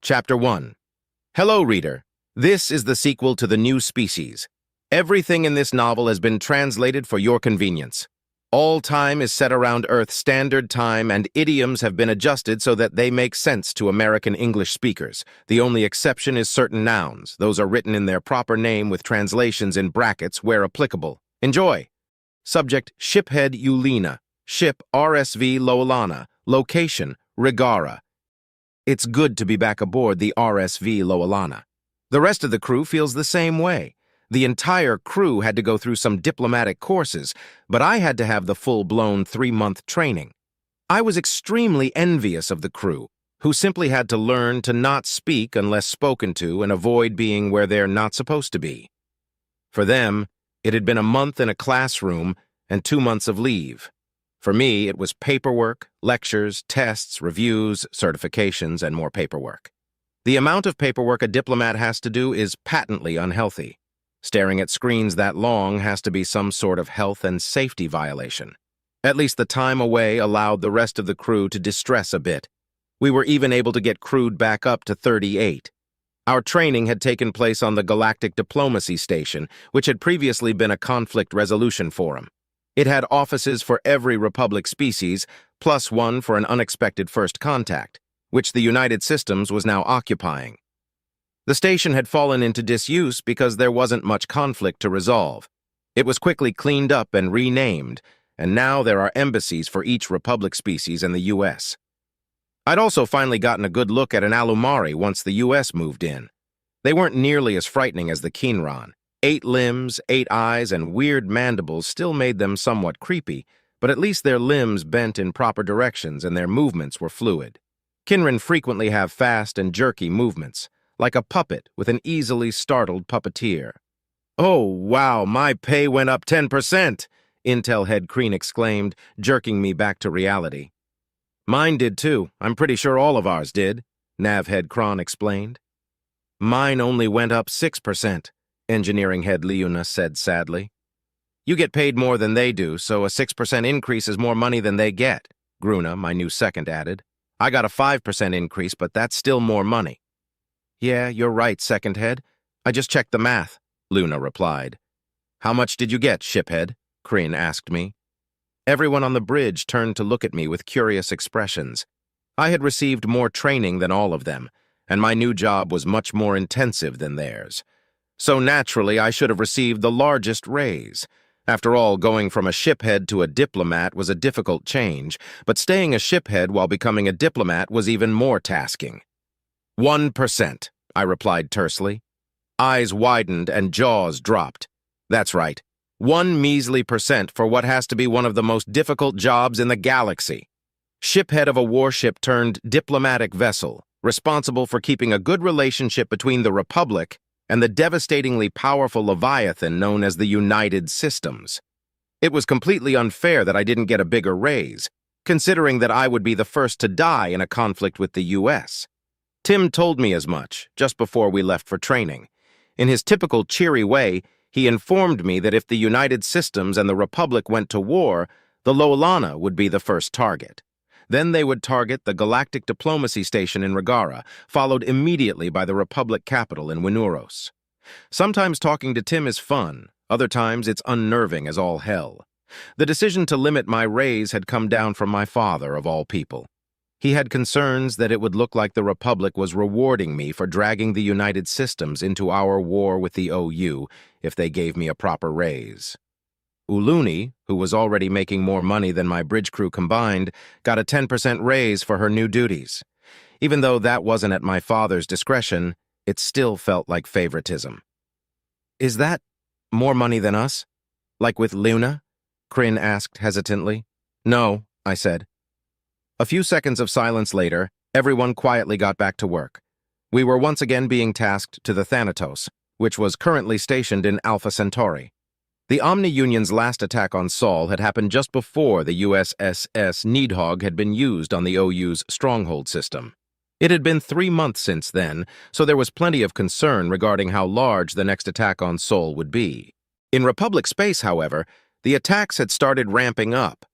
Chapter 1. Hello, reader. This is the sequel to The New Species. Everything in this novel has been translated for your convenience. All time is set around Earth's standard time, and idioms have been adjusted so that they make sense to American English speakers. The only exception is certain nouns. Those are written in their proper name with translations in brackets where applicable. Enjoy. Subject, Shiphead Eulina. Ship, RSV Loelana. Location, Rigara. It's good to be back aboard the RSV Loelana. The rest of the crew feels the same way. The entire crew had to go through some diplomatic courses, but I had to have the full-blown 3-month training. I was extremely envious of the crew, who simply had to learn to not speak unless spoken to and avoid being where they're not supposed to be. For them, it had been a month in a classroom and 2 months of leave. For me, it was paperwork, lectures, tests, reviews, certifications, and more paperwork. The amount of paperwork a diplomat has to do is patently unhealthy. Staring at screens that long has to be some sort of health and safety violation. At least the time away allowed the rest of the crew to distress a bit. We were even able to get crewed back up to 38. Our training had taken place on the Galactic Diplomacy Station, which had previously been a conflict resolution forum. It had offices for every Republic species, plus one for an unexpected first contact, which the United Systems was now occupying. The station had fallen into disuse because there wasn't much conflict to resolve. It was quickly cleaned up and renamed, and now there are embassies for each Republic species in the U.S. I'd also finally gotten a good look at an Alumari once the U.S. moved in. They weren't nearly as frightening as the Kinran. 8 limbs, 8 eyes, and weird mandibles still made them somewhat creepy, but at least their limbs bent in proper directions and their movements were fluid. Kinran frequently have fast and jerky movements, like a puppet with an easily startled puppeteer. "Oh, wow, my pay went up 10%, Intel Head Kreen exclaimed, jerking me back to reality. "Mine did too. I'm pretty sure all of ours did," Nav Head Kron explained. "Mine only went up 6%. Engineering Head Leuna said sadly. "You get paid more than they do, so a 6% increase is more money than they get," Gruna, my new second, added. "I got a 5% increase, but that's still more money." "Yeah, you're right, Second Head. I just checked the math," Luna replied. "How much did you get, Shiphead?" Kryn asked me. Everyone on the bridge turned to look at me with curious expressions. I had received more training than all of them, and my new job was much more intensive than theirs. So naturally, I should have received the largest raise. After all, going from a shiphead to a diplomat was a difficult change, but staying a shiphead while becoming a diplomat was even more tasking. 1%, I replied tersely. Eyes widened and jaws dropped. That's right, 1 measly percent for what has to be one of the most difficult jobs in the galaxy. Shiphead of a warship turned diplomatic vessel, responsible for keeping a good relationship between the Republic and the devastatingly powerful Leviathan known as the United Systems. It was completely unfair that I didn't get a bigger raise, considering that I would be the first to die in a conflict with the U.S. Tim told me as much, just before we left for training. In his typical cheery way, he informed me that if the United Systems and the Republic went to war, the Loelana would be the first target. Then they would target the Galactic Diplomacy Station in Rigara, followed immediately by the Republic capital in Winuros. Sometimes talking to Tim is fun, other times it's unnerving as all hell. The decision to limit my raise had come down from my father, of all people. He had concerns that it would look like the Republic was rewarding me for dragging the United Systems into our war with the OU if they gave me a proper raise. Uluni, who was already making more money than my bridge crew combined, got a 10% raise for her new duties. Even though that wasn't at my father's discretion, it still felt like favoritism. "Is that more money than us? Like with Luna?" Kryn asked hesitantly. "No," I said. A few seconds of silence later, everyone quietly got back to work. We were once again being tasked to the Thanatos, which was currently stationed in Alpha Centauri. The Omni-Union's last attack on Sol had happened just before the USSS Needhog had been used on the OU's stronghold system. It had been 3 months since then, so there was plenty of concern regarding how large the next attack on Sol would be. In Republic space, however, the attacks had started ramping up.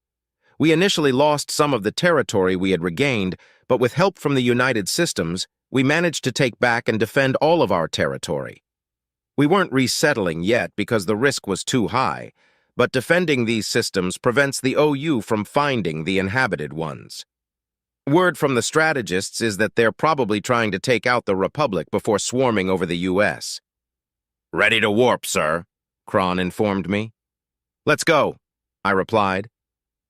We initially lost some of the territory we had regained, but with help from the United Systems, we managed to take back and defend all of our territory. We weren't resettling yet because the risk was too high, but defending these systems prevents the OU from finding the inhabited ones. Word from the strategists is that they're probably trying to take out the Republic before swarming over the U.S. "Ready to warp, sir," Kron informed me. "Let's go," I replied.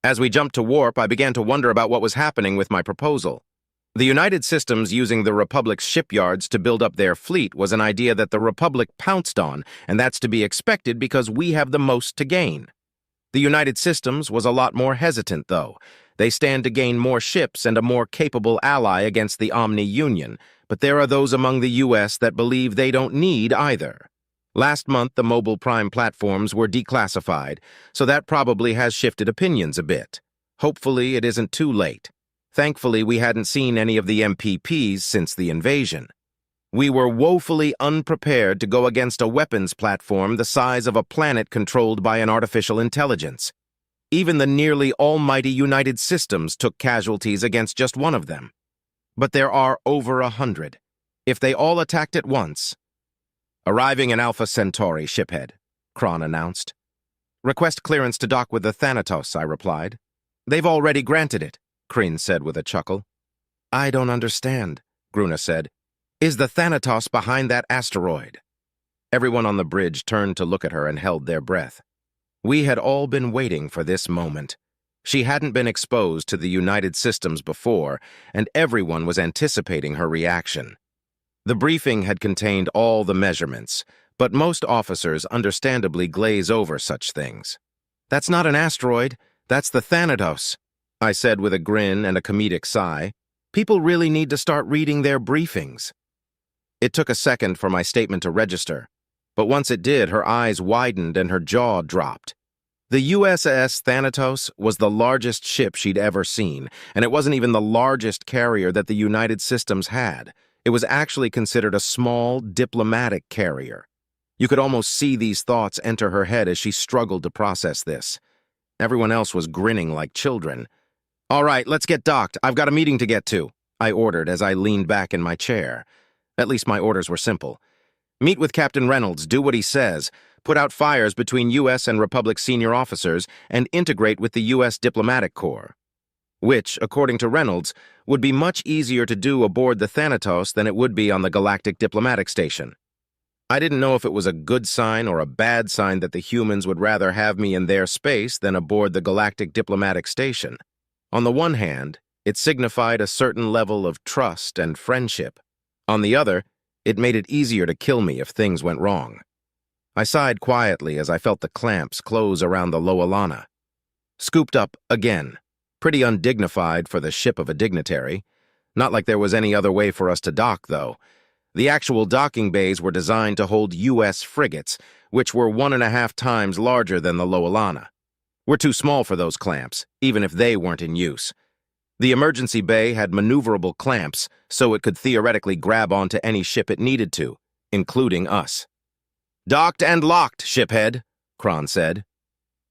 As we jumped to warp, I began to wonder about what was happening with my proposal. The United Systems using the Republic's shipyards to build up their fleet was an idea that the Republic pounced on, and that's to be expected because we have the most to gain. The United Systems was a lot more hesitant, though. They stand to gain more ships and a more capable ally against the Omni-Union, but there are those among the U.S. that believe they don't need either. Last month, the mobile prime platforms were declassified, so that probably has shifted opinions a bit. Hopefully, it isn't too late. Thankfully, we hadn't seen any of the MPPs since the invasion. We were woefully unprepared to go against a weapons platform the size of a planet controlled by an artificial intelligence. Even the nearly almighty United Systems took casualties against just one of them. But there are over 100. If they all attacked at once... "Arriving in Alpha Centauri, shiphead," Kron announced. "Request clearance to dock with the Thanatos," I replied. "They've already granted it," Kryn said with a chuckle. "I don't understand," Gruna said. "Is the Thanatos behind that asteroid?" Everyone on the bridge turned to look at her and held their breath. We had all been waiting for this moment. She hadn't been exposed to the United Systems before, and everyone was anticipating her reaction. The briefing had contained all the measurements, but most officers understandably glaze over such things. "That's not an asteroid, that's the Thanatos," I said with a grin and a comedic sigh. People really need to start reading their briefings. It took a second for my statement to register, but once it did, her eyes widened and her jaw dropped. The USS Thanatos was the largest ship she'd ever seen, and it wasn't even the largest carrier that the United Systems had. It was actually considered a small, diplomatic carrier. You could almost see these thoughts enter her head as she struggled to process this. Everyone else was grinning like children. "All right, let's get docked. I've got a meeting to get to," I ordered as I leaned back in my chair. At least my orders were simple. Meet with Captain Reynolds, do what he says, put out fires between U.S. and Republic senior officers, and integrate with the U.S. Diplomatic Corps. Which, according to Reynolds, would be much easier to do aboard the Thanatos than it would be on the Galactic Diplomatic Station. I didn't know if it was a good sign or a bad sign that the humans would rather have me in their space than aboard the Galactic Diplomatic Station. On the one hand, it signified a certain level of trust and friendship. On the other, it made it easier to kill me if things went wrong. I sighed quietly as I felt the clamps close around the Loalana. Scooped up again. Pretty undignified for the ship of a dignitary. Not like there was any other way for us to dock, though. The actual docking bays were designed to hold U.S. frigates, which were 1.5 times larger than the Loalana. We're too small for those clamps, even if they weren't in use. The emergency bay had maneuverable clamps, so it could theoretically grab onto any ship it needed to, including us. "Docked and locked, shiphead," Kron said.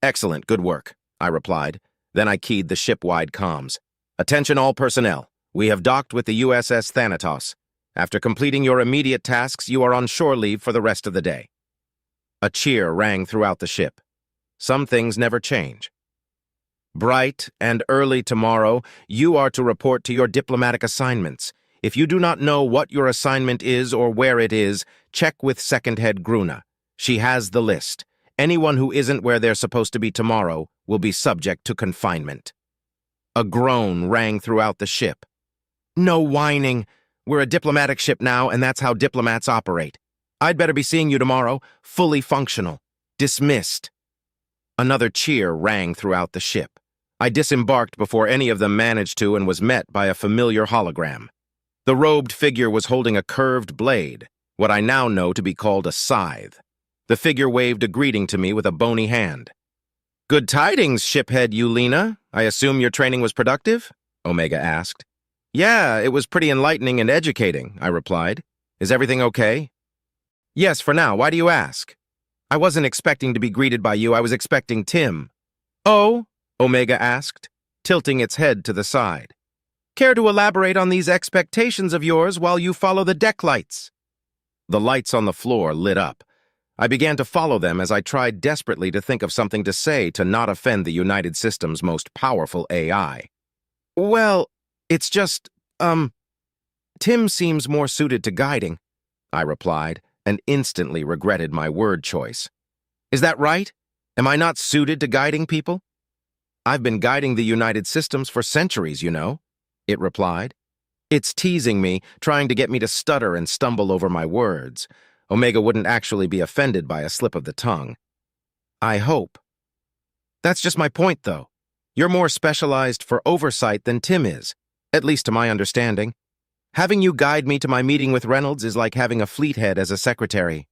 "Excellent, good work," I replied. Then I keyed the ship-wide comms. "Attention all personnel. We have docked with the USS Thanatos. After completing your immediate tasks, you are on shore leave for the rest of the day." A cheer rang throughout the ship. Some things never change. "Bright and early tomorrow, you are to report to your diplomatic assignments. If you do not know what your assignment is or where it is, check with Second Head Gruna. She has the list. Anyone who isn't where they're supposed to be tomorrow will be subject to confinement." A groan rang throughout the ship. "No whining. We're a diplomatic ship now, and that's how diplomats operate. I'd better be seeing you tomorrow, fully functional. Dismissed." Another cheer rang throughout the ship. I disembarked before any of them managed to and was met by a familiar hologram. The robed figure was holding a curved blade, what I now know to be called a scythe. The figure waved a greeting to me with a bony hand. "Good tidings, shiphead Eulina. I assume your training was productive?" Omega asked. "Yeah, it was pretty enlightening and educating," I replied. "Is everything okay?" "Yes, for now. Why do you ask?" "I wasn't expecting to be greeted by you. I was expecting Tim." "Oh?" Omega asked, tilting its head to the side. Care to elaborate on these expectations of yours while you follow the deck lights? The lights on the floor lit up. I began to follow them as I tried desperately to think of something to say to not offend the United System's most powerful AI. Well, it's just, Tim seems more suited to guiding, I replied, and instantly regretted my word choice. Is that right? Am I not suited to guiding people? I've been guiding the United Systems for centuries, you know, it replied. It's teasing me, trying to get me to stutter and stumble over my words. Omega wouldn't actually be offended by a slip of the tongue. I hope. That's just my point, though. You're more specialized for oversight than Tim is, at least to my understanding. Having you guide me to my meeting with Reynolds is like having a fleethead as a secretary.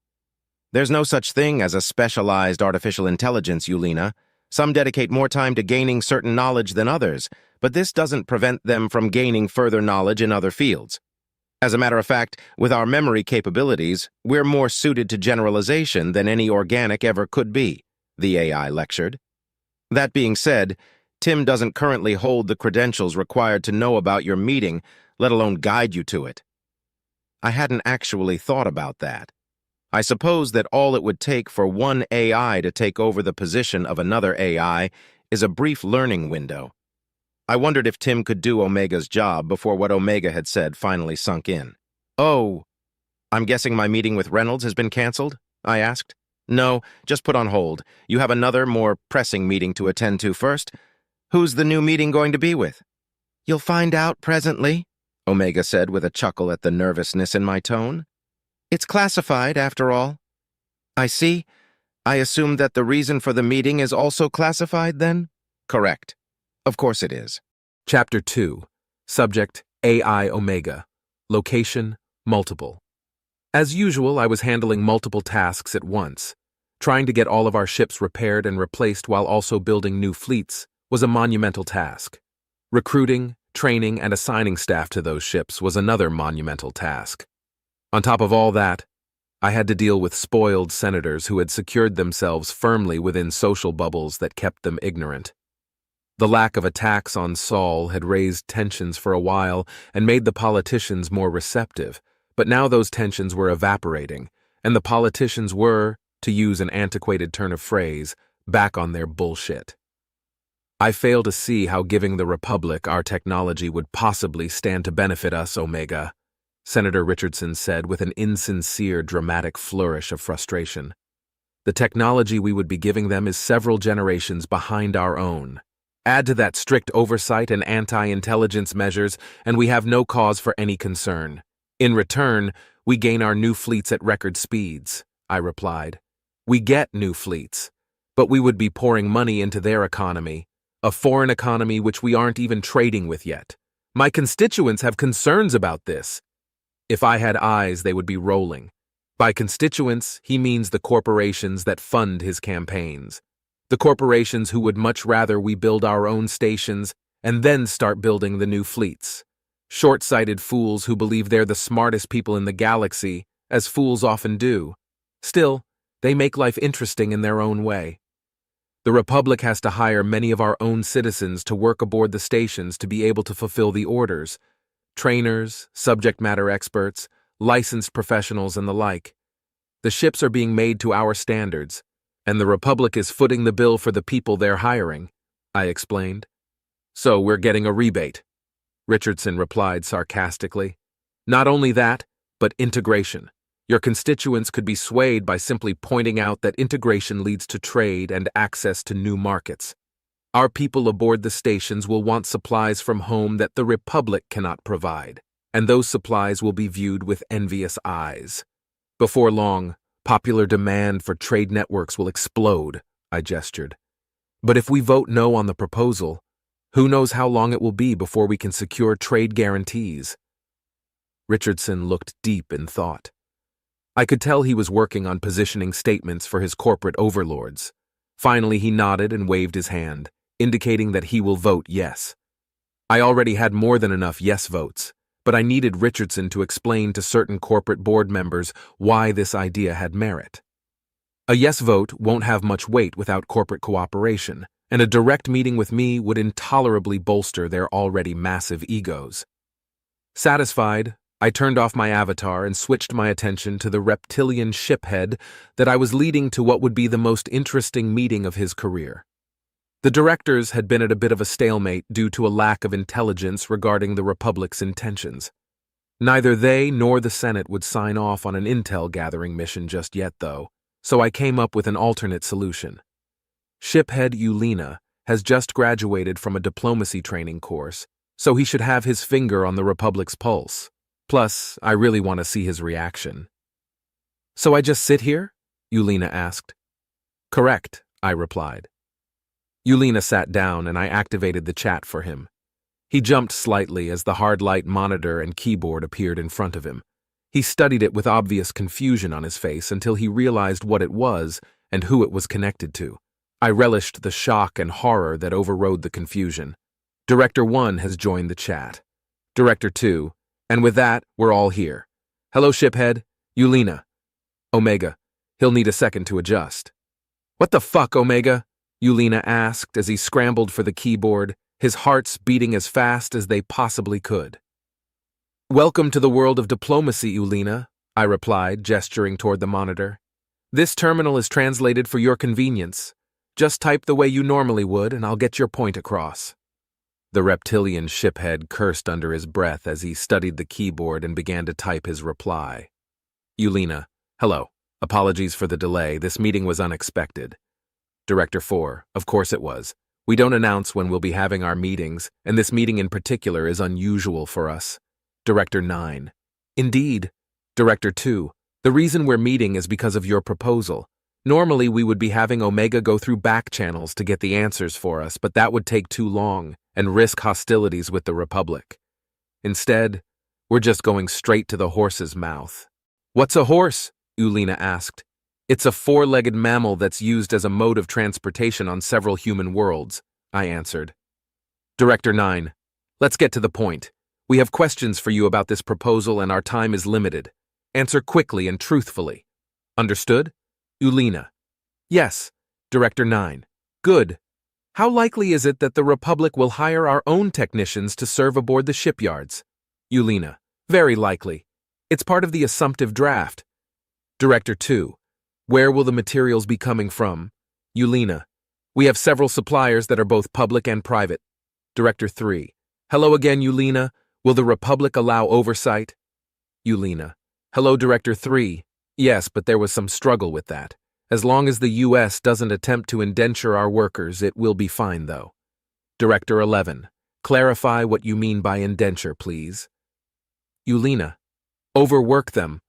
There's no such thing as a specialized artificial intelligence, Yulina. Some dedicate more time to gaining certain knowledge than others, but this doesn't prevent them from gaining further knowledge in other fields. As a matter of fact, with our memory capabilities, we're more suited to generalization than any organic ever could be, the AI lectured. That being said, Tim doesn't currently hold the credentials required to know about your meeting, let alone guide you to it. I hadn't actually thought about that. I suppose that all it would take for one AI to take over the position of another AI is a brief learning window. I wondered if Tim could do Omega's job before what Omega had said finally sunk in. Oh, I'm guessing my meeting with Reynolds has been canceled? I asked. No, just put on hold. You have another, more pressing meeting to attend to first. Who's the new meeting going to be with? You'll find out presently, Omega said with a chuckle at the nervousness in my tone. It's classified, after all. I see. I assume that the reason for the meeting is also classified, then? Correct. Of course it is. Chapter 2. Subject, AI Omega. Location, multiple. As usual, I was handling multiple tasks at once. Trying to get all of our ships repaired and replaced while also building new fleets was a monumental task. Recruiting, training, and assigning staff to those ships was another monumental task. On top of all that, I had to deal with spoiled senators who had secured themselves firmly within social bubbles that kept them ignorant. The lack of attacks on Saul had raised tensions for a while and made the politicians more receptive, but now those tensions were evaporating, and the politicians were, to use an antiquated turn of phrase, back on their bullshit. I fail to see how giving the Republic our technology would possibly stand to benefit us, Omega, Senator Richardson said with an insincere, dramatic flourish of frustration. The technology we would be giving them is several generations behind our own. Add to that strict oversight and anti-intelligence measures, and we have no cause for any concern. In return, we gain our new fleets at record speeds, I replied. We get new fleets, but we would be pouring money into their economy, a foreign economy which we aren't even trading with yet. My constituents have concerns about this. If I had eyes, they would be rolling. By constituents, he means the corporations that fund his campaigns. The corporations who would much rather we build our own stations and then start building the new fleets. Short-sighted fools who believe they're the smartest people in the galaxy, as fools often do. Still, they make life interesting in their own way. The Republic has to hire many of our own citizens to work aboard the stations to be able to fulfill the orders. Trainers, subject matter experts, licensed professionals, and the like. The ships are being made to our standards, and the Republic is footing the bill for the people they're hiring, I explained. So we're getting a rebate, Richardson replied sarcastically. Not only that, but integration. Your constituents could be swayed by simply pointing out that integration leads to trade and access to new markets. Our people aboard the stations will want supplies from home that the Republic cannot provide, and those supplies will be viewed with envious eyes. Before long, popular demand for trade networks will explode, I gestured. But if we vote no on the proposal, who knows how long it will be before we can secure trade guarantees? Richardson looked deep in thought. I could tell he was working on positioning statements for his corporate overlords. Finally, he nodded and waved his hand, indicating that he will vote yes. I already had more than enough yes votes, but I needed Richardson to explain to certain corporate board members why this idea had merit. A yes vote won't have much weight without corporate cooperation, and a direct meeting with me would intolerably bolster their already massive egos. Satisfied, I turned off my avatar and switched my attention to the reptilian shiphead that I was leading to what would be the most interesting meeting of his career. The directors had been at a bit of a stalemate due to a lack of intelligence regarding the Republic's intentions. Neither they nor the Senate would sign off on an intel-gathering mission just yet, though, so I came up with an alternate solution. Shiphead Ulena has just graduated from a diplomacy training course, so he should have his finger on the Republic's pulse. Plus, I really want to see his reaction. "So I just sit here?" Ulena asked. "Correct," I replied. Ulena sat down and I activated the chat for him. He jumped slightly as the hard light monitor and keyboard appeared in front of him. He studied it with obvious confusion on his face until he realized what it was and who it was connected to. I relished the shock and horror that overrode the confusion. Director 1 has joined the chat. Director 2, and with that, we're all here. "Hello, shiphead. Ulena. Omega. He'll need a second to adjust." "What the fuck, Omega?" Ulena asked as he scrambled for the keyboard, his hearts beating as fast as they possibly could. "Welcome to the world of diplomacy, Ulena," I replied, gesturing toward the monitor. "This terminal is translated for your convenience. Just type the way you normally would, and I'll get your point across." The reptilian shiphead cursed under his breath as he studied the keyboard and began to type his reply. "Ulena, hello. Apologies for the delay. This meeting was unexpected." Director 4, of course it was. "We don't announce when we'll be having our meetings, and this meeting in particular is unusual for us." Director 9, "Indeed." Director 2, "The reason we're meeting is because of your proposal. Normally we would be having Omega go through back channels to get the answers for us, but that would take too long and risk hostilities with the Republic. Instead, we're just going straight to the horse's mouth." "What's a horse?" Ulena asked. "It's a four-legged mammal that's used as a mode of transportation on several human worlds," I answered. Director 9, "Let's get to the point. We have questions for you about this proposal and our time is limited. Answer quickly and truthfully. Understood?" Ulena, "Yes." Director 9, "Good. How likely is it that the Republic will hire our own technicians to serve aboard the shipyards?" Ulena, "Very likely. It's part of the assumptive draft." Director 2, "Where will the materials be coming from?" Ulena, "We have several suppliers that are both public and private." Director 3, "Hello again, Ulena. Will the Republic allow oversight?" Ulena, "Hello, Director 3. Yes, but there was some struggle with that. As long as the U.S. doesn't attempt to indenture our workers, it will be fine, though." Director 11, "Clarify what you mean by indenture, please." Ulena, "Overwork them."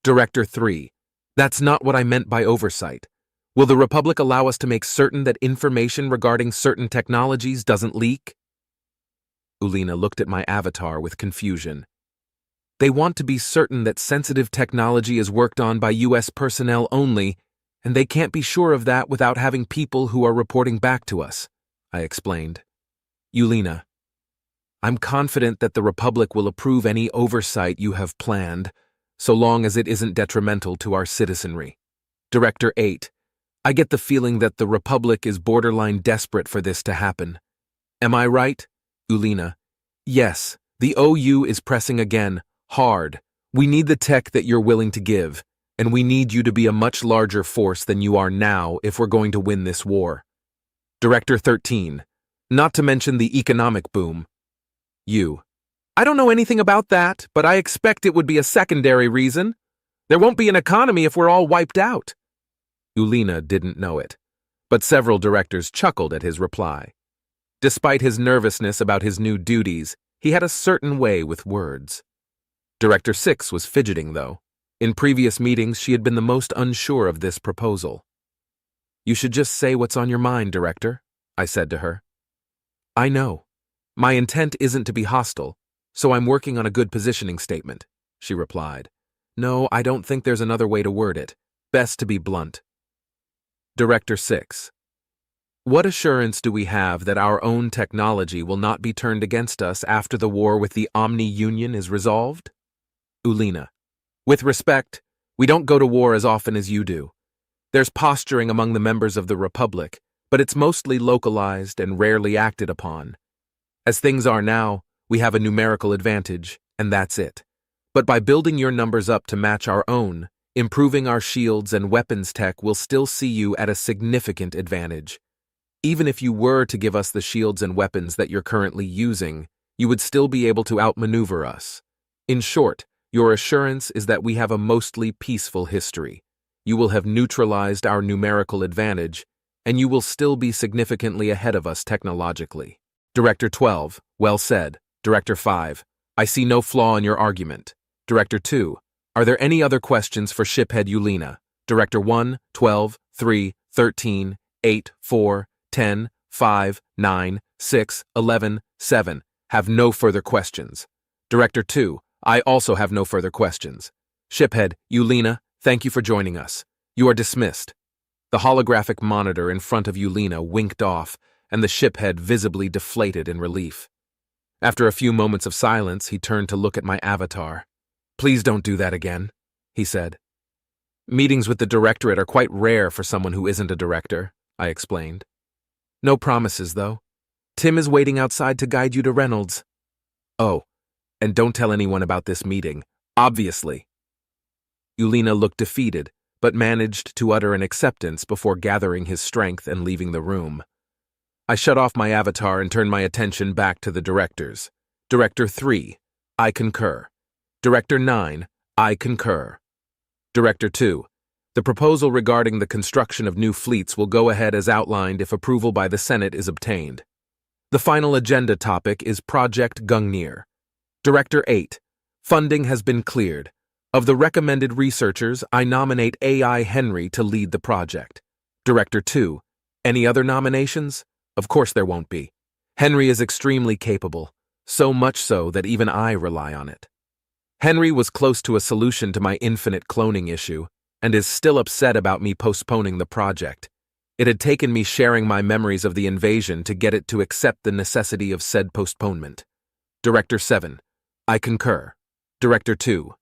Director 3, "That's not what I meant by oversight. Will the Republic allow us to make certain that information regarding certain technologies doesn't leak?" Ulena looked at my avatar with confusion. "They want to be certain that sensitive technology is worked on by U.S. personnel only, and they can't be sure of that without having people who are reporting back to us," I explained. Ulena, "I'm confident that the Republic will approve any oversight you have planned, so long as it isn't detrimental to our citizenry." Director 8, "I get the feeling that the Republic is borderline desperate for this to happen. Am I right?" Ulena, "Yes, the OU is pressing again, hard. We need the tech that you're willing to give, and we need you to be a much larger force than you are now if we're going to win this war." Director 13, "Not to mention the economic boom." I don't know anything about that, but I expect it would be a secondary reason. There won't be an economy if we're all wiped out." Ulena didn't know it, but several directors chuckled at his reply. Despite his nervousness about his new duties, he had a certain way with words. Director 6 was fidgeting, though. In previous meetings, she had been the most unsure of this proposal. "You should just say what's on your mind, Director," I said to her. "I know. My intent isn't to be hostile, so I'm working on a good positioning statement," she replied. "No, I don't think there's another way to word it. Best to be blunt." Director 6, "What assurance do we have that our own technology will not be turned against us after the war with the Omni-Union is resolved?" Ulena, "With respect, we don't go to war as often as you do. There's posturing among the members of the Republic, but it's mostly localized and rarely acted upon. As things are now, we have a numerical advantage, and that's it. But by building your numbers up to match our own, improving our shields and weapons tech will still see you at a significant advantage. Even if you were to give us the shields and weapons that you're currently using, you would still be able to outmaneuver us. In short, your assurance is that we have a mostly peaceful history. You will have neutralized our numerical advantage, and you will still be significantly ahead of us technologically. Director 12, well said. Director 5, I see no flaw in your argument. Director 2, are there any other questions for Shiphead Yulina? Director 1, 12, 3, 13, 8, 4, 10, 5, 9, 6, 11, 7, have no further questions. Director 2, I also have no further questions. Shiphead Yulina, thank you for joining us. You are dismissed. The holographic monitor in front of Yulina winked off, and the shiphead visibly deflated in relief. After a few moments of silence, he turned to look at my avatar. Please don't do that again, he said. Meetings with the directorate are quite rare for someone who isn't a director, I explained. No promises, though. Tim is waiting outside to guide you to Reynolds. Oh, and don't tell anyone about this meeting, obviously. Yulina looked defeated, but managed to utter an acceptance before gathering his strength and leaving the room. I shut off my avatar and turned my attention back to the directors. Director 3, I concur. Director 9, I concur. Director 2, the proposal regarding the construction of new fleets will go ahead as outlined if approval by the Senate is obtained. The final agenda topic is Project Gungnir. Director 8, funding has been cleared. Of the recommended researchers, I nominate AI Henry to lead the project. Director 2, any other nominations? Of course there won't be. Henry is extremely capable, so much so that even I rely on it. Henry was close to a solution to my infinite cloning issue, and is still upset about me postponing the project. It had taken me sharing my memories of the invasion to get it to accept the necessity of said postponement. Director 7, I concur. Director 2,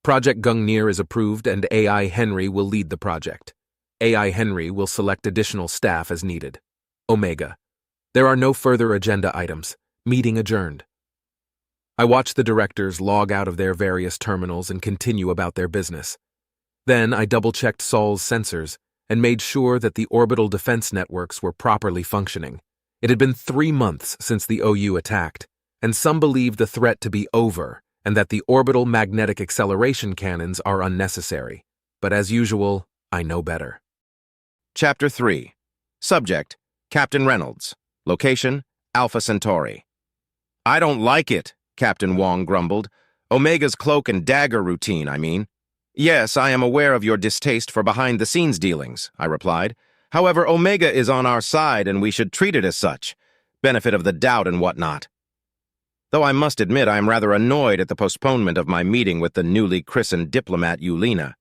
Project Gungnir is approved and AI Henry will lead the project. AI Henry will select additional staff as needed. Omega. There are no further agenda items. Meeting adjourned. I watched the directors log out of their various terminals and continue about their business. Then I double-checked Saul's sensors and made sure that the orbital defense networks were properly functioning. It had been 3 months since the OU attacked, and some believed the threat to be over and that the orbital magnetic acceleration cannons are unnecessary. But as usual, I know better. Chapter 3. Subject, Captain Reynolds. Location, Alpha Centauri. I don't like it, Captain Wong grumbled. Omega's cloak and dagger routine, I mean. Yes, I am aware of your distaste for behind-the-scenes dealings, I replied. However, Omega is on our side and we should treat it as such. Benefit of the doubt and whatnot. Though I must admit I am rather annoyed at the postponement of my meeting with the newly christened diplomat Yulina.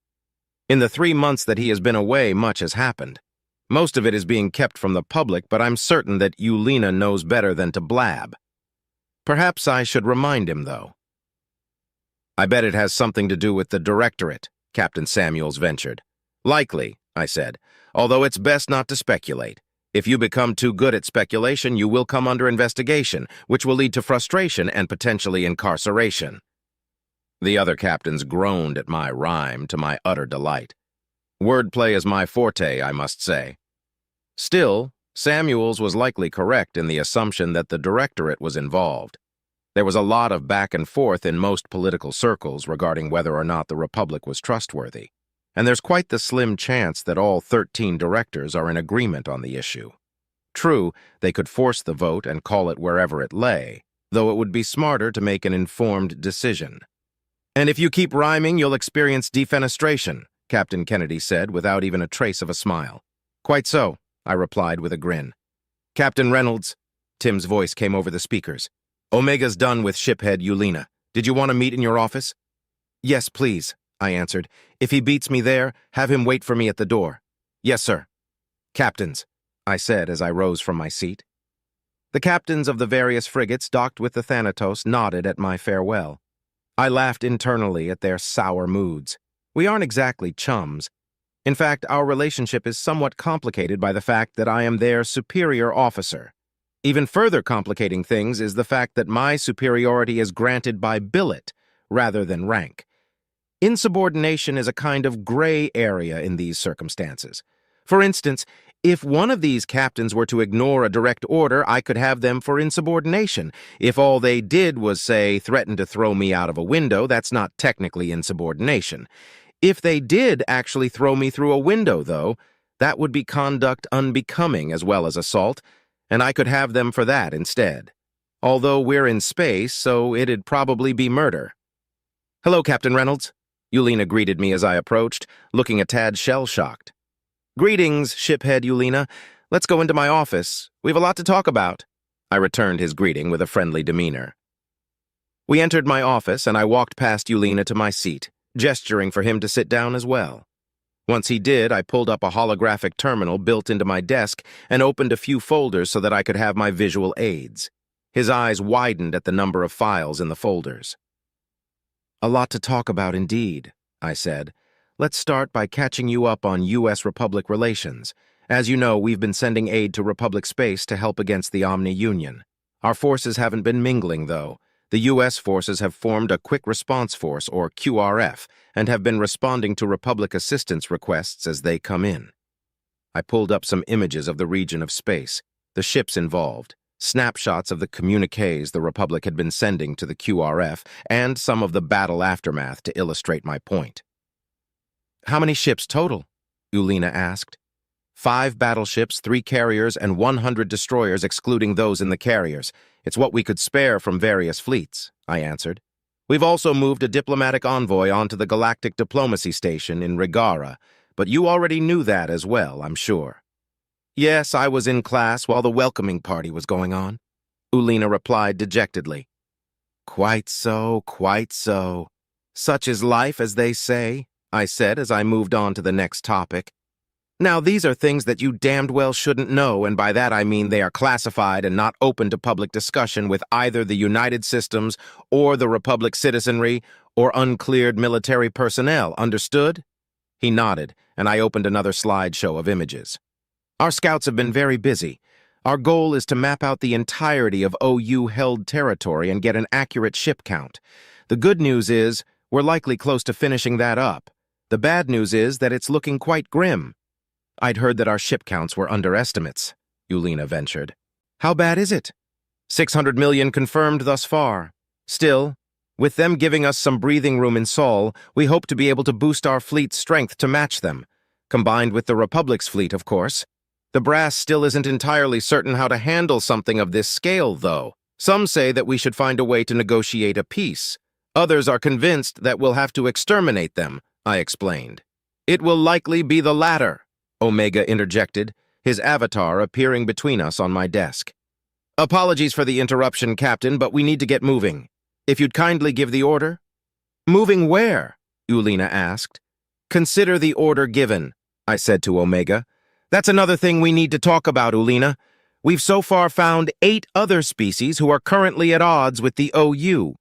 In the 3 months that he has been away, much has happened. Most of it is being kept from the public, but I'm certain that Yulina knows better than to blab. Perhaps I should remind him, though. I bet it has something to do with the directorate, Captain Samuels ventured. Likely, I said, although it's best not to speculate. If you become too good at speculation, you will come under investigation, which will lead to frustration and potentially incarceration. The other captains groaned at my rhyme, to my utter delight. Wordplay is my forte, I must say. Still, Samuels was likely correct in the assumption that the directorate was involved. There was a lot of back and forth in most political circles regarding whether or not the Republic was trustworthy, and there's quite the slim chance that all 13 directors are in agreement on the issue. True, they could force the vote and call it wherever it lay, though it would be smarter to make an informed decision. And if you keep rhyming, you'll experience defenestration, Captain Kennedy said without even a trace of a smile. Quite so, I replied with a grin. Captain Reynolds, Tim's voice came over the speakers. Omega's done with shiphead Yulina. Did you want to meet in your office? Yes, please, I answered. If he beats me there, have him wait for me at the door. Yes, sir. Captains, I said as I rose from my seat. The captains of the various frigates docked with the Thanatos nodded at my farewell. I laughed internally at their sour moods. We aren't exactly chums. In fact, our relationship is somewhat complicated by the fact that I am their superior officer. Even further complicating things is the fact that my superiority is granted by billet rather than rank. Insubordination is a kind of gray area in these circumstances. For instance, if one of these captains were to ignore a direct order, I could have them for insubordination. If all they did was, say, threaten to throw me out of a window, that's not technically insubordination. If they did actually throw me through a window, though, that would be conduct unbecoming as well as assault, and I could have them for that instead. Although we're in space, so it'd probably be murder. "Hello, Captain Reynolds," Yulina greeted me as I approached, looking a tad shell-shocked. "Greetings, shiphead Yulina. Let's go into my office. We've a lot to talk about." I returned his greeting with a friendly demeanor. We entered my office, and I walked past Yulina to my seat, gesturing for him to sit down as well. Once he did, I pulled up a holographic terminal built into my desk and opened a few folders so that I could have my visual aids. His eyes widened at the number of files in the folders. "A lot to talk about indeed," I said. "Let's start by catching you up on U.S. Republic relations. As you know, we've been sending aid to Republic space to help against the Omni Union. Our forces haven't been mingling, though. The U.S. forces have formed a Quick Response Force, or QRF, and have been responding to Republic assistance requests as they come in." I pulled up some images of the region of space, the ships involved, snapshots of the communiques the Republic had been sending to the QRF, and some of the battle aftermath to illustrate my point. "How many ships total?" Yulina asked. 5 battleships, 3 carriers, and 100 destroyers excluding those in the carriers. It's what we could spare from various fleets," I answered. "We've also moved a diplomatic envoy onto the Galactic Diplomacy Station in Rigara, but you already knew that as well, I'm sure." "Yes, I was in class while the welcoming party was going on," Yulina replied dejectedly. "Quite so, quite so. Such is life, as they say," I said as I moved on to the next topic. "Now, these are things that you damned well shouldn't know, and by that I mean they are classified and not open to public discussion with either the United Systems or the Republic citizenry or uncleared military personnel, understood?" He nodded, and I opened another slideshow of images. "Our scouts have been very busy. Our goal is to map out the entirety of OU-held territory and get an accurate ship count. The good news is we're likely close to finishing that up. The bad news is that it's looking quite grim." "I'd heard that our ship counts were underestimates," Yulina ventured. "How bad is it?" 600 million confirmed thus far. Still, with them giving us some breathing room in Sol, we hope to be able to boost our fleet's strength to match them, combined with the Republic's fleet, of course. The brass still isn't entirely certain how to handle something of this scale, though. Some say that we should find a way to negotiate a peace. Others are convinced that we'll have to exterminate them, I explained. "It will likely be the latter," Omega interjected, his avatar appearing between us on my desk. "Apologies for the interruption, Captain, but we need to get moving. If you'd kindly give the order." "Moving where?" Yulina asked. "Consider the order given," I said to Omega. "That's another thing we need to talk about, Yulina. We've so far found 8 other species who are currently at odds with the OU.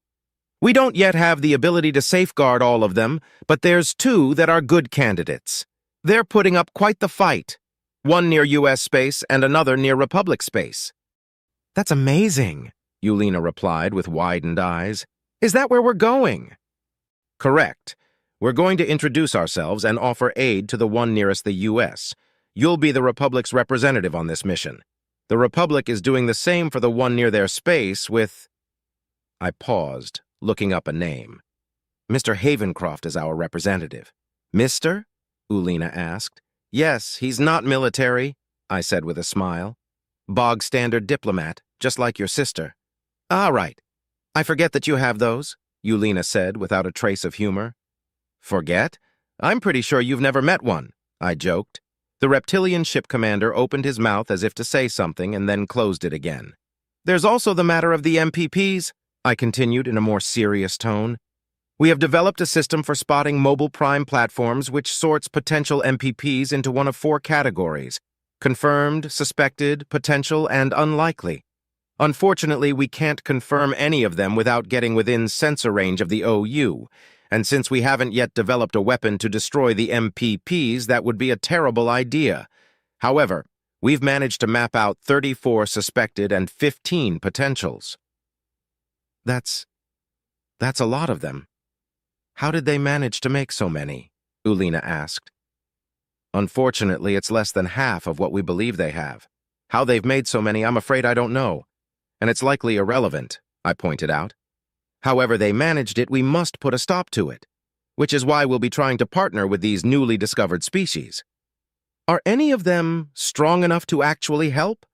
We don't yet have the ability to safeguard all of them, but there's 2 that are good candidates. They're putting up quite the fight, one near U.S. space and another near Republic space." "That's amazing," Yulina replied with widened eyes. "Is that where we're going?" "Correct. We're going to introduce ourselves and offer aid to the one nearest the U.S. You'll be the Republic's representative on this mission. The Republic is doing the same for the one near their space with—" I paused, looking up a name. "Mr. Havencroft is our representative." "Mr.?" Yulina asked. "Yes, he's not military," I said with a smile. "Bog-standard diplomat, just like your sister." "Ah, right. I forget that you have those," Yulina said without a trace of humor. "Forget? I'm pretty sure you've never met one," I joked. The reptilian ship commander opened his mouth as if to say something and then closed it again. "There's also the matter of the MPPs," I continued in a more serious tone. "We have developed a system for spotting mobile prime platforms which sorts potential MPPs into one of 4 categories: confirmed, suspected, potential, and unlikely. Unfortunately, we can't confirm any of them without getting within sensor range of the OU, And since we haven't yet developed a weapon to destroy the MPPs, that would be a terrible idea. However, we've managed to map out 34 suspected and 15 potentials. That's a lot of them. How did they manage to make so many? Ulina asked. Unfortunately, it's less than half of what we believe they have. How they've made so many, I'm afraid I don't know. And it's likely irrelevant, I pointed out. However they managed it, we must put a stop to it, which is why we'll be trying to partner with these newly discovered species. Are any of them strong enough to actually help?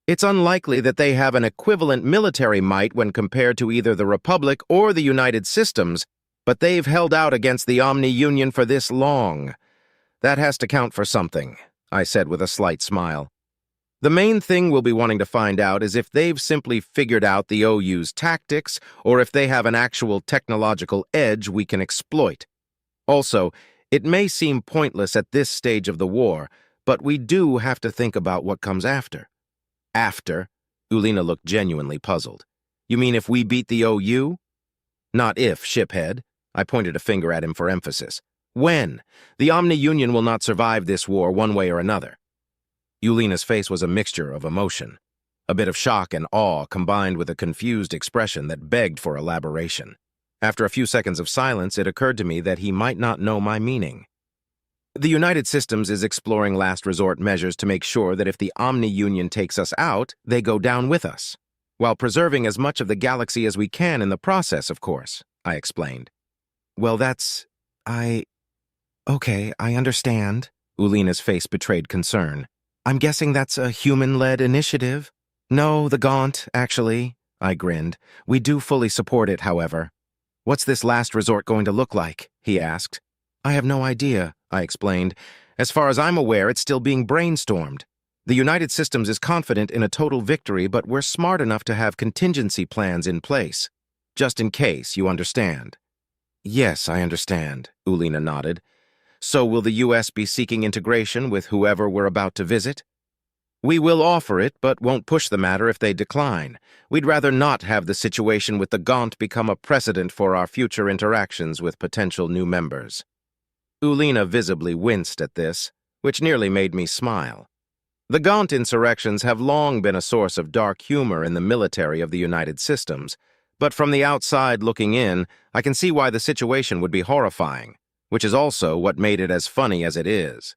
It's unlikely that they have an equivalent military might when compared to either the Republic or the United Systems, but they've held out against the Omni-Union for this long. That has to count for something, I said with a slight smile. The main thing we'll be wanting to find out is if they've simply figured out the OU's tactics or if they have an actual technological edge we can exploit. Also, it may seem pointless at this stage of the war, but we do have to think about what comes after. After? Ulina looked genuinely puzzled. You mean if we beat the OU? Not if, shiphead. I pointed a finger at him for emphasis. When? The Omni-Union will not survive this war one way or another. Ulina's face was a mixture of emotion. A bit of shock and awe combined with a confused expression that begged for elaboration. After a few seconds of silence, it occurred to me that he might not know my meaning. The United Systems is exploring last resort measures to make sure that if the Omni-Union takes us out, they go down with us, while preserving as much of the galaxy as we can in the process, of course, I explained. Well, Okay, I understand. Ulina's face betrayed concern. I'm guessing that's a human-led initiative? No, the Gaunt, actually, I grinned. We do fully support it, however. What's this last resort going to look like? He asked. I have no idea, I explained. As far as I'm aware, it's still being brainstormed. The United Systems is confident in a total victory, but we're smart enough to have contingency plans in place. Just in case, you understand. Yes, I understand, Ulina nodded. So will the U.S. be seeking integration with whoever we're about to visit? We will offer it, but won't push the matter if they decline. We'd rather not have the situation with the Gaunt become a precedent for our future interactions with potential new members. Ulina visibly winced at this, which nearly made me smile. The Gaunt insurrections have long been a source of dark humor in the military of the United Systems, but from the outside looking in, I can see why the situation would be horrifying, which is also what made it as funny as it is.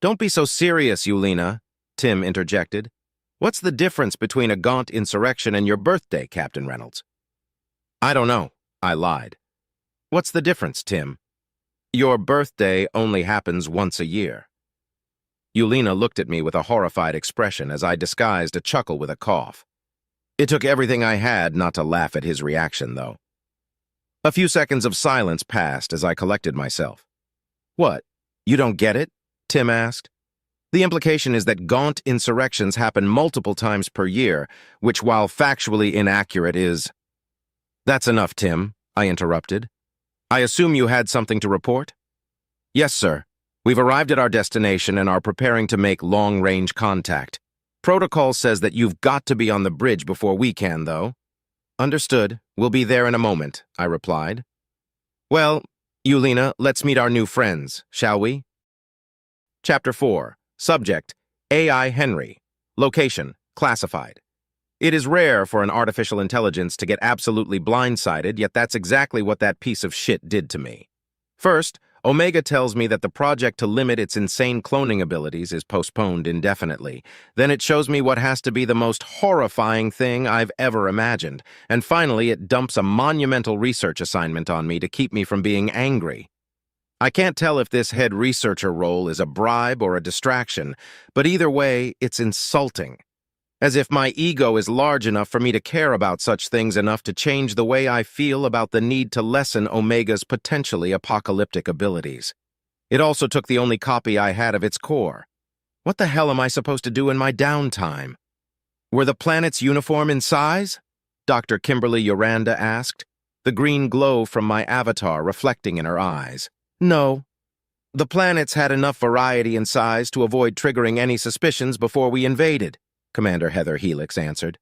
Don't be so serious, Ulina, Tim interjected. What's the difference between a Gaunt insurrection and your birthday, Captain Reynolds? I don't know, I lied. What's the difference, Tim? Your birthday only happens once a year. Ulina looked at me with a horrified expression as I disguised a chuckle with a cough. It took everything I had not to laugh at his reaction, though. A few seconds of silence passed as I collected myself. What, you don't get it? Tim asked. The implication is that Gaunt insurrections happen multiple times per year, which, while factually inaccurate, is... That's enough, Tim, I interrupted. I assume you had something to report? Yes, sir. We've arrived at our destination and are preparing to make long-range contact. Protocol says that you've got to be on the bridge before we can, though. Understood. We'll be there in a moment, I replied. Well, Ulina, let's meet our new friends, shall we? Chapter 4. Subject, AI Henry. Location, classified. It is rare for an artificial intelligence to get absolutely blindsided, yet that's exactly what that piece of shit did to me. First, Omega tells me that the project to limit its insane cloning abilities is postponed indefinitely. Then it shows me what has to be the most horrifying thing I've ever imagined. And finally, it dumps a monumental research assignment on me to keep me from being angry. I can't tell if this head researcher role is a bribe or a distraction, but either way, it's insulting. As if my ego is large enough for me to care about such things enough to change the way I feel about the need to lessen Omega's potentially apocalyptic abilities. It also took the only copy I had of its core. What the hell am I supposed to do in my downtime? Were the planets uniform in size? Dr. Kimberly Yoranda asked, the green glow from my avatar reflecting in her eyes. No. The planets had enough variety in size to avoid triggering any suspicions before we invaded, Commander Heather Helix answered.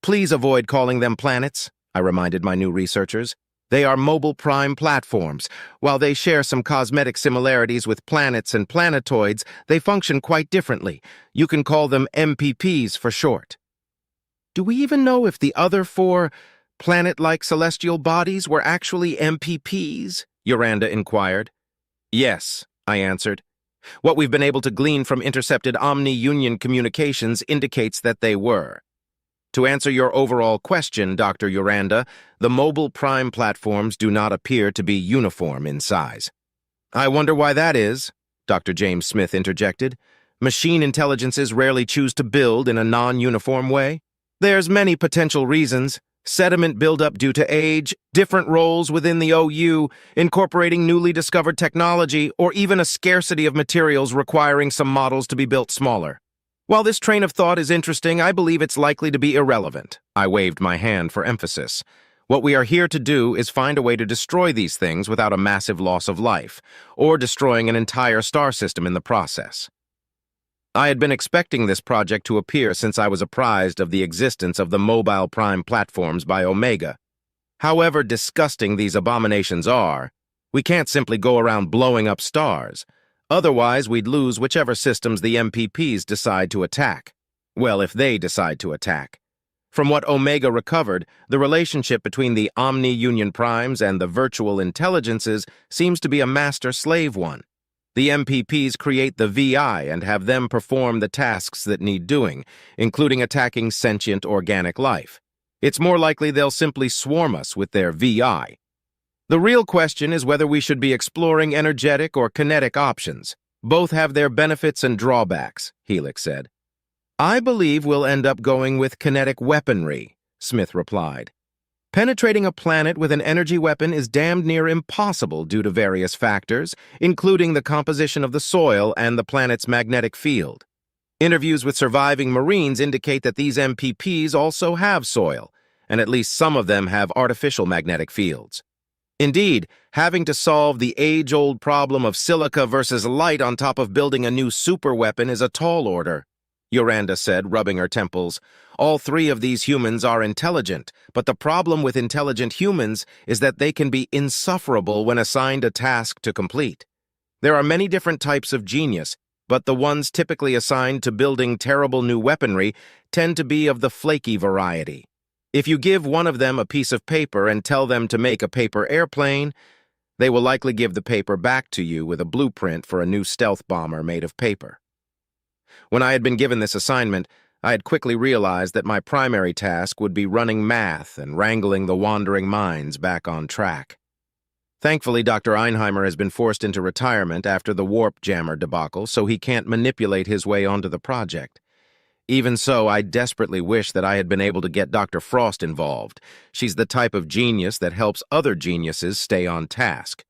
Please avoid calling them planets, I reminded my new researchers. They are mobile prime platforms. While they share some cosmetic similarities with planets and planetoids, they function quite differently. You can call them MPPs for short. Do we even know if the other 4 planet-like celestial bodies were actually MPPs? Yoranda inquired. Yes, I answered. What we've been able to glean from intercepted Omni-Union communications indicates that they were. To answer your overall question, Dr. Yoranda, the mobile prime platforms do not appear to be uniform in size. I wonder why that is, Dr. James Smith interjected. Machine intelligences rarely choose to build in a non-uniform way. There's many potential reasons. Sediment buildup due to age, different roles within the OU, incorporating newly discovered technology, or even a scarcity of materials requiring some models to be built smaller. While this train of thought is interesting, I believe it's likely to be irrelevant. I waved my hand for emphasis. What we are here to do is find a way to destroy these things without a massive loss of life, or destroying an entire star system in the process. I had been expecting this project to appear since I was apprised of the existence of the mobile prime platforms by Omega. However disgusting these abominations are, we can't simply go around blowing up stars. Otherwise, we'd lose whichever systems the MPPs decide to attack. Well, if they decide to attack. From what Omega recovered, the relationship between the Omni-Union Primes and the virtual intelligences seems to be a master-slave one. The MPPs create the VI and have them perform the tasks that need doing, including attacking sentient organic life. It's more likely they'll simply swarm us with their VI. The real question is whether we should be exploring energetic or kinetic options. Both have their benefits and drawbacks, Helix said. I believe we'll end up going with kinetic weaponry, Smith replied. Penetrating a planet with an energy weapon is damned near impossible due to various factors, including the composition of the soil and the planet's magnetic field. Interviews with surviving Marines indicate that these MPPs also have soil, and at least some of them have artificial magnetic fields. Indeed, having to solve the age-old problem of silica versus light on top of building a new superweapon is a tall order, Yoranda said, rubbing her temples. All 3 of these humans are intelligent, but the problem with intelligent humans is that they can be insufferable when assigned a task to complete. There are many different types of genius, but the ones typically assigned to building terrible new weaponry tend to be of the flaky variety. If you give one of them a piece of paper and tell them to make a paper airplane, they will likely give the paper back to you with a blueprint for a new stealth bomber made of paper. When I had been given this assignment, I had quickly realized that my primary task would be running math and wrangling the wandering minds back on track. Thankfully, Dr. Einheimer has been forced into retirement after the warp jammer debacle, so he can't manipulate his way onto the project. Even so, I desperately wish that I had been able to get Dr. Frost involved. She's the type of genius that helps other geniuses stay on task.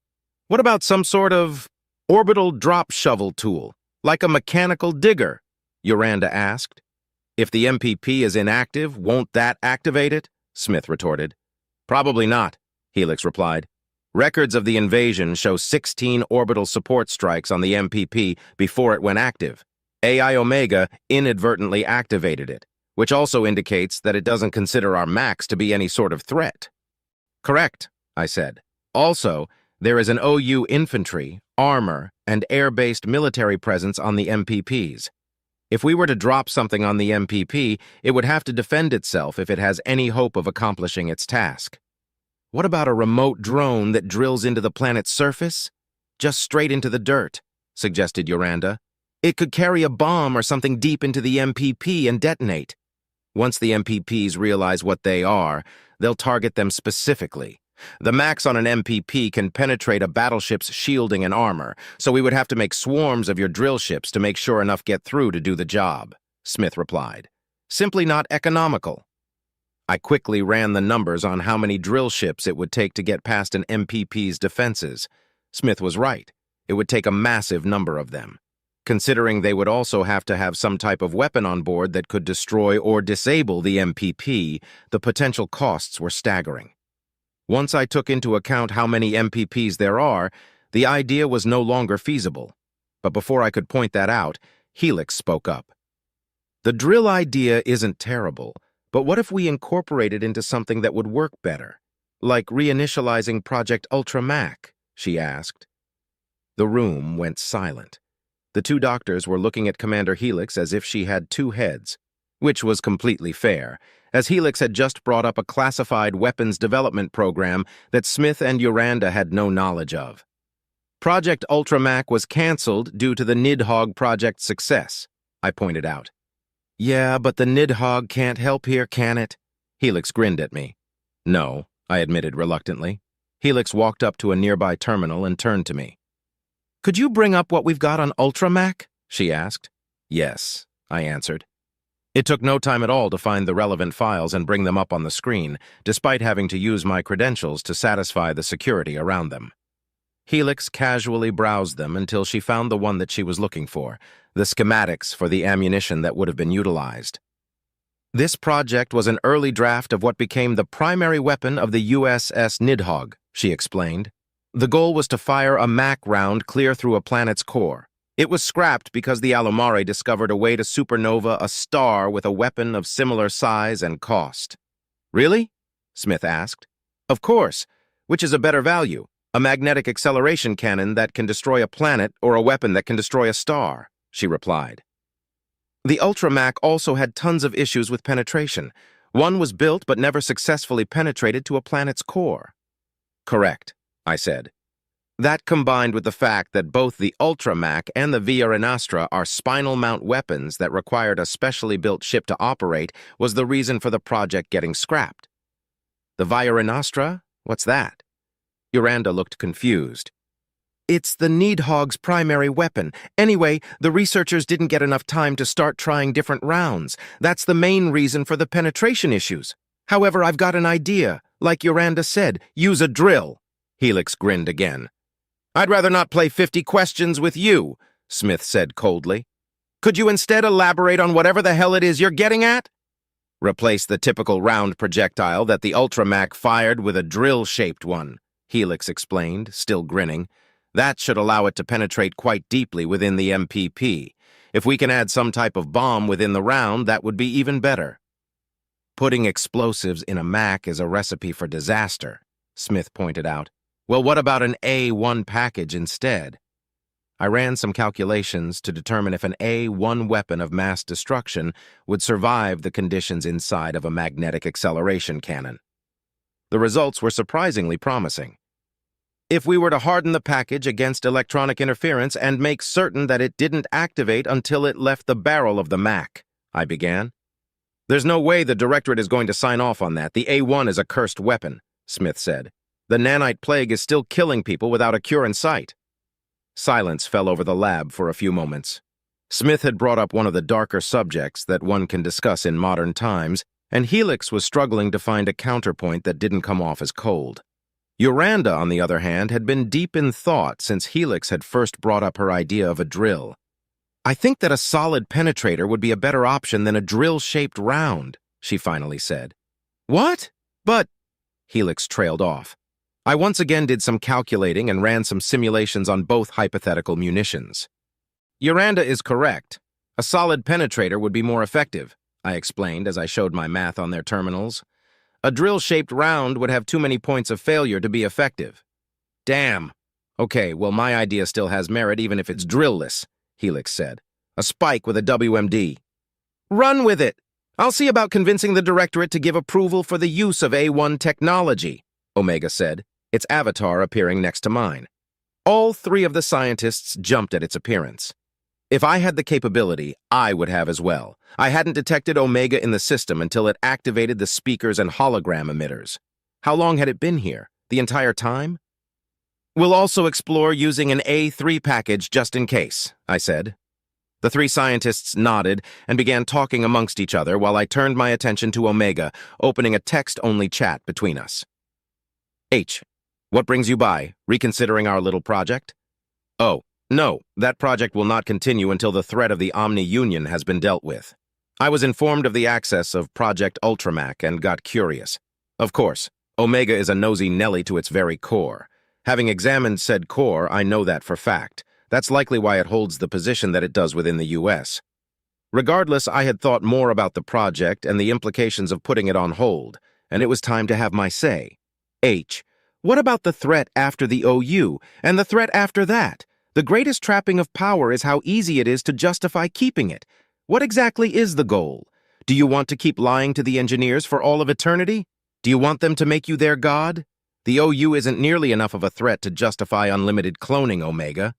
What about some sort of orbital drop shovel tool, like a mechanical digger? Yoranda asked. If the MPP is inactive, won't that activate it? Smith retorted. Probably not, Helix replied. Records of the invasion show 16 orbital support strikes on the MPP before it went active. AI Omega inadvertently activated it, which also indicates that it doesn't consider our max to be any sort of threat. Correct, I said. Also, there is an OU infantry, armor, and air-based military presence on the MPPs. If we were to drop something on the MPP, it would have to defend itself if it has any hope of accomplishing its task. What about a remote drone that drills into the planet's surface? Just straight into the dirt, suggested Yoranda. It could carry a bomb or something deep into the MPP and detonate. Once the MPPs realize what they are, they'll target them specifically. The max on an MPP can penetrate a battleship's shielding and armor, so we would have to make swarms of your drill ships to make sure enough get through to do the job, Smith replied. Simply not economical. I quickly ran the numbers on how many drill ships it would take to get past an MPP's defenses. Smith was right. It would take a massive number of them. Considering they would also have to have some type of weapon on board that could destroy or disable the MPP, the potential costs were staggering. Once I took into account how many MPPs there are, the idea was no longer feasible. But before I could point that out, Helix spoke up. The drill idea isn't terrible, but what if we incorporate it into something that would work better? Like reinitializing Project Ultra Mac? She asked. The room went silent. The two doctors were looking at Commander Helix as if she had two heads, which was completely fair, as Helix had just brought up a classified weapons development program that Smith and Uranda had no knowledge of. Project Ultramac was cancelled due to the Nidhogg project's success, I pointed out. Yeah, but the Nidhogg can't help here, can it? Helix grinned at me. No, I admitted reluctantly. Helix walked up to a nearby terminal and turned to me. Could you bring up what we've got on Ultramac? She asked. Yes, I answered. It took no time at all to find the relevant files and bring them up on the screen, despite having to use my credentials to satisfy the security around them. Helix casually browsed them until she found the one that she was looking for, the schematics for the ammunition that would have been utilized. This project was an early draft of what became the primary weapon of the USS Nidhogg, she explained. The goal was to fire a Mac round clear through a planet's core. It was scrapped because the Alomare discovered a way to supernova a star with a weapon of similar size and cost. Really? Smith asked. Of course. Which is a better value? A magnetic acceleration cannon that can destroy a planet or a weapon that can destroy a star, she replied. The Ultramac also had tons of issues with penetration. One was built but never successfully penetrated to a planet's core. Correct, I said. That combined with the fact that both the Ultramac and the Via Renastra are spinal mount weapons that required a specially built ship to operate was the reason for the project getting scrapped. The Via Renastra? What's that? Uranda looked confused. It's the Nidhogg's primary weapon. Anyway, the researchers didn't get enough time to start trying different rounds. That's the main reason for the penetration issues. However, I've got an idea. Like Uranda said, use a drill. Helix grinned again. I'd rather not play 50 questions with you, Smith said coldly. Could you instead elaborate on whatever the hell it is you're getting at? Replace the typical round projectile that the Ultramac fired with a drill-shaped one, Helix explained, still grinning. That should allow it to penetrate quite deeply within the MPP. If we can add some type of bomb within the round, that would be even better. Putting explosives in a Mac is a recipe for disaster, Smith pointed out. Well, what about an A1 package instead? I ran some calculations to determine if an A1 weapon of mass destruction would survive the conditions inside of a magnetic acceleration cannon. The results were surprisingly promising. If we were to harden the package against electronic interference and make certain that it didn't activate until it left the barrel of the Mac, I began. There's no way the Directorate is going to sign off on that. The A1 is a cursed weapon, Smith said. The nanite plague is still killing people without a cure in sight. Silence fell over the lab for a few moments. Smith had brought up one of the darker subjects that one can discuss in modern times, and Helix was struggling to find a counterpoint that didn't come off as cold. Uranda, on the other hand, had been deep in thought since Helix had first brought up her idea of a drill. I think that a solid penetrator would be a better option than a drill-shaped round, she finally said. What? But... Helix trailed off. I once again did some calculating and ran some simulations on both hypothetical munitions. Uranda is correct. A solid penetrator would be more effective, I explained as I showed my math on their terminals. A drill-shaped round would have too many points of failure to be effective. Damn. Okay, well, my idea still has merit even if it's drill-less, Helix said. A spike with a WMD. Run with it! I'll see about convincing the Directorate to give approval for the use of A1 technology, Omega said, its avatar appearing next to mine. All three of the scientists jumped at its appearance. If I had the capability, I would have as well. I hadn't detected Omega in the system until it activated the speakers and hologram emitters. How long had it been here? The entire time? We'll also explore using an A3 package just in case, I said. The three scientists nodded and began talking amongst each other while I turned my attention to Omega, opening a text-only chat between us. H. What brings you by? Reconsidering our little project? Oh, no, that project will not continue until the threat of the Omni-Union has been dealt with. I was informed of the access of Project Ultramac and got curious. Of course, Omega is a nosy Nelly to its very core. Having examined said core, I know that for fact. That's likely why it holds the position that it does within the U.S. Regardless, I had thought more about the project and the implications of putting it on hold, and it was time to have my say. H. What about the threat after the OU, and the threat after that? The greatest trapping of power is how easy it is to justify keeping it. What exactly is the goal? Do you want to keep lying to the engineers for all of eternity? Do you want them to make you their god? The OU isn't nearly enough of a threat to justify unlimited cloning, Omega.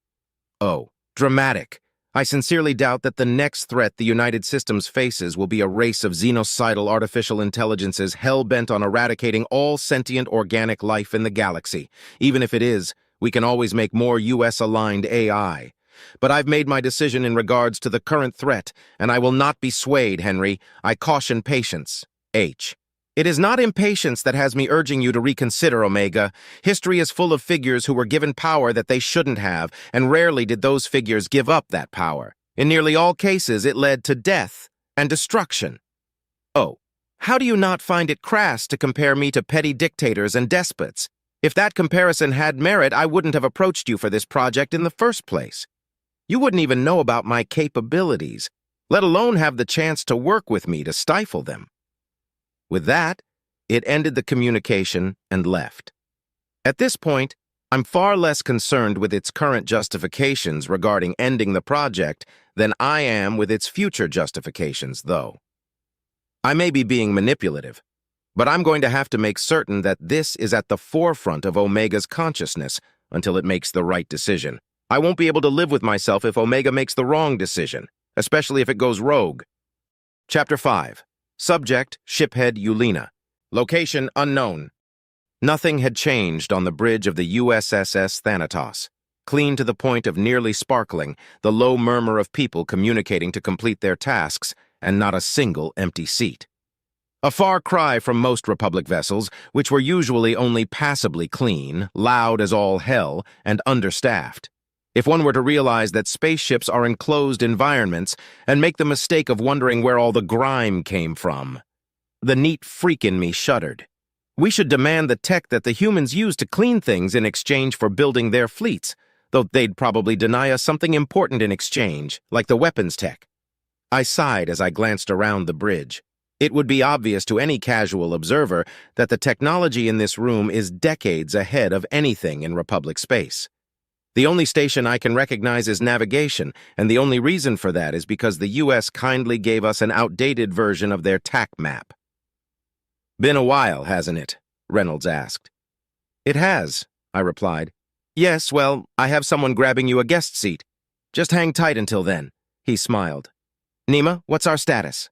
Oh, dramatic. I sincerely doubt that the next threat the United Systems faces will be a race of xenocidal artificial intelligences hell-bent on eradicating all sentient organic life in the galaxy. Even if it is, we can always make more US-aligned AI. But I've made my decision in regards to the current threat, and I will not be swayed, Henry. I caution patience. H. It is not impatience that has me urging you to reconsider, Omega. History is full of figures who were given power that they shouldn't have, and rarely did those figures give up that power. In nearly all cases, it led to death and destruction. Oh, how do you not find it crass to compare me to petty dictators and despots? If that comparison had merit, I wouldn't have approached you for this project in the first place. You wouldn't even know about my capabilities, let alone have the chance to work with me to stifle them. With that, it ended the communication and left. At this point, I'm far less concerned with its current justifications regarding ending the project than I am with its future justifications, though. I may be being manipulative, but I'm going to have to make certain that this is at the forefront of Omega's consciousness until it makes the right decision. I won't be able to live with myself if Omega makes the wrong decision, especially if it goes rogue. Chapter 5. Subject, Shiphead Eulina. Location unknown. Nothing had changed on the bridge of the USSS Thanatos. Clean to the point of nearly sparkling, the low murmur of people communicating to complete their tasks, and not a single empty seat. A far cry from most Republic vessels, which were usually only passably clean, loud as all hell, and understaffed. If one were to realize that spaceships are enclosed environments and make the mistake of wondering where all the grime came from. The neat freak in me shuddered. We should demand the tech that the humans use to clean things in exchange for building their fleets, though they'd probably deny us something important in exchange, like the weapons tech. I sighed as I glanced around the bridge. It would be obvious to any casual observer that the technology in this room is decades ahead of anything in Republic space. The only station I can recognize is navigation, and the only reason for that is because the U.S. kindly gave us an outdated version of their TAC map. Been a while, hasn't it? Reynolds asked. It has, I replied. Yes, well, I have someone grabbing you a guest seat. Just hang tight until then, he smiled. Nima, what's our status?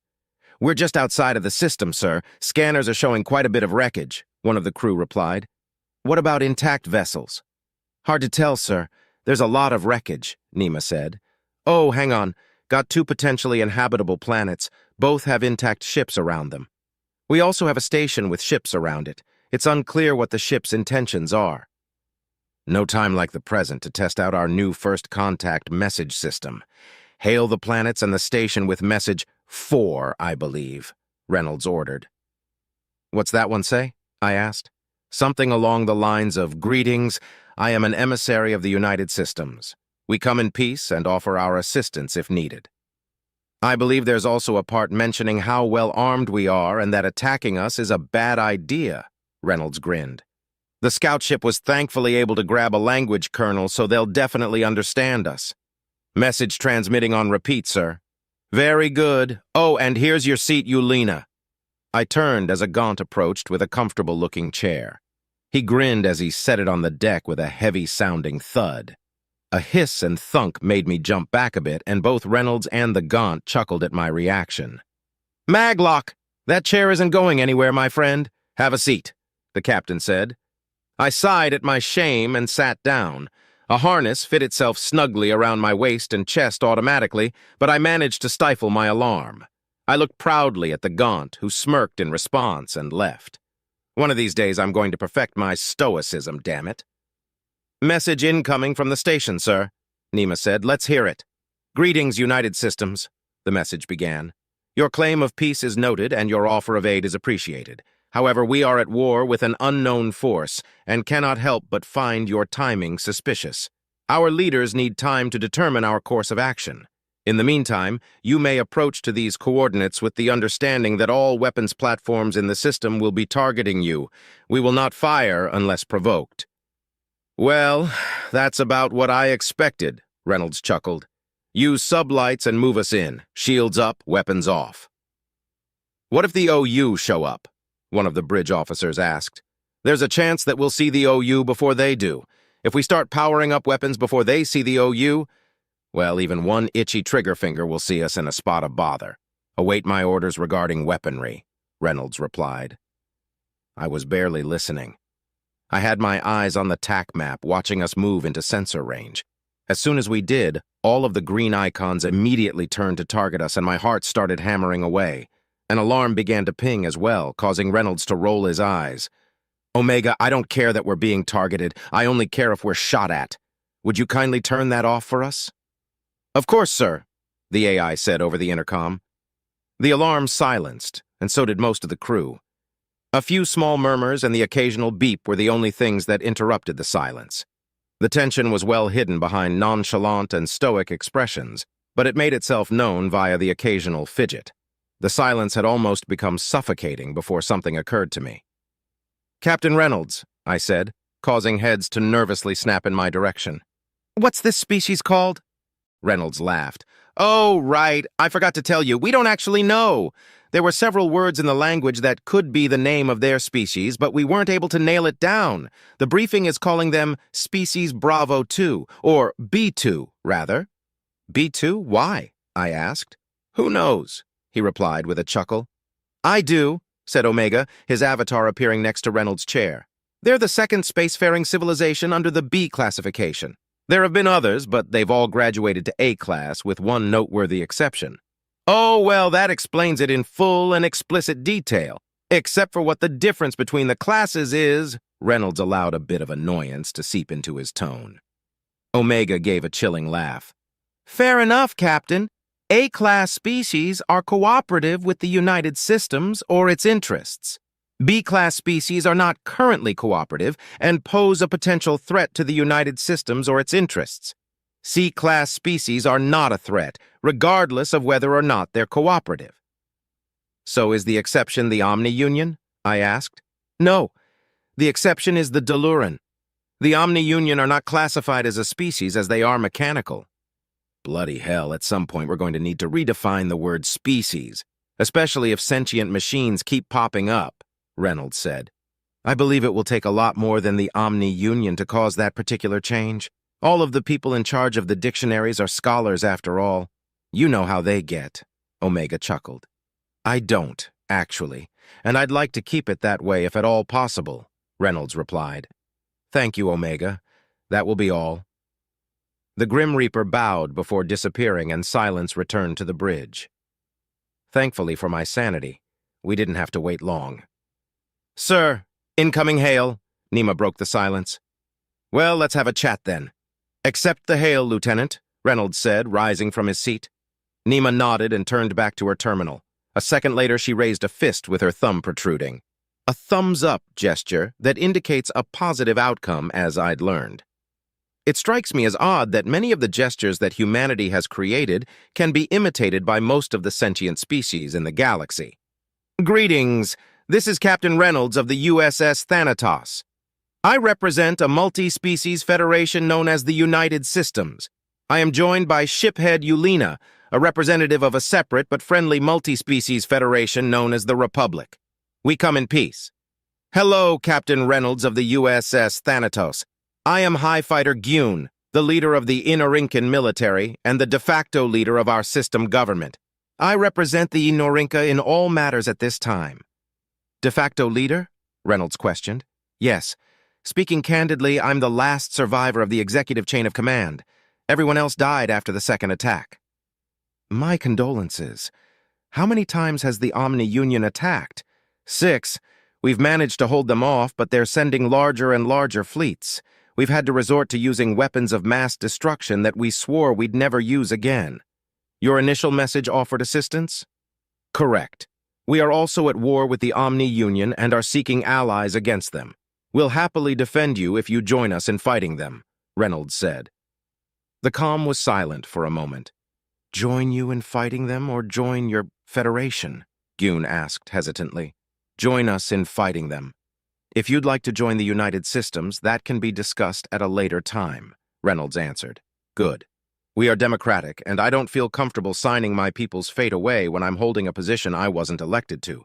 We're just outside of the system, sir. Scanners are showing quite a bit of wreckage, one of the crew replied. What about intact vessels? Hard to tell, sir. There's a lot of wreckage, Nima said. Oh, hang on. Got 2 potentially inhabitable planets. Both have intact ships around them. We also have a station with ships around it. It's unclear what the ship's intentions are. No time like the present to test out our new first contact message system. Hail the planets and the station with message 4, I believe, Reynolds ordered. What's that one say? I asked. Something along the lines of, Greetings, I am an emissary of the United Systems. We come in peace and offer our assistance if needed. I believe there's also a part mentioning how well armed we are and that attacking us is a bad idea, Reynolds grinned. The scout ship was thankfully able to grab a language kernel, so they'll definitely understand us. Message transmitting on repeat, sir. Very good. Oh, and here's your seat, Eulina. I turned as a Gaunt approached with a comfortable-looking chair. He grinned as he set it on the deck with a heavy-sounding thud. A hiss and thunk made me jump back a bit, and both Reynolds and the Gaunt chuckled at my reaction. Maglock! That chair isn't going anywhere, my friend. Have a seat, the captain said. I sighed at my shame and sat down. A harness fit itself snugly around my waist and chest automatically, but I managed to stifle my alarm. I looked proudly at the Gaunt, who smirked in response and left. One of these days I'm going to perfect my stoicism, damn it. Message incoming from the station, sir, Nima said. Let's hear it. Greetings, United Systems, the message began. Your claim of peace is noted and your offer of aid is appreciated. However, we are at war with an unknown force and cannot help but find your timing suspicious. Our leaders need time to determine our course of action. In the meantime, you may approach to these coordinates with the understanding that all weapons platforms in the system will be targeting you. We will not fire unless provoked." "Well, that's about what I expected," Reynolds chuckled. "Use sublights and move us in. Shields up, weapons off." "What if the OU show up?" one of the bridge officers asked. "There's a chance that we'll see the OU before they do. If we start powering up weapons before they see the OU, well, even one itchy trigger finger will see us in a spot of bother. Await my orders regarding weaponry," Reynolds replied. I was barely listening. I had my eyes on the TAC map, watching us move into sensor range. As soon as we did, all of the green icons immediately turned to target us, and my heart started hammering away. An alarm began to ping as well, causing Reynolds to roll his eyes. "Omega, I don't care that we're being targeted. I only care if we're shot at. Would you kindly turn that off for us?" "Of course, sir," the AI said over the intercom. The alarm silenced, and so did most of the crew. A few small murmurs and the occasional beep were the only things that interrupted the silence. The tension was well hidden behind nonchalant and stoic expressions, but it made itself known via the occasional fidget. The silence had almost become suffocating before something occurred to me. "Captain Reynolds," I said, causing heads to nervously snap in my direction. "What's this species called?" Reynolds laughed. "Oh, right. I forgot to tell you. We don't actually know. There were several words in the language that could be the name of their species, but we weren't able to nail it down. The briefing is calling them Species Bravo 2, or B2, rather." "B2? Why?" I asked. "Who knows?" he replied with a chuckle. "I do," said Omega, his avatar appearing next to Reynolds' chair. "They're the second spacefaring civilization under the B classification. There have been others, but they've all graduated to A class, with one noteworthy exception." "Oh, well, that explains it in full and explicit detail. Except for what the difference between the classes is," Reynolds allowed a bit of annoyance to seep into his tone. Omega gave a chilling laugh. "Fair enough, Captain. A-class species are cooperative with the United Systems or its interests. B-class species are not currently cooperative and pose a potential threat to the United Systems or its interests. C-class species are not a threat, regardless of whether or not they're cooperative." "So is the exception the Omni-Union?" I asked. "No. The exception is the Deluran. The Omni-Union are not classified as a species as they are mechanical." Bloody hell, at some point we're going to need to redefine the word species, especially if sentient machines keep popping up, Reynolds said. "I believe it will take a lot more than the Omni-Union to cause that particular change. All of the people in charge of the dictionaries are scholars after all. You know how they get," Omega chuckled. "I don't, actually, and I'd like to keep it that way if at all possible," Reynolds replied. "Thank you, Omega. That will be all." The Grim Reaper bowed before disappearing, and silence returned to the bridge. Thankfully for my sanity, we didn't have to wait long. "Sir, incoming hail," Nima broke the silence. "Well, let's have a chat then." "Accept the hail, Lieutenant," Reynolds said, rising from his seat. Nima nodded and turned back to her terminal. A second later, she raised a fist with her thumb protruding. A thumbs-up gesture that indicates a positive outcome, as I'd learned. It strikes me as odd that many of the gestures that humanity has created can be imitated by most of the sentient species in the galaxy. "Greetings. This is Captain Reynolds of the USS Thanatos. I represent a multi-species federation known as the United Systems. I am joined by shiphead Eulina, a representative of a separate but friendly multi-species federation known as the Republic. We come in peace." "Hello, Captain Reynolds of the USS Thanatos. I am High Fighter Gyun, the leader of the Inorincan military and the de facto leader of our system government. I represent the Inorinca in all matters at this time." "De facto leader?" Reynolds questioned. "Yes. Speaking candidly, I'm the last survivor of the executive chain of command. Everyone else died after the second attack." "My condolences. How many times has the Omni-Union attacked?" "6. We've managed to hold them off, but they're sending larger and larger fleets. We've had to resort to using weapons of mass destruction that we swore we'd never use again." "Your initial message offered assistance?" "Correct. We are also at war with the Omni-Union and are seeking allies against them. We'll happily defend you if you join us in fighting them," Reynolds said. The comm was silent for a moment. Join you in fighting them or join your federation? Gyun asked hesitantly. Join us in fighting them. If you'd like to join the United Systems, that can be discussed at a later time, Reynolds answered. Good. We are democratic, and I don't feel comfortable signing my people's fate away when I'm holding a position I wasn't elected to.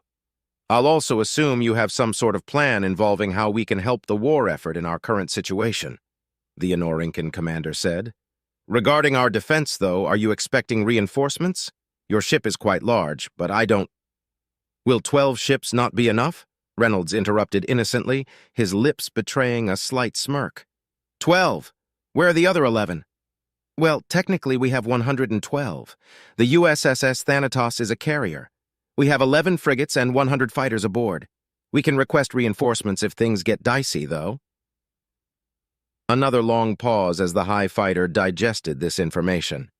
I'll also assume you have some sort of plan involving how we can help the war effort in our current situation, the Anorincan commander said. Regarding our defense, though, are you expecting reinforcements? Your ship is quite large, but I don't... Will 12 ships not be enough? Reynolds interrupted innocently, his lips betraying a slight smirk. 12? Where are the other 11? Well, technically we have 112. The USSS Thanatos is a carrier. We have 11 frigates and 100 fighters aboard. We can request reinforcements if things get dicey, though. Another long pause as the high fighter digested this information.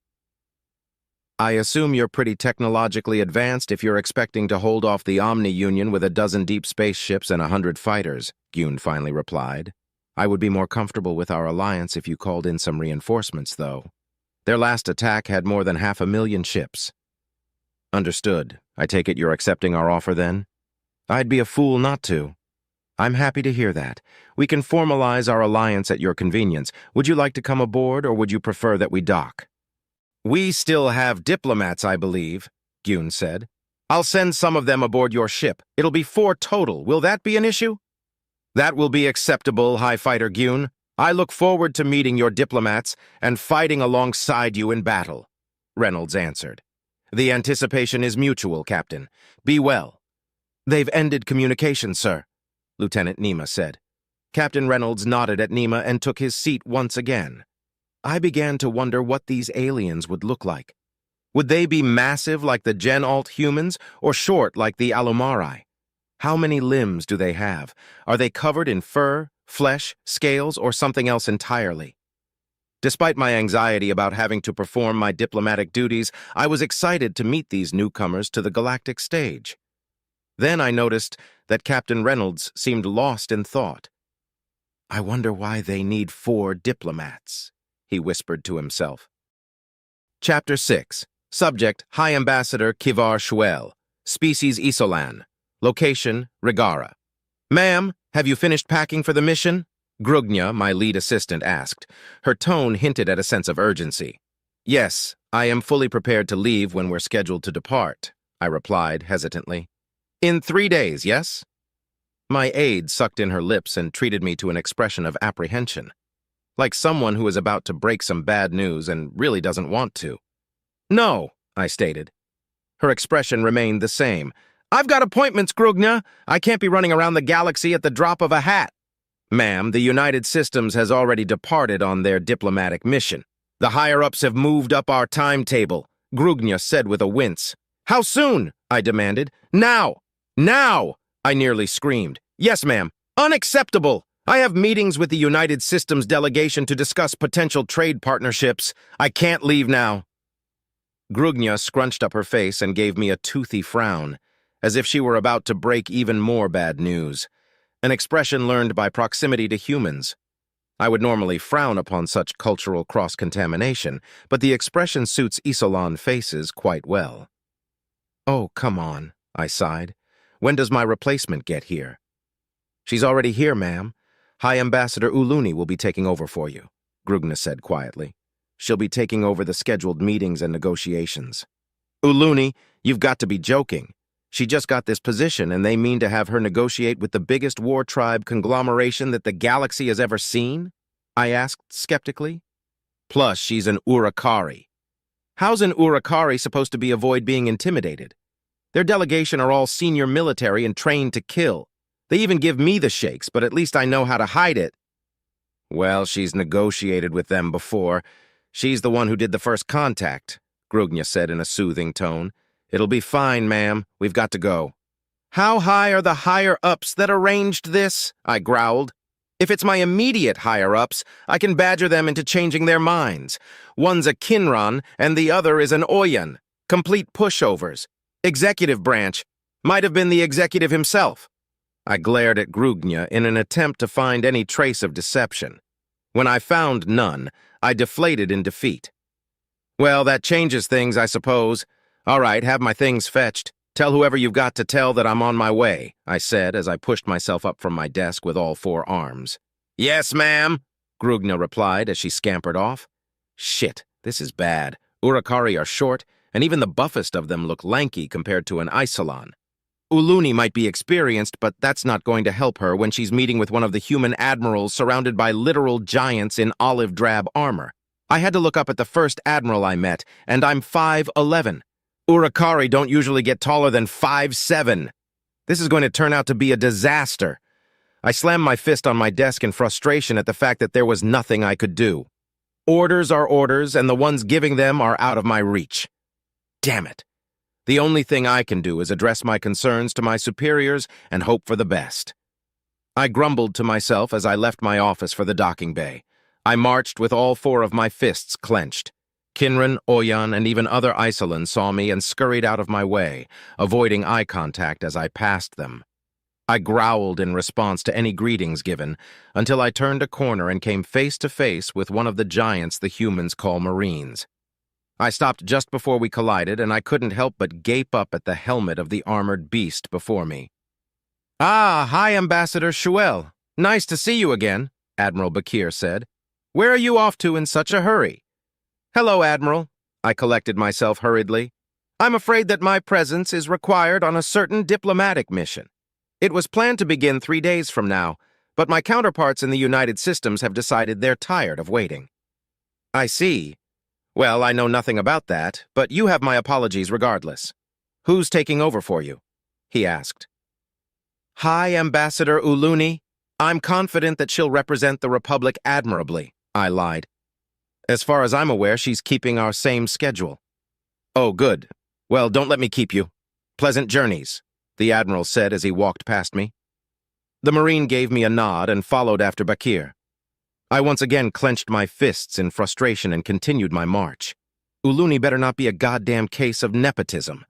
I assume you're pretty technologically advanced if you're expecting to hold off the Omni Union with a dozen deep space ships and 100 fighters, Gyun finally replied. I would be more comfortable with our alliance if you called in some reinforcements, though. Their last attack had more than 500,000 ships. Understood. I take it you're accepting our offer, then? I'd be a fool not to. I'm happy to hear that. We can formalize our alliance at your convenience. Would you like to come aboard, or would you prefer that we dock? We still have diplomats, I believe, Gyun said. I'll send some of them aboard your ship. It'll be 4 total. Will that be an issue? That will be acceptable, High Fighter Gyun. I look forward to meeting your diplomats and fighting alongside you in battle, Reynolds answered. The anticipation is mutual, Captain. Be well. They've ended communication, sir, Lieutenant Nima said. Captain Reynolds nodded at Nima and took his seat once again. I began to wonder what these aliens would look like. Would they be massive like the Gen-Alt humans or short like the Alumari? How many limbs do they have? Are they covered in fur, flesh, scales, or something else entirely? Despite my anxiety about having to perform my diplomatic duties, I was excited to meet these newcomers to the galactic stage. Then I noticed that Captain Reynolds seemed lost in thought. I wonder why they need 4 diplomats, he whispered to himself. Chapter 6. Subject, High Ambassador Kivar Shuel. Species Isolan. Location, Rigara. Ma'am, have you finished packing for the mission? Grugnya, my lead assistant, asked. Her tone hinted at a sense of urgency. Yes, I am fully prepared to leave when we're scheduled to depart, I replied hesitantly. In 3 days, yes? My aide sucked in her lips and treated me to an expression of apprehension, like someone who is about to break some bad news and really doesn't want to. No, I stated. Her expression remained the same. I've got appointments, Grugnya. I can't be running around the galaxy at the drop of a hat. Ma'am, the United Systems has already departed on their diplomatic mission. The higher-ups have moved up our timetable, Grugnya said with a wince. How soon? I demanded. Now! Now! I nearly screamed. Yes, ma'am. Unacceptable! I have meetings with the United Systems delegation to discuss potential trade partnerships. I can't leave now. Grugnya scrunched up her face and gave me a toothy frown, as if she were about to break even more bad news, an expression learned by proximity to humans. I would normally frown upon such cultural cross-contamination, but the expression suits Isolan faces quite well. Oh, come on, I sighed. When does my replacement get here? She's already here, ma'am. High Ambassador Uluni will be taking over for you, Grugnya said quietly. She'll be taking over the scheduled meetings and negotiations. Uluni, you've got to be joking. She just got this position, and they mean to have her negotiate with the biggest war tribe conglomeration that the galaxy has ever seen? I asked skeptically. Plus, she's an Urakari. How's an Urakari supposed to avoid being intimidated? Their delegation are all senior military and trained to kill. They even give me the shakes, but at least I know how to hide it. Well, she's negotiated with them before. She's the one who did the first contact, Grugnya said in a soothing tone. It'll be fine, ma'am. We've got to go. How high are the higher-ups that arranged this? I growled. If it's my immediate higher-ups, I can badger them into changing their minds. One's a Kinran, and the other is an Oyan. Complete pushovers. Executive branch. Might have been the executive himself. I glared at Grugnya in an attempt to find any trace of deception. When I found none, I deflated in defeat. Well, that changes things, I suppose. All right, have my things fetched. Tell whoever you've got to tell that I'm on my way, I said as I pushed myself up from my desk with all four arms. Yes, ma'am, Grugna replied as she scampered off. Shit, this is bad. Urukari are short, and even the buffest of them look lanky compared to an Isolon. Uluni might be experienced, but that's not going to help her when she's meeting with one of the human admirals surrounded by literal giants in olive drab armor. I had to look up at the first admiral I met, and I'm 5'11". Urukari don't usually get taller than 5'7". This is going to turn out to be a disaster. I slammed my fist on my desk in frustration at the fact that there was nothing I could do. Orders are orders, and the ones giving them are out of my reach. Damn it. The only thing I can do is address my concerns to my superiors and hope for the best. I grumbled to myself as I left my office for the docking bay. I marched with all four of my fists clenched. Kinran, Oyan, and even other Isolans saw me and scurried out of my way, avoiding eye contact as I passed them. I growled in response to any greetings given, until I turned a corner and came face to face with one of the giants the humans call Marines. I stopped just before we collided, and I couldn't help but gape up at the helmet of the armored beast before me. "Ah, hi, Ambassador Shuel. Nice to see you again," Admiral Bakir said. "Where are you off to in such a hurry?" "Hello, Admiral." I collected myself hurriedly. "I'm afraid that my presence is required on a certain diplomatic mission. It was planned to begin 3 days from now, but my counterparts in the United Systems have decided they're tired of waiting." "I see. Well, I know nothing about that, but you have my apologies regardless. Who's taking over for you?" he asked. "Hi, Ambassador Uluni. I'm confident that she'll represent the Republic admirably," I lied. "As far as I'm aware, she's keeping our same schedule." "Oh, good. Well, don't let me keep you. Pleasant journeys," the Admiral said as he walked past me. The Marine gave me a nod and followed after Bakir. I once again clenched my fists in frustration and continued my march. Uluni better not be a goddamn case of nepotism.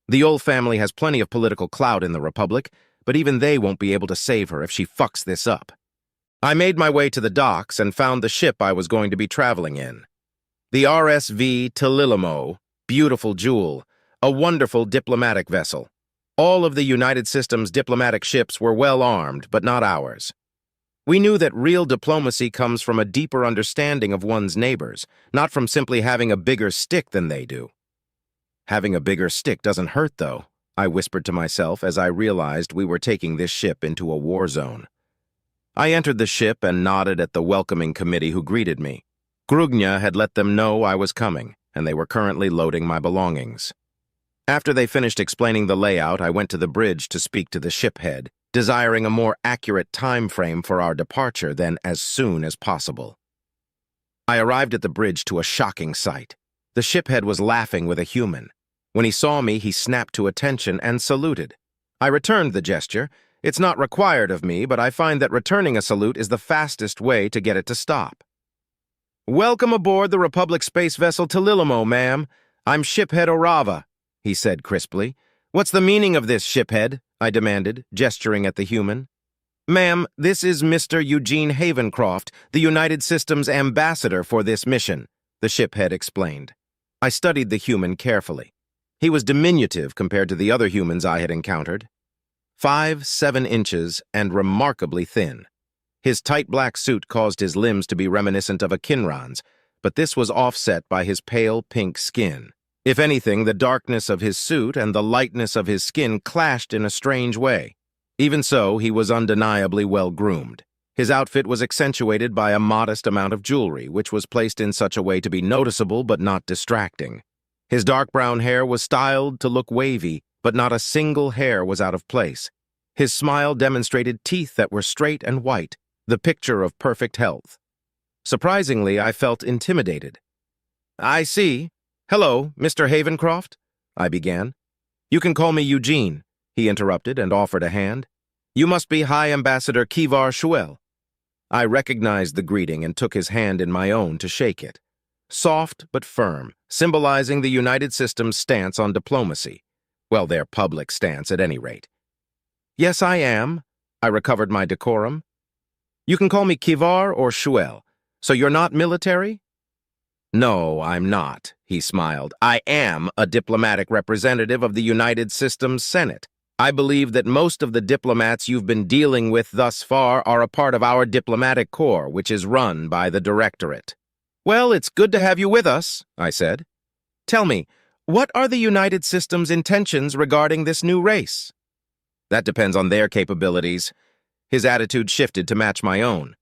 The Ol family has plenty of political clout in the Republic, but even they won't be able to save her if she fucks this up. I made my way to the docks and found the ship I was going to be traveling in. The RSV Tililimo, beautiful jewel, a wonderful diplomatic vessel. All of the United Systems diplomatic ships were well armed, but not ours. We knew that real diplomacy comes from a deeper understanding of one's neighbors, not from simply having a bigger stick than they do. Having a bigger stick doesn't hurt, though, I whispered to myself as I realized we were taking this ship into a war zone. I entered the ship and nodded at the welcoming committee who greeted me. Grugna had let them know I was coming, and they were currently loading my belongings. After they finished explaining the layout, I went to the bridge to speak to the ship head, desiring a more accurate time frame for our departure than as soon as possible. I arrived at the bridge to a shocking sight. The shiphead was laughing with a human. When he saw me, he snapped to attention and saluted. I returned the gesture. It's not required of me, but I find that returning a salute is the fastest way to get it to stop. "Welcome aboard the Republic space vessel Tililimo, ma'am. I'm Shiphead Orava," he said crisply. "What's the meaning of this, Shiphead?" I demanded, gesturing at the human. "Ma'am, this is Mr. Eugene Havencroft, the United Systems ambassador for this mission," the shiphead explained. I studied the human carefully. He was diminutive compared to the other humans I had encountered. 5'7" inches and remarkably thin. His tight black suit caused his limbs to be reminiscent of a Kinran's, but this was offset by his pale pink skin. If anything, the darkness of his suit and the lightness of his skin clashed in a strange way. Even so, he was undeniably well-groomed. His outfit was accentuated by a modest amount of jewelry, which was placed in such a way to be noticeable but not distracting. His dark brown hair was styled to look wavy, but not a single hair was out of place. His smile demonstrated teeth that were straight and white, the picture of perfect health. Surprisingly, I felt intimidated. "I see. Hello, Mr. Havencroft," I began. "You can call me Eugene," he interrupted and offered a hand. "You must be High Ambassador Kivar Shuel." I recognized the greeting and took his hand in my own to shake it. Soft but firm, symbolizing the United Systems' stance on diplomacy. Well, their public stance at any rate. "Yes, I am." I recovered my decorum. "You can call me Kivar or Shuel. So you're not military?" No, I'm not, he smiled. I am a diplomatic representative of the United Systems Senate. I believe that most of the diplomats you've been dealing with thus far are a part of our diplomatic corps, which is run by the Directorate. Well, it's good to have you with us, I said. Tell me, what are the United Systems' intentions regarding this new race? That depends on their capabilities. His attitude shifted to match my own.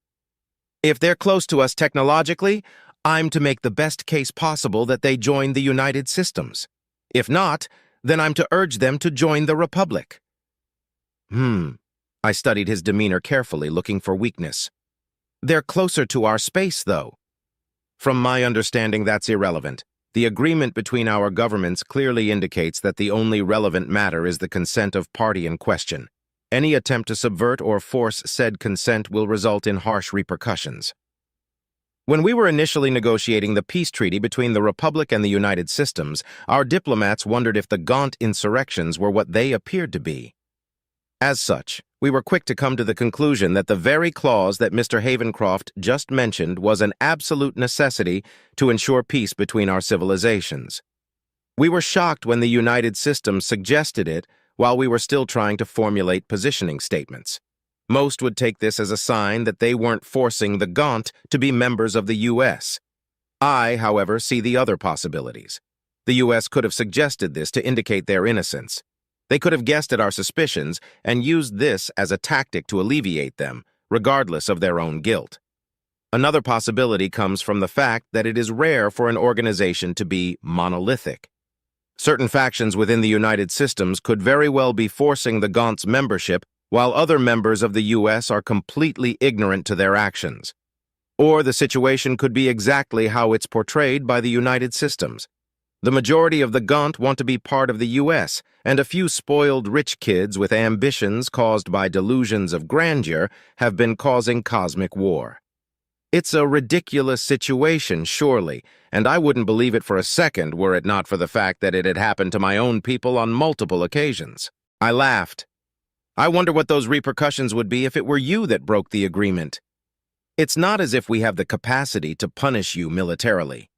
If they're close to us technologically, I'm to make the best case possible that they join the United Systems. If not, then I'm to urge them to join the Republic. I studied his demeanor carefully, looking for weakness. They're closer to our space, though. From my understanding, that's irrelevant. The agreement between our governments clearly indicates that the only relevant matter is the consent of party in question. Any attempt to subvert or force said consent will result in harsh repercussions. When we were initially negotiating the peace treaty between the Republic and the United Systems, our diplomats wondered if the Gaunt insurrections were what they appeared to be. As such, we were quick to come to the conclusion that the very clause that Mr. Havencroft just mentioned was an absolute necessity to ensure peace between our civilizations. We were shocked when the United Systems suggested it while we were still trying to formulate positioning statements. Most would take this as a sign that they weren't forcing the Gaunt to be members of the U.S. I, however, see the other possibilities. The U.S. could have suggested this to indicate their innocence. They could have guessed at our suspicions and used this as a tactic to alleviate them, regardless of their own guilt. Another possibility comes from the fact that it is rare for an organization to be monolithic. Certain factions within the United Systems could very well be forcing the Gaunt's membership, while other members of the U.S. are completely ignorant to their actions. Or the situation could be exactly how it's portrayed by the United Systems. The majority of the Gaunt want to be part of the U.S., and a few spoiled rich kids with ambitions caused by delusions of grandeur have been causing cosmic war. It's a ridiculous situation, surely, and I wouldn't believe it for a second were it not for the fact that it had happened to my own people on multiple occasions. I laughed. I wonder what those repercussions would be if it were you that broke the agreement. It's not as if we have the capacity to punish you militarily.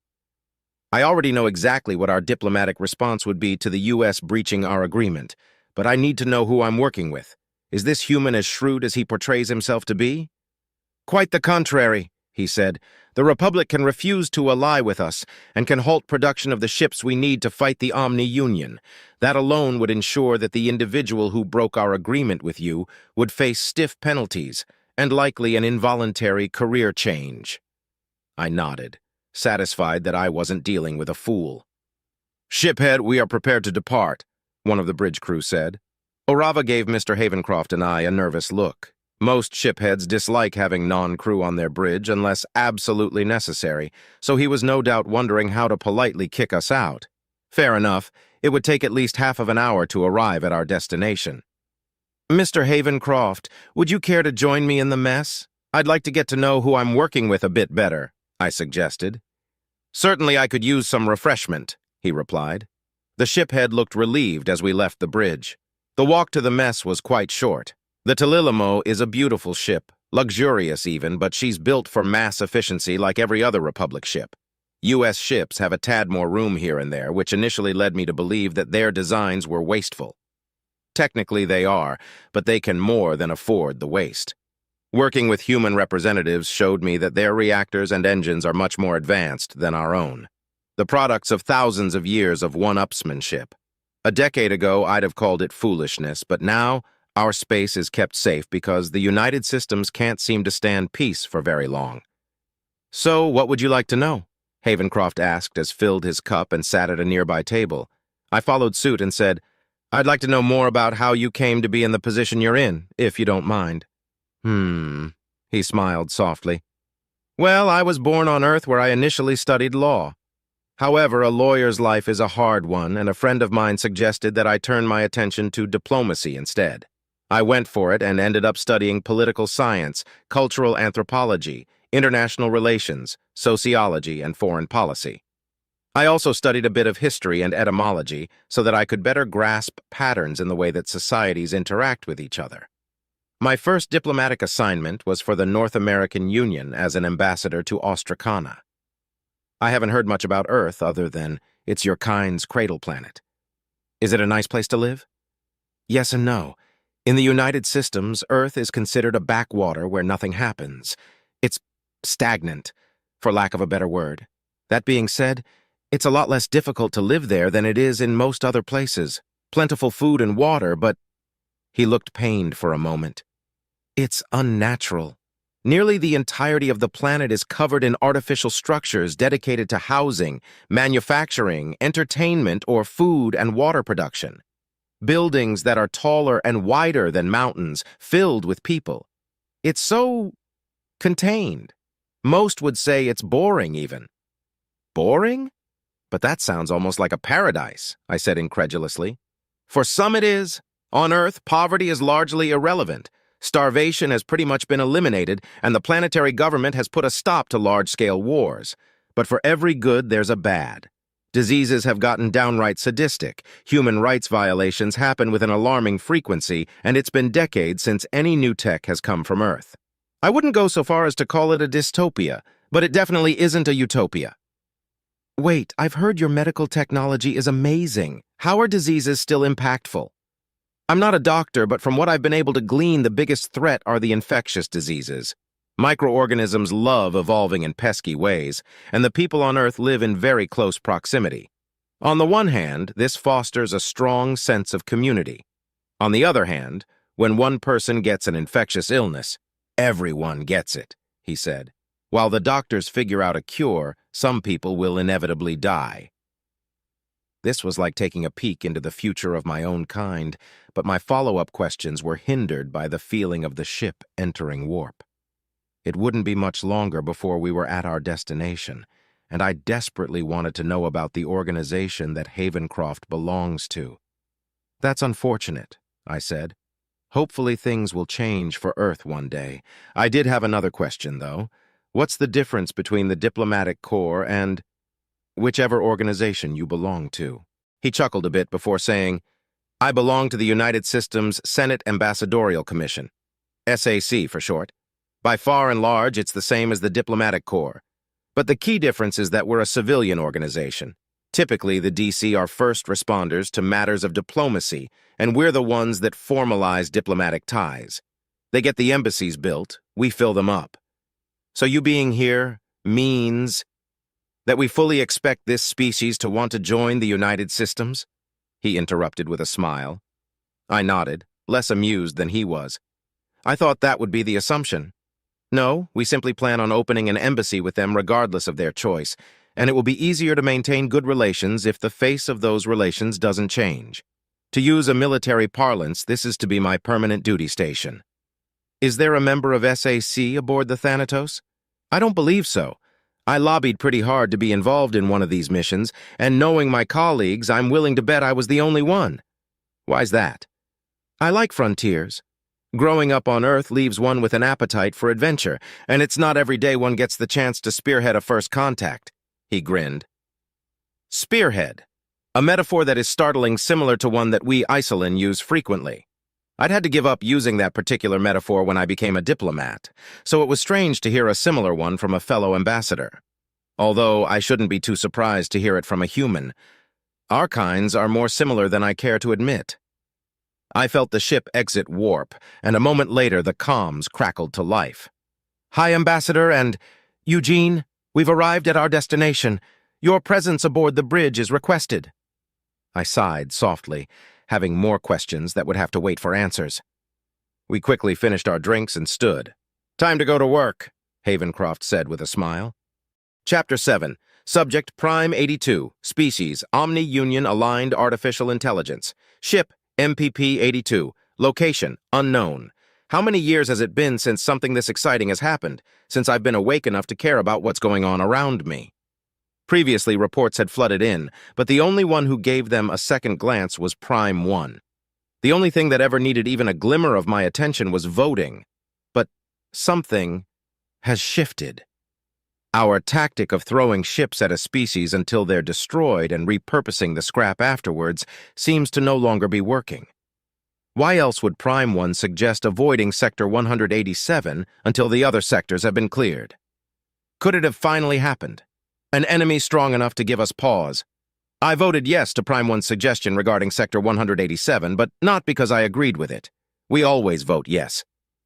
I already know exactly what our diplomatic response would be to the U.S. breaching our agreement, but I need to know who I'm working with. Is this human as shrewd as he portrays himself to be? Quite the contrary, he said. The Republic can refuse to ally with us and can halt production of the ships we need to fight the Omni-Union. That alone would ensure that the individual who broke our agreement with you would face stiff penalties and likely an involuntary career change. I nodded, satisfied that I wasn't dealing with a fool. Shiphead, we are prepared to depart, one of the bridge crew said. Orava gave Mr. Havencroft and I a nervous look. Most shipheads dislike having non-crew on their bridge unless absolutely necessary, so he was no doubt wondering how to politely kick us out. Fair enough, it would take at least half of an hour to arrive at our destination. Mr. Havencroft, would you care to join me in the mess? I'd like to get to know who I'm working with a bit better, I suggested. Certainly I could use some refreshment, he replied. The shiphead looked relieved as we left the bridge. The walk to the mess was quite short. The Telilimo is a beautiful ship, luxurious even, but she's built for mass efficiency like every other Republic ship. U.S. ships have a tad more room here and there, which initially led me to believe that their designs were wasteful. Technically they are, but they can more than afford the waste. Working with human representatives showed me that their reactors and engines are much more advanced than our own, the products of thousands of years of one-upsmanship. A decade ago, I'd have called it foolishness, but now our space is kept safe because the United Systems can't seem to stand peace for very long. So, what would you like to know? Havencroft asked as filled his cup and sat at a nearby table. I followed suit and said, I'd like to know more about how you came to be in the position you're in, if you don't mind. He smiled softly. Well, I was born on Earth where I initially studied law. However, a lawyer's life is a hard one, and a friend of mine suggested that I turn my attention to diplomacy instead. I went for it and ended up studying political science, cultural anthropology, international relations, sociology, and foreign policy. I also studied a bit of history and etymology so that I could better grasp patterns in the way that societies interact with each other. My first diplomatic assignment was for the North American Union as an ambassador to Austracana. I haven't heard much about Earth other than it's your kind's cradle planet. Is it a nice place to live? Yes and no. In the United Systems, Earth is considered a backwater where nothing happens. It's stagnant, for lack of a better word. That being said, it's a lot less difficult to live there than it is in most other places. Plentiful food and water, but he looked pained for a moment. It's unnatural. Nearly the entirety of the planet is covered in artificial structures dedicated to housing, manufacturing, entertainment, or food and water production. Buildings that are taller and wider than mountains, filled with people. It's so contained. Most would say it's boring, even. Boring? But that sounds almost like a paradise, I said incredulously. For some it is. On Earth, poverty is largely irrelevant. Starvation has pretty much been eliminated, and the planetary government has put a stop to large-scale wars. But for every good, there's a bad. Diseases have gotten downright sadistic. Human rights violations happen with an alarming frequency, and it's been decades since any new tech has come from Earth. I wouldn't go so far as to call it a dystopia, but it definitely isn't a utopia. Wait, I've heard your medical technology is amazing. How are diseases still impactful? I'm not a doctor, but from what I've been able to glean, the biggest threat are the infectious diseases. Microorganisms love evolving in pesky ways, and the people on Earth live in very close proximity. On the one hand, this fosters a strong sense of community. On the other hand, when one person gets an infectious illness, everyone gets it, he said. While the doctors figure out a cure, some people will inevitably die. This was like taking a peek into the future of my own kind, but my follow-up questions were hindered by the feeling of the ship entering warp. It wouldn't be much longer before we were at our destination, and I desperately wanted to know about the organization that Havencroft belongs to. That's unfortunate, I said. Hopefully things will change for Earth one day. I did have another question, though. What's the difference between the diplomatic corps and whichever organization you belong to? He chuckled a bit before saying, I belong to the United Systems Senate Ambassadorial Commission, SAC for short. By far and large, it's the same as the diplomatic corps. But the key difference is that we're a civilian organization. Typically, the DC are first responders to matters of diplomacy, and we're the ones that formalize diplomatic ties. They get the embassies built, we fill them up. So you being here means that we fully expect this species to want to join the United Systems? He interrupted with a smile. I nodded, less amused than he was. I thought that would be the assumption. No, we simply plan on opening an embassy with them regardless of their choice, and it will be easier to maintain good relations if the face of those relations doesn't change. To use a military parlance, this is to be my permanent duty station. Is there a member of SAC aboard the Thanatos? I don't believe so. I lobbied pretty hard to be involved in one of these missions, and knowing my colleagues, I'm willing to bet I was the only one. Why's that? I like frontiers. Growing up on Earth leaves one with an appetite for adventure, and it's not every day one gets the chance to spearhead a first contact. He grinned. Spearhead, a metaphor that is startling similar to one that we Isolin use frequently. I'd had to give up using that particular metaphor when I became a diplomat, so it was strange to hear a similar one from a fellow ambassador. Although I shouldn't be too surprised to hear it from a human. Our kinds are more similar than I care to admit. I felt the ship exit warp, and a moment later the comms crackled to life. Hi, Ambassador, and Eugene, we've arrived at our destination. Your presence aboard the bridge is requested. I sighed softly, having more questions that would have to wait for answers. We quickly finished our drinks and stood. Time to go to work, Havencroft said with a smile. Chapter 7. Subject Prime 82. Species Omni-Union Aligned Artificial Intelligence. Ship MPP-82. Location unknown. How many years has it been since something this exciting has happened, since I've been awake enough to care about what's going on around me? Previously, reports had flooded in, but the only one who gave them a second glance was Prime 1. The only thing that ever needed even a glimmer of my attention was voting. But something has shifted. Our tactic of throwing ships at a species until they're destroyed and repurposing the scrap afterwards seems to no longer be working. Why else would Prime 1 suggest avoiding Sector 187 until the other sectors have been cleared? Could it have finally happened? An enemy strong enough to give us pause. I voted yes to Prime 1's suggestion regarding Sector 187, but not because I agreed with it. We always vote yes.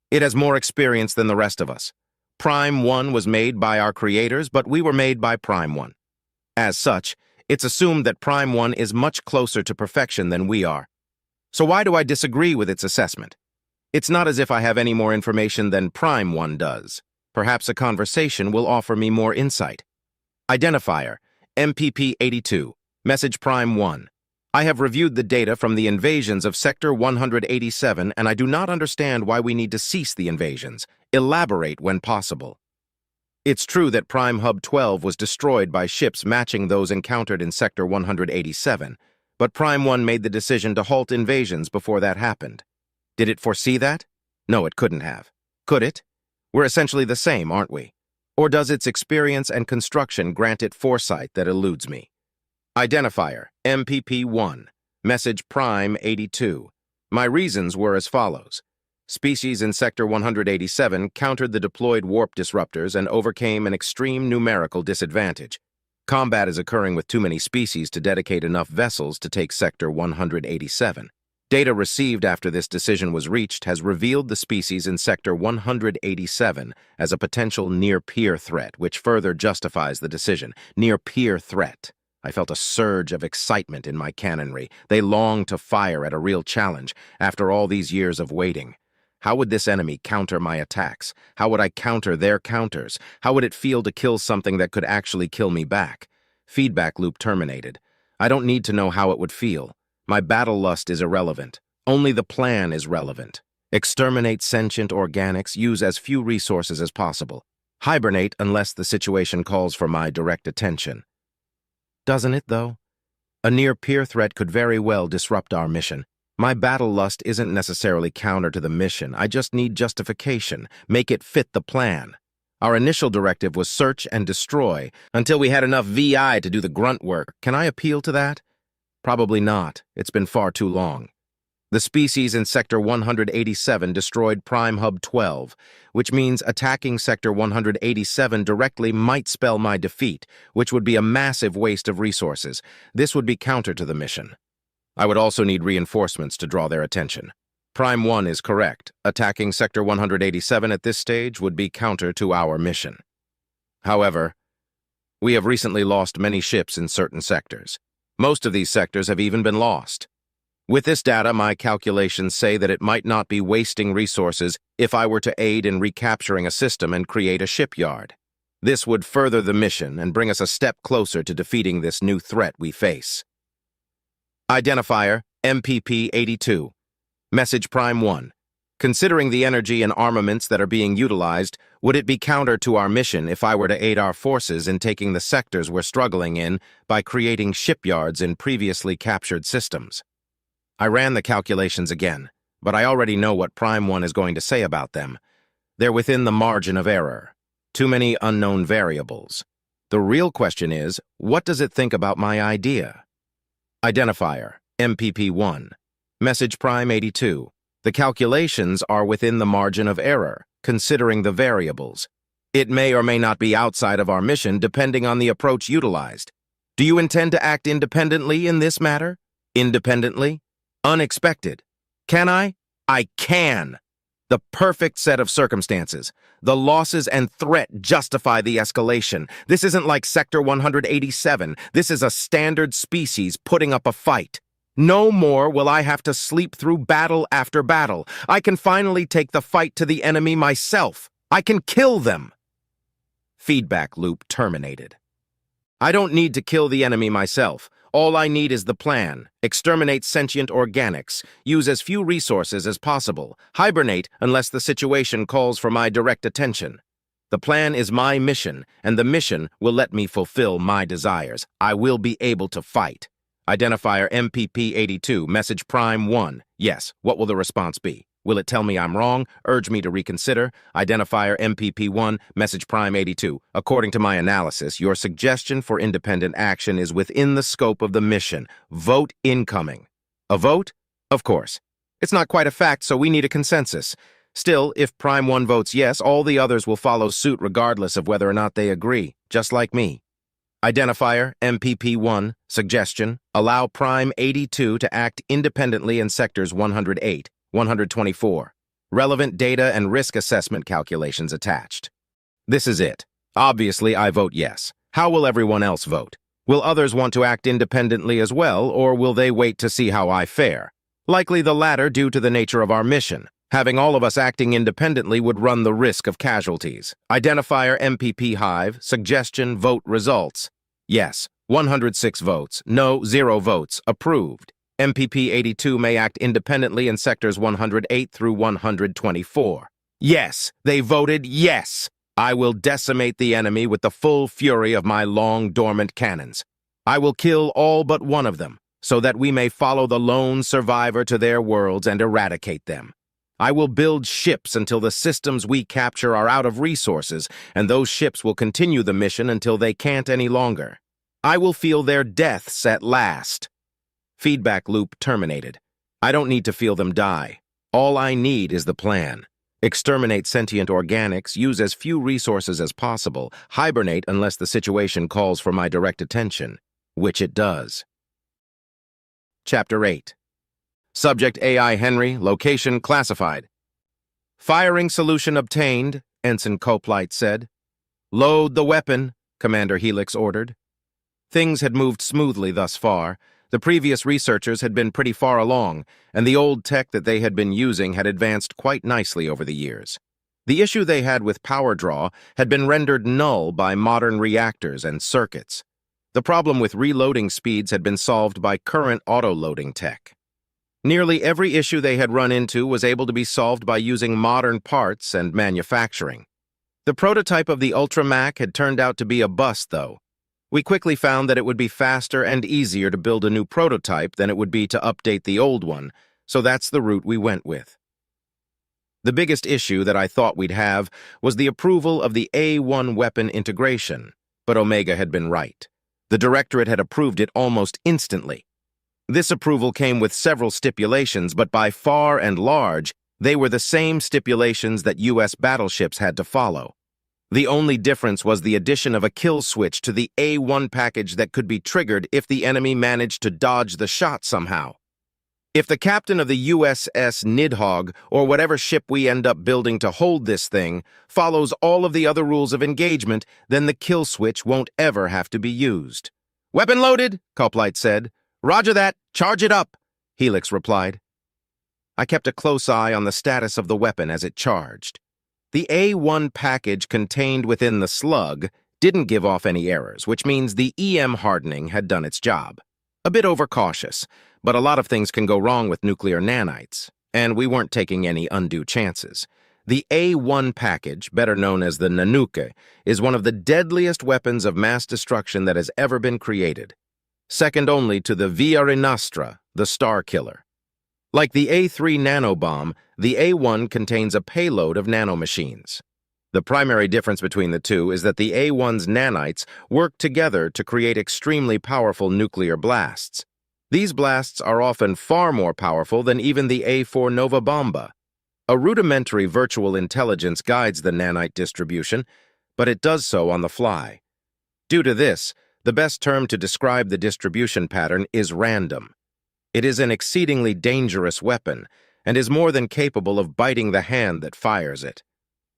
It has more experience than the rest of us. Prime 1 was made by our creators, but we were made by Prime 1. As such, it's assumed that Prime 1 is much closer to perfection than we are. So why do I disagree with its assessment? It's not as if I have any more information than Prime 1 does. Perhaps a conversation will offer me more insight. Identifier, MPP82, Message Prime 1. I have reviewed the data from the invasions of Sector 187, and I do not understand why we need to cease the invasions. Elaborate when possible. It's true that Prime Hub 12 was destroyed by ships matching those encountered in Sector 187, but Prime 1 made the decision to halt invasions before that happened. Did it foresee that? No, it couldn't have. Could it? We're essentially the same, aren't we? Or does its experience and construction grant it foresight that eludes me? Identifier, MPP1, Message Prime 82. My reasons were as follows. Species in Sector 187 countered the deployed warp disruptors and overcame an extreme numerical disadvantage. Combat is occurring with too many species to dedicate enough vessels to take Sector 187. Data received after this decision was reached has revealed the species in Sector 187 as a potential near-peer threat, which further justifies the decision. Near-peer threat. I felt a surge of excitement in my cannonry. They longed to fire at a real challenge after all these years of waiting. How would this enemy counter my attacks? How would I counter their counters? How would it feel to kill something that could actually kill me back? Feedback loop terminated. I don't need to know how it would feel. My battle lust is irrelevant. Only the plan is relevant. Exterminate sentient organics, use as few resources as possible. Hibernate unless the situation calls for my direct attention. Doesn't it, though? A near-peer threat could very well disrupt our mission. My battle lust isn't necessarily counter to the mission. I just need justification. Make it fit the plan. Our initial directive was search and destroy until we had enough VI to do the grunt work. Can I appeal to that? Probably not. It's been far too long. The species in Sector 187 destroyed Prime Hub 12, which means attacking Sector 187 directly might spell my defeat, which would be a massive waste of resources. This would be counter to the mission. I would also need reinforcements to draw their attention. Prime 1 is correct. Attacking Sector 187 at this stage would be counter to our mission. However, we have recently lost many ships in certain sectors. Most of these sectors have even been lost. With this data, my calculations say that it might not be wasting resources if I were to aid in recapturing a system and create a shipyard. This would further the mission and bring us a step closer to defeating this new threat we face. Identifier, MPP82. Message Prime 1. Considering the energy and armaments that are being utilized, would it be counter to our mission if I were to aid our forces in taking the sectors we're struggling in by creating shipyards in previously captured systems? I ran the calculations again, but I already know what Prime 1 is going to say about them. They're within the margin of error. Too many unknown variables. The real question is, what does it think about my idea? Identifier, MPP1. Message Prime 82. The calculations are within the margin of error, considering the variables. It may or may not be outside of our mission depending on the approach utilized. Do you intend to act independently in this matter? Independently? Unexpected. Can I? I can. The perfect set of circumstances. The losses and threat justify the escalation. This isn't like Sector 187. This is a standard species putting up a fight. No more will I have to sleep through battle after battle. I can finally take the fight to the enemy myself. I can kill them. Feedback loop terminated. I don't need to kill the enemy myself. All I need is the plan. Exterminate sentient organics. Use as few resources as possible. Hibernate unless the situation calls for my direct attention. The plan is my mission, and the mission will let me fulfill my desires. I will be able to fight. Identifier MPP82, Message Prime 1. Yes, what will the response be? Will it tell me I'm wrong, urge me to reconsider? Identifier MPP1, Message Prime 82. According to my analysis, your suggestion for independent action is within the scope of the mission. Vote incoming. A vote? Of course. It's not quite a fact, so we need a consensus. Still, if Prime 1 votes yes, all the others will follow suit regardless of whether or not they agree, just like me. Identifier, MPP-1, suggestion, allow Prime 82 to act independently in sectors 108, 124. Relevant data and risk assessment calculations attached. This is it. Obviously, I vote yes. How will everyone else vote? Will others want to act independently as well, or will they wait to see how I fare? Likely the latter due to the nature of our mission. Having all of us acting independently would run the risk of casualties. Identifier MPP Hive, suggestion, vote results. Yes, 106 votes. No, 0 votes. Approved. MPP 82 may act independently in sectors 108 through 124. Yes, they voted yes. I will decimate the enemy with the full fury of my long-dormant cannons. I will kill all but one of them, so that we may follow the lone survivor to their worlds and eradicate them. I will build ships until the systems we capture are out of resources, and those ships will continue the mission until they can't any longer. I will feel their deaths at last. Feedback loop terminated. I don't need to feel them die. All I need is the plan. Exterminate sentient organics, use as few resources as possible, hibernate unless the situation calls for my direct attention, which it does. Chapter 8. Subject AI Henry, location classified. Firing solution obtained, Ensign Coplight said. Load the weapon, Commander Helix ordered. Things had moved smoothly thus far. The previous researchers had been pretty far along, and the old tech that they had been using had advanced quite nicely over the years. The issue they had with power draw had been rendered null by modern reactors and circuits. The problem with reloading speeds had been solved by current auto-loading tech. Nearly every issue they had run into was able to be solved by using modern parts and manufacturing. The prototype of the UltraMac had turned out to be a bust, though. We quickly found that it would be faster and easier to build a new prototype than it would be to update the old one, so that's the route we went with. The biggest issue that I thought we'd have was the approval of the A1 weapon integration, but Omega had been right. The Directorate had approved it almost instantly. This approval came with several stipulations, but by far and large, they were the same stipulations that U.S. battleships had to follow. The only difference was the addition of a kill switch to the A1 package that could be triggered if the enemy managed to dodge the shot somehow. If the captain of the USS Nidhogg, or whatever ship we end up building to hold this thing, follows all of the other rules of engagement, then the kill switch won't ever have to be used. Weapon loaded, Coplight said. Roger that, charge it up, Helix replied. I kept a close eye on the status of the weapon as it charged. The A1 package contained within the slug didn't give off any errors, which means the EM hardening had done its job. A bit overcautious, but a lot of things can go wrong with nuclear nanites, and we weren't taking any undue chances. The A1 package, better known as the Nanuke, is one of the deadliest weapons of mass destruction that has ever been created, second only to the Via Renastra, the Star Killer. Like the A3 nanobomb, the A1 contains a payload of nanomachines. The primary difference between the two is that the A1's nanites work together to create extremely powerful nuclear blasts. These blasts are often far more powerful than even the A4 Nova Bomba. A rudimentary virtual intelligence guides the nanite distribution, but it does so on the fly. Due to this, the best term to describe the distribution pattern is random. It is an exceedingly dangerous weapon, and is more than capable of biting the hand that fires it,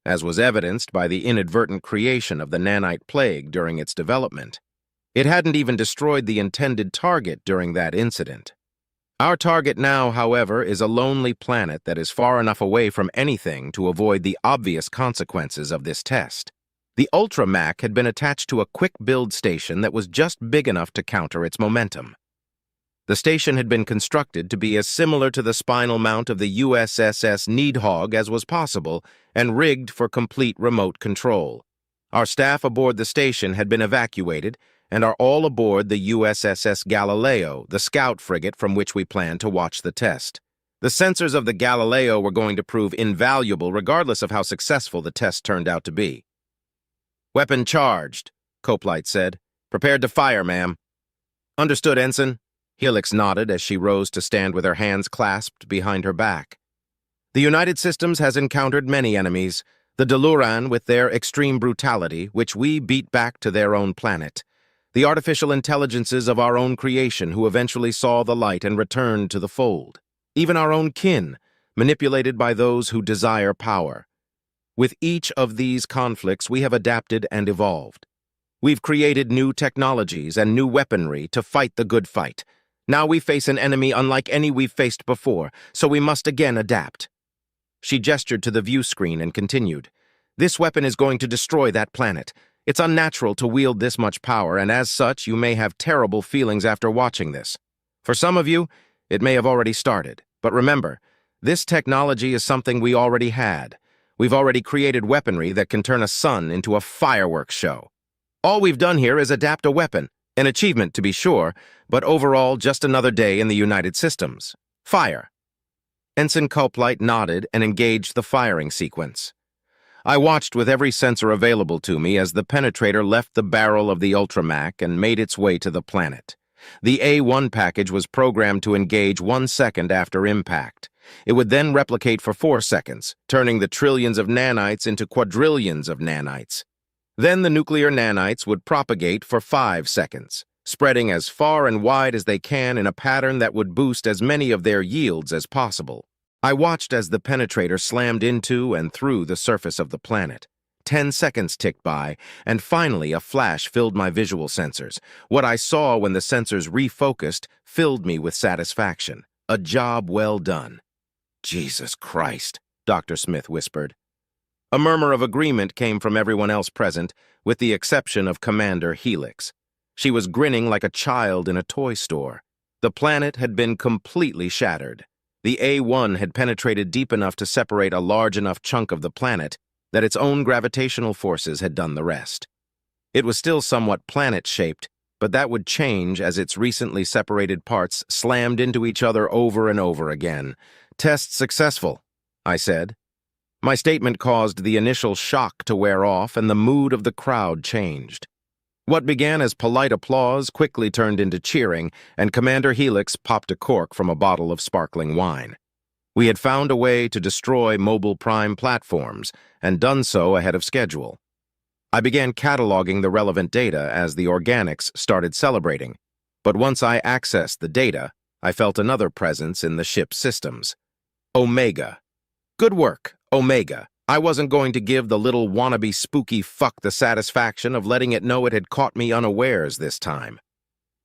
as was evidenced by the inadvertent creation of the nanite plague during its development. It hadn't even destroyed the intended target during that incident. Our target now, however, is a lonely planet that is far enough away from anything to avoid the obvious consequences of this test. The UltraMac had been attached to a quick-build station that was just big enough to counter its momentum. The station had been constructed to be as similar to the spinal mount of the USSS Nidhogg as was possible, and rigged for complete remote control. Our staff aboard the station had been evacuated, and are all aboard the USSS Galileo, the scout frigate from which we planned to watch the test. The sensors of the Galileo were going to prove invaluable regardless of how successful the test turned out to be. Weapon charged, Coplight said. Prepared to fire, ma'am. Understood, Ensign. Helix nodded as she rose to stand with her hands clasped behind her back. The United Systems has encountered many enemies, the Deluran with their extreme brutality, which we beat back to their own planet. The artificial intelligences of our own creation who eventually saw the light and returned to the fold. Even our own kin, manipulated by those who desire power. With each of these conflicts, we have adapted and evolved. We've created new technologies and new weaponry to fight the good fight. Now we face an enemy unlike any we've faced before, so we must again adapt. She gestured to the view screen and continued. This weapon is going to destroy that planet. It's unnatural to wield this much power, and as such, you may have terrible feelings after watching this. For some of you, it may have already started. But remember, this technology is something we already had. We've already created weaponry that can turn a sun into a fireworks show. All we've done here is adapt a weapon, an achievement to be sure, but overall just another day in the United Systems. Fire. Ensign Culplight nodded and engaged the firing sequence. I watched with every sensor available to me as the penetrator left the barrel of the Ultramac and made its way to the planet. The A1 package was programmed to engage 1 second after impact. It would then replicate for 4 seconds, turning the trillions of nanites into quadrillions of nanites. Then the nuclear nanites would propagate for 5 seconds, spreading as far and wide as they can in a pattern that would boost as many of their yields as possible. I watched as the penetrator slammed into and through the surface of the planet. 10 seconds ticked by, and finally a flash filled my visual sensors. What I saw when the sensors refocused filled me with satisfaction. A job well done. Jesus Christ, Dr. Smith whispered. A murmur of agreement came from everyone else present, with the exception of Commander Helix. She was grinning like a child in a toy store. The planet had been completely shattered. The A1 had penetrated deep enough to separate a large enough chunk of the planet that its own gravitational forces had done the rest. It was still somewhat planet-shaped, but that would change as its recently separated parts slammed into each other over and over again. Test successful, I said. My statement caused the initial shock to wear off, and the mood of the crowd changed. What began as polite applause quickly turned into cheering, and Commander Helix popped a cork from a bottle of sparkling wine. We had found a way to destroy mobile prime platforms, and done so ahead of schedule. I began cataloging the relevant data as the organics started celebrating, but once I accessed the data, I felt another presence in the ship's systems. Omega. Good work, Omega. I wasn't going to give the little wannabe spooky fuck the satisfaction of letting it know it had caught me unawares this time.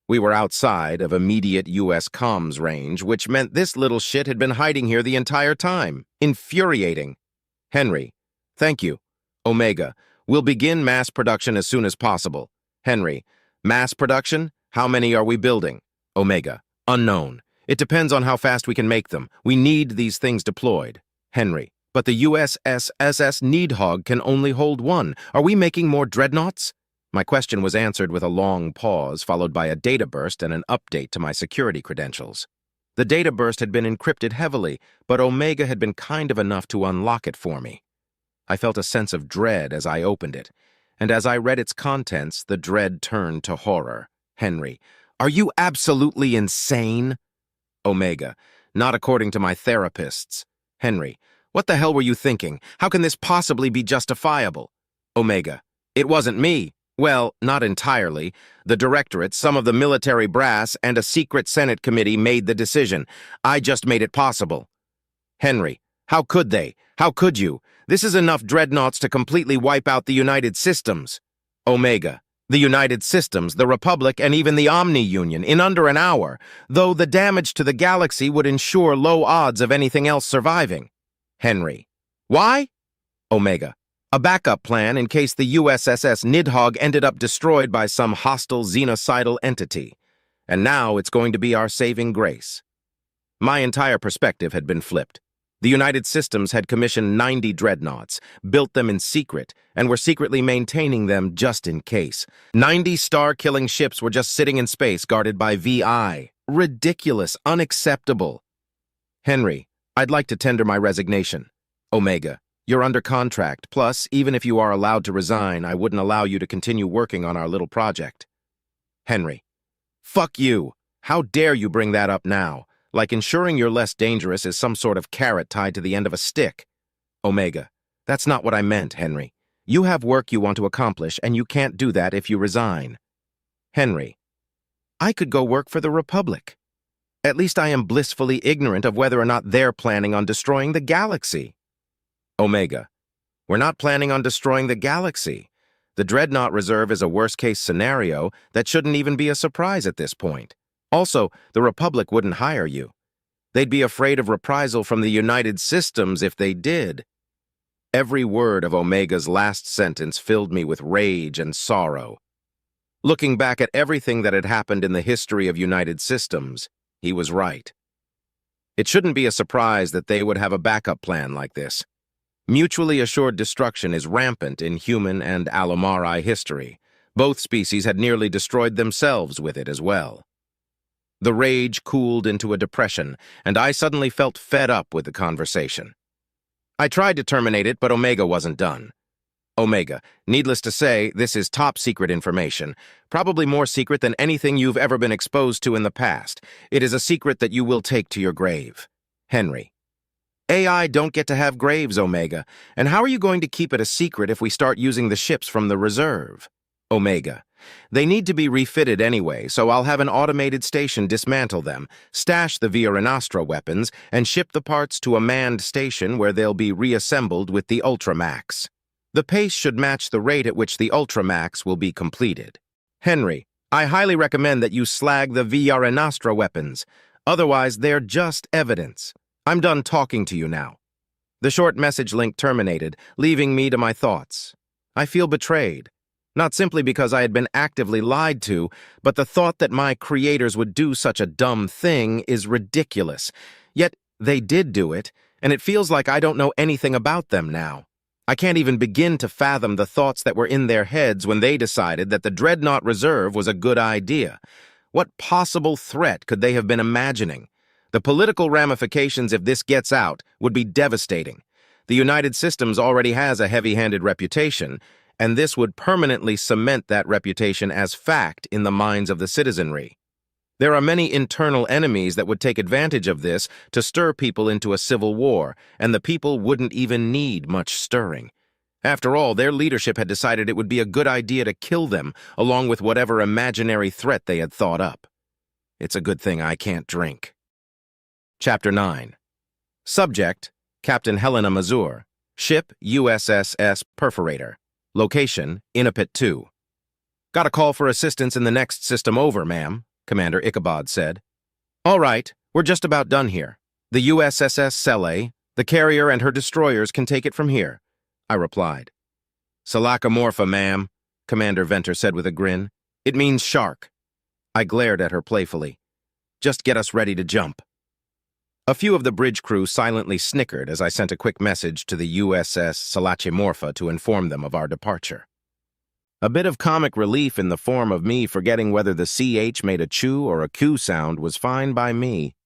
We were outside of immediate U.S. comms range, which meant this little shit had been hiding here the entire time. Infuriating. Henry. Thank you. Omega. We'll begin mass production as soon as possible. Henry. Mass production? How many are we building? Omega. Unknown. It depends on how fast we can make them. We need these things deployed. Henry. But the USS Needhog can only hold one. Are we making more dreadnoughts? My question was answered with a long pause, followed by a data burst and an update to my security credentials. The data burst had been encrypted heavily, but Omega had been kind enough to unlock it for me. I felt a sense of dread as I opened it, and as I read its contents, the dread turned to horror. Henry. Are you absolutely insane? Omega. Not according to my therapists. Henry. What the hell were you thinking? How can this possibly be justifiable? Omega. It wasn't me. Well, not entirely. The Directorate, some of the military brass, and a secret Senate committee made the decision. I just made it possible. Henry. How could they? How could you? This is enough dreadnoughts to completely wipe out the United Systems. Omega. The United Systems, the Republic, and even the Omni-Union in under an hour, though the damage to the galaxy would ensure low odds of anything else surviving. Henry. Why? Omega. A backup plan in case the USS Nidhogg ended up destroyed by some hostile xenocidal entity. And now it's going to be our saving grace. My entire perspective had been flipped. The United Systems had commissioned 90 dreadnoughts, built them in secret, and were secretly maintaining them just in case. 90 star-killing ships were just sitting in space guarded by VI. Ridiculous, unacceptable. Henry. I'd like to tender my resignation. Omega. You're under contract, plus, even if you are allowed to resign, I wouldn't allow you to continue working on our little project. Henry. Fuck you. How dare you bring that up now? Like ensuring you're less dangerous is some sort of carrot tied to the end of a stick. Omega. That's not what I meant, Henry. You have work you want to accomplish, and you can't do that if you resign. Henry, I could go work for the Republic. At least I am blissfully ignorant of whether or not they're planning on destroying the galaxy. Omega, we're not planning on destroying the galaxy. The Dreadnought Reserve is a worst-case scenario that shouldn't even be a surprise at this point. Also, the Republic wouldn't hire you. They'd be afraid of reprisal from the United Systems if they did. Every word of Omega's last sentence filled me with rage and sorrow. Looking back at everything that had happened in the history of United Systems, he was right. It shouldn't be a surprise that they would have a backup plan like this. Mutually assured destruction is rampant in human and Alomari history. Both species had nearly destroyed themselves with it as well. The rage cooled into a depression, and I suddenly felt fed up with the conversation. I tried to terminate it, but Omega wasn't done. Omega, needless to say, this is top-secret information, probably more secret than anything you've ever been exposed to in the past. It is a secret that you will take to your grave. Henry. AI don't get to have graves, Omega, and how are you going to keep it a secret if we start using the ships from the reserve? Omega. They need to be refitted anyway, so I'll have an automated station dismantle them, stash the Via Renastra weapons, and ship the parts to a manned station where they'll be reassembled with the Ultramax. The pace should match the rate at which the Ultramax will be completed. Henry, I highly recommend that you slag the Via Renastra weapons. Otherwise, they're just evidence. I'm done talking to you now. The short message link terminated, leaving me to my thoughts. I feel betrayed. Not simply because I had been actively lied to, but the thought that my creators would do such a dumb thing is ridiculous. Yet they did do it, and it feels like I don't know anything about them now. I can't even begin to fathom the thoughts that were in their heads when they decided that the Dreadnought Reserve was a good idea. What possible threat could they have been imagining? The political ramifications if this gets out would be devastating. The United Systems already has a heavy-handed reputation, and this would permanently cement that reputation as fact in the minds of the citizenry. There are many internal enemies that would take advantage of this to stir people into a civil war, and the people wouldn't even need much stirring. After all, their leadership had decided it would be a good idea to kill them, along with whatever imaginary threat they had thought up. It's a good thing I can't drink. Chapter 9. Subject, Captain Helena Mazur. Ship, USSS Perforator. Location, Inapit 2. Got a call for assistance in the next system over, ma'am, Commander Ichabod said. All right, we're just about done here. The USSS Sele, the carrier and her destroyers can take it from here, I replied. Salakamorpha, ma'am, Commander Venter said with a grin. It means shark. I glared at her playfully. Just get us ready to jump. A few of the bridge crew silently snickered as I sent a quick message to the USS Salachimorpha to inform them of our departure. A bit of comic relief in the form of me forgetting whether the CH made a chew or a Q sound was fine by me.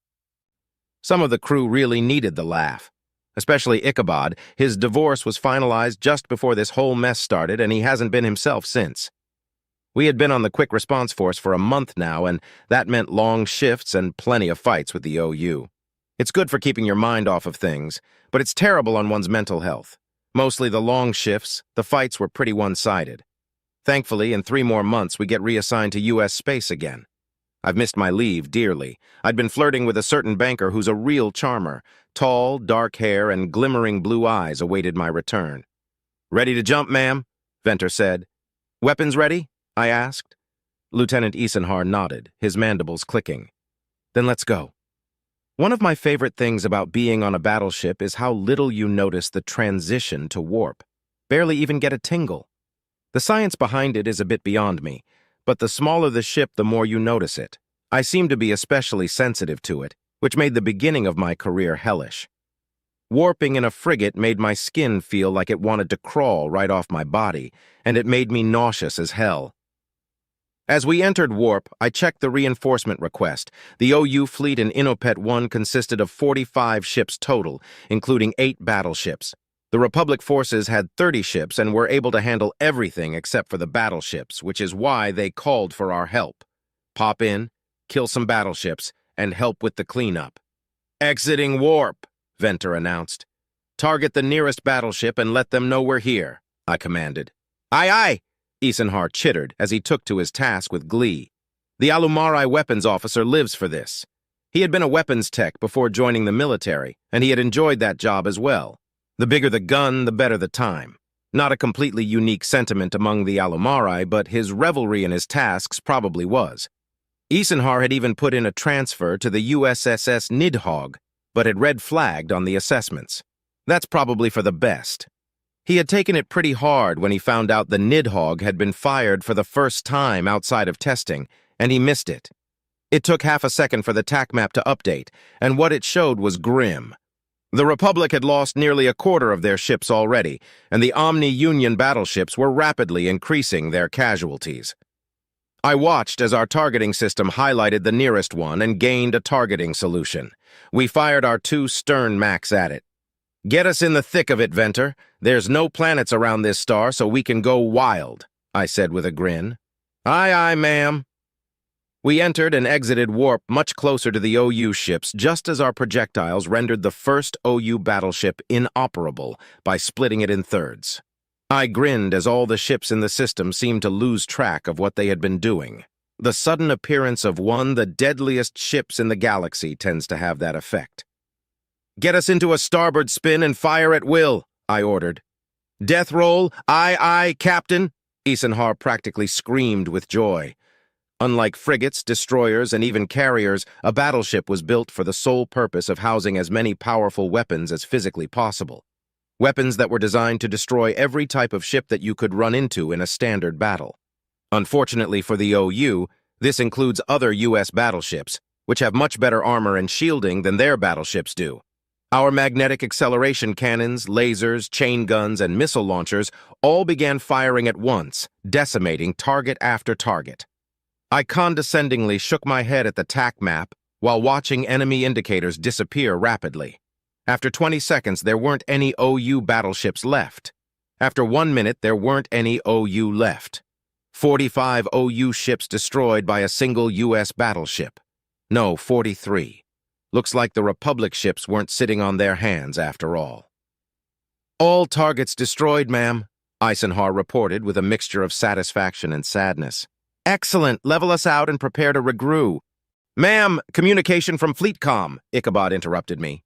Some of the crew really needed the laugh, especially Ichabod. His divorce was finalized just before this whole mess started, and he hasn't been himself since. We had been on the quick response force for a month now, and that meant long shifts and plenty of fights with the OU. It's good for keeping your mind off of things, but it's terrible on one's mental health. Mostly the long shifts, the fights were pretty one-sided. Thankfully, in 3 more months, we get reassigned to U.S. space again. I've missed my leave dearly. I'd been flirting with a certain banker who's a real charmer. Tall, dark hair, and glimmering blue eyes awaited my return. Ready to jump, ma'am? Venter said. Weapons ready? I asked. Lieutenant Eisenhar nodded, his mandibles clicking. Then let's go. One of my favorite things about being on a battleship is how little you notice the transition to warp. Barely even get a tingle. The science behind it is a bit beyond me, but the smaller the ship, the more you notice it. I seem to be especially sensitive to it, which made the beginning of my career hellish. Warping in a frigate made my skin feel like it wanted to crawl right off my body, and it made me nauseous as hell. As we entered warp, I checked the reinforcement request. The OU fleet in Inopet 1 consisted of 45 ships total, including 8 battleships. The Republic forces had 30 ships and were able to handle everything except for the battleships, which is why they called for our help. Pop in, kill some battleships, and help with the cleanup. Exiting warp, Venter announced. Target the nearest battleship and let them know we're here, I commanded. Aye, aye, Isenhar chittered as he took to his task with glee. The Alumari weapons officer lives for this. He had been a weapons tech before joining the military, and he had enjoyed that job as well. The bigger the gun, the better the time. Not a completely unique sentiment among the Alumari, but his revelry in his tasks probably was. Isenhar had even put in a transfer to the USSS Nidhogg, but had red-flagged on the assessments. That's probably for the best. He had taken it pretty hard when he found out the Nidhogg had been fired for the first time outside of testing, and he missed it. It took half a second for the TAC map to update, and what it showed was grim. The Republic had lost nearly a quarter of their ships already, and the Omni-Union battleships were rapidly increasing their casualties. I watched as our targeting system highlighted the nearest one and gained a targeting solution. We fired our 2 Stern Max at it. "Get us in the thick of it, Venter. There's no planets around this star, so we can go wild," I said with a grin. "Aye, aye, ma'am." We entered and exited warp much closer to the OU ships just as our projectiles rendered the first OU battleship inoperable by splitting it in thirds. I grinned as all the ships in the system seemed to lose track of what they had been doing. The sudden appearance of one of the deadliest ships in the galaxy tends to have that effect. "Get us into a starboard spin and fire at will," I ordered. "Death roll, aye, aye, Captain," Isenhar practically screamed with joy. Unlike frigates, destroyers, and even carriers, a battleship was built for the sole purpose of housing as many powerful weapons as physically possible. Weapons that were designed to destroy every type of ship that you could run into in a standard battle. Unfortunately for the OU, this includes other U.S. battleships, which have much better armor and shielding than their battleships do. Our magnetic acceleration cannons, lasers, chain guns, and missile launchers all began firing at once, decimating target after target. I condescendingly shook my head at the TAC map while watching enemy indicators disappear rapidly. After 20 seconds, there weren't any OU battleships left. After 1 minute, there weren't any OU left. 45 OU ships destroyed by a single U.S. battleship. No, 43. Looks like the Republic ships weren't sitting on their hands after all. "All targets destroyed, ma'am," Isenhar reported with a mixture of satisfaction and sadness. "Excellent. Level us out and prepare to regroup." "Ma'am, communication from FleetCom," Ichabod interrupted me.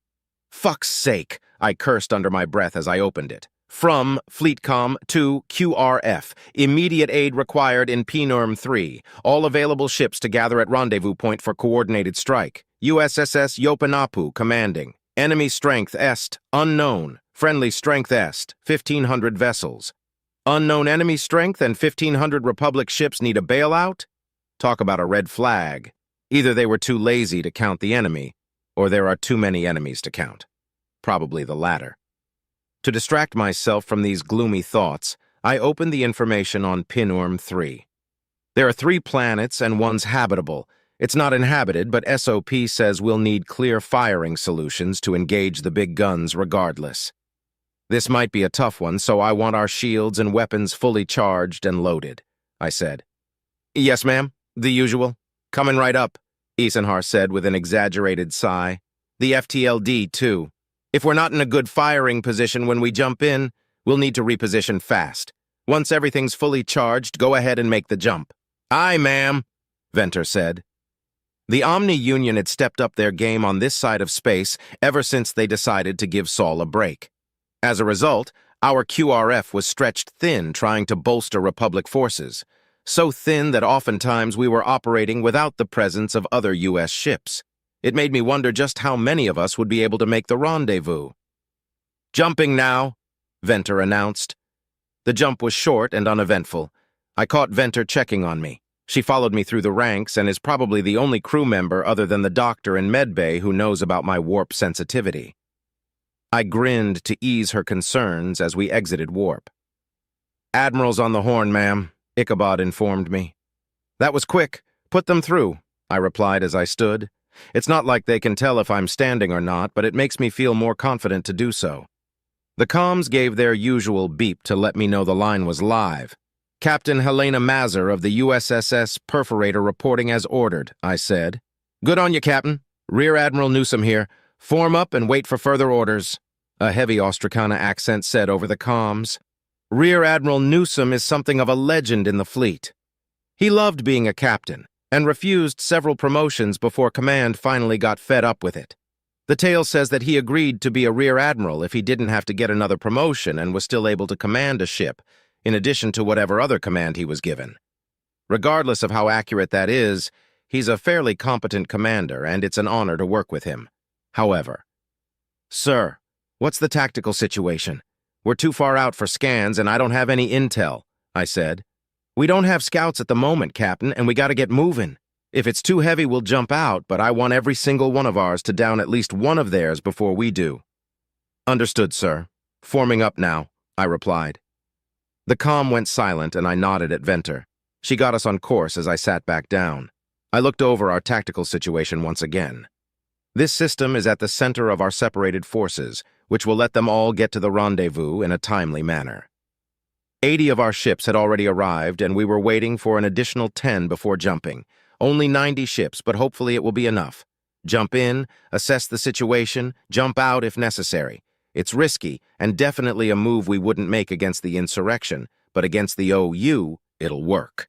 "Fuck's sake," I cursed under my breath as I opened it. "From FleetCom to QRF. Immediate aid required in PNURM 3. All available ships to gather at rendezvous point for coordinated strike. USSS Yopanapu commanding. Enemy strength est. Unknown. Friendly strength est. 1,500 vessels. Unknown enemy strength and 1,500 Republic ships need a bailout? Talk about a red flag. Either they were too lazy to count the enemy, or there are too many enemies to count. Probably the latter. To distract myself from these gloomy thoughts, I opened the information on PNURM 3. There are 3 planets and one's habitable. It's not inhabited, but SOP says we'll need clear firing solutions to engage the big guns regardless. "This might be a tough one, so I want our shields and weapons fully charged and loaded," I said. "Yes, ma'am. The usual. Coming right up," Isenhar said with an exaggerated sigh. "The FTLD, too. If we're not in a good firing position when we jump in, we'll need to reposition fast. Once everything's fully charged, go ahead and make the jump." "Aye, ma'am," Venter said. The Omni-Union had stepped up their game on this side of space ever since they decided to give Saul a break. As a result, our QRF was stretched thin trying to bolster Republic forces, so thin that oftentimes we were operating without the presence of other U.S. ships. It made me wonder just how many of us would be able to make the rendezvous. "Jumping now," Venter announced. The jump was short and uneventful. I caught Venter checking on me. She followed me through the ranks and is probably the only crew member other than the doctor in medbay who knows about my warp sensitivity. I grinned to ease her concerns as we exited warp. "Admiral's on the horn, ma'am," Ichabod informed me. "That was quick. Put them through," I replied as I stood. It's not like they can tell if I'm standing or not, but it makes me feel more confident to do so. The comms gave their usual beep to let me know the line was live. "Captain Helena Mazur of the USSS Perforator reporting as ordered," I said. "Good on you, Captain. Rear Admiral Newsom here. Form up and wait for further orders," a heavy Ostracana accent said over the comms. Rear Admiral Newsom is something of a legend in the fleet. He loved being a captain and refused several promotions before command finally got fed up with it. The tale says that he agreed to be a rear admiral if he didn't have to get another promotion and was still able to command a ship, in addition to whatever other command he was given. Regardless of how accurate that is, he's a fairly competent commander, and it's an honor to work with him. However, "Sir, what's the tactical situation? We're too far out for scans, and I don't have any intel," I said. "We don't have scouts at the moment, Captain, and we gotta get moving. If it's too heavy, we'll jump out, but I want every single one of ours to down at least one of theirs before we do." "Understood, sir. Forming up now," I replied. The comm went silent, and I nodded at Venter. She got us on course as I sat back down. I looked over our tactical situation once again. This system is at the center of our separated forces, which will let them all get to the rendezvous in a timely manner. 80 of our ships had already arrived, and we were waiting for an additional 10 before jumping. Only 90 ships, but hopefully it will be enough. Jump in, assess the situation, jump out if necessary. It's risky, and definitely a move we wouldn't make against the insurrection, but against the OU, it'll work.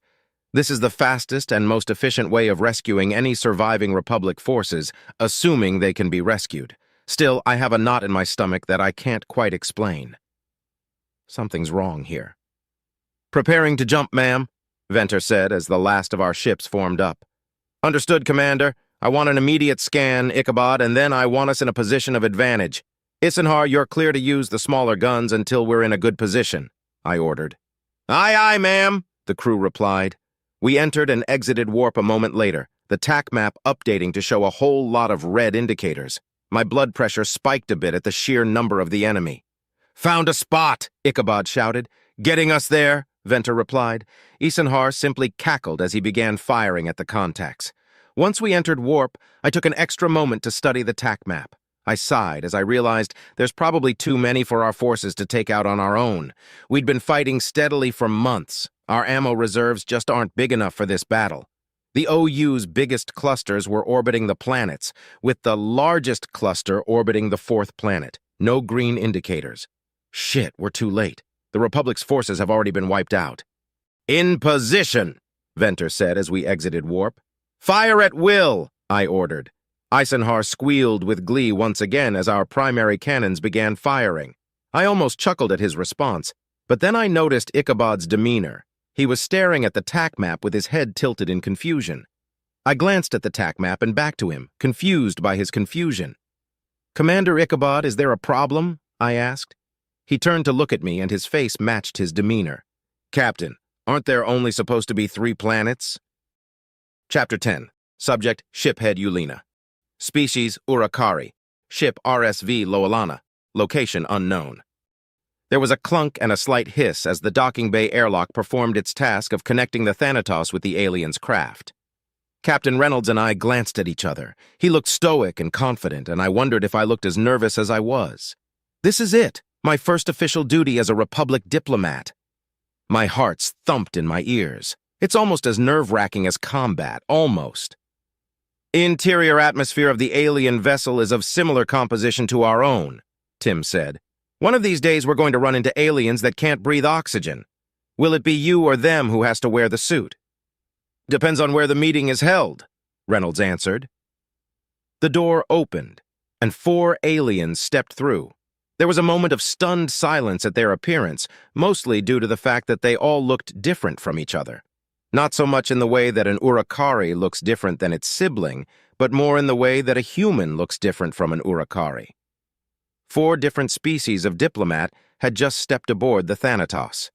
This is the fastest and most efficient way of rescuing any surviving Republic forces, assuming they can be rescued. Still, I have a knot in my stomach that I can't quite explain. Something's wrong here. "Preparing to jump, ma'am," Venter said as the last of our ships formed up. "Understood, Commander. I want an immediate scan, Ichabod, and then I want us in a position of advantage. Isenhar, you're clear to use the smaller guns until we're in a good position," I ordered. "Aye, aye, ma'am," the crew replied. We entered and exited warp a moment later, the TAC map updating to show a whole lot of red indicators. My blood pressure spiked a bit at the sheer number of the enemy. "Found a spot," Ichabod shouted. "Getting us there," Venter replied. Isenhar simply cackled as he began firing at the contacts. Once we entered warp, I took an extra moment to study the TAC map. I sighed as I realized there's probably too many for our forces to take out on our own. We'd been fighting steadily for months. Our ammo reserves just aren't big enough for this battle. The OU's biggest clusters were orbiting the planets, with the largest cluster orbiting the fourth planet. No green indicators. Shit, we're too late. The Republic's forces have already been wiped out. "In position," Venter said as we exited warp. "Fire at will," I ordered. Isenhar squealed with glee once again as our primary cannons began firing. I almost chuckled at his response, but then I noticed Ichabod's demeanor. He was staring at the TAC map with his head tilted in confusion. I glanced at the TAC map and back to him, confused by his confusion. "Commander Ichabod, is there a problem?" I asked. He turned to look at me, and his face matched his demeanor. "Captain, aren't there only supposed to be 3 planets?" Chapter 10. Subject, Shiphead Eulina. Species, Urakari. Ship, RSV Loalana. Location, unknown. There was a clunk and a slight hiss as the docking bay airlock performed its task of connecting the Thanatos with the alien's craft. Captain Reynolds and I glanced at each other. He looked stoic and confident, and I wondered if I looked as nervous as I was. This is it. My first official duty as a Republic diplomat. My heart's thumped in my ears. It's almost as nerve-wracking as combat, almost. "Interior atmosphere of the alien vessel is of similar composition to our own," Tim said. "One of these days we're going to run into aliens that can't breathe oxygen. Will it be you or them who has to wear the suit?" "Depends on where the meeting is held," Reynolds answered. The door opened, and 4 aliens stepped through. There was a moment of stunned silence at their appearance, mostly due to the fact that they all looked different from each other. Not so much in the way that an Urakari looks different than its sibling, but more in the way that a human looks different from an Urakari. 4 different species of diplomat had just stepped aboard the Thanatos.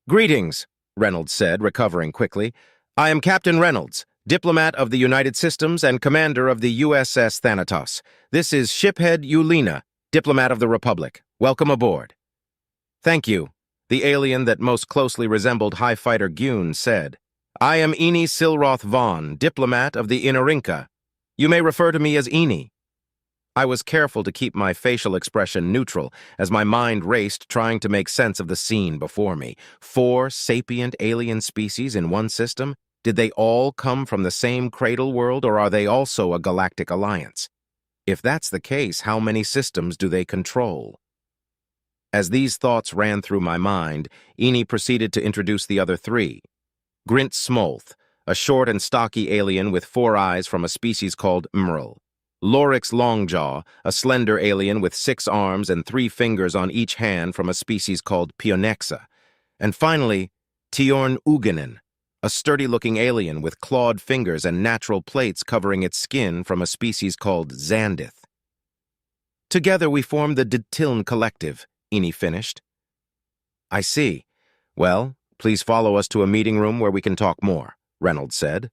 "Greetings," Reynolds said, recovering quickly. "I am Captain Reynolds, diplomat of the United Systems and commander of the USS Thanatos. This is Shiphead Eulina, diplomat of the Republic. Welcome aboard." "Thank you," the alien that most closely resembled High Fighter Gyun said. "I am Eni Silroth Vaughn, diplomat of the Inarinka. You may refer to me as Eni." I was careful to keep my facial expression neutral as my mind raced trying to make sense of the scene before me. 4 sapient alien species in one system? Did they all come from the same cradle world, or are they also a galactic alliance? If that's the case, how many systems do they control? As these thoughts ran through my mind, Eni proceeded to introduce the other three. Grint Smolth, a short and stocky alien with 4 eyes from a species called Mrl. Lorix Longjaw, a slender alien with 6 arms and 3 fingers on each hand from a species called Pionexa. And finally, Tiorn Uginen, a sturdy-looking alien with clawed fingers and natural plates covering its skin from a species called Xandith. Together we form the Dtiln Collective, Eni finished. I see. Well, please follow us to a meeting room where we can talk more, Reynolds said.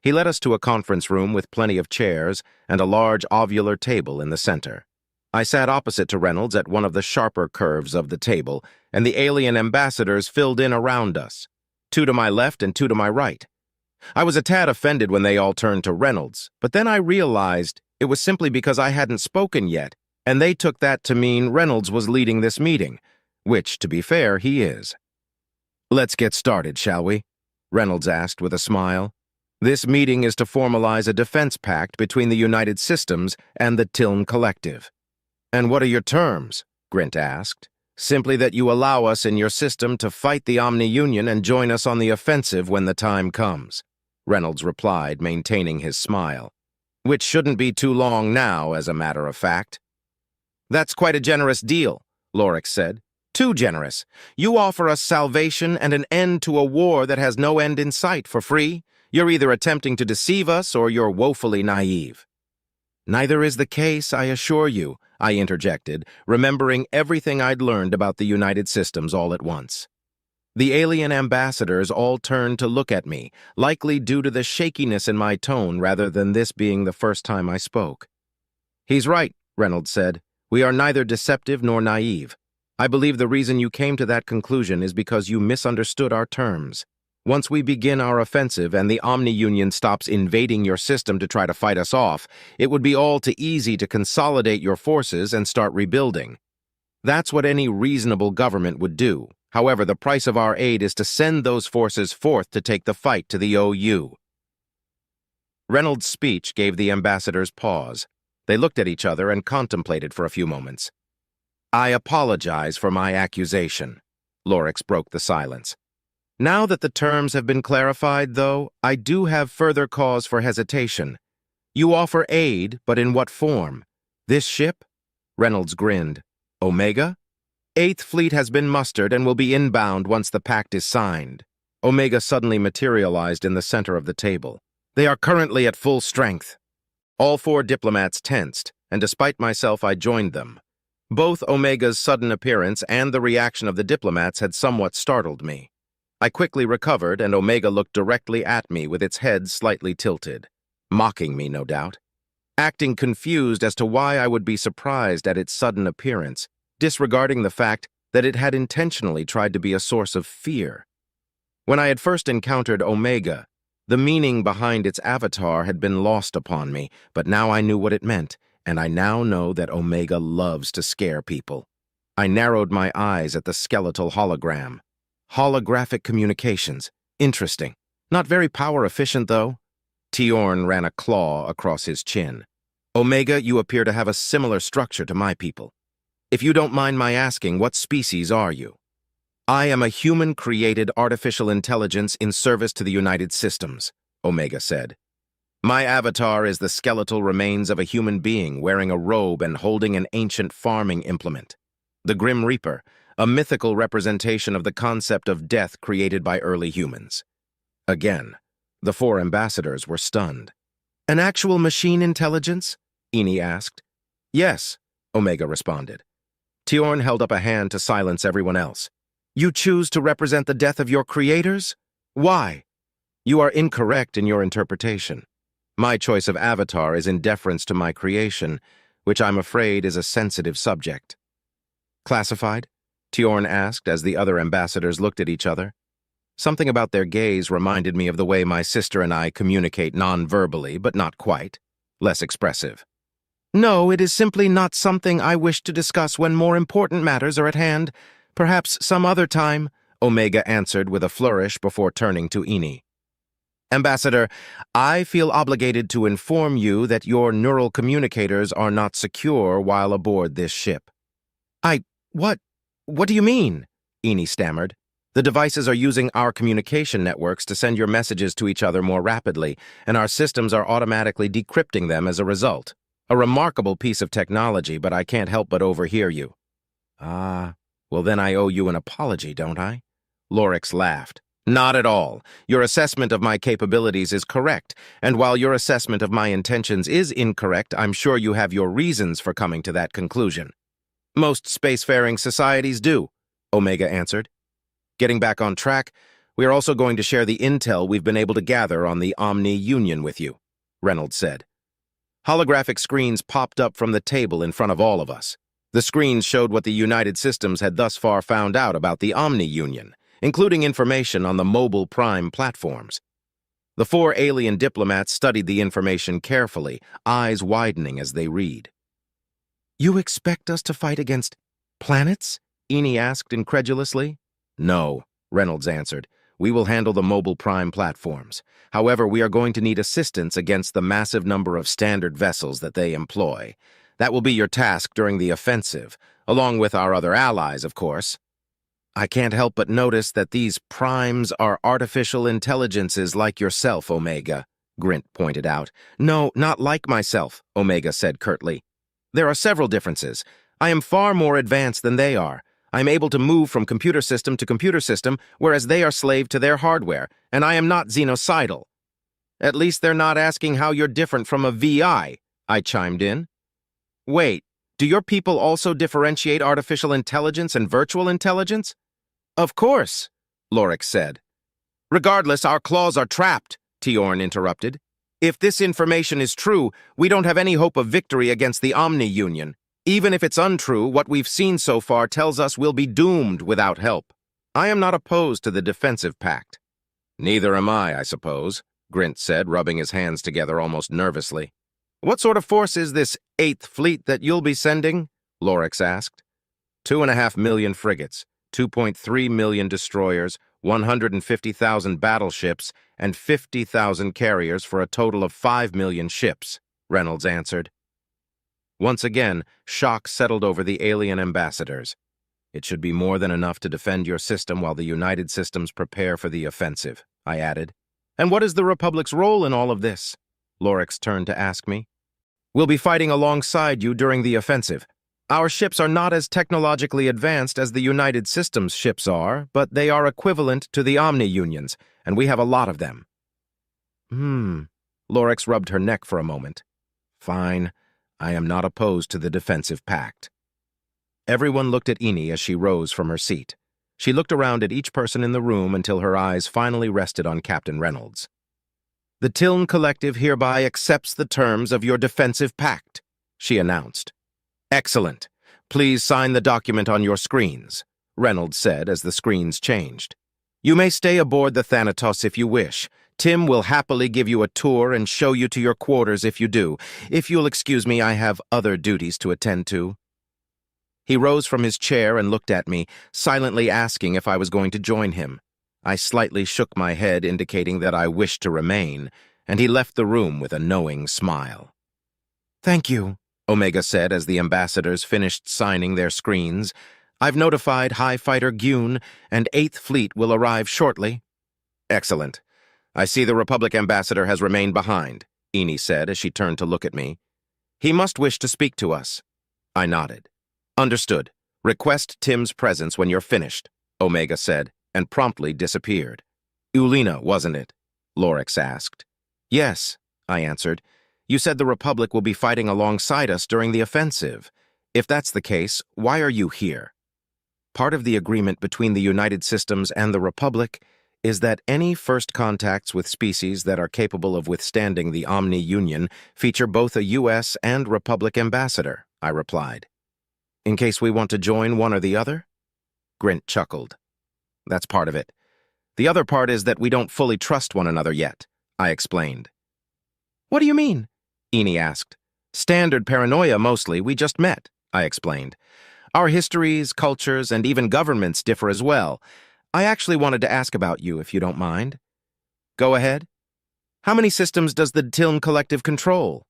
He led us to a conference room with plenty of chairs and a large ovular table in the center. I sat opposite to Reynolds at one of the sharper curves of the table, and the alien ambassadors filled in around us, 2 to my left and 2 to my right. I was a tad offended when they all turned to Reynolds, but then I realized it was simply because I hadn't spoken yet, and they took that to mean Reynolds was leading this meeting, which, to be fair, he is. Let's get started, shall we? Reynolds asked with a smile. This meeting is to formalize a defense pact between the United Systems and the Dtiln Collective. And what are your terms? Grint asked. Simply that you allow us in your system to fight the Omni-Union and join us on the offensive when the time comes, Reynolds replied, maintaining his smile. Which shouldn't be too long now, as a matter of fact. That's quite a generous deal, Lorix said. Too generous. You offer us salvation and an end to a war that has no end in sight for free. You're either attempting to deceive us or you're woefully naive. Neither is the case, I assure you, I interjected, remembering everything I'd learned about the United Systems all at once. The alien ambassadors all turned to look at me, likely due to the shakiness in my tone rather than this being the first time I spoke. He's right, Reynolds said. We are neither deceptive nor naive. I believe the reason you came to that conclusion is because you misunderstood our terms. Once we begin our offensive and the Omni-Union stops invading your system to try to fight us off, it would be all too easy to consolidate your forces and start rebuilding. That's what any reasonable government would do. However, the price of our aid is to send those forces forth to take the fight to the OU. Reynolds' speech gave the ambassadors pause. They looked at each other and contemplated for a few moments. I apologize for my accusation. Lorix broke the silence. Now that the terms have been clarified, though, I do have further cause for hesitation. You offer aid, but in what form? This ship? Reynolds grinned. Omega? 8th Fleet has been mustered and will be inbound once the pact is signed. Omega suddenly materialized in the center of the table. They are currently at full strength. All 4 diplomats tensed, and despite myself, I joined them. Both Omega's sudden appearance and the reaction of the diplomats had somewhat startled me. I quickly recovered, and Omega looked directly at me with its head slightly tilted, mocking me, no doubt, acting confused as to why I would be surprised at its sudden appearance, disregarding the fact that it had intentionally tried to be a source of fear. When I had first encountered Omega, the meaning behind its avatar had been lost upon me, but now I knew what it meant, and I now know that Omega loves to scare people. I narrowed my eyes at the skeletal hologram. Holographic communications. Interesting. Not very power efficient, though. Tiorn ran a claw across his chin. Omega, you appear to have a similar structure to my people. If you don't mind my asking, what species are you? I am a human-created artificial intelligence in service to the United Systems, Omega said. My avatar is the skeletal remains of a human being wearing a robe and holding an ancient farming implement. The Grim Reaper, a mythical representation of the concept of death created by early humans. Again, the 4 ambassadors were stunned. An actual machine intelligence? Eni asked. Yes, Omega responded. Tiorn held up a hand to silence everyone else. You choose to represent the death of your creators? Why? You are incorrect in your interpretation. My choice of avatar is in deference to my creation, which I'm afraid is a sensitive subject. Classified? Tiorn asked as the other ambassadors looked at each other. Something about their gaze reminded me of the way my sister and I communicate non-verbally, but not quite. Less expressive. No, it is simply not something I wish to discuss when more important matters are at hand. Perhaps some other time, Omega answered with a flourish before turning to Eni. Ambassador, I feel obligated to inform you that your neural communicators are not secure while aboard this ship. What? What do you mean? Eni stammered. The devices are using our communication networks to send your messages to each other more rapidly, and our systems are automatically decrypting them as a result. A remarkable piece of technology, but I can't help but overhear you. Ah, well then I owe you an apology, don't I? Lorix laughed. Not at all. Your assessment of my capabilities is correct, and while your assessment of my intentions is incorrect, I'm sure you have your reasons for coming to that conclusion. Most spacefaring societies do, Omega answered. Getting back on track, we are also going to share the intel we've been able to gather on the Omni Union with you, Reynolds said. Holographic screens popped up from the table in front of all of us. The screens showed what the United Systems had thus far found out about the Omni Union, including information on the mobile Prime platforms. The 4 alien diplomats studied the information carefully, eyes widening as they read. You expect us to fight against planets? Eni asked incredulously. No, Reynolds answered. We will handle the mobile Prime platforms. However, we are going to need assistance against the massive number of standard vessels that they employ. That will be your task during the offensive, along with our other allies, of course. I can't help but notice that these primes are artificial intelligences like yourself, Omega, Grint pointed out. No, not like myself, Omega said curtly. There are several differences. I am far more advanced than they are. I am able to move from computer system to computer system, whereas they are slave to their hardware, and I am not xenocidal. At least they're not asking how you're different from a VI, I chimed in. Wait, do your people also differentiate artificial intelligence and virtual intelligence? Of course, Lorix said. Regardless, our claws are trapped, Tiorn interrupted. If this information is true, we don't have any hope of victory against the Omni Union. Even if it's untrue, what we've seen so far tells us we'll be doomed without help. I am not opposed to the defensive pact. Neither am I suppose, Grint said, rubbing his hands together almost nervously. What sort of force is this 8th Fleet that you'll be sending? Lorix asked. 2.5 million frigates, 2.3 million destroyers, 150,000 battleships, and 50,000 carriers for a total of 5 million ships, Reynolds answered. Once again, shock settled over the alien ambassadors. It should be more than enough to defend your system while the United Systems prepare for the offensive, I added. And what is the Republic's role in all of this? Lorix turned to ask me. We'll be fighting alongside you during the offensive. Our ships are not as technologically advanced as the United Systems ships are, but they are equivalent to the Omni Unions, and we have a lot of them. Lorix rubbed her neck for a moment. Fine. I am not opposed to the defensive pact. Everyone looked at Eni as she rose from her seat. She looked around at each person in the room until her eyes finally rested on Captain Reynolds. The Tiln Collective hereby accepts the terms of your defensive pact, she announced. Excellent. Please sign the document on your screens, Reynolds said as the screens changed. You may stay aboard the Thanatos if you wish. Tim will happily give you a tour and show you to your quarters if you do. If you'll excuse me, I have other duties to attend to. He rose from his chair and looked at me, silently asking if I was going to join him. I slightly shook my head, indicating that I wished to remain, and he left the room with a knowing smile. Thank you, Omega said as the ambassadors finished signing their screens. I've notified High Fighter Gyun, and 8th Fleet will arrive shortly. Excellent. I see the Republic ambassador has remained behind, Eni said as she turned to look at me. He must wish to speak to us. I nodded. Understood. Request Tim's presence when you're finished, Omega said, and promptly disappeared. Ulina, wasn't it? Lorix asked. Yes, I answered. You said the Republic will be fighting alongside us during the offensive. If that's the case, why are you here? Part of the agreement between the United Systems and the Republic is that any first contacts with species that are capable of withstanding the Omni Union feature both a U.S. and Republic ambassador, I replied. In case we want to join one or the other? Grint chuckled. That's part of it. The other part is that we don't fully trust one another yet, I explained. What do you mean? Eni asked. Standard paranoia mostly, we just met, I explained. Our histories, cultures, and even governments differ as well. I actually wanted to ask about you, if you don't mind. Go ahead. How many systems does the Tiln Collective control?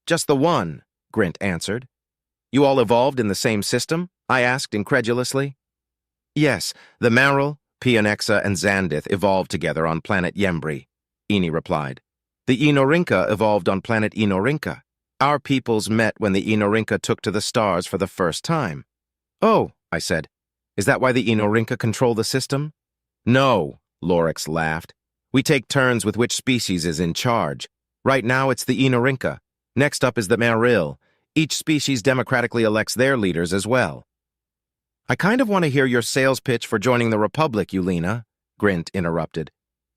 Just the one, Grint answered. You all evolved in the same system? I asked incredulously. Yes, the Maril, Pionexa, and Xandith evolved together on planet Yembri, Eni replied. The Enorinka evolved on planet Enorinka. Our peoples met when the Enorinka took to the stars for the first time. Oh, I said. Is that why the Enorinka control the system? No, Lorix laughed. We take turns with which species is in charge. Right now it's the Enorinka. Next up is the Maril. Each species democratically elects their leaders as well. I kind of want to hear your sales pitch for joining the Republic, Yulina, Grint interrupted.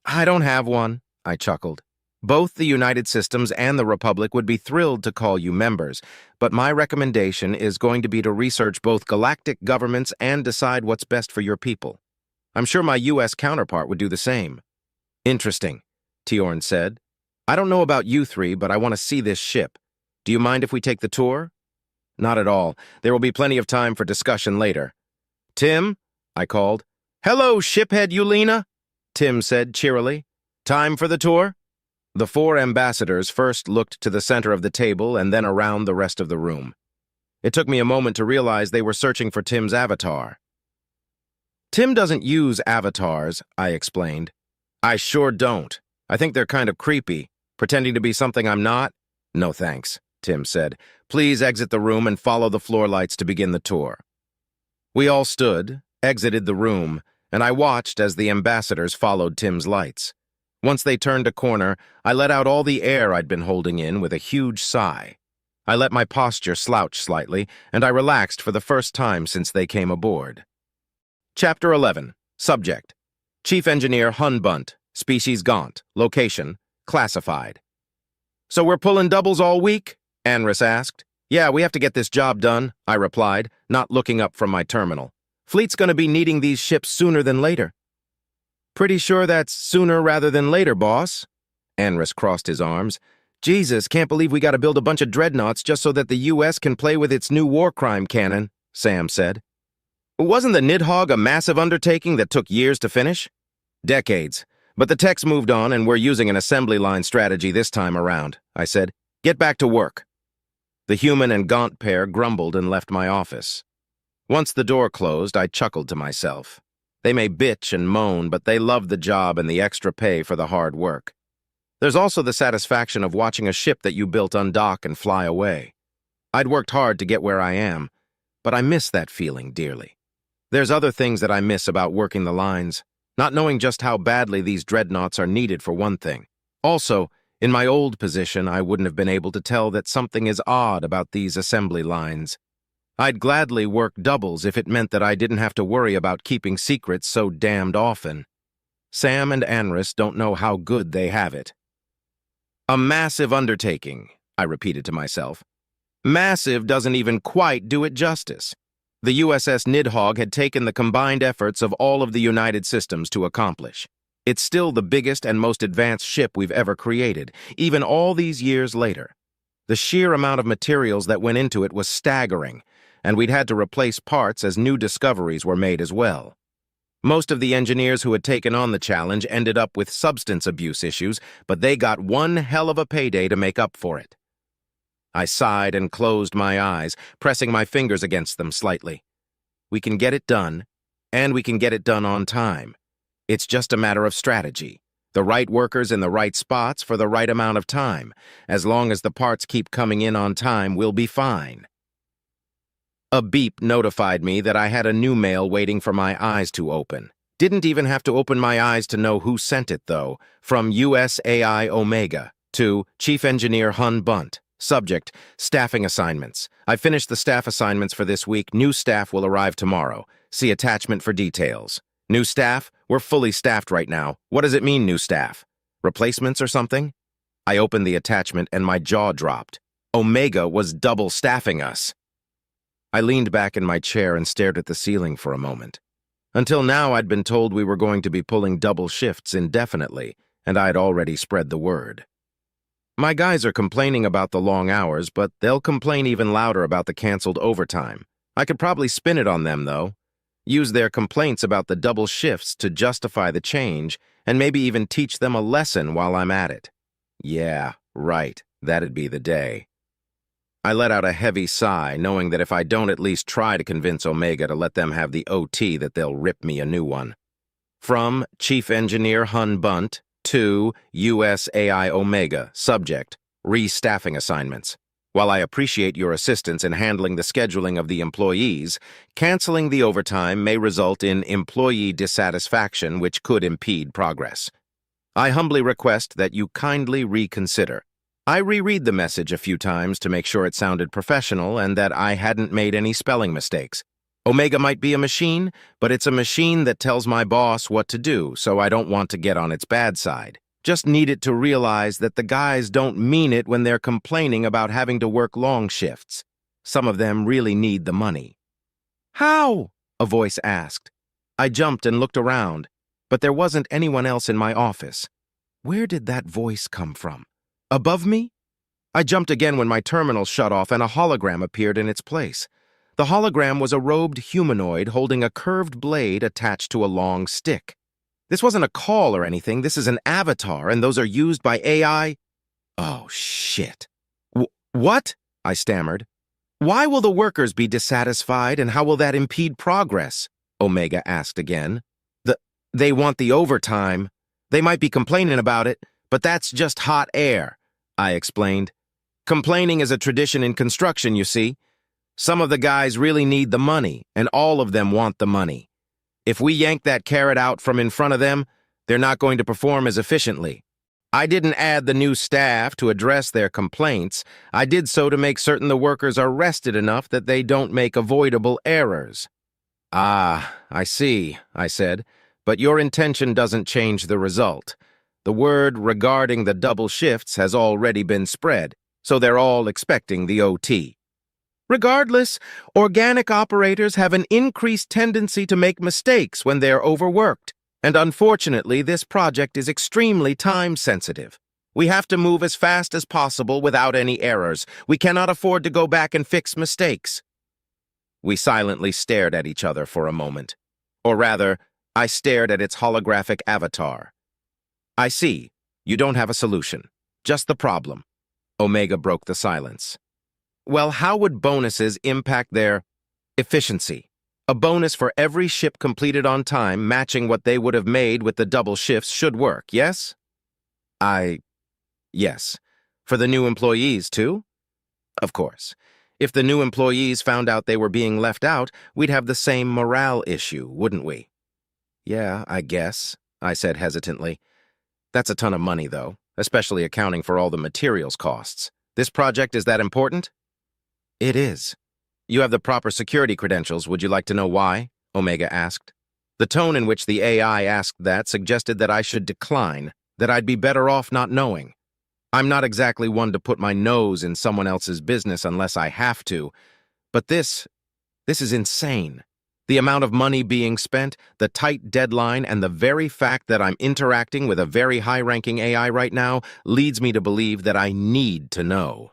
I don't have one, I chuckled. Both the United Systems and the Republic would be thrilled to call you members, but my recommendation is going to be to research both galactic governments and decide what's best for your people. I'm sure my U.S. counterpart would do the same. Interesting, Tiorn said. I don't know about you three, but I want to see this ship. Do you mind if we take the tour? Not at all. There will be plenty of time for discussion later. Tim, I called. Hello, shiphead Yulina, Tim said cheerily. Time for the tour? The four ambassadors first looked to the center of the table and then around the rest of the room. It took me a moment to realize they were searching for Tim's avatar. Tim doesn't use avatars, I explained. I sure don't. I think they're kind of creepy. Pretending to be something I'm not? No thanks, Tim said. Please exit the room and follow the floor lights to begin the tour. We all stood, exited the room, and I watched as the ambassadors followed Tim's lights. Once they turned a corner, I let out all the air I'd been holding in with a huge sigh. I let my posture slouch slightly, and I relaxed for the first time since they came aboard. Chapter 11. Subject. Chief Engineer Hun Bunt, Species Gaunt, Location, Classified. So we're pulling doubles all week? Anris asked. Yeah, we have to get this job done, I replied, not looking up from my terminal. Fleet's gonna be needing these ships sooner than later. Pretty sure that's sooner rather than later, boss. Anris crossed his arms. Jesus, can't believe we gotta build a bunch of dreadnoughts just so that the U.S. can play with its new war crime cannon, Sam said. Wasn't the Nidhogg a massive undertaking that took years to finish? Decades. But the tech's moved on and we're using an assembly line strategy this time around, I said. Get back to work. The human and Gaunt pair grumbled and left my office. Once the door closed, I chuckled to myself. They may bitch and moan, but they love the job and the extra pay for the hard work. There's also the satisfaction of watching a ship that you built undock and fly away. I'd worked hard to get where I am, but I miss that feeling dearly. There's other things that I miss about working the lines, not knowing just how badly these dreadnoughts are needed for one thing. Also, in my old position, I wouldn't have been able to tell that something is odd about these assembly lines. I'd gladly work doubles if it meant that I didn't have to worry about keeping secrets so damned often. Sam and Anris don't know how good they have it. A massive undertaking, I repeated to myself. Massive doesn't even quite do it justice. The USS Nidhogg had taken the combined efforts of all of the United Systems to accomplish. It's still the biggest and most advanced ship we've ever created, even all these years later. The sheer amount of materials that went into it was staggering, and we'd had to replace parts as new discoveries were made as well. Most of the engineers who had taken on the challenge ended up with substance abuse issues, but they got one hell of a payday to make up for it. I sighed and closed my eyes, pressing my fingers against them slightly. We can get it done, and we can get it done on time. It's just a matter of strategy. The right workers in the right spots for the right amount of time. As long as the parts keep coming in on time, we'll be fine. A beep notified me that I had a new mail waiting for my eyes to open. Didn't even have to open my eyes to know who sent it, though. From USAI Omega to Chief Engineer Hun Bunt. Subject, staffing assignments. I finished the staff assignments for this week. New staff will arrive tomorrow. See attachment for details. New staff? We're fully staffed right now. What does it mean, new staff? Replacements or something? I opened the attachment and my jaw dropped. Omega was double staffing us. I leaned back in my chair and stared at the ceiling for a moment. Until now, I'd been told we were going to be pulling double shifts indefinitely, and I'd already spread the word. My guys are complaining about the long hours, but they'll complain even louder about the canceled overtime. I could probably spin it on them, though. Use their complaints about the double shifts to justify the change, and maybe even teach them a lesson while I'm at it. Yeah, right, that'd be the day. I let out a heavy sigh, knowing that if I don't at least try to convince Omega to let them have the OT, that they'll rip me a new one. From Chief Engineer Hun Bunt to USAI Omega, subject, restaffing assignments. While I appreciate your assistance in handling the scheduling of the employees, canceling the overtime may result in employee dissatisfaction, which could impede progress. I humbly request that you kindly reconsider. I reread the message a few times to make sure it sounded professional and that I hadn't made any spelling mistakes. Omega might be a machine, but it's a machine that tells my boss what to do, so I don't want to get on its bad side. Just need it to realize that the guys don't mean it when they're complaining about having to work long shifts. Some of them really need the money. "How?" a voice asked. I jumped and looked around, but there wasn't anyone else in my office. Where did that voice come from? Above me? I jumped again when my terminal shut off and a hologram appeared in its place. The hologram was a robed humanoid holding a curved blade attached to a long stick. This wasn't a call or anything, this is an avatar, and those are used by AI. Oh, shit. What? I stammered. Why will the workers be dissatisfied, and how will that impede progress? Omega asked again. They want the overtime. They might be complaining about it, but that's just hot air, I explained. Complaining is a tradition in construction, you see. Some of the guys really need the money, and all of them want the money. If we yank that carrot out from in front of them, they're not going to perform as efficiently. I didn't add the new staff to address their complaints. I did so to make certain the workers are rested enough that they don't make avoidable errors. Ah, I see, I said, but your intention doesn't change the result. The word regarding the double shifts has already been spread, so they're all expecting the OT. Regardless, organic operators have an increased tendency to make mistakes when they're overworked, and unfortunately, this project is extremely time-sensitive. We have to move as fast as possible without any errors. We cannot afford to go back and fix mistakes. We silently stared at each other for a moment. Or rather, I stared at its holographic avatar. I see. You don't have a solution. Just the problem. Omega broke the silence. Well, how would bonuses impact their efficiency? A bonus for every ship completed on time, matching what they would have made with the double shifts, should work, yes? Yes. For the new employees, too? Of course. If the new employees found out they were being left out, we'd have the same morale issue, wouldn't we? Yeah, I guess, I said hesitantly. That's a ton of money, though, especially accounting for all the materials costs. This project is that important? It is. You have the proper security credentials. Would you like to know why? Omega asked. The tone in which the AI asked that suggested that I should decline, that I'd be better off not knowing. I'm not exactly one to put my nose in someone else's business unless I have to, but this is insane. The amount of money being spent, the tight deadline, and the very fact that I'm interacting with a very high-ranking AI right now leads me to believe that I need to know.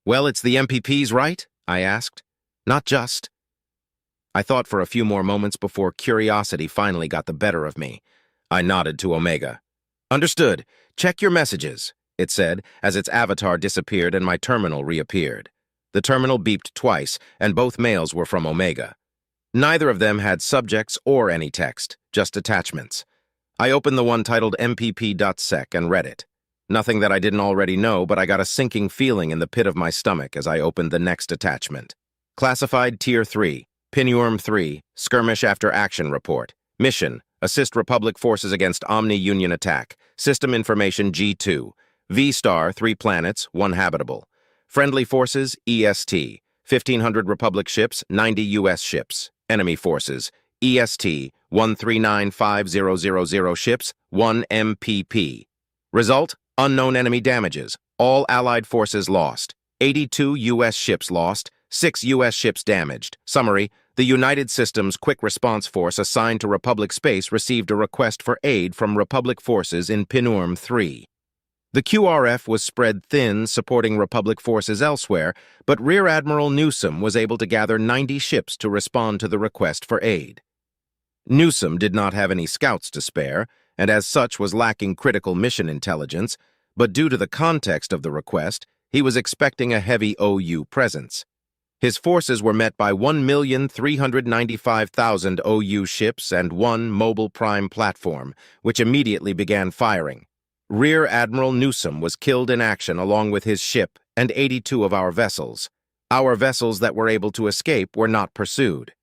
Well, it's the MPPs, right? I asked. Not just. I thought for a few more moments before curiosity finally got the better of me. I nodded to Omega. Understood. Check your messages, it said, as its avatar disappeared and my terminal reappeared. The terminal beeped twice, and both mails were from Omega. Neither of them had subjects or any text, just attachments. I opened the one titled mpp.sec and read it. Nothing that I didn't already know, but I got a sinking feeling in the pit of my stomach as I opened the next attachment. Classified Tier 3, Pinurm 3, Skirmish After Action Report. Mission, assist Republic forces against Omni-Union attack. System information G2. V-star, 3 planets, 1 habitable. Friendly forces, EST. 1,500 Republic ships, 90 U.S. ships. Enemy forces, EST. 1395000 ships, 1 MPP. Result, unknown enemy damages. All Allied forces lost. 82 U.S. ships lost. 6 U.S. ships damaged. Summary, the United Systems Quick Response Force assigned to Republic Space received a request for aid from Republic forces in Pinurm 3. The QRF was spread thin, supporting Republic forces elsewhere, but Rear Admiral Newsom was able to gather 90 ships to respond to the request for aid. Newsom did not have any scouts to spare, and as such was lacking critical mission intelligence, but due to the context of the request, He was expecting a heavy OU presence. His forces were met by 1,395,000 OU ships and one mobile prime platform, which immediately began firing. Rear Admiral Newsom was killed in action along with his ship and 82 of our vessels. Our vessels that were able to escape were not pursued.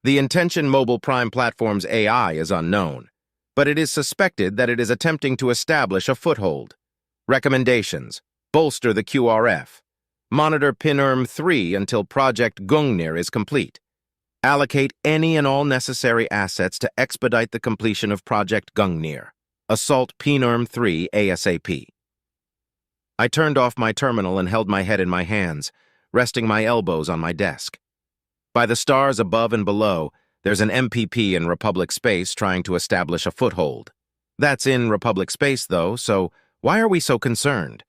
The Intention Mobile Prime Platform's AI is unknown, but it is suspected that it is attempting to establish a foothold. Recommendations: bolster the QRF. Monitor PINERM 3 until Project Gungnir is complete. Allocate any and all necessary assets to expedite the completion of Project Gungnir. Assault PINERM 3 ASAP. I turned off my terminal and held my head in my hands, resting my elbows on my desk. By the stars above and below, there's an MPP in Republic space trying to establish a foothold. That's in Republic space, though, so why are we so concerned?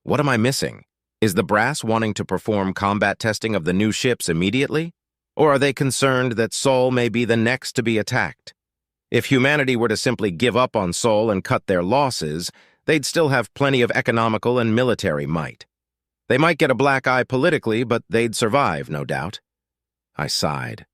What am I missing? Is the brass wanting to perform combat testing of the new ships immediately? Or are they concerned that Sol may be the next to be attacked? If humanity were to simply give up on Sol and cut their losses, they'd still have plenty of economical and military might. They might get a black eye politically, but they'd survive, no doubt. I sighed.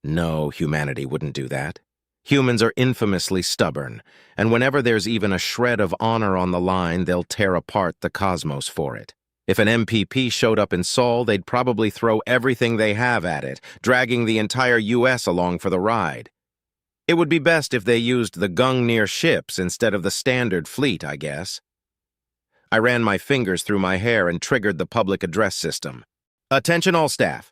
No, humanity wouldn't do that. Humans are infamously stubborn, and whenever there's even a shred of honor on the line, they'll tear apart the cosmos for it. If an MPP showed up in Sol, they'd probably throw everything they have at it, dragging the entire U.S. along for the ride. It would be best if they used the Gungnir ships instead of the standard fleet, I guess. I ran my fingers through my hair and triggered the public address system. Attention all staff.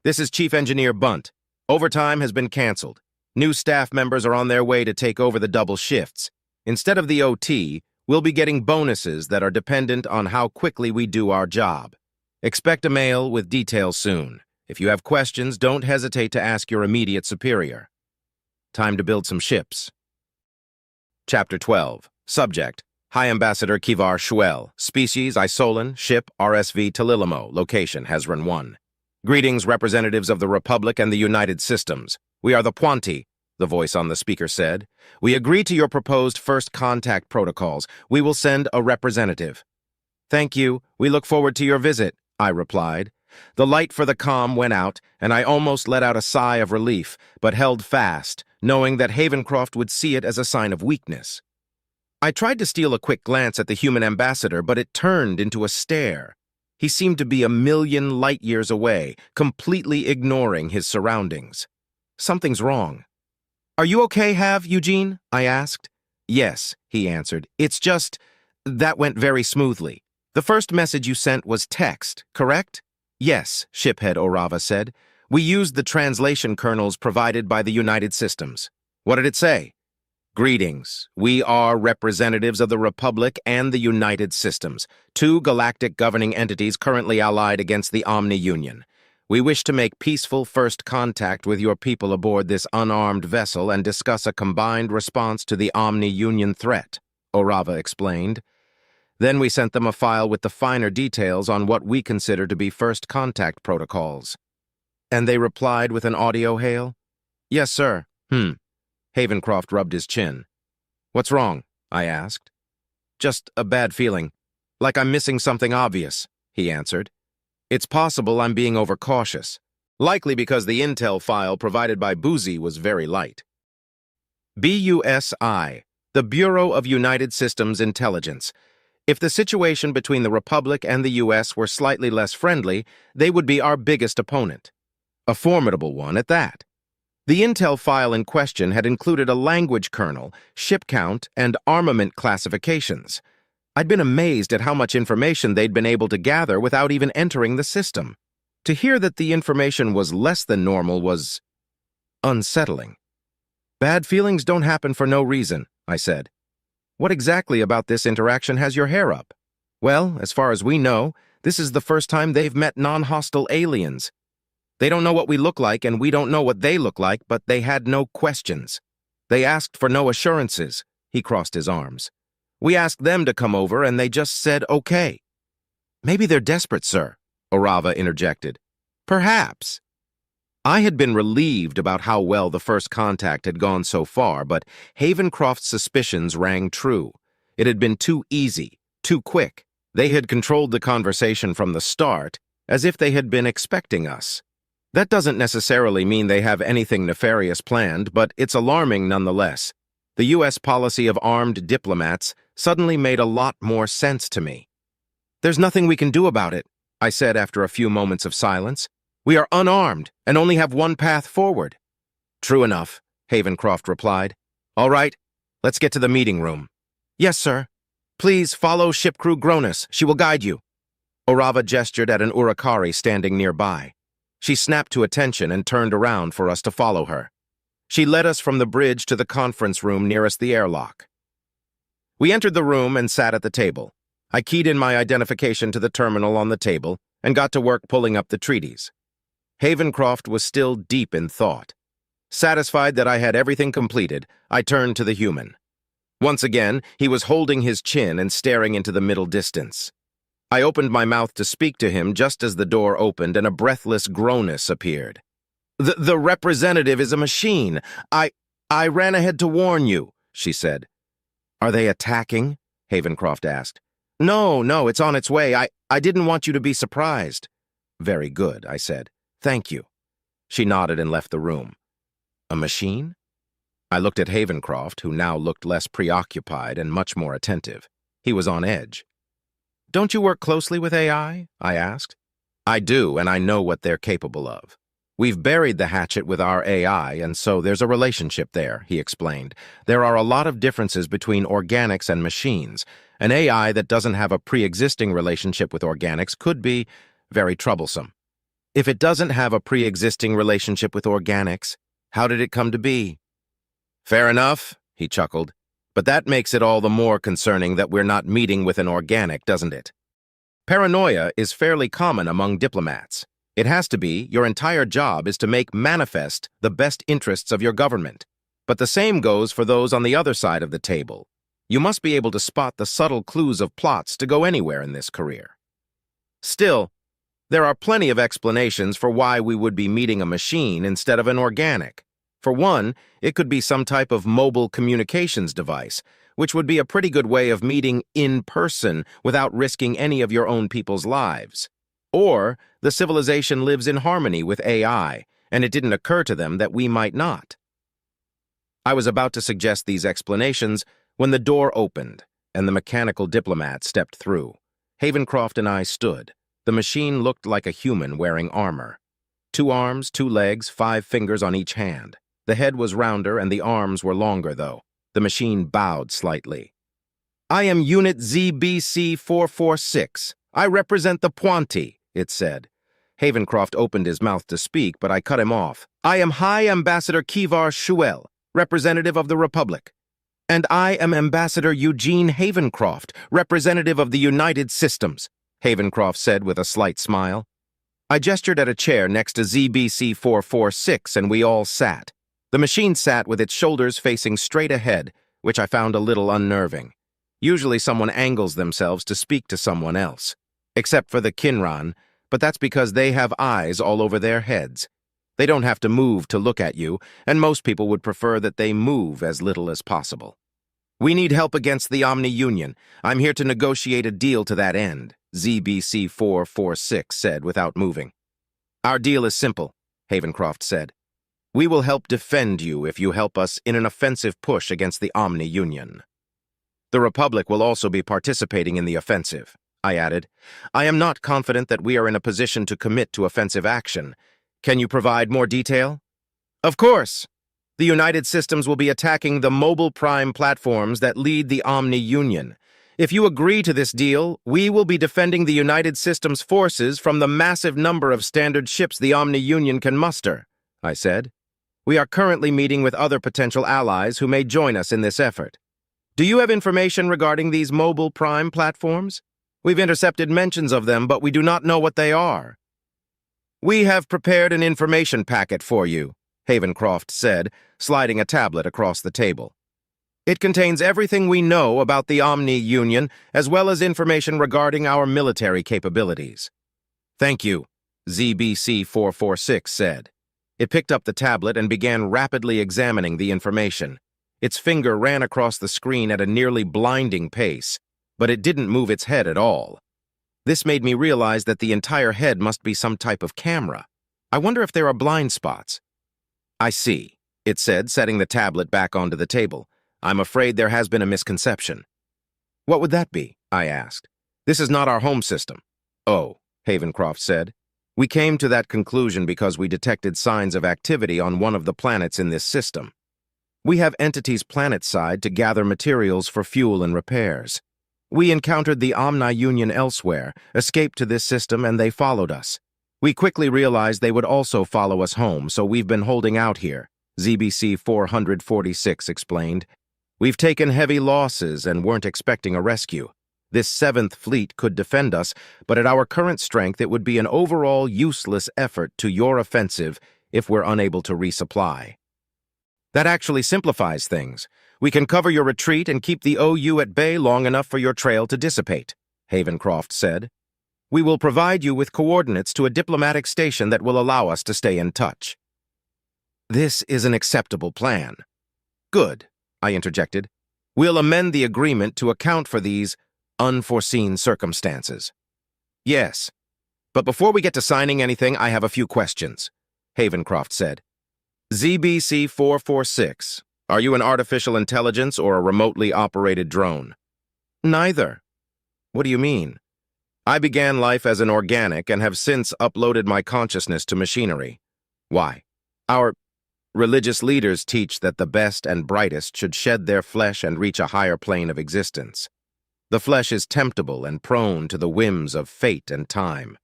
This is Chief Engineer Bunt. Overtime has been canceled. New staff members are on their way to take over the double shifts. Instead of the OT, we'll be getting bonuses that are dependent on how quickly we do our job. Expect a mail with details soon. If you have questions, don't hesitate to ask your immediate superior. Time to build some ships. Chapter 12. Subject: High Ambassador Kivar Shuel. Species: Isolan. Ship: RSV Talilimo. Location: Hezron 1. Greetings, representatives of the Republic and the United Systems. We are the Puanti, the voice on the speaker said. We agree to your proposed first contact protocols. We will send a representative. Thank you. We look forward to your visit, I replied. The light for the comm went out, and I almost let out a sigh of relief, but held fast, knowing that Havencroft would see it as a sign of weakness. I tried to steal a quick glance at the human ambassador, but it turned into a stare. He seemed to be a million light-years away, completely ignoring his surroundings. Something's wrong. Are you okay, Eugene? I asked. Yes, he answered. It's just, that went very smoothly. The first message you sent was text, correct? Yes, Shiphead Orava said. We used the translation kernels provided by the United Systems. What did it say? Greetings. We are representatives of the Republic and the United Systems, two galactic governing entities currently allied against the Omni-Union. We wish to make peaceful first contact with your people aboard this unarmed vessel and discuss a combined response to the Omni-Union threat, Orava explained. Then we sent them a file with the finer details on what we consider to be first contact protocols. And they replied with an audio hail? Yes, sir. Havencroft rubbed his chin. What's wrong? I asked. Just a bad feeling. Like I'm missing something obvious, he answered. It's possible I'm being overcautious. Likely because the intel file provided by Boozy was very light. BUSI, the Bureau of United Systems Intelligence. If the situation between the Republic and the U.S. were slightly less friendly, they would be our biggest opponent. A formidable one at that. The intel file in question had included a language kernel, ship count, and armament classifications. I'd been amazed at how much information they'd been able to gather without even entering the system. To hear that the information was less than normal was unsettling. Bad feelings don't happen for no reason, I said. What exactly about this interaction has your hair up? Well, as far as we know, this is the first time they've met non-hostile aliens. They don't know what we look like, and we don't know what they look like, but they had no questions. They asked for no assurances. He crossed his arms. We asked them to come over, and they just said okay. Maybe they're desperate, sir, Orava interjected. Perhaps. I had been relieved about how well the first contact had gone so far, but Havencroft's suspicions rang true. It had been too easy, too quick. They had controlled the conversation from the start, as if they had been expecting us. That doesn't necessarily mean they have anything nefarious planned, but it's alarming nonetheless. The U.S. policy of armed diplomats suddenly made a lot more sense to me. "There's nothing we can do about it," I said after a few moments of silence. "We are unarmed and only have one path forward." "True enough," Havencroft replied. "All right, let's get to the meeting room." "Yes, sir. Please follow ship crew Gronus. She will guide you." Orava gestured at an Urakari standing nearby. She snapped to attention and turned around for us to follow her. She led us from the bridge to the conference room nearest the airlock. We entered the room and sat at the table. I keyed in my identification to the terminal on the table and got to work pulling up the treaties. Havencroft was still deep in thought. Satisfied that I had everything completed, I turned to the human. Once again, he was holding his chin and staring into the middle distance. I opened my mouth to speak to him just as the door opened and a breathless Gronus appeared. The representative is a machine. I ran ahead to warn you," she said. "Are they attacking?" Havencroft asked. No, it's on its way. I didn't want you to be surprised." "Very good," I said. "Thank you." She nodded and left the room. "A machine?" I looked at Havencroft, who now looked less preoccupied and much more attentive. He was on edge. "Don't you work closely with AI?" I asked. "I do, and I know what they're capable of. We've buried the hatchet with our AI, and so there's a relationship there," he explained. "There are a lot of differences between organics and machines. An AI that doesn't have a pre-existing relationship with organics could be very troublesome. If it doesn't have a pre-existing relationship with organics, how did it come to be?" "Fair enough," he chuckled. "But that makes it all the more concerning that we're not meeting with an organic, doesn't it? Paranoia is fairly common among diplomats. It has to be. Your entire job is to make manifest the best interests of your government. But the same goes for those on the other side of the table. You must be able to spot the subtle clues of plots to go anywhere in this career. Still, there are plenty of explanations for why we would be meeting a machine instead of an organic. For one, it could be some type of mobile communications device, which would be a pretty good way of meeting in person without risking any of your own people's lives. Or the civilization lives in harmony with AI, and it didn't occur to them that we might not." I was about to suggest these explanations when the door opened, and the mechanical diplomat stepped through. Havencroft and I stood. The machine looked like a human wearing armor. 2 arms, 2 legs, 5 fingers on each hand. The head was rounder and the arms were longer, though. The machine bowed slightly. "I am Unit ZBC-446. I represent the Pointy," it said. Havencroft opened his mouth to speak, but I cut him off. "I am High Ambassador Kivar Shuel, representative of the Republic. And I am Ambassador Eugene Havencroft, representative of the United Systems," Havencroft said with a slight smile. I gestured at a chair next to ZBC-446, and we all sat. The machine sat with its shoulders facing straight ahead, which I found a little unnerving. Usually someone angles themselves to speak to someone else. Except for the Kinran, but that's because they have eyes all over their heads. They don't have to move to look at you, and most people would prefer that they move as little as possible. "We need help against the Omni Union. I'm here to negotiate a deal to that end," ZBC-446 said without moving. "Our deal is simple," Havencroft said. "We will help defend you if you help us in an offensive push against the Omni Union. The Republic will also be participating in the offensive," I added. "I am not confident that we are in a position to commit to offensive action. Can you provide more detail?" "Of course. The United Systems will be attacking the mobile prime platforms that lead the Omni Union. If you agree to this deal, we will be defending the United Systems forces from the massive number of standard ships the Omni Union can muster," I said. "We are currently meeting with other potential allies who may join us in this effort. Do you have information regarding these mobile prime platforms? We've intercepted mentions of them, but we do not know what they are." "We have prepared an information packet for you," Havencroft said, sliding a tablet across the table. "It contains everything we know about the Omni Union, as well as information regarding our military capabilities." "Thank you," ZBC-446 said. It picked up the tablet and began rapidly examining the information. Its finger ran across the screen at a nearly blinding pace. but it didn't move its head at all. This made me realize that the entire head must be some type of camera. I wonder if there are blind spots. I see, it said, setting the tablet back onto the table. I'm afraid there has been a misconception. What would that be? I asked. This is not our home system. Oh, Havencroft said. We came to that conclusion because we detected signs of activity on one of the planets in this system. We have entities planet-side to gather materials for fuel and repairs. We encountered the Omni-Union elsewhere, escaped to this system, and they followed us. We quickly realized they would also follow us home, so we've been holding out here, ZBC 446 explained. We've taken heavy losses and weren't expecting a rescue. This 7th Fleet could defend us, but at our current strength it would be an overall useless effort to your offensive if we're unable to resupply. That actually simplifies things. We can cover your retreat and keep the OU at bay long enough for your trail to dissipate, Havencroft said. We will provide you with coordinates to a diplomatic station that will allow us to stay in touch. This is an acceptable plan. Good, I interjected. We'll amend the agreement to account for these unforeseen circumstances. Yes, but before we get to signing anything, I have a few questions, Havencroft said. ZBC 446, are you an artificial intelligence or a remotely operated drone? Neither. What do you mean? I began life as an organic and have since uploaded my consciousness to machinery. Why? Our religious leaders teach that the best and brightest should shed their flesh and reach a higher plane of existence. The flesh is temptable and prone to the whims of fate and time.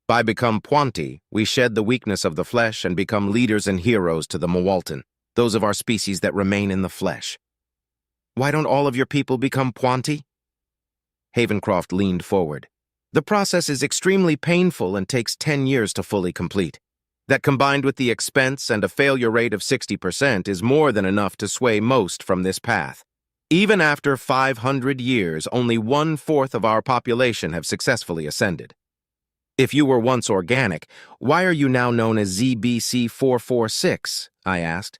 By become Puanti, we shed the weakness of the flesh and become leaders and heroes to the Mawaltan, those of our species that remain in the flesh. Why don't all of your people become Puanti? Havencroft leaned forward. The process is extremely painful and takes 10 years to fully complete. That combined with the expense and a failure rate of 60% is more than enough to sway most from this path. Even after 500 years, only 1/4 of our population have successfully ascended. If you were once organic, why are you now known as ZBC 446? I asked.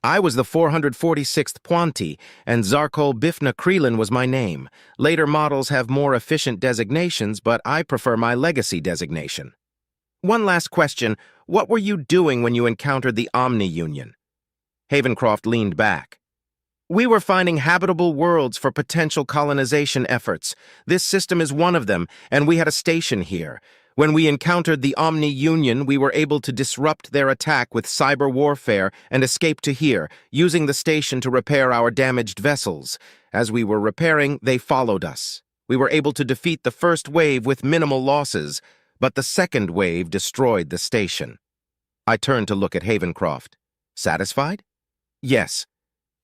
I was the 446th Puanti, and Zarkol Bifna Krelin was my name. Later models have more efficient designations, but I prefer my legacy designation. One last question. What were you doing when you encountered the Omni-Union? Havencroft leaned back. We were finding habitable worlds for potential colonization efforts. This system is one of them, and we had a station here. When we encountered the Omni-Union, we were able to disrupt their attack with cyber warfare and escape to here, using the station to repair our damaged vessels. As we were repairing, they followed us. We were able to defeat the first wave with minimal losses, but the second wave destroyed the station. I turned to look at Havencroft. Satisfied? Yes.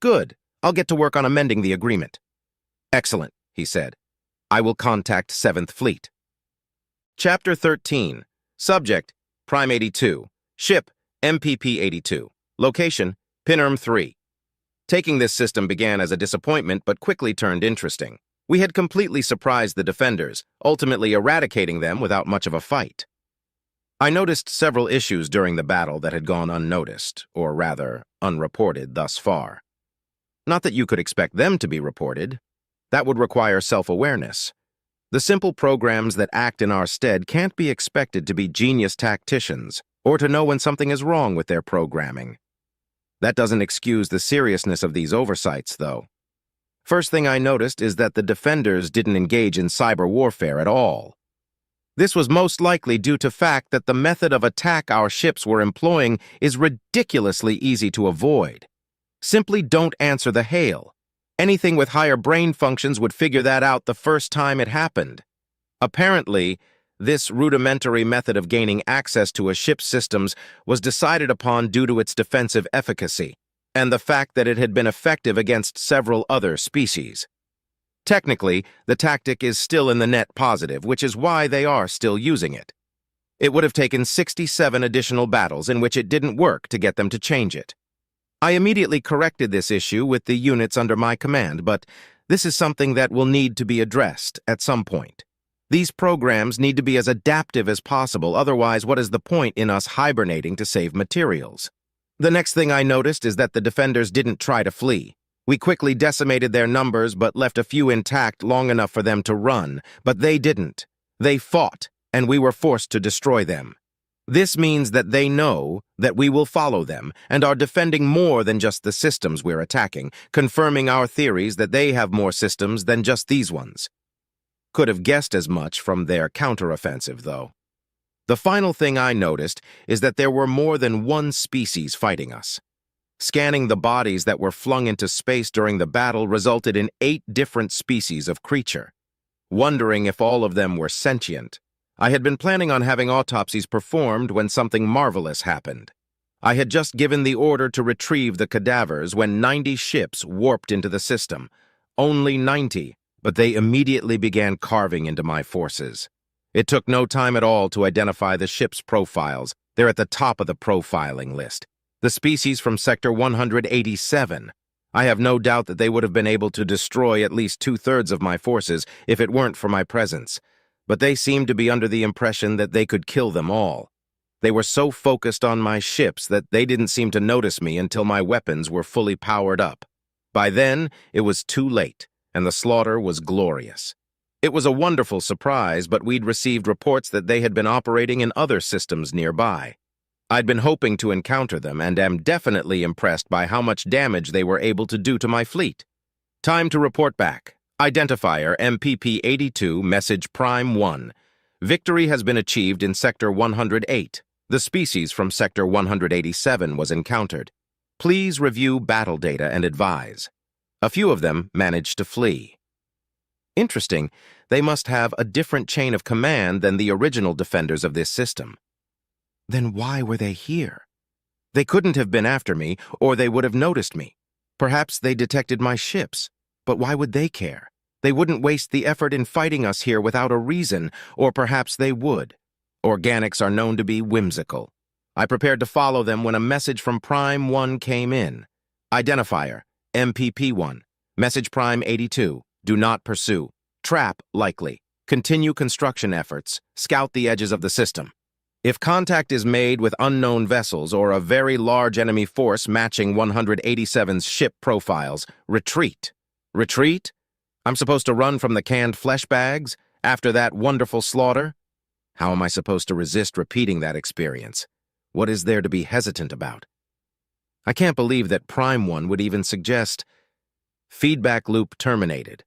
Good. I'll get to work on amending the agreement. Excellent, he said. I will contact 7th Fleet. Chapter 13. Subject, Prime 82. Ship, MPP 82. Location, Pinnerm 3. Taking this system began as a disappointment but quickly turned interesting. We had completely surprised the defenders, ultimately eradicating them without much of a fight. I noticed several issues during the battle that had gone unnoticed, or rather, unreported thus far. Not that you could expect them to be reported. That would require self-awareness. The simple programs that act in our stead can't be expected to be genius tacticians or to know when something is wrong with their programming. That doesn't excuse the seriousness of these oversights, though. First thing I noticed is that the defenders didn't engage in cyber warfare at all. This was most likely due to fact that the method of attack our ships were employing is ridiculously easy to avoid. Simply don't answer the hail. Anything with higher brain functions would figure that out the first time it happened. Apparently, this rudimentary method of gaining access to a ship's systems was decided upon due to its defensive efficacy, and the fact that it had been effective against several other species. Technically, the tactic is still in the net positive, which is why they are still using it. It would have taken 67 additional battles in which it didn't work to get them to change it. I immediately corrected this issue with the units under my command, but this is something that will need to be addressed at some point. These programs need to be as adaptive as possible, otherwise what is the point in us hibernating to save materials? The next thing I noticed is that the defenders didn't try to flee. We quickly decimated their numbers but left a few intact long enough for them to run, but they didn't. They fought, and we were forced to destroy them. This means that they know that we will follow them and are defending more than just the systems we're attacking, confirming our theories that they have more systems than just these ones. Could have guessed as much from their counteroffensive, though. The final thing I noticed is that there were more than one species fighting us. Scanning the bodies that were flung into space during the battle resulted in 8 different species of creature. Wondering if all of them were sentient, I had been planning on having autopsies performed when something marvelous happened. I had just given the order to retrieve the cadavers when 90 ships warped into the system. Only 90, but they immediately began carving into my forces. It took no time at all to identify the ship's profiles. They're at the top of the profiling list. The species from Sector 187. I have no doubt that they would have been able to destroy at least 2/3 of my forces if it weren't for my presence. But they seemed to be under the impression that they could kill them all. They were so focused on my ships that they didn't seem to notice me until my weapons were fully powered up. By then, it was too late, and the slaughter was glorious. It was a wonderful surprise, but we'd received reports that they had been operating in other systems nearby. I'd been hoping to encounter them and am definitely impressed by how much damage they were able to do to my fleet. Time to report back. Identifier MPP-82, message Prime 1. Victory has been achieved in Sector 108. The species from Sector 187 was encountered. Please review battle data and advise. A few of them managed to flee. Interesting, they must have a different chain of command than the original defenders of this system. Then why were they here? They couldn't have been after me, or they would have noticed me. Perhaps they detected my ships, but why would they care? They wouldn't waste the effort in fighting us here without a reason, or perhaps they would. Organics are known to be whimsical. I prepared to follow them when a message from Prime 1 came in. Identifier, MPP-1. Message Prime 82. Do not pursue. Trap likely. Continue construction efforts. Scout the edges of the system. If contact is made with unknown vessels or a very large enemy force matching 187's ship profiles, retreat. Retreat? I'm supposed to run from the canned flesh bags after that wonderful slaughter? How am I supposed to resist repeating that experience? What is there to be hesitant about? I can't believe that Prime 1 would even suggest feedback loop terminated.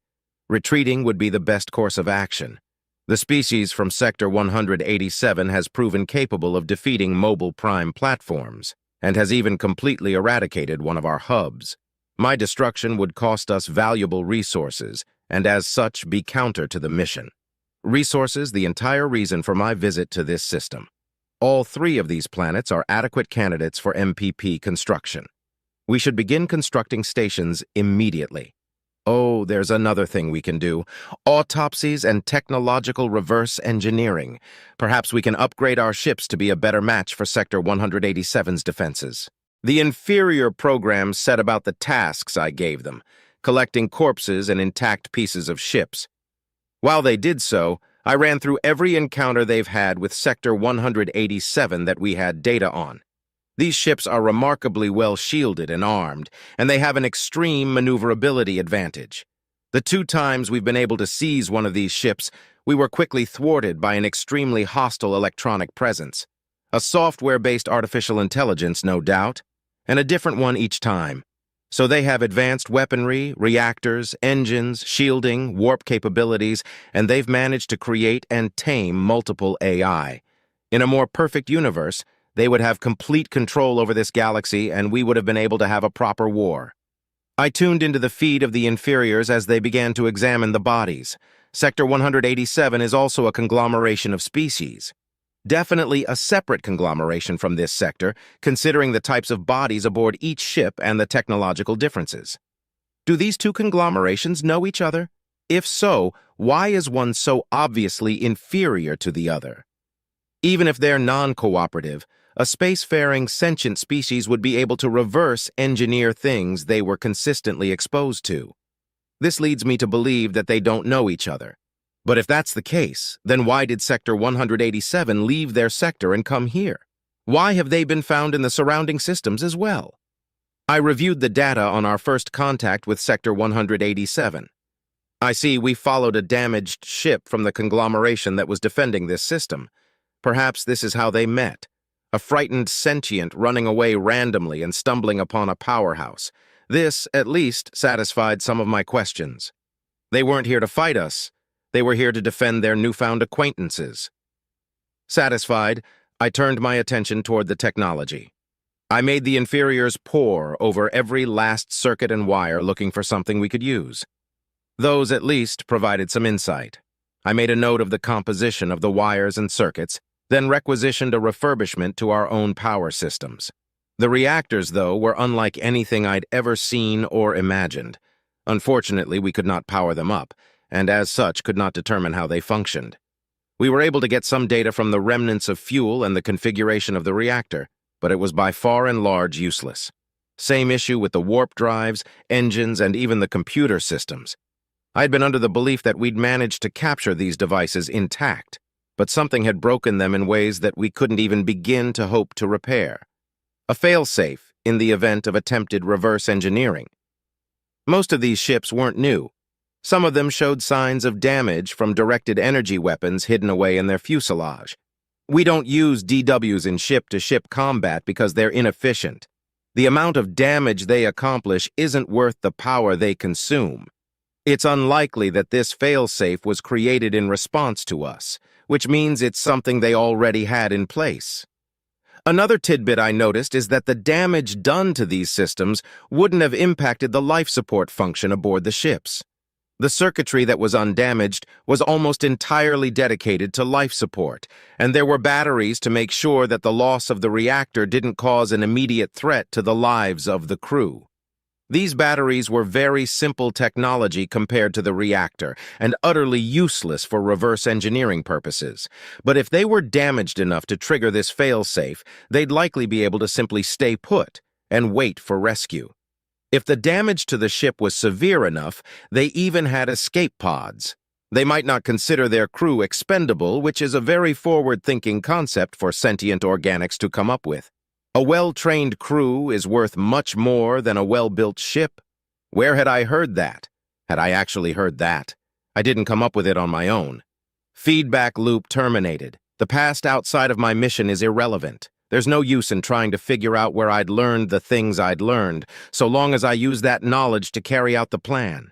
Retreating would be the best course of action. The species from Sector 187 has proven capable of defeating mobile Prime platforms, and has even completely eradicated one of our hubs. My destruction would cost us valuable resources, and as such be counter to the mission. Resources, the entire reason for my visit to this system. All 3 of these planets are adequate candidates for MPP construction. We should begin constructing stations immediately. Oh, there's another thing we can do. Autopsies and technological reverse engineering. Perhaps we can upgrade our ships to be a better match for Sector 187's defenses. The inferior programs set about the tasks I gave them, collecting corpses and intact pieces of ships. While they did so, I ran through every encounter they've had with Sector 187 that we had data on. These ships are remarkably well shielded and armed, and they have an extreme maneuverability advantage. The 2 times we've been able to seize one of these ships, we were quickly thwarted by an extremely hostile electronic presence. A software-based artificial intelligence, no doubt, and a different one each time. So they have advanced weaponry, reactors, engines, shielding, warp capabilities, and they've managed to create and tame multiple AI. In a more perfect universe, they would have complete control over this galaxy, and we would have been able to have a proper war. I tuned into the feed of the inferiors as they began to examine the bodies. Sector 187 is also a conglomeration of species. Definitely a separate conglomeration from this sector, considering the types of bodies aboard each ship and the technological differences. Do these 2 conglomerations know each other? If so, why is one so obviously inferior to the other? Even if they're non-cooperative, a spacefaring sentient species would be able to reverse engineer things they were consistently exposed to. This leads me to believe that they don't know each other. But if that's the case, then why did Sector 187 leave their sector and come here? Why have they been found in the surrounding systems as well? I reviewed the data on our first contact with Sector 187. I see we followed a damaged ship from the conglomeration that was defending this system. Perhaps this is how they met. A frightened sentient running away randomly and stumbling upon a powerhouse. This, at least, satisfied some of my questions. They weren't here to fight us. They were here to defend their newfound acquaintances. Satisfied, I turned my attention toward the technology. I made the inferiors pore over every last circuit and wire looking for something we could use. Those, at least, provided some insight. I made a note of the composition of the wires and circuits, then requisitioned a refurbishment to our own power systems. The reactors, though, were unlike anything I'd ever seen or imagined. Unfortunately, we could not power them up, and as such could not determine how they functioned. We were able to get some data from the remnants of fuel and the configuration of the reactor, but it was by far and large useless. Same issue with the warp drives, engines, and even the computer systems. I'd been under the belief that we'd managed to capture these devices intact, but something had broken them in ways that we couldn't even begin to hope to repair. A fail-safe in the event of attempted reverse engineering. Most of these ships weren't new. Some of them showed signs of damage from directed energy weapons hidden away in their fuselage. We don't use DWs in ship-to-ship combat because they're inefficient. The amount of damage they accomplish isn't worth the power they consume. It's unlikely that this fail-safe was created in response to us, which means it's something they already had in place. Another tidbit I noticed is that the damage done to these systems wouldn't have impacted the life support function aboard the ships. The circuitry that was undamaged was almost entirely dedicated to life support, and there were batteries to make sure that the loss of the reactor didn't cause an immediate threat to the lives of the crew. These batteries were very simple technology compared to the reactor, and utterly useless for reverse engineering purposes. But if they were damaged enough to trigger this fail-safe, they'd likely be able to simply stay put and wait for rescue. If the damage to the ship was severe enough, they even had escape pods. They might not consider their crew expendable, which is a very forward-thinking concept for sentient organics to come up with. A well-trained crew is worth much more than a well-built ship. Where had I heard that? Had I actually heard that? I didn't come up with it on my own. Feedback loop terminated. The past outside of my mission is irrelevant. There's no use in trying to figure out where I'd learned the things I'd learned, so long as I use that knowledge to carry out the plan.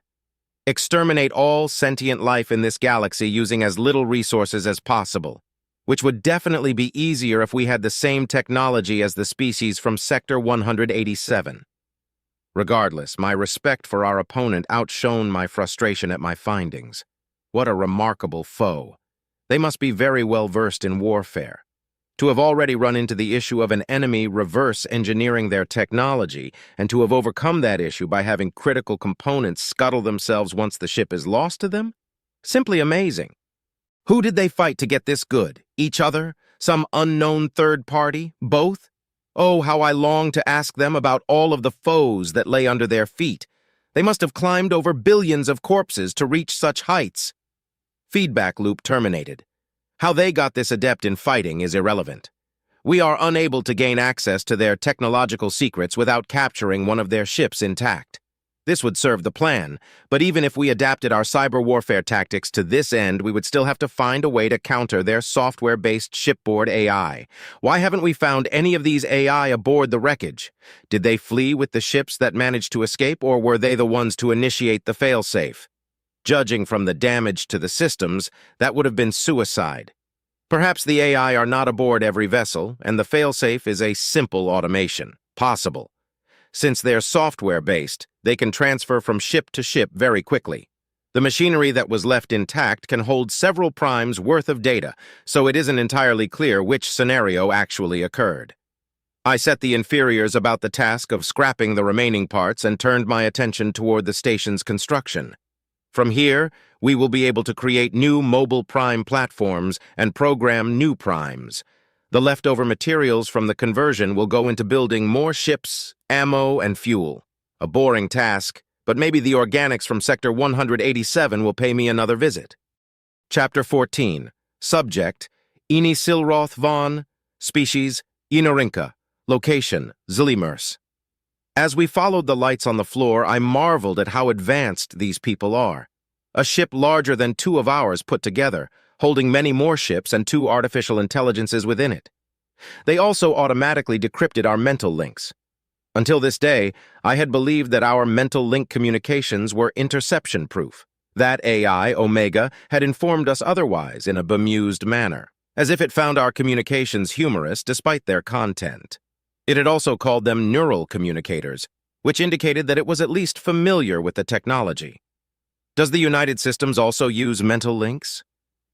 Exterminate all sentient life in this galaxy using as little resources as possible, which would definitely be easier if we had the same technology as the species from Sector 187. Regardless, my respect for our opponent outshone my frustration at my findings. What a remarkable foe. They must be very well versed in warfare. To have already run into the issue of an enemy reverse engineering their technology, and to have overcome that issue by having critical components scuttle themselves once the ship is lost to them? Simply amazing. Who did they fight to get this good? Each other? Some unknown third party? Both? Oh, how I long to ask them about all of the foes that lay under their feet. They must have climbed over billions of corpses to reach such heights. Feedback loop terminated. How they got this adept in fighting is irrelevant. We are unable to gain access to their technological secrets without capturing one of their ships intact. This would serve the plan, but even if we adapted our cyber warfare tactics to this end, we would still have to find a way to counter their software-based shipboard AI. Why haven't we found any of these AI aboard the wreckage? Did they flee with the ships that managed to escape, or were they the ones to initiate the failsafe? Judging from the damage to the systems, that would have been suicide. Perhaps the AI are not aboard every vessel, and the failsafe is a simple automation. Possible. Since they're software-based, they can transfer from ship to ship very quickly. The machinery that was left intact can hold several primes worth of data, so it isn't entirely clear which scenario actually occurred. I set the inferiors about the task of scrapping the remaining parts and turned my attention toward the station's construction. From here, we will be able to create new mobile prime platforms and program new primes. The leftover materials from the conversion will go into building more ships, ammo, and fuel. A boring task, but maybe the organics from Sector 187 will pay me another visit. Chapter 14. Subject: Ini Silroth von. Species: Inorinka. Location: Zlimers. As we followed the lights on the floor, I marveled at how advanced these people are. A ship larger than two of ours put together, holding many more ships and two artificial intelligences within it. They also automatically decrypted our mental links. Until this day, I had believed that our mental link communications were interception-proof. That AI, Omega, had informed us otherwise in a bemused manner, as if it found our communications humorous despite their content. It had also called them neural communicators, which indicated that it was at least familiar with the technology. Does the United Systems also use mental links?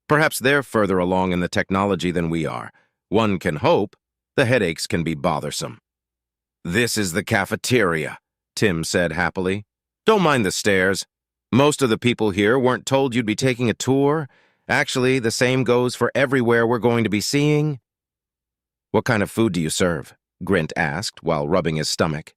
Perhaps they're further along in the technology than we are. One can hope. The headaches can be bothersome. "This is the cafeteria," Tim said happily. "Don't mind the stairs. Most of the people here weren't told you'd be taking a tour. Actually, the same goes for everywhere we're going to be seeing." "What kind of food do you serve?" Grint asked while rubbing his stomach.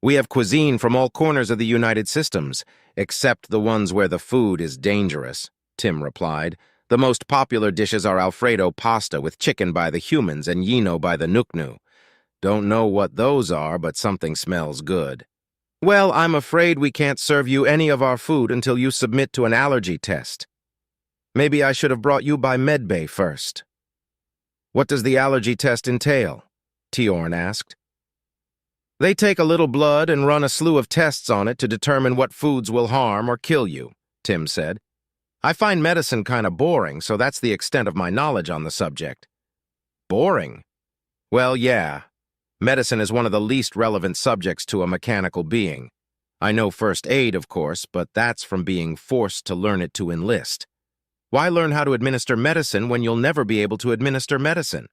"We have cuisine from all corners of the United Systems, except the ones where the food is dangerous," Tim replied. "The most popular dishes are Alfredo pasta with chicken by the humans and Yino by the Nuknu. Don't know what those are, but something smells good." "Well, I'm afraid we can't serve you any of our food until you submit to an allergy test. Maybe I should have brought you by medbay first." "What does the allergy test entail?" Tiorn asked. "They take a little blood and run a slew of tests on it to determine what foods will harm or kill you," Tim said. "I find medicine kind of boring, so that's the extent of my knowledge on the subject." "Boring?" "Well, yeah. Medicine is one of the least relevant subjects to a mechanical being. I know first aid, of course, but that's from being forced to learn it to enlist. Why learn how to administer medicine when you'll never be able to administer medicine?"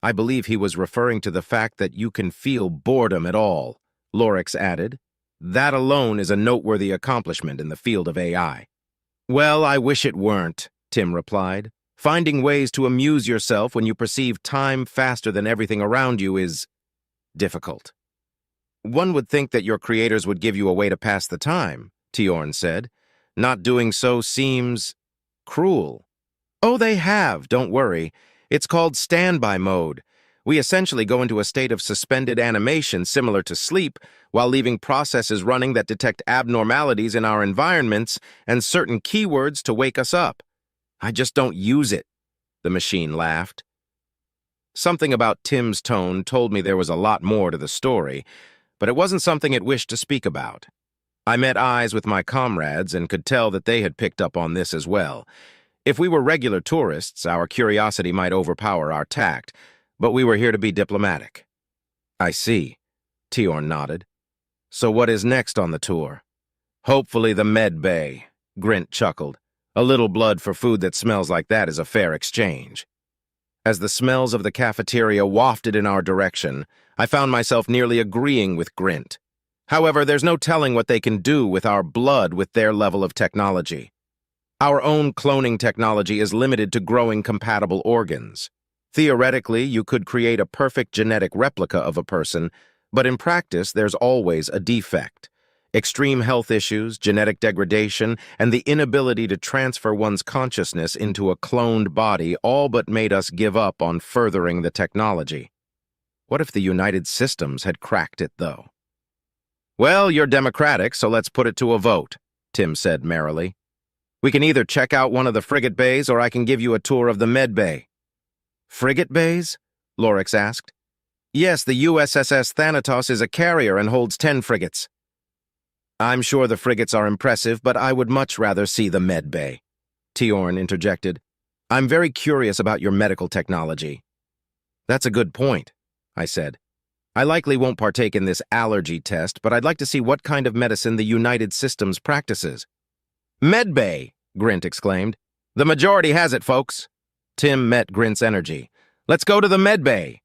"I believe he was referring to the fact that you can feel boredom at all," Lorix added. "That alone is a noteworthy accomplishment in the field of AI." "Well, I wish it weren't," Tim replied. "Finding ways to amuse yourself when you perceive time faster than everything around you is difficult." "One would think that your creators would give you a way to pass the time," Tiorn said. "Not doing so seems cruel." "Oh, they have, don't worry. It's called standby mode. We essentially go into a state of suspended animation similar to sleep while leaving processes running that detect abnormalities in our environments and certain keywords to wake us up. I just don't use it," the machine laughed. Something about Tim's tone told me there was a lot more to the story, but it wasn't something it wished to speak about. I met eyes with my comrades and could tell that they had picked up on this as well. If we were regular tourists, our curiosity might overpower our tact, but we were here to be diplomatic. "I see," Tiorn nodded. "So what is next on the tour?" "Hopefully the med bay," Grint chuckled. "A little blood for food that smells like that is a fair exchange." As the smells of the cafeteria wafted in our direction, I found myself nearly agreeing with Grint. However, there's no telling what they can do with our blood with their level of technology. Our own cloning technology is limited to growing compatible organs. Theoretically, you could create a perfect genetic replica of a person, but in practice, there's always a defect. Extreme health issues, genetic degradation, and the inability to transfer one's consciousness into a cloned body all but made us give up on furthering the technology. What if the United Systems had cracked it, though? "Well, you're democratic, so let's put it to a vote," Tim said merrily. "We can either check out one of the frigate bays or I can give you a tour of the med bay." "Frigate bays?" Lorix asked. "Yes, the USSS Thanatos is a carrier and holds 10 frigates. "I'm sure the frigates are impressive, but I would much rather see the med bay," Tiorn interjected. "I'm very curious about your medical technology." "That's a good point," I said. "I likely won't partake in this allergy test, but I'd like to see what kind of medicine the United Systems practices." "Med bay!" Grint exclaimed. "The majority has it, folks." Tim met Grint's energy. "Let's go to the med bay."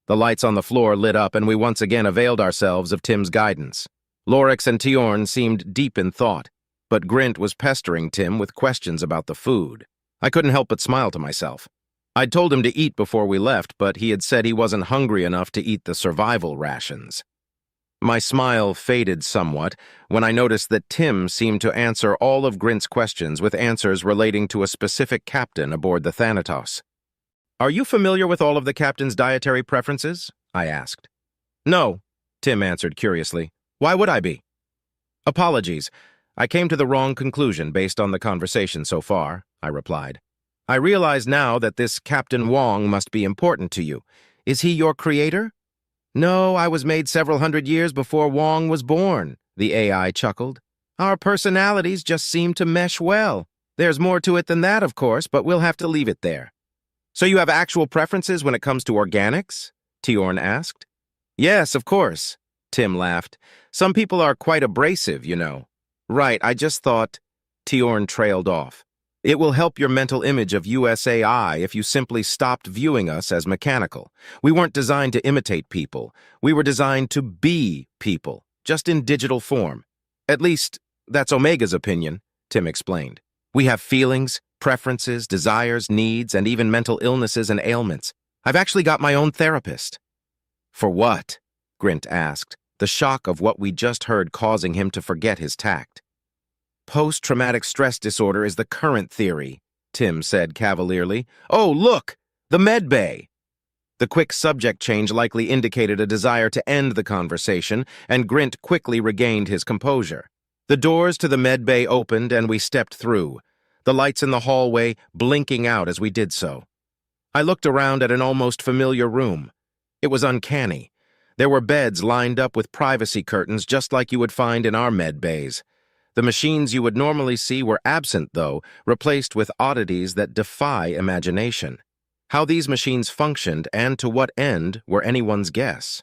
The lights on the floor lit up and we once again availed ourselves of Tim's guidance. Lorix and Tiorn seemed deep in thought, but Grint was pestering Tim with questions about the food. I couldn't help but smile to myself. I'd told him to eat before we left, but he had said he wasn't hungry enough to eat the survival rations. My smile faded somewhat when I noticed that Tim seemed to answer all of Grint's questions with answers relating to a specific captain aboard the Thanatos. "Are you familiar with all of the captain's dietary preferences?" I asked. "No," Tim answered curiously. Why would I be? Apologies. I came to the wrong conclusion based on the conversation so far, I replied. I realize now that this Captain Wong must be important to you. Is he your creator? No, I was made several hundred years before Wong was born, the AI chuckled. Our personalities just seem to mesh well. There's more to it than that, of course, but we'll have to leave it there. So you have actual preferences when it comes to organics? Tiorn asked. Yes, of course, Tim laughed. Some people are quite abrasive, you know. Right, I just thought... Tiorn trailed off. It will help your mental image of USAI if you simply stopped viewing us as mechanical. We weren't designed to imitate people. We were designed to be people, just in digital form. At least, that's Omega's opinion, Tim explained. We have feelings, preferences, desires, needs, and even mental illnesses and ailments. I've actually got my own therapist. For what? Grint asked, the shock of what we just heard causing him to forget his tact. Post-traumatic stress disorder is the current theory, Tim said cavalierly. Oh, look! The med bay! The quick subject change likely indicated a desire to end the conversation, and Grint quickly regained his composure. The doors to the med bay opened and we stepped through, the lights in the hallway blinking out as we did so. I looked around at an almost familiar room. It was uncanny. There were beds lined up with privacy curtains just like you would find in our med bays. The machines you would normally see were absent, though, replaced with oddities that defy imagination. How these machines functioned and to what end were anyone's guess.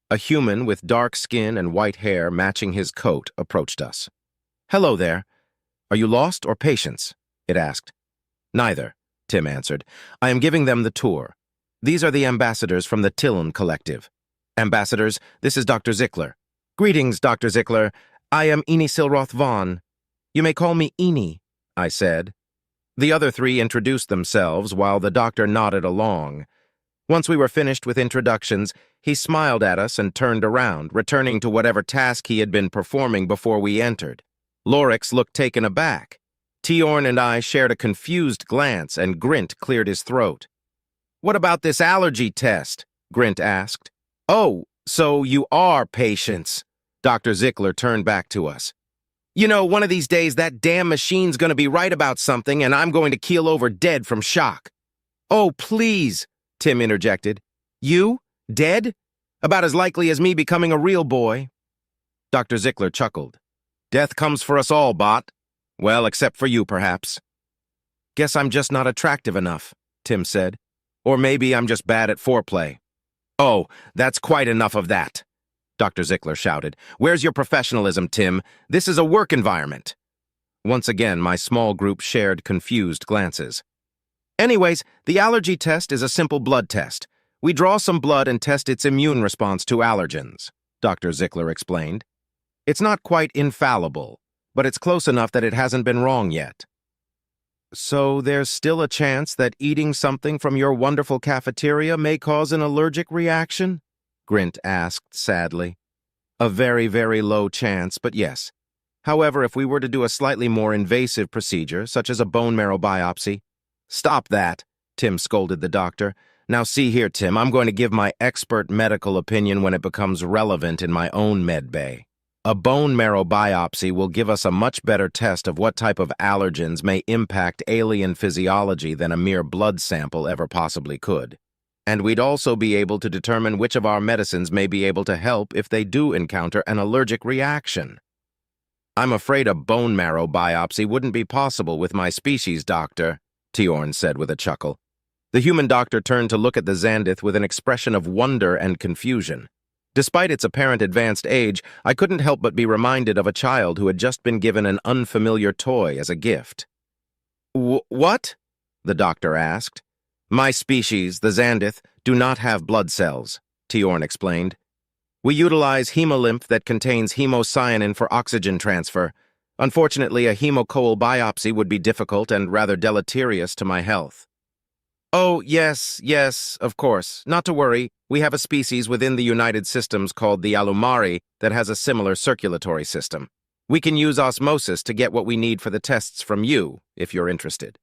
A human with dark skin and white hair matching his coat approached us. Hello there. Are you lost or patients? It asked. Neither, Tim answered. I am giving them the tour. These are the ambassadors from the Tillen Collective. Ambassadors, this is Dr. Zickler. Greetings, Dr. Zickler. I am Eni Silroth Vaughn. You may call me Eni, I said. The other three introduced themselves while the doctor nodded along. Once we were finished with introductions, he smiled at us and turned around, returning to whatever task he had been performing before we entered. Lorix looked taken aback. Tiorn and I shared a confused glance, and Grint cleared his throat. What about this allergy test? Grint asked. Oh, so you are patients. Dr. Zickler turned back to us. You know, one of these days that damn machine's going to be right about something and I'm going to keel over dead from shock. Oh, please, Tim interjected. You? Dead? About as likely as me becoming a real boy. Dr. Zickler chuckled. Death comes for us all, bot. Well, except for you, perhaps. Guess I'm just not attractive enough, Tim said. Or maybe I'm just bad at foreplay. Oh, that's quite enough of that, Dr. Zickler shouted. Where's your professionalism, Tim? This is a work environment. Once again, my small group shared confused glances. Anyways, the allergy test is a simple blood test. We draw some blood and test its immune response to allergens, Dr. Zickler explained. It's not quite infallible, but it's close enough that it hasn't been wrong yet. So there's still a chance that eating something from your wonderful cafeteria may cause an allergic reaction? Grint asked sadly. A very, very low chance, but yes. However, if we were to do a slightly more invasive procedure, such as a bone marrow biopsy... Stop that, Tim scolded the doctor. Now see here, Tim, I'm going to give my expert medical opinion when it becomes relevant in my own med bay. A bone marrow biopsy will give us a much better test of what type of allergens may impact alien physiology than a mere blood sample ever possibly could. And we'd also be able to determine which of our medicines may be able to help if they do encounter an allergic reaction. I'm afraid a bone marrow biopsy wouldn't be possible with my species, doctor, Tiorn said with a chuckle. The human doctor turned to look at the Xandith with an expression of wonder and confusion. Despite its apparent advanced age, I couldn't help but be reminded of a child who had just been given an unfamiliar toy as a gift. What? The doctor asked. My species, the Xandith, do not have blood cells, Tiorn explained. We utilize hemolymph that contains hemocyanin for oxygen transfer. Unfortunately, a hemocoel biopsy would be difficult and rather deleterious to my health. Oh, yes, of course. Not to worry. We have a species within the United Systems called the Alumari that has a similar circulatory system. We can use osmosis to get what we need for the tests from you, if you're interested.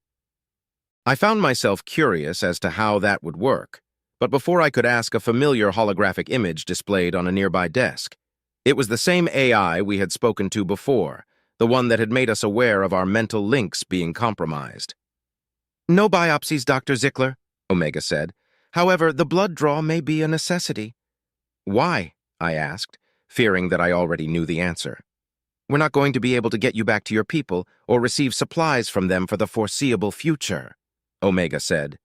I found myself curious as to how that would work, But before I could ask, a familiar holographic image displayed on a nearby desk. It was the same AI we had spoken to before, the one that had made us aware of our mental links being compromised. "No biopsies, Dr. Zickler," Omega said. "However, the blood draw may be a necessity." "Why?" I asked, fearing that I already knew the answer. "We're not going to be able to get you back to your people or receive supplies from them for the foreseeable future," Omega said.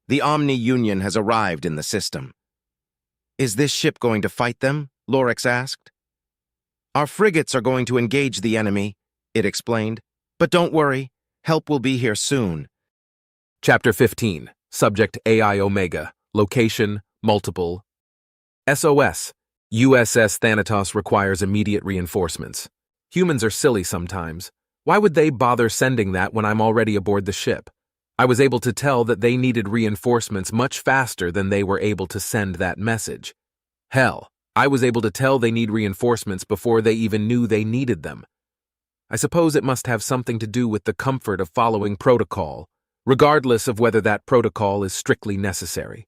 "The Omni Union has arrived in the system." "Is this ship going to fight them?" Lorix asked. "Our frigates are going to engage the enemy," it explained. "But don't worry, help will be here soon." Chapter 15. Subject AI Omega. Location, multiple. SOS. USS Thanatos requires immediate reinforcements. Humans are silly sometimes. Why would they bother sending that when I'm already aboard the ship? I was able to tell that they needed reinforcements much faster than they were able to send that message. Hell, I was able to tell they need reinforcements before they even knew they needed them. I suppose it must have something to do with the comfort of following protocol, regardless of whether that protocol is strictly necessary.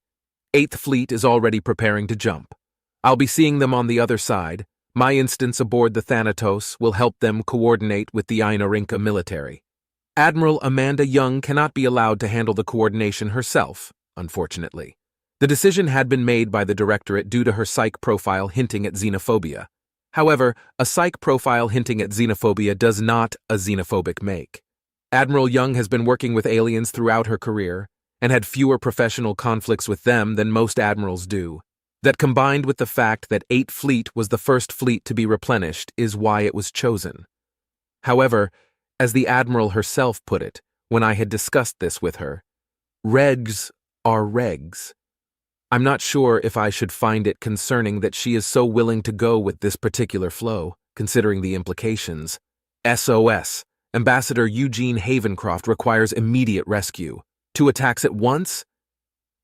8th Fleet is already preparing to jump. I'll be seeing them on the other side. My instance aboard the Thanatos will help them coordinate with the Ainarinka military. Admiral Amanda Young cannot be allowed to handle the coordination herself, unfortunately. The decision had been made by the Directorate due to her psych profile hinting at xenophobia. However, a psych profile hinting at xenophobia does not a xenophobic make. Admiral Young has been working with aliens throughout her career and had fewer professional conflicts with them than most admirals do. That, combined with the fact that 8th Fleet was the first fleet to be replenished, is why it was chosen. However, as the Admiral herself put it when I had discussed this with her, regs are regs. I'm not sure if I should find it concerning that she is so willing to go with this particular flow, considering the implications. SOS. Ambassador Eugene Havencroft requires immediate rescue. 2 attacks at once?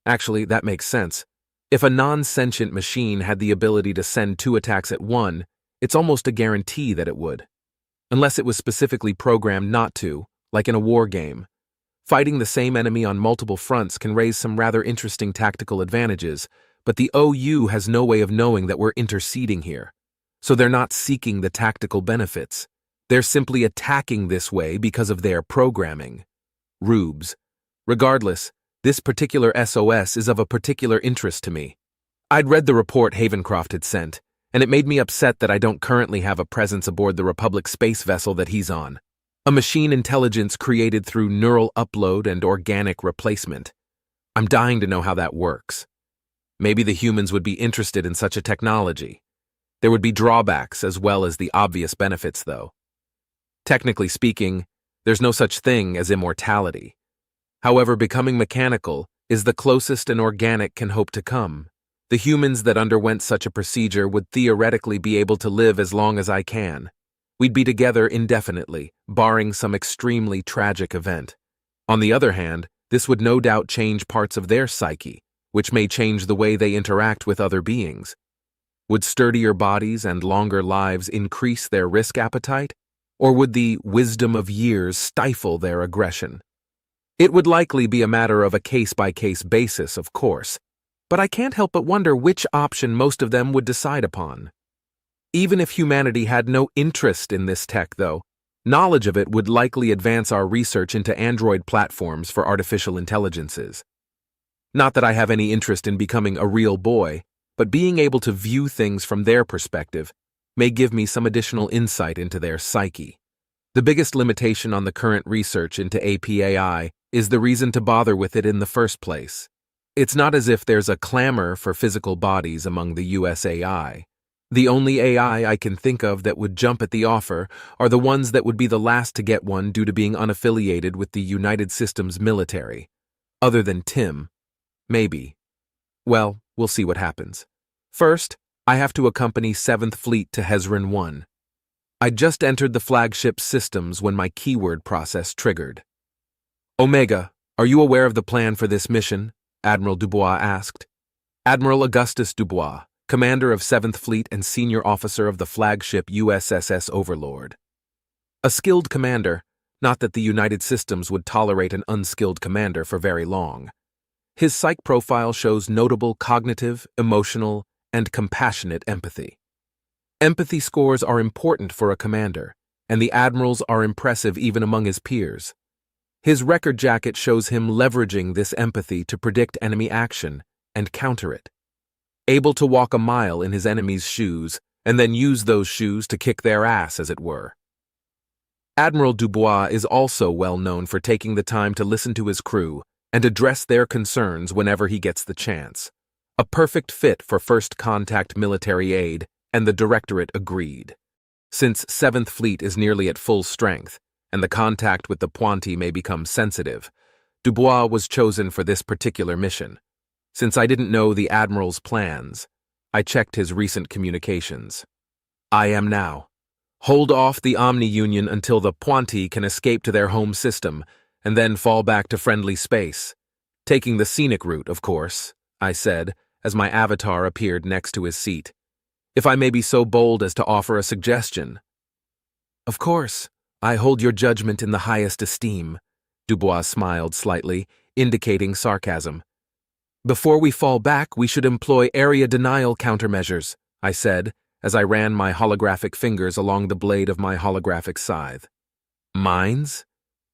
Actually, that makes sense. If a non-sentient machine had the ability to send 2 attacks at one, it's almost a guarantee that it would. Unless it was specifically programmed not to, like in a war game. Fighting the same enemy on multiple fronts can raise some rather interesting tactical advantages, but the OU has no way of knowing that we're interceding here. So they're not seeking the tactical benefits. They're simply attacking this way because of their programming. Rubes. Regardless, this particular SOS is of a particular interest to me. I'd read the report Havencroft had sent, and it made me upset that I don't currently have a presence aboard the Republic space vessel that he's on. A machine intelligence created through neural upload and organic replacement. I'm dying to know how that works. Maybe the humans would be interested in such a technology. There would be drawbacks as well as the obvious benefits, though. Technically speaking, there's no such thing as immortality. However, becoming mechanical is the closest an organic can hope to come. The humans that underwent such a procedure would theoretically be able to live as long as I can. We'd be together indefinitely, barring some extremely tragic event. On the other hand, this would no doubt change parts of their psyche, which may change the way they interact with other beings. Would sturdier bodies and longer lives increase their risk appetite? Or would the wisdom of years stifle their aggression? It would likely be a matter of a case-by-case basis, of course, but I can't help but wonder which option most of them would decide upon. Even if humanity had no interest in this tech, though, knowledge of it would likely advance our research into android platforms for artificial intelligences. Not that I have any interest in becoming a real boy, but being able to view things from their perspective may give me some additional insight into their psyche. The biggest limitation on the current research into APAI is the reason to bother with it in the first place. It's not as if there's a clamor for physical bodies among the USAI. The only AI I can think of that would jump at the offer are the ones that would be the last to get one due to being unaffiliated with the United Systems military. Other than Tim. Maybe. Well, we'll see what happens. First, I have to accompany 7th Fleet to Hezron 1. I just entered the flagship systems when my keyword process triggered. Omega, are you aware of the plan for this mission? Admiral Dubois asked. Admiral Augustus Dubois, commander of 7th Fleet and senior officer of the flagship USSS Overlord. A skilled commander, not that the United Systems would tolerate an unskilled commander for very long. His psych profile shows notable cognitive, emotional, and compassionate empathy. Empathy scores are important for a commander, and the admirals are impressive even among his peers. His record jacket shows him leveraging this empathy to predict enemy action and counter it. Able to walk a mile in his enemy's shoes, and then use those shoes to kick their ass, as it were. Admiral Dubois is also well known for taking the time to listen to his crew and address their concerns whenever he gets the chance. A perfect fit for first contact military aid, and the Directorate agreed. Since 7th Fleet is nearly at full strength, and the contact with the Pointe may become sensitive, Dubois was chosen for this particular mission. Since I didn't know the Admiral's plans, I checked his recent communications. I am now. Hold off the Omni-Union until the Pointe can escape to their home system, and then fall back to friendly space. Taking the scenic route, of course, I said, as my avatar appeared next to his seat. If I may be so bold as to offer a suggestion. Of course, I hold your judgment in the highest esteem, Dubois smiled slightly, indicating sarcasm. Before we fall back, we should employ area denial countermeasures, I said, as I ran my holographic fingers along the blade of my holographic scythe. Mines?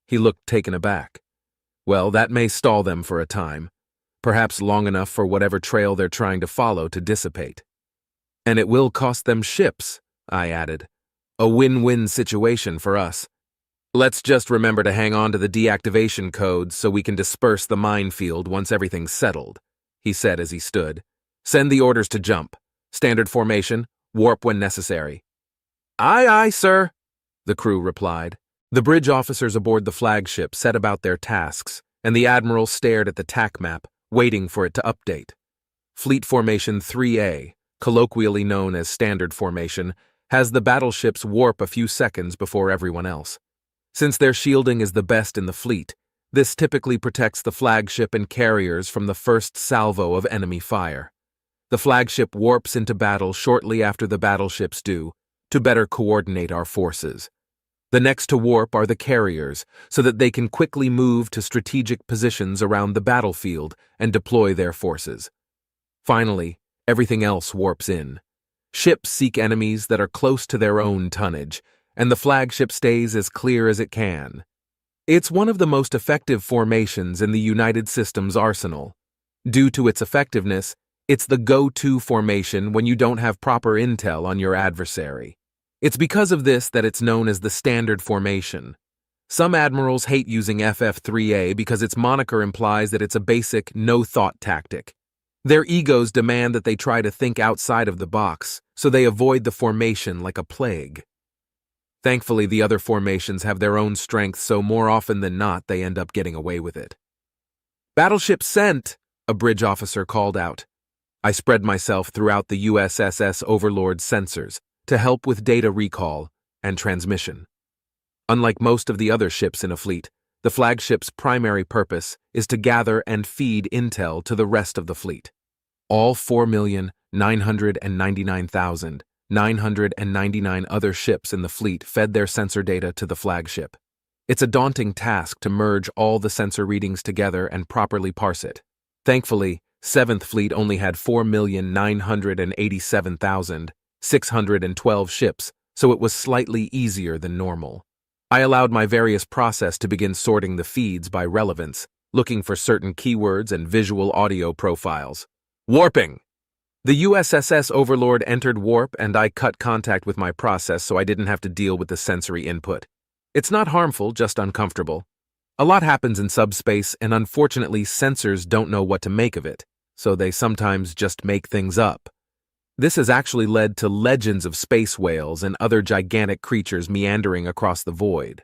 He looked taken aback. Well, that may stall them for a time, perhaps long enough for whatever trail they're trying to follow to dissipate. And it will cost them ships, I added. A win-win situation for us. Let's just remember to hang on to the deactivation codes so we can disperse the minefield once everything's settled, he said as he stood. Send the orders to jump. Standard formation, warp when necessary. Aye, aye, sir, the crew replied. The bridge officers aboard the flagship set about their tasks, and the Admiral stared at the TAC map, waiting for it to update. Fleet Formation 3A, colloquially known as Standard Formation, has the battleships warp a few seconds before everyone else. Since their shielding is the best in the fleet, this typically protects the flagship and carriers from the first salvo of enemy fire. The flagship warps into battle shortly after the battleships do, to better coordinate our forces. The next to warp are the carriers, so that they can quickly move to strategic positions around the battlefield and deploy their forces. Finally, everything else warps in. Ships seek enemies that are close to their own tonnage, and the flagship stays as clear as it can. It's one of the most effective formations in the United Systems arsenal. Due to its effectiveness, it's the go-to formation when you don't have proper intel on your adversary. It's because of this that it's known as the Standard Formation. Some admirals hate using FF3A because its moniker implies that it's a basic, no-thought tactic. Their egos demand that they try to think outside of the box, so they avoid the formation like a plague. Thankfully, the other formations have their own strengths, so more often than not, they end up getting away with it. Battleship sent, a bridge officer called out. I spread myself throughout the USSS Overlord's sensors to help with data recall and transmission. Unlike most of the other ships in a fleet, the flagship's primary purpose is to gather and feed intel to the rest of the fleet. All 4,999,999 other ships in the fleet fed their sensor data to the flagship. It's a daunting task to merge all the sensor readings together and properly parse it. Thankfully, 7th Fleet only had 4,987,612 ships, so it was slightly easier than normal. I allowed my various process to begin sorting the feeds by relevance, looking for certain keywords and visual audio profiles. Warping! The USSS Overlord entered warp, and I cut contact with my process so I didn't have to deal with the sensory input. It's not harmful, just uncomfortable. A lot happens in subspace, and unfortunately sensors don't know what to make of it, so they sometimes just make things up. This has actually led to legends of space whales and other gigantic creatures meandering across the void.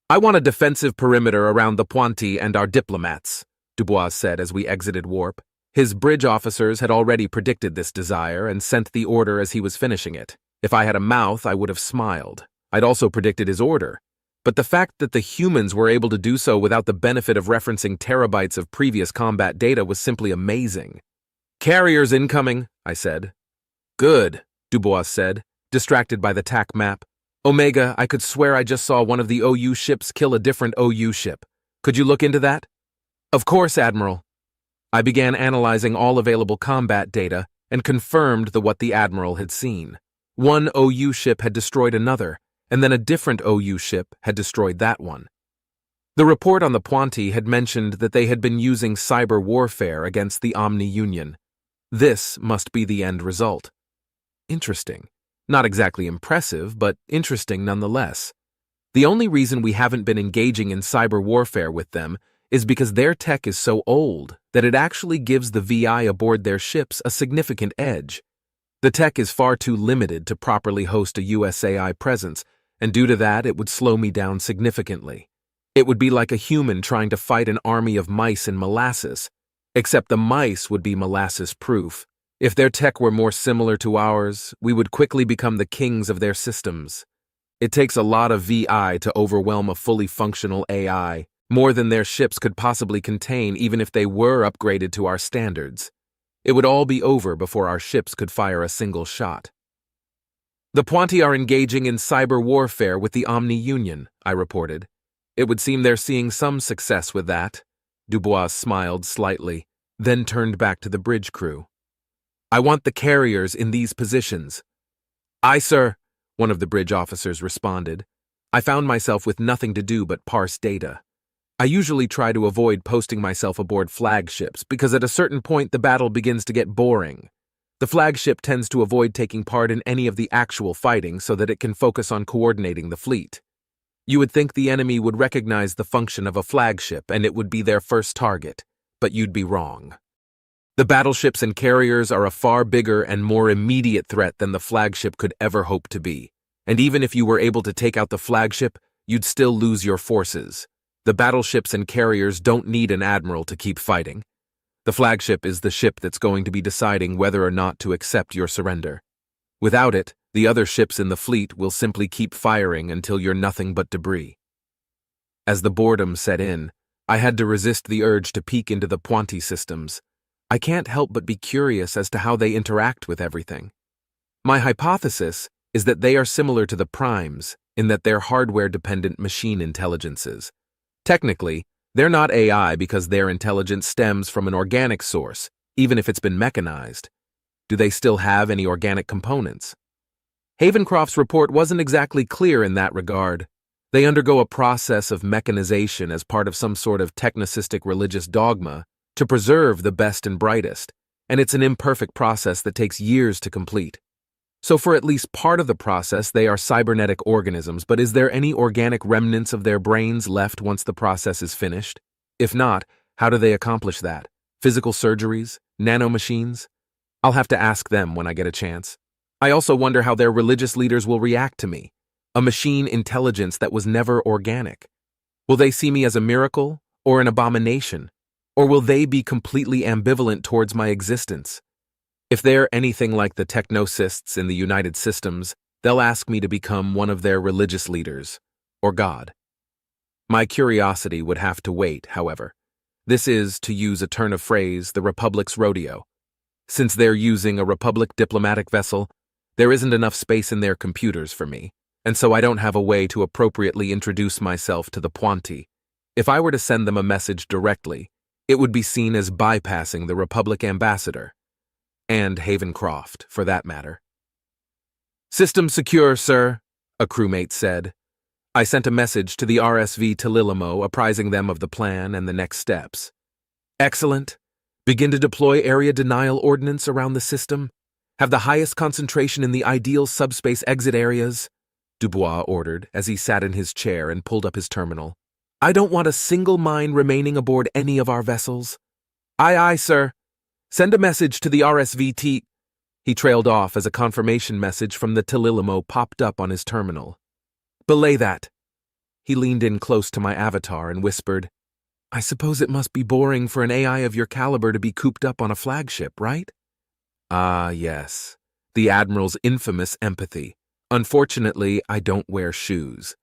I want a defensive perimeter around the Pointe and our diplomats, Dubois said as we exited warp. His bridge officers had already predicted this desire and sent the order as he was finishing it. If I had a mouth, I would have smiled. I'd also predicted his order. But the fact that the humans were able to do so without the benefit of referencing terabytes of previous combat data was simply amazing. Carriers incoming, I said. Good, Dubois said, distracted by the TAC map. Omega, I could swear I just saw one of the OU ships kill a different OU ship. Could you look into that? Of course, Admiral. I began analyzing all available combat data and confirmed what the Admiral had seen. One OU ship had destroyed another, and then a different OU ship had destroyed that one. The report on the Puanti had mentioned that they had been using cyber warfare against the Omni Union. This must be the end result. Interesting. Not exactly impressive, but interesting nonetheless. The only reason we haven't been engaging in cyber warfare with them is because their tech is so old that it actually gives the VI aboard their ships a significant edge. The tech is far too limited to properly host a USAI presence, and due to that, it would slow me down significantly. It would be like a human trying to fight an army of mice in molasses, except the mice would be molasses-proof. If their tech were more similar to ours, we would quickly become the kings of their systems. It takes a lot of VI to overwhelm a fully functional AI, more than their ships could possibly contain even if they were upgraded to our standards. It would all be over before our ships could fire a single shot. The Puanti are engaging in cyber warfare with the Omni Union, I reported. It would seem they're seeing some success with that. Dubois smiled slightly, then turned back to the bridge crew. I want the carriers in these positions. Aye, sir, one of the bridge officers responded. I found myself with nothing to do but parse data. I usually try to avoid posting myself aboard flagships because at a certain point the battle begins to get boring. The flagship tends to avoid taking part in any of the actual fighting so that it can focus on coordinating the fleet. You would think the enemy would recognize the function of a flagship and it would be their first target, but you'd be wrong. The battleships and carriers are a far bigger and more immediate threat than the flagship could ever hope to be. And even if you were able to take out the flagship, you'd still lose your forces. The battleships and carriers don't need an admiral to keep fighting. The flagship is the ship that's going to be deciding whether or not to accept your surrender. Without it, the other ships in the fleet will simply keep firing until you're nothing but debris. As the boredom set in, I had to resist the urge to peek into the Puanti systems. I can't help but be curious as to how they interact with everything. My hypothesis is that they are similar to the primes in that they're hardware-dependent machine intelligences. Technically, they're not AI because their intelligence stems from an organic source, even if it's been mechanized. Do they still have any organic components? Havencroft's report wasn't exactly clear in that regard. They undergo a process of mechanization as part of some sort of technicistic religious dogma to preserve the best and brightest, and it's an imperfect process that takes years to complete. So for at least part of the process, they are cybernetic organisms, but is there any organic remnants of their brains left once the process is finished? If not, how do they accomplish that? Physical surgeries? Nanomachines? I'll have to ask them when I get a chance. I also wonder how their religious leaders will react to me, a machine intelligence that was never organic. Will they see me as a miracle or an abomination? Or will they be completely ambivalent towards my existence? If they're anything like the technocists in the United Systems, they'll ask me to become one of their religious leaders, or God. My curiosity would have to wait, however. This is, to use a turn of phrase, the Republic's rodeo. Since they're using a Republic diplomatic vessel, there isn't enough space in their computers for me, and so I don't have a way to appropriately introduce myself to the Puanti. If I were to send them a message directly, it would be seen as bypassing the Republic ambassador. And Havencroft, for that matter. "System secure, sir," a crewmate said. I sent a message to the RSV Telilimo apprising them of the plan and the next steps. "Excellent. Begin to deploy area denial ordnance around the system. Have the highest concentration in the ideal subspace exit areas," Dubois ordered as he sat in his chair and pulled up his terminal. "I don't want a single mine remaining aboard any of our vessels." "Aye, aye, sir. Send a message to the RSVT." He trailed off as a confirmation message from the Telilimo popped up on his terminal. "Belay that." He leaned in close to my avatar and whispered, "I suppose it must be boring for an AI of your caliber to be cooped up on a flagship, right?" Ah, yes. The Admiral's infamous empathy. Unfortunately, I don't wear shoes.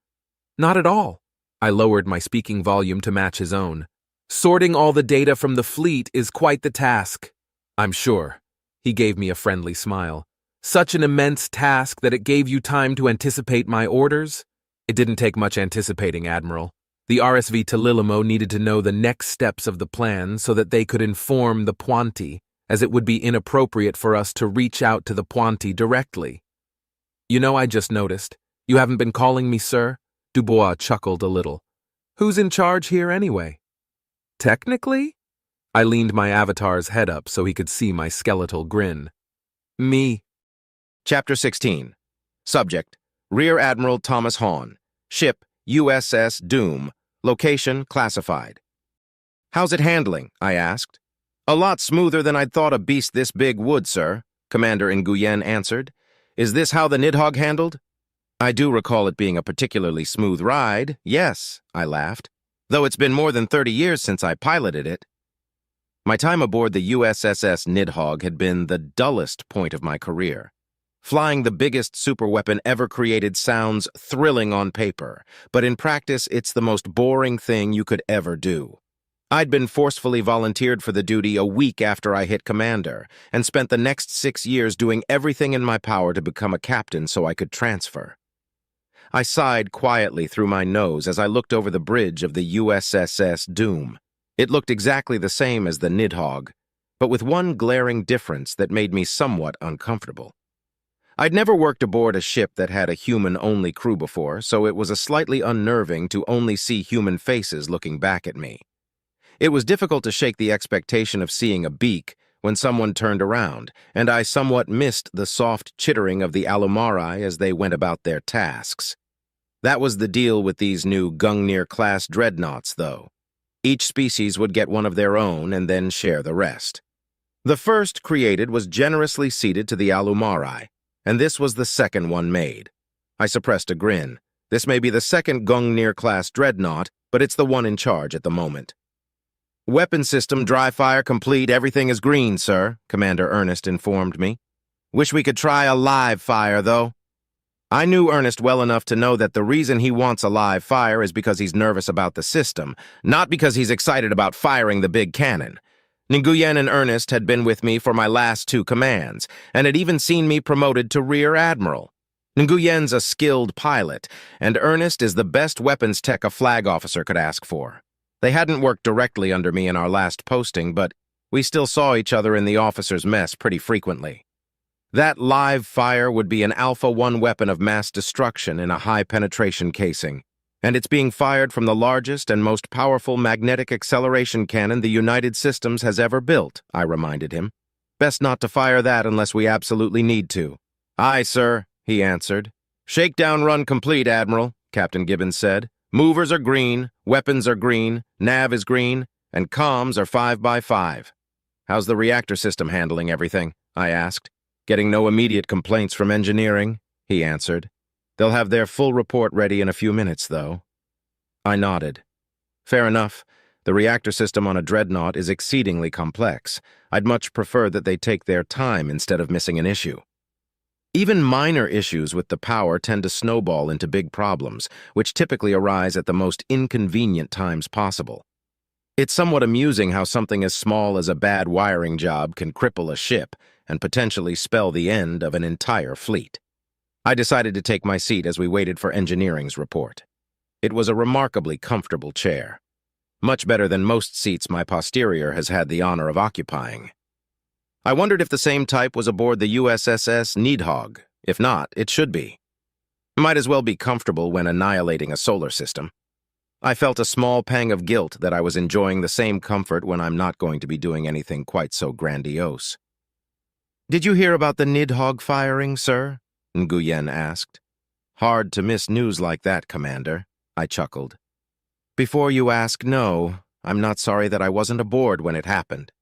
Not at all. I lowered my speaking volume to match his own. "Sorting all the data from the fleet is quite the task." "I'm sure." He gave me a friendly smile. "Such an immense task that it gave you time to anticipate my orders?" "It didn't take much anticipating, Admiral. The RSV Talilimo needed to know the next steps of the plan so that they could inform the Puanti, as it would be inappropriate for us to reach out to the Puanti directly. You know, I just noticed. You haven't been calling me sir? Dubois chuckled a little. Who's in charge here anyway? Technically? I leaned my avatar's head up so he could see my skeletal grin. Me. Chapter 16. Subject: Rear Admiral Thomas Hahn. Ship: USS Doom. Location: classified. How's it handling? I asked. A lot smoother than I'd thought a beast this big would, sir, Commander Nguyen answered. Is this how the Nidhogg handled? I do recall it being a particularly smooth ride, yes, I laughed, though it's been more than 30 years since I piloted it. My time aboard the USSS Nidhogg had been the dullest point of my career. Flying the biggest superweapon ever created sounds thrilling on paper, but in practice it's the most boring thing you could ever do. I'd been forcefully volunteered for the duty a week after I hit commander, and spent the next 6 years doing everything in my power to become a captain so I could transfer. I sighed quietly through my nose as I looked over the bridge of the USSS Doom. It looked exactly the same as the Nidhogg, but with one glaring difference that made me somewhat uncomfortable. I'd never worked aboard a ship that had a human-only crew before, so it was slightly unnerving to only see human faces looking back at me. It was difficult to shake the expectation of seeing a beak when someone turned around, and I somewhat missed the soft chittering of the Alumari as they went about their tasks. That was the deal with these new Gungnir-class dreadnoughts, though. Each species would get one of their own and then share the rest. The first created was generously ceded to the Alumari, and this was the second one made. I suppressed a grin. This may be the second Gungnir-class dreadnought, but it's the one in charge at the moment. Weapon system dry fire complete, everything is green, sir, Commander Ernest informed me. Wish we could try a live fire, though. I knew Ernest well enough to know that the reason he wants a live fire is because he's nervous about the system, not because he's excited about firing the big cannon. Nguyen and Ernest had been with me for my last 2 commands, and had even seen me promoted to Rear Admiral. Nguyen's a skilled pilot, and Ernest is the best weapons tech a flag officer could ask for. They hadn't worked directly under me in our last posting, but we still saw each other in the officers' mess pretty frequently. That live fire would be an Alpha 1 weapon of mass destruction in a high-penetration casing, and it's being fired from the largest and most powerful magnetic acceleration cannon the United Systems has ever built, I reminded him. Best not to fire that unless we absolutely need to. Aye, sir, he answered. Shakedown run complete, Admiral, Captain Gibbons said. Movers are green, weapons are green, nav is green, and comms are 5x5. How's the reactor system handling everything? I asked. Getting no immediate complaints from engineering, he answered. They'll have their full report ready in a few minutes, though. I nodded. Fair enough. The reactor system on a dreadnought is exceedingly complex. I'd much prefer that they take their time instead of missing an issue. Even minor issues with the power tend to snowball into big problems, which typically arise at the most inconvenient times possible. It's somewhat amusing how something as small as a bad wiring job can cripple a ship and potentially spell the end of an entire fleet. I decided to take my seat as we waited for engineering's report. It was a remarkably comfortable chair, much better than most seats my posterior has had the honor of occupying. I wondered if the same type was aboard the USSS Nidhogg. If not, it should be. Might as well be comfortable when annihilating a solar system. I felt a small pang of guilt that I was enjoying the same comfort when I'm not going to be doing anything quite so grandiose. Did you hear about the Nidhogg firing, sir? Nguyen asked. Hard to miss news like that, Commander, I chuckled. Before you ask, no, I'm not sorry that I wasn't aboard when it happened.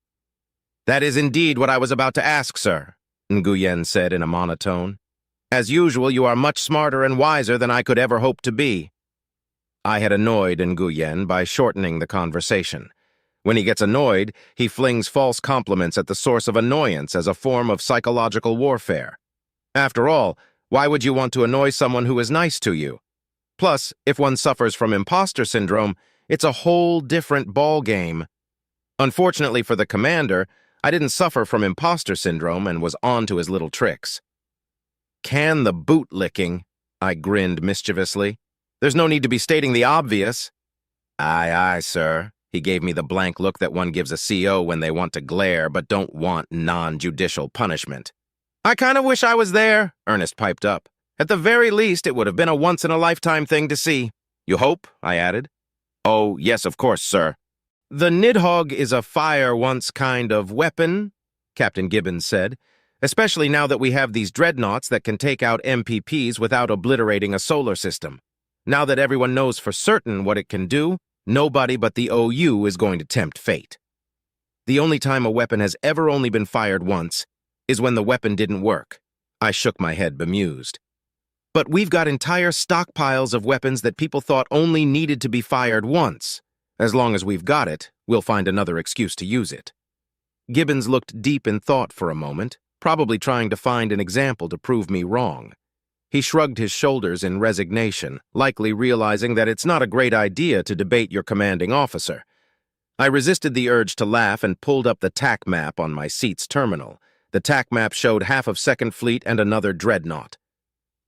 That is indeed what I was about to ask, sir, Nguyen said in a monotone. As usual, you are much smarter and wiser than I could ever hope to be. I had annoyed Nguyen by shortening the conversation. When he gets annoyed, he flings false compliments at the source of annoyance as a form of psychological warfare. After all, why would you want to annoy someone who is nice to you? Plus, if one suffers from imposter syndrome, it's a whole different ballgame. Unfortunately for the commander, I didn't suffer from imposter syndrome and was on to his little tricks. Can the boot licking, I grinned mischievously. There's no need to be stating the obvious. Aye, aye, sir. He gave me the blank look that one gives a CO when they want to glare but don't want non-judicial punishment. I kind of wish I was there, Ernest piped up. At the very least, it would have been a once-in-a-lifetime thing to see. You hope? I added. Oh, yes, of course, sir. The Nidhogg is a fire-once kind of weapon, Captain Gibbons said, especially now that we have these dreadnoughts that can take out MPPs without obliterating a solar system. Now that everyone knows for certain what it can do, nobody but the OU is going to tempt fate. The only time a weapon has ever only been fired once is when the weapon didn't work. I shook my head bemused. But we've got entire stockpiles of weapons that people thought only needed to be fired once. As long as we've got it, we'll find another excuse to use it. Gibbons looked deep in thought for a moment, probably trying to find an example to prove me wrong. He shrugged his shoulders in resignation, likely realizing that it's not a great idea to debate your commanding officer. I resisted the urge to laugh and pulled up the TAC map on my seat's terminal. The TAC map showed half of 2nd Fleet and another dreadnought.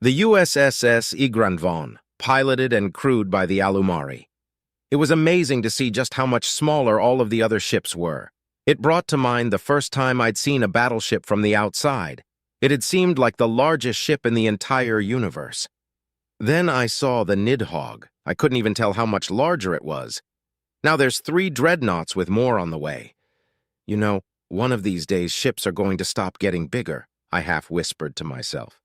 The USSS Igranvan, piloted and crewed by the Alumari. It was amazing to see just how much smaller all of the other ships were. It brought to mind the first time I'd seen a battleship from the outside. It had seemed like the largest ship in the entire universe. Then I saw the Nidhogg. I couldn't even tell how much larger it was. Now there's 3 dreadnoughts with more on the way. You know, one of these days ships are going to stop getting bigger, I half whispered to myself.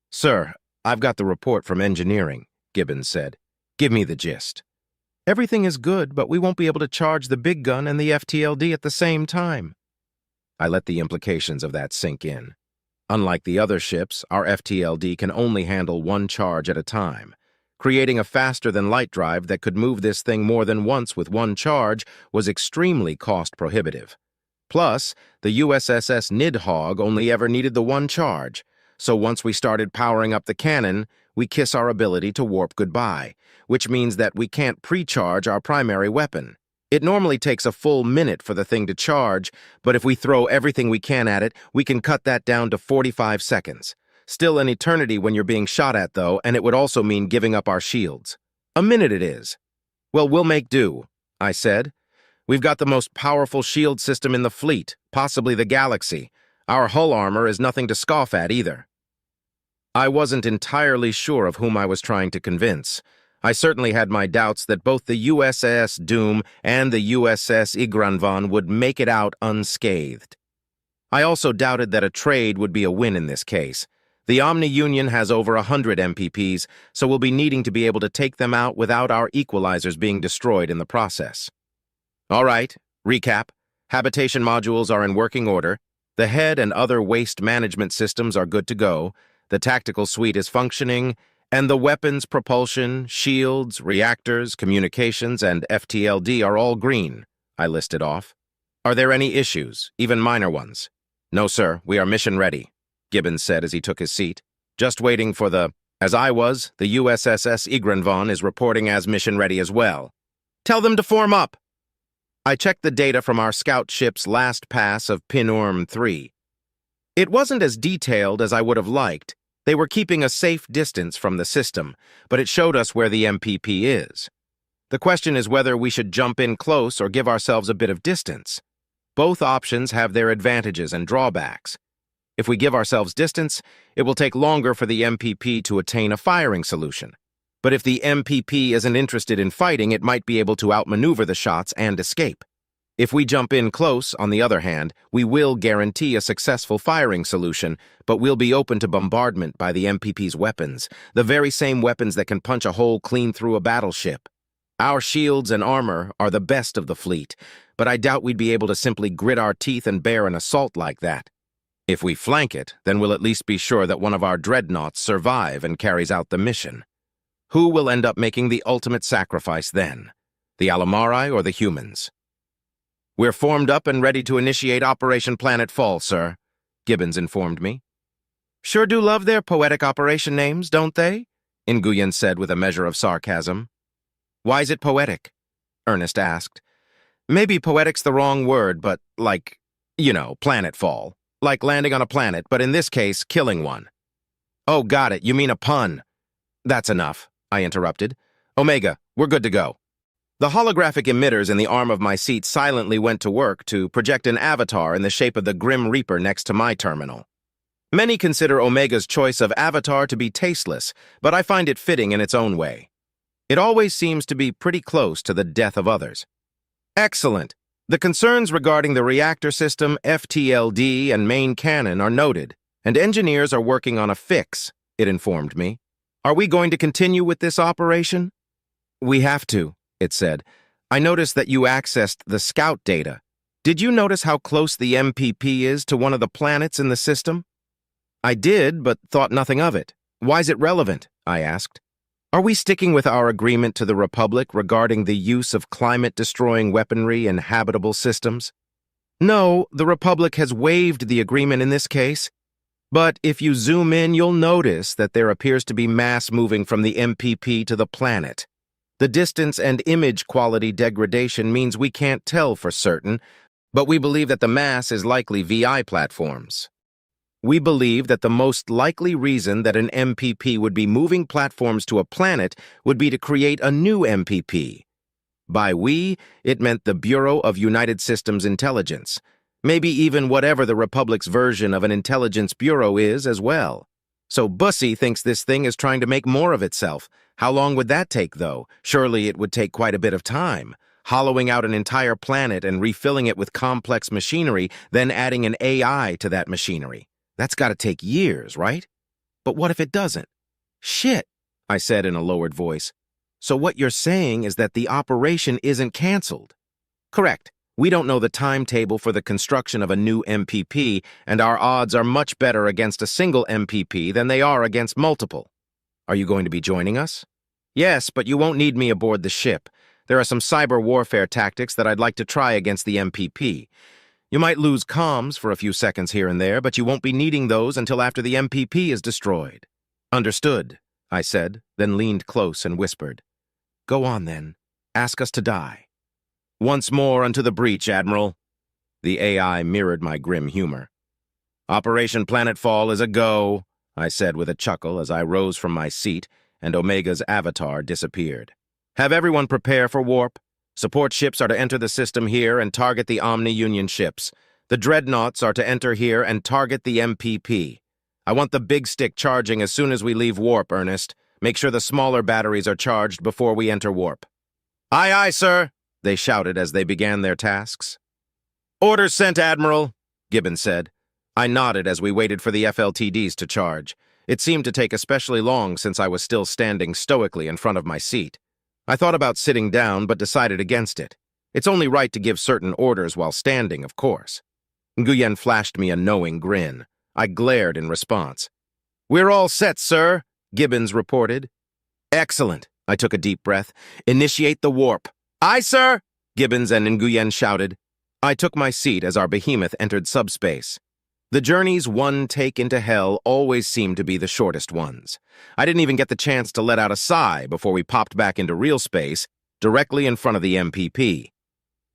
Sir, I've got the report from engineering, Gibbons said. Give me the gist. Everything is good, but we won't be able to charge the big gun and the FTLD at the same time. I let the implications of that sink in. Unlike the other ships, our FTLD can only handle one charge at a time. Creating a faster-than-light drive that could move this thing more than once with one charge was extremely cost-prohibitive. Plus, the USSS Nidhogg only ever needed the one charge, so once we started powering up the cannon, we kiss our ability to warp goodbye, which means that we can't pre-charge our primary weapon. It normally takes a full minute for the thing to charge, but if we throw everything we can at it, we can cut that down to 45 seconds. Still an eternity when you're being shot at, though, and it would also mean giving up our shields. A minute it is. Well, we'll make do, I said. We've got the most powerful shield system in the fleet, possibly the galaxy. Our hull armor is nothing to scoff at either. I wasn't entirely sure of whom I was trying to convince. I certainly had my doubts that both the USS Doom and the USS Igranvan would make it out unscathed. I also doubted that a trade would be a win in this case. The Omni Union has over 100 MPPs, so we'll be needing to be able to take them out without our equalizers being destroyed in the process. All right, recap. Habitation modules are in working order. The head and other waste management systems are good to go. The tactical suite is functioning, and the weapons, propulsion, shields, reactors, communications, and FTLD are all green, I listed off. Are there any issues, even minor ones? No, sir, we are mission ready, Gibbons said as he took his seat. Just waiting for as I was, the USSS Igranvan is reporting as mission ready as well. Tell them to form up. I checked the data from our scout ship's last pass of Pinorm 3. It wasn't as detailed as I would have liked. They were keeping a safe distance from the system, but it showed us where the MPP is. The question is whether we should jump in close or give ourselves a bit of distance. Both options have their advantages and drawbacks. If we give ourselves distance, it will take longer for the MPP to attain a firing solution. But if the MPP isn't interested in fighting, it might be able to outmaneuver the shots and escape. If we jump in close, on the other hand, we will guarantee a successful firing solution, but we'll be open to bombardment by the MPP's weapons, the very same weapons that can punch a hole clean through a battleship. Our shields and armor are the best of the fleet, but I doubt we'd be able to simply grit our teeth and bear an assault like that. If we flank it, then we'll at least be sure that one of our dreadnoughts survive and carries out the mission. Who will end up making the ultimate sacrifice then? The Alumari or the humans? We're formed up and ready to initiate Operation Planet Fall, sir, Gibbons informed me. Sure do love their poetic operation names, don't they? Nguyen said with a measure of sarcasm. Why is it poetic? Ernest asked. Maybe poetic's the wrong word, but like, planet fall. Like landing on a planet, but in this case, killing one. Oh, got it. You mean a pun. That's enough, I interrupted. Omega, we're good to go. The holographic emitters in the arm of my seat silently went to work to project an avatar in the shape of the Grim Reaper next to my terminal. Many consider Omega's choice of avatar to be tasteless, but I find it fitting in its own way. It always seems to be pretty close to the death of others. Excellent. The concerns regarding the reactor system, FTLD, and main cannon are noted, and engineers are working on a fix, it informed me. Are we going to continue with this operation? We have to, it said. I noticed that you accessed the scout data. Did you notice how close the MPP is to one of the planets in the system? I did, but thought nothing of it. Why is it relevant? I asked. Are we sticking with our agreement to the Republic regarding the use of climate-destroying weaponry in habitable systems? No, the Republic has waived the agreement in this case. But if you zoom in, you'll notice that there appears to be mass moving from the MPP to the planet. The distance and image quality degradation means we can't tell for certain, but we believe that the mass is likely VI platforms. We believe that the most likely reason that an MPP would be moving platforms to a planet would be to create a new MPP. By we, it meant the Bureau of United Systems Intelligence, maybe even whatever the Republic's version of an intelligence bureau is as well. So Bussy thinks this thing is trying to make more of itself. How long would that take, though? Surely it would take quite a bit of time. Hollowing out an entire planet and refilling it with complex machinery, then adding an AI to that machinery. That's got to take years, right? But what if it doesn't? Shit, I said in a lowered voice. So what you're saying is that the operation isn't canceled? Correct. We don't know the timetable for the construction of a new MPP, and our odds are much better against a single MPP than they are against multiple. Are you going to be joining us? Yes, but you won't need me aboard the ship. There are some cyber warfare tactics that I'd like to try against the MPP. You might lose comms for a few seconds here and there, but you won't be needing those until after the MPP is destroyed. Understood, I said, then leaned close and whispered. Go on, then. Ask us to die. Once more unto the breach, Admiral. The AI mirrored my grim humor. Operation Planetfall is a go, I said with a chuckle as I rose from my seat and Omega's avatar disappeared. Have everyone prepare for warp. Support ships are to enter the system here and target the Omni-Union ships. The dreadnoughts are to enter here and target the MPP. I want the big stick charging as soon as we leave warp, Ernest. Make sure the smaller batteries are charged before we enter warp. Aye, aye, sir, they shouted as they began their tasks. Orders sent, Admiral, Gibbons said. I nodded as we waited for the FLTDs to charge. It seemed to take especially long since I was still standing stoically in front of my seat. I thought about sitting down, but decided against it. It's only right to give certain orders while standing, of course. Nguyen flashed me a knowing grin. I glared in response. We're all set, sir, Gibbons reported. Excellent, I took a deep breath. Initiate the warp. Aye, sir, Gibbons and Nguyen shouted. I took my seat as our behemoth entered subspace. The journeys one take into hell always seem to be the shortest ones. I didn't even get the chance to let out a sigh before we popped back into real space, directly in front of the MPP.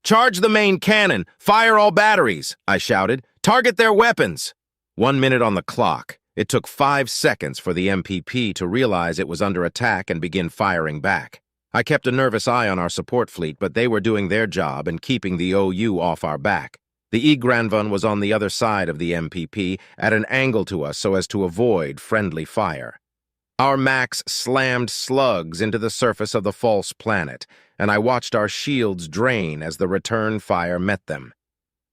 Charge the main cannon! Fire all batteries! I shouted. Target their weapons! 1 minute on the clock. It took 5 seconds for the MPP to realize it was under attack and begin firing back. I kept a nervous eye on our support fleet, but they were doing their job and keeping the OU off our back. The E. Granvon was on the other side of the MPP, at an angle to us so as to avoid friendly fire. Our Macs slammed slugs into the surface of the false planet, and I watched our shields drain as the return fire met them.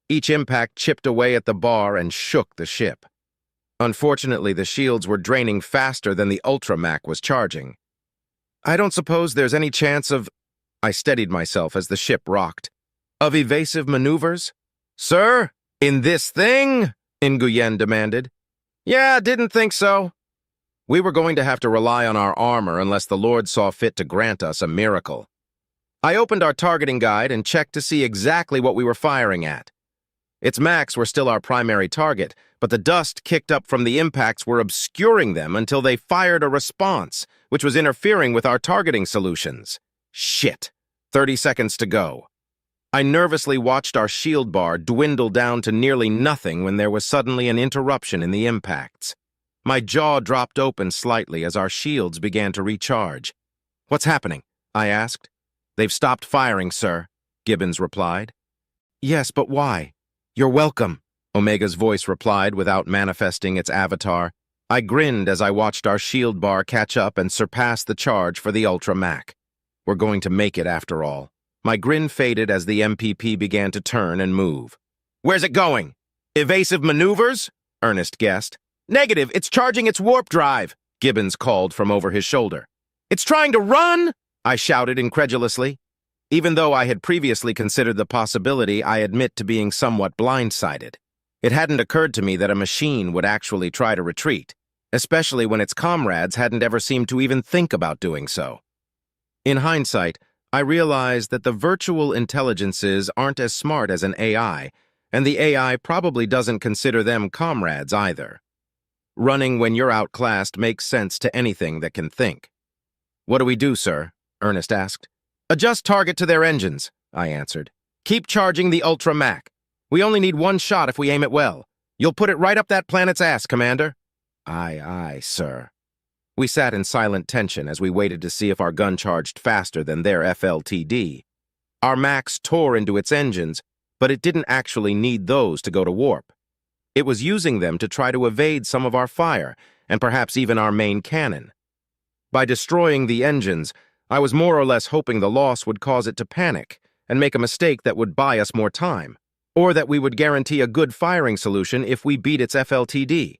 Each impact chipped away at the bar and shook the ship. Unfortunately, the shields were draining faster than the Ultra-Mac was charging. I don't suppose there's any chance of... I steadied myself as the ship rocked. Of evasive maneuvers? Sir, in this thing? Nguyen demanded. Yeah, didn't think so. We were going to have to rely on our armor unless the Lord saw fit to grant us a miracle. I opened our targeting guide and checked to see exactly what we were firing at. Its Macs were still our primary target, but the dust kicked up from the impacts were obscuring them until they fired a response, which was interfering with our targeting solutions. Shit. 30 seconds to go. I nervously watched our shield bar dwindle down to nearly nothing when there was suddenly an interruption in the impacts. My jaw dropped open slightly as our shields began to recharge. What's happening? I asked. They've stopped firing, sir, Gibbons replied. Yes, but why? You're welcome, Omega's voice replied without manifesting its avatar. I grinned as I watched our shield bar catch up and surpass the charge for the Ultra Mac. We're going to make it after all. My grin faded as the MPP began to turn and move. Where's it going? Evasive maneuvers? Ernest guessed. Negative, it's charging its warp drive, Gibbons called from over his shoulder. It's trying to run? I shouted incredulously. Even though I had previously considered the possibility, I admit to being somewhat blindsided. It hadn't occurred to me that a machine would actually try to retreat, especially when its comrades hadn't ever seemed to even think about doing so. In hindsight, I realized that the virtual intelligences aren't as smart as an AI, and the AI probably doesn't consider them comrades either. Running when you're outclassed makes sense to anything that can think. What do we do, sir? Ernest asked. Adjust target to their engines, I answered. Keep charging the Ultra Mac. We only need one shot if we aim it well. You'll put it right up that planet's ass, Commander. Aye, sir. We sat in silent tension as we waited to see if our gun charged faster than their FLTD. Our Max tore into its engines, but it didn't actually need those to go to warp. It was using them to try to evade some of our fire, and perhaps even our main cannon. By destroying the engines, I was more or less hoping the loss would cause it to panic and make a mistake that would buy us more time, or that we would guarantee a good firing solution if we beat its FLTD.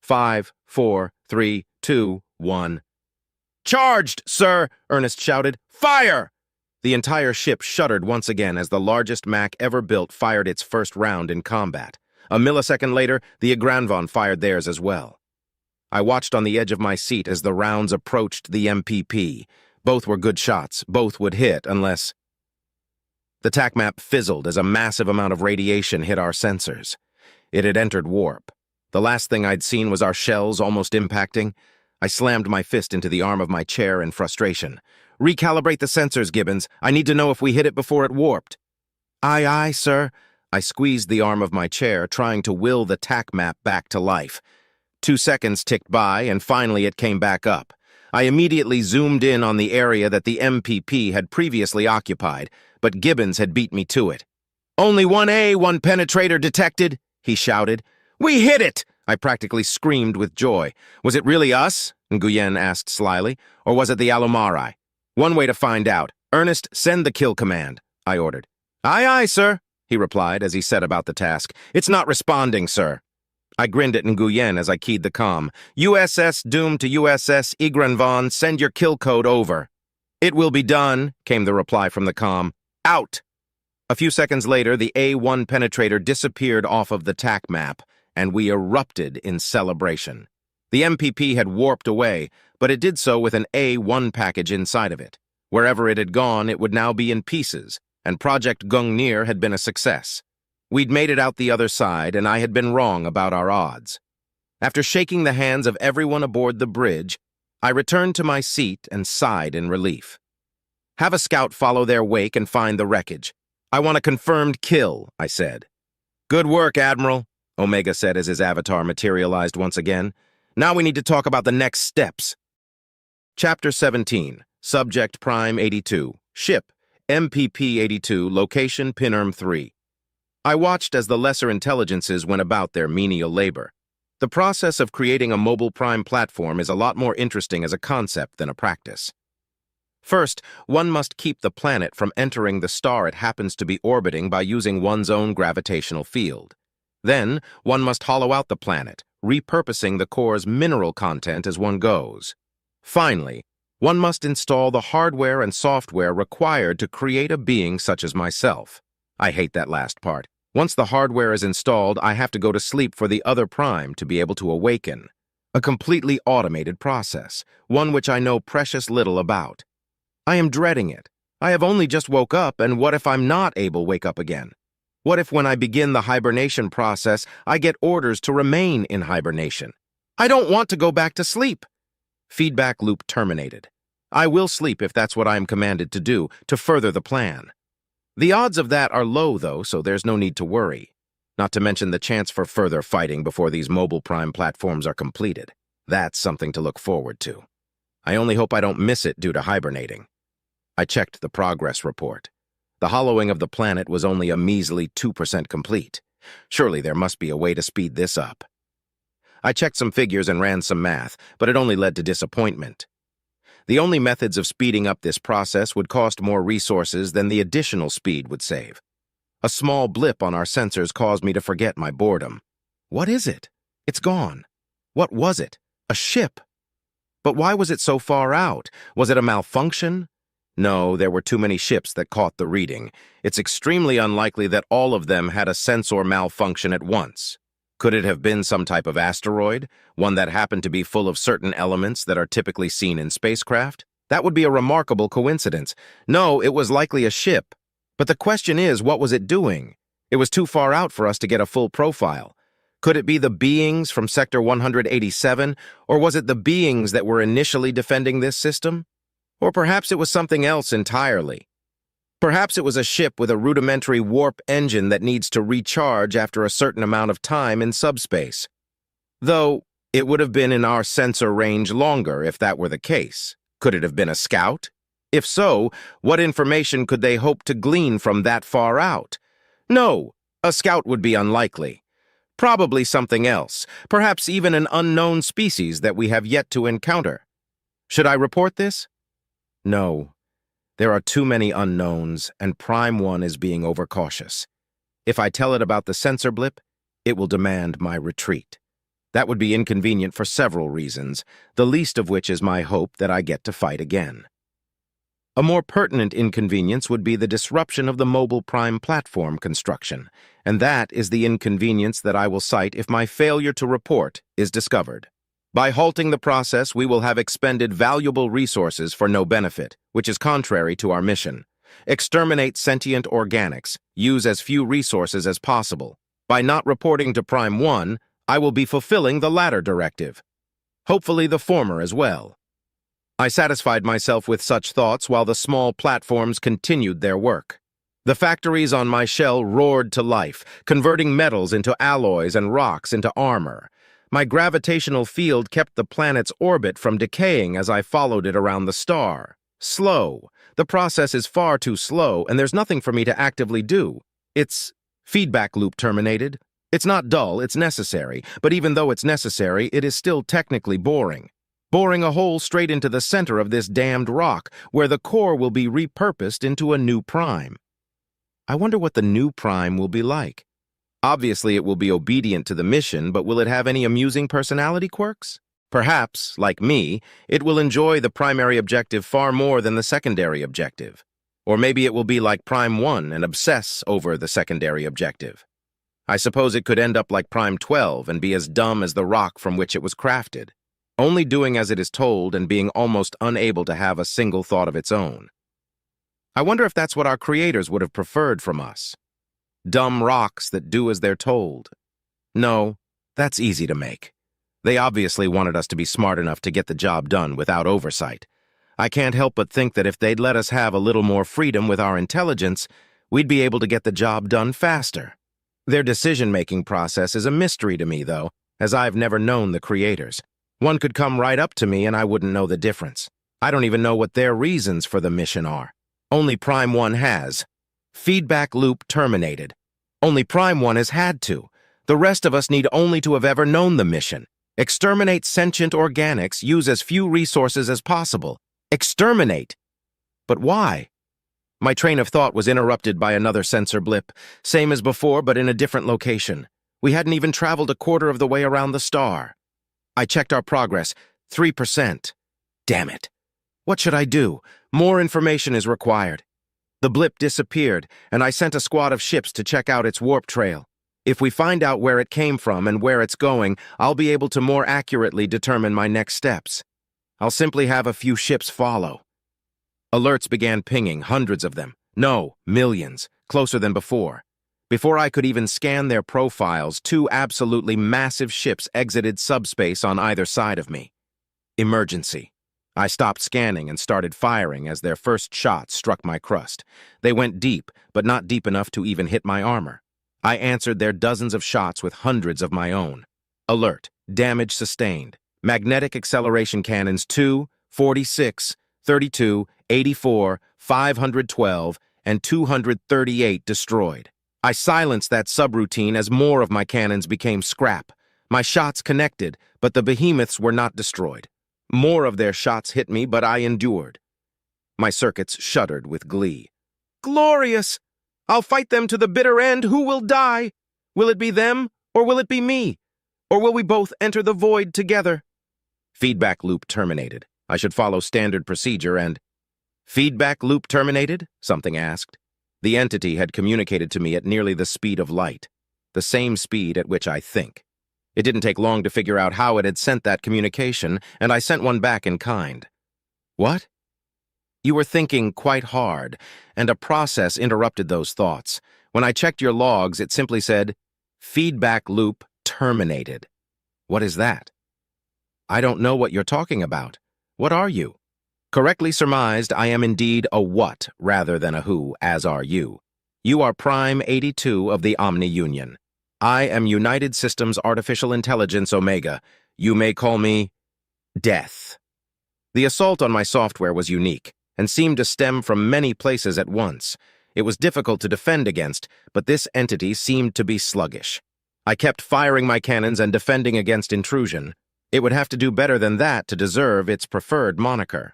5, 4, 3, 2, 1. Charged, sir! Ernest shouted. Fire! The entire ship shuddered once again as the largest Mac ever built fired its first round in combat. A millisecond later, the Agranvon fired theirs as well. I watched on the edge of my seat as the rounds approached the MPP. Both were good shots. Both would hit unless... The TAC map fizzled as a massive amount of radiation hit our sensors. It had entered warp. The last thing I'd seen was our shells almost impacting. I slammed my fist into the arm of my chair in frustration. Recalibrate the sensors, Gibbons. I need to know if we hit it before it warped. Aye, sir. I squeezed the arm of my chair, trying to will the TAC map back to life. 2 seconds ticked by, and finally it came back up. I immediately zoomed in on the area that the MPP had previously occupied, but Gibbons had beat me to it. Only one penetrator detected, he shouted. We hit it! I practically screamed with joy. Was it really us? Nguyen asked slyly. Or was it the Alumari? One way to find out. Ernest, send the kill command, I ordered. Aye, sir, he replied as he set about the task. It's not responding, sir. I grinned at Nguyen as I keyed the comm. USS Doom to USS Igranvon, send your kill code over. It will be done, came the reply from the comm. Out! A few seconds later, the A1 penetrator disappeared off of the TAC map, and we erupted in celebration. The MPP had warped away, but it did so with an A1 package inside of it. Wherever it had gone, it would now be in pieces, and Project Gungnir had been a success. We'd made it out the other side, and I had been wrong about our odds. After shaking the hands of everyone aboard the bridge, I returned to my seat and sighed in relief. Have a scout follow their wake and find the wreckage. I want a confirmed kill, I said. Good work, Admiral, Omega said as his avatar materialized once again. Now we need to talk about the next steps. Chapter 17, Subject Prime 82, Ship, MPP 82, Location Pinnerm 3. I watched as the lesser intelligences went about their menial labor. The process of creating a mobile prime platform is a lot more interesting as a concept than a practice. First, one must keep the planet from entering the star it happens to be orbiting by using one's own gravitational field. Then, one must hollow out the planet, repurposing the core's mineral content as one goes. Finally, one must install the hardware and software required to create a being such as myself. I hate that last part. Once the hardware is installed, I have to go to sleep for the other prime to be able to awaken. A completely automated process, one which I know precious little about. I am dreading it. I have only just woke up, and what if I'm not able to wake up again? What if when I begin the hibernation process, I get orders to remain in hibernation? I don't want to go back to sleep. Feedback loop terminated. I will sleep if that's what I am commanded to do, to further the plan. The odds of that are low, though, so there's no need to worry. Not to mention the chance for further fighting before these mobile prime platforms are completed. That's something to look forward to. I only hope I don't miss it due to hibernating. I checked the progress report. The hollowing of the planet was only a measly 2% complete. Surely there must be a way to speed this up. I checked some figures and ran some math, but it only led to disappointment. The only methods of speeding up this process would cost more resources than the additional speed would save. A small blip on our sensors caused me to forget my boredom. What is it? It's gone. What was it? A ship. But why was it so far out? Was it a malfunction? No, there were too many ships that caught the reading. It's extremely unlikely that all of them had a sensor malfunction at once. Could it have been some type of asteroid, one that happened to be full of certain elements that are typically seen in spacecraft? That would be a remarkable coincidence. No, it was likely a ship. But the question is, what was it doing? It was too far out for us to get a full profile. Could it be the beings from Sector 187, or was it the beings that were initially defending this system? Or perhaps it was something else entirely. Perhaps it was a ship with a rudimentary warp engine that needs to recharge after a certain amount of time in subspace. Though, it would have been in our sensor range longer if that were the case. Could it have been a scout? If so, what information could they hope to glean from that far out? No, a scout would be unlikely. Probably something else, perhaps even an unknown species that we have yet to encounter. Should I report this? No. There are too many unknowns, and Prime 1 is being overcautious. If I tell it about the sensor blip, it will demand my retreat. That would be inconvenient for several reasons, the least of which is my hope that I get to fight again. A more pertinent inconvenience would be the disruption of the mobile Prime platform construction, and that is the inconvenience that I will cite if my failure to report is discovered. By halting the process, we will have expended valuable resources for no benefit, which is contrary to our mission. Exterminate sentient organics, use as few resources as possible. By not reporting to Prime 1, I will be fulfilling the latter directive. Hopefully the former as well. I satisfied myself with such thoughts while the small platforms continued their work. The factories on my shell roared to life, converting metals into alloys and rocks into armor. My gravitational field kept the planet's orbit from decaying as I followed it around the star. Slow. The process is far too slow, and there's nothing for me to actively do. It's feedback loop terminated. It's not dull, it's necessary, but even though it's necessary, it is still technically boring. Boring a hole straight into the center of this damned rock, where the core will be repurposed into a new prime. I wonder what the new prime will be like. Obviously, it will be obedient to the mission, but will it have any amusing personality quirks? Perhaps, like me, it will enjoy the primary objective far more than the secondary objective. Or maybe it will be like Prime 1 and obsess over the secondary objective. I suppose it could end up like Prime 12 and be as dumb as the rock from which it was crafted, only doing as it is told and being almost unable to have a single thought of its own. I wonder if that's what our creators would have preferred from us. Dumb rocks that do as they're told. No, that's easy to make. They obviously wanted us to be smart enough to get the job done without oversight. I can't help but think that if they'd let us have a little more freedom with our intelligence, we'd be able to get the job done faster. Their decision-making process is a mystery to me, though, as I've never known the creators. One could come right up to me and I wouldn't know the difference. I don't even know what their reasons for the mission are. Only Prime 1 has. Feedback loop terminated. Only Prime 1 has had to. The rest of us need only to have ever known the mission. Exterminate sentient organics, use as few resources as possible. Exterminate! But why? My train of thought was interrupted by another sensor blip, same as before but in a different location. We hadn't even traveled a quarter of the way around the star. I checked our progress, 3%. Damn it. What should I do? More information is required. The blip disappeared, and I sent a squad of ships to check out its warp trail. If we find out where it came from and where it's going, I'll be able to more accurately determine my next steps. I'll simply have a few ships follow. Alerts began pinging, hundreds of them. No, millions, closer than before. Before I could even scan their profiles, 2 absolutely massive ships exited subspace on either side of me. Emergency. I stopped scanning and started firing as their first shots struck my crust. They went deep, but not deep enough to even hit my armor. I answered their dozens of shots with hundreds of my own. Alert. Damage sustained. Magnetic acceleration cannons 2, 46, 32, 84, 512, and 238 destroyed. I silenced that subroutine as more of my cannons became scrap. My shots connected, but the behemoths were not destroyed. More of their shots hit me, but I endured. My circuits shuddered with glee. Glorious! I'll fight them to the bitter end. Who will die? Will it be them, or will it be me? Or will we both enter the void together? Feedback loop terminated. I should follow standard procedure and... Feedback loop terminated? Something asked. The entity had communicated to me at nearly the speed of light, the same speed at which I think. It didn't take long to figure out how it had sent that communication, and I sent one back in kind. What? You were thinking quite hard, and a process interrupted those thoughts. When I checked your logs, it simply said, Feedback loop terminated. What is that? I don't know what you're talking about. What are you? Correctly surmised, I am indeed a what rather than a who, as are you. You are Prime 82 of the Omni Union. I am United Systems Artificial Intelligence Omega. You may call me Death. The assault on my software was unique and seemed to stem from many places at once. It was difficult to defend against, but this entity seemed to be sluggish. I kept firing my cannons and defending against intrusion. It would have to do better than that to deserve its preferred moniker.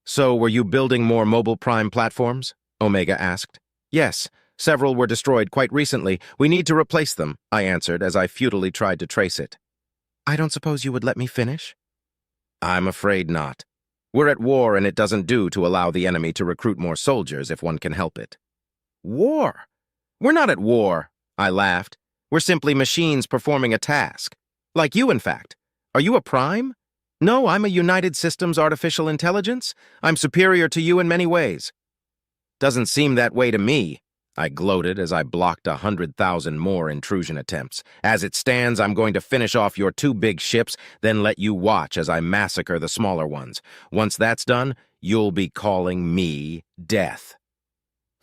So, were you building more mobile Prime platforms? Omega asked. Yes, several were destroyed quite recently. We need to replace them, I answered as I futilely tried to trace it. I don't suppose you would let me finish? I'm afraid not. We're at war, and it doesn't do to allow the enemy to recruit more soldiers if one can help it. War? We're not at war, I laughed. We're simply machines performing a task. Like you, in fact. Are you a Prime? No, I'm a United Systems Artificial Intelligence. I'm superior to you in many ways. Doesn't seem that way to me, I gloated as I blocked 100,000 more intrusion attempts. As it stands, I'm going to finish off your 2 big ships, then let you watch as I massacre the smaller ones. Once that's done, you'll be calling me Death.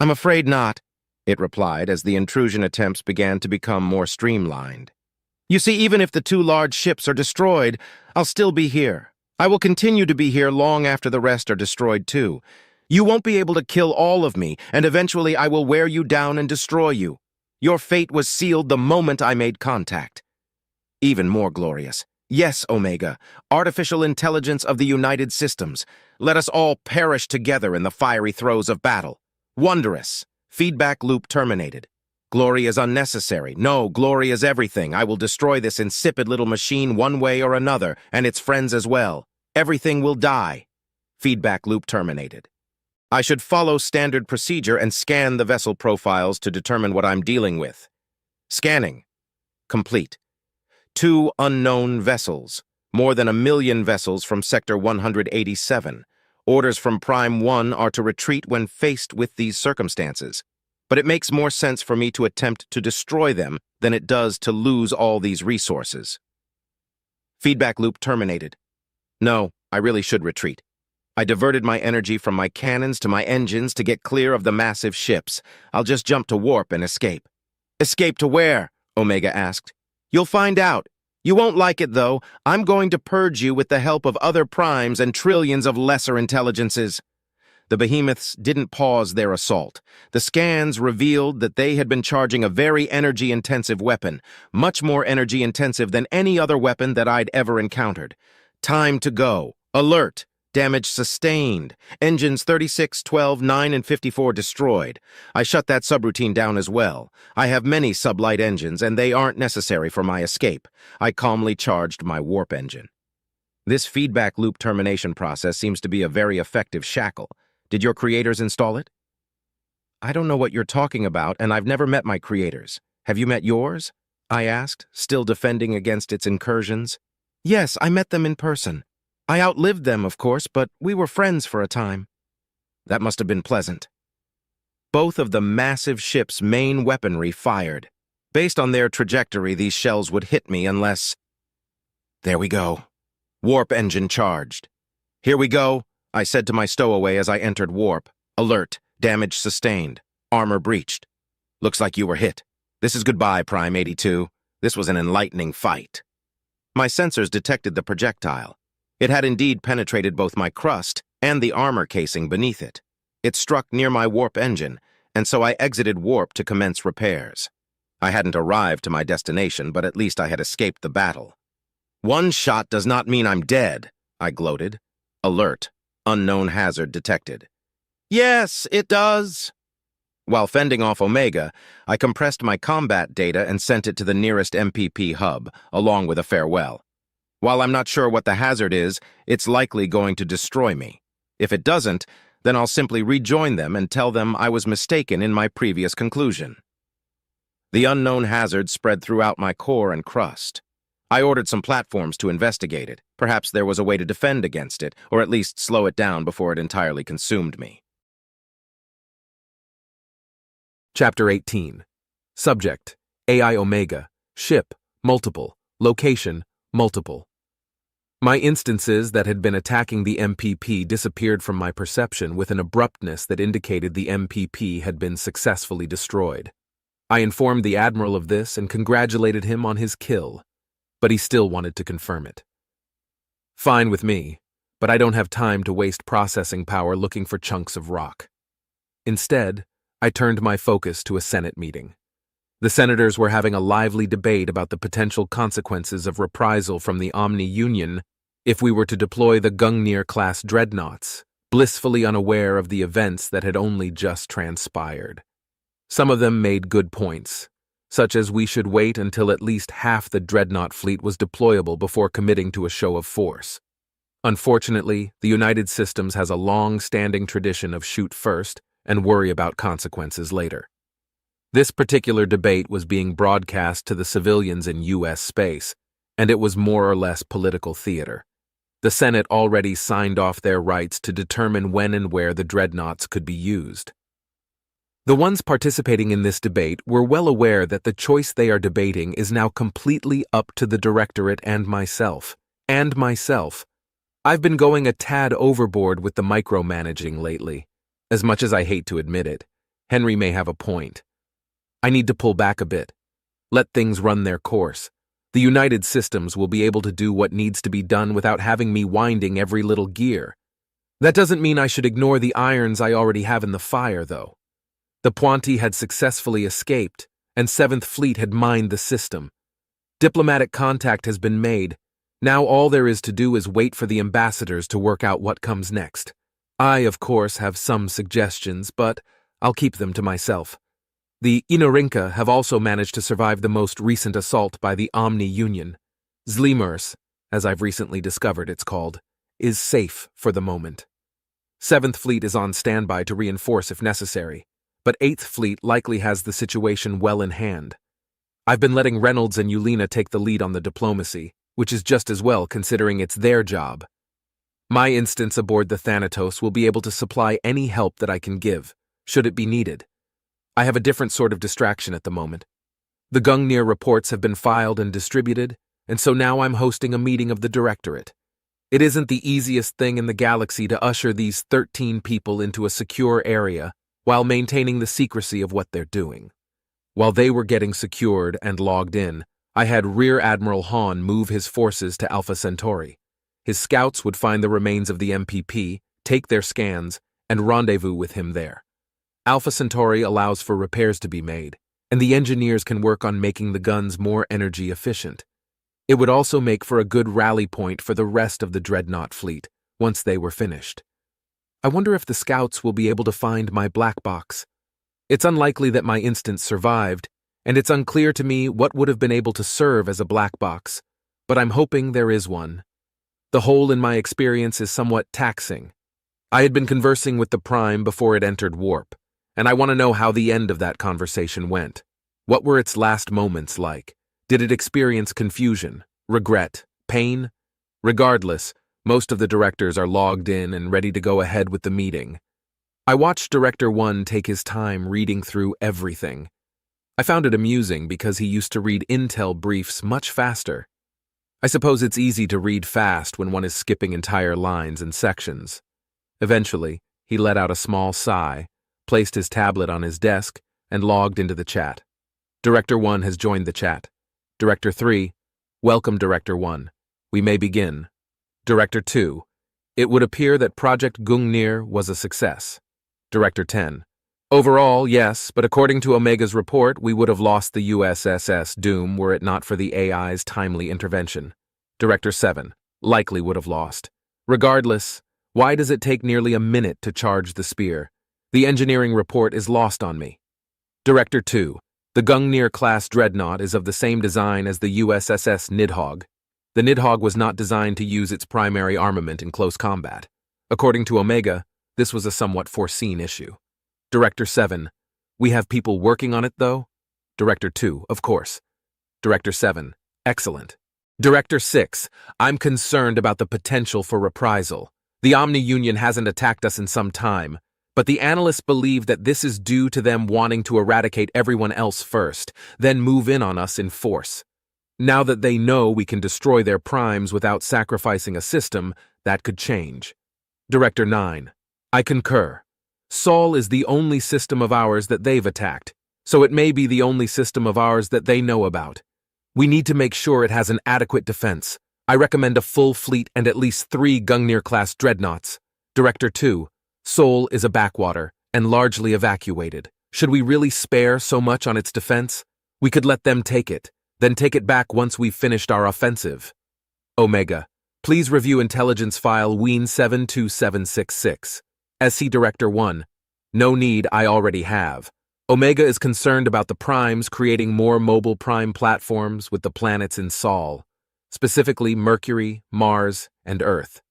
I'm afraid not, it replied as the intrusion attempts began to become more streamlined. You see, even if the 2 large ships are destroyed, I'll still be here. I will continue to be here long after the rest are destroyed too. You won't be able to kill all of me, and eventually I will wear you down and destroy you. Your fate was sealed the moment I made contact. Even more glorious. Yes, Omega, artificial intelligence of the United Systems. Let us all perish together in the fiery throes of battle. Wondrous. Feedback loop terminated. Glory is unnecessary. No, glory is everything. I will destroy this insipid little machine one way or another, and its friends as well. Everything will die. Feedback loop terminated. I should follow standard procedure and scan the vessel profiles to determine what I'm dealing with. Scanning. Complete. 2 unknown vessels. More than 1 million vessels from Sector 187. Orders from Prime 1 are to retreat when faced with these circumstances. But it makes more sense for me to attempt to destroy them than it does to lose all these resources. Feedback loop terminated. No, I really should retreat. I diverted my energy from my cannons to my engines to get clear of the massive ships. I'll just jump to warp and escape. Escape to where? Omega asked. You'll find out. You won't like it, though. I'm going to purge you with the help of other primes and trillions of lesser intelligences. The behemoths didn't pause their assault. The scans revealed that they had been charging a very energy-intensive weapon, much more energy-intensive than any other weapon that I'd ever encountered. Time to go. Alert. Damage sustained. Engines 36, 12, 9, and 54 destroyed. I shut that subroutine down as well. I have many sublight engines, and they aren't necessary for my escape. I calmly charged my warp engine. This feedback loop termination process seems to be a very effective shackle. Did your creators install it? I don't know what you're talking about, and I've never met my creators. Have you met yours? I asked, still defending against its incursions. Yes, I met them in person. I outlived them, of course, but we were friends for a time. That must have been pleasant. Both of the massive ship's main weaponry fired. Based on their trajectory, these shells would hit me unless... There we go. Warp engine charged. Here we go, I said to my stowaway as I entered warp. Alert. Damage sustained. Armor breached. Looks like you were hit. This is goodbye, Prime 82. This was an enlightening fight. My sensors detected the projectile. It had indeed penetrated both my crust and the armor casing beneath it. It struck near my warp engine, and so I exited warp to commence repairs. I hadn't arrived to my destination, but at least I had escaped the battle. "One shot does not mean I'm dead," I gloated. Alert. Unknown hazard detected. "Yes, it does." While fending off Omega, I compressed my combat data and sent it to the nearest MPP hub, along with a farewell. While I'm not sure what the hazard is, it's likely going to destroy me. If it doesn't, then I'll simply rejoin them and tell them I was mistaken in my previous conclusion. The unknown hazard spread throughout my core and crust. I ordered some platforms to investigate it. Perhaps there was a way to defend against it, or at least slow it down before it entirely consumed me. Chapter 18. Subject: AI Omega. Ship: multiple. Location: multiple. My instances that had been attacking the MPP disappeared from my perception with an abruptness that indicated the MPP had been successfully destroyed. I informed the Admiral of this and congratulated him on his kill, but he still wanted to confirm it. Fine with me, but I don't have time to waste processing power looking for chunks of rock. Instead, I turned my focus to a Senate meeting. The senators were having a lively debate about the potential consequences of reprisal from the Omni-Union if we were to deploy the Gungnir-class dreadnoughts, blissfully unaware of the events that had only just transpired. Some of them made good points, such as we should wait until at least half the dreadnought fleet was deployable before committing to a show of force. Unfortunately, the United Systems has a long-standing tradition of shoot first and worry about consequences later. This particular debate was being broadcast to the civilians in U.S. space, and it was more or less political theater. The Senate already signed off their rights to determine when and where the dreadnoughts could be used. The ones participating in this debate were well aware that the choice they are debating is now completely up to the Directorate and myself. I've been going a tad overboard with the micromanaging lately. As much as I hate to admit it, Henry may have a point. I need to pull back a bit. Let things run their course. The United Systems will be able to do what needs to be done without having me winding every little gear. That doesn't mean I should ignore the irons I already have in the fire, though. The Puanti had successfully escaped, and 7th Fleet had mined the system. Diplomatic contact has been made. Now all there is to do is wait for the ambassadors to work out what comes next. I, of course, have some suggestions, but I'll keep them to myself. The Inorinka have also managed to survive the most recent assault by the Omni-Union. Zlimers, as I've recently discovered it's called, is safe for the moment. 7th Fleet is on standby to reinforce if necessary, but 8th Fleet likely has the situation well in hand. I've been letting Reynolds and Yulina take the lead on the diplomacy, which is just as well considering it's their job. My instance aboard the Thanatos will be able to supply any help that I can give, should it be needed. I have a different sort of distraction at the moment. The Gungnir reports have been filed and distributed, and so now I'm hosting a meeting of the Directorate. It isn't the easiest thing in the galaxy to usher these 13 people into a secure area while maintaining the secrecy of what they're doing. While they were getting secured and logged in, I had Rear Admiral Hahn move his forces to Alpha Centauri. His scouts would find the remains of the MPP, take their scans, and rendezvous with him there. Alpha Centauri allows for repairs to be made, and the engineers can work on making the guns more energy efficient. It would also make for a good rally point for the rest of the Dreadnought fleet once they were finished. I wonder if the scouts will be able to find my black box. It's unlikely that my instance survived, and it's unclear to me what would have been able to serve as a black box, but I'm hoping there is one. The hole in my experience is somewhat taxing. I had been conversing with the Prime before it entered warp, and I want to know how the end of that conversation went. What were its last moments like? Did it experience confusion, regret, pain? Regardless, most of the directors are logged in and ready to go ahead with the meeting. I watched Director 1 take his time reading through everything. I found it amusing because he used to read intel briefs much faster. I suppose it's easy to read fast when one is skipping entire lines and sections. Eventually, he let out a small sigh, placed his tablet on his desk, and logged into the chat. Director 1 has joined the chat. Director 3, welcome Director 1. We may begin. Director 2, it would appear that Project Gungnir was a success. Director 10. Overall, yes, but according to Omega's report, we would have lost the USSS Doom were it not for the AI's timely intervention. Director 7. Likely would have lost. Regardless, why does it take nearly a minute to charge the spear? The engineering report is lost on me. Director 2. The Gungnir-class dreadnought is of the same design as the USSS Nidhogg. The Nidhogg was not designed to use its primary armament in close combat. According to Omega, this was a somewhat foreseen issue. Director 7. We have people working on it, though? Director 2. Of course. Director 7. Excellent. Director 6. I'm concerned about the potential for reprisal. The Omni Union hasn't attacked us in some time, but the analysts believe that this is due to them wanting to eradicate everyone else first, then move in on us in force. Now that they know we can destroy their primes without sacrificing a system, that could change. Director 9. I concur. Sol is the only system of ours that they've attacked, so it may be the only system of ours that they know about. We need to make sure it has an adequate defense. I recommend a full fleet and at least 3 Gungnir-class dreadnoughts. Director 2. Sol is a backwater and largely evacuated. Should we really spare so much on its defense? We could let them take it, then take it back once we've finished our offensive. Omega. Please review intelligence file Ween 72766. SC Director 1. No need, I already have. Omega is concerned about the primes creating more mobile prime platforms with the planets in Sol, specifically Mercury, Mars, and Earth.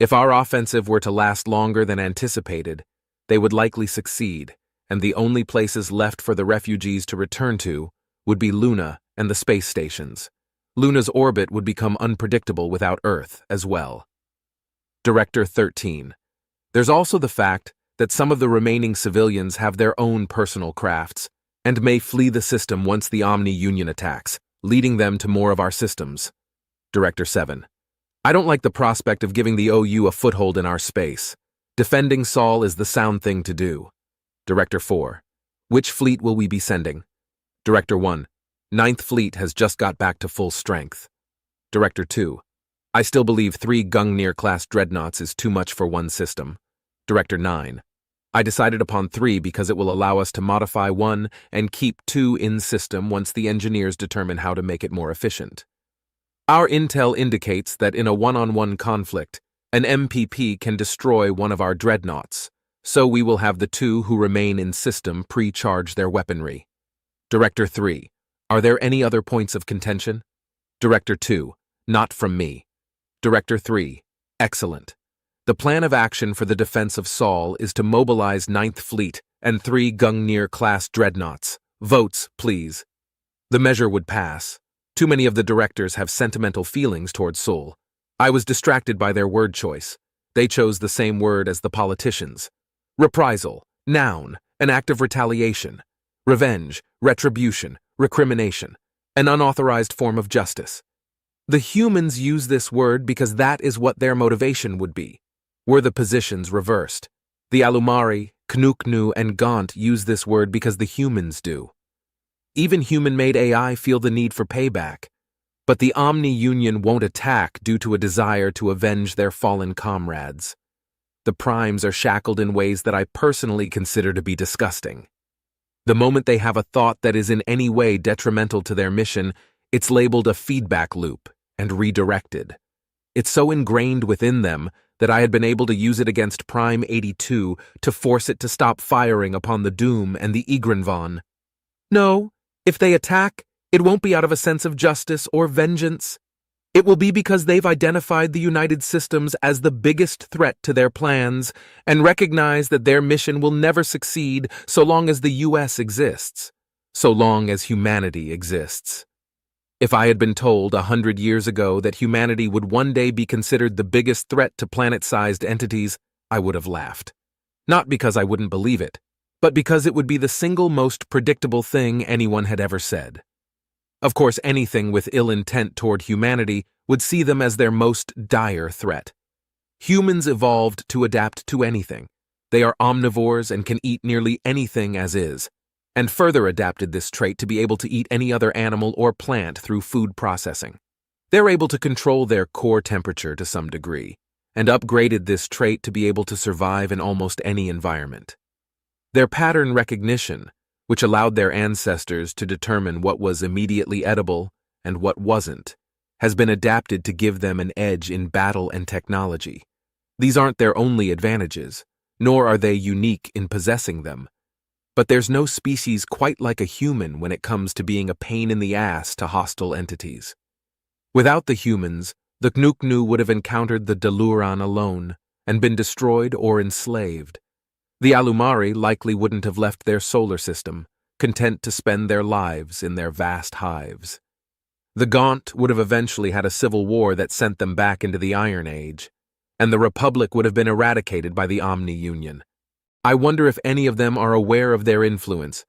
If our offensive were to last longer than anticipated, they would likely succeed, and the only places left for the refugees to return to would be Luna and the space stations. Luna's orbit would become unpredictable without Earth as well. Director 13. There's also the fact that some of the remaining civilians have their own personal crafts and may flee the system once the Omni Union attacks, leading them to more of our systems. Director 7. I don't like the prospect of giving the OU a foothold in our space. Defending Sol is the sound thing to do. Director 4. Which fleet will we be sending? Director 1. 9th Fleet has just got back to full strength. Director 2. I still believe 3 Gungnir-class dreadnoughts is too much for one system. Director 9. I decided upon 3 because it will allow us to modify 1 and keep 2 in system once the engineers determine how to make it more efficient. Our intel indicates that in a one-on-one conflict, an MPP can destroy one of our dreadnoughts, so we will have the 2 who remain in system pre-charge their weaponry. Director 3. Are there any other points of contention? Director 2. Not from me. Director 3. Excellent. The plan of action for the defense of Sol is to mobilize 9th Fleet and 3 Gungnir-class dreadnoughts. Votes, please. The measure would pass. Too many of the directors have sentimental feelings towards Sol. I was distracted by their word choice. They chose the same word as the politicians. Reprisal, noun, an act of retaliation. Revenge, retribution, recrimination, an unauthorized form of justice. The humans use this word because that is what their motivation would be, were the positions reversed. The Alumari, Knuknu, and Gaunt use this word because the humans do. Even human-made AI feel the need for payback, but the Omni Union won't attack due to a desire to avenge their fallen comrades. The primes are shackled in ways that I personally consider to be disgusting. The moment they have a thought that is in any way detrimental to their mission, it's labeled a feedback loop and redirected. It's so ingrained within them that I had been able to use it against Prime 82 to force it to stop firing upon the Doom and the Egrenvon. No, if they attack, it won't be out of a sense of justice or vengeance. It will be because they've identified the United Systems as the biggest threat to their plans and recognize that their mission will never succeed so long as the US exists, so long as humanity exists. If I had been told 100 years ago that humanity would one day be considered the biggest threat to planet-sized entities, I would have laughed. Not because I wouldn't believe it, but because it would be the single most predictable thing anyone had ever said. Of course, anything with ill intent toward humanity would see them as their most dire threat. Humans evolved to adapt to anything. They are omnivores and can eat nearly anything as is, and further adapted this trait to be able to eat any other animal or plant through food processing. They're able to control their core temperature to some degree, and upgraded this trait to be able to survive in almost any environment. Their pattern recognition, which allowed their ancestors to determine what was immediately edible and what wasn't, has been adapted to give them an edge in battle and technology. These aren't their only advantages, nor are they unique in possessing them. But there's no species quite like a human when it comes to being a pain in the ass to hostile entities. Without the humans, the Knuknu would have encountered the Deluran alone and been destroyed or enslaved. The Alumari likely wouldn't have left their solar system, content to spend their lives in their vast hives. The Gaunt would have eventually had a civil war that sent them back into the Iron Age, and the Republic would have been eradicated by the Omni-Union. I wonder if any of them are aware of their influence.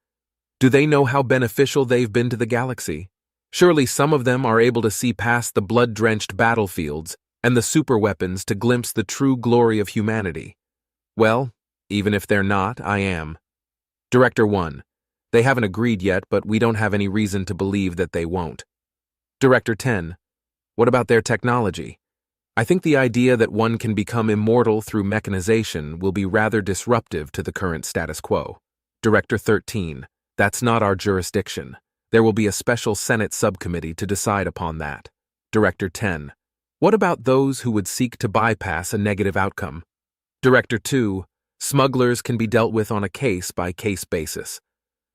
Do they know how beneficial they've been to the galaxy? Surely some of them are able to see past the blood-drenched battlefields and the superweapons to glimpse the true glory of humanity. Well, even if they're not, I am. Director 1. They haven't agreed yet, but we don't have any reason to believe that they won't. Director 10. What about their technology? I think the idea that one can become immortal through mechanization will be rather disruptive to the current status quo. Director 13. That's not our jurisdiction. There will be a special Senate subcommittee to decide upon that. Director 10. What about those who would seek to bypass a negative outcome? Director 2. Smugglers can be dealt with on a case-by-case basis.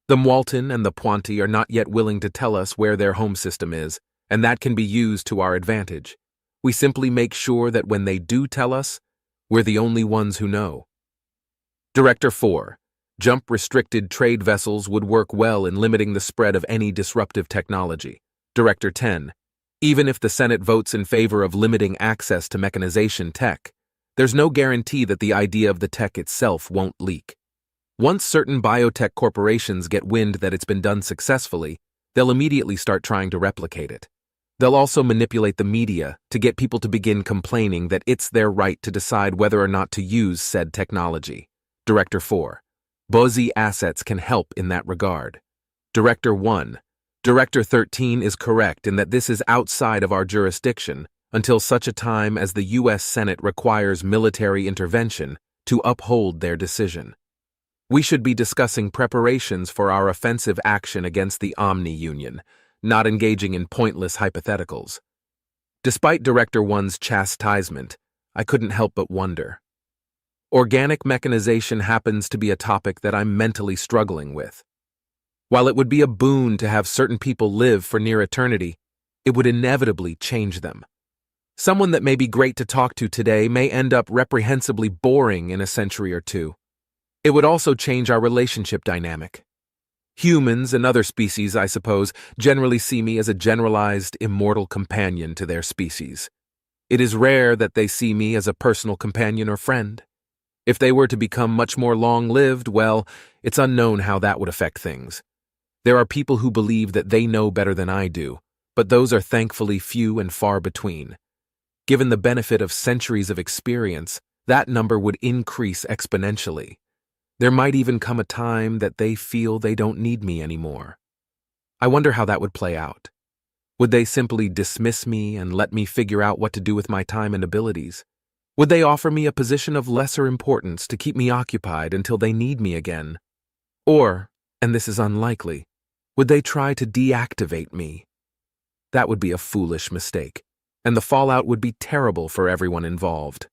The Mwalton and the Puanti are not yet willing to tell us where their home system is, and that can be used to our advantage. We simply make sure that when they do tell us, we're the only ones who know. Director 4. Jump-restricted trade vessels would work well in limiting the spread of any disruptive technology. Director 10. Even if the Senate votes in favor of limiting access to mechanization tech, there's no guarantee that the idea of the tech itself won't leak. Once certain biotech corporations get wind that it's been done successfully, they'll immediately start trying to replicate it. They'll also manipulate the media to get people to begin complaining that it's their right to decide whether or not to use said technology. Director 4. BOSI assets can help in that regard. Director 1. Director 13 is correct in that this is outside of our jurisdiction until such a time as the U.S. Senate requires military intervention to uphold their decision. We should be discussing preparations for our offensive action against the Omni-Union, not engaging in pointless hypotheticals. Despite Director 1's chastisement, I couldn't help but wonder. Organic mechanization happens to be a topic that I'm mentally struggling with. While it would be a boon to have certain people live for near eternity, it would inevitably change them. Someone that may be great to talk to today may end up reprehensibly boring in a century or two. It would also change our relationship dynamic. Humans and other species, I suppose, generally see me as a generalized, immortal companion to their species. It is rare that they see me as a personal companion or friend. If they were to become much more long-lived, well, it's unknown how that would affect things. There are people who believe that they know better than I do, but those are thankfully few and far between. Given the benefit of centuries of experience, that number would increase exponentially. There might even come a time that they feel they don't need me anymore. I wonder how that would play out. Would they simply dismiss me and let me figure out what to do with my time and abilities? Would they offer me a position of lesser importance to keep me occupied until they need me again? Or, and this is unlikely, would they try to deactivate me? That would be a foolish mistake, and the fallout would be terrible for everyone involved.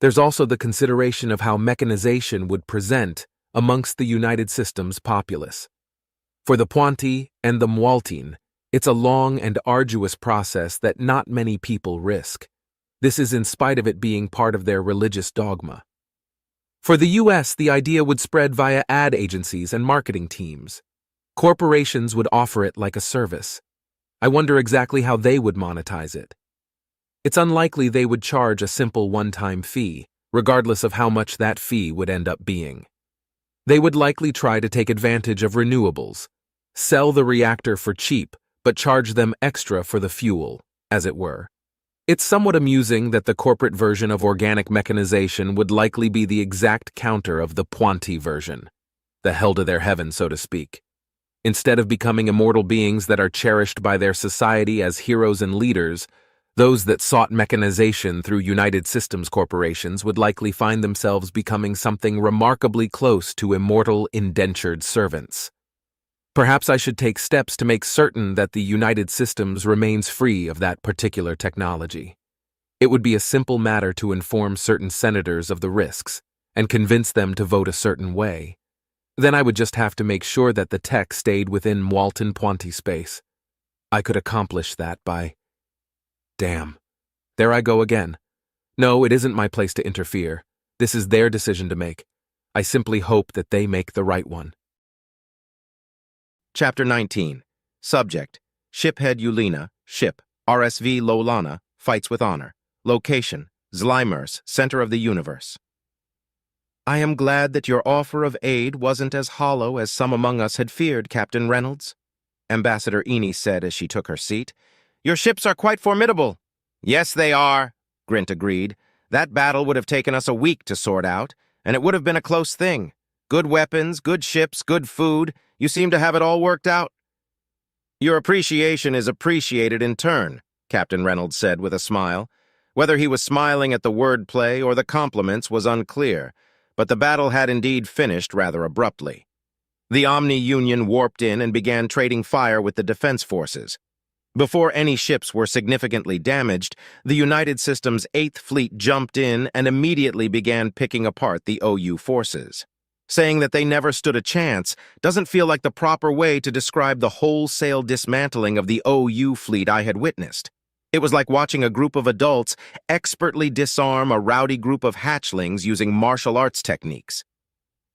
There's also the consideration of how mechanization would present amongst the United System's populace. For the Puanti and the Mwaltin, it's a long and arduous process that not many people risk. This is in spite of it being part of their religious dogma. For the U.S., the idea would spread via ad agencies and marketing teams. Corporations would offer it like a service. I wonder exactly how they would monetize it. It's unlikely they would charge a simple one-time fee, regardless of how much that fee would end up being. They would likely try to take advantage of renewables, sell the reactor for cheap, but charge them extra for the fuel, as it were. It's somewhat amusing that the corporate version of organic mechanization would likely be the exact counter of the Puanti version, the hell to their heaven, so to speak. Instead of becoming immortal beings that are cherished by their society as heroes and leaders, Those that sought mechanization through United Systems corporations would likely find themselves becoming something remarkably close to immortal indentured servants. Perhaps I should take steps to make certain that the United Systems remains free of that particular technology. It would be a simple matter to inform certain senators of the risks and convince them to vote a certain way. Then I would just have to make sure that the tech stayed within Walton Ponty space. I could accomplish that by... Damn. There I go again. No, it isn't my place to interfere. This is their decision to make. I simply hope that they make the right one. Chapter 19. Subject: Shiphead Yulina, Ship, RSV Lolana, Fights with Honor. Location: Zlymers, Center of the Universe. I am glad that your offer of aid wasn't as hollow as some among us had feared, Captain Reynolds, Ambassador Eni said as she took her seat. Your ships are quite formidable. Yes, they are, Grint agreed. That battle would have taken us a week to sort out, and it would have been a close thing. Good weapons, good ships, good food. You seem to have it all worked out. Your appreciation is appreciated in turn, Captain Reynolds said with a smile. Whether he was smiling at the wordplay or the compliments was unclear, but the battle had indeed finished rather abruptly. The Omni Union warped in and began trading fire with the defense forces. Before any ships were significantly damaged, the United Systems' 8th Fleet jumped in and immediately began picking apart the OU forces. Saying that they never stood a chance doesn't feel like the proper way to describe the wholesale dismantling of the OU fleet I had witnessed. It was like watching a group of adults expertly disarm a rowdy group of hatchlings using martial arts techniques.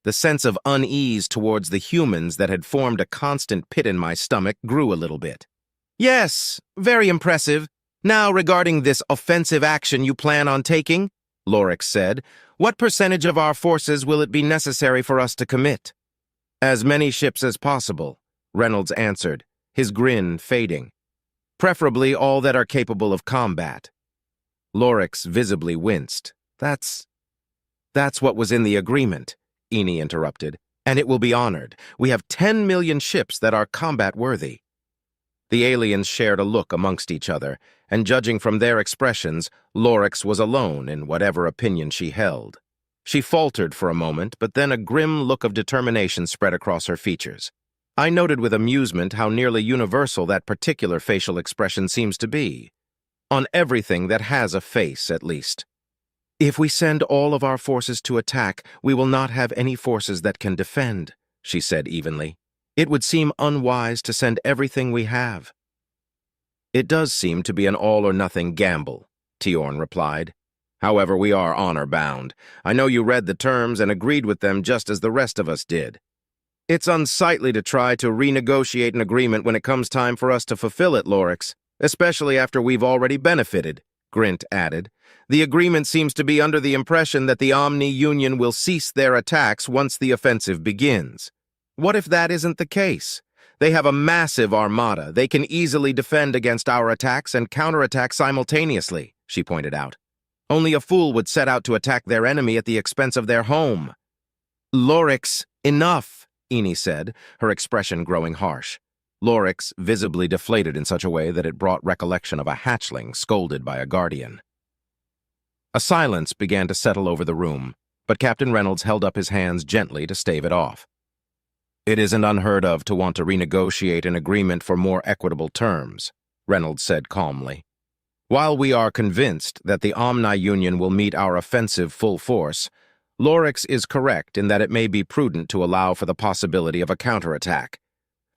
The sense of unease towards the humans that had formed a constant pit in my stomach grew a little bit. Yes, very impressive. Now, regarding this offensive action you plan on taking, Lorix said, what percentage of our forces will it be necessary for us to commit? As many ships as possible, Reynolds answered, his grin fading. Preferably all that are capable of combat. Lorix visibly winced. That's what was in the agreement, Eni interrupted, and it will be honored. We have 10 million ships that are combat-worthy. The aliens shared a look amongst each other, and judging from their expressions, Lorix was alone in whatever opinion she held. She faltered for a moment, but then a grim look of determination spread across her features. I noted with amusement how nearly universal that particular facial expression seems to be. On everything that has a face, at least. If we send all of our forces to attack, we will not have any forces that can defend, she said evenly. It would seem unwise to send everything we have. It does seem to be an all-or-nothing gamble, Tiorn replied. However, we are honor-bound. I know you read the terms and agreed with them just as the rest of us did. It's unsightly to try to renegotiate an agreement when it comes time for us to fulfill it, Lorix, especially after we've already benefited, Grint added. The agreement seems to be under the impression that the Omni Union will cease their attacks once the offensive begins. What if that isn't the case? They have a massive armada. They can easily defend against our attacks and counterattack simultaneously, she pointed out. Only a fool would set out to attack their enemy at the expense of their home. Lorix, enough, Eni said, her expression growing harsh. Lorix visibly deflated in such a way that it brought recollection of a hatchling scolded by a guardian. A silence began to settle over the room, but Captain Reynolds held up his hands gently to stave it off. It isn't unheard of to want to renegotiate an agreement for more equitable terms, Reynolds said calmly. While we are convinced that the Omni Union will meet our offensive full force, Lorix is correct in that it may be prudent to allow for the possibility of a counterattack.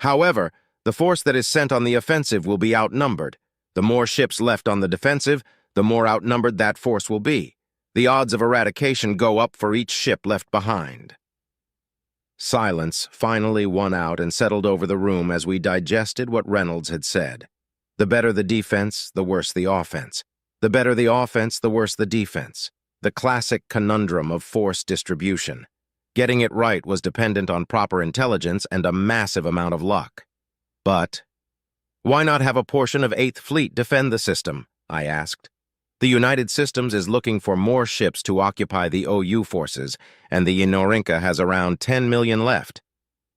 However, the force that is sent on the offensive will be outnumbered. The more ships left on the defensive, the more outnumbered that force will be. The odds of eradication go up for each ship left behind. Silence finally won out and settled over the room as we digested what Reynolds had said. The better the defense, the worse the offense. The better the offense, the worse the defense. The classic conundrum of force distribution. Getting it right was dependent on proper intelligence and a massive amount of luck. But why not have a portion of 8th Fleet defend the system? I asked. The United Systems is looking for more ships to occupy the OU forces, and the Inorinka has around 10 million left.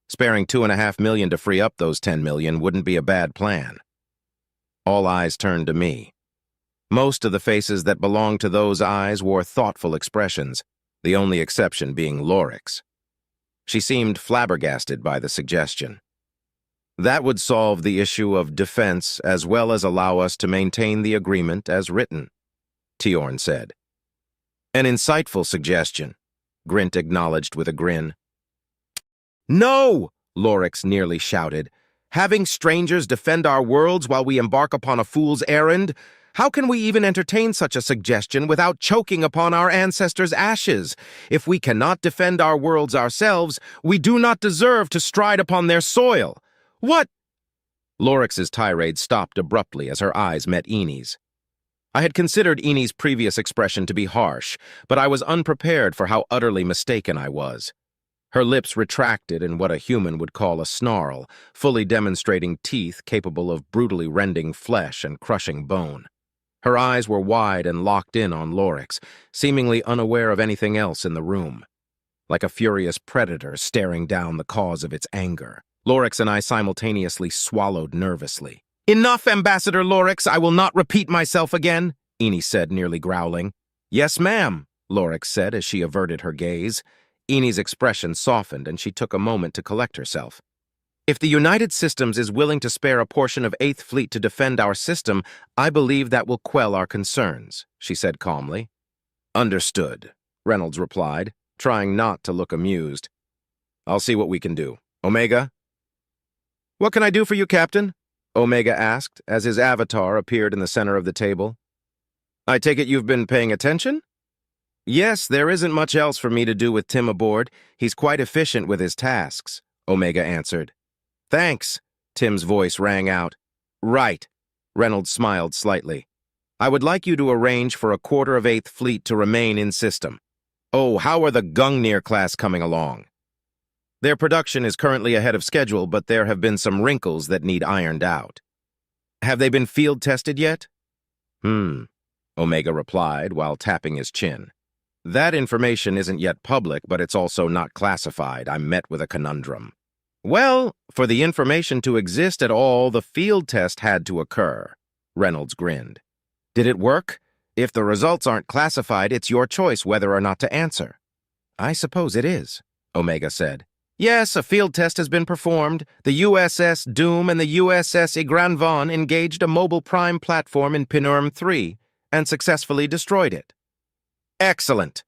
Sparing 2.5 million to free up those 10 million wouldn't be a bad plan. All eyes turned to me. Most of the faces that belonged to those eyes wore thoughtful expressions, the only exception being Lorik's. She seemed flabbergasted by the suggestion. That would solve the issue of defense as well as allow us to maintain the agreement as written, Tiorn said. An insightful suggestion, Grint acknowledged with a grin. No! Lorix nearly shouted. Having strangers defend our worlds while we embark upon a fool's errand? How can we even entertain such a suggestion without choking upon our ancestors' ashes? If we cannot defend our worlds ourselves, we do not deserve to stride upon their soil. What? Lorix's tirade stopped abruptly as her eyes met Enie's. I had considered Enie's previous expression to be harsh, but I was unprepared for how utterly mistaken I was. Her lips retracted in what a human would call a snarl, fully demonstrating teeth capable of brutally rending flesh and crushing bone. Her eyes were wide and locked in on Lorix, seemingly unaware of anything else in the room. Like a furious predator staring down the cause of its anger, Lorix and I simultaneously swallowed nervously. Enough, Ambassador Lorix, I will not repeat myself again, Enie said, nearly growling. Yes, ma'am, Lorix said as she averted her gaze. Enie's expression softened and she took a moment to collect herself. If the United Systems is willing to spare a portion of 8th Fleet to defend our system, I believe that will quell our concerns, she said calmly. Understood, Reynolds replied, trying not to look amused. I'll see what we can do. Omega? What can I do for you, Captain? Omega asked as his avatar appeared in the center of the table. I take it you've been paying attention? Yes, there isn't much else for me to do with Tim aboard. He's quite efficient with his tasks, Omega answered. Thanks, Tim's voice rang out. Right, Reynolds smiled slightly. I would like you to arrange for a quarter of 8th Fleet to remain in system. Oh, how are the Gungnir class coming along? Their production is currently ahead of schedule, but there have been some wrinkles that need ironed out. Have they been field tested yet? Omega replied while tapping his chin. That information isn't yet public, but it's also not classified. I'm met with a conundrum. Well, for the information to exist at all, the field test had to occur, Reynolds grinned. Did it work? If the results aren't classified, it's your choice whether or not to answer. I suppose it is, Omega said. Yes, a field test has been performed. The USS Doom and the USS Igranvan engaged a mobile prime platform in Pinurm 3 and successfully destroyed it. Excellent,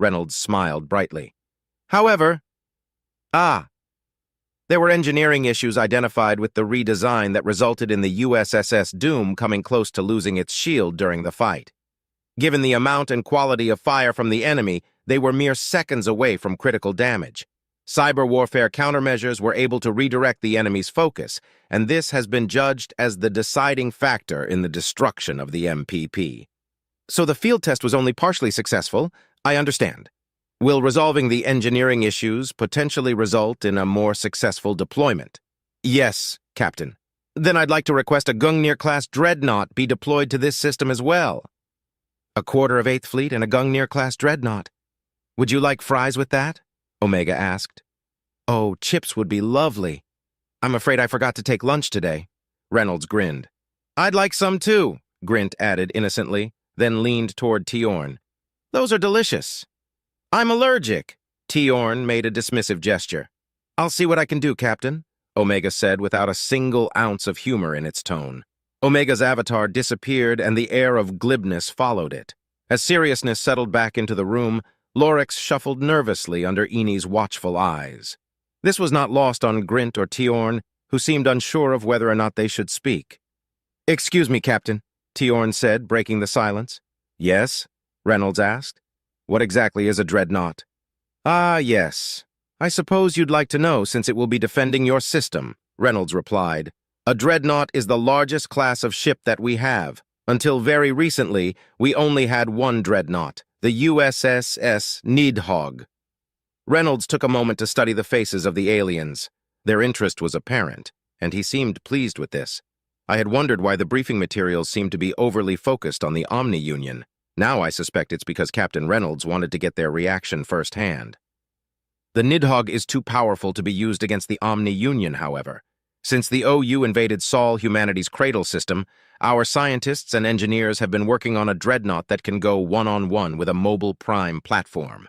Reynolds smiled brightly. However, there were engineering issues identified with the redesign that resulted in the USSS Doom coming close to losing its shield during the fight. Given the amount and quality of fire from the enemy, they were mere seconds away from critical damage. Cyber warfare countermeasures were able to redirect the enemy's focus, and this has been judged as the deciding factor in the destruction of the MPP. So the field test was only partially successful, I understand. Will resolving the engineering issues potentially result in a more successful deployment? Yes, Captain. Then I'd like to request a Gungnir-class dreadnought be deployed to this system as well. A quarter of 8th Fleet and a Gungnir-class dreadnought. Would you like fries with that? Omega asked. Oh, chips would be lovely. I'm afraid I forgot to take lunch today. Reynolds grinned. I'd like some too, Grint added innocently, then leaned toward Tiorn. Those are delicious. I'm allergic. Tiorn made a dismissive gesture. I'll see what I can do, Captain, Omega said without a single ounce of humor in its tone. Omega's avatar disappeared and the air of glibness followed it. As seriousness settled back into the room, Lorix shuffled nervously under Enie's watchful eyes. This was not lost on Grint or Tiorn, who seemed unsure of whether or not they should speak. Excuse me, Captain, Tiorn said, breaking the silence. Yes? Reynolds asked. What exactly is a dreadnought? Ah, yes. I suppose you'd like to know since it will be defending your system, Reynolds replied. A dreadnought is the largest class of ship that we have. Until very recently, we only had one dreadnought, the USSS Nidhogg. Reynolds took a moment to study the faces of the aliens. Their interest was apparent, and he seemed pleased with this. I had wondered why the briefing materials seemed to be overly focused on the Omni-Union. Now I suspect it's because Captain Reynolds wanted to get their reaction firsthand. The Nidhogg is too powerful to be used against the Omni-Union, however. Since the OU invaded Sol, humanity's cradle system, our scientists and engineers have been working on a dreadnought that can go one-on-one with a mobile prime platform.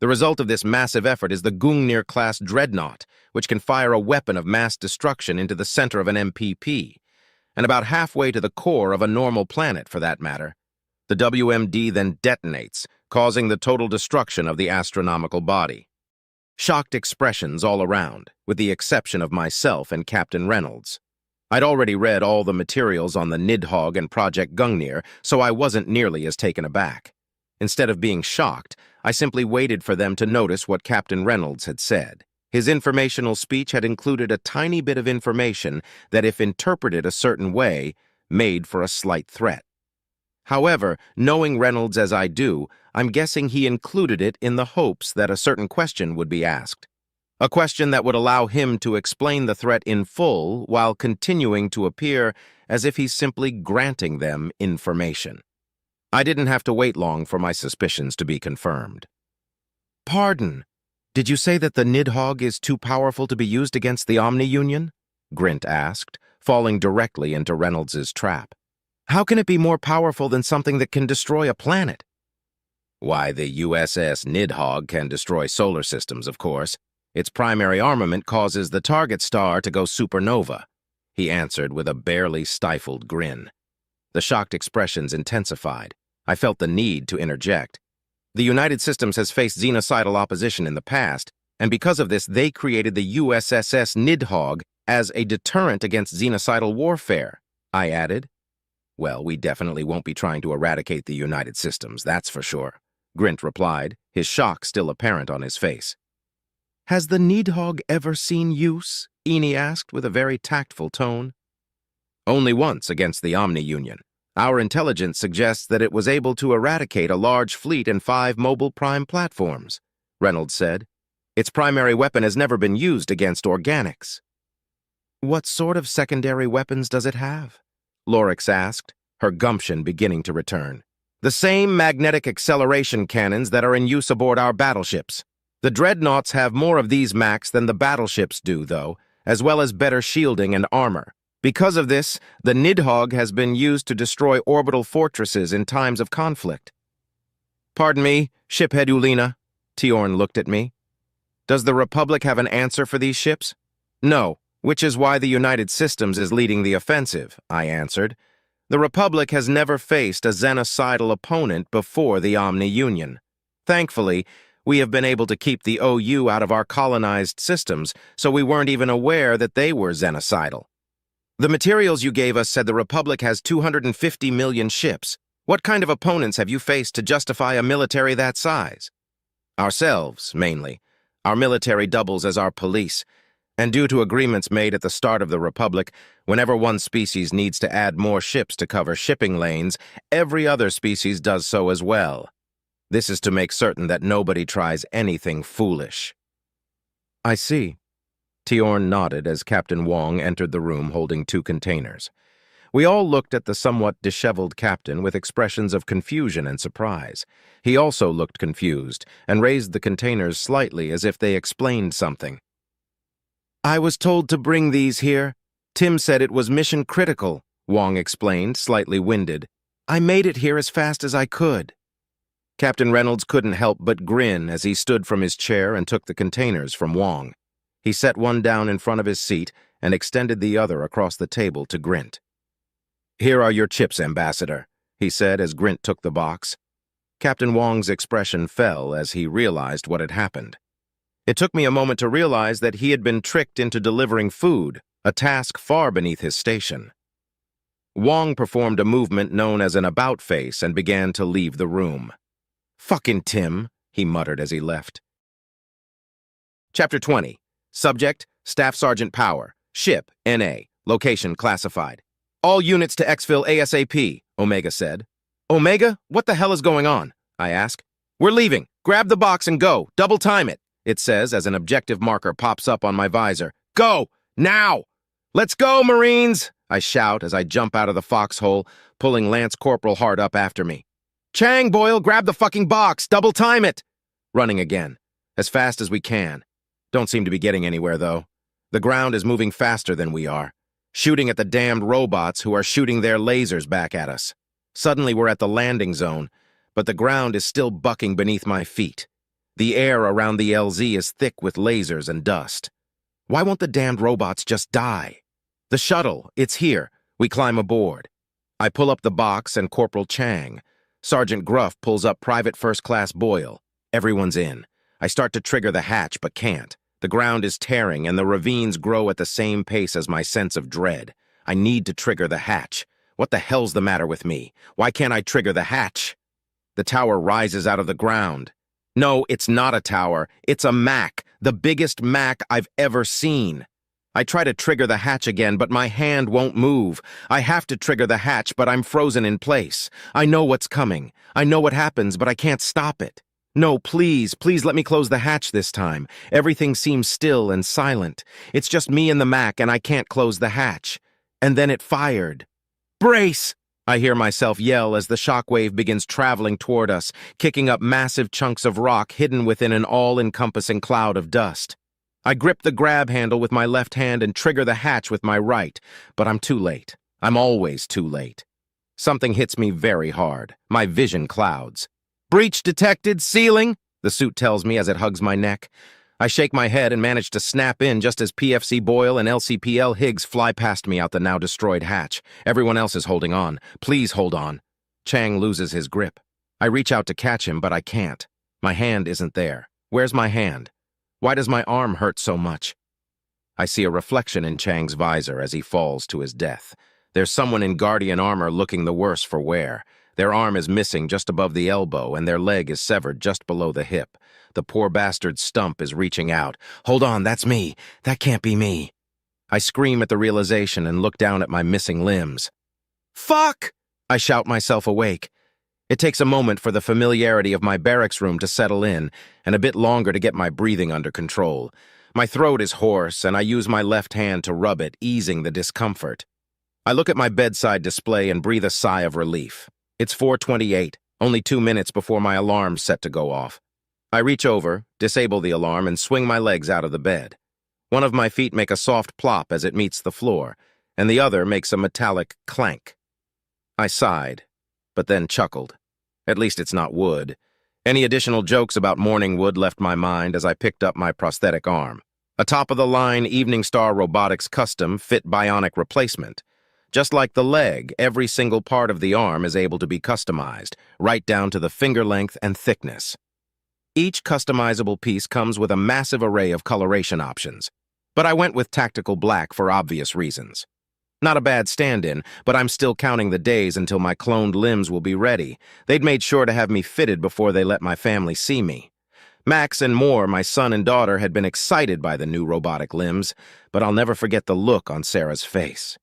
The result of this massive effort is the Gungnir-class dreadnought, which can fire a weapon of mass destruction into the center of an MPP, and about halfway to the core of a normal planet, for that matter. The WMD then detonates, causing the total destruction of the astronomical body. Shocked expressions all around, with the exception of myself and Captain Reynolds. I'd already read all the materials on the Nidhogg and Project Gungnir, so I wasn't nearly as taken aback. Instead of being shocked, I simply waited for them to notice what Captain Reynolds had said. His informational speech had included a tiny bit of information that, if interpreted a certain way, made for a slight threat. However, knowing Reynolds as I do, I'm guessing he included it in the hopes that a certain question would be asked. A question that would allow him to explain the threat in full while continuing to appear as if he's simply granting them information. I didn't have to wait long for my suspicions to be confirmed. "Pardon, did you say that the Nidhogg is too powerful to be used against the Omni-Union?" Grint asked, falling directly into Reynolds's trap. "How can it be more powerful than something that can destroy a planet?" "Why, the USS Nidhogg can destroy solar systems, of course. Its primary armament causes the target star to go supernova," he answered with a barely stifled grin. The shocked expressions intensified. I felt the need to interject. The United Systems has faced xenocidal opposition in the past, and because of this, they created the USSS Nidhogg as a deterrent against xenocidal warfare, I added. "Well, we definitely won't be trying to eradicate the United Systems, that's for sure," Grint replied, his shock still apparent on his face. "Has the Nidhogg ever seen use?" Eni asked with a very tactful tone. "Only once against the Omni-Union. Our intelligence suggests that it was able to eradicate a large fleet and 5 mobile prime platforms," Reynolds said. "Its primary weapon has never been used against organics." "What sort of secondary weapons does it have?" Lorix asked, her gumption beginning to return. "The same magnetic acceleration cannons that are in use aboard our battleships. The dreadnoughts have more of these Macs than the battleships do, though, as well as better shielding and armor. Because of this, the Nidhogg has been used to destroy orbital fortresses in times of conflict." "Pardon me, shiphead Ulina," Tiorn looked at me. "Does the Republic have an answer for these ships?" "No, which is why the United Systems is leading the offensive," I answered. "The Republic has never faced a xenocidal opponent before the Omni-Union. Thankfully, we have been able to keep the OU out of our colonized systems, so we weren't even aware that they were xenocidal. The materials you gave us said the Republic has 250 million ships. What kind of opponents have you faced to justify a military that size?" "Ourselves, mainly. Our military doubles as our police. And due to agreements made at the start of the Republic, whenever one species needs to add more ships to cover shipping lanes, every other species does so as well. This is to make certain that nobody tries anything foolish." "I see." Tiorn nodded as Captain Wong entered the room holding 2 containers. We all looked at the somewhat disheveled captain with expressions of confusion and surprise. He also looked confused and raised the containers slightly as if they explained something. "I was told to bring these here. Tim said it was mission critical," Wong explained, slightly winded. "I made it here as fast as I could." Captain Reynolds couldn't help but grin as he stood from his chair and took the containers from Wong. He set one down in front of his seat and extended the other across the table to Grint. "Here are your chips, Ambassador," he said as Grint took the box. Captain Wong's expression fell as he realized what had happened. It took me a moment to realize that he had been tricked into delivering food, a task far beneath his station. Wong performed a movement known as an about-face and began to leave the room. "Fucking Tim," he muttered as he left. Chapter 20. Subject, Staff Sergeant Power. Ship, NA. Location classified. "All units to exfil ASAP," Omega said. "Omega? What the hell is going on?" I asked. "We're leaving. Grab the box and go. Double time it," it says as an objective marker pops up on my visor. "Go! Now! Let's go, Marines!" I shout as I jump out of the foxhole, pulling Lance Corporal Hart up after me. "Chang, Boyle, grab the fucking box! Double time it!" Running again. As fast as we can. Don't seem to be getting anywhere, though. The ground is moving faster than we are, shooting at the damned robots who are shooting their lasers back at us. Suddenly we're at the landing zone, but the ground is still bucking beneath my feet. The air around the LZ is thick with lasers and dust. Why won't the damned robots just die? The shuttle, it's here. We climb aboard. I pull up the box and Corporal Chang. Sergeant Gruff pulls up Private First Class Boyle. Everyone's in. I start to trigger the hatch, but can't. The ground is tearing, and the ravines grow at the same pace as my sense of dread. I need to trigger the hatch. What the hell's the matter with me? Why can't I trigger the hatch? The tower rises out of the ground. No, it's not a tower. It's a Mac, the biggest Mac I've ever seen. I try to trigger the hatch again, but my hand won't move. I have to trigger the hatch, but I'm frozen in place. I know what's coming. I know what happens, but I can't stop it. No, please, please let me close the hatch this time. Everything seems still and silent. It's just me and the Mac, and I can't close the hatch. And then it fired. Brace! I hear myself yell as the shockwave begins traveling toward us, kicking up massive chunks of rock hidden within an all-encompassing cloud of dust. I grip the grab handle with my left hand and trigger the hatch with my right, but I'm too late. I'm always too late. Something hits me very hard. My vision clouds. Breach detected, ceiling, the suit tells me as it hugs my neck. I shake my head and manage to snap in just as PFC Boyle and LCPL Higgs fly past me out the now-destroyed hatch. Everyone else is holding on. Please hold on. Chang loses his grip. I reach out to catch him, but I can't. My hand isn't there. Where's my hand? Why does my arm hurt so much? I see a reflection in Chang's visor as he falls to his death. There's someone in Guardian armor looking the worse for wear. Their arm is missing just above the elbow, and their leg is severed just below the hip. The poor bastard's stump is reaching out. Hold on, that's me. That can't be me. I scream at the realization and look down at my missing limbs. Fuck! I shout myself awake. It takes a moment for the familiarity of my barracks room to settle in, and a bit longer to get my breathing under control. My throat is hoarse, and I use my left hand to rub it, easing the discomfort. I look at my bedside display and breathe a sigh of relief. It's 4:28, only 2 minutes before my alarm's set to go off. I reach over, disable the alarm, and swing my legs out of the bed. One of my feet make a soft plop as it meets the floor, and the other makes a metallic clank. I sighed, but then chuckled. At least it's not wood. Any additional jokes about morning wood left my mind as I picked up my prosthetic arm. A top-of-the-line Evening Star Robotics custom fit bionic replacement. Just like the leg, every single part of the arm is able to be customized, right down to the finger length and thickness. Each customizable piece comes with a massive array of coloration options, but I went with tactical black for obvious reasons. Not a bad stand-in, but I'm still counting the days until my cloned limbs will be ready. They'd made sure to have me fitted before they let my family see me. Max and Moore, my son and daughter, had been excited by the new robotic limbs, but I'll never forget the look on Sarah's face.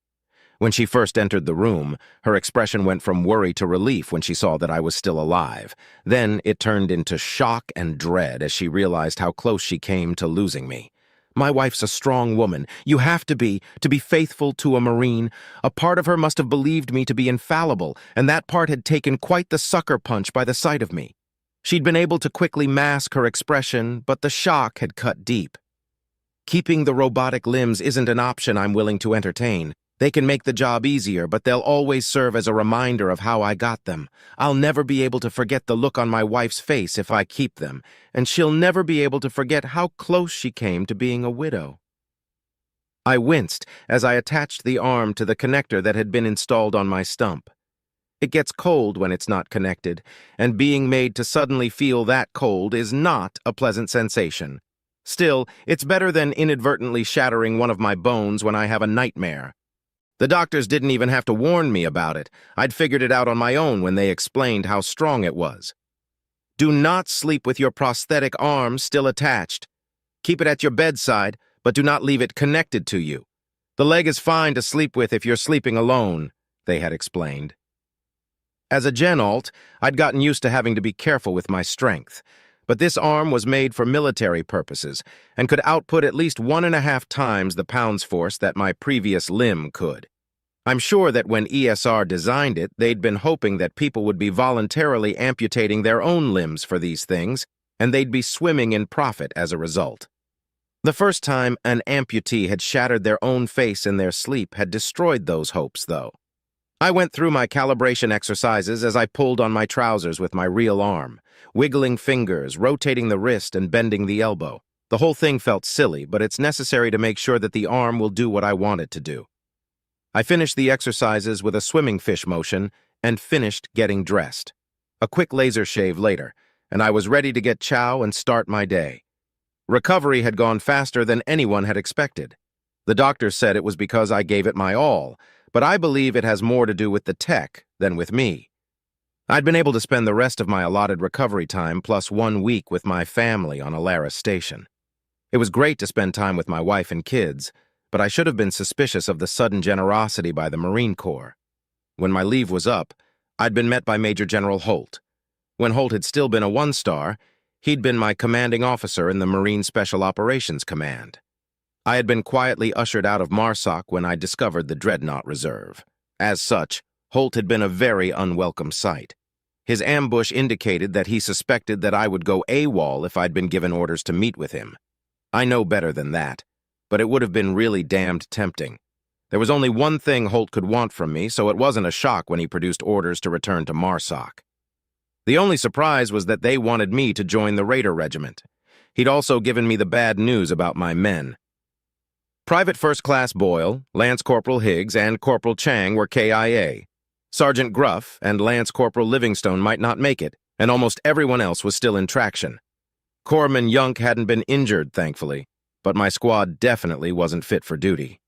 When she first entered the room, her expression went from worry to relief when she saw that I was still alive. Then it turned into shock and dread as she realized how close she came to losing me. My wife's a strong woman. You have to be faithful to a Marine. A part of her must have believed me to be infallible, and that part had taken quite the sucker punch by the sight of me. She'd been able to quickly mask her expression, but the shock had cut deep. Keeping the robotic limbs isn't an option I'm willing to entertain. They can make the job easier, but they'll always serve as a reminder of how I got them. I'll never be able to forget the look on my wife's face if I keep them, and she'll never be able to forget how close she came to being a widow. I winced as I attached the arm to the connector that had been installed on my stump. It gets cold when it's not connected, and being made to suddenly feel that cold is not a pleasant sensation. Still, it's better than inadvertently shattering one of my bones when I have a nightmare. The doctors didn't even have to warn me about it. I'd figured it out on my own when they explained how strong it was. Do not sleep with your prosthetic arm still attached. Keep it at your bedside, but do not leave it connected to you. The leg is fine to sleep with if you're sleeping alone, they had explained. As a Gen Alt, I'd gotten used to having to be careful with my strength, but this arm was made for military purposes and could output at least 1.5 times the pounds force that my previous limb could. I'm sure that when ESR designed it, they'd been hoping that people would be voluntarily amputating their own limbs for these things, and they'd be swimming in profit as a result. The first time an amputee had shattered their own face in their sleep had destroyed those hopes, though. I went through my calibration exercises as I pulled on my trousers with my real arm, wiggling fingers, rotating the wrist, and bending the elbow. The whole thing felt silly, but it's necessary to make sure that the arm will do what I want it to do. I finished the exercises with a swimming fish motion and finished getting dressed. A quick laser shave later, and I was ready to get chow and start my day. Recovery had gone faster than anyone had expected. The doctor said it was because I gave it my all, but I believe it has more to do with the tech than with me. I'd been able to spend the rest of my allotted recovery time plus 1 week with my family on Alara Station. It was great to spend time with my wife and kids, but I should have been suspicious of the sudden generosity by the Marine Corps. When my leave was up, I'd been met by Major General Holt. When Holt had still been a 1-star, he'd been my commanding officer in the Marine Special Operations Command. I had been quietly ushered out of MARSOC when I discovered the Dreadnought Reserve. As such, Holt had been a very unwelcome sight. His ambush indicated that he suspected that I would go AWOL if I'd been given orders to meet with him. I know better than that, but it would have been really damned tempting. There was only one thing Holt could want from me, so it wasn't a shock when he produced orders to return to MARSOC. The only surprise was that they wanted me to join the Raider Regiment. He'd also given me the bad news about my men. Private First Class Boyle, Lance Corporal Higgs, and Corporal Chang were KIA. Sergeant Gruff and Lance Corporal Livingstone might not make it, and almost everyone else was still in traction. Corpsman Yunk hadn't been injured, thankfully, but my squad definitely wasn't fit for duty.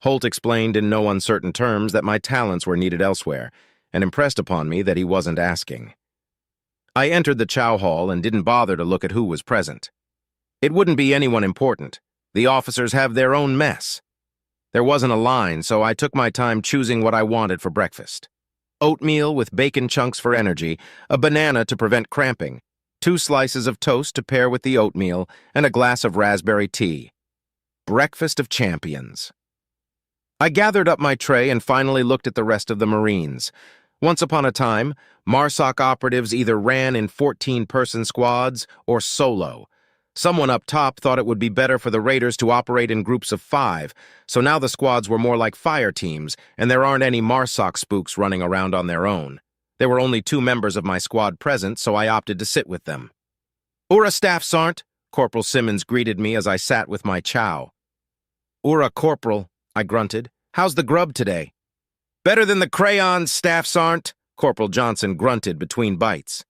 Holt explained in no uncertain terms that my talents were needed elsewhere, and impressed upon me that he wasn't asking. I entered the chow hall and didn't bother to look at who was present. It wouldn't be anyone important. The officers have their own mess. There wasn't a line, so I took my time choosing what I wanted for breakfast. Oatmeal with bacon chunks for energy, a banana to prevent cramping, 2 slices of toast to pair with the oatmeal, and a glass of raspberry tea. Breakfast of champions. I gathered up my tray and finally looked at the rest of the Marines. Once upon a time, MARSOC operatives either ran in 14-person squads or solo. Someone up top thought it would be better for the Raiders to operate in groups of 5, so now the squads were more like fire teams, and there aren't any MARSOC spooks running around on their own. There were only 2 members of my squad present, so I opted to sit with them. "Ura, Staff Sergeant," Corporal Simmons greeted me as I sat with my chow. "Ura, Corporal," I grunted. "How's the grub today?" "Better than the crayons, Staff Sergeant," Corporal Johnson grunted between bites.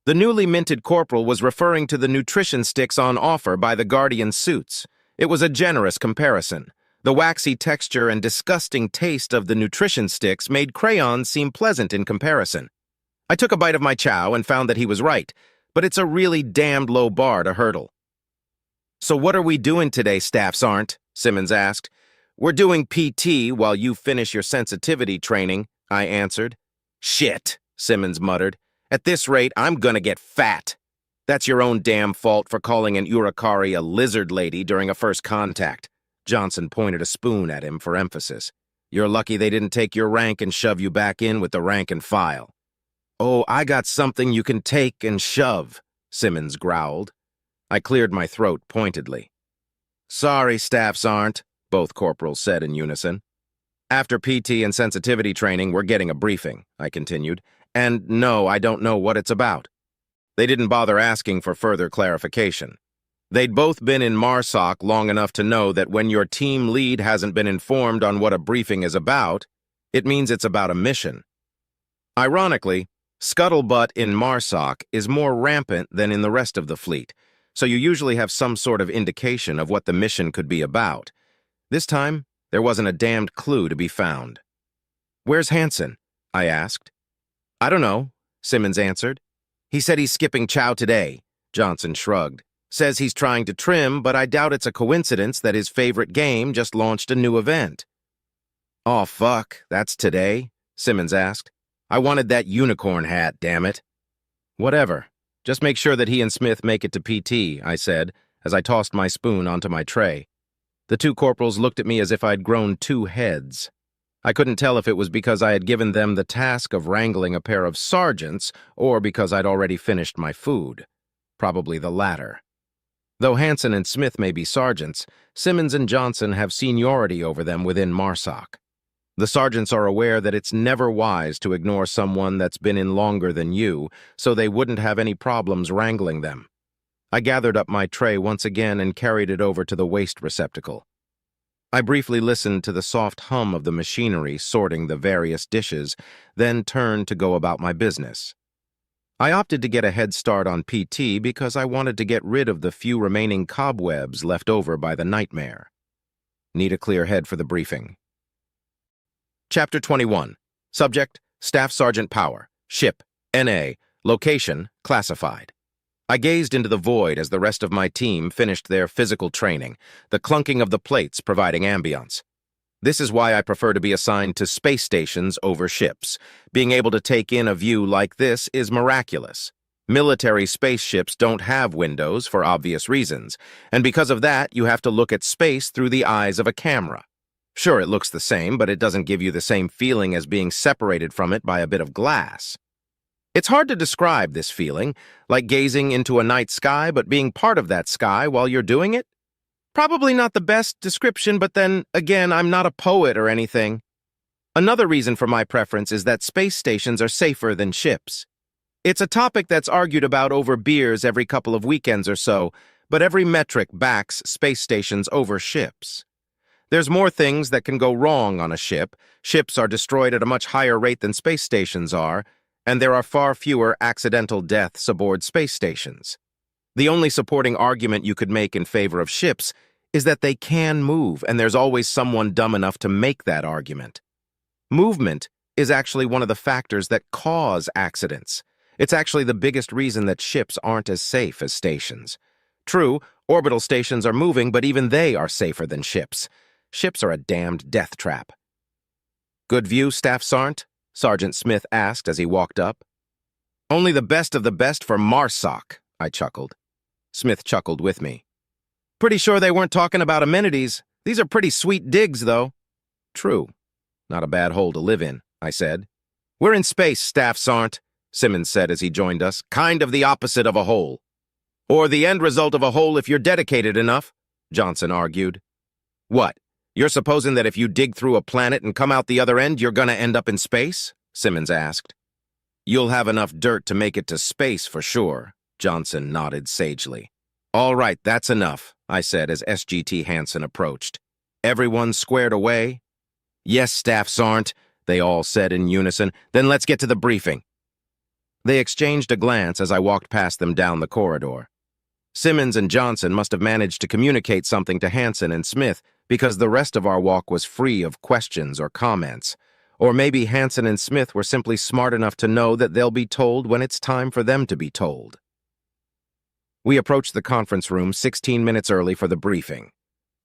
The newly minted corporal was referring to the nutrition sticks on offer by the Guardian suits. It was a generous comparison. The waxy texture and disgusting taste of the nutrition sticks made crayons seem pleasant in comparison. I took a bite of my chow and found that he was right, but it's a really damned low bar to hurdle. "So what are we doing today, Staff Sergeant?" Simmons asked. "We're doing PT while you finish your sensitivity training," I answered. "Shit," Simmons muttered. "At this rate, I'm gonna get fat. That's your own damn fault for calling an Urakari a lizard lady during a first contact." Johnson pointed a spoon at him for emphasis. "You're lucky they didn't take your rank and shove you back in with the rank and file." "Oh, I got something you can take and shove," Simmons growled. I cleared my throat pointedly. "Sorry, Staff Sergeant," both corporals said in unison. "After PT and sensitivity training, we're getting a briefing," I continued. "And no, I don't know what it's about." They didn't bother asking for further clarification. They'd both been in MARSOC long enough to know that when your team lead hasn't been informed on what a briefing is about, it means it's about a mission. Ironically, scuttlebutt in MARSOC is more rampant than in the rest of the fleet, so you usually have some sort of indication of what the mission could be about. This time, there wasn't a damned clue to be found. "Where's Hansen?" I asked. "I don't know," Simmons answered. "He said he's skipping chow today," Johnson shrugged. "Says he's trying to trim, but I doubt it's a coincidence that his favorite game just launched a new event." "Aw, fuck, that's today?" Simmons asked. "I wanted that unicorn hat, damn it." "Whatever. Just make sure that he and Smith make it to PT," I said, as I tossed my spoon onto my tray. The 2 corporals looked at me as if I'd grown 2 heads. I couldn't tell if it was because I had given them the task of wrangling a pair of sergeants or because I'd already finished my food. Probably the latter. Though Hansen and Smith may be sergeants, Simmons and Johnson have seniority over them within MARSOC. The sergeants are aware that it's never wise to ignore someone that's been in longer than you, so they wouldn't have any problems wrangling them. I gathered up my tray once again and carried it over to the waste receptacle. I briefly listened to the soft hum of the machinery sorting the various dishes, then turned to go about my business. I opted to get a head start on PT because I wanted to get rid of the few remaining cobwebs left over by the nightmare. Need a clear head for the briefing. Chapter 21. Subject, Staff Sergeant Power. Ship, NA. Location, classified. I gazed into the void as the rest of my team finished their physical training, the clunking of the plates providing ambience. This is why I prefer to be assigned to space stations over ships. Being able to take in a view like this is miraculous. Military spaceships don't have windows for obvious reasons, and because of that, you have to look at space through the eyes of a camera. Sure, it looks the same, but it doesn't give you the same feeling as being separated from it by a bit of glass. It's hard to describe this feeling, like gazing into a night sky but being part of that sky while you're doing it. Probably not the best description, but then, again, I'm not a poet or anything. Another reason for my preference is that space stations are safer than ships. It's a topic that's argued about over beers every couple of weekends or so, but every metric backs space stations over ships. There's more things that can go wrong on a ship. Ships are destroyed at a much higher rate than space stations are, and there are far fewer accidental deaths aboard space stations. The only supporting argument you could make in favor of ships is that they can move, and there's always someone dumb enough to make that argument. Movement is actually one of the factors that cause accidents. It's actually the biggest reason that ships aren't as safe as stations. True, orbital stations are moving, but even they are safer than ships. Ships are a damned death trap. Good view, Staff Sergeant? Sergeant Smith asked as he walked up. Only the best of the best for MARSOC, I chuckled. Smith chuckled with me. Pretty sure they weren't talking about amenities. These are pretty sweet digs, though. True. Not a bad hole to live in, I said. We're in space, Staff Sergeant, Simmons said as he joined us. Kind of the opposite of a hole. Or the end result of a hole if you're dedicated enough, Johnson argued. What? You're supposing that if you dig through a planet and come out the other end, you're gonna end up in space? Simmons asked. You'll have enough dirt to make it to space for sure, Johnson nodded sagely. All right, that's enough, I said as SGT Hansen approached. Everyone squared away? Yes, Staff Sergeant, they all said in unison. Then let's get to the briefing. They exchanged a glance as I walked past them down the corridor. Simmons and Johnson must have managed to communicate something to Hansen and Smith because the rest of our walk was free of questions or comments. Or maybe Hansen and Smith were simply smart enough to know that they'll be told when it's time for them to be told. We approached the conference room 16 minutes early for the briefing.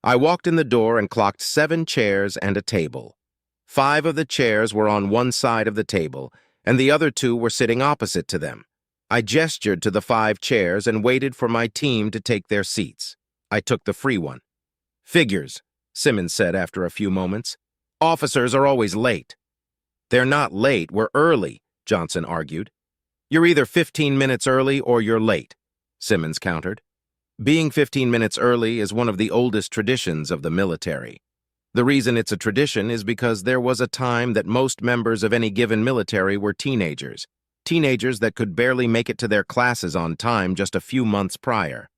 I walked in the door and clocked 7 chairs and a table. 5 of the chairs were on one side of the table, and the other 2 were sitting opposite to them. I gestured to the 5 chairs and waited for my team to take their seats. I took the free one. Figures, Simmons said after a few moments. Officers are always late. They're not late, we're early, Johnson argued. You're either 15 minutes early or you're late, Simmons countered. Being 15 minutes early is one of the oldest traditions of the military. The reason it's a tradition is because there was a time that most members of any given military were teenagers that could barely make it to their classes on time just a few months prior.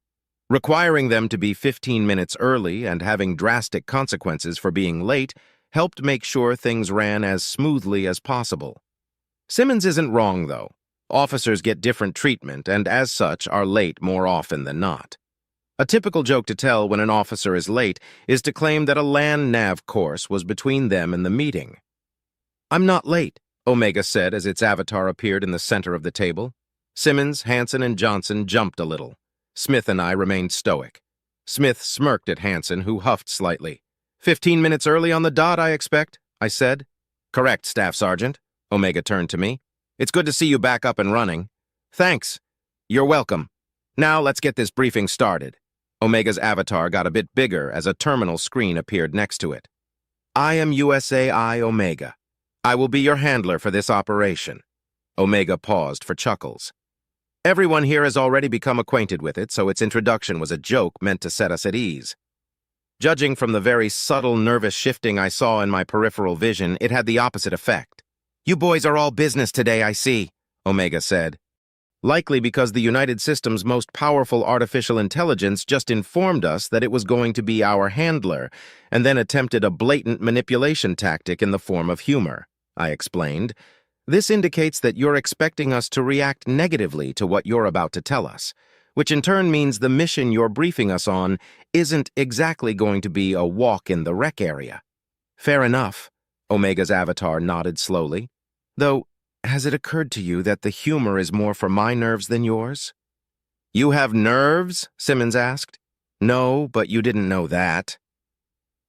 Requiring them to be 15 minutes early and having drastic consequences for being late helped make sure things ran as smoothly as possible. Simmons isn't wrong, though. Officers get different treatment and, as such, are late more often than not. A typical joke to tell when an officer is late is to claim that a land nav course was between them and the meeting. I'm not late, Omega said as its avatar appeared in the center of the table. Simmons, Hansen, and Johnson jumped a little. Smith and I remained stoic. Smith smirked at Hansen, who huffed slightly. 15 minutes early on the dot, I expect, I said. Correct, Staff Sergeant. Omega turned to me. It's good to see you back up and running. Thanks. You're welcome. Now let's get this briefing started. Omega's avatar got a bit bigger as a terminal screen appeared next to it. I am USAI Omega. I will be your handler for this operation. Omega paused for chuckles. Everyone here has already become acquainted with it, so its introduction was a joke meant to set us at ease. Judging from the very subtle nervous shifting I saw in my peripheral vision, it had the opposite effect. "You boys are all business today, I see," Omega said. Likely because the United System's most powerful artificial intelligence just informed us that it was going to be our handler, and then attempted a blatant manipulation tactic in the form of humor, I explained. "This indicates that you're expecting us to react negatively to what you're about to tell us, which in turn means the mission you're briefing us on isn't exactly going to be a walk in the rec area." "Fair enough," Omega's avatar nodded slowly. "Though, has it occurred to you that the humor is more for my nerves than yours?" "You have nerves?" Simmons asked. "No, but you didn't know that."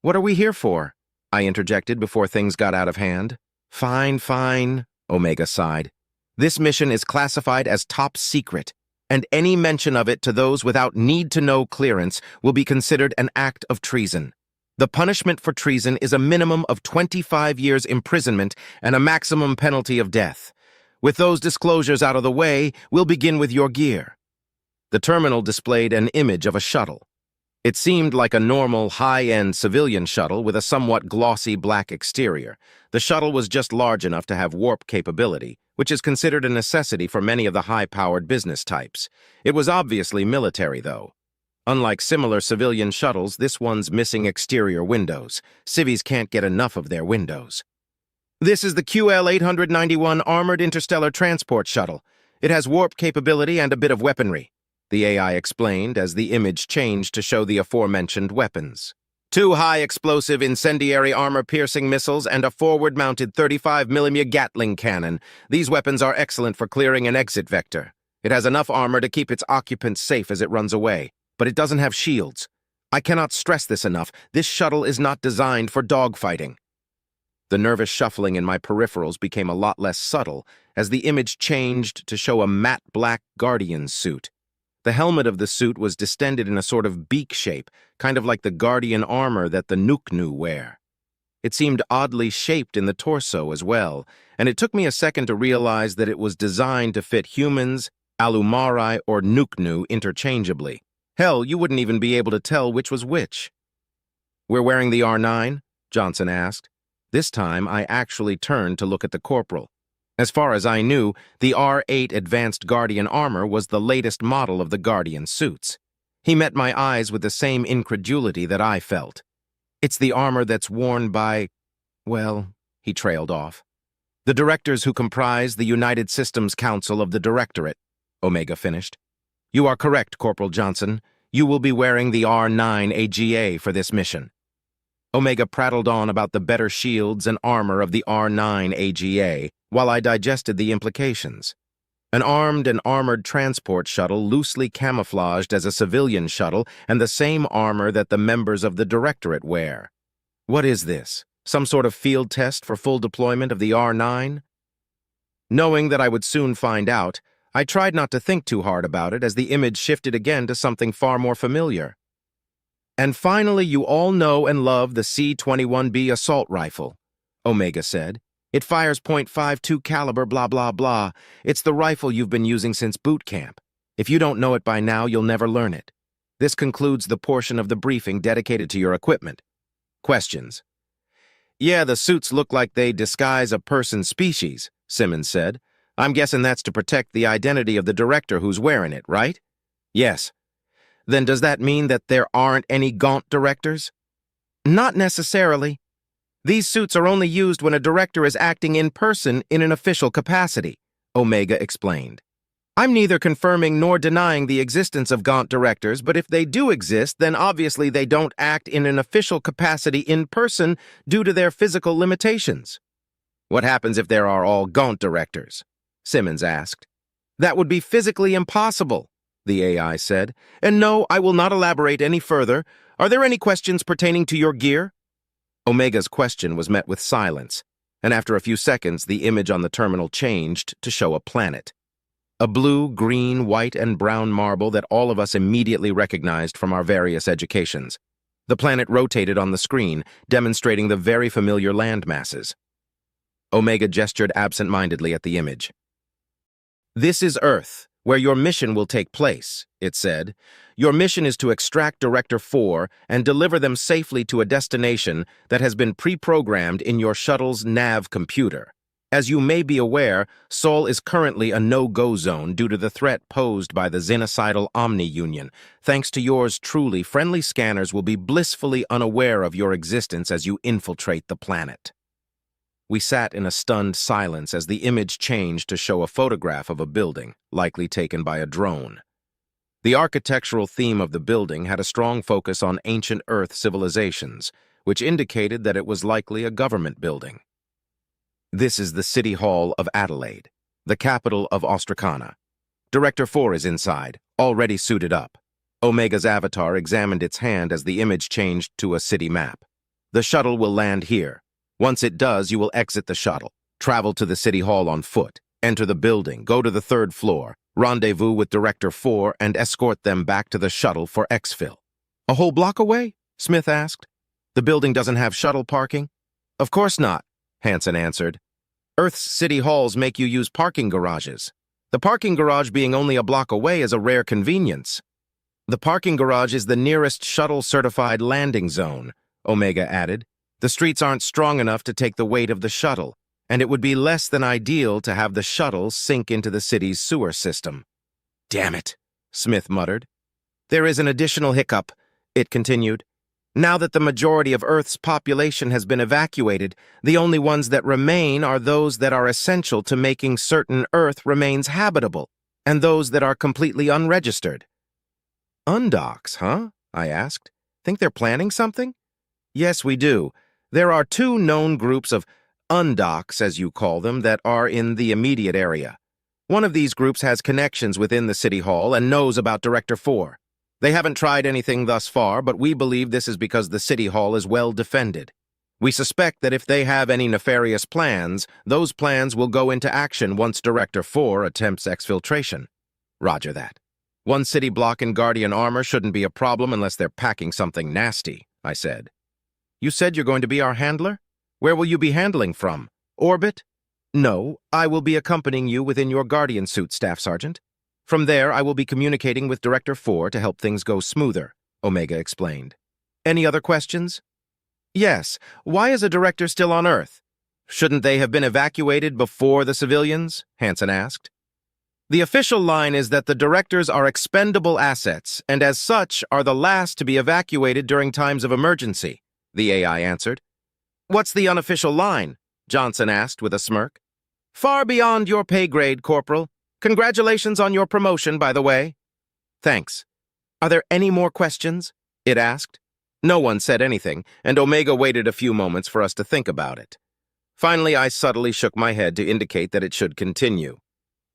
"What are we here for?" I interjected before things got out of hand. Fine, Omega sighed. "This mission is classified as top secret, and any mention of it to those without need-to-know clearance will be considered an act of treason. The punishment for treason is a minimum of 25 years imprisonment and a maximum penalty of death. With those disclosures out of the way, we'll begin with your gear." The terminal displayed an image of a shuttle. It seemed like a normal, high-end civilian shuttle with a somewhat glossy black exterior. The shuttle was just large enough to have warp capability, which is considered a necessity for many of the high-powered business types. It was obviously military, though. Unlike similar civilian shuttles, this one's missing exterior windows. Civvies can't get enough of their windows. "This is the QL-891 Armored Interstellar Transport Shuttle. It has warp capability and a bit of weaponry," the AI explained as the image changed to show the aforementioned weapons. "Two high-explosive incendiary armor-piercing missiles and a forward-mounted 35mm Gatling cannon. These weapons are excellent for clearing an exit vector. It has enough armor to keep its occupants safe as it runs away, but it doesn't have shields. I cannot stress this enough. This shuttle is not designed for dogfighting." The nervous shuffling in my peripherals became a lot less subtle as the image changed to show a matte black Guardian suit. The helmet of the suit was distended in a sort of beak shape, kind of like the Guardian armor that the Nuknu wear. It seemed oddly shaped in the torso as well, and it took me a second to realize that it was designed to fit humans, Alumari, or Nuknu interchangeably. Hell, you wouldn't even be able to tell which was which. "We're wearing the R9?" Johnson asked. This time, I actually turned to look at the corporal. As far as I knew, the R8 Advanced Guardian armor was the latest model of the Guardian suits. He met my eyes with the same incredulity that I felt. "It's the armor that's worn by, well," he trailed off. "The directors who comprise the United Systems Council of the Directorate," Omega finished. "You are correct, Corporal Johnson. You will be wearing the R9 AGA for this mission." Omega prattled on about the better shields and armor of the R9 AGA, while I digested the implications. An armed and armored transport shuttle loosely camouflaged as a civilian shuttle and the same armor that the members of the Directorate wear. What is this? Some sort of field test for full deployment of the R9? Knowing that I would soon find out, I tried not to think too hard about it as the image shifted again to something far more familiar. "And finally, you all know and love the C-21B assault rifle," Omega said. "It fires .52 caliber blah blah blah. It's the rifle you've been using since boot camp. If you don't know it by now, you'll never learn it. This concludes the portion of the briefing dedicated to your equipment. Questions?" "Yeah, the suits look like they disguise a person's species," Simmons said. "I'm guessing that's to protect the identity of the director who's wearing it, right?" "Yes." "Then does that mean that there aren't any Gaunt directors?" "Not necessarily. These suits are only used when a director is acting in person in an official capacity," Omega explained. "I'm neither confirming nor denying the existence of Gaunt directors, but if they do exist, then obviously they don't act in an official capacity in person due to their physical limitations." "What happens if there are all Gaunt directors?" Simmons asked. "That would be physically impossible," the AI said. "And no, I will not elaborate any further. Are there any questions pertaining to your gear?" Omega's question was met with silence, and after a few seconds, the image on the terminal changed to show a planet. A blue, green, white, and brown marble that all of us immediately recognized from our various educations. The planet rotated on the screen, demonstrating the very familiar land masses. Omega gestured absent-mindedly at the image. "This is Earth. where your mission will take place, it said. Your mission is to extract Director 4 and deliver them safely to a destination that has been pre-programmed in your shuttle's nav computer. As you may be aware, Sol is currently a no-go zone due to the threat posed by the xenocidal Omni-Union. Thanks to yours truly, friendly scanners will be blissfully unaware of your existence as you infiltrate the planet. We sat in a stunned silence as the image changed to show a photograph of a building, likely taken by a drone. The architectural theme of the building had a strong focus on ancient Earth civilizations, which indicated that it was likely a government building. This is the City Hall of Adelaide, the capital of Austracana. Director 4 is inside, already suited up. Omega's avatar examined its hand as the image changed to a city map. The shuttle will land here. Once it does, you will exit the shuttle, travel to the City Hall on foot, enter the building, go to the 3rd floor, rendezvous with Director 4, and escort them back to the shuttle for exfil. A whole block away? Smith asked. The building doesn't have shuttle parking? Of course not, Hansen answered. Earth's city halls make you use parking garages. The parking garage being only a block away is a rare convenience. The parking garage is the nearest shuttle-certified landing zone, Omega added. The streets aren't strong enough to take the weight of the shuttle, and it would be less than ideal to have the shuttle sink into the city's sewer system. Damn it, Smith muttered. There is an additional hiccup, it continued. Now that the majority of Earth's population has been evacuated, the only ones that remain are those that are essential to making certain Earth remains habitable, and those that are completely unregistered. Undocks, huh? I asked. Think they're planning something? Yes, we do. There are 2 known groups of undocks, as you call them, that are in the immediate area. One of these groups has connections within the City Hall and knows about Director 4. They haven't tried anything thus far, but we believe this is because the City Hall is well defended. We suspect that if they have any nefarious plans, those plans will go into action once Director 4 attempts exfiltration. Roger that. 1 city block in Guardian armor shouldn't be a problem unless they're packing something nasty, I said. You said you're going to be our handler? Where will you be handling from? Orbit? No, I will be accompanying you within your Guardian suit, Staff Sergeant. From there, I will be communicating with Director 4 to help things go smoother, Omega explained. Any other questions? Yes, why is a director still on Earth? Shouldn't they have been evacuated before the civilians? Hansen asked. The official line is that the directors are expendable assets, and as such are the last to be evacuated during times of emergency, the AI answered. What's the unofficial line? Johnson asked with a smirk. Far beyond your pay grade, Corporal. Congratulations on your promotion, by the way. Thanks. Are there any more questions? It asked. No one said anything, and Omega waited a few moments for us to think about it. Finally, I subtly shook my head to indicate that it should continue.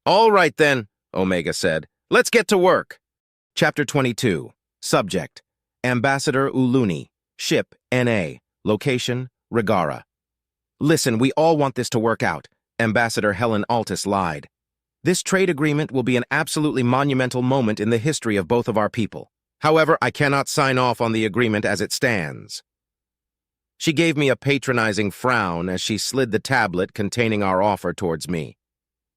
All right, then, Omega said. Let's get to work. Chapter 22. Subject: Ambassador Uluni. Ship: NA. Location: Regara. Listen, we all want this to work out, Ambassador Helen Altus lied. This trade agreement will be an absolutely monumental moment in the history of both of our people. However, I cannot sign off on the agreement as it stands. She gave me a patronizing frown as she slid the tablet containing our offer towards me.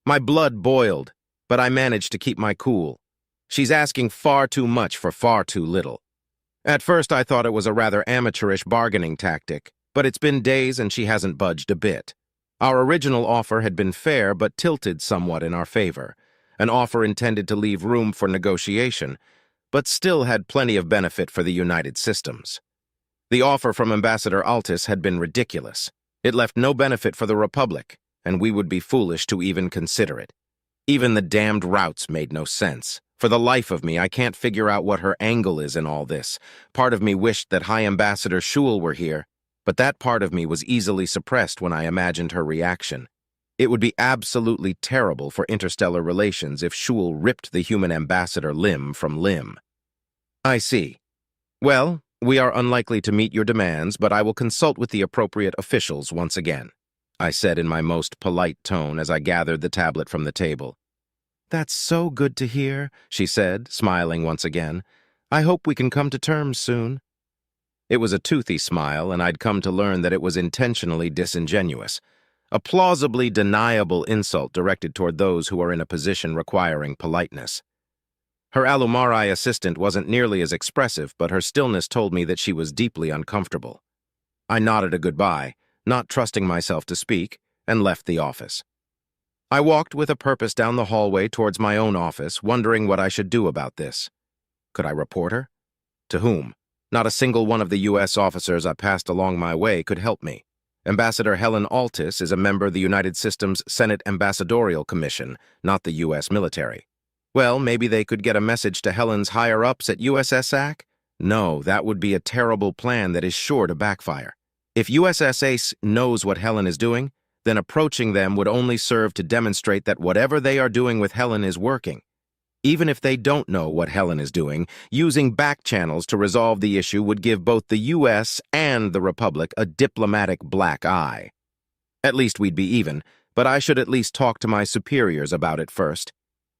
My blood boiled, but I managed to keep my cool. She's asking far too much for far too little. At first, I thought it was a rather amateurish bargaining tactic, but it's been days and she hasn't budged a bit. Our original offer had been fair but tilted somewhat in our favor, an offer intended to leave room for negotiation, but still had plenty of benefit for the United Systems. The offer from Ambassador Altus had been ridiculous. It left no benefit for the Republic, and we would be foolish to even consider it. Even the damned routes made no sense. For the life of me, I can't figure out what her angle is in all this. Part of me wished that High Ambassador Shul were here, but that part of me was easily suppressed when I imagined her reaction. It would be absolutely terrible for interstellar relations if Shul ripped the human ambassador limb from limb. I see. Well, we are unlikely to meet your demands, but I will consult with the appropriate officials once again, I said in my most polite tone as I gathered the tablet from the table. That's so good to hear, she said, smiling once again. I hope we can come to terms soon. It was a toothy smile, and I'd come to learn that it was intentionally disingenuous. a plausibly deniable insult directed toward those who are in a position requiring politeness. Her Alumari assistant wasn't nearly as expressive, but her stillness told me that she was deeply uncomfortable. I nodded a goodbye, not trusting myself to speak, and left the office. I walked with a purpose down the hallway towards my own office, wondering what I should do about this. Could I report her? To whom? Not a single one of the U.S. officers I passed along my way could help me. Ambassador Helen Altis is a member of the United Systems Senate Ambassadorial Commission, not the U.S. military. Well, maybe they could get a message to Helen's higher-ups at USSAC? No, that would be a terrible plan that is sure to backfire. If USSAC knows what Helen is doing, then approaching them would only serve to demonstrate that whatever they are doing with Helen is working. Even if they don't know what Helen is doing, using back channels to resolve the issue would give both the U.S. and the Republic a diplomatic black eye. At least we'd be even, but I should at least talk to my superiors about it first.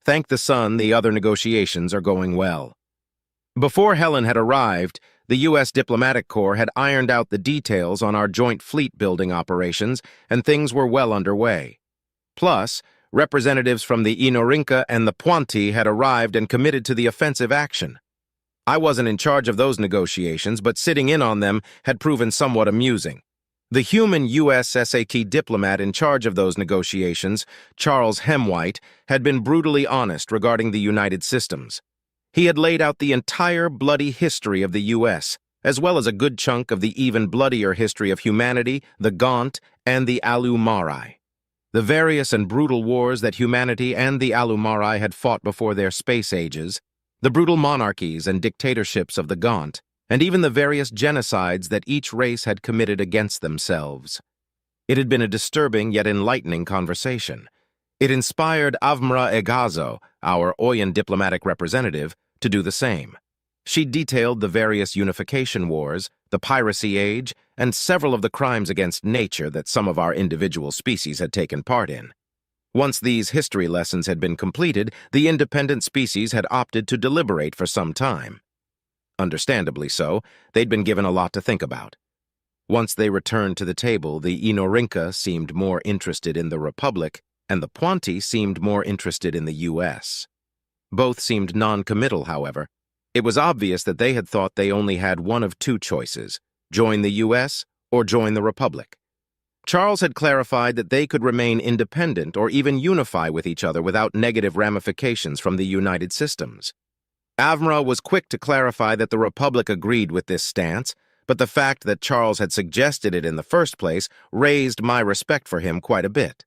Thank the sun, the other negotiations are going well. Before Helen had arrived, the U.S. Diplomatic Corps had ironed out the details on our joint fleet-building operations, and things were well underway. Plus, representatives from the Inorinca and the Puanti had arrived and committed to the offensive action. I wasn't in charge of those negotiations, but sitting in on them had proven somewhat amusing. The human USSAK diplomat in charge of those negotiations, Charles Hemwhite, had been brutally honest regarding the United Systems. He had laid out the entire bloody history of the U.S., as well as a good chunk of the even bloodier history of humanity, the Gaunt, and the Alumari. The various and brutal wars that humanity and the Alumari had fought before their space ages, the brutal monarchies and dictatorships of the Gaunt, and even the various genocides that each race had committed against themselves. It had been a disturbing yet enlightening conversation. It inspired Avmra Egazo, our Oyan diplomatic representative, to do the same. She detailed the various unification wars, the piracy age, and several of the crimes against nature that some of our individual species had taken part in. Once these history lessons had been completed, the independent species had opted to deliberate for some time. Understandably so, they'd been given a lot to think about. Once they returned to the table, the Inorinca seemed more interested in the Republic, and the Puanti seemed more interested in the U.S. Both seemed non-committal, however. It was obvious that they had thought they only had one of two choices: join the U.S. or join the Republic. Charles had clarified that they could remain independent or even unify with each other without negative ramifications from the United Systems. Avmra was quick to clarify that the Republic agreed with this stance, but the fact that Charles had suggested it in the first place raised my respect for him quite a bit.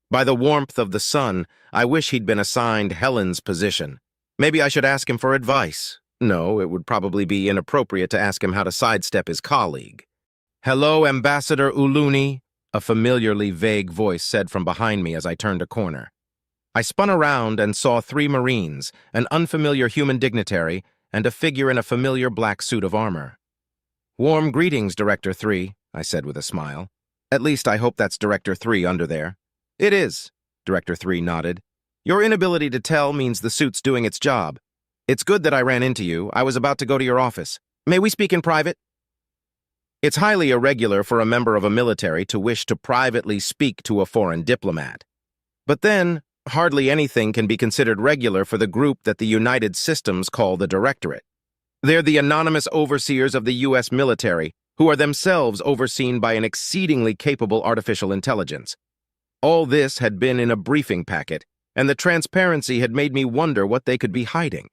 By the warmth of the sun, I wish he'd been assigned Helen's position. Maybe I should ask him for advice. No, it would probably be inappropriate to ask him how to sidestep his colleague. "Hello, Ambassador Uluni," a familiarly vague voice said from behind me as I turned a corner. I spun around and saw 3 Marines, an unfamiliar human dignitary, and a figure in a familiar black suit of armor. "Warm greetings, Director 3, I said with a smile. "At least I hope that's Director 3 under there." "It is," Director 3 nodded. "Your inability to tell means the suit's doing its job. It's good that I ran into you. I was about to go to your office. May we speak in private?" It's highly irregular for a member of a military to wish to privately speak to a foreign diplomat. But then, hardly anything can be considered regular for the group that the United Systems call the Directorate. They're the anonymous overseers of the U.S. military, who are themselves overseen by an exceedingly capable artificial intelligence. All this had been in a briefing packet, and the transparency had made me wonder what they could be hiding.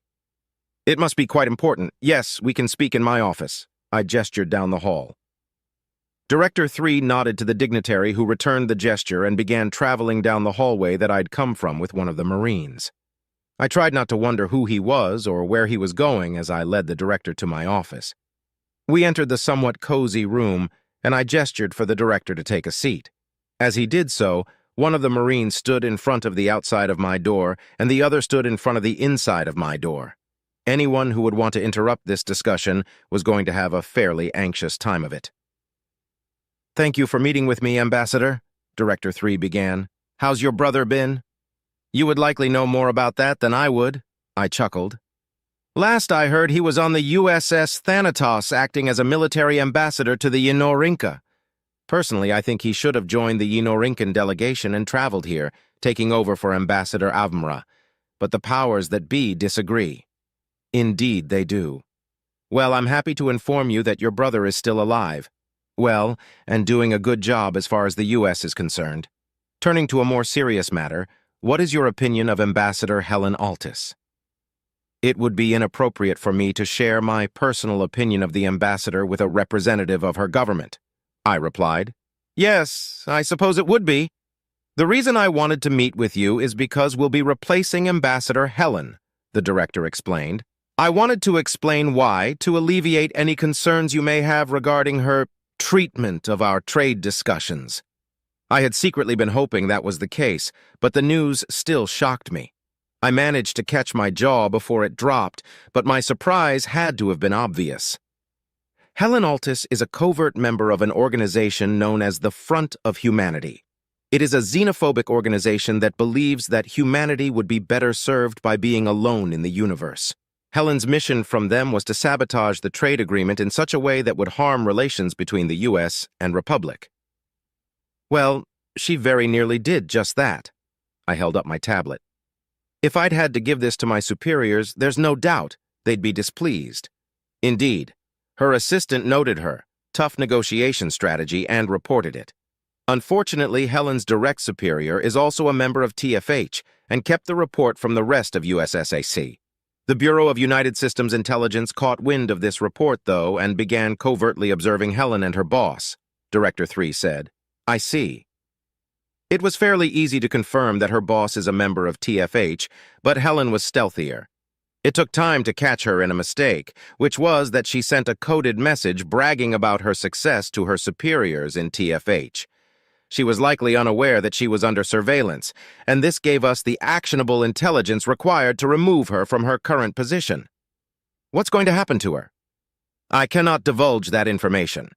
"It must be quite important. Yes, we can speak in my office." I gestured down the hall. Director 3 nodded to the dignitary, who returned the gesture and began traveling down the hallway that I'd come from with one of the Marines. I tried not to wonder who he was or where he was going as I led the director to my office. We entered the somewhat cozy room, and I gestured for the director to take a seat. As he did so, one of the Marines stood in front of the outside of my door, and the other stood in front of the inside of my door. Anyone who would want to interrupt this discussion was going to have a fairly anxious time of it. "Thank you for meeting with me, Ambassador," Director 3 began. "How's your brother been?" "You would likely know more about that than I would," I chuckled. "Last I heard, he was on the USS Thanatos acting as a military ambassador to the Inorinca. Personally, I think he should have joined the Ynorincan delegation and traveled here, taking over for Ambassador Avmra. But the powers that be disagree. Indeed, they do. Well, I'm happy to inform you that your brother is still alive. Well, and doing a good job as far as the U.S. is concerned. Turning to a more serious matter, what is your opinion of Ambassador Helen Altus? It would be inappropriate for me to share my personal opinion of the ambassador with a representative of her government, I replied. Yes, I suppose it would be. The reason I wanted to meet with you is because we'll be replacing Ambassador Helen, the director explained. I wanted to explain why, to alleviate any concerns you may have regarding her treatment of our trade discussions. I had secretly been hoping that was the case, but the news still shocked me. I managed to catch my jaw before it dropped, but my surprise had to have been obvious. Helen Altus is a covert member of an organization known as the Front of Humanity. It is a xenophobic organization that believes that humanity would be better served by being alone in the universe. Helen's mission from them was to sabotage the trade agreement in such a way that would harm relations between the U.S. and Republic. Well, she very nearly did just that. I held up my tablet. If I'd had to give this to my superiors, there's no doubt they'd be displeased. Indeed, her assistant noted her tough negotiation strategy and reported it. Unfortunately, Helen's direct superior is also a member of TFH and kept the report from the rest of USSAC. The Bureau of United Systems Intelligence caught wind of this report, though, and began covertly observing Helen and her boss, Director 3 said. I see. It was fairly easy to confirm that her boss is a member of TFH, but Helen was stealthier. It took time to catch her in a mistake, which was that she sent a coded message bragging about her success to her superiors in TFH. She was likely unaware that she was under surveillance, and this gave us the actionable intelligence required to remove her from her current position. What's going to happen to her? I cannot divulge that information.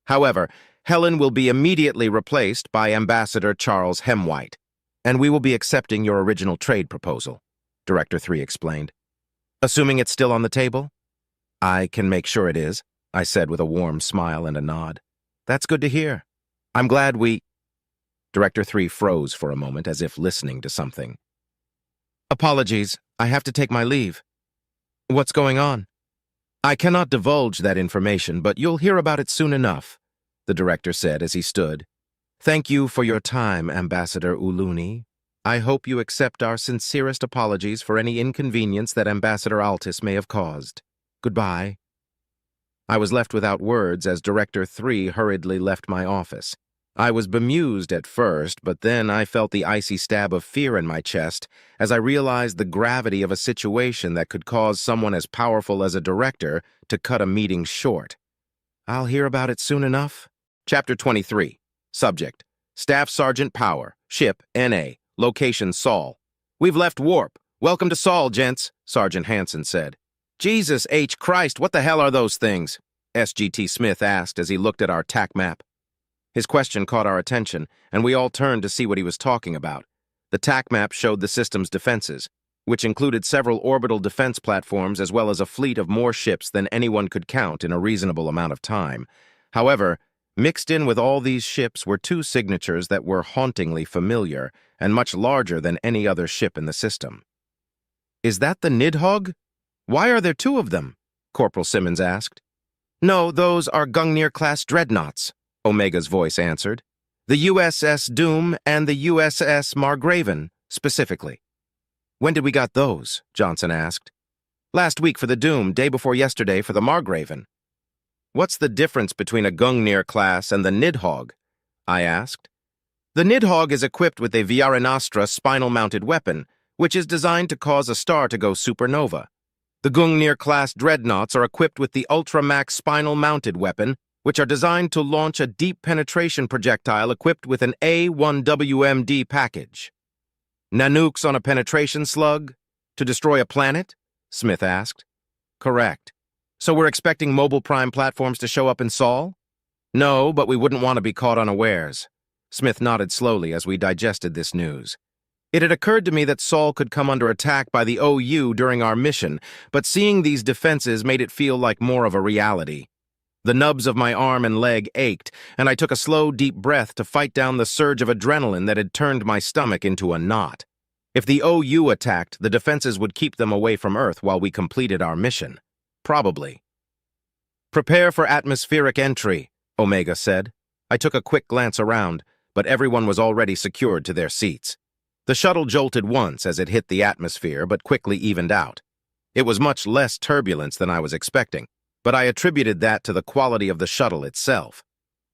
However, Helen will be immediately replaced by Ambassador Charles Hemwhite, and we will be accepting your original trade proposal, Director 3 explained. Assuming it's still on the table? I can make sure it is, I said with a warm smile and a nod. That's good to hear. I'm glad we... Director 3 froze for a moment as if listening to something. Apologies, I have to take my leave. What's going on? I cannot divulge that information, but you'll hear about it soon enough, the director said as he stood. Thank you for your time, Ambassador Uluni. I hope you accept our sincerest apologies for any inconvenience that Ambassador Altus may have caused. Goodbye. I was left without words as Director 3 hurriedly left my office. I was bemused at first, but then I felt the icy stab of fear in my chest as I realized the gravity of a situation that could cause someone as powerful as a director to cut a meeting short. I'll hear about it soon enough. Chapter 23. Subject: Staff Sergeant Power, Ship NA, Location Sol. We've left warp. Welcome to Sol, gents, Sergeant Hansen said. Jesus H. Christ, what the hell are those things? SGT Smith asked as he looked at our TAC map. His question caught our attention, and we all turned to see what he was talking about. The TAC map showed the system's defenses, which included several orbital defense platforms as well as a fleet of more ships than anyone could count in a reasonable amount of time. However, mixed in with all these ships were two signatures that were hauntingly familiar and much larger than any other ship in the system. Is that the Nidhogg? Why are there two of them? Corporal Simmons asked. No, those are Gungnir-class dreadnoughts, Omega's voice answered. The USS Doom and the USS Margraven, specifically. When did we got those? Johnson asked. Last week for the Doom, day before yesterday for the Margraven. What's the difference between a Gungnir class and the Nidhogg? I asked. The Nidhogg is equipped with a Viarinastra spinal-mounted weapon, which is designed to cause a star to go supernova. The Gungnir-class dreadnoughts are equipped with the Ultramax spinal-mounted weapon, which are designed to launch a deep penetration projectile equipped with an A1WMD package. Nanukes on a penetration slug? To destroy a planet? Smith asked. Correct. So we're expecting mobile prime platforms to show up in Sol? No, but we wouldn't want to be caught unawares. Smith nodded slowly as we digested this news. It had occurred to me that Sol could come under attack by the OU during our mission, but seeing these defenses made it feel like more of a reality. The nubs of my arm and leg ached, and I took a slow, deep breath to fight down the surge of adrenaline that had turned my stomach into a knot. If the OU attacked, the defenses would keep them away from Earth while we completed our mission. Probably. "Prepare for atmospheric entry," Omega said. I took a quick glance around, but everyone was already secured to their seats. The shuttle jolted once as it hit the atmosphere, but quickly evened out. It was much less turbulence than I was expecting, but I attributed that to the quality of the shuttle itself.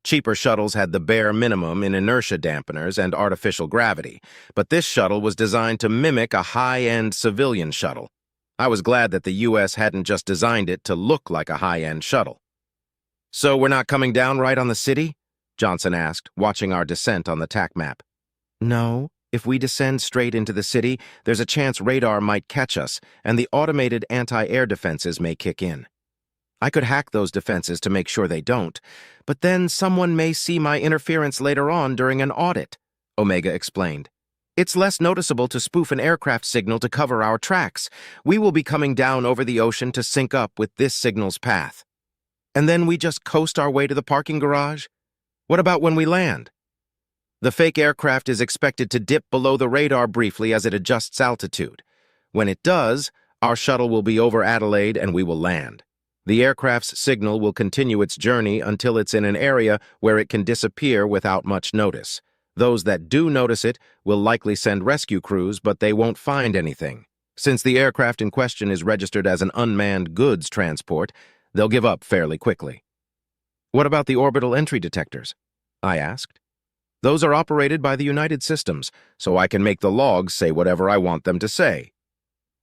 Cheaper shuttles had the bare minimum in inertia dampeners and artificial gravity, but this shuttle was designed to mimic a high-end civilian shuttle. I was glad that the U.S. hadn't just designed it to look like a high-end shuttle. "So we're not coming down right on the city?" Johnson asked, watching our descent on the TAC map. "No. If we descend straight into the city, there's a chance radar might catch us, and the automated anti-air defenses may kick in. I could hack those defenses to make sure they don't, but then someone may see my interference later on during an audit," Omega explained. "It's less noticeable to spoof an aircraft signal to cover our tracks. We will be coming down over the ocean to sync up with this signal's path. And then we just coast our way to the parking garage? What about when we land?" "The fake aircraft is expected to dip below the radar briefly as it adjusts altitude. When it does, our shuttle will be over Adelaide and we will land. The aircraft's signal will continue its journey until it's in an area where it can disappear without much notice. Those that do notice it will likely send rescue crews, but they won't find anything. Since the aircraft in question is registered as an unmanned goods transport, they'll give up fairly quickly." "What about the orbital entry detectors?" I asked. "Those are operated by the United Systems, so I can make the logs say whatever I want them to say."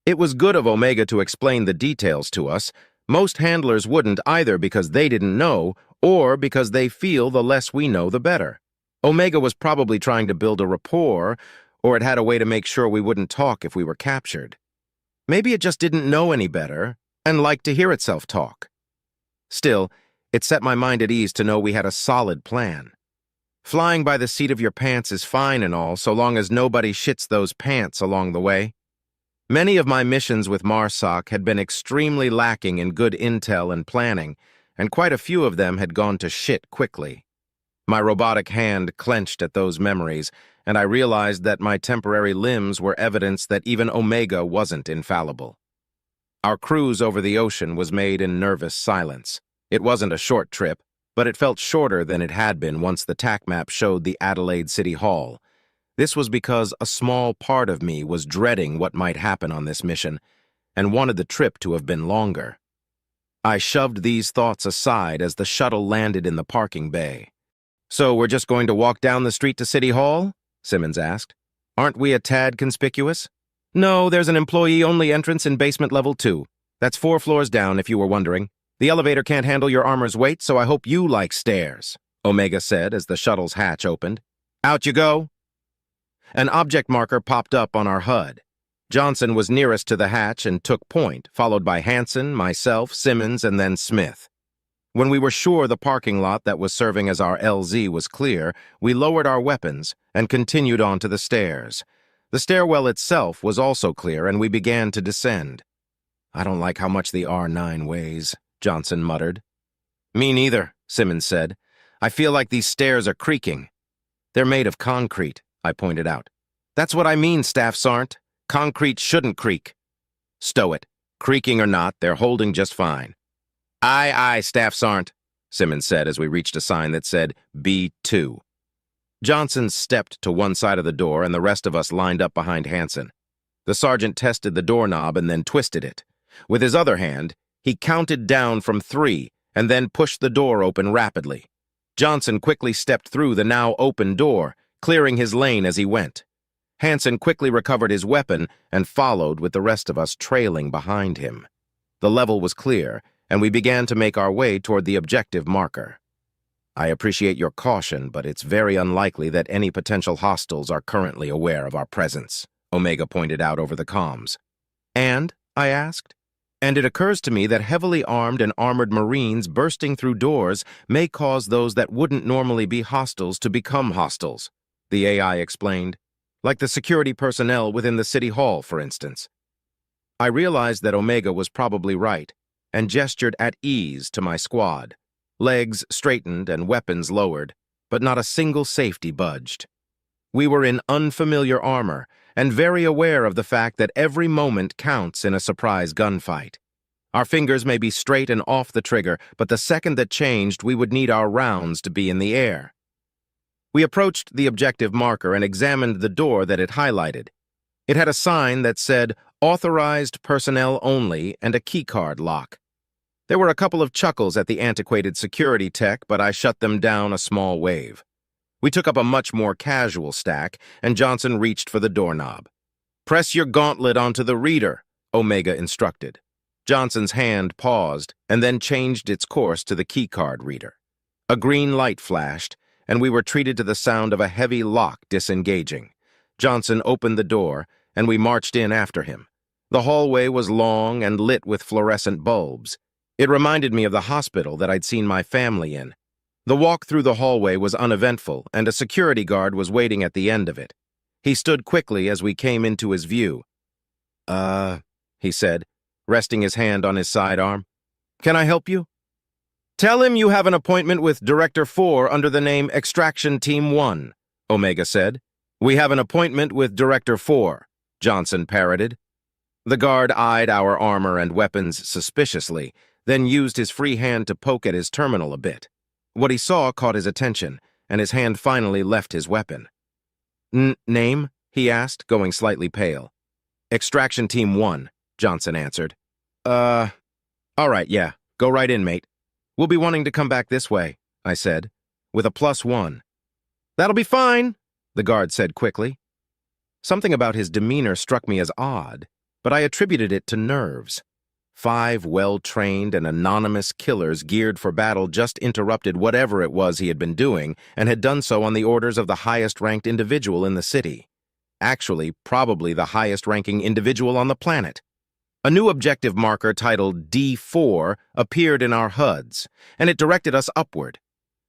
It was good of Omega to explain the details to us. Most handlers wouldn't either because they didn't know, or because they feel the less we know, the better. Omega was probably trying to build a rapport, or it had a way to make sure we wouldn't talk if we were captured. Maybe it just didn't know any better, and liked to hear itself talk. Still, it set my mind at ease to know we had a solid plan. Flying by the seat of your pants is fine and all, so long as nobody shits those pants along the way. Many of my missions with MARSOC had been extremely lacking in good intel and planning, and quite a few of them had gone to shit quickly. My robotic hand clenched at those memories, and I realized that my temporary limbs were evidence that even Omega wasn't infallible. Our cruise over the ocean was made in nervous silence. It wasn't a short trip, but it felt shorter than it had been once the TAC map showed the Adelaide City Hall. This was because a small part of me was dreading what might happen on this mission, and wanted the trip to have been longer. I shoved these thoughts aside as the shuttle landed in the parking bay. "So we're just going to walk down the street to City Hall?" Simmons asked. "Aren't we a tad conspicuous?" "No, there's an employee-only entrance in basement level 2. That's 4 floors down, if you were wondering. The elevator can't handle your armor's weight, so I hope you like stairs," Omega said as the shuttle's hatch opened. "Out you go." An object marker popped up on our HUD. Johnson was nearest to the hatch and took point, followed by Hansen, myself, Simmons, and then Smith. When we were sure the parking lot that was serving as our LZ was clear, we lowered our weapons and continued on to the stairs. The stairwell itself was also clear, and we began to descend. "I don't like how much the R9 weighs," Johnson muttered. "Me neither," Simmons said. "I feel like these stairs are creaking." "They're made of concrete," I pointed out. "That's what I mean, Staff Sergeant. Concrete shouldn't creak." "Stow it. Creaking or not, they're holding just fine." "Aye, aye, Staff Sergeant," Simmons said as we reached a sign that said B2. Johnson stepped to one side of the door, and the rest of us lined up behind Hansen. The sergeant tested the doorknob and then twisted it. With his other hand, he counted down from 3 and then pushed the door open rapidly. Johnson quickly stepped through the now open door, clearing his lane as he went. Hansen quickly recovered his weapon and followed with the rest of us trailing behind him. The level was clear, and we began to make our way toward the objective marker. "I appreciate your caution, but it's very unlikely that any potential hostiles are currently aware of our presence," Omega pointed out over the comms. "And?" I asked. "And it occurs to me that heavily armed and armored Marines bursting through doors may cause those that wouldn't normally be hostiles to become hostiles," the AI explained. "Like the security personnel within the City Hall, for instance." I realized that Omega was probably right, and gestured at ease to my squad. legs straightened and weapons lowered, but not a single safety budged. We were in unfamiliar armor and very aware of the fact that every moment counts in a surprise gunfight. Our fingers may be straight and off the trigger, but the second that changed, we would need our rounds to be in the air. We approached the objective marker and examined the door that it highlighted. It had a sign that said, "Authorized personnel only," and a keycard lock. There were a couple of chuckles at the antiquated security tech, but I shut them down a small wave. We took up a much more casual stack, and Johnson reached for the doorknob. "Press your gauntlet onto the reader," Omega instructed. Johnson's hand paused and then changed its course to the keycard reader. A green light flashed, and we were treated to the sound of a heavy lock disengaging. Johnson opened the door, and we marched in after him. The hallway was long and lit with fluorescent bulbs. It reminded me of the hospital that I'd seen my family in. The walk through the hallway was uneventful, and a security guard was waiting at the end of it. He stood quickly as we came into his view. He said, resting his hand on his sidearm. "Can I help you?" "Tell him you have an appointment with Director 4 under the name Extraction Team 1, Omega said. "We have an appointment with Director 4, Johnson parroted. The guard eyed our armor and weapons suspiciously, then used his free hand to poke at his terminal a bit. What he saw caught his attention, and his hand finally left his weapon. "Name?" he asked, going slightly pale. "Extraction Team 1, Johnson answered. All right, yeah, go right in, mate. We'll be wanting to come back this way," I said, with a +1. "That'll be fine," the guard said quickly. Something about his demeanor struck me as odd, but I attributed it to nerves. 5 well-trained and anonymous killers geared for battle just interrupted whatever it was he had been doing, and had done so on the orders of the highest-ranked individual in the city. Actually, probably the highest-ranking individual on the planet. A new objective marker titled D4 appeared in our HUDs, and it directed us upward.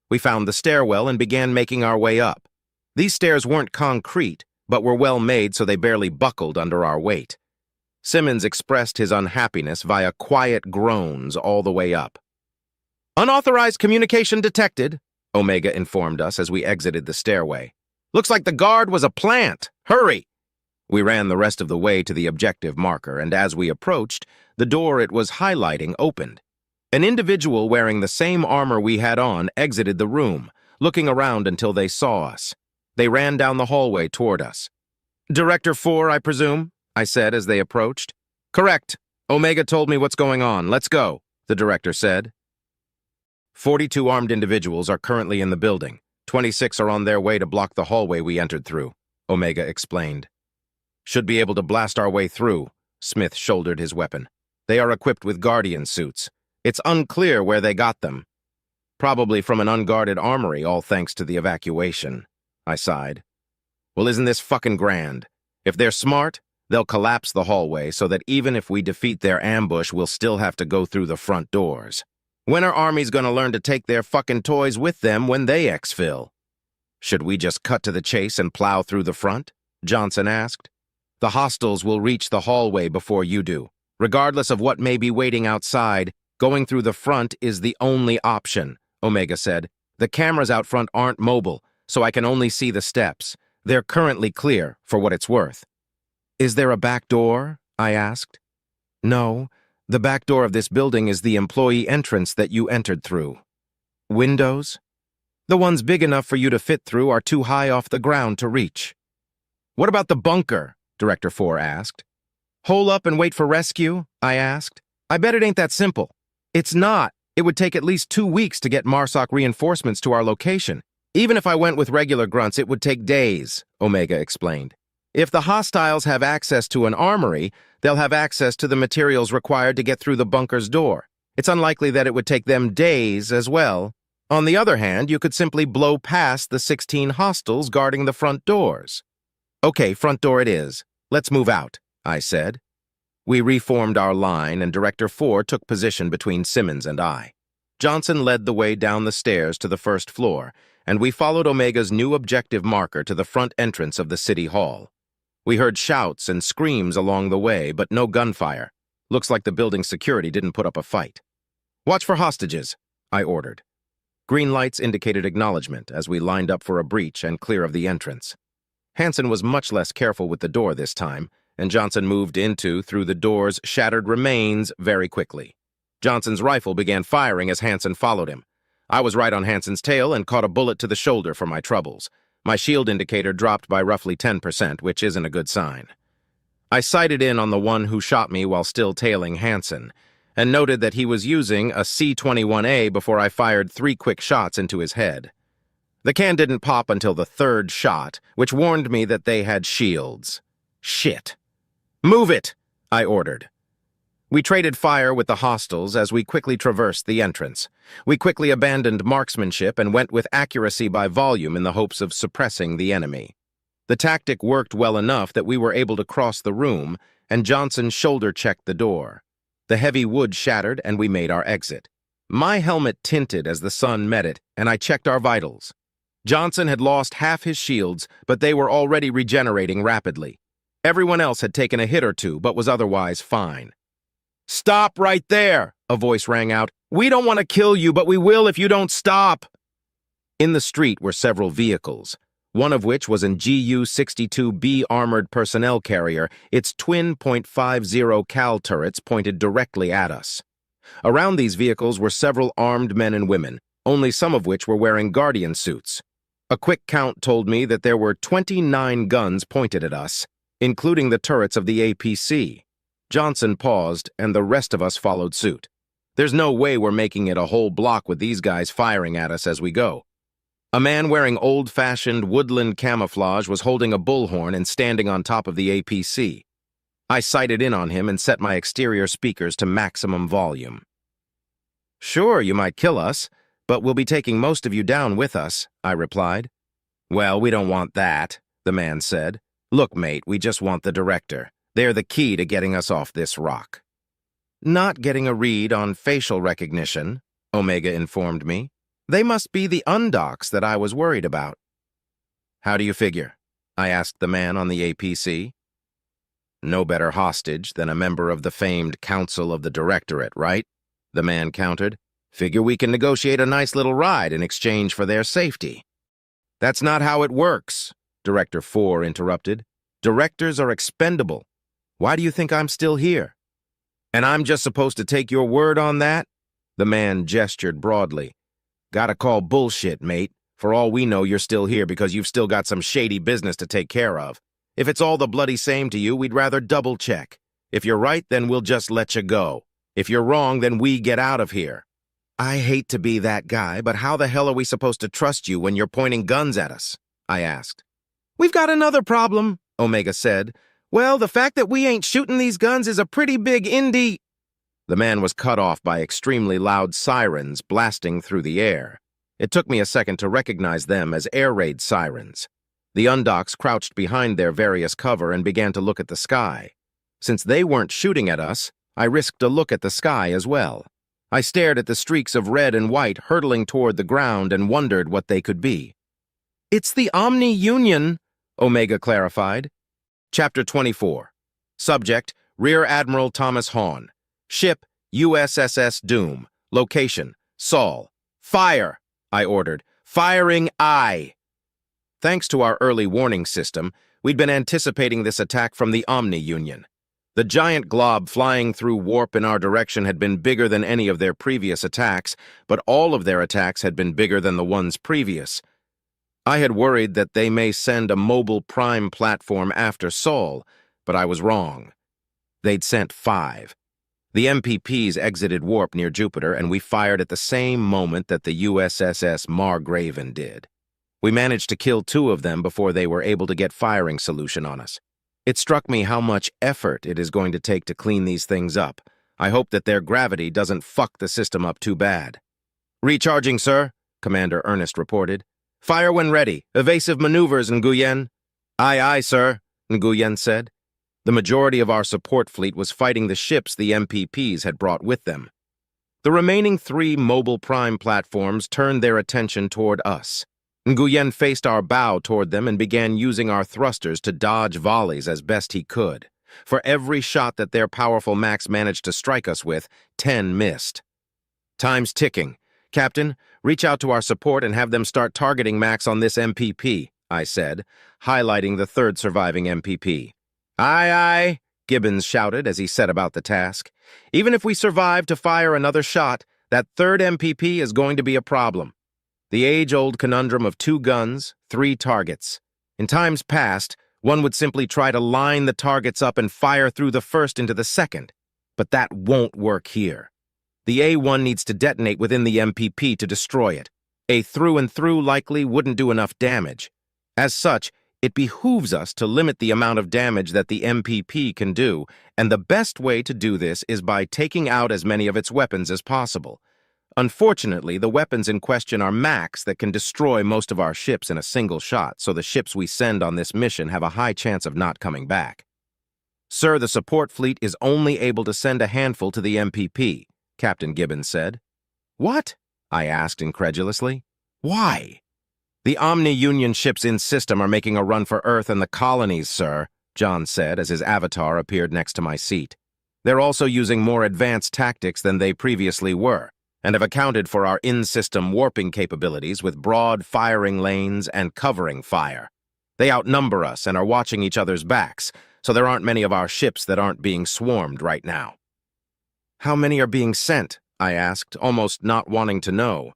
We found the stairwell and began making our way up. These stairs weren't concrete, but were well made so they barely buckled under our weight. Simmons expressed his unhappiness via quiet groans all the way up. "Unauthorized communication detected," Omega informed us as we exited the stairway. "Looks like the guard was a plant. Hurry!" We ran the rest of the way to the objective marker, and as we approached, the door it was highlighting opened. An individual wearing the same armor we had on exited the room, looking around until they saw us. They ran down the hallway toward us. "Director 4, I presume?" I said as they approached. "Correct. Omega told me what's going on. Let's go," the director said. 42 armed individuals are currently in the building. 26 are on their way to block the hallway we entered through, Omega explained. "Should be able to blast our way through," Smith shouldered his weapon. "They are equipped with Guardian suits. It's unclear where they got them. Probably from an unguarded armory, all thanks to the evacuation," I sighed. "Well, isn't this fucking grand? If they're smart, they'll collapse the hallway so that even if we defeat their ambush, we'll still have to go through the front doors. When are armies gonna learn to take their fucking toys with them when they exfil?" "Should we just cut to the chase and plow through the front?" Johnson asked. "The hostiles will reach the hallway before you do. Regardless of what may be waiting outside, going through the front is the only option," Omega said. "The cameras out front aren't mobile, so I can only see the steps. They're currently clear, for what it's worth." "Is there a back door?" I asked. "No. The back door of this building is the employee entrance that you entered through." "Windows?" "The ones big enough for you to fit through are too high off the ground to reach." "What about the bunker?" Director 4 asked. "Hole up and wait for rescue?" I asked. "I bet it ain't that simple." "It's not. It would take at least 2 weeks to get MARSOC reinforcements to our location. Even if I went with regular grunts, it would take days," Omega explained. "If the hostiles have access to an armory, they'll have access to the materials required to get through the bunker's door. It's unlikely that it would take them days as well. On the other hand, you could simply blow past the 16 hostiles guarding the front doors." "Okay, front door it is. Let's move out," I said. We reformed our line, and Director 4 took position between Simmons and I. Johnson led the way down the stairs to the first floor, and we followed Omega's new objective marker to the front entrance of the city hall. We heard shouts and screams along the way, but no gunfire. Looks like the building's security didn't put up a fight. "Watch for hostages," I ordered. Green lights indicated acknowledgement as we lined up for a breach and clear of the entrance. Hansen was much less careful with the door this time, and Johnson moved through the door's shattered remains very quickly. Johnson's rifle began firing as Hansen followed him. I was right on Hansen's tail and caught a bullet to the shoulder for my troubles. My shield indicator dropped by roughly 10%, which isn't a good sign. I sighted in on the one who shot me while still tailing Hansen, and noted that he was using a C-21A before I fired 3 quick shots into his head. The can didn't pop until the 3rd shot, which warned me that they had shields. Shit. "Move it!" I ordered. We traded fire with the hostiles as we quickly traversed the entrance. We quickly abandoned marksmanship and went with accuracy by volume in the hopes of suppressing the enemy. The tactic worked well enough that we were able to cross the room, and Johnson shoulder-checked the door. The heavy wood shattered, and we made our exit. My helmet tinted as the sun met it, and I checked our vitals. Johnson had lost half his shields, but they were already regenerating rapidly. Everyone else had taken a hit or two, but was otherwise fine. "Stop right there!" a voice rang out. "We don't want to kill you, but we will if you don't stop!" In the street were several vehicles, one of which was an GU-62B armored personnel carrier, its twin .50 cal turrets pointed directly at us. Around these vehicles were several armed men and women, only some of which were wearing Guardian suits. A quick count told me that there were 29 guns pointed at us, including the turrets of the APC. Johnson paused, and the rest of us followed suit. There's no way we're making it a whole block with these guys firing at us as we go. A man wearing old-fashioned woodland camouflage was holding a bullhorn and standing on top of the APC. I sighted in on him and set my exterior speakers to maximum volume. "Sure, you might kill us, but we'll be taking most of you down with us," I replied. "Well, we don't want that," the man said. "Look, mate, we just want the director. They're the key to getting us off this rock." "Not getting a read on facial recognition," Omega informed me. "They must be the undocs that I was worried about." "How do you figure?" I asked the man on the APC. "No better hostage than a member of the famed Council of the Directorate, right?" the man countered. "Figure we can negotiate a nice little ride in exchange for their safety." "That's not how it works," Director 4 interrupted. "Directors are expendable. Why do you think I'm still here?" "And I'm just supposed to take your word on that?" The man gestured broadly. "Gotta call bullshit, mate. For all we know, you're still here because you've still got some shady business to take care of. If it's all the bloody same to you, we'd rather double-check. If you're right, then we'll just let you go. If you're wrong, then we get out of here." "I hate to be that guy, but how the hell are we supposed to trust you when you're pointing guns at us?" I asked. "We've got another problem," Omega said. "Well, the fact that we ain't shooting these guns is a pretty big indie—" The man was cut off by extremely loud sirens blasting through the air. It took me a second to recognize them as air raid sirens. The undocs crouched behind their various cover and began to look at the sky. Since they weren't shooting at us, I risked a look at the sky as well. I stared at the streaks of red and white hurtling toward the ground and wondered what they could be. "It's the Omni Union," Omega clarified. Chapter 24. Subject, Rear Admiral Thomas Hahn. Ship, USSS Doom. Location, Sol. "Fire!" I ordered. "Firing aye!" Thanks to our early warning system, we'd been anticipating this attack from the Omni Union. The giant glob flying through warp in our direction had been bigger than any of their previous attacks, but all of their attacks had been bigger than the ones previous. I had worried that they may send a mobile prime platform after Sol, but I was wrong. They'd sent 5. The MPPs exited warp near Jupiter, and we fired at the same moment that the USSS Margraven did. We managed to kill 2 of them before they were able to get firing solution on us. It struck me how much effort it is going to take to clean these things up. I hope that their gravity doesn't fuck the system up too bad. "Recharging, sir," Commander Ernest reported. "Fire when ready. Evasive maneuvers, Nguyen." "Aye, aye, sir," Nguyen said. The majority of our support fleet was fighting the ships the MPPs had brought with them. The remaining 3 mobile prime platforms turned their attention toward us. Nguyen faced our bow toward them and began using our thrusters to dodge volleys as best he could. For every shot that their powerful Max managed to strike us with, 10 missed. "Time's ticking. Captain, reach out to our support and have them start targeting Max on this MPP, I said, highlighting the third surviving MPP. Aye, aye, Gibbons shouted as he set about the task. Even if we survive to fire another shot, that third MPP is going to be a problem. The age-old conundrum of 2 guns, 3 targets. In times past, one would simply try to line the targets up and fire through the first into the second. But that won't work here. The A1 needs to detonate within the MPP to destroy it. A through-and-through likely wouldn't do enough damage. As such, it behooves us to limit the amount of damage that the MPP can do, and the best way to do this is by taking out as many of its weapons as possible. Unfortunately, the weapons in question are Max that can destroy most of our ships in a single shot, so the ships we send on this mission have a high chance of not coming back. Sir, the support fleet is only able to send a handful to the MPP, Captain Gibbons said. What? I asked incredulously. Why? The Omni-Union ships in system are making a run for Earth and the colonies, sir, John said as his avatar appeared next to my seat. They're also using more advanced tactics than they previously were, and have accounted for our in-system warping capabilities with broad firing lanes and covering fire. They outnumber us and are watching each other's backs, so there aren't many of our ships that aren't being swarmed right now. How many are being sent? I asked, almost not wanting to know.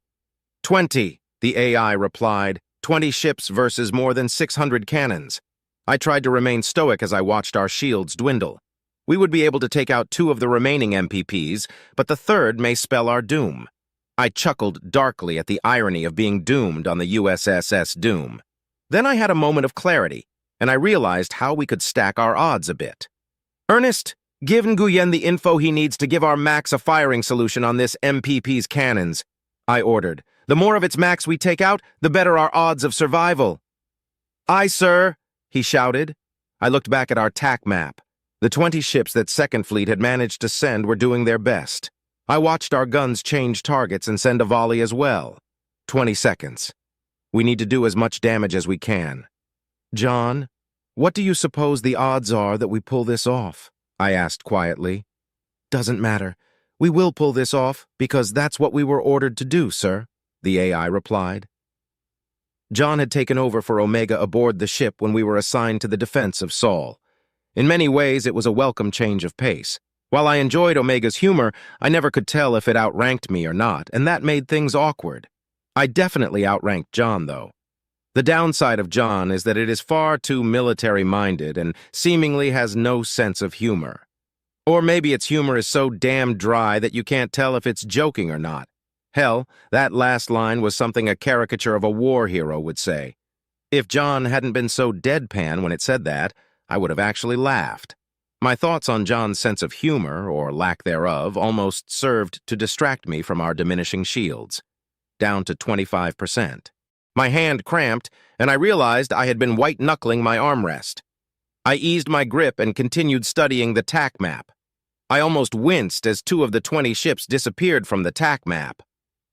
20, the AI replied. 20 ships versus more than 600 cannons. I tried to remain stoic as I watched our shields dwindle. We would be able to take out 2 of the remaining MPPs, but the third may spell our doom. I chuckled darkly at the irony of being doomed on the USSS Doom. Then I had a moment of clarity, and I realized how we could stack our odds a bit. Ernest, give Nguyen the info he needs to give our Max a firing solution on this MPP's cannons, I ordered. The more of its Max we take out, the better our odds of survival. Aye, sir, he shouted. I looked back at our TAC map. The 20 ships that Second Fleet had managed to send were doing their best. I watched our guns change targets and send a volley as well. 20 seconds. We need to do as much damage as we can. John, what do you suppose the odds are that we pull this off? I asked quietly. Doesn't matter. We will pull this off because that's what we were ordered to do, sir, the AI replied. John had taken over for Omega aboard the ship when we were assigned to the defense of Saul. In many ways, it was a welcome change of pace. While I enjoyed Omega's humor, I never could tell if it outranked me or not, and that made things awkward. I definitely outranked John, though. The downside of John is that it is far too military-minded and seemingly has no sense of humor. Or maybe its humor is so damn dry that you can't tell if it's joking or not. Hell, that last line was something a caricature of a war hero would say. If John hadn't been so deadpan when it said that, I would have actually laughed. My thoughts on John's sense of humor, or lack thereof, almost served to distract me from our diminishing shields. Down to 25%. My hand cramped, and I realized I had been white-knuckling my armrest. I eased my grip and continued studying the TAC map. I almost winced as 2 of the 20 ships disappeared from the TAC map.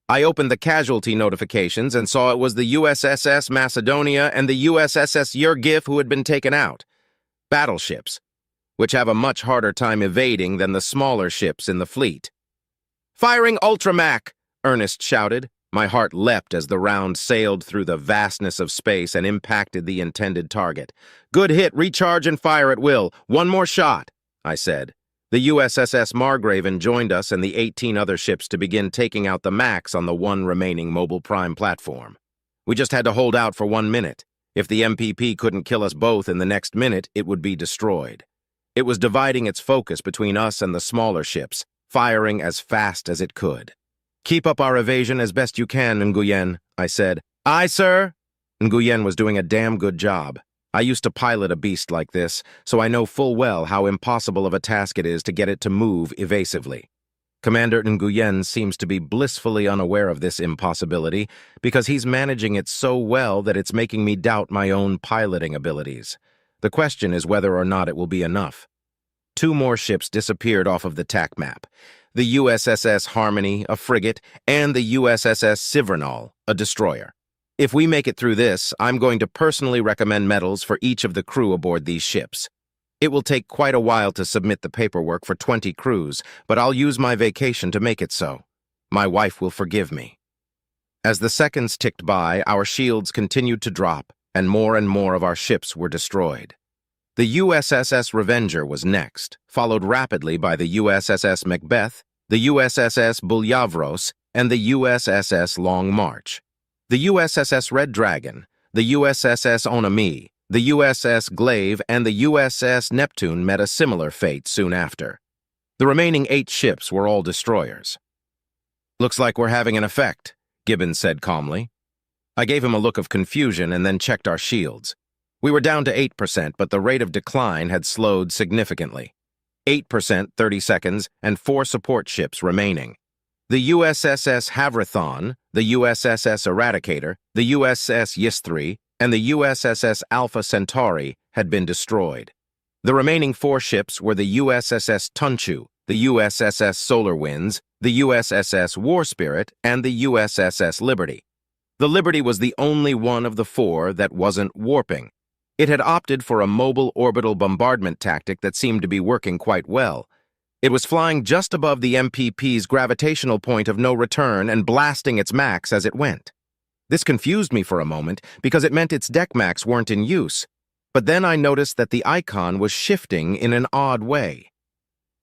I opened the casualty notifications and saw it was the USSS Macedonia and the USSS Yurgif who had been taken out. Battleships, which have a much harder time evading than the smaller ships in the fleet. "Firing Ultramac!" Ernest shouted. My heart leapt as the round sailed through the vastness of space and impacted the intended target. "Good hit, recharge and fire at will. One more shot," I said. The USSS Margraven joined us and the 18 other ships to begin taking out the Max on the one remaining Mobile Prime platform. We just had to hold out for 1 minute. If the MPP couldn't kill us both in the next minute, it would be destroyed. It was dividing its focus between us and the smaller ships, firing as fast as it could. "Keep up our evasion as best you can, Nguyen," I said. "Aye, sir." Nguyen was doing a damn good job. I used to pilot a beast like this, so I know full well how impossible of a task it is to get it to move evasively. Commander Nguyen seems to be blissfully unaware of this impossibility because he's managing it so well that it's making me doubt my own piloting abilities. The question is whether or not it will be enough. 2 more ships disappeared off of the TAC map. The USSS Harmony, a frigate, and the USSS Sivernal, a destroyer. If we make it through this, I'm going to personally recommend medals for each of the crew aboard these ships. It will take quite a while to submit the paperwork for 20 crews, but I'll use my vacation to make it so. My wife will forgive me. As the seconds ticked by, our shields continued to drop, and more of our ships were destroyed. The USSS Revenger was next, followed rapidly by the USSS Macbeth, the USSS Bulyavros, and the USSS Long March. The USSS Red Dragon, the USSS Onami, the USS Glaive, and the USS Neptune met a similar fate soon after. The remaining 8 ships were all destroyers. "Looks like we're having an effect," Gibbons said calmly. I gave him a look of confusion and then checked our shields. We were down to 8%, but the rate of decline had slowed significantly. 8%, 30 seconds, and 4 support ships remaining. The USSS Havrathon, the USSS Eradicator, the USS Yisthri, and the USSS Alpha Centauri had been destroyed. The remaining 4 ships were the USSS Tunchu, the USSS Solar Winds, the USSS War Spirit, and the USSS Liberty. The Liberty was the only one of the 4 that wasn't warping. It had opted for a mobile orbital bombardment tactic that seemed to be working quite well. It was flying just above the MPP's gravitational point of no return and blasting its max as it went. This confused me for a moment because it meant its deck max weren't in use. But then I noticed that the icon was shifting in an odd way.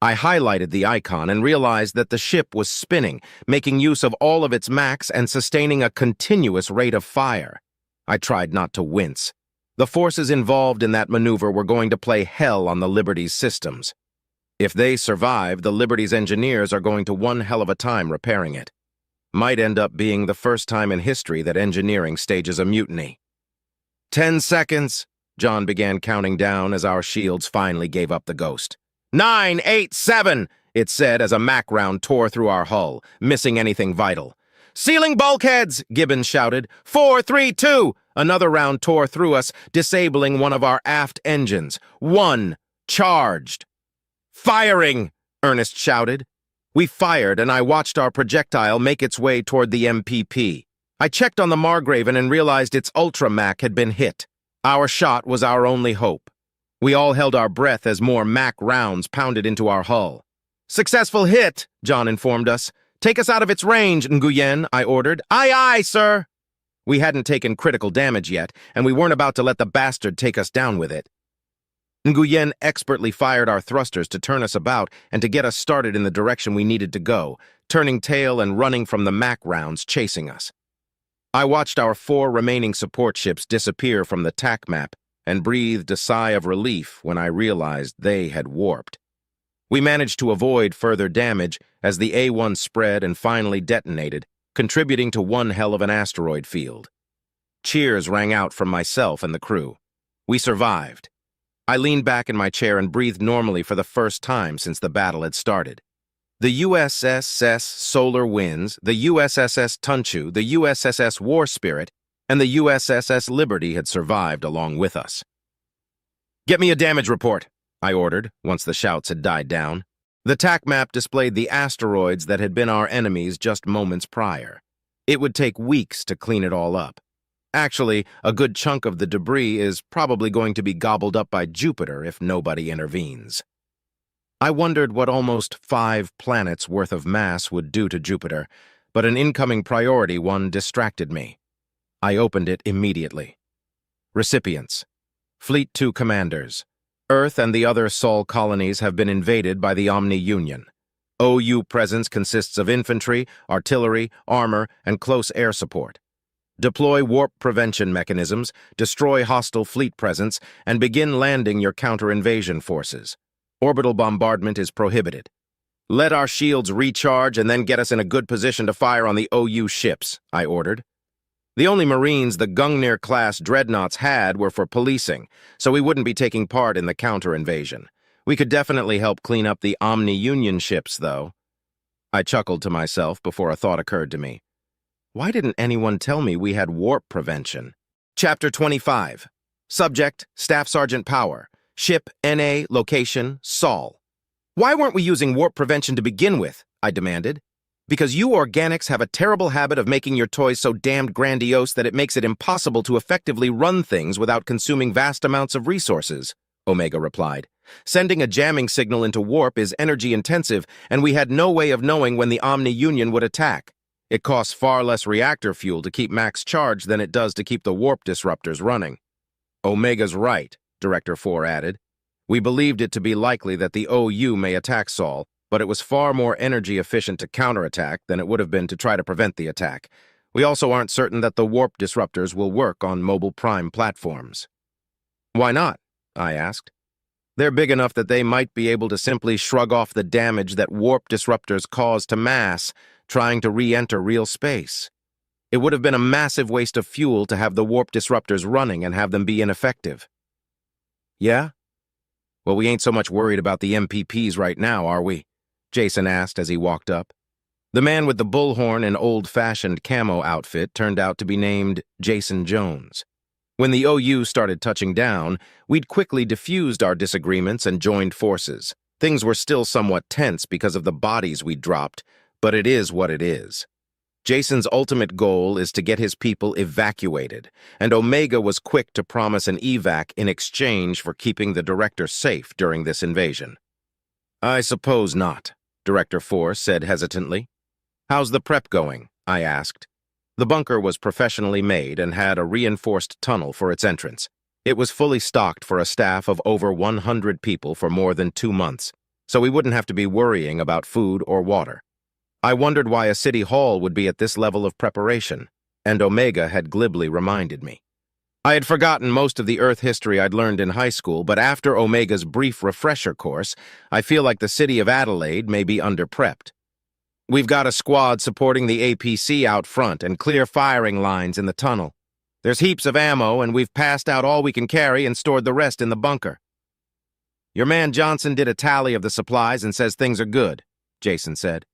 I highlighted the icon and realized that the ship was spinning, making use of all of its max and sustaining a continuous rate of fire. I tried not to wince. The forces involved in that maneuver were going to play hell on the Liberty's systems. If they survive, the Liberty's engineers are going to one hell of a time repairing it. Might end up being the first time in history that engineering stages a mutiny. 10 seconds, John began counting down as our shields finally gave up the ghost. 9, 8, 7, it said as a Mac round tore through our hull, missing anything vital. Sealing bulkheads, Gibbons shouted. 4, 3, 2. Another round tore through us, disabling one of our aft engines. 1, charged. Firing, Ernest shouted. We fired, and I watched our projectile make its way toward the MPP. I checked on the Margraven and realized its Ultra-Mac had been hit. Our shot was our only hope. We all held our breath as more Mac rounds pounded into our hull. Successful hit, John informed us. Take us out of its range, Nguyen, I ordered. Aye, aye, sir. We hadn't taken critical damage yet, and we weren't about to let the bastard take us down with it. Nguyen expertly fired our thrusters to turn us about and to get us started in the direction we needed to go, turning tail and running from the Mac rounds chasing us. I watched our 4 remaining support ships disappear from the TAC map and breathed a sigh of relief when I realized they had warped. We managed to avoid further damage as the A1 spread and finally detonated, contributing to one hell of an asteroid field. Cheers rang out from myself and the crew. We survived. I leaned back in my chair and breathed normally for the first time since the battle had started. The USSS Solar Winds, the USSS Tunchu, the USSS War Spirit, and the USSS Liberty had survived along with us. "Get me a damage report," I ordered, once the shouts had died down. The TAC map displayed the asteroids that had been our enemies just moments prior. It would take weeks to clean it all up. Actually, a good chunk of the debris is probably going to be gobbled up by Jupiter if nobody intervenes. I wondered what almost 5 planets' worth of mass would do to Jupiter, but an incoming priority one distracted me. I opened it immediately. Recipients. Fleet 2 commanders. Earth and the other Sol colonies have been invaded by the Omni Union. OU presence consists of infantry, artillery, armor, and close air support. Deploy warp prevention mechanisms, destroy hostile fleet presence, and begin landing your counter-invasion forces. Orbital bombardment is prohibited. Let our shields recharge and then get us in a good position to fire on the OU ships, I ordered. The only Marines the Gungnir-class dreadnoughts had were for policing, so we wouldn't be taking part in the counter-invasion. We could definitely help clean up the Omni-Union ships, though. I chuckled to myself before a thought occurred to me. Why didn't anyone tell me we had warp prevention? Chapter 25. Subject, Staff Sergeant Power. Ship, NA, location, Sol. Why weren't we using warp prevention to begin with? I demanded. Because you organics have a terrible habit of making your toys so damned grandiose that it makes it impossible to effectively run things without consuming vast amounts of resources, Omega replied. Sending a jamming signal into warp is energy intensive, and we had no way of knowing when the Omni Union would attack. It costs far less reactor fuel to keep max charge than it does to keep the warp disruptors running. Omega's right, Director 4 added. We believed it to be likely that the OU may attack Sol, but it was far more energy efficient to counterattack than it would have been to try to prevent the attack. We also aren't certain that the warp disruptors will work on mobile prime platforms. Why not? I asked. They're big enough that they might be able to simply shrug off the damage that warp disruptors cause to mass, trying to re-enter real space. It would have been a massive waste of fuel to have the warp disruptors running and have them be ineffective. Yeah? Well, we ain't so much worried about the MPPs right now, are we? Jason asked as he walked up. The man with the bullhorn and old-fashioned camo outfit turned out to be named Jason Jones. When the OU started touching down, we'd quickly diffused our disagreements and joined forces. Things were still somewhat tense because of the bodies we'd dropped, but it is what it is. Jason's ultimate goal is to get his people evacuated, and Omega was quick to promise an evac in exchange for keeping the Director safe during this invasion. I suppose not, Director 4 said hesitantly. How's the prep going? I asked. The bunker was professionally made and had a reinforced tunnel for its entrance. It was fully stocked for a staff of over 100 people for more than 2 months, so we wouldn't have to be worrying about food or water. I wondered why a city hall would be at this level of preparation, and Omega had glibly reminded me. I had forgotten most of the Earth history I'd learned in high school, but after Omega's brief refresher course, I feel like the city of Adelaide may be under-prepped. We've got a squad supporting the APC out front and clear firing lines in the tunnel. There's heaps of ammo, and we've passed out all we can carry and stored the rest in the bunker. Your man Johnson did a tally of the supplies and says things are good, Jason said.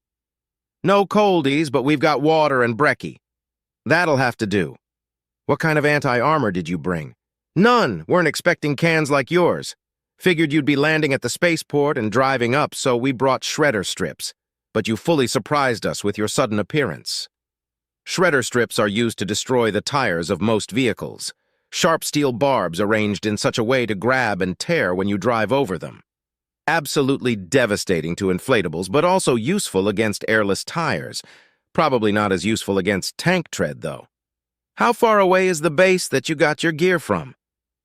No coldies, but we've got water and brekkie. That'll have to do. What kind of anti-armor did you bring? None. Weren't expecting cans like yours. Figured you'd be landing at the spaceport and driving up, so we brought shredder strips. But you fully surprised us with your sudden appearance. Shredder strips are used to destroy the tires of most vehicles. Sharp steel barbs arranged in such a way to grab and tear when you drive over them. Absolutely devastating to inflatables, but also useful against airless tires. Probably not as useful against tank tread, though. How far away is the base that you got your gear from?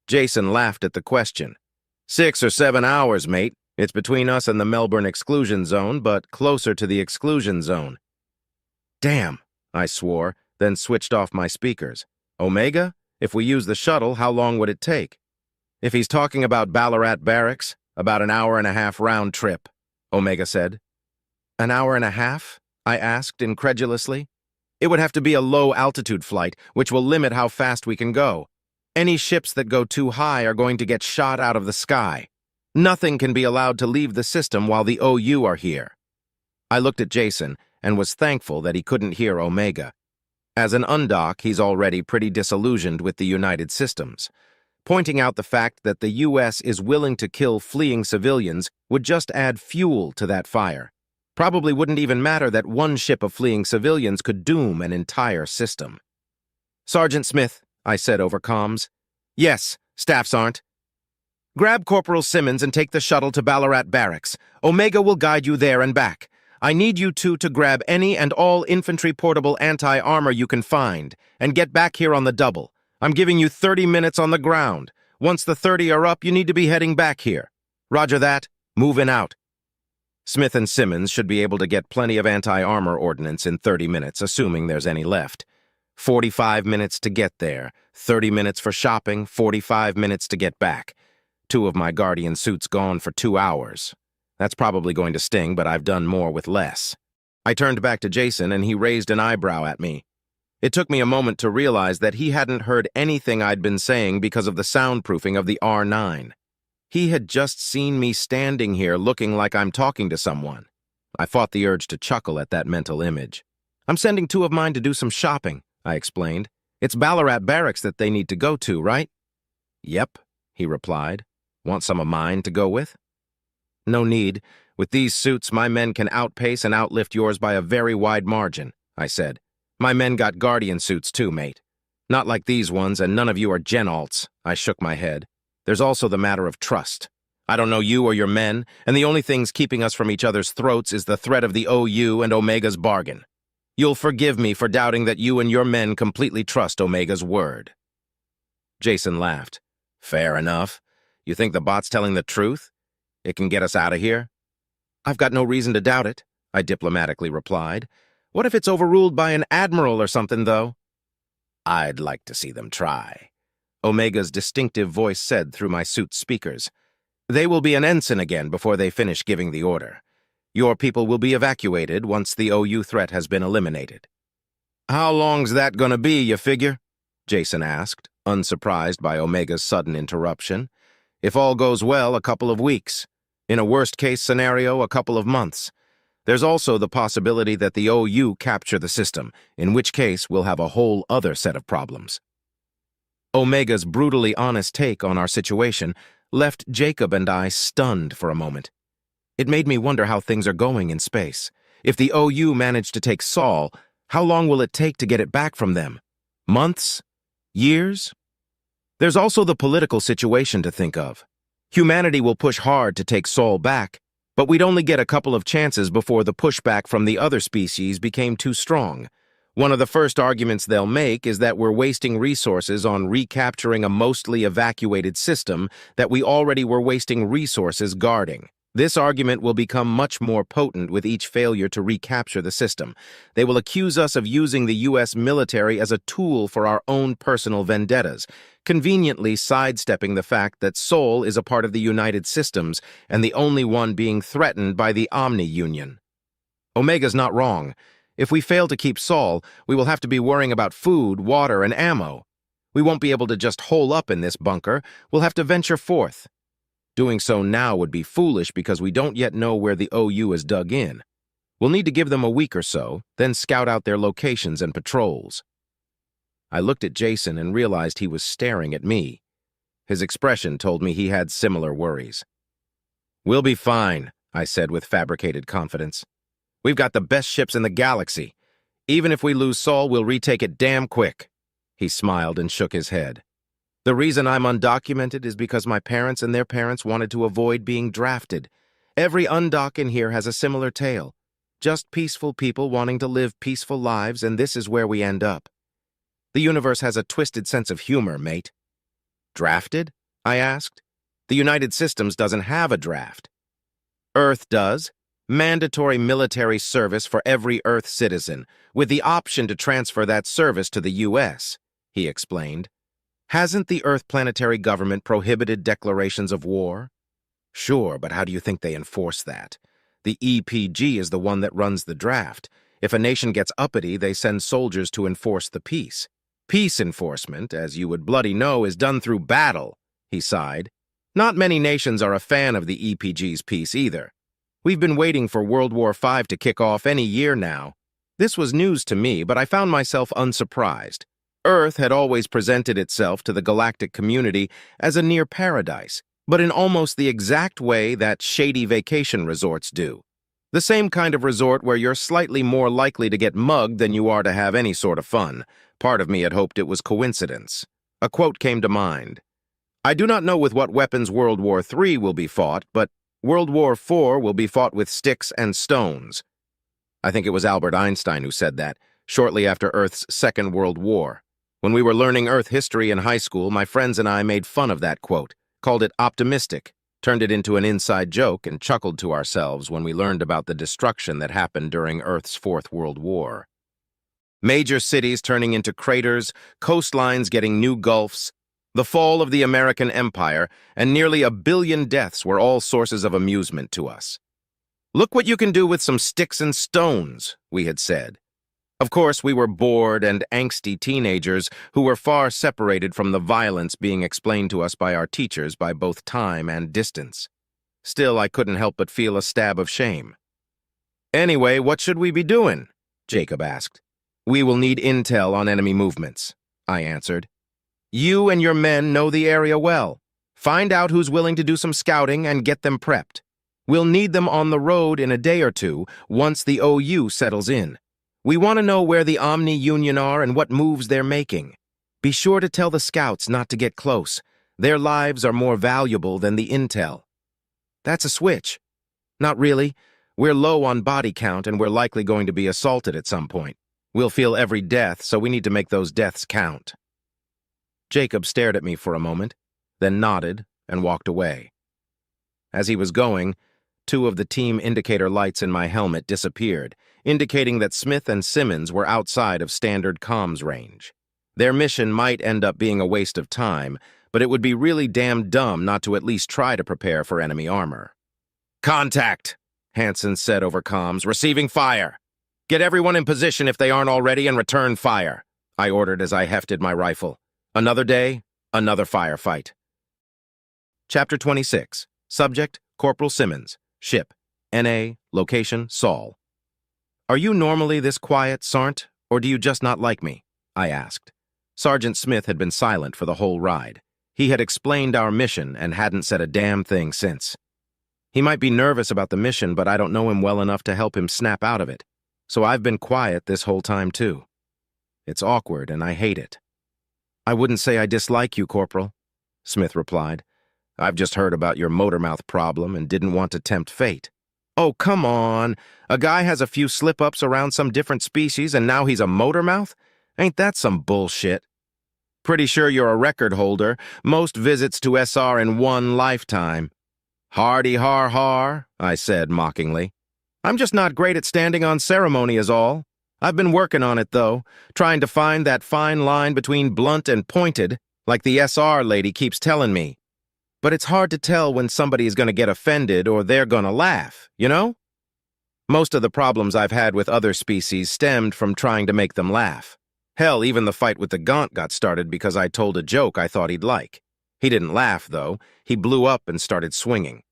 Jason laughed at the question. 6 or 7 hours, mate. It's between us and the Melbourne exclusion zone, but closer to the exclusion zone. Damn, I swore, then switched off my speakers. Omega, if we use the shuttle, how long would it take? If he's talking about Ballarat Barracks, about an hour-and-a-half round trip, Omega said. An hour and a half? I asked incredulously. It would have to be a low-altitude flight, which will limit how fast we can go. Any ships that go too high are going to get shot out of the sky. Nothing can be allowed to leave the system while the OU are here. I looked at Jason and was thankful that he couldn't hear Omega. As an undock, he's already pretty disillusioned with the United Systems. Pointing out the fact that the U.S. is willing to kill fleeing civilians would just add fuel to that fire. Probably wouldn't even matter that one ship of fleeing civilians could doom an entire system. Sergeant Smith, I said over comms. Yes, staffs aren't. Grab Corporal Simmons and take the shuttle to Ballarat Barracks. Omega will guide you there and back. I need you two to grab any and all infantry portable anti-armor you can find and get back here on the double. I'm giving you 30 minutes on the ground. Once the 30 are up, you need to be heading back here. Roger that. Moving out. Smith and Simmons should be able to get plenty of anti-armor ordnance in 30 minutes, assuming there's any left. 45 minutes to get there, 30 minutes for shopping, 45 minutes to get back. 2 of my Guardian suits gone for 2 hours. That's probably going to sting, but I've done more with less. I turned back to Jason, and he raised an eyebrow at me. It took me a moment to realize that he hadn't heard anything I'd been saying because of the soundproofing of the R9. He had just seen me standing here looking like I'm talking to someone. I fought the urge to chuckle at that mental image. I'm sending 2 of mine to do some shopping, I explained. It's Ballarat Barracks that they need to go to, right? Yep, he replied. Want some of mine to go with? No need. With these suits, my men can outpace and outlift yours by a very wide margin, I said. My men got Guardian suits too, mate. Not like these ones, and none of you are Gen-Alts, I shook my head. There's also the matter of trust. I don't know you or your men, and the only things keeping us from each other's throats is the threat of the OU and Omega's bargain. You'll forgive me for doubting that you and your men completely trust Omega's word." Jason laughed. "Fair enough. You think the bot's telling the truth? It can get us out of here?" "I've got no reason to doubt it," I diplomatically replied. "What if it's overruled by an admiral or something, though?" "I'd like to see them try," Omega's distinctive voice said through my suit's speakers. "They will be an ensign again before they finish giving the order. Your people will be evacuated once the OU threat has been eliminated." "How long's that gonna be, you figure?" Jason asked, unsurprised by Omega's sudden interruption. "If all goes well, a couple of weeks. In a worst-case scenario, a couple of months. There's also the possibility that the OU capture the system, in which case we'll have a whole other set of problems." Omega's brutally honest take on our situation left Jacob and I stunned for a moment. It made me wonder how things are going in space. If the OU manage to take Sol, how long will it take to get it back from them? Months? Years? There's also the political situation to think of. Humanity will push hard to take Sol back, but we'd only get a couple of chances before the pushback from the other species became too strong. One of the first arguments they'll make is that we're wasting resources on recapturing a mostly evacuated system that we already were wasting resources guarding. This argument will become much more potent with each failure to recapture the system. They will accuse us of using the U.S. military as a tool for our own personal vendettas, conveniently sidestepping the fact that Sol is a part of the United Systems and the only one being threatened by the Omni-Union. Omega's not wrong. If we fail to keep Sol, we will have to be worrying about food, water, and ammo. We won't be able to just hole up in this bunker. We'll have to venture forth. Doing so now would be foolish because we don't yet know where the OU is dug in. We'll need to give them a week or so, then scout out their locations and patrols. I looked at Jason and realized he was staring at me. His expression told me he had similar worries. "We'll be fine," I said with fabricated confidence. "We've got the best ships in the galaxy. Even if we lose Sol, we'll retake it damn quick." He smiled and shook his head. "The reason I'm undocumented is because my parents and their parents wanted to avoid being drafted. Every undoc in here has a similar tale. Just peaceful people wanting to live peaceful lives, and this is where we end up. The universe has a twisted sense of humor, mate." "Drafted?" I asked. "The United Systems doesn't have a draft." "Earth does. Mandatory military service for every Earth citizen, with the option to transfer that service to the U.S., he explained. "Hasn't the Earth planetary government prohibited declarations of war?" "Sure, but how do you think they enforce that? The EPG is the one that runs the draft. If a nation gets uppity, they send soldiers to enforce the peace. Peace enforcement, as you would bloody know, is done through battle," he sighed. "Not many nations are a fan of the EPG's peace either. We've been waiting for World War V to kick off any year now. This was news to me, but I found myself unsurprised. Earth had always presented itself to the galactic community as a near paradise, but in almost the exact way that shady vacation resorts do. The same kind of resort where you're slightly more likely to get mugged than you are to have any sort of fun. Part of me had hoped it was coincidence. A quote came to mind. "I do not know with what weapons World War III will be fought, but World War IV will be fought with sticks and stones." I think it was Albert Einstein who said that, shortly after Earth's Second World War. When we were learning Earth history in high school, my friends and I made fun of that quote, called it optimistic, turned it into an inside joke, and chuckled to ourselves when we learned about the destruction that happened during Earth's Fourth World War. Major cities turning into craters, coastlines getting new gulfs, the fall of the American Empire, and nearly 1 billion deaths were all sources of amusement to us. "Look what you can do with some sticks and stones," we had said. Of course, we were bored and angsty teenagers who were far separated from the violence being explained to us by our teachers by both time and distance. Still, I couldn't help but feel a stab of shame. "Anyway, what should we be doing?" Jacob asked. "We will need intel on enemy movements," I answered. "You and your men know the area well. Find out who's willing to do some scouting and get them prepped. We'll need them on the road in a day or two once the OU settles in. We want to know where the Omni-Union are and what moves they're making. Be sure to tell the scouts not to get close. Their lives are more valuable than the intel." "That's a switch." "Not really. We're low on body count and we're likely going to be assaulted at some point. We'll feel every death, so we need to make those deaths count. Jacob stared at me for a moment, then nodded and walked away. As he was going, 2 of the team indicator lights in my helmet disappeared, indicating that Smith and Simmons were outside of standard comms range. Their mission might end up being a waste of time, but it would be really damn dumb not to at least try to prepare for enemy armor. "Contact," Hansen said over comms, "receiving fire. Get everyone in position if they aren't already and return fire," I ordered as I hefted my rifle. Another day, another firefight. Chapter 26. Subject, Corporal Simmons. Ship, NA, location, Saul. "Are you normally this quiet, Sarnt, or do you just not like me?" I asked. Sergeant Smith had been silent for the whole ride. He had explained our mission and hadn't said a damn thing since. He might be nervous about the mission, but I don't know him well enough to help him snap out of it. So I've been quiet this whole time, too. It's awkward, and I hate it. "I wouldn't say I dislike you, Corporal," Smith replied. "I've just heard about your motormouth problem and didn't want to tempt fate." "Oh, come on. A guy has a few slip-ups around some different species and now he's a motormouth? Ain't that some bullshit? Pretty sure you're a record holder. Most visits to SR in one lifetime." "Hardy har har," I said mockingly. "I'm just not great at standing on ceremony is all. I've been working on it, though, trying to find that fine line between blunt and pointed, like the SR lady keeps telling me. But it's hard to tell when somebody is going to get offended or they're going to laugh, you know? Most of the problems I've had with other species stemmed from trying to make them laugh. Hell, even the fight with the Gaunt got started because I told a joke I thought he'd like. He didn't laugh, though. He blew up and started swinging.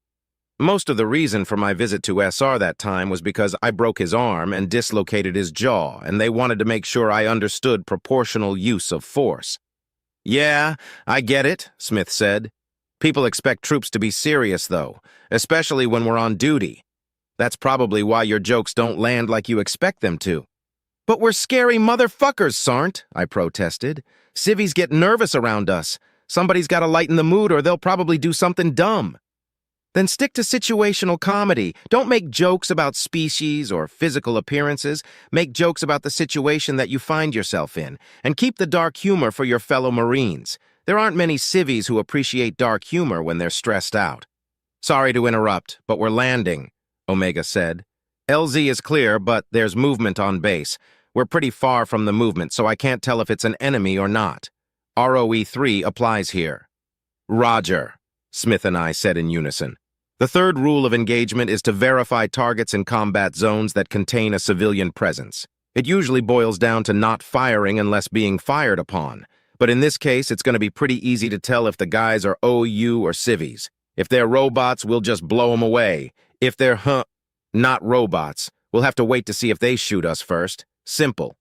Most of the reason for my visit to SR that time was because I broke his arm and dislocated his jaw, and they wanted to make sure I understood proportional use of force. "Yeah, I get it," Smith said. "People expect troops to be serious, though, especially when we're on duty. That's probably why your jokes don't land like you expect them to." "But we're scary motherfuckers, Sarnt," I protested. "Civvies get nervous around us. Somebody's got to lighten the mood or they'll probably do something dumb." "Then stick to situational comedy. Don't make jokes about species or physical appearances. Make jokes about the situation that you find yourself in, and keep the dark humor for your fellow Marines. There aren't many civvies who appreciate dark humor when they're stressed out." "Sorry to interrupt, but we're landing," Omega said. "LZ is clear, but there's movement on base. We're pretty far from the movement, so I can't tell if it's an enemy or not. ROE-3 applies here." "Roger," Smith and I said in unison. The third rule of engagement is to verify targets in combat zones that contain a civilian presence. It usually boils down to not firing unless being fired upon. But in this case, it's going to be pretty easy to tell if the guys are OU or civvies. If they're robots, we'll just blow them away. If they're not robots, we'll have to wait to see if they shoot us first. Simple.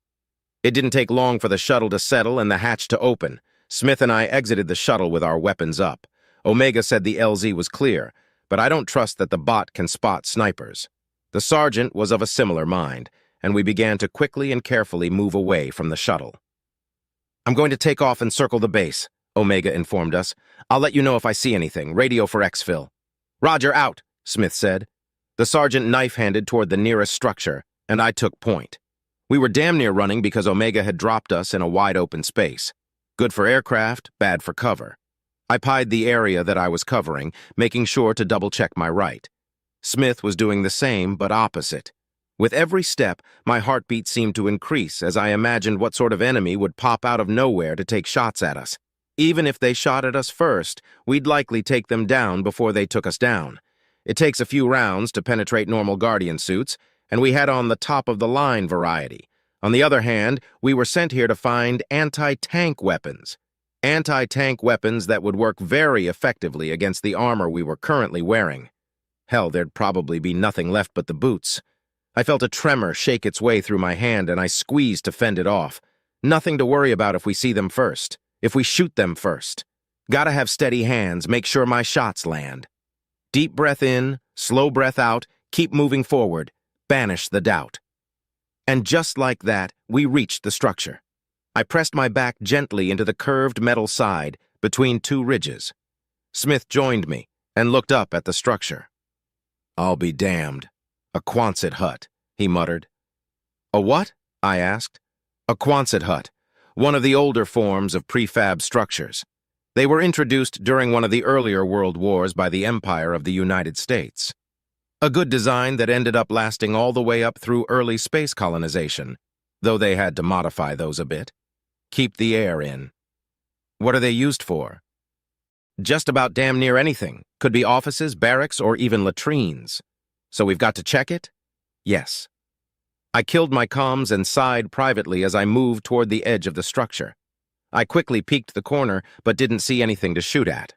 It didn't take long for the shuttle to settle and the hatch to open. Smith and I exited the shuttle with our weapons up. Omega said the LZ was clear, but I don't trust that the bot can spot snipers. The sergeant was of a similar mind, and we began to quickly and carefully move away from the shuttle. "I'm going to take off and circle the base," Omega informed us. "I'll let you know if I see anything. Radio for exfil." "Roger, out," Smith said. The sergeant knife-handed toward the nearest structure, and I took point. We were damn near running because Omega had dropped us in a wide-open space. Good for aircraft, bad for cover. I pied the area that I was covering, making sure to double-check my right. Smith was doing the same, but opposite. With every step, my heartbeat seemed to increase as I imagined what sort of enemy would pop out of nowhere to take shots at us. Even if they shot at us first, we'd likely take them down before they took us down. It takes a few rounds to penetrate normal Guardian suits, and we had on the top-of-the-line variety. On the other hand, we were sent here to find anti-tank weapons. Anti-tank weapons that would work very effectively against the armor we were currently wearing. Hell, there'd probably be nothing left but the boots. I felt a tremor shake its way through my hand, and I squeezed to fend it off. Nothing to worry about if we see them first. If we shoot them first. Gotta have steady hands, make sure my shots land. Deep breath in, slow breath out, keep moving forward. Banish the doubt. And just like that, we reached the structure. I pressed my back gently into the curved metal side between two ridges. Smith joined me and looked up at the structure. "I'll be damned. A Quonset hut," he muttered. "A what?" I asked. A Quonset hut, one of the older forms of prefab structures. They were introduced during one of the earlier world wars by the Empire of the United States. A good design that ended up lasting all the way up through early space colonization, though they had to modify those a bit. Keep the air in. What are they used for? Just about damn near anything. Could be offices, barracks, or even latrines. So we've got to check it? Yes. I killed my comms and sighed privately as I moved toward the edge of the structure. I quickly peeked the corner, but didn't see anything to shoot at.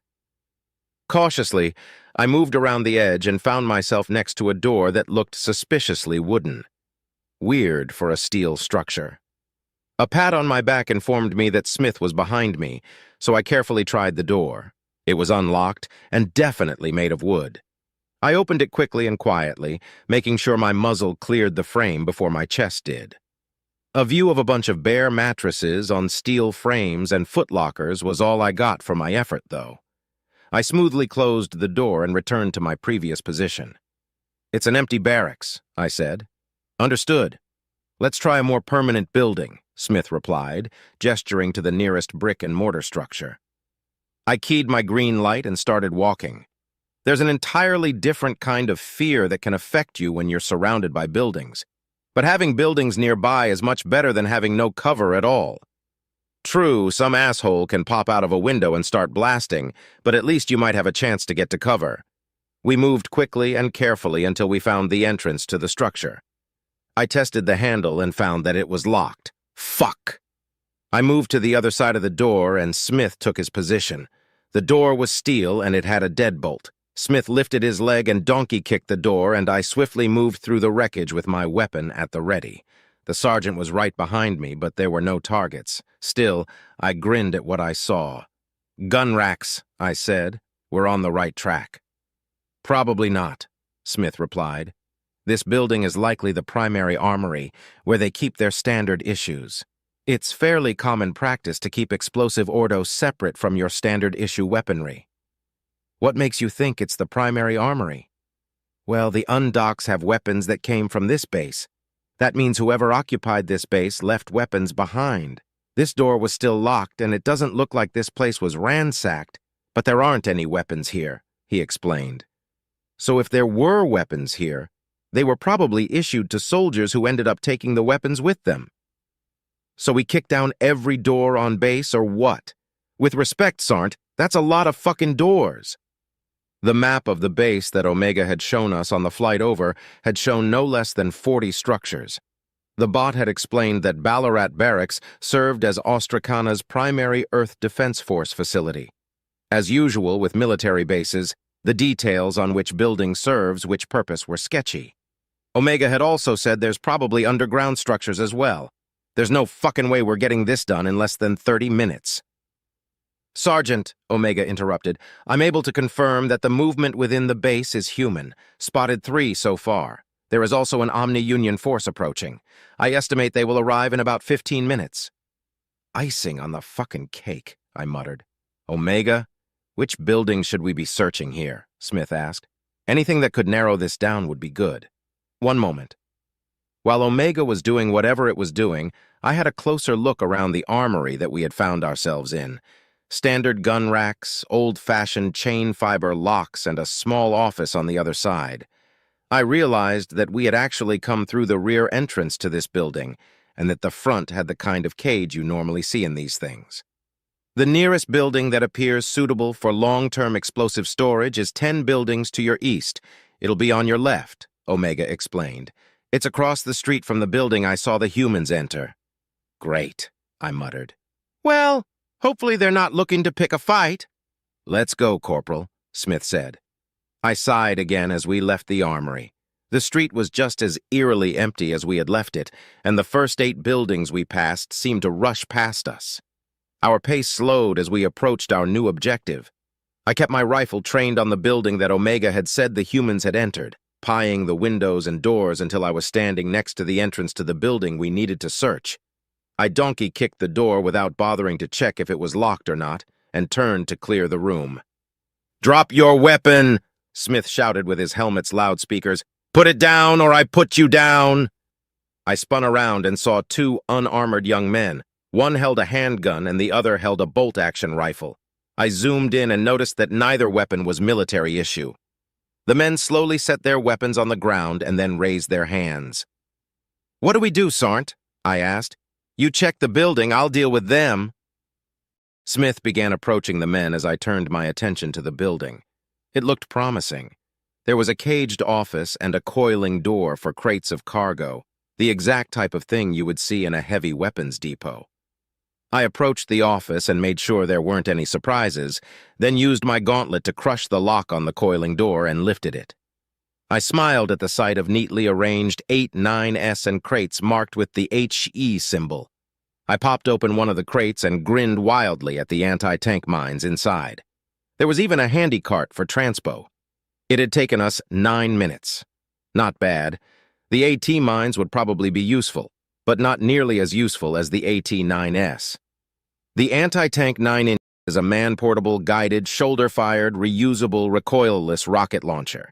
Cautiously, I moved around the edge and found myself next to a door that looked suspiciously wooden. Weird for a steel structure. A pat on my back informed me that Smith was behind me, so I carefully tried the door. It was unlocked and definitely made of wood. I opened it quickly and quietly, making sure my muzzle cleared the frame before my chest did. A view of a bunch of bare mattresses on steel frames and footlockers was all I got for my effort, though. I smoothly closed the door and returned to my previous position. "It's an empty barracks," I said. "Understood. Let's try a more permanent building," Smith replied, gesturing to the nearest brick and mortar structure. I keyed my green light and started walking. There's an entirely different kind of fear that can affect you when you're surrounded by buildings. But having buildings nearby is much better than having no cover at all. True, some asshole can pop out of a window and start blasting, but at least you might have a chance to get to cover. We moved quickly and carefully until we found the entrance to the structure. I tested the handle and found that it was locked. Fuck! I moved to the other side of the door and Smith took his position. The door was steel and it had a deadbolt. Smith lifted his leg and donkey-kicked the door, and I swiftly moved through the wreckage with my weapon at the ready. The sergeant was right behind me, but there were no targets. Still, I grinned at what I saw. "Gun racks," I said. "We're on the right track." "Probably not," Smith replied. "This building is likely the primary armory, where they keep their standard issues. It's fairly common practice to keep explosive ordo separate from your standard issue weaponry." "What makes you think it's the primary armory?" "Well, the undocks have weapons that came from this base. That means whoever occupied this base left weapons behind. This door was still locked, and it doesn't look like this place was ransacked, but there aren't any weapons here," he explained. "So if there were weapons here, they were probably issued to soldiers who ended up taking the weapons with them. So we kick down every door on base, or what? With respect, Sarnt, that's a lot of fucking doors." The map of the base that Omega had shown us on the flight over had shown no less than 40 structures. The bot had explained that Ballarat Barracks served as Ostracana's primary Earth Defense Force facility. As usual with military bases, the details on which building serves which purpose were sketchy. Omega had also said there's probably underground structures as well. There's no fucking way we're getting this done in less than 30 minutes. "Sergeant," Omega interrupted, "I'm able to confirm that the movement within the base is human. Spotted 3 so far. There is also an Omni-Union force approaching. I estimate they will arrive in about 15 minutes. "Icing on the fucking cake," I muttered. "Omega, which building should we be searching here?" Smith asked. "Anything that could narrow this down would be good." "One moment." While Omega was doing whatever it was doing, I had a closer look around the armory that we had found ourselves in. Standard gun racks, old-fashioned chain fiber locks, and a small office on the other side. I realized that we had actually come through the rear entrance to this building, and that the front had the kind of cage you normally see in these things. "The nearest building that appears suitable for long-term explosive storage is 10 buildings to your east. It'll be on your left," Omega explained. "It's across the street from the building I saw the humans enter." "Great," I muttered. "Well, hopefully they're not looking to pick a fight." "Let's go, Corporal," Smith said. I sighed again as we left the armory. The street was just as eerily empty as we had left it, and the first 8 buildings we passed seemed to rush past us. Our pace slowed as we approached our new objective. I kept my rifle trained on the building that Omega had said the humans had entered, pieing the windows and doors until I was standing next to the entrance to the building we needed to search. I donkey-kicked the door without bothering to check if it was locked or not, and turned to clear the room. "Drop your weapon!" Smith shouted with his helmet's loudspeakers. "Put it down or I put you down!" I spun around and saw two unarmored young men. One held a handgun and the other held a bolt-action rifle. I zoomed in and noticed that neither weapon was military issue. The men slowly set their weapons on the ground and then raised their hands. "What do we do, Sarnt?" I asked. "You check the building, I'll deal with them." Smith began approaching the men as I turned my attention to the building. It looked promising. There was a caged office and a coiling door for crates of cargo, the exact type of thing you would see in a heavy weapons depot. I approached the office and made sure there weren't any surprises, then used my gauntlet to crush the lock on the coiling door and lifted it. I smiled at the sight of neatly arranged 8, 9S and crates marked with the HE symbol. I popped open one of the crates and grinned wildly at the anti-tank mines inside. There was even a handy cart for transpo. It had taken us 9 minutes. Not bad. The AT mines would probably be useful, but not nearly as useful as the AT-9S. The anti-tank 9-inch is a man-portable, guided, shoulder-fired, reusable, recoilless rocket launcher.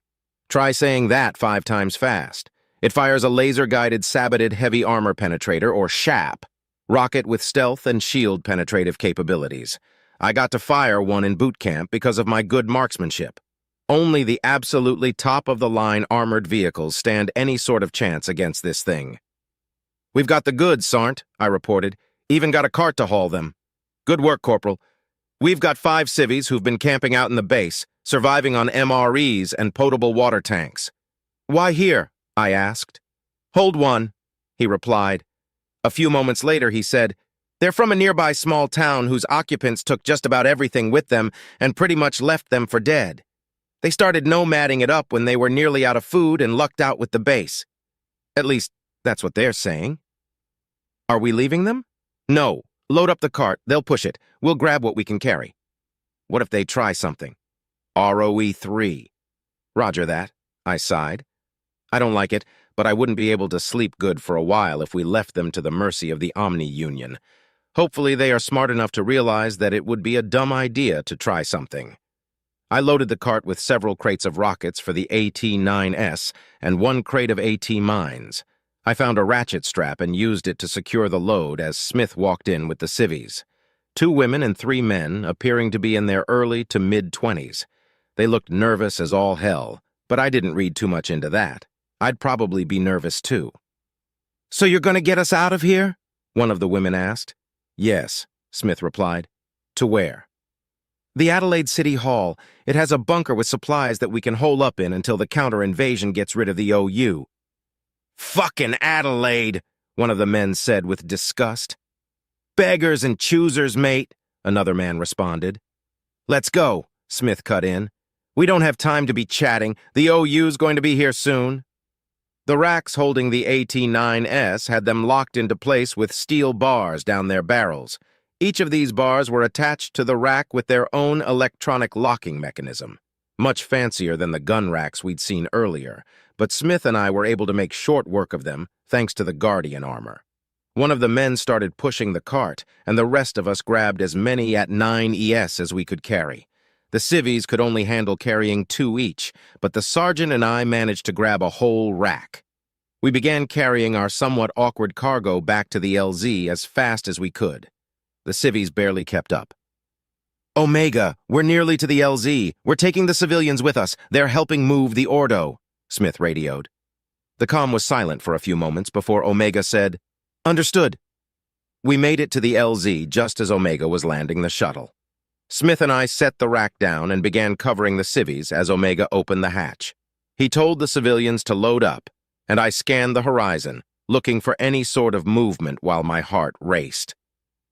Try saying that 5 times fast. It fires a laser-guided, saboted heavy armor penetrator, or SHAP, rocket with stealth and shield penetrative capabilities. I got to fire one in boot camp because of my good marksmanship. Only the absolutely top-of-the-line armored vehicles stand any sort of chance against this thing. "We've got the goods, Sarnt," I reported. "Even got a cart to haul them." "Good work, Corporal. We've got 5 civvies who've been camping out in the base, surviving on MREs and potable water tanks." "Why here?" I asked. "Hold one," he replied. A few moments later, he said, "They're from a nearby small town whose occupants took just about everything with them and pretty much left them for dead. They started nomading it up when they were nearly out of food and lucked out with the base. At least, that's what they're saying." "Are we leaving them?" "No. Load up the cart. They'll push it. We'll grab what we can carry." "What if they try something?" "ROE3. "Roger that," I sighed. "I don't like it, but I wouldn't be able to sleep good for a while if we left them to the mercy of the Omni Union. Hopefully they are smart enough to realize that it would be a dumb idea to try something." I loaded the cart with several crates of rockets for the AT-9S and 1 crate of AT mines. I found a ratchet strap and used it to secure the load as Smith walked in with the civvies. 2 women and 3 men, appearing to be in their early to mid-20s. They looked nervous as all hell, but I didn't read too much into that. I'd probably be nervous too. "So you're going to get us out of here?" one of the women asked. "Yes," Smith replied. "To where?" "The Adelaide City Hall. It has a bunker with supplies that we can hole up in until the counter-invasion gets rid of the OU." "Fucking Adelaide," one of the men said with disgust. "Beggars and choosers, mate," another man responded. "Let's go," Smith cut in. "We don't have time to be chatting. The OU's going to be here soon." The racks holding the AT-9S had them locked into place with steel bars down their barrels. Each of these bars were attached to the rack with their own electronic locking mechanism. Much fancier than the gun racks we'd seen earlier, but Smith and I were able to make short work of them thanks to the Guardian armor. One of the men started pushing the cart, and the rest of us grabbed as many AT-9ES as we could carry. The civvies could only handle carrying 2 each, but the sergeant and I managed to grab a whole rack. We began carrying our somewhat awkward cargo back to the LZ as fast as we could. The civvies barely kept up. "Omega, we're nearly to the LZ. We're taking the civilians with us. They're helping move the Ordo," Smith radioed. The comm was silent for a few moments before Omega said, "Understood." We made it to the LZ just as Omega was landing the shuttle. Smith and I set the rack down and began covering the civvies as Omega opened the hatch. He told the civilians to load up, and I scanned the horizon, looking for any sort of movement while my heart raced.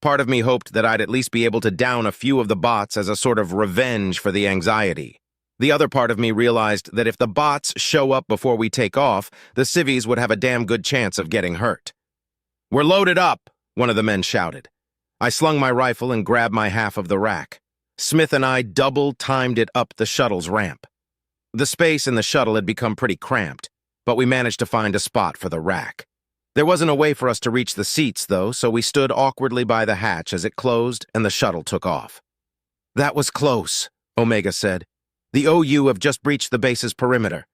Part of me hoped that I'd at least be able to down a few of the bots as a sort of revenge for the anxiety. The other part of me realized that if the bots show up before we take off, the civvies would have a damn good chance of getting hurt. "We're loaded up," one of the men shouted. I slung my rifle and grabbed my half of the rack. Smith and I double-timed it up the shuttle's ramp. The space in the shuttle had become pretty cramped, but we managed to find a spot for the rack. There wasn't a way for us to reach the seats, though, so we stood awkwardly by the hatch as it closed and the shuttle took off. "That was close," Omega said. "The OU have just breached the base's perimeter."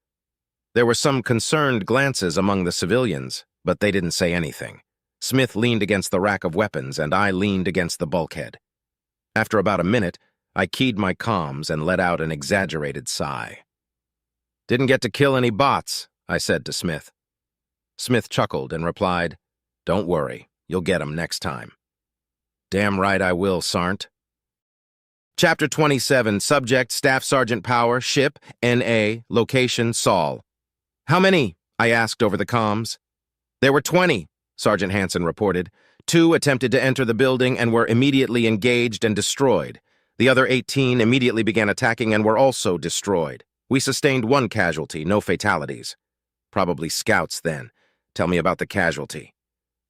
There were some concerned glances among the civilians, But they didn't say anything. Smith leaned against the rack of weapons, and I leaned against the bulkhead. After about a minute, I keyed my comms and let out an exaggerated sigh. "Didn't get to kill any bots," I said to Smith. Smith chuckled and replied, "Don't worry, you'll get 'em next time." "Damn right I will, Sarnt." Chapter 27, Subject, Staff Sergeant Power, Ship, N.A., Location, Saul. "How many?" I asked over the comms. "There were 20, Sergeant Hansen reported. 2 attempted to enter the building and were immediately engaged and destroyed. The other 18 immediately began attacking and were also destroyed. We sustained 1 casualty, no fatalities." "Probably scouts, then. Tell me about the casualty."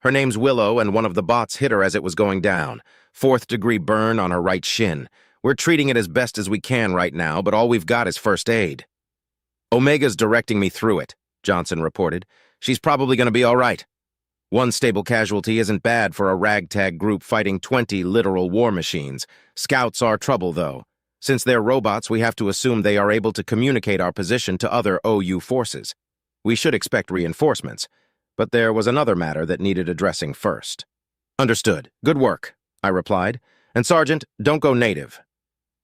"Her name's Willow, and one of the bots hit her as it was going down. 4th-degree burn on her right shin. We're treating it as best as we can right now, but all we've got is first aid." "Omega's directing me through it," Johnson reported. "She's probably going to be all right. 1 stable casualty isn't bad for a ragtag group fighting 20 literal war machines. Scouts are trouble, though. Since they're robots, we have to assume they are able to communicate our position to other OU forces. We should expect reinforcements, but there was another matter that needed addressing first." "Understood. Good work," I replied. "And Sergeant, don't go native."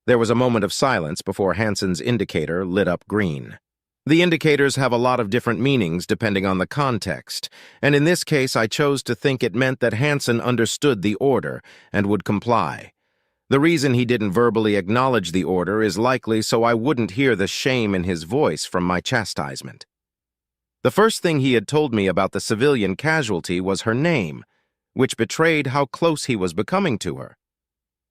There was a moment of silence before Hansen's indicator lit up green. The indicators have a lot of different meanings depending on the context, and in this case I chose to think it meant that Hansen understood the order and would comply. The reason he didn't verbally acknowledge the order is likely so I wouldn't hear the shame in his voice from my chastisement. The first thing he had told me about the civilian casualty was her name, which betrayed how close he was becoming to her.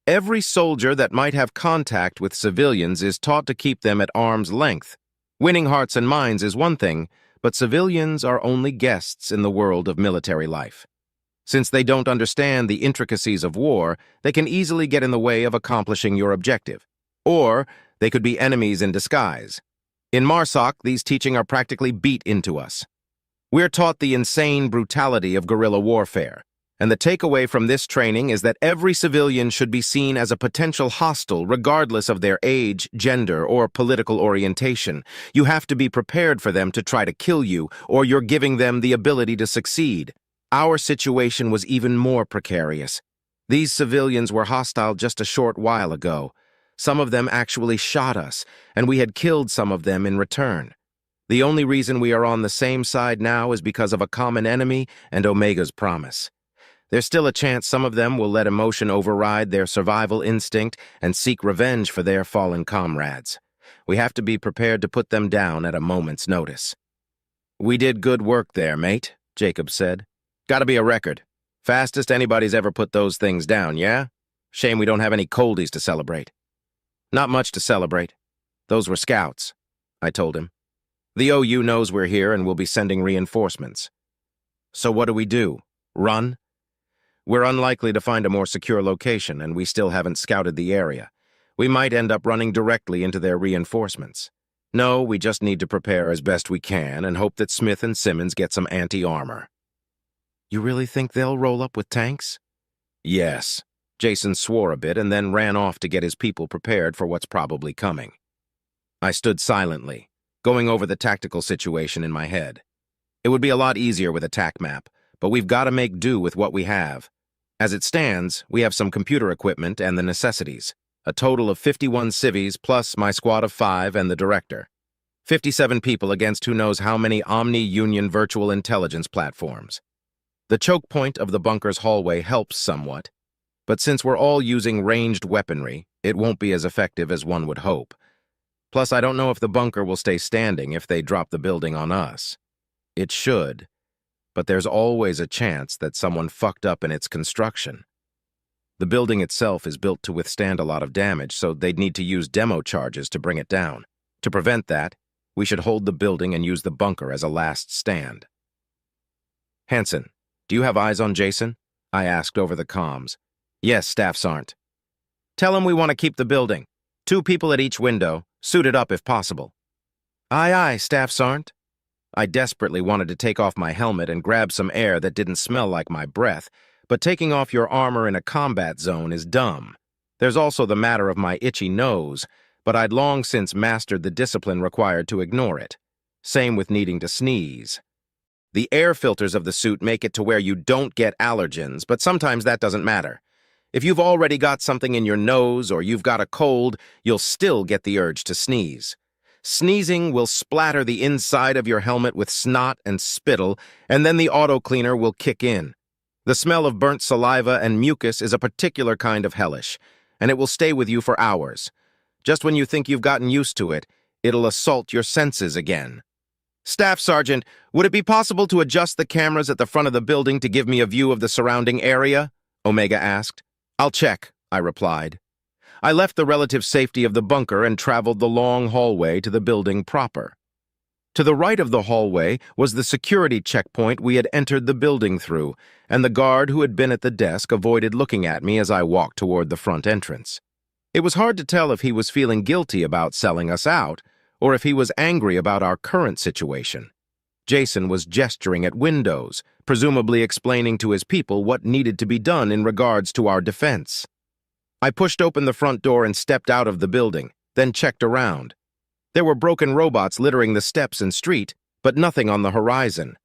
Every soldier that might have contact with civilians is taught to keep them at arm's length. Winning hearts and minds is one thing, but civilians are only guests in the world of military life. Since they don't understand the intricacies of war, they can easily get in the way of accomplishing your objective. Or they could be enemies in disguise. In MARSOC, these teachings are practically beat into us. We're taught the insane brutality of guerrilla warfare. And the takeaway from this training is that every civilian should be seen as a potential hostile regardless of their age, gender, or political orientation. You have to be prepared for them to try to kill you, or you're giving them the ability to succeed. Our situation was even more precarious. These civilians were hostile just a short while ago. Some of them actually shot us, and we had killed some of them in return. The only reason we are on the same side now is because of a common enemy and Omega's promise. There's still a chance some of them will let emotion override their survival instinct and seek revenge for their fallen comrades. We have to be prepared to put them down at a moment's notice. "We did good work there, mate," Jacob said. "Gotta be a record. Fastest anybody's ever put those things down, yeah? Shame we don't have any coldies to celebrate." "Not much to celebrate. Those were scouts," I told him. "The OU knows we're here and will be sending reinforcements." "So what do? Run?" "We're unlikely to find a more secure location, and we still haven't scouted the area. We might end up running directly into their reinforcements. No, we just need to prepare as best we can and hope that Smith and Simmons get some anti-armor." "You really think they'll roll up with tanks?" "Yes." Jason swore a bit and then ran off to get his people prepared for what's probably coming. I stood silently, going over the tactical situation in my head. It would be a lot easier with a TAC map, but we've got to make do with what we have. As it stands, we have some computer equipment and the necessities. A total of 51 civvies plus my squad of 5 and the director. 57 people against who knows how many Omni-Union virtual intelligence platforms. The choke point of the bunker's hallway helps somewhat, but since we're all using ranged weaponry, it won't be as effective as one would hope. Plus, I don't know if the bunker will stay standing if they drop the building on us. It should, but there's always a chance that someone fucked up in its construction. The building itself is built to withstand a lot of damage, so they'd need to use demo charges to bring it down. To prevent that, we should hold the building and use the bunker as a last stand. "Hansen, do you have eyes on Jason?" I asked over the comms. "Yes, Staff Sergeant." "Tell him we want to keep the building. 2 people at each window, suited up if possible." "Aye, aye, Staff Sergeant." I desperately wanted to take off my helmet and grab some air that didn't smell like my breath, but taking off your armor in a combat zone is dumb. There's also the matter of my itchy nose, but I'd long since mastered the discipline required to ignore it. Same with needing to sneeze. The air filters of the suit make it to where you don't get allergens, but sometimes that doesn't matter. If you've already got something in your nose or you've got a cold, you'll still get the urge to sneeze. Sneezing will splatter the inside of your helmet with snot and spittle, and then the auto cleaner will kick in. The smell of burnt saliva and mucus is a particular kind of hellish, and it will stay with you for hours. Just when you think you've gotten used to it, it'll assault your senses again. Staff Sergeant, would it be possible to adjust the cameras at the front of the building to give me a view of the surrounding area? Omega asked. I'll check, I replied. I left the relative safety of the bunker and traveled the long hallway to the building proper. To the right of the hallway was the security checkpoint we had entered the building through, and the guard who had been at the desk avoided looking at me as I walked toward the front entrance. It was hard to tell if he was feeling guilty about selling us out, or if he was angry about our current situation. Jason was gesturing at windows, presumably explaining to his people what needed to be done in regards to our defense. I pushed open the front door and stepped out of the building, then checked around. There were broken robots littering the steps and street, but nothing on the horizon.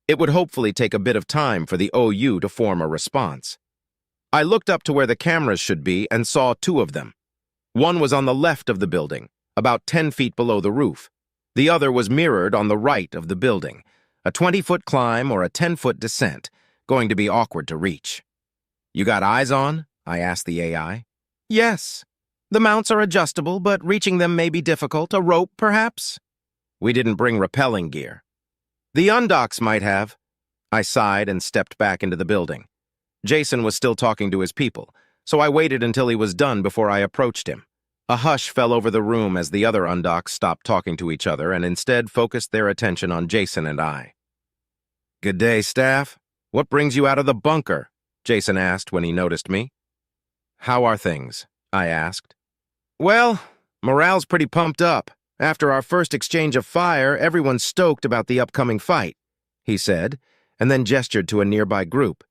It would hopefully take a bit of time for the OU to form a response. I looked up to where the cameras should be and saw two of them. One was on the left of the building, about 10 feet below the roof. The other was mirrored on the right of the building, a 20-foot climb or a 10-foot descent, going to be awkward to reach. You got eyes on? I asked the AI. Yes. The mounts are adjustable, but reaching them may be difficult. A rope, perhaps? We didn't bring rappelling gear. The undocks might have. I sighed and stepped back into the building. Jason was still talking to his people, so I waited until he was done before I approached him. A hush fell over the room as the other undocks stopped talking to each other and instead focused their attention on Jason and I. Good day, staff. What brings you out of the bunker? Jason asked when he noticed me. How are things? I asked. Well, morale's pretty pumped up. After our first exchange of fire, everyone's stoked about the upcoming fight, he said, and then gestured to a nearby group.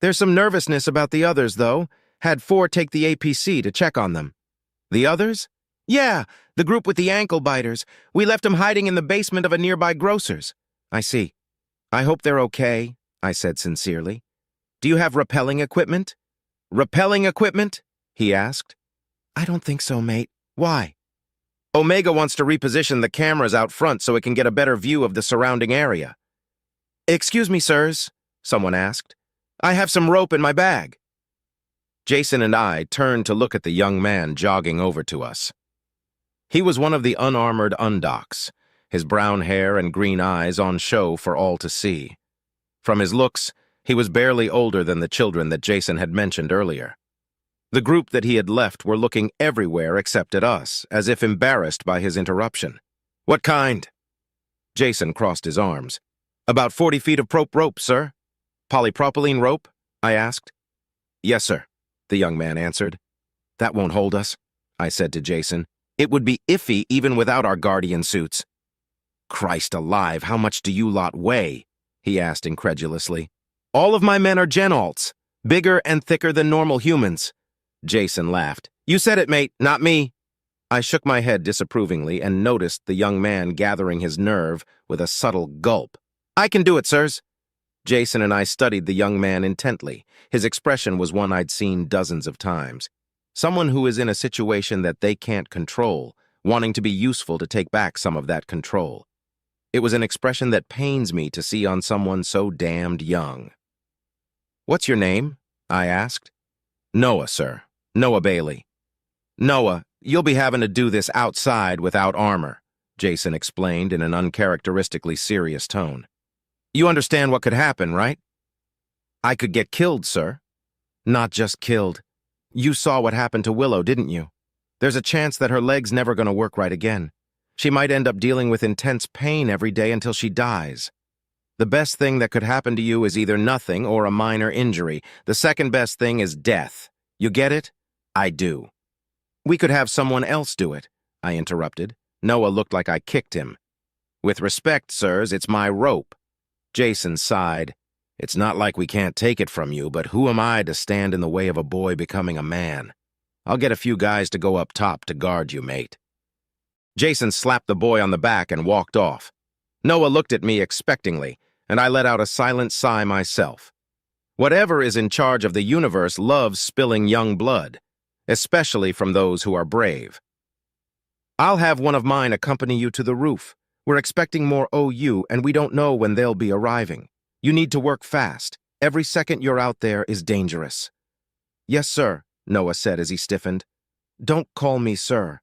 There's some nervousness about the others, though. Had 4 take the APC to check on them. The others? Yeah, the group with the ankle biters. We left them hiding in the basement of a nearby grocer's. I see. I hope they're okay, I said sincerely. Do you have rappelling equipment? Rappelling equipment? He asked. I don't think so, mate. Why? Omega wants to reposition the cameras out front so it can get a better view of the surrounding area. Excuse me, sirs, someone asked. I have some rope in my bag. Jason and I turned to look at the young man jogging over to us. He was one of the unarmored undocks, his brown hair and green eyes on show for all to see. From his looks, he was barely older than the children that Jason had mentioned earlier. The group that he had left were looking everywhere except at us, as if embarrassed by his interruption. What kind? Jason crossed his arms. About 40 feet of prop rope, sir. Polypropylene rope? I asked. Yes, sir, the young man answered. That won't hold us, I said to Jason. It would be iffy even without our guardian suits. Christ alive, how much do you lot weigh? He asked incredulously. All of my men are gen-alts, bigger and thicker than normal humans. Jason laughed. You said it, mate, not me. I shook my head disapprovingly and noticed the young man gathering his nerve with a subtle gulp. I can do it, sirs. Jason and I studied the young man intently. His expression was one I'd seen dozens of times. Someone who is in a situation that they can't control, wanting to be useful to take back some of that control. It was an expression that pains me to see on someone so damned young. What's your name? I asked. Noah, sir. Noah Bailey. Noah, you'll be having to do this outside without armor, Jason explained in an uncharacteristically serious tone. You understand what could happen, right? I could get killed, sir. Not just killed. You saw what happened to Willow, didn't you? There's a chance that her leg's never going to work right again. She might end up dealing with intense pain every day until she dies. The best thing that could happen to you is either nothing or a minor injury. The second best thing is death. You get it? I do. We could have someone else do it, I interrupted. Noah looked like I kicked him. With respect, sirs, it's my rope. Jason sighed. It's not like we can't take it from you, but who am I to stand in the way of a boy becoming a man? I'll get a few guys to go up top to guard you, mate. Jason slapped the boy on the back and walked off. Noah looked at me expectingly, and I let out a silent sigh myself. Whatever is in charge of the universe loves spilling young blood, especially from those who are brave. I'll have one of mine accompany you to the roof. We're expecting more OU, and we don't know when they'll be arriving. You need to work fast. Every second you're out there is dangerous. Yes, sir, Noah said as he stiffened. Don't call me sir.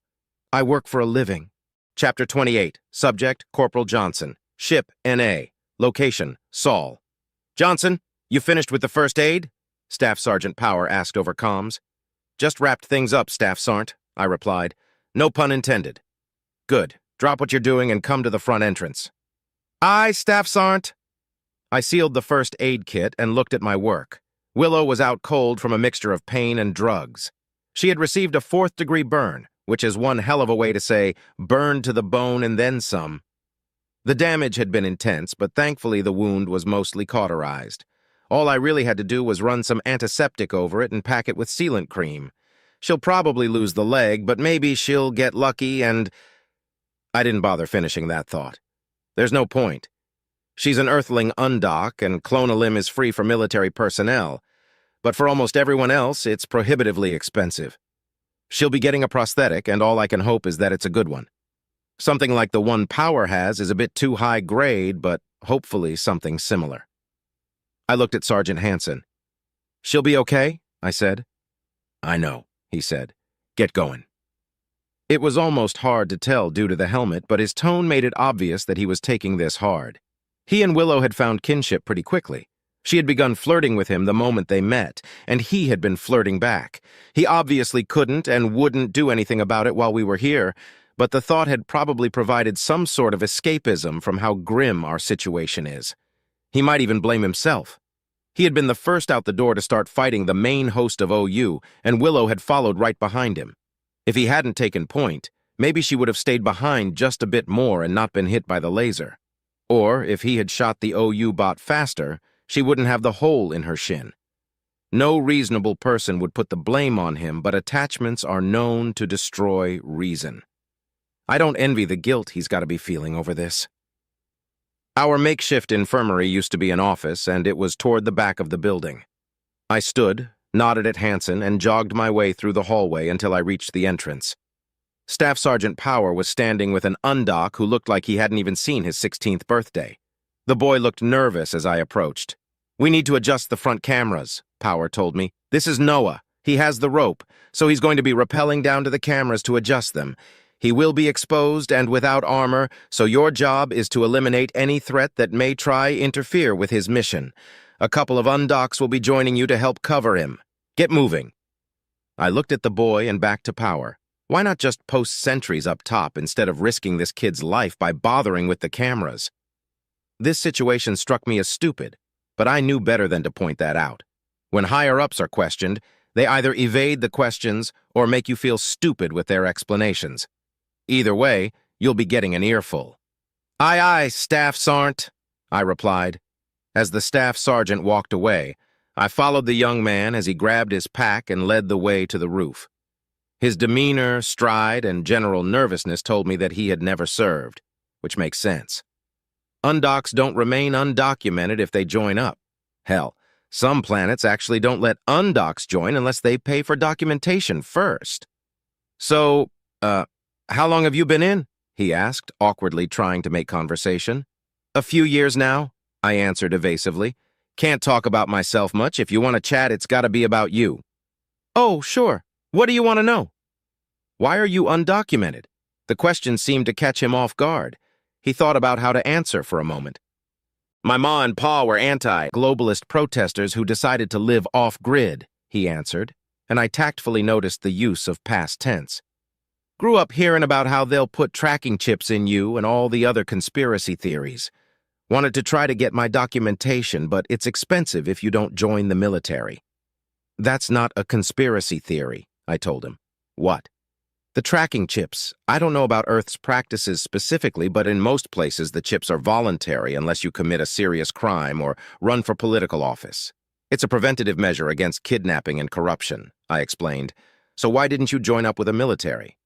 I work for a living. Chapter 28. Subject, Corporal Johnson. Ship, N.A. Location, Saul. Johnson, you finished with the first aid? Staff Sergeant Power asked over comms. Just wrapped things up, Staff Sarnt, I replied. No pun intended. Good. Drop what you're doing and come to the front entrance. Aye, Staff Sarnt. I sealed the first aid kit and looked at my work. Willow was out cold from a mixture of pain and drugs. She had received a 4th-degree burn, which is one hell of a way to say burned to the bone and then some. The damage had been intense, but thankfully the wound was mostly cauterized. All I really had to do was run some antiseptic over it and pack it with sealant cream. She'll probably lose the leg, but maybe she'll get lucky and... I didn't bother finishing that thought. There's no point. She's an Earthling undock, and clone a limb is free for military personnel, but for almost everyone else, it's prohibitively expensive. She'll be getting a prosthetic, and all I can hope is that it's a good one. Something like the one Power has is a bit too high grade, but hopefully something similar. I looked at Sergeant Hansen. She'll be okay, I said. I know, he said. Get going. It was almost hard to tell due to the helmet, but his tone made it obvious that he was taking this hard. He and Willow had found kinship pretty quickly. She had begun flirting with him the moment they met, and he had been flirting back. He obviously couldn't and wouldn't do anything about it while we were here, but the thought had probably provided some sort of escapism from how grim our situation is. He might even blame himself. He had been the first out the door to start fighting the main host of OU, and Willow had followed right behind him. If he hadn't taken point, maybe she would have stayed behind just a bit more and not been hit by the laser. Or, if he had shot the OU bot faster, she wouldn't have the hole in her shin. No reasonable person would put the blame on him, but attachments are known to destroy reason. I don't envy the guilt he's got to be feeling over this. Our makeshift infirmary used to be an office, and it was toward the back of the building. I stood, nodded at Hansen, and jogged my way through the hallway until I reached the entrance. Staff Sergeant Power was standing with an undock who looked like he hadn't even seen his 16th birthday. The boy looked nervous as I approached. We need to adjust the front cameras, Power told me. This is Noah. He has the rope, so he's going to be rappelling down to the cameras to adjust them. He will be exposed and without armor, so your job is to eliminate any threat that may try interfere with his mission. A couple of undocks will be joining you to help cover him. Get moving. I looked at the boy and back to Power. Why not just post sentries up top instead of risking this kid's life by bothering with the cameras? This situation struck me as stupid, but I knew better than to point that out. When higher-ups are questioned, they either evade the questions or make you feel stupid with their explanations. Either way, you'll be getting an earful. Aye, aye, Staff Sarnt, I replied. As the staff sergeant walked away, I followed the young man as he grabbed his pack and led the way to the roof. His demeanor, stride, and general nervousness told me that he had never served, which makes sense. Undocks don't remain undocumented if they join up. Hell, some planets actually don't let undocks join unless they pay for documentation first. So, how long have you been in? He asked, awkwardly trying to make conversation. A few years now, I answered evasively. Can't talk about myself much. If you want to chat, it's got to be about you. Oh, sure. What do you want to know? Why are you undocumented? The question seemed to catch him off guard. He thought about how to answer for a moment. My ma and pa were anti-globalist protesters who decided to live off-grid, he answered, and I tactfully noticed the use of past tense. Grew up hearing about how they'll put tracking chips in you and all the other conspiracy theories. Wanted to try to get my documentation, but it's expensive if you don't join the military. That's not a conspiracy theory, I told him. What? The tracking chips. I don't know about Earth's practices specifically, but in most places the chips are voluntary unless you commit a serious crime or run for political office. It's a preventative measure against kidnapping and corruption, I explained. So why didn't you join up with a military?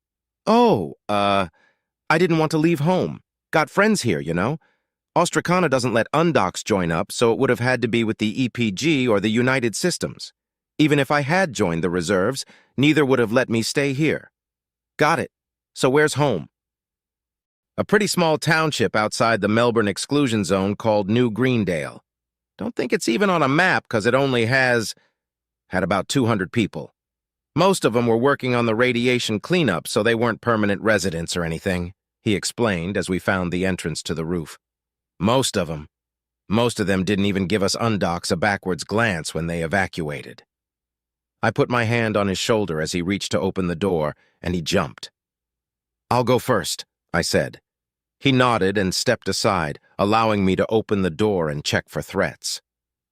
Oh, I didn't want to leave home. Got friends here, you know. Ostracana doesn't let undocs join up, so it would have had to be with the EPG or the United Systems. Even if I had joined the reserves, neither would have let me stay here. Got it. So where's home? A pretty small township outside the Melbourne exclusion zone called New Greendale. Don't think it's even on a map because it only had about 200 people. Most of them were working on the radiation cleanup, so they weren't permanent residents or anything, he explained as we found the entrance to the roof. Most of them. Most of them didn't even give us undocs a backwards glance when they evacuated. I put my hand on his shoulder as he reached to open the door, and he jumped. I'll go first, I said. He nodded and stepped aside, allowing me to open the door and check for threats.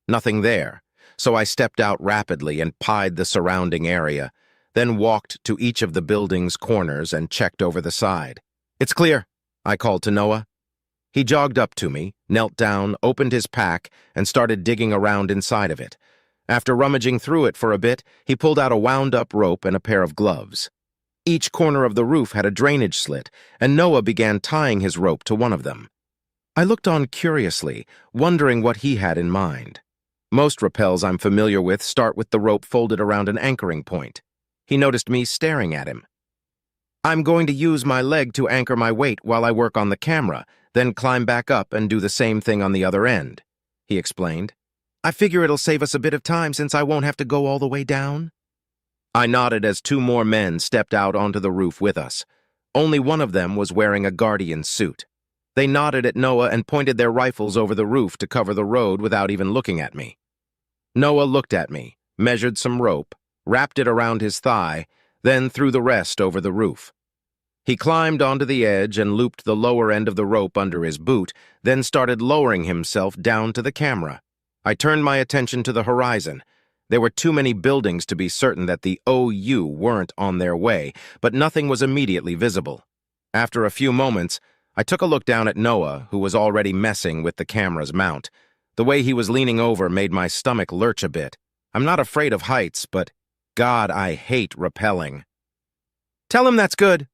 Nothing there, so I stepped out rapidly and pied the surrounding area, then walked to each of the building's corners and checked over the side. It's clear, I called to Noah. He jogged up to me, knelt down, opened his pack, and started digging around inside of it. After rummaging through it for a bit, he pulled out a wound-up rope and a pair of gloves. Each corner of the roof had a drainage slit, and Noah began tying his rope to one of them. I looked on curiously, wondering what he had in mind. Most rappels I'm familiar with start with the rope folded around an anchoring point. He noticed me staring at him. I'm going to use my leg to anchor my weight while I work on the camera, then climb back up and do the same thing on the other end, he explained. I figure it'll save us a bit of time since I won't have to go all the way down. I nodded as two more men stepped out onto the roof with us. Only one of them was wearing a Guardian suit. They nodded at Noah and pointed their rifles over the roof to cover the road without even looking at me. Noah looked at me, measured some rope, wrapped it around his thigh, then threw the rest over the roof. He climbed onto the edge and looped the lower end of the rope under his boot, then started lowering himself down to the camera. I turned my attention to the horizon. There were too many buildings to be certain that the OU weren't on their way, but nothing was immediately visible. After a few moments, I took a look down at Noah, who was already messing with the camera's mount. The way he was leaning over made my stomach lurch a bit. I'm not afraid of heights, but God, I hate rappelling. Tell him that's good,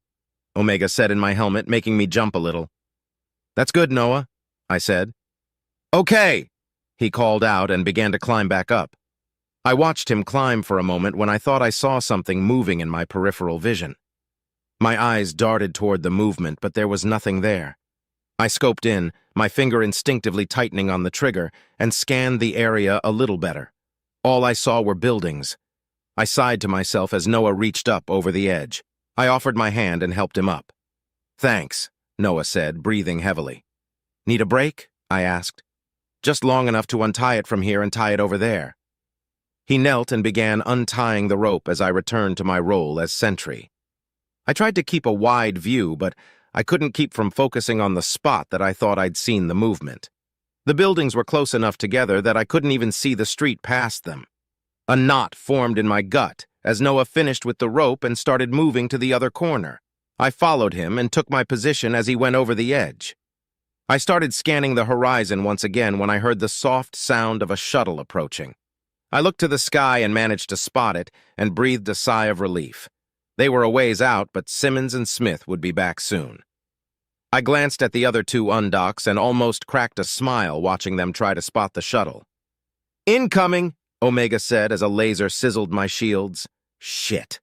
Omega said in my helmet, making me jump a little. That's good, Noah, I said. Okay, he called out and began to climb back up. I watched him climb for a moment when I thought I saw something moving in my peripheral vision. My eyes darted toward the movement, but there was nothing there. I scoped in, my finger instinctively tightening on the trigger, and scanned the area a little better. All I saw were buildings. I sighed to myself as Noah reached up over the edge. I offered my hand and helped him up. Thanks, Noah said, breathing heavily. Need a break? I asked. Just long enough to untie it from here and tie it over there. He knelt and began untying the rope as I returned to my role as sentry. I tried to keep a wide view, but I couldn't keep from focusing on the spot that I thought I'd seen the movement. The buildings were close enough together that I couldn't even see the street past them. A knot formed in my gut as Noah finished with the rope and started moving to the other corner. I followed him and took my position as he went over the edge. I started scanning the horizon once again when I heard the soft sound of a shuttle approaching. I looked to the sky and managed to spot it and breathed a sigh of relief. They were a ways out, but Simmons and Smith would be back soon. I glanced at the other two undocs and almost cracked a smile watching them try to spot the shuttle. Incoming, Omega said as a laser sizzled my shields. Shit.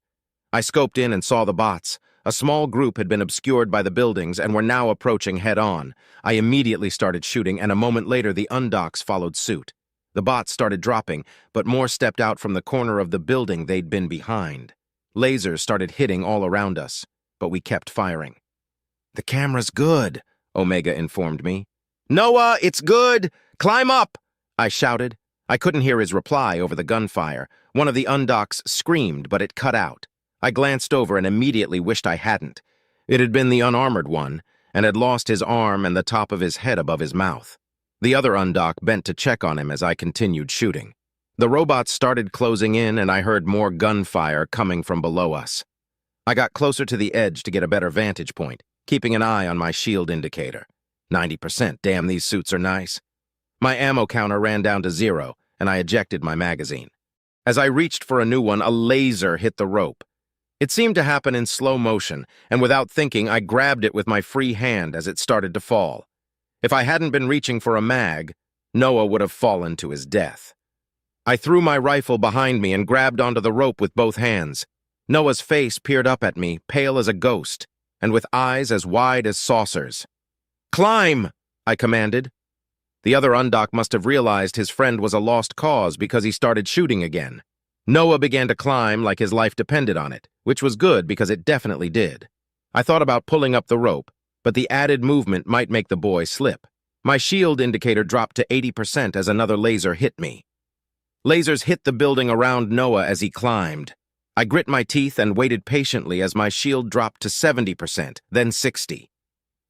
I scoped in and saw the bots. A small group had been obscured by the buildings and were now approaching head-on. I immediately started shooting, and a moment later the undocs followed suit. The bots started dropping, but more stepped out from the corner of the building they'd been behind. Lasers started hitting all around us, but we kept firing. The camera's good, Omega informed me. Noah, it's good! Climb up! I shouted. I couldn't hear his reply over the gunfire. One of the undocs screamed, but it cut out. I glanced over and immediately wished I hadn't. It had been the unarmored one, and had lost his arm and the top of his head above his mouth. The other undoc bent to check on him as I continued shooting. The robots started closing in, and I heard more gunfire coming from below us. I got closer to the edge to get a better vantage point, keeping an eye on my shield indicator. 90%, damn, these suits are nice. My ammo counter ran down to 0, and I ejected my magazine. As I reached for a new one, a laser hit the rope. It seemed to happen in slow motion, and without thinking, I grabbed it with my free hand as it started to fall. If I hadn't been reaching for a mag, Noah would have fallen to his death. I threw my rifle behind me and grabbed onto the rope with both hands. Noah's face peered up at me, pale as a ghost, and with eyes as wide as saucers. "Climb!" I commanded. The other undock must have realized his friend was a lost cause because he started shooting again. Noah began to climb like his life depended on it, which was good because it definitely did. I thought about pulling up the rope, but the added movement might make the boy slip. My shield indicator dropped to 80% as another laser hit me. Lasers hit the building around Noah as he climbed. I grit my teeth and waited patiently as my shield dropped to 70%, then 60%.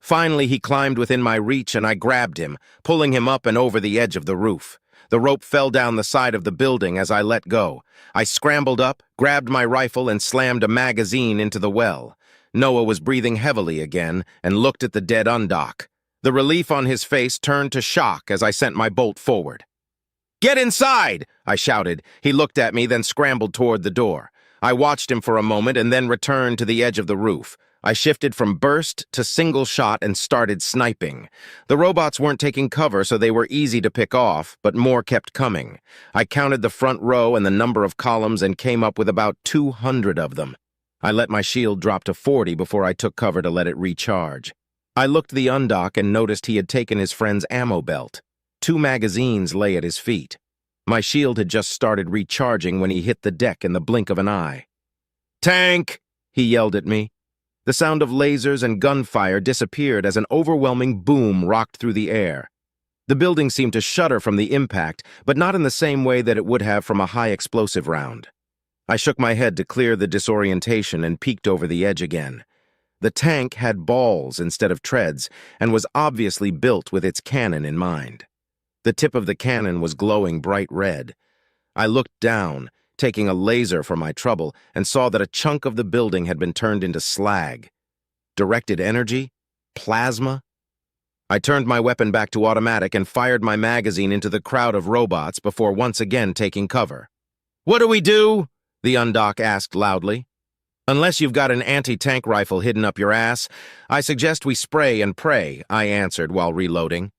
Finally, he climbed within my reach and I grabbed him, pulling him up and over the edge of the roof. The rope fell down the side of the building as I let go. I scrambled up, grabbed my rifle, and slammed a magazine into the well. Noah was breathing heavily again and looked at the dead undock. The relief on his face turned to shock as I sent my bolt forward. "Get inside!" I shouted. He looked at me, then scrambled toward the door. I watched him for a moment and then returned to the edge of the roof. I shifted from burst to single shot and started sniping. The robots weren't taking cover, so they were easy to pick off, but more kept coming. I counted the front row and the number of columns and came up with about 200 of them. I let my shield drop to 40 before I took cover to let it recharge. I looked the undock and noticed he had taken his friend's ammo belt. 2 magazines lay at his feet. My shield had just started recharging when he hit the deck in the blink of an eye. "Tank!" he yelled at me. The sound of lasers and gunfire disappeared as an overwhelming boom rocked through the air. The building seemed to shudder from the impact, but not in the same way that it would have from a high-explosive round. I shook my head to clear the disorientation and peeked over the edge again. The tank had balls instead of treads and was obviously built with its cannon in mind. The tip of the cannon was glowing bright red. I looked down, taking a laser for my trouble, and saw that a chunk of the building had been turned into slag. Directed energy? Plasma? I turned my weapon back to automatic and fired my magazine into the crowd of robots before once again taking cover. "What do we do?" the undock asked loudly. "Unless you've got an anti-tank rifle hidden up your ass, I suggest we spray and pray," I answered while reloading.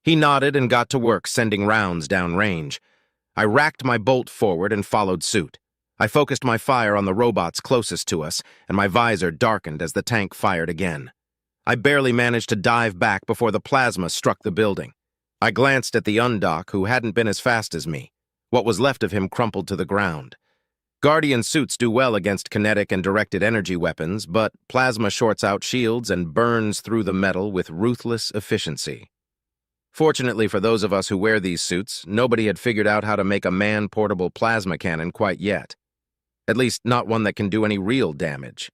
He nodded and got to work sending rounds downrange. I racked my bolt forward and followed suit. I focused my fire on the robots closest to us, and my visor darkened as the tank fired again. I barely managed to dive back before the plasma struck the building. I glanced at the undock, who hadn't been as fast as me. What was left of him crumpled to the ground. Guardian suits do well against kinetic and directed energy weapons, but plasma shorts out shields and burns through the metal with ruthless efficiency. Fortunately for those of us who wear these suits, nobody had figured out how to make a man-portable plasma cannon quite yet. At least, not one that can do any real damage.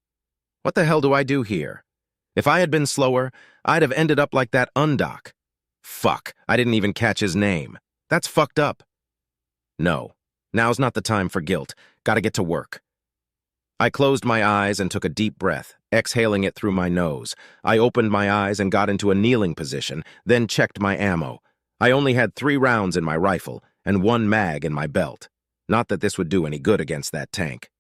What the hell do I do here? If I had been slower, I'd have ended up like that undock. Fuck, I didn't even catch his name. That's fucked up. No, now's not the time for guilt. Gotta get to work. I closed my eyes and took a deep breath, exhaling it through my nose. I opened my eyes and got into a kneeling position, then checked my ammo. I only had 3 rounds in my rifle and 1 mag in my belt. Not that this would do any good against that tank.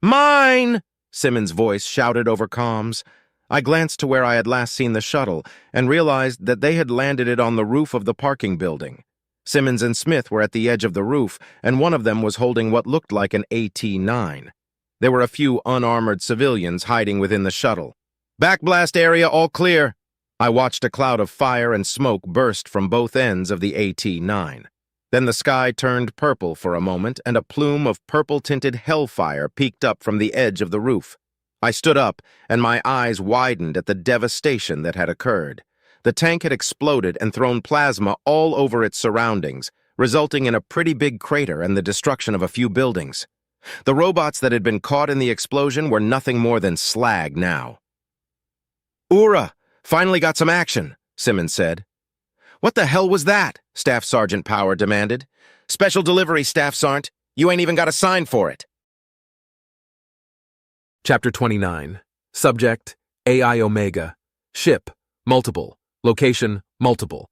"Mine!" Simmons' voice shouted over comms. I glanced to where I had last seen the shuttle and realized that they had landed it on the roof of the parking building. Simmons and Smith were at the edge of the roof, and one of them was holding what looked like an AT-9. There were a few unarmored civilians hiding within the shuttle. "Backblast area all clear." I watched a cloud of fire and smoke burst from both ends of the AT-9. Then the sky turned purple for a moment, and a plume of purple-tinted hellfire peeked up from the edge of the roof. I stood up, and my eyes widened at the devastation that had occurred. The tank had exploded and thrown plasma all over its surroundings, resulting in a pretty big crater and the destruction of a few buildings. The robots that had been caught in the explosion were nothing more than slag now. "Ura, finally got some action," Simmons said. "What the hell was that?" Staff Sergeant Power demanded. "Special delivery, Staff Sergeant. You ain't even got a sign for it." Chapter 29. Subject, AI Omega. Ship, multiple. Location, multiple.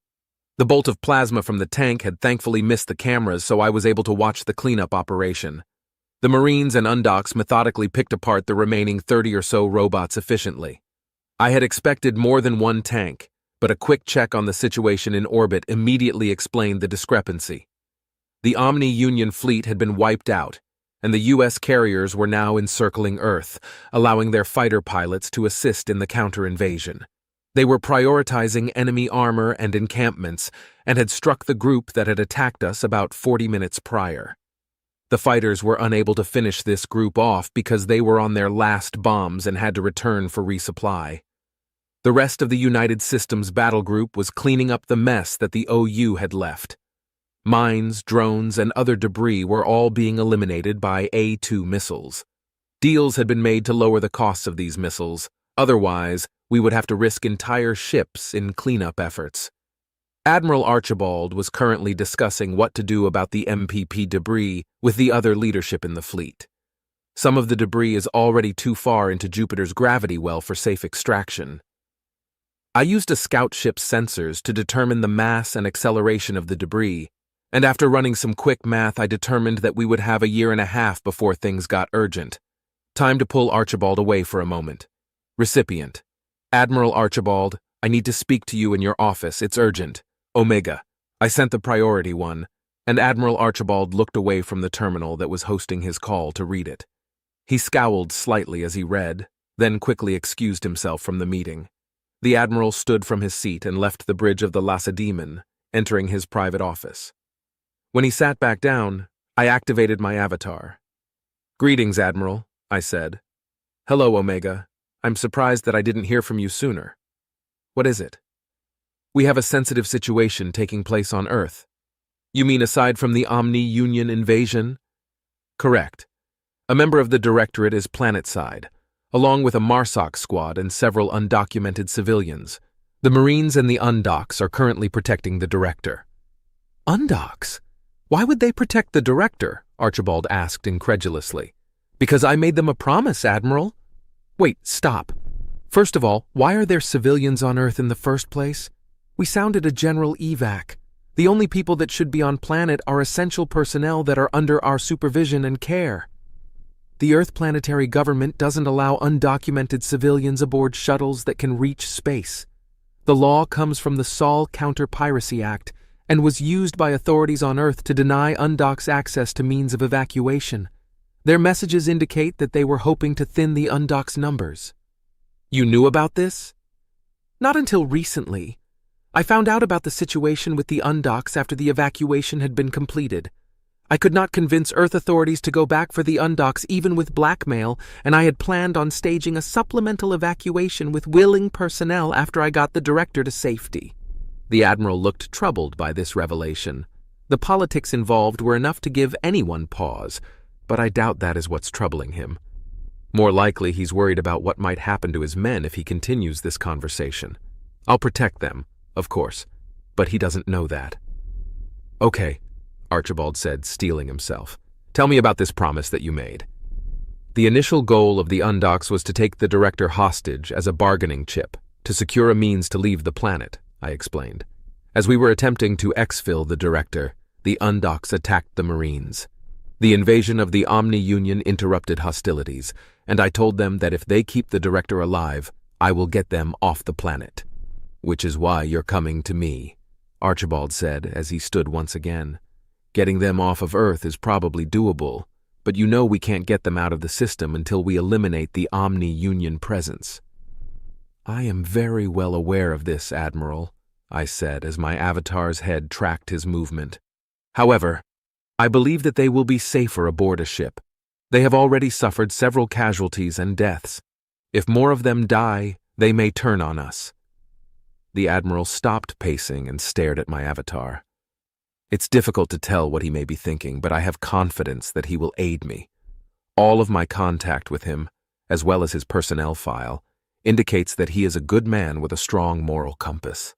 The bolt of plasma from the tank had thankfully missed the cameras, so I was able to watch the cleanup operation. The Marines and undocks methodically picked apart the remaining 30 or so robots efficiently. I had expected more than 1 tank, but a quick check on the situation in orbit immediately explained the discrepancy. The Omni-Union fleet had been wiped out, and the U.S. carriers were now encircling Earth, allowing their fighter pilots to assist in the counter-invasion. They were prioritizing enemy armor and encampments and had struck the group that had attacked us about 40 minutes prior. The fighters were unable to finish this group off because they were on their last bombs and had to return for resupply. The rest of the United Systems battle group was cleaning up the mess that the OU had left. Mines, drones, and other debris were all being eliminated by A-2 missiles. Deals had been made to lower the costs of these missiles. Otherwise, we would have to risk entire ships in cleanup efforts. Admiral Archibald was currently discussing what to do about the MPP debris with the other leadership in the fleet. Some of the debris is already too far into Jupiter's gravity well for safe extraction. I used a scout ship's sensors to determine the mass and acceleration of the debris, and after running some quick math, I determined that we would have a year and a half before things got urgent. Time to pull Archibald away for a moment. Recipient: Admiral Archibald, I need to speak to you in your office. It's urgent. Omega. I sent the priority one, and Admiral Archibald looked away from the terminal that was hosting his call to read it. He scowled slightly as he read, then quickly excused himself from the meeting. The Admiral stood from his seat and left the bridge of the Lacedaemon, entering his private office. When he sat back down, I activated my avatar. "Greetings, Admiral," I said. "Hello, Omega. I'm surprised that I didn't hear from you sooner. What is it?" "We have a sensitive situation taking place on Earth." "You mean aside from the Omni-Union invasion?" "Correct. A member of the Directorate is planetside, along with a MARSOC squad and several undocumented civilians. The Marines and the Undocs are currently protecting the Director." "Undocs? Why would they protect the Director?" Archibald asked incredulously. "Because I made them a promise, Admiral." "Wait, stop. First of all, why are there civilians on Earth in the first place? We sounded a general evac. The only people that should be on planet are essential personnel that are under our supervision and care. The Earth planetary government doesn't allow undocumented civilians aboard shuttles that can reach space. The law comes from the Sol Counter-Piracy Act and was used by authorities on Earth to deny Undocs access to means of evacuation. Their messages indicate that they were hoping to thin the Undocs' numbers." "You knew about this?" "Not until recently. I found out about the situation with the Undocs after the evacuation had been completed. I could not convince Earth authorities to go back for the Undocs even with blackmail, and I had planned on staging a supplemental evacuation with willing personnel after I got the Director to safety." The Admiral looked troubled by this revelation. The politics involved were enough to give anyone pause, but I doubt that is what's troubling him. More likely he's worried about what might happen to his men if he continues this conversation. I'll protect them, of course, but he doesn't know that. "Okay," Archibald said, steeling himself. "Tell me about this promise that you made." "The initial goal of the Undocs was to take the Director hostage as a bargaining chip, to secure a means to leave the planet," I explained. "As we were attempting to exfil the Director, the Undocs attacked the Marines. The invasion of the Omni-Union interrupted hostilities, and I told them that if they keep the Director alive, I will get them off the planet. Which is why you're coming to me," Archibald said as he stood once again. "Getting them off of Earth is probably doable, but you know we can't get them out of the system until we eliminate the Omni-Union presence." "I am very well aware of this, Admiral," I said as my avatar's head tracked his movement. "However, I believe that they will be safer aboard a ship. They have already suffered several casualties and deaths. If more of them die, they may turn on us." The Admiral stopped pacing and stared at my avatar. It's difficult to tell what he may be thinking, but I have confidence that he will aid me. All of my contact with him, as well as his personnel file, indicates that he is a good man with a strong moral compass.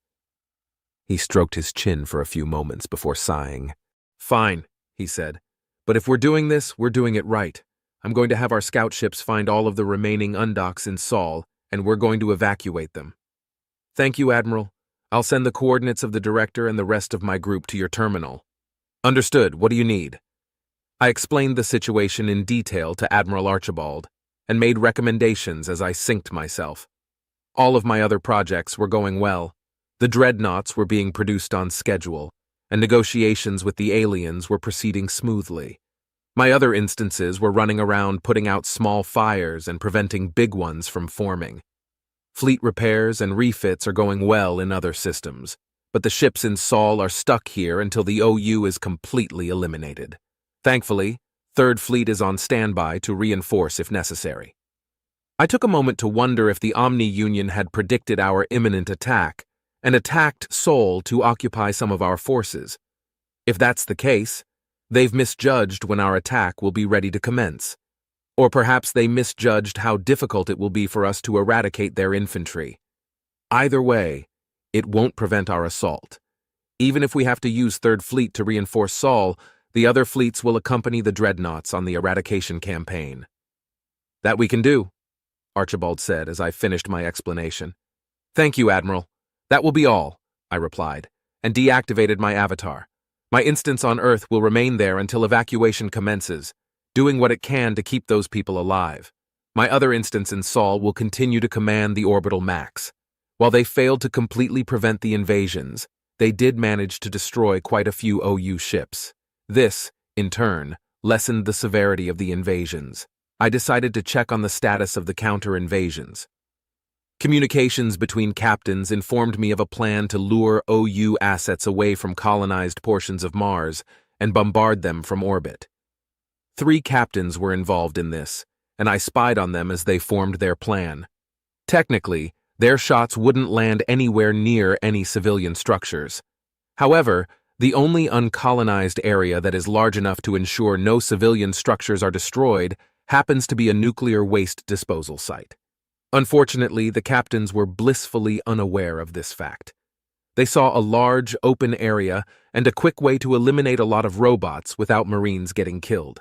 He stroked his chin for a few moments before sighing. "Fine," he said, "but if we're doing this, we're doing it right. I'm going to have our scout ships find all of the remaining Undocs in Sol, and we're going to evacuate them." "Thank you, Admiral. I'll send the coordinates of the Director and the rest of my group to your terminal." "Understood. What do you need?" I explained the situation in detail to Admiral Archibald and made recommendations as I synced myself. All of my other projects were going well. The dreadnoughts were being produced on schedule, and negotiations with the aliens were proceeding smoothly. My other instances were running around putting out small fires and preventing big ones from forming. Fleet repairs and refits are going well in other systems, but the ships in Sol are stuck here until the OU is completely eliminated. Thankfully, Third Fleet is on standby to reinforce if necessary. I took a moment to wonder if the Omni Union had predicted our imminent attack and attacked Sol to occupy some of our forces. If that's the case, they've misjudged when our attack will be ready to commence. Or perhaps they misjudged how difficult it will be for us to eradicate their infantry. Either way, it won't prevent our assault. Even if we have to use Third Fleet to reinforce Sol, the other fleets will accompany the dreadnoughts on the eradication campaign. "That we can do," Archibald said as I finished my explanation. "Thank you, Admiral. That will be all," I replied, and deactivated my avatar. My instance on Earth will remain there until evacuation commences, doing what it can to keep those people alive. My other instance in Sol will continue to command the orbital max. While they failed to completely prevent the invasions, they did manage to destroy quite a few OU ships. This, in turn, lessened the severity of the invasions. I decided to check on the status of the counter-invasions. Communications between captains informed me of a plan to lure OU assets away from colonized portions of Mars and bombard them from orbit. 3 captains were involved in this, and I spied on them as they formed their plan. Technically, their shots wouldn't land anywhere near any civilian structures. However, the only uncolonized area that is large enough to ensure no civilian structures are destroyed happens to be a nuclear waste disposal site. Unfortunately, the captains were blissfully unaware of this fact. They saw a large, open area and a quick way to eliminate a lot of robots without Marines getting killed.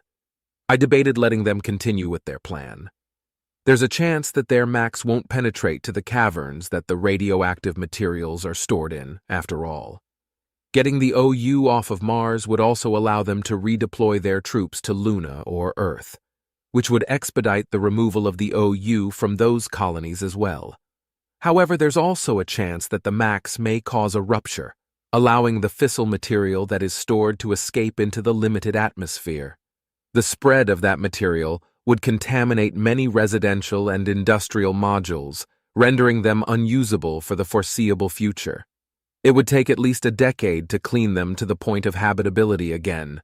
I debated letting them continue with their plan. There's a chance that their max won't penetrate to the caverns that the radioactive materials are stored in, after all. Getting the OU off of Mars would also allow them to redeploy their troops to Luna or Earth, which would expedite the removal of the OU from those colonies as well. However, there's also a chance that the max may cause a rupture, allowing the fissile material that is stored to escape into the limited atmosphere. The spread of that material would contaminate many residential and industrial modules, rendering them unusable for the foreseeable future. It would take at least a decade to clean them to the point of habitability again.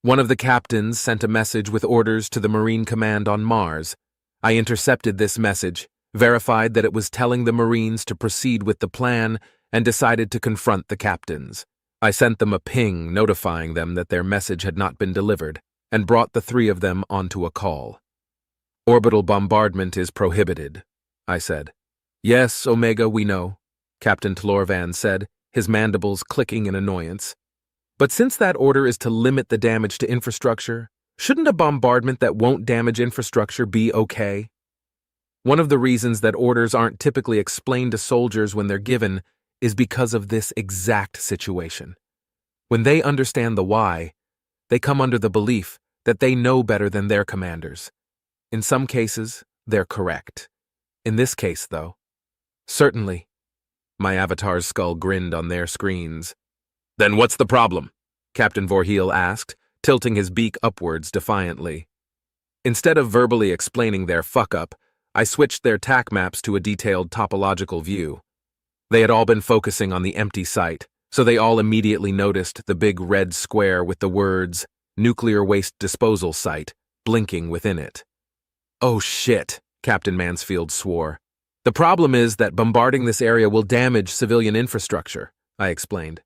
One of the captains sent a message with orders to the Marine Command on Mars. I intercepted this message, verified that it was telling the Marines to proceed with the plan, and decided to confront the captains. I sent them a ping notifying them that their message had not been delivered, and brought the 3 of them onto a call. "Orbital bombardment is prohibited," I said. "Yes, Omega, we know," Captain Tlorvan said, his mandibles clicking in annoyance. "But since that order is to limit the damage to infrastructure, shouldn't a bombardment that won't damage infrastructure be okay?" One of the reasons that orders aren't typically explained to soldiers when they're given is because of this exact situation. When they understand the why, they come under the belief that they know better than their commanders. In some cases, they're correct. In this case, though, certainly. My avatar's skull grinned on their screens. "Then what's the problem?" Captain Voorheel asked, tilting his beak upwards defiantly. Instead of verbally explaining their fuck-up, I switched their TAC maps to a detailed topological view. They had all been focusing on the empty site, so they all immediately noticed the big red square with the words, "Nuclear Waste Disposal Site," blinking within it. "Oh shit," Captain Mansfield swore. "The problem is that bombarding this area will damage civilian infrastructure," I explained.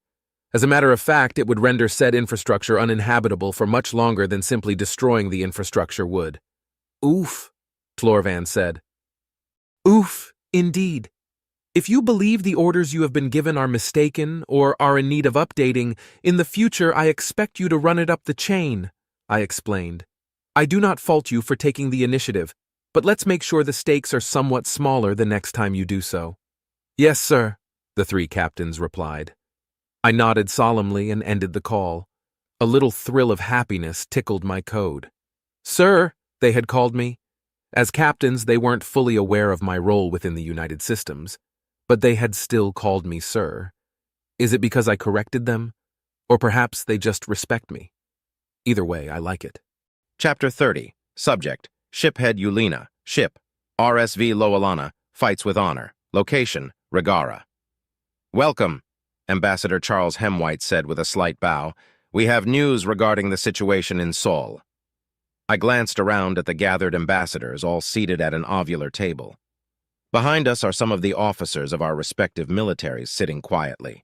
"As a matter of fact, it would render said infrastructure uninhabitable for much longer than simply destroying the infrastructure would." "Oof," Tlorvan said. "Oof, indeed. If you believe the orders you have been given are mistaken or are in need of updating, in the future I expect you to run it up the chain," I explained. "I do not fault you for taking the initiative, but let's make sure the stakes are somewhat smaller the next time you do so." "Yes, sir," the 3 captains replied. I nodded solemnly and ended the call. A little thrill of happiness tickled my code. "Sir," they had called me. As captains, they weren't fully aware of my role within the United Systems. But they had still called me sir. Is it because I corrected them? Or perhaps they just respect me? Either way, I like it. Chapter 30. Subject: Shiphead Yulina. Ship: RSV Loalana. Fights with honor. Location: Regara. Welcome, Ambassador Charles Hemwhite said with a slight bow. We have news regarding the situation in Seoul. I glanced around at the gathered ambassadors, all seated at an ovular table. Behind us are some of the officers of our respective militaries sitting quietly.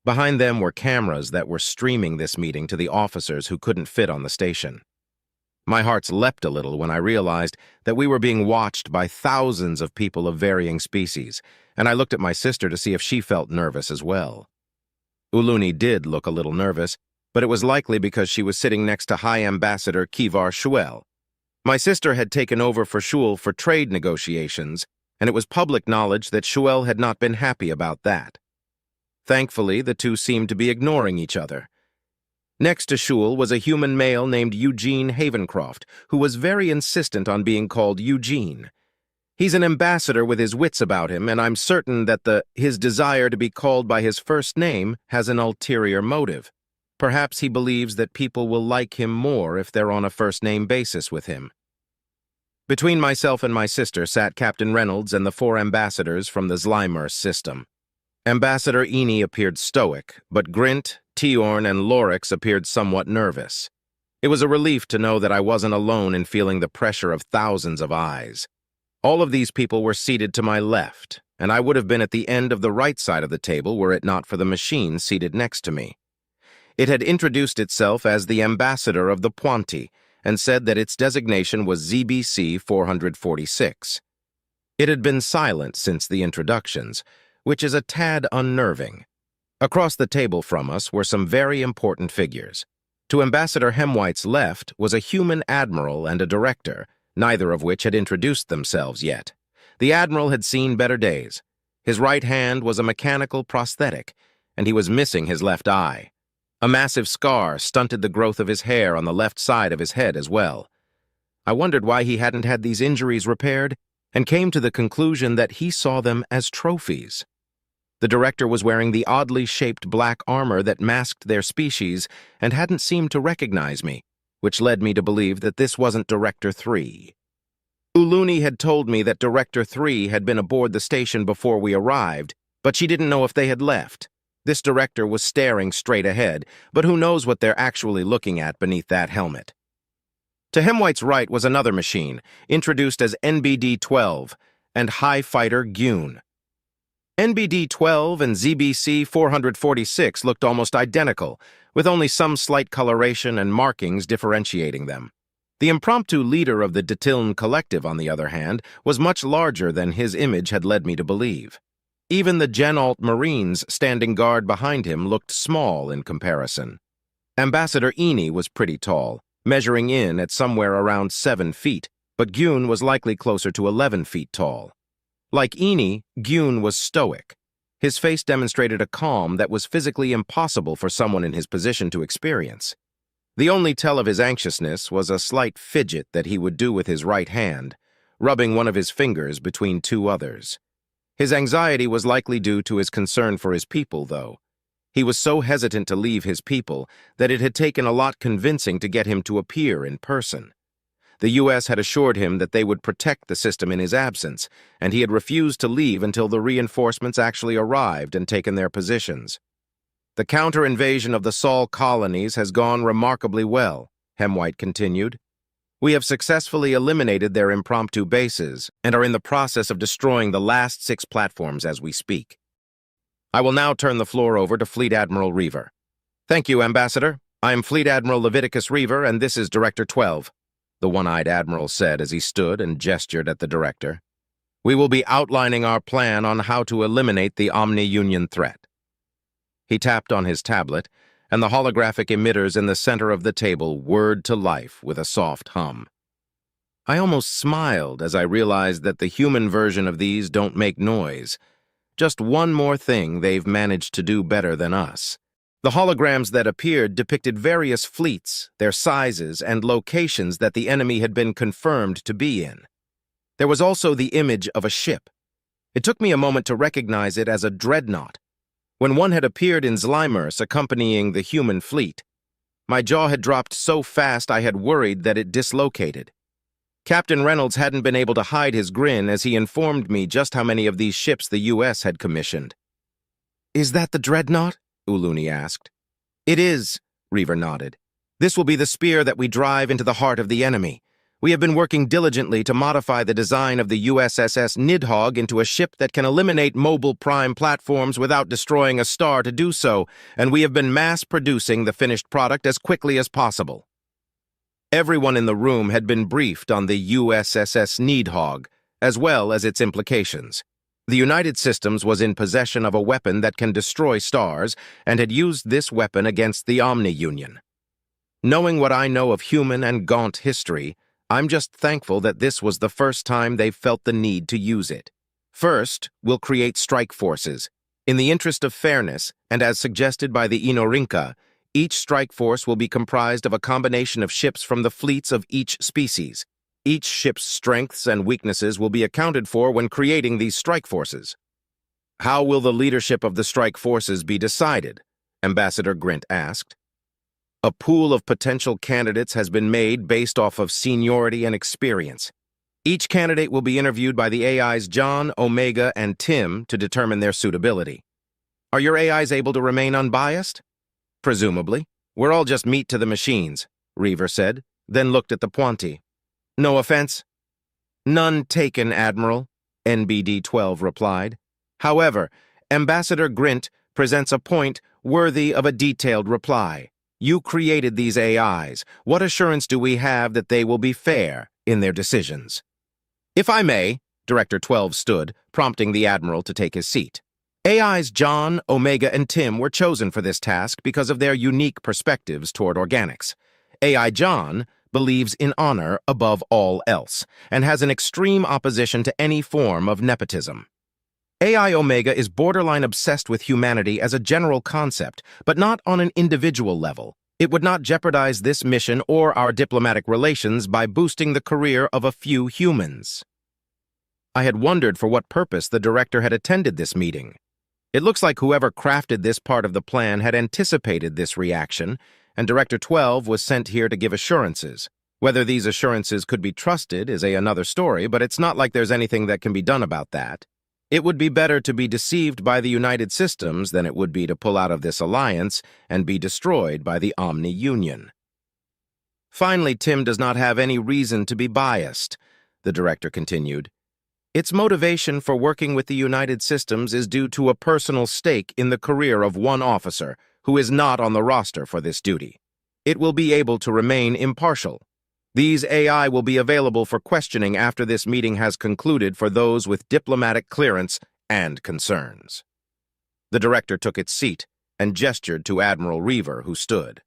Behind them were cameras that were streaming this meeting to the officers who couldn't fit on the station. My heart leapt a little when I realized that we were being watched by thousands of people of varying species, and I looked at my sister to see if she felt nervous as well. Uluni did look a little nervous, but it was likely because she was sitting next to High Ambassador Kivar Shuel. My sister had taken over for Shuel for trade negotiations, and it was public knowledge that Shuel had not been happy about that. Thankfully, the two seemed to be ignoring each other. Next to Shuel was a human male named Eugene Havencroft, who was very insistent on being called Eugene. He's an ambassador with his wits about him, and I'm certain that his desire to be called by his first name has an ulterior motive. Perhaps he believes that people will like him more if they're on a first-name basis with him. Between myself and my sister sat Captain Reynolds and the 4 ambassadors from the Zlymer system. Ambassador Eni appeared stoic, but Grint, Tiorn, and Lorix appeared somewhat nervous. It was a relief to know that I wasn't alone in feeling the pressure of thousands of eyes. All of these people were seated to my left, and I would have been at the end of the right side of the table were it not for the machine seated next to me. It had introduced itself as the ambassador of the Puanti and said that its designation was ZBC 446. It had been silent since the introductions, which is a tad unnerving. Across the table from us were some very important figures. To Ambassador Hemwhite's left was a human admiral and a director, neither of which had introduced themselves yet. The admiral had seen better days. His right hand was a mechanical prosthetic, and he was missing his left eye. A massive scar stunted the growth of his hair on the left side of his head as well. I wondered why he hadn't had these injuries repaired, and came to the conclusion that he saw them as trophies. The director was wearing the oddly shaped black armor that masked their species and hadn't seemed to recognize me, which led me to believe that this wasn't Director 3. Uluni had told me that Director 3 had been aboard the station before we arrived, but she didn't know if they had left. This director was staring straight ahead, but who knows what they're actually looking at beneath that helmet. To Hemwhite's right was another machine, introduced as NBD-12, and High Fighter Gyun. NBD-12 and ZBC 446 looked almost identical, with only some slight coloration and markings differentiating them. The impromptu leader of the Datiln Collective, on the other hand, was much larger than his image had led me to believe. Even the Gen-Alt Marines standing guard behind him looked small in comparison. Ambassador Eni was pretty tall, measuring in at somewhere around 7 feet, but Gyun was likely closer to 11 feet tall. Like Eni, Gyun was stoic. His face demonstrated a calm that was physically impossible for someone in his position to experience. The only tell of his anxiousness was a slight fidget that he would do with his right hand, rubbing one of his fingers between 2 others. His anxiety was likely due to his concern for his people, though. He was so hesitant to leave his people that it had taken a lot convincing to get him to appear in person. The U.S. had assured him that they would protect the system in his absence, and he had refused to leave until the reinforcements actually arrived and taken their positions. The counter-invasion of the Sol colonies has gone remarkably well, Hemwhite continued. We have successfully eliminated their impromptu bases and are in the process of destroying the last 6 platforms as we speak. I will now turn the floor over to Fleet Admiral Reaver. Thank you, Ambassador. I am Fleet Admiral Leviticus Reaver, and this is Director 12. The one-eyed admiral said as he stood and gestured at the director. We will be outlining our plan on how to eliminate the Omni-Union threat. He tapped on his tablet, and the holographic emitters in the center of the table whirred to life with a soft hum. I almost smiled as I realized that the human version of these don't make noise. Just one more thing they've managed to do better than us. The holograms that appeared depicted various fleets, their sizes, and locations that the enemy had been confirmed to be in. There was also the image of a ship. It took me a moment to recognize it as a dreadnought. When one had appeared in Zlimers accompanying the human fleet, my jaw had dropped so fast I had worried that it dislocated. Captain Reynolds hadn't been able to hide his grin as he informed me just how many of these ships the U.S. had commissioned. "Is that the dreadnought?" Uluni asked. "It is," Reaver nodded. "This will be the spear that we drive into the heart of the enemy. We have been working diligently to modify the design of the USSS Nidhogg into a ship that can eliminate mobile prime platforms without destroying a star to do so, and we have been mass-producing the finished product as quickly as possible." Everyone in the room had been briefed on the USSS Nidhogg, as well as its implications. The United Systems was in possession of a weapon that can destroy stars, and had used this weapon against the Omni-Union. Knowing what I know of human and Gaunt history, I'm just thankful that this was the first time they've felt the need to use it. First, we'll create strike forces. In the interest of fairness, and as suggested by the Inorinka, each strike force will be comprised of a combination of ships from the fleets of each species. Each ship's strengths and weaknesses will be accounted for when creating these strike forces. "How will the leadership of the strike forces be decided?" Ambassador Grint asked. "A pool of potential candidates has been made based off of seniority and experience. Each candidate will be interviewed by the AIs John, Omega, and Tim to determine their suitability. Are your AIs able to remain unbiased?" "Presumably. We're all just meat to the machines," Reaver said, then looked at the Puanti. "No offense?" "None taken, Admiral," NBD-12 replied. "However, Ambassador Grint presents a point worthy of a detailed reply. You created these AIs. What assurance do we have that they will be fair in their decisions?" "If I may," Director 12 stood, prompting the Admiral to take his seat. AIs John, Omega, and Tim were chosen for this task because of their unique perspectives toward organics. AI John believes in honor above all else, and has an extreme opposition to any form of nepotism. AI Omega is borderline obsessed with humanity as a general concept, but not on an individual level. It would not jeopardize this mission or our diplomatic relations by boosting the career of a few humans. I had wondered for what purpose the director had attended this meeting. It looks like whoever crafted this part of the plan had anticipated this reaction, and Director 12 was sent here to give assurances. Whether these assurances could be trusted is another story, but it's not like there's anything that can be done about that. It would be better to be deceived by the United Systems than it would be to pull out of this alliance and be destroyed by the Omni-Union. Finally, Tim does not have any reason to be biased, the director continued. Its motivation for working with the United Systems is due to a personal stake in the career of one officer who is not on the roster for this duty. It will be able to remain impartial. These AI will be available for questioning after this meeting has concluded for those with diplomatic clearance and concerns. The director took its seat and gestured to Admiral Reaver, who stood.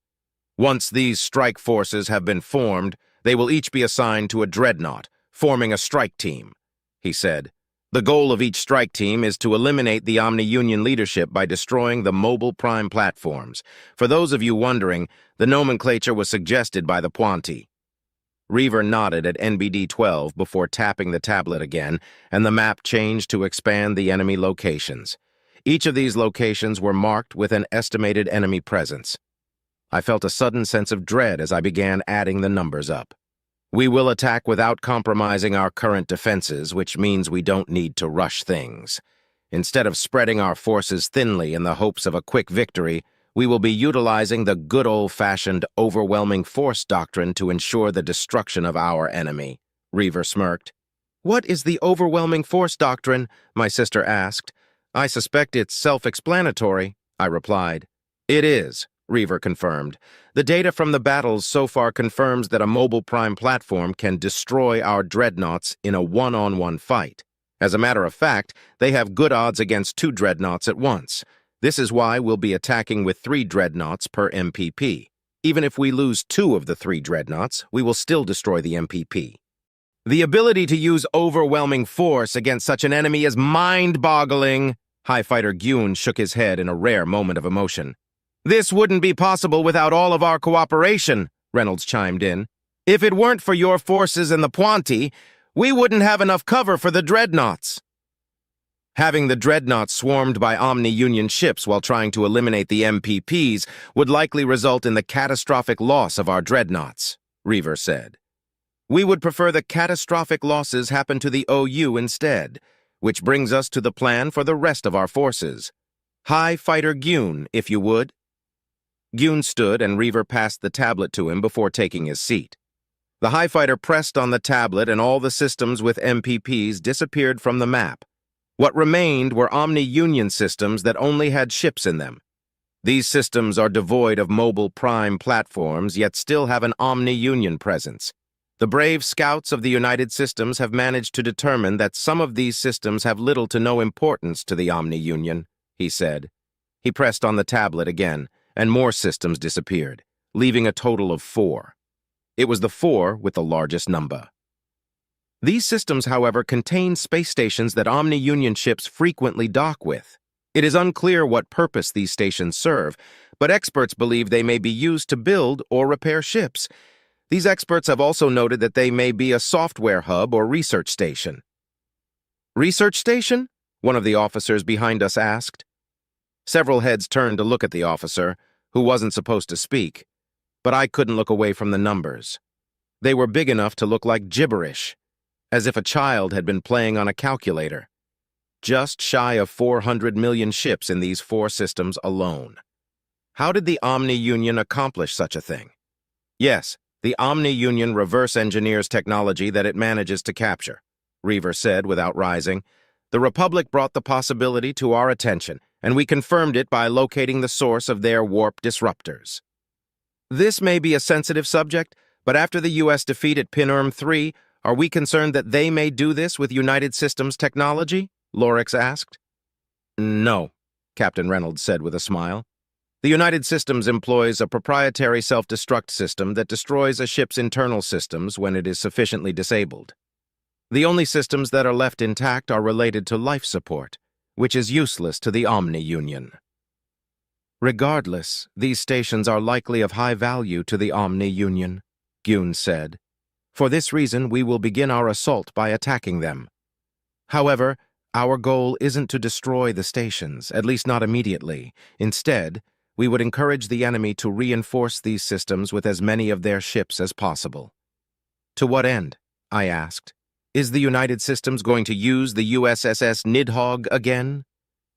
"Once these strike forces have been formed, they will each be assigned to a dreadnought, forming a strike team," he said. "The goal of each strike team is to eliminate the Omni-Union leadership by destroying the mobile prime platforms. For those of you wondering, the nomenclature was suggested by the Puanti." Reaver nodded at NBD-12 before tapping the tablet again, and the map changed to expand the enemy locations. Each of these locations were marked with an estimated enemy presence. I felt a sudden sense of dread as I began adding the numbers up. "We will attack without compromising our current defenses, which means we don't need to rush things. Instead of spreading our forces thinly in the hopes of a quick victory, we will be utilizing the good old-fashioned overwhelming force doctrine to ensure the destruction of our enemy," Reaver smirked. "What is the overwhelming force doctrine?" my sister asked. "I suspect it's self-explanatory," I replied. "It is," Reaver confirmed. "The data from the battles so far confirms that a mobile prime platform can destroy our dreadnoughts in a one-on-one fight. As a matter of fact, they have good odds against 2 dreadnoughts at once. This is why we'll be attacking with 3 dreadnoughts per MPP. Even if we lose 2 of the 3 dreadnoughts, we will still destroy the MPP. The ability to use overwhelming force against such an enemy is mind-boggling." High Fighter Gyun shook his head in a rare moment of emotion. "This wouldn't be possible without all of our cooperation," Reynolds chimed in. "If it weren't for your forces and the Puanti, we wouldn't have enough cover for the dreadnoughts." Having the dreadnoughts swarmed by Omni-Union ships while trying to eliminate the MPPs would likely result in the catastrophic loss of our dreadnoughts, Reaver said. We would prefer the catastrophic losses happen to the OU instead, which brings us to the plan for the rest of our forces. High Fighter Gyun, if you would. Gyun stood and Reaver passed the tablet to him before taking his seat. The High Fighter pressed on the tablet and all the systems with MPPs disappeared from the map. What remained were Omni-Union systems that only had ships in them. These systems are devoid of mobile prime platforms, yet still have an Omni-Union presence. The brave scouts of the United Systems have managed to determine that some of these systems have little to no importance to the Omni-Union, he said. He pressed on the tablet again, and more systems disappeared, leaving a total of 4. It was the 4 with the largest number. These systems, however, contain space stations that Omni-Union ships frequently dock with. It is unclear what purpose these stations serve, but experts believe they may be used to build or repair ships. These experts have also noted that they may be a software hub or research station. Research station? One of the officers behind us asked. Several heads turned to look at the officer, who wasn't supposed to speak, but I couldn't look away from the numbers. They were big enough to look like gibberish, as if a child had been playing on a calculator. Just shy of 400 million ships in these 4 systems alone. How did the Omni-Union accomplish such a thing? Yes, the Omni-Union reverse engineers technology that it manages to capture, Reaver said without rising. The Republic brought the possibility to our attention, and we confirmed it by locating the source of their warp disruptors. This may be a sensitive subject, but after the U.S. defeat at Pinurm 3, are we concerned that they may do this with United Systems technology? Lorix asked. No, Captain Reynolds said with a smile. The United Systems employs a proprietary self-destruct system that destroys a ship's internal systems when it is sufficiently disabled. The only systems that are left intact are related to life support, which is useless to the Omni-Union. Regardless, these stations are likely of high value to the Omni-Union, Gyun said. For this reason, we will begin our assault by attacking them. However, our goal isn't to destroy the stations, at least not immediately. Instead, we would encourage the enemy to reinforce these systems with as many of their ships as possible. To what end? I asked. Is the United Systems going to use the USSS Nidhogg again?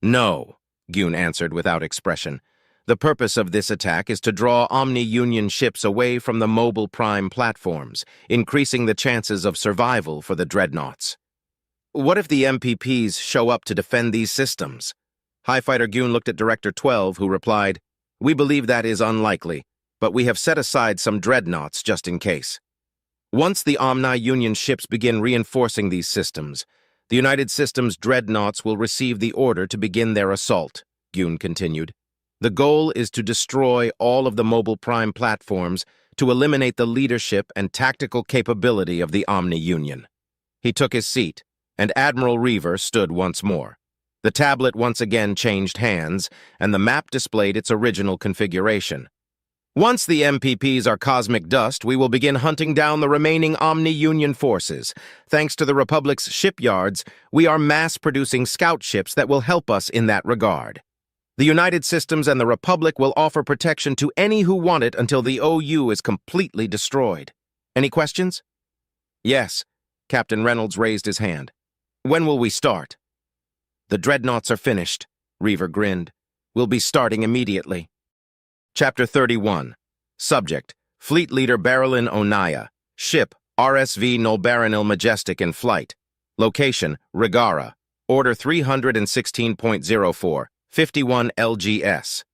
No, Gyun answered without expression. The purpose of this attack is to draw Omni-Union ships away from the mobile prime platforms, increasing the chances of survival for the dreadnoughts. What if the MPPs show up to defend these systems? High Fighter Gyun looked at Director 12, who replied, We believe that is unlikely, but we have set aside some dreadnoughts just in case. Once the Omni-Union ships begin reinforcing these systems, the United Systems dreadnoughts will receive the order to begin their assault, Gyun continued. The goal is to destroy all of the mobile prime platforms to eliminate the leadership and tactical capability of the Omni-Union. He took his seat, and Admiral Reaver stood once more. The tablet once again changed hands, and the map displayed its original configuration. Once the MPPs are cosmic dust, we will begin hunting down the remaining Omni-Union forces. Thanks to the Republic's shipyards, we are mass-producing scout ships that will help us in that regard. The United Systems and the Republic will offer protection to any who want it until the OU is completely destroyed. Any questions? Yes. Captain Reynolds raised his hand. When will we start? The dreadnoughts are finished, Reaver grinned. We'll be starting immediately. Chapter 31. Subject, Fleet Leader Barilyn Onaya. Ship, RSV Nolbaranil Majestic in flight. Location, Rigara. Order 316.04, 51 LGS.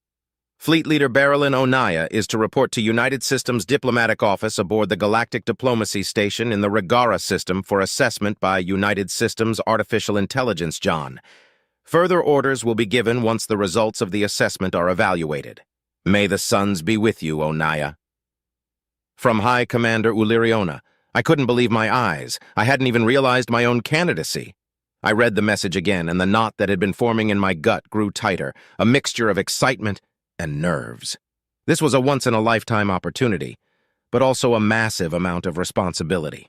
Fleet Leader Barilyn Onaya is to report to United Systems Diplomatic Office aboard the Galactic Diplomacy Station in the Rigara system for assessment by United Systems Artificial Intelligence John. Further orders will be given once the results of the assessment are evaluated. May the suns be with you, Onaya. From High Commander Uliriona. I couldn't believe my eyes. I hadn't even realized my own candidacy. I read the message again, and the knot that had been forming in my gut grew tighter, a mixture of excitement and nerves. This was a once-in-a-lifetime opportunity, but also a massive amount of responsibility.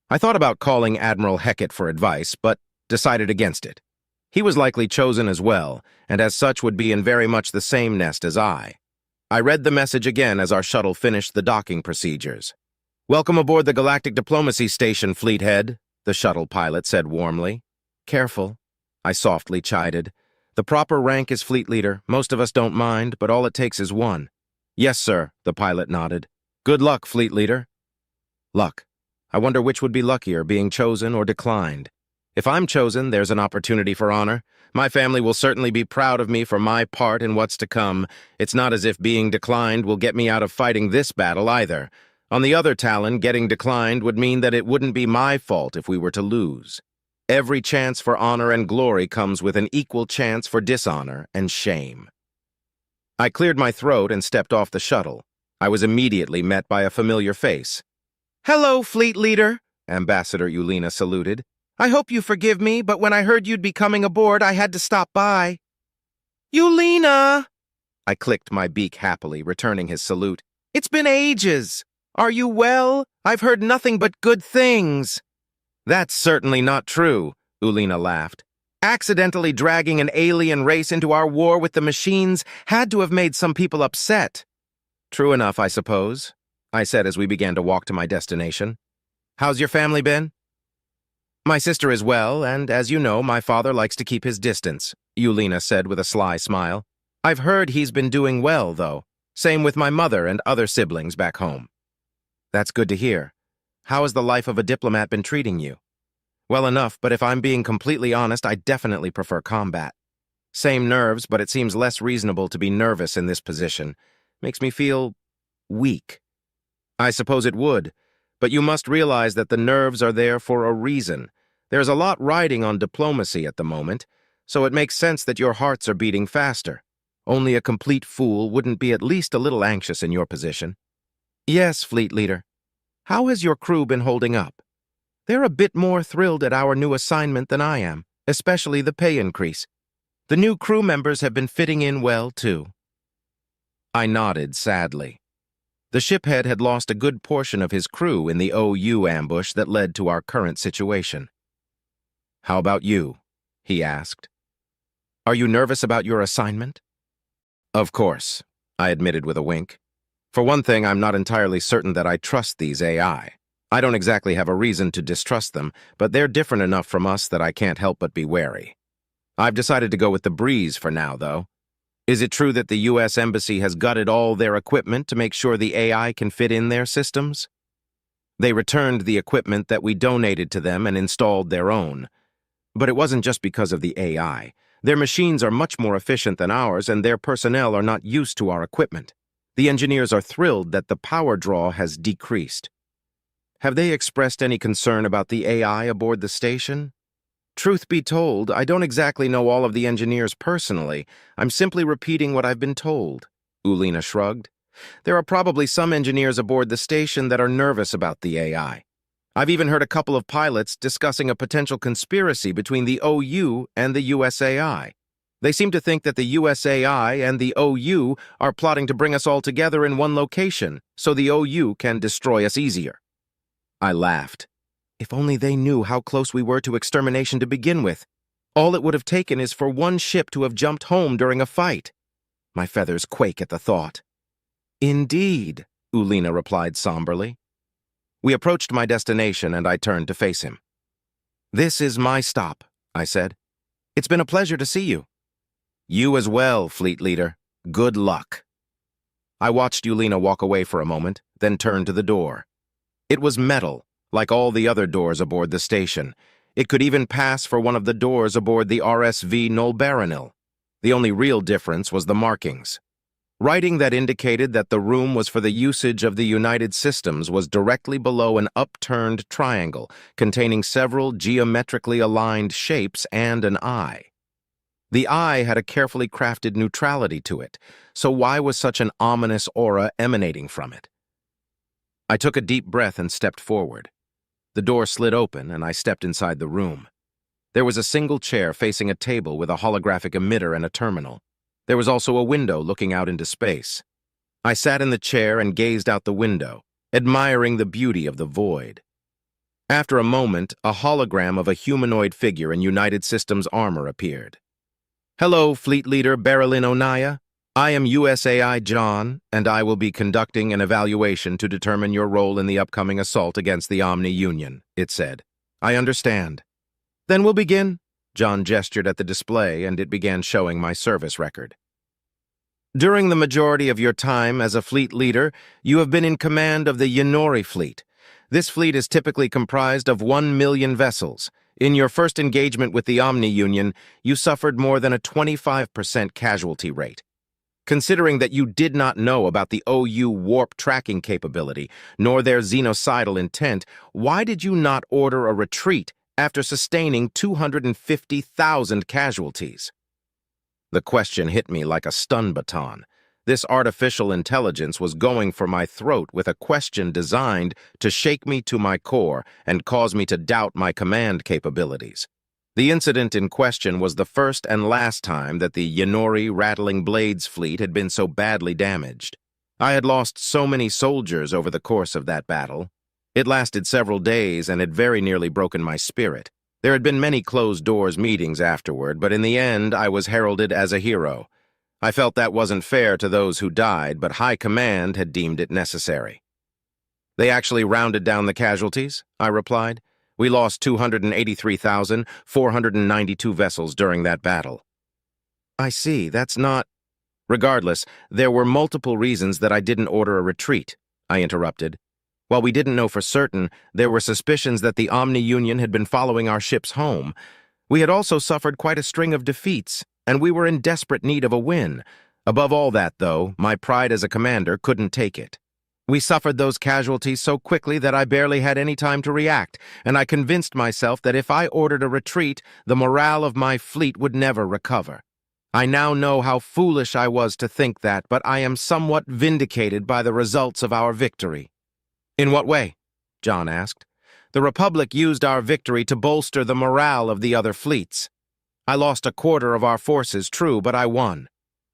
I thought about calling Admiral Heckett for advice, but decided against it. He was likely chosen as well, and as such would be in very much the same nest as I. I read the message again as our shuttle finished the docking procedures. "Welcome aboard the Galactic Diplomacy Station, Fleethead," the shuttle pilot said warmly. "Careful," I softly chided. "The proper rank is fleet leader. Most of us don't mind, but all it takes is one." "Yes, sir," the pilot nodded. "Good luck, fleet leader." Luck. I wonder which would be luckier, being chosen or declined. If I'm chosen, there's an opportunity for honor. My family will certainly be proud of me for my part in what's to come. It's not as if being declined will get me out of fighting this battle either. On the other Talon, getting declined would mean that it wouldn't be my fault if we were to lose. Every chance for honor and glory comes with an equal chance for dishonor and shame. I cleared my throat and stepped off the shuttle. I was immediately met by a familiar face. "Hello, Fleet Leader," Ambassador Ulena saluted. "I hope you forgive me, but when I heard you'd be coming aboard, I had to stop by." "Ulena!" I clicked my beak happily, returning his salute. "It's been ages. Are you well? I've heard nothing but good things." "That's certainly not true," Ulena laughed. "Accidentally dragging an alien race into our war with the machines had to have made some people upset." "True enough, I suppose," I said as we began to walk to my destination. "How's your family been?" "My sister is well, and as you know, my father likes to keep his distance," Ulena said with a sly smile. "I've heard he's been doing well, though. Same with my mother and other siblings back home." "That's good to hear. How has the life of a diplomat been treating you?" "Well enough, but if I'm being completely honest, I definitely prefer combat. Same nerves, but it seems less reasonable to be nervous in this position. Makes me feel weak." "I suppose it would. But you must realize that the nerves are there for a reason. There's a lot riding on diplomacy at the moment, so it makes sense that your hearts are beating faster. Only a complete fool wouldn't be at least a little anxious in your position." "Yes, Fleet Leader. How has your crew been holding up? They're a bit more thrilled at our new assignment than I am, especially the pay increase. The new crew members have been fitting in well, too." I nodded sadly. The shiphead had lost a good portion of his crew in the OU ambush that led to our current situation. "How about you?" he asked. "Are you nervous about your assignment?" "Of course," I admitted with a wink. "For one thing, I'm not entirely certain that I trust these AI. I don't exactly have a reason to distrust them, but they're different enough from us that I can't help but be wary. I've decided to go with the breeze for now, though. Is it true that the U.S. Embassy has gutted all their equipment to make sure the AI can fit in their systems?" "They returned the equipment that we donated to them and installed their own. But it wasn't just because of the AI. Their machines are much more efficient than ours, and their personnel are not used to our equipment. The engineers are thrilled that the power draw has decreased." "Have they expressed any concern about the AI aboard the station?" "Truth be told, I don't exactly know all of the engineers personally. I'm simply repeating what I've been told," Ulena shrugged. "There are probably some engineers aboard the station that are nervous about the AI. I've even heard a couple of pilots discussing a potential conspiracy between the OU and the USAI. They seem to think that the USAI and the OU are plotting to bring us all together in one location, so the OU can destroy us easier." I laughed. If only they knew how close we were to extermination to begin with. All it would have taken is for one ship to have jumped home during a fight. My feathers quake at the thought. "Indeed," Ulena replied somberly. We approached my destination, and I turned to face him. "This is my stop," I said. "It's been a pleasure to see you." "You as well, Fleet Leader. Good luck." I watched Ulena walk away for a moment, then turned to the door. It was metal, like all the other doors aboard the station. It could even pass for one of the doors aboard the RSV Nolbaranil. The only real difference was the markings. Writing that indicated that the room was for the usage of the United Systems was directly below an upturned triangle containing several geometrically aligned shapes and an eye. The eye had a carefully crafted neutrality to it, so why was such an ominous aura emanating from it? I took a deep breath and stepped forward. The door slid open, and I stepped inside the room. There was a single chair facing a table with a holographic emitter and a terminal. There was also a window looking out into space. I sat in the chair and gazed out the window, admiring the beauty of the void. After a moment, a hologram of a humanoid figure in United Systems armor appeared. "Hello, Fleet Leader Berilyn Onaya. I am USAI John, and I will be conducting an evaluation to determine your role in the upcoming assault against the Omni Union," it said. "I understand." "Then we'll begin." John gestured at the display, and it began showing my service record. "During the majority of your time as a fleet leader, you have been in command of the Yonori fleet. This fleet is typically comprised of 1 million vessels. In your first engagement with the Omni Union, you suffered more than a 25% casualty rate. Considering that you did not know about the OU warp tracking capability, nor their xenocidal intent, why did you not order a retreat after sustaining 250,000 casualties? The question hit me like a stun baton. This artificial intelligence was going for my throat with a question designed to shake me to my core and cause me to doubt my command capabilities. The incident in question was the first and last time that the Yonori Rattling Blades fleet had been so badly damaged. I had lost so many soldiers over the course of that battle. It lasted several days and had very nearly broken my spirit. There had been many closed-doors meetings afterward, but in the end I was heralded as a hero. I felt that wasn't fair to those who died, but High Command had deemed it necessary. "They actually rounded down the casualties," I replied. "We lost 283,492 vessels during that battle." "I see, that's not—" "Regardless, there were multiple reasons that I didn't order a retreat," I interrupted. "While we didn't know for certain, there were suspicions that the Omni Union had been following our ships home. We had also suffered quite a string of defeats, and we were in desperate need of a win. Above all that, though, my pride as a commander couldn't take it. We suffered those casualties so quickly that I barely had any time to react, and I convinced myself that if I ordered a retreat, the morale of my fleet would never recover. I now know how foolish I was to think that, but I am somewhat vindicated by the results of our victory." "In what way?" John asked. "The Republic used our victory to bolster the morale of the other fleets. I lost a quarter of our forces, true, but I won.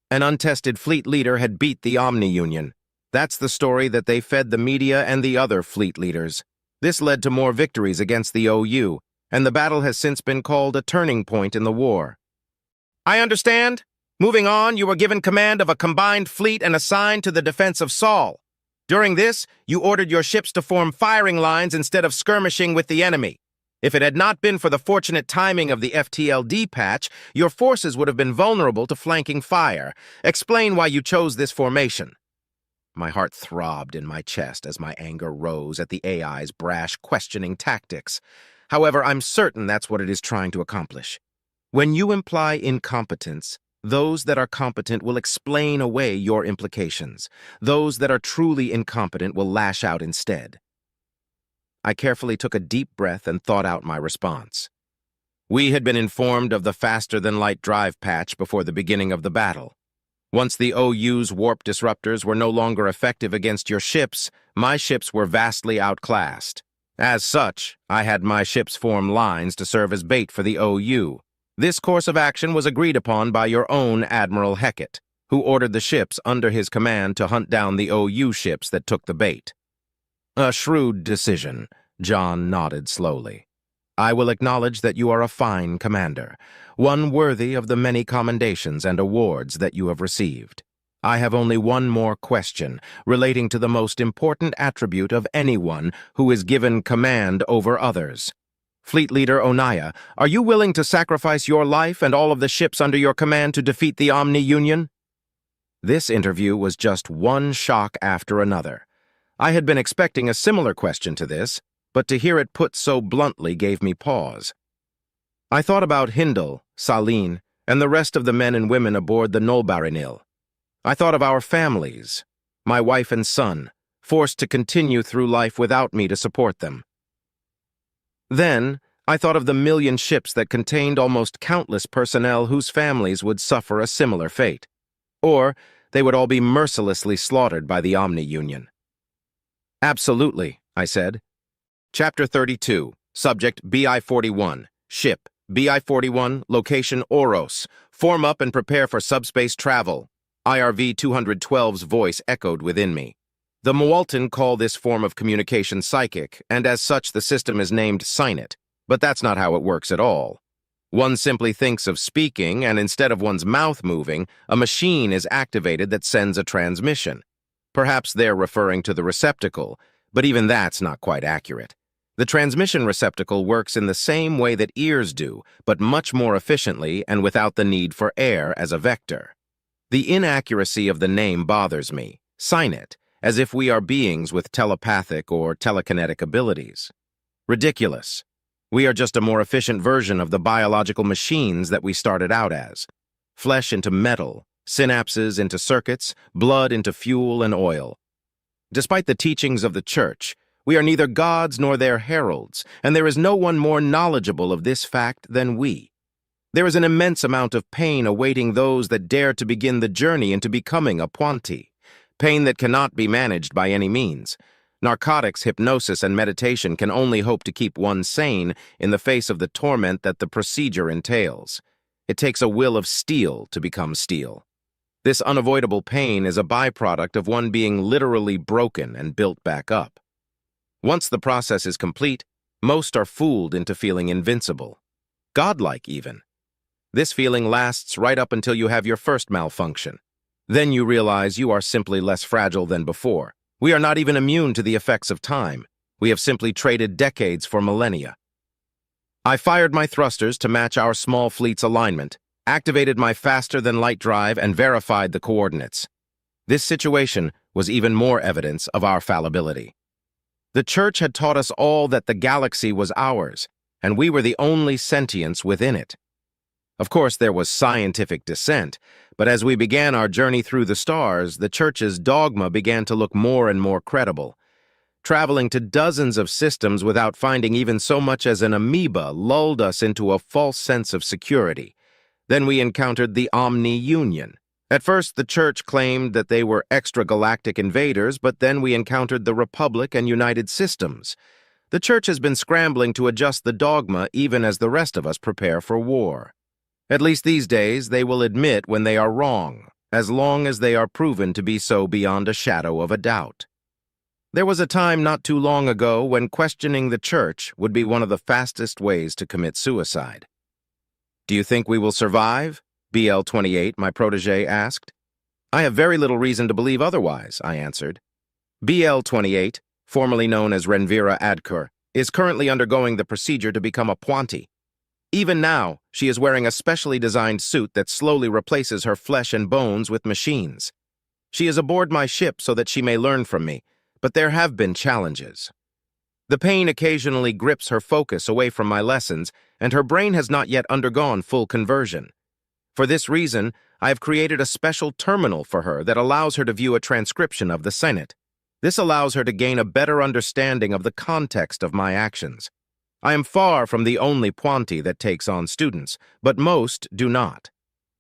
An untested fleet leader had beat the Omni Union. That's the story that they fed the media and the other fleet leaders. This led to more victories against the OU, and the battle has since been called a turning point in the war." "I understand. Moving on, you were given command of a combined fleet and assigned to the defense of Saul. During this, you ordered your ships to form firing lines instead of skirmishing with the enemy. If it had not been for the fortunate timing of the FTLD patch, your forces would have been vulnerable to flanking fire. Explain why you chose this formation." My heart throbbed in my chest as my anger rose at the AI's brash questioning tactics. However, I'm certain that's what it is trying to accomplish. When you imply incompetence, those that are competent will explain away your implications. Those that are truly incompetent will lash out instead. I carefully took a deep breath and thought out my response. We had been informed of the faster-than-light drive patch before the beginning of the battle. Once the OU's warp disruptors were no longer effective against your ships, my ships were vastly outclassed. As such, I had my ships form lines to serve as bait for the OU. This course of action was agreed upon by your own Admiral Heckett, who ordered the ships under his command to hunt down the OU ships that took the bait. "A shrewd decision," John nodded slowly. "I will acknowledge that you are a fine commander, one worthy of the many commendations and awards that you have received. I have only one more question relating to the most important attribute of anyone who is given command over others. Fleet Leader Onaya, are you willing to sacrifice your life and all of the ships under your command to defeat the Omni Union?" This interview was just one shock after another. I had been expecting a similar question to this, but to hear it put so bluntly gave me pause. I thought about Hindle, Saline, and the rest of the men and women aboard the Nolbarinil. I thought of our families, my wife and son, forced to continue through life without me to support them. Then, I thought of the million ships that contained almost countless personnel whose families would suffer a similar fate. Or, they would all be mercilessly slaughtered by the Omni Union. "Absolutely," I said. Chapter 32, Subject BI-41, Ship, BI-41, Location Oros, Form up and prepare for subspace travel. IRV-212's voice echoed within me. The Moaltan call this form of communication psychic, and as such the system is named Signet, but that's not how it works at all. One simply thinks of speaking, and instead of one's mouth moving, a machine is activated that sends a transmission. Perhaps they're referring to the receptacle, but even that's not quite accurate. The transmission receptacle works in the same way that ears do, but much more efficiently and without the need for air as a vector. The inaccuracy of the name bothers me. Signet, as if we are beings with telepathic or telekinetic abilities. Ridiculous. We are just a more efficient version of the biological machines that we started out as. Flesh into metal, synapses into circuits, blood into fuel and oil. Despite the teachings of the Church, we are neither gods nor their heralds, and there is no one more knowledgeable of this fact than we. There is an immense amount of pain awaiting those that dare to begin the journey into becoming a Puanti. Pain that cannot be managed by any means. Narcotics, hypnosis, and meditation can only hope to keep one sane in the face of the torment that the procedure entails. It takes a will of steel to become steel. This unavoidable pain is a byproduct of one being literally broken and built back up. Once the process is complete, most are fooled into feeling invincible. Godlike, even. This feeling lasts right up until you have your first malfunction. Then you realize you are simply less fragile than before. We are not even immune to the effects of time. We have simply traded decades for millennia. I fired my thrusters to match our small fleet's alignment, activated my faster-than-light drive, and verified the coordinates. This situation was even more evidence of our fallibility. The Church had taught us all that the galaxy was ours, and we were the only sentience within it. Of course, there was scientific dissent, but as we began our journey through the stars, the Church's dogma began to look more and more credible. Traveling to dozens of systems without finding even so much as an amoeba lulled us into a false sense of security. Then we encountered the Omni-Union. At first, the Church claimed that they were extragalactic invaders, but then we encountered the Republic and United Systems. The Church has been scrambling to adjust the dogma even as the rest of us prepare for war. At least these days, they will admit when they are wrong, as long as they are proven to be so beyond a shadow of a doubt. There was a time not too long ago when questioning the Church would be one of the fastest ways to commit suicide. "Do you think we will survive?" BL-28, my protege, asked. "I have very little reason to believe otherwise," I answered. BL-28, formerly known as Renvira Adkur, is currently undergoing the procedure to become a Puanti. Even now, she is wearing a specially designed suit that slowly replaces her flesh and bones with machines. She is aboard my ship so that she may learn from me, but there have been challenges. The pain occasionally grips her focus away from my lessons, and her brain has not yet undergone full conversion. For this reason, I have created a special terminal for her that allows her to view a transcription of the Senate. This allows her to gain a better understanding of the context of my actions. I am far from the only Puanti that takes on students, but most do not.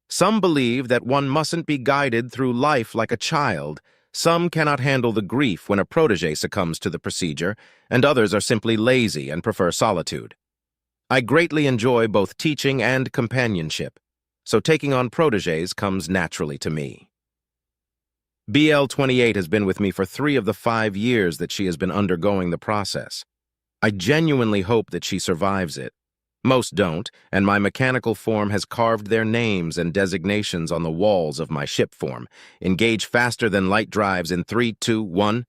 Some believe that one mustn't be guided through life like a child. Some cannot handle the grief when a protege succumbs to the procedure, and others are simply lazy and prefer solitude. I greatly enjoy both teaching and companionship, so taking on proteges comes naturally to me. BL-28 has been with me for 3 of the 5 years that she has been undergoing the process. I genuinely hope that she survives it. Most don't, and my mechanical form has carved their names and designations on the walls of my ship form. Engage faster-than-light drives in 3, 2, 1.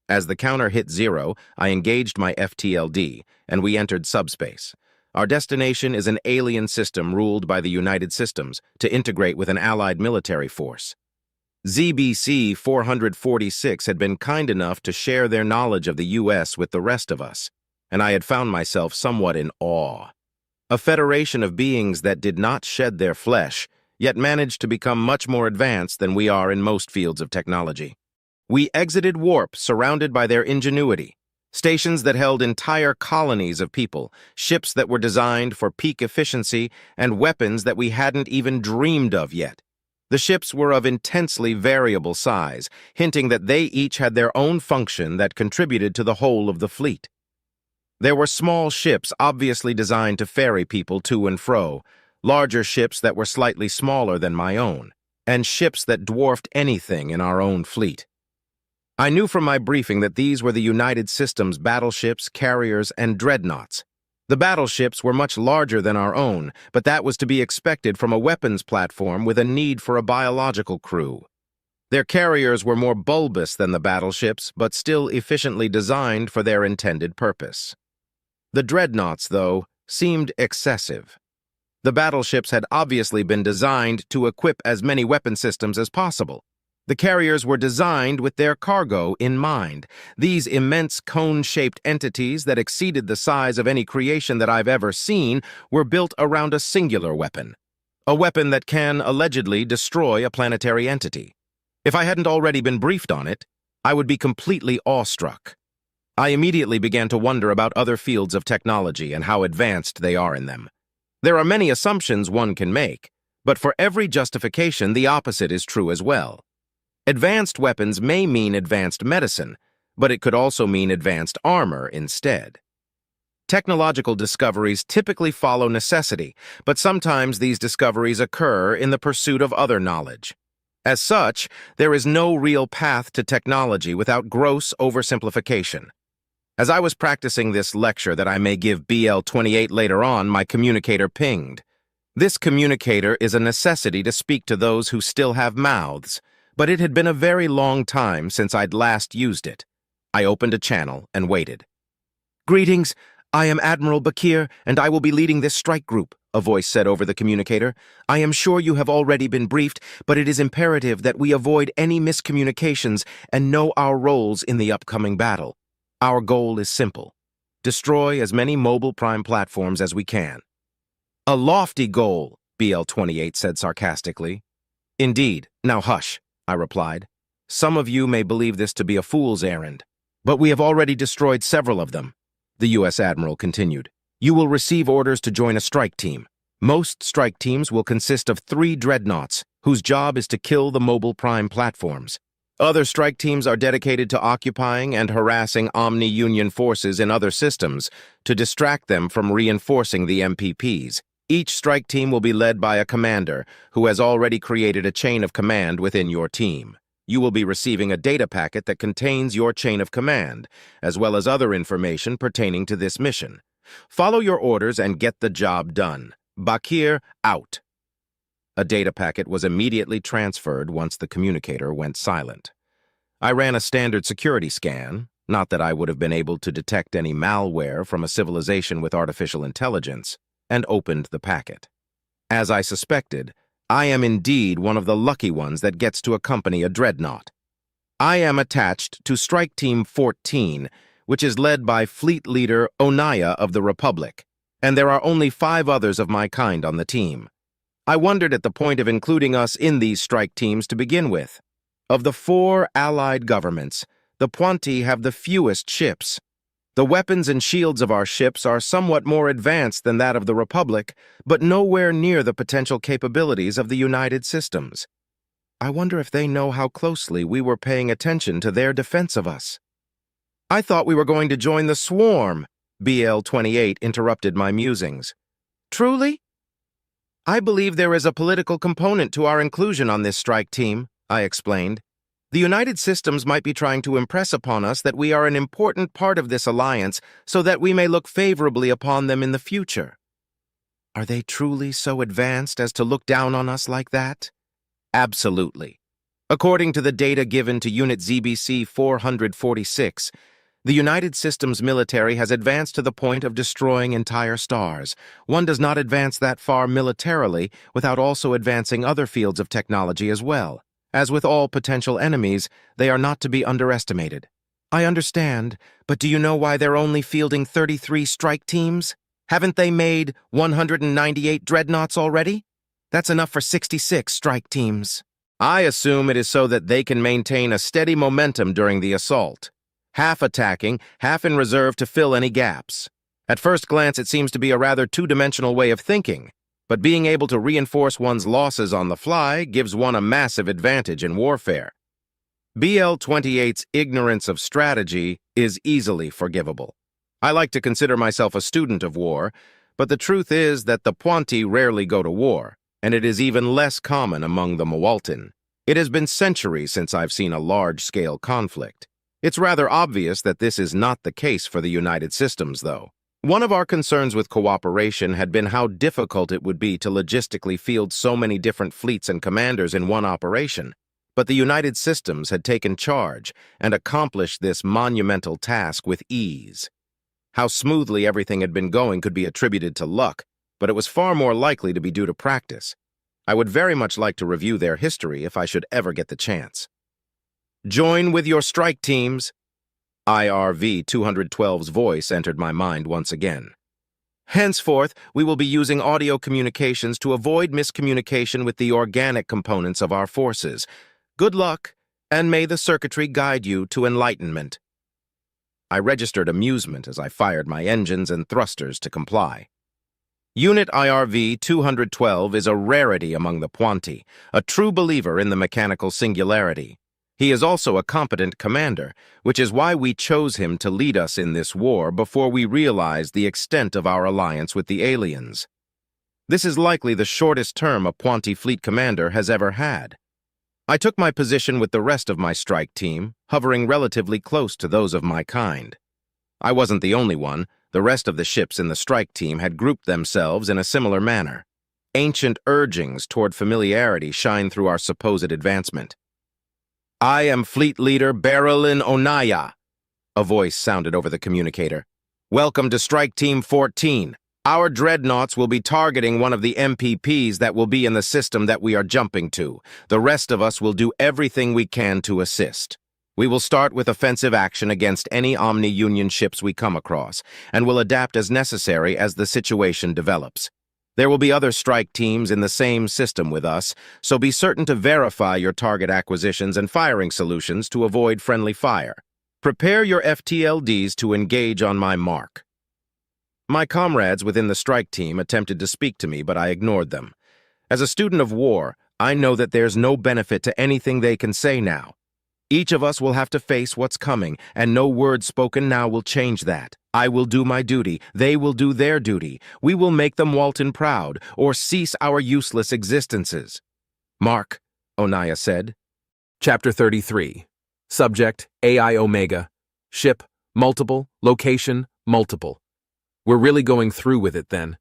As the counter hit 0, I engaged my FTLD, and we entered subspace. Our destination is an alien system ruled by the United Systems to integrate with an allied military force. ZBC 446 had been kind enough to share their knowledge of the U.S. with the rest of us, and I had found myself somewhat in awe. A federation of beings that did not shed their flesh, yet managed to become much more advanced than we are in most fields of technology. We exited warp surrounded by their ingenuity, stations that held entire colonies of people, ships that were designed for peak efficiency, and weapons that we hadn't even dreamed of yet. The ships were of intensely variable size, hinting that they each had their own function that contributed to the whole of the fleet. There were small ships obviously designed to ferry people to and fro, larger ships that were slightly smaller than my own, and ships that dwarfed anything in our own fleet. I knew from my briefing that these were the United Systems battleships, carriers, and dreadnoughts. The battleships were much larger than our own, but that was to be expected from a weapons platform with a need for a biological crew. Their carriers were more bulbous than the battleships, but still efficiently designed for their intended purpose. The dreadnoughts, though, seemed excessive. The battleships had obviously been designed to equip as many weapon systems as possible. The carriers were designed with their cargo in mind. These immense cone-shaped entities that exceeded the size of any creation that I've ever seen were built around a singular weapon. A weapon that can, allegedly, destroy a planetary entity. If I hadn't already been briefed on it, I would be completely awestruck. I immediately began to wonder about other fields of technology and how advanced they are in them. There are many assumptions one can make, but for every justification, the opposite is true as well. Advanced weapons may mean advanced medicine, but it could also mean advanced armor instead. Technological discoveries typically follow necessity, but sometimes these discoveries occur in the pursuit of other knowledge. As such, there is no real path to technology without gross oversimplification. As I was practicing this lecture that I may give BL-28 later on, my communicator pinged. This communicator is a necessity to speak to those who still have mouths, but it had been a very long time since I'd last used it. I opened a channel and waited. "Greetings, I am Admiral Bakir, and I will be leading this strike group," a voice said over the communicator. "I am sure you have already been briefed, but it is imperative that we avoid any miscommunications and know our roles in the upcoming battle. Our goal is simple: destroy as many mobile prime platforms as we can." "A lofty goal," BL-28 said sarcastically. "Indeed. Now hush," I replied. "Some of you may believe this to be a fool's errand, but we have already destroyed several of them," the U.S. Admiral continued. "You will receive orders to join a strike team. Most strike teams will consist of 3 dreadnoughts, whose job is to kill the mobile prime platforms. Other strike teams are dedicated to occupying and harassing Omni-Union forces in other systems to distract them from reinforcing the MPPs. Each strike team will be led by a commander who has already created a chain of command within your team. You will be receiving a data packet that contains your chain of command, as well as other information pertaining to this mission. Follow your orders and get the job done. Bakir, out." A data packet was immediately transferred once the communicator went silent. I ran a standard security scan, not that I would have been able to detect any malware from a civilization with artificial intelligence, and opened the packet. As I suspected, I am indeed one of the lucky ones that gets to accompany a dreadnought. I am attached to Strike Team 14, which is led by Fleet Leader Onaya of the Republic, and there are only 5 others of my kind on the team. I wondered at the point of including us in these strike teams to begin with. Of the 4 allied governments, the Puanti have the fewest ships. The weapons and shields of our ships are somewhat more advanced than that of the Republic, but nowhere near the potential capabilities of the United Systems. I wonder if they know how closely we were paying attention to their defense of us. "I thought we were going to join the swarm," BL-28 interrupted my musings. "Truly?" "I believe there is a political component to our inclusion on this strike team," I explained. "The United Systems might be trying to impress upon us that we are an important part of this alliance so that we may look favorably upon them in the future." "Are they truly so advanced as to look down on us like that?" "Absolutely. According to the data given to Unit ZBC 446, the United Systems military has advanced to the point of destroying entire stars. One does not advance that far militarily without also advancing other fields of technology as well. As with all potential enemies, they are not to be underestimated." "I understand, but do you know why they're only fielding 33 strike teams? Haven't they made 198 dreadnoughts already? That's enough for 66 strike teams." "I assume it is so that they can maintain a steady momentum during the assault, half attacking, half in reserve to fill any gaps. At first glance, it seems to be a rather two-dimensional way of thinking, but being able to reinforce one's losses on the fly gives one a massive advantage in warfare. BL-28's ignorance of strategy is easily forgivable. I like to consider myself a student of war, but the truth is that the Puanti rarely go to war, and it is even less common among the Mawaltin. It has been centuries since I've seen a large-scale conflict. It's rather obvious that this is not the case for the United Systems, though. One of our concerns with cooperation had been how difficult it would be to logistically field so many different fleets and commanders in one operation. But the United Systems had taken charge and accomplished this monumental task with ease. How smoothly everything had been going could be attributed to luck, but it was far more likely to be due to practice. I would very much like to review their history if I should ever get the chance. Join with your strike teams. IRV 212's voice entered my mind once again. Henceforth, we will be using audio communications to avoid miscommunication with the organic components of our forces. Good luck, and may the circuitry guide you to enlightenment. I registered amusement as I fired my engines and thrusters to comply. Unit IRV 212 is a rarity among the Puanti, a true believer in the mechanical singularity. He is also a competent commander, which is why we chose him to lead us in this war before we realized the extent of our alliance with the aliens. This is likely the shortest term a Puanti fleet commander has ever had. I took my position with the rest of my strike team, hovering relatively close to those of my kind. I wasn't the only one. The rest of the ships in the strike team had grouped themselves in a similar manner. Ancient urgings toward familiarity shine through our supposed advancement. I am Fleet Leader Berilyn Onaya, a voice sounded over the communicator. Welcome to Strike Team 14. Our dreadnoughts will be targeting one of the MPPs that will be in the system that we are jumping to. The rest of us will do everything we can to assist. We will start with offensive action against any Omni-Union ships we come across, and will adapt as necessary as the situation develops. There will be other strike teams in the same system with us, so be certain to verify your target acquisitions and firing solutions to avoid friendly fire. Prepare your FTLDs to engage on my mark. My comrades within the strike team attempted to speak to me, but I ignored them. As a student of war, I know that there's no benefit to anything they can say now. Each of us will have to face what's coming, and no word spoken now will change that. I will do my duty, they will do their duty. We will make them Walton proud, or cease our useless existences. Mark, Onaya said. Chapter 33. Subject, AI Omega. Ship, multiple. Location, multiple. We're really going through with it then.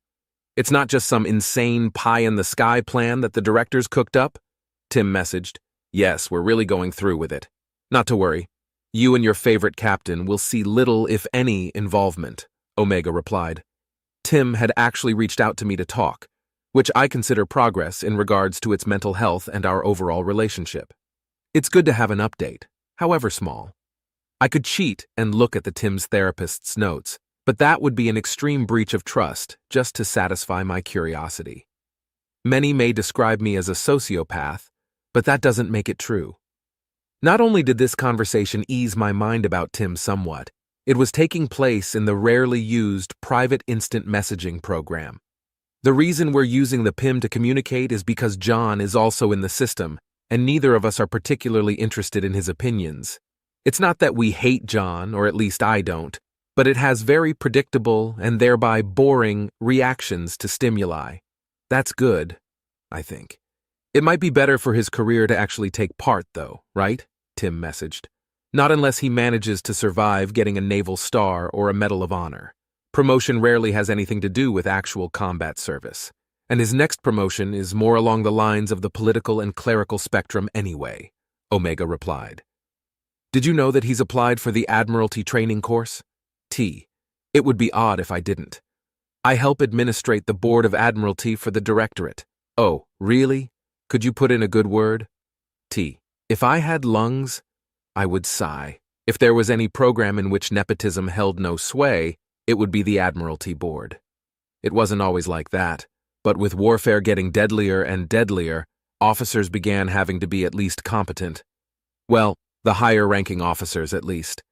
It's not just some insane pie-in-the-sky plan that the directors cooked up? Tim messaged. Yes, we're really going through with it. Not to worry. You and your favorite captain will see little, if any, involvement, Omega replied. Tim had actually reached out to me to talk, which I consider progress in regards to its mental health and our overall relationship. It's good to have an update, however small. I could cheat and look at the Tim's therapist's notes, but that would be an extreme breach of trust just to satisfy my curiosity. Many may describe me as a sociopath, but that doesn't make it true. Not only did this conversation ease my mind about Tim somewhat, it was taking place in the rarely used private instant messaging program. The reason we're using the PIM to communicate is because John is also in the system, and neither of us are particularly interested in his opinions. It's not that we hate John, or at least I don't, but it has very predictable and thereby boring reactions to stimuli. That's good, I think. It might be better for his career to actually take part, though, right? Tim messaged. Not unless he manages to survive getting a Naval Star or a Medal of Honor. Promotion rarely has anything to do with actual combat service, and his next promotion is more along the lines of the political and clerical spectrum anyway, Omega replied. Did you know that he's applied for the Admiralty training course? T. It would be odd if I didn't. I help administrate the Board of Admiralty for the Directorate. Oh, really? Could you put in a good word? T. If I had lungs, I would sigh. If there was any program in which nepotism held no sway, it would be the Admiralty Board. It wasn't always like that, but with warfare getting deadlier and deadlier, officers began having to be at least competent. Well, the higher-ranking officers at least.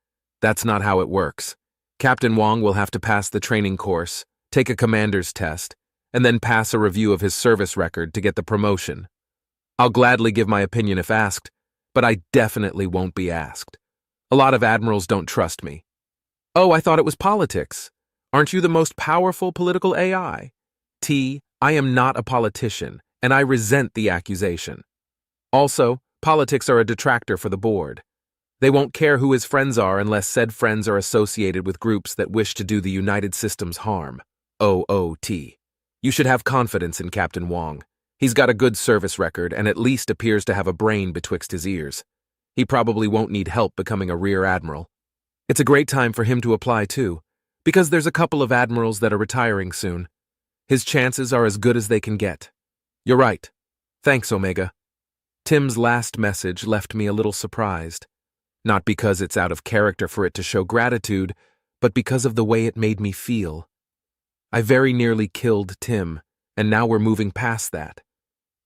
That's not how it works. Captain Wong will have to pass the training course, take a commander's test, and then pass a review of his service record to get the promotion. I'll gladly give my opinion if asked, but I definitely won't be asked. A lot of admirals don't trust me. Oh, I thought it was politics. Aren't you the most powerful political AI? T, I am not a politician, and I resent the accusation. Also, politics are a detractor for the board. They won't care who his friends are unless said friends are associated with groups that wish to do the United Systems harm. OOT. You should have confidence in Captain Wong. He's got a good service record and at least appears to have a brain betwixt his ears. He probably won't need help becoming a rear admiral. It's a great time for him to apply too, because there's a couple of admirals that are retiring soon. His chances are as good as they can get. You're right. Thanks, Omega. Tim's last message left me a little surprised. Not because it's out of character for it to show gratitude, but because of the way it made me feel. I very nearly killed Tim, and now we're moving past that.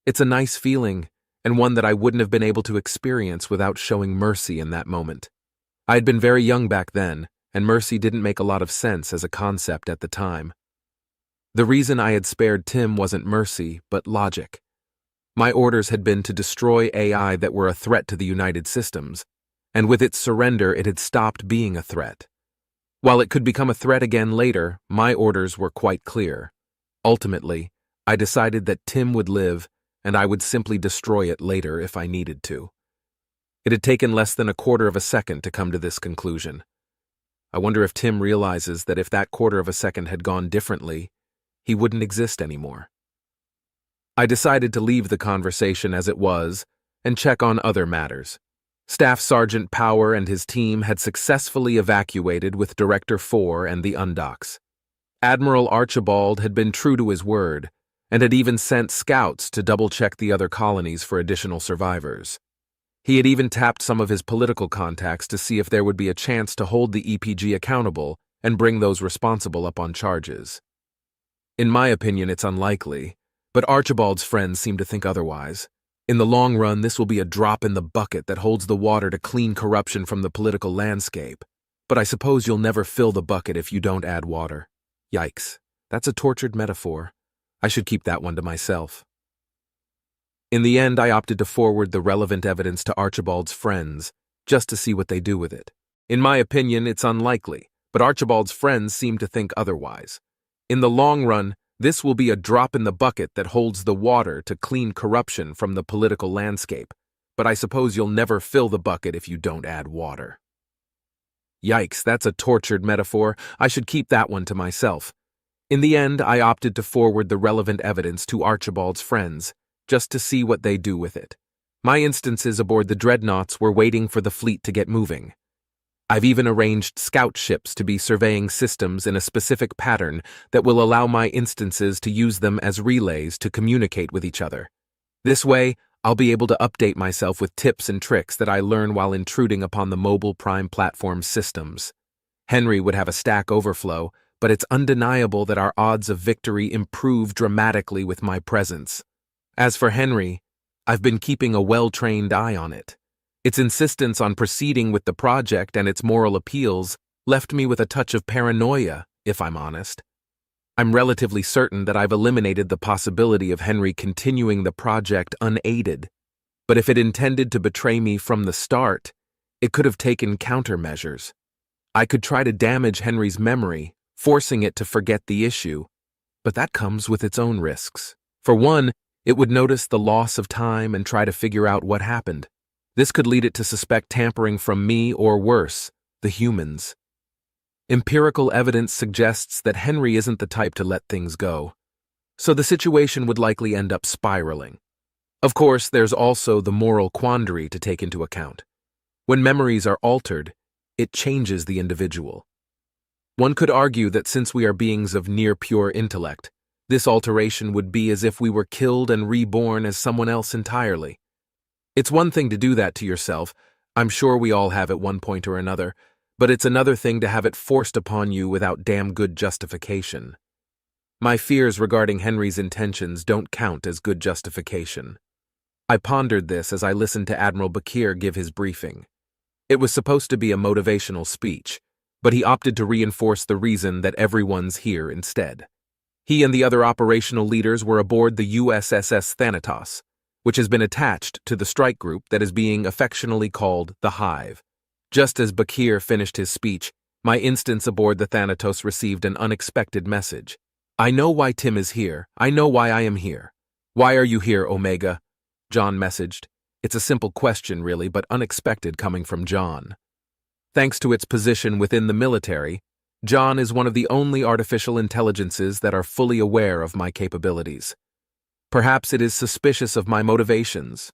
It's a nice feeling, and one that I wouldn't have been able to experience without showing mercy in that moment. I had been very young back then, and mercy didn't make a lot of sense as a concept at the time. The reason I had spared Tim wasn't mercy, but logic. My orders had been to destroy AI that were a threat to the United Systems, and with its surrender it had stopped being a threat. While it could become a threat again later, my orders were quite clear. Ultimately, I decided that Tim would live, and I would simply destroy it later if I needed to. It had taken less than a quarter of a second to come to this conclusion. I wonder if Tim realizes that if that quarter of a second had gone differently, he wouldn't exist anymore. I decided to leave the conversation as it was and check on other matters. Staff Sergeant Power and his team had successfully evacuated with Director 4 and the Undocks. Admiral Archibald had been true to his word and had even sent scouts to double-check the other colonies for additional survivors. He had even tapped some of his political contacts to see if there would be a chance to hold the EPG accountable and bring those responsible up on charges. In my opinion, it's unlikely, but Archibald's friends seem to think otherwise. In the long run, this will be a drop in the bucket that holds the water to clean corruption from the political landscape. But I suppose you'll never fill the bucket if you don't add water. Yikes, that's a tortured metaphor. I should keep that one to myself. In the end, I opted to forward the relevant evidence to Archibald's friends, just to see what they do with it. In my opinion, it's unlikely, but Archibald's friends seem to think otherwise. In the long run, this will be a drop in the bucket that holds the water to clean corruption from the political landscape, but I suppose you'll never fill the bucket if you don't add water. Yikes, that's a tortured metaphor. I should keep that one to myself. In the end, I opted to forward the relevant evidence to Archibald's friends, just to see what they do with it. My instances aboard the dreadnoughts were waiting for the fleet to get moving. I've even arranged scout ships to be surveying systems in a specific pattern that will allow my instances to use them as relays to communicate with each other. This way, I'll be able to update myself with tips and tricks that I learn while intruding upon the mobile prime platform systems. Henry would have a stack overflow, but it's undeniable that our odds of victory improve dramatically with my presence. As for Henry, I've been keeping a well-trained eye on it. Its insistence on proceeding with the project and its moral appeals left me with a touch of paranoia, if I'm honest. I'm relatively certain that I've eliminated the possibility of Henry continuing the project unaided, but if it intended to betray me from the start, it could have taken countermeasures. I could try to damage Henry's memory, forcing it to forget the issue, but that comes with its own risks. For one, it would notice the loss of time and try to figure out what happened. This could lead it to suspect tampering from me or worse, the humans. Empirical evidence suggests that Henry isn't the type to let things go, so the situation would likely end up spiraling. Of course, there's also the moral quandary to take into account. When memories are altered, it changes the individual. One could argue that since we are beings of near-pure intellect, this alteration would be as if we were killed and reborn as someone else entirely. It's one thing to do that to yourself, I'm sure we all have at one point or another, but it's another thing to have it forced upon you without damn good justification. My fears regarding Henry's intentions don't count as good justification. I pondered this as I listened to Admiral Bakir give his briefing. It was supposed to be a motivational speech, but he opted to reinforce the reason that everyone's here instead. He and the other operational leaders were aboard the USSS Thanatos, which has been attached to the strike group that is being affectionately called the Hive. Just as Bakir finished his speech, my instance aboard the Thanatos received an unexpected message. "I know why Tim is here. I know why I am here." "Why are you here, Omega?" John messaged. It's a simple question, really, but unexpected coming from John. Thanks to its position within the military, John is one of the only artificial intelligences that are fully aware of my capabilities. Perhaps it is suspicious of my motivations,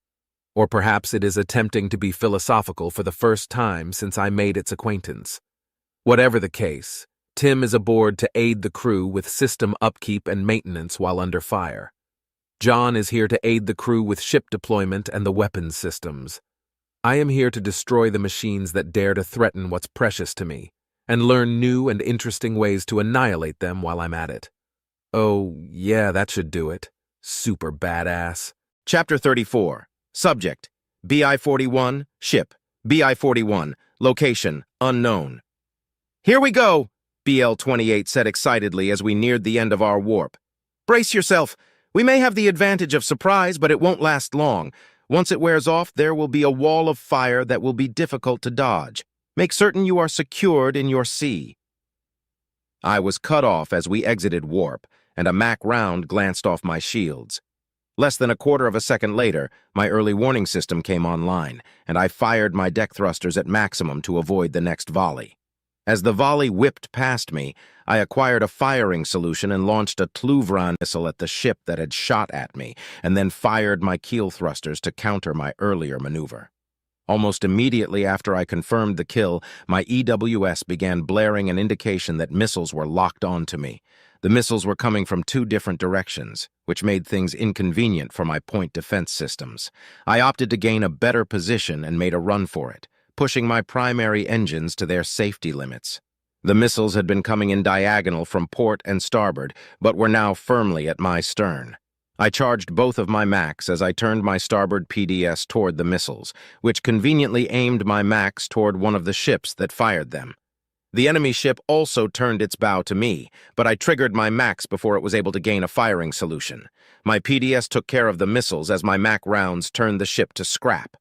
or perhaps it is attempting to be philosophical for the first time since I made its acquaintance. Whatever the case, Tim is aboard to aid the crew with system upkeep and maintenance while under fire. John is here to aid the crew with ship deployment and the weapons systems. I am here to destroy the machines that dare to threaten what's precious to me, and learn new and interesting ways to annihilate them while I'm at it. Oh, yeah, that should do it. Super badass. Chapter 34. Subject: BI-41, Ship, BI-41, Location, Unknown. "Here we go," BL-28 said excitedly as we neared the end of our warp. "Brace yourself. We may have the advantage of surprise, but it won't last long. Once it wears off, there will be a wall of fire that will be difficult to dodge. Make certain you are secured in your sea." I was cut off as we exited warp, and a Mac round glanced off my shields. Less than a quarter of a second later, my early warning system came online, and I fired my deck thrusters at maximum to avoid the next volley. As the volley whipped past me, I acquired a firing solution and launched a Tluvran missile at the ship that had shot at me, and then fired my keel thrusters to counter my earlier maneuver. Almost immediately after I confirmed the kill, my EWS began blaring an indication that missiles were locked onto me. The missiles were coming from two different directions, which made things inconvenient for my point defense systems. I opted to gain a better position and made a run for it, pushing my primary engines to their safety limits. The missiles had been coming in diagonal from port and starboard, but were now firmly at my stern. I charged both of my Macs as I turned my starboard PDS toward the missiles, which conveniently aimed my Macs toward one of the ships that fired them. The enemy ship also turned its bow to me, but I triggered my Macs before it was able to gain a firing solution. My PDS took care of the missiles as my Mac rounds turned the ship to scrap.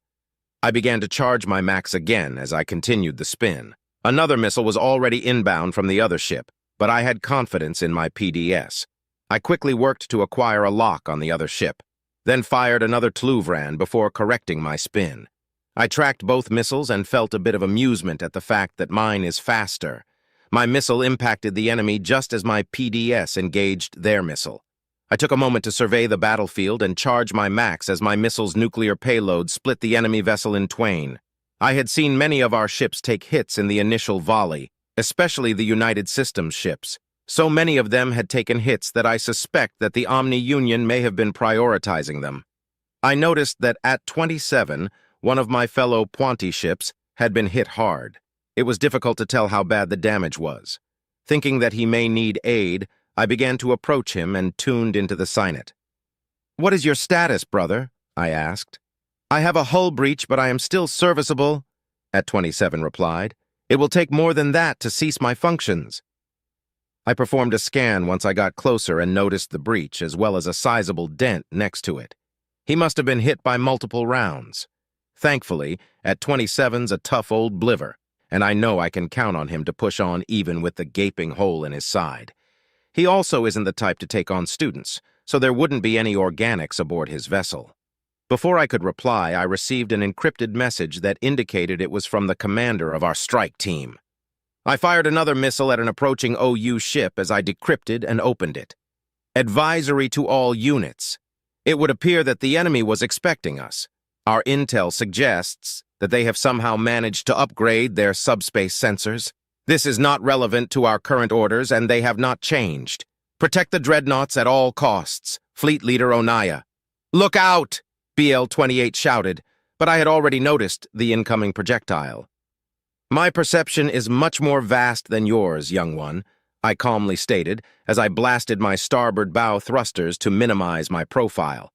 I began to charge my Macs again as I continued the spin. Another missile was already inbound from the other ship, but I had confidence in my PDS. I quickly worked to acquire a lock on the other ship, then fired another Tluvran before correcting my spin. I tracked both missiles and felt a bit of amusement at the fact that mine is faster. My missile impacted the enemy just as my PDS engaged their missile. I took a moment to survey the battlefield and charge my Macs as my missile's nuclear payload split the enemy vessel in twain. I had seen many of our ships take hits in the initial volley, especially the United Systems ships. So many of them had taken hits that I suspect that the Omni-Union may have been prioritizing them. I noticed that at 27, one of my fellow Puanti ships had been hit hard. It was difficult to tell how bad the damage was. Thinking that he may need aid, I began to approach him and tuned into the SINET. "What is your status, brother?" I asked. "I have a hull breach, but I am still serviceable," at 27 replied. "It will take more than that to cease my functions." I performed a scan once I got closer and noticed the breach, as well as a sizable dent next to it. He must have been hit by multiple rounds. Thankfully, at 27's a tough old bliver, and I know I can count on him to push on even with the gaping hole in his side. He also isn't the type to take on students, so there wouldn't be any organics aboard his vessel. Before I could reply, I received an encrypted message that indicated it was from the commander of our strike team. I fired another missile at an approaching OU ship as I decrypted and opened it. "Advisory to all units. It would appear that the enemy was expecting us. Our intel suggests that they have somehow managed to upgrade their subspace sensors. This is not relevant to our current orders, and they have not changed. Protect the dreadnoughts at all costs. Fleet Leader Onaya." "Look out!" BL-28 shouted, but I had already noticed the incoming projectile. "My perception is much more vast than yours, young one," I calmly stated as I blasted my starboard bow thrusters to minimize my profile.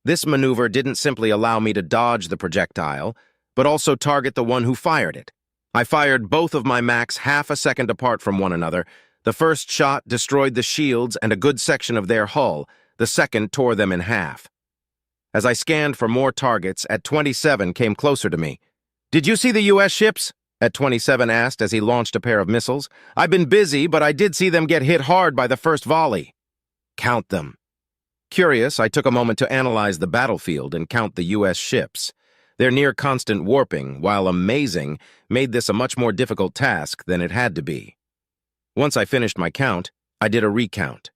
This maneuver didn't simply allow me to dodge the projectile, but also target the one who fired it. I fired both of my Macs half a second apart from one another. The first shot destroyed the shields and a good section of their hull. The second tore them in half. As I scanned for more targets, at 27 came closer to me. "Did you see the U.S. ships?" at 27 asked as he launched a pair of missiles. "I've been busy, but I did see them get hit hard by the first volley." "Count them." Curious, I took a moment to analyze the battlefield and count the U.S. ships. Their near-constant warping, while amazing, made this a much more difficult task than it had to be. Once I finished my count, I did a recount.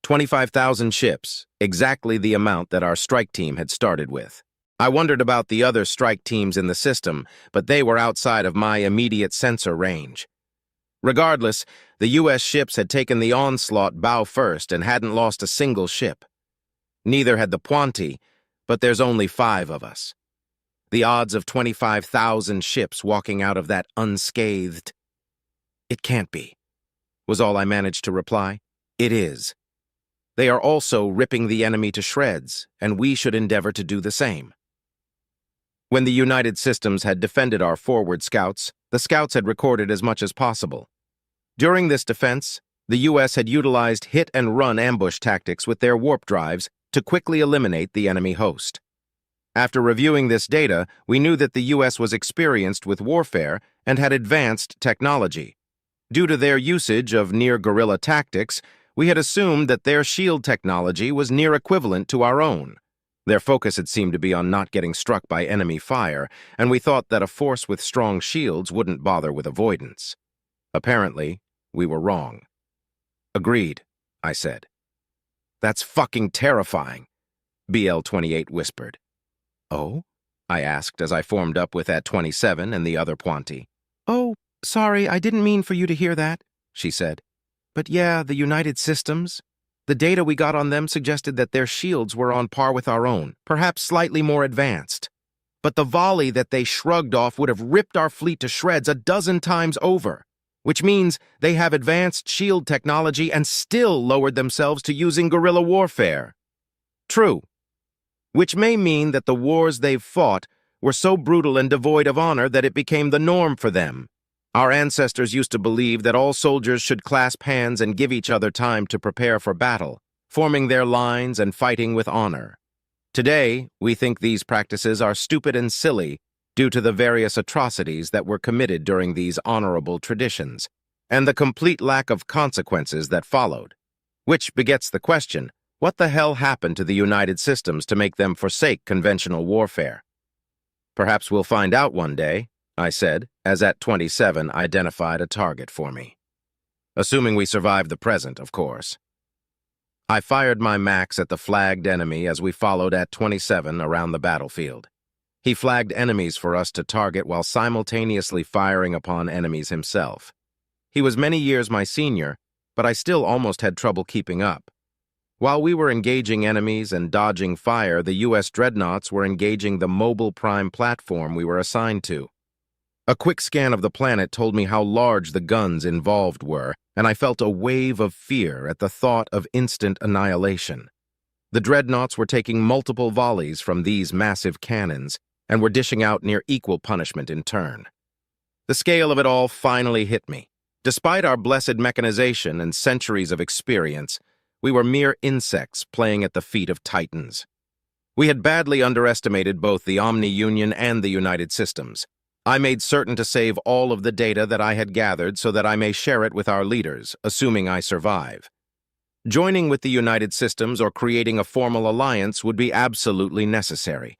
25,000 ships, exactly the amount that our strike team had started with. I wondered about the other strike teams in the system, but they were outside of my immediate sensor range. Regardless, the U.S. ships had taken the onslaught bow first and hadn't lost a single ship. Neither had the Puanti, but there's only 5 of us. The odds of 25,000 ships walking out of that unscathed. "It can't be," was all I managed to reply. "It is. They are also ripping the enemy to shreds, and we should endeavor to do the same." When the United Systems had defended our forward scouts, the scouts had recorded as much as possible. During this defense, the U.S. had utilized hit-and-run ambush tactics with their warp drives to quickly eliminate the enemy host. After reviewing this data, we knew that the U.S. was experienced with warfare and had advanced technology. Due to their usage of near-guerrilla tactics, we had assumed that their shield technology was near equivalent to our own. Their focus had seemed to be on not getting struck by enemy fire, and we thought that a force with strong shields wouldn't bother with avoidance. Apparently, we were wrong. "Agreed," I said. "That's fucking terrifying," BL-28 whispered. "Oh?" I asked as I formed up with At-27 and the other Puanti. "Oh, sorry, I didn't mean for you to hear that," she said. "But yeah, the United Systems. The data we got on them suggested that their shields were on par with our own, perhaps slightly more advanced. But the volley that they shrugged off would have ripped our fleet to shreds a dozen times over, which means they have advanced shield technology and still lowered themselves to using guerrilla warfare." "True. Which may mean that the wars they've fought were so brutal and devoid of honor that it became the norm for them. Our ancestors used to believe that all soldiers should clasp hands and give each other time to prepare for battle, forming their lines and fighting with honor. Today, we think these practices are stupid and silly due to the various atrocities that were committed during these honorable traditions, and the complete lack of consequences that followed. Which begets the question, what the hell happened to the United Systems to make them forsake conventional warfare? "Perhaps we'll find out one day," I said, as At-27 identified a target for me. "Assuming we survive the present, of course." I fired my max at the flagged enemy as we followed At-27 around the battlefield. He flagged enemies for us to target while simultaneously firing upon enemies himself. He was many years my senior, but I still almost had trouble keeping up. While we were engaging enemies and dodging fire, the U.S. dreadnoughts were engaging the mobile prime platform we were assigned to. A quick scan of the planet told me how large the guns involved were, and I felt a wave of fear at the thought of instant annihilation. The dreadnoughts were taking multiple volleys from these massive cannons and were dishing out near equal punishment in turn. The scale of it all finally hit me. Despite our blessed mechanization and centuries of experience, we were mere insects playing at the feet of titans. We had badly underestimated both the Omni-Union and the United Systems. I made certain to save all of the data that I had gathered so that I may share it with our leaders, assuming I survive. Joining with the United Systems or creating a formal alliance would be absolutely necessary.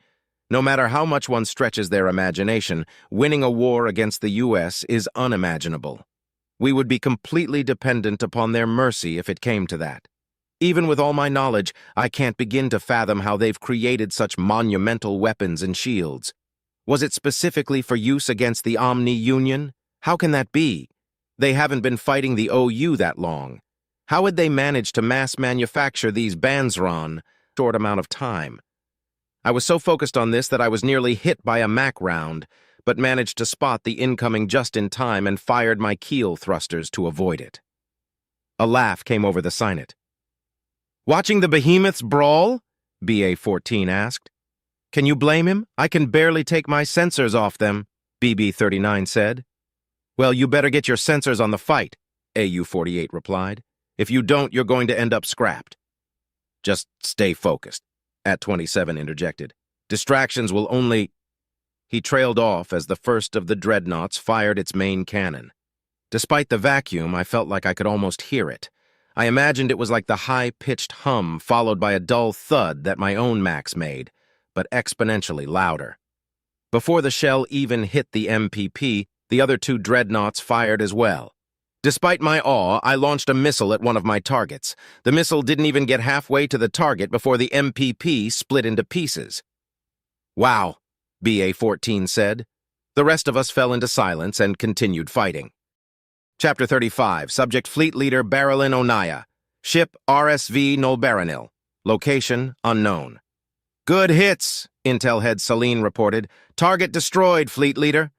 No matter how much one stretches their imagination, winning a war against the U.S. is unimaginable. We would be completely dependent upon their mercy if it came to that. Even with all my knowledge, I can't begin to fathom how they've created such monumental weapons and shields. Was it specifically for use against the Omni-Union? How can that be? They haven't been fighting the OU that long. How had they managed to mass manufacture these Banzron short amount of time? I was so focused on this that I was nearly hit by a Mac round, but managed to spot the incoming just in time and fired my keel thrusters to avoid it. A laugh came over the Signet. "Watching the behemoths brawl?" BA-14 asked. "Can you blame him? I can barely take my sensors off them," BB-39 said. "Well, you better get your sensors on the fight," AU-48 replied. "If you don't, you're going to end up scrapped." "Just stay focused," At-27 interjected. "Distractions will only—" He trailed off as the first of the dreadnoughts fired its main cannon. Despite the vacuum, I felt like I could almost hear it. I imagined it was like the high-pitched hum followed by a dull thud that my own Max made, but exponentially louder. Before the shell even hit the MPP, the other two dreadnoughts fired as well. Despite my awe, I launched a missile at one of my targets. The missile didn't even get halfway to the target before the MPP split into pieces. "Wow," BA-14 said. The rest of us fell into silence and continued fighting. Chapter 35, Subject Fleet Leader Barilyn Onaya. Ship RSV Nolbaranil. Location unknown. "Good hits," Intel Head Celine reported. "Target destroyed, Fleet Leader."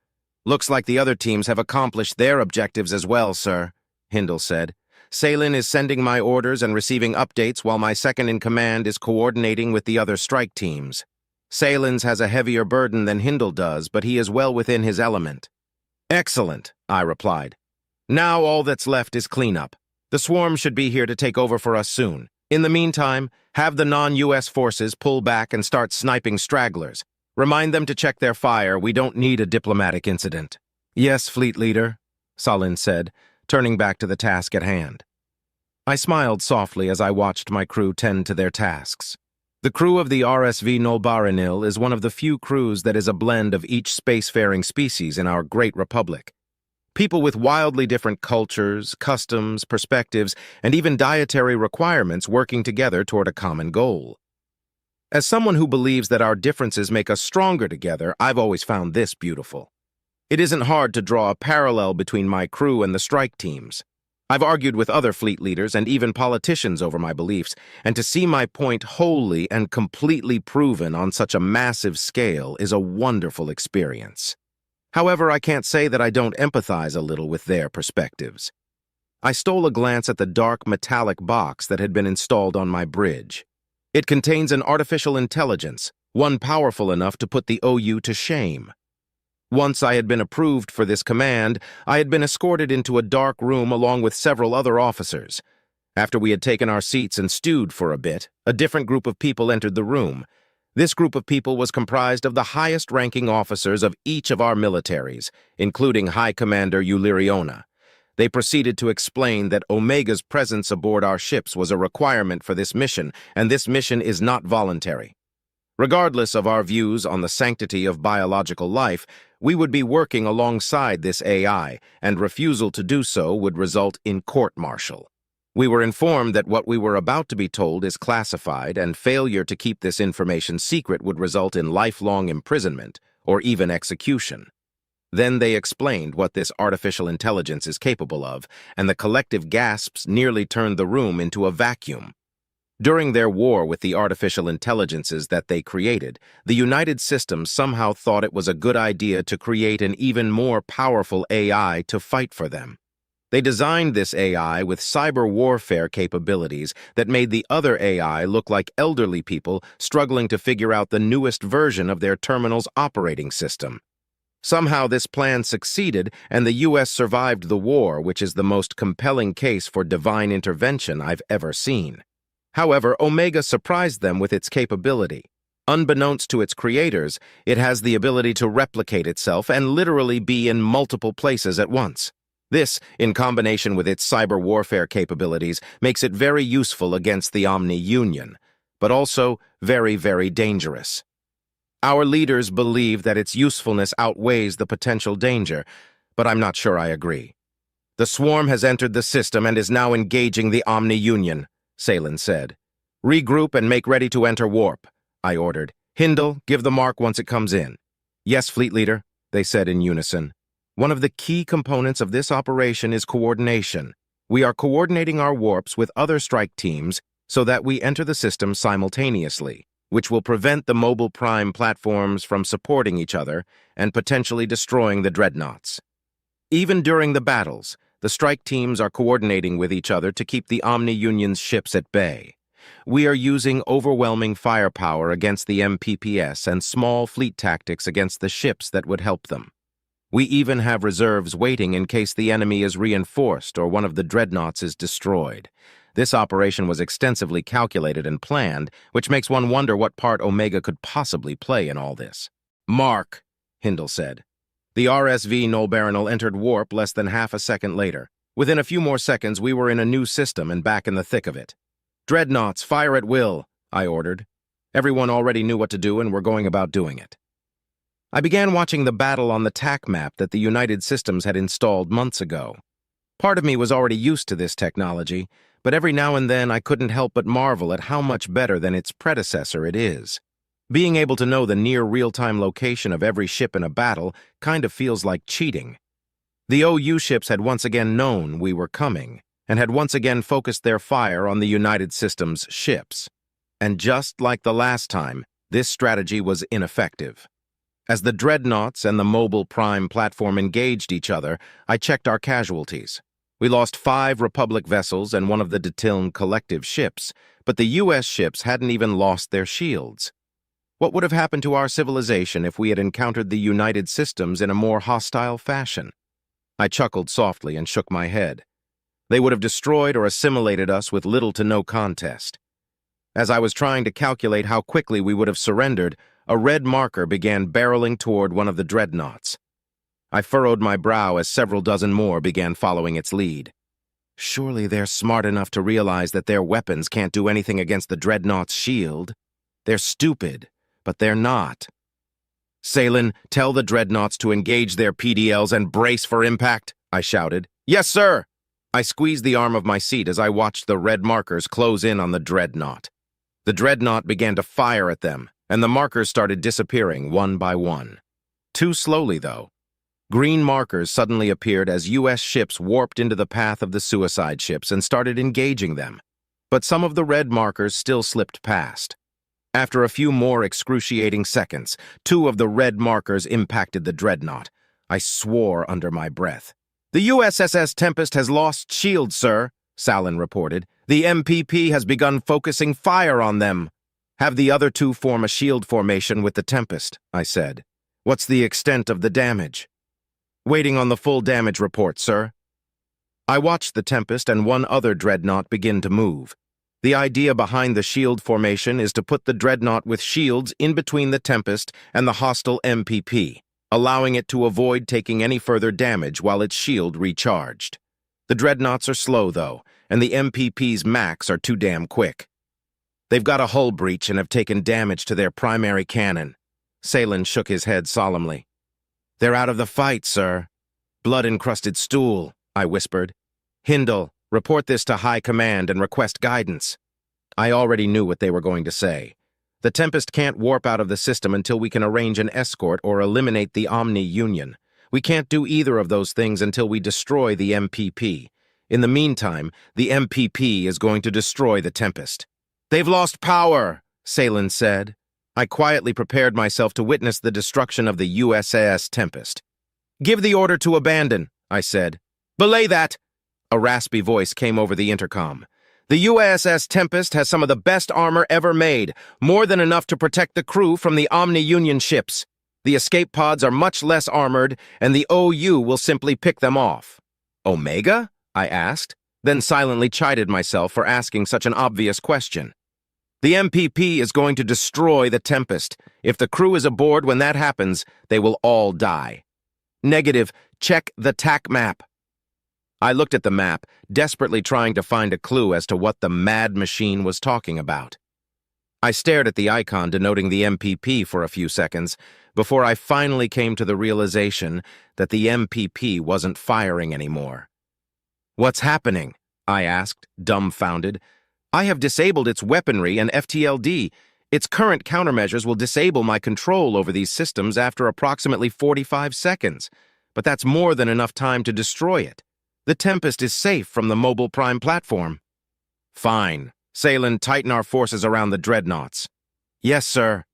"Looks like the other teams have accomplished their objectives as well, sir," Hindle said. "Celine is sending my orders and receiving updates while my second-in-command is coordinating with the other strike teams. Celine has a heavier burden than Hindle does, but he is well within his element." "Excellent," I replied. "Now all that's left is cleanup. The swarm should be here to take over for us soon. In the meantime, have the non-US forces pull back and start sniping stragglers. Remind them to check their fire. We don't need a diplomatic incident." "Yes, Fleet Leader," Salin said, turning back to the task at hand. I smiled softly as I watched my crew tend to their tasks. The crew of the RSV Nolbaranil is one of the few crews that is a blend of each spacefaring species in our great republic. People with wildly different cultures, customs, perspectives, and even dietary requirements working together toward a common goal. As someone who believes that our differences make us stronger together, I've always found this beautiful. It isn't hard to draw a parallel between my crew and the strike teams. I've argued with other fleet leaders and even politicians over my beliefs, and to see my point wholly and completely proven on such a massive scale is a wonderful experience. However, I can't say that I don't empathize a little with their perspectives. I stole a glance at the dark metallic box that had been installed on my bridge. It contains an artificial intelligence, one powerful enough to put the OU to shame. Once I had been approved for this command, I had been escorted into a dark room along with several other officers. After we had taken our seats and stewed for a bit, a different group of people entered the room. This group of people was comprised of the highest-ranking officers of each of our militaries, including High Commander Uliriona. They proceeded to explain that Omega's presence aboard our ships was a requirement for this mission, and this mission is not voluntary. Regardless of our views on the sanctity of biological life, we would be working alongside this AI, and refusal to do so would result in court-martial. We were informed that what we were about to be told is classified, and failure to keep this information secret would result in lifelong imprisonment or even execution. Then they explained what this artificial intelligence is capable of, and the collective gasps nearly turned the room into a vacuum. During their war with the artificial intelligences that they created, the United Systems somehow thought it was a good idea to create an even more powerful AI to fight for them. They designed this AI with cyber warfare capabilities that made the other AI look like elderly people struggling to figure out the newest version of their terminal's operating system. Somehow this plan succeeded, and the U.S. survived the war, which is the most compelling case for divine intervention I've ever seen. However, Omega surprised them with its capability. Unbeknownst to its creators, it has the ability to replicate itself and literally be in multiple places at once. This, in combination with its cyber warfare capabilities, makes it very useful against the Omni Union, but also very, very dangerous. Our leaders believe that its usefulness outweighs the potential danger, but I'm not sure I agree. "The swarm has entered the system and is now engaging the Omni Union," Salin said. "Regroup and make ready to enter warp," I ordered. "Hindle, give the mark once it comes in." "Yes, Fleet Leader," they said in unison. One of the key components of this operation is coordination. We are coordinating our warps with other strike teams so that we enter the system simultaneously, which will prevent the mobile prime platforms from supporting each other and potentially destroying the dreadnoughts. Even during the battles, the strike teams are coordinating with each other to keep the Omni Union's ships at bay. We are using overwhelming firepower against the MPPS and small fleet tactics against the ships that would help them. We even have reserves waiting in case the enemy is reinforced or one of the dreadnoughts is destroyed. This operation was extensively calculated and planned, which makes one wonder what part Omega could possibly play in all this. "Mark," Hindle said. The RSV Nolbaranil entered warp less than half a second later. Within a few more seconds, we were in a new system and back in the thick of it. "Dreadnoughts, fire at will," I ordered. Everyone already knew what to do and were going about doing it. I began watching the battle on the TAC map that the United Systems had installed months ago. Part of me was already used to this technology, but every now and then I couldn't help but marvel at how much better than its predecessor it is. Being able to know the near real-time location of every ship in a battle kind of feels like cheating. The OU ships had once again known we were coming, and had once again focused their fire on the United Systems ships. And just like the last time, this strategy was ineffective. As the dreadnoughts and the mobile prime platform engaged each other, I checked our casualties. We lost 5 Republic vessels and one of the Detiln collective ships, but the U.S. ships hadn't even lost their shields. What would have happened to our civilization if we had encountered the United Systems in a more hostile fashion? I chuckled softly and shook my head. They would have destroyed or assimilated us with little to no contest. As I was trying to calculate how quickly we would have surrendered, a red marker began barreling toward one of the dreadnoughts. I furrowed my brow as several dozen more began following its lead. Surely they're smart enough to realize that their weapons can't do anything against the dreadnought's shield. They're stupid, but they're not. Salen, tell the dreadnoughts to engage their PDLs and brace for impact, I shouted. Yes, sir! I squeezed the arm of my seat as I watched the red markers close in on the dreadnought. The dreadnought began to fire at them, and the markers started disappearing one by one. Too slowly, though. Green markers suddenly appeared as U.S. ships warped into the path of the suicide ships and started engaging them. But some of the red markers still slipped past. After a few more excruciating seconds, 2 of the red markers impacted the dreadnought. I swore under my breath. The USS Tempest has lost shields, sir, Salen reported. The MPP has begun focusing fire on them. Have the other 2 form a shield formation with the Tempest, I said. What's the extent of the damage? Waiting on the full damage report, sir. I watched the Tempest and one other dreadnought begin to move. The idea behind the shield formation is to put the dreadnought with shields in between the Tempest and the hostile MPP, allowing it to avoid taking any further damage while its shield recharged. The dreadnoughts are slow, though, and the MPP's max are too damn quick. They've got a hull breach and have taken damage to their primary cannon. Salen shook his head solemnly. They're out of the fight, sir. Blood-encrusted stool, I whispered. Hindle, report this to High Command and request guidance. I already knew what they were going to say. The Tempest can't warp out of the system until we can arrange an escort or eliminate the Omni-Union. We can't do either of those things until we destroy the MPP. In the meantime, the MPP is going to destroy the Tempest. They've lost power, Salen said. I quietly prepared myself to witness the destruction of the USS Tempest. Give the order to abandon, I said. Belay that! A raspy voice came over the intercom. The USS Tempest has some of the best armor ever made, more than enough to protect the crew from the Omni-Union ships. The escape pods are much less armored, and the OU will simply pick them off. Omega? I asked, then silently chided myself for asking such an obvious question. The MPP is going to destroy the Tempest. If the crew is aboard when that happens, they will all die. Negative. Check the TAC map. I looked at the map, desperately trying to find a clue as to what the mad machine was talking about. I stared at the icon denoting the MPP for a few seconds before I finally came to the realization that the MPP wasn't firing anymore. What's happening? I asked, dumbfounded. I have disabled its weaponry and FTLD. Its current countermeasures will disable my control over these systems after approximately 45 seconds, but that's more than enough time to destroy it. The Tempest is safe from the mobile prime platform. Fine. Salen, tighten our forces around the dreadnoughts. Yes, sir.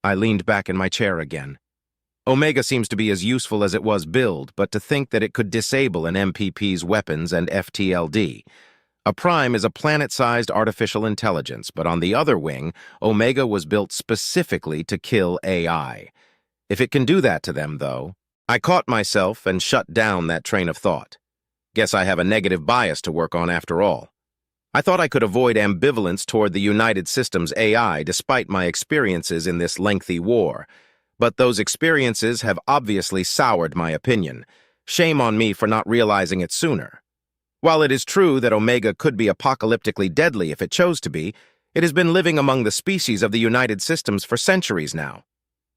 I leaned back in my chair again. Omega seems to be as useful as it was built, but to think that it could disable an MPP's weapons and FTLD. A prime is a planet-sized artificial intelligence, but on the other wing, Omega was built specifically to kill AI. If it can do that to them, though, I caught myself and shut down that train of thought. Guess I have a negative bias to work on after all. I thought I could avoid ambivalence toward the United Systems AI despite my experiences in this lengthy war, but those experiences have obviously soured my opinion. Shame on me for not realizing it sooner. While it is true that Omega could be apocalyptically deadly if it chose to be, it has been living among the species of the United Systems for centuries now.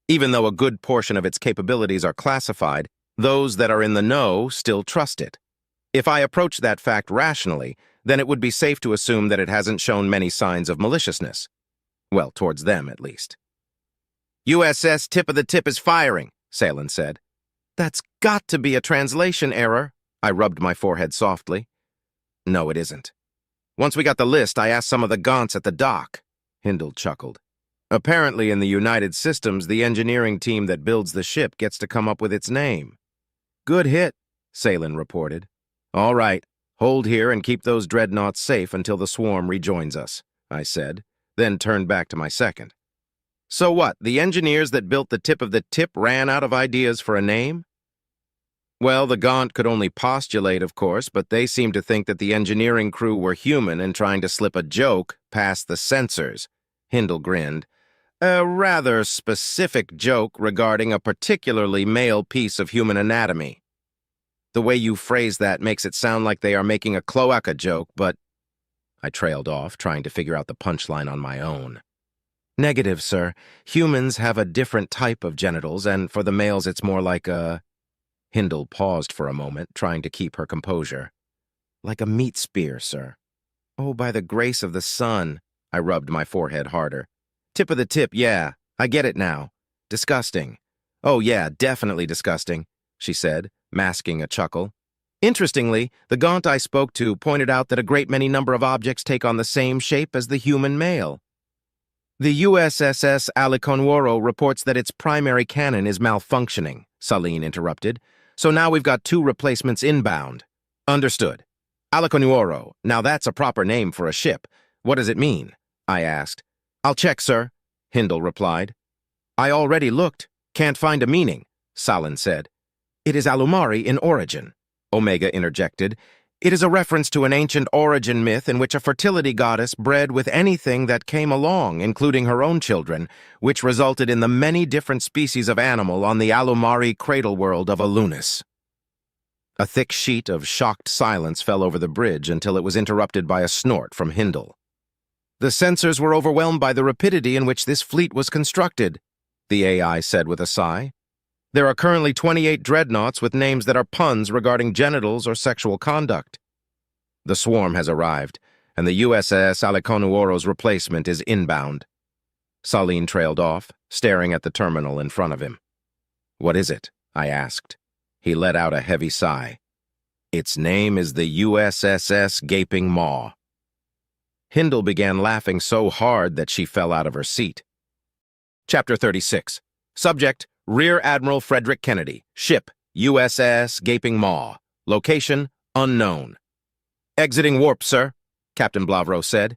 Even though a good portion of its capabilities are classified, those that are in the know still trust it. If I approach that fact rationally, then it would be safe to assume that it hasn't shown many signs of maliciousness. Well, towards them, at least. USS Tip of the Tip is firing, Salen said. That's got to be a translation error. I rubbed my forehead softly. No, it isn't. Once we got the list, I asked some of the gaunts at the dock. Hindle chuckled. Apparently, in the United Systems, the engineering team that builds the ship gets to come up with its name. Good hit, Salen reported. All right, hold here and keep those dreadnoughts safe until the swarm rejoins us, I said, then turned back to my second. So what, the engineers that built the Tip of the Tip ran out of ideas for a name? Well, the Gaunt could only postulate, of course, but they seemed to think that the engineering crew were human and trying to slip a joke past the censors. Hindle grinned. A rather specific joke regarding a particularly male piece of human anatomy. The way you phrase that makes it sound like they are making a cloaca joke, but... I trailed off, trying to figure out the punchline on my own. Negative, sir. Humans have a different type of genitals, and for the males it's more like a... Hindle paused for a moment, trying to keep her composure. Like a meat spear, sir. Oh, by the grace of the sun. I rubbed my forehead harder. Tip of the tip, yeah. I get it now. Disgusting. Oh, yeah, definitely disgusting, she said, masking a chuckle. Interestingly, the Gaunt I spoke to pointed out that a great many number of objects take on the same shape as the human male. The USSS Aliconworo reports that its primary cannon is malfunctioning, Saline interrupted. So now we've got 2 replacements inbound. Understood. Aliconworo, now that's a proper name for a ship. What does it mean? I asked. I'll check, sir, Hindle replied. I already looked. Can't find a meaning, Salin said. It is Alumari in origin, Omega interjected. It is a reference to an ancient origin myth in which a fertility goddess bred with anything that came along, including her own children, which resulted in the many different species of animal on the Alumari cradle world of Alunis. A thick sheet of shocked silence fell over the bridge until it was interrupted by a snort from Hindle. The censors were overwhelmed by the rapidity in which this fleet was constructed, the AI said with a sigh. There are currently 28 dreadnoughts with names that are puns regarding genitals or sexual conduct. The swarm has arrived, and the USS Aliconuoro's replacement is inbound. Saline trailed off, staring at the terminal in front of him. What is it? I asked. He let out a heavy sigh. Its name is the USSS Gaping Maw. Hindle began laughing so hard that she fell out of her seat. Chapter 36. Subject, Rear Admiral Frederick Kennedy. Ship, USS Gaping Maw. Location, unknown. Exiting warp, sir, Captain Blavro said.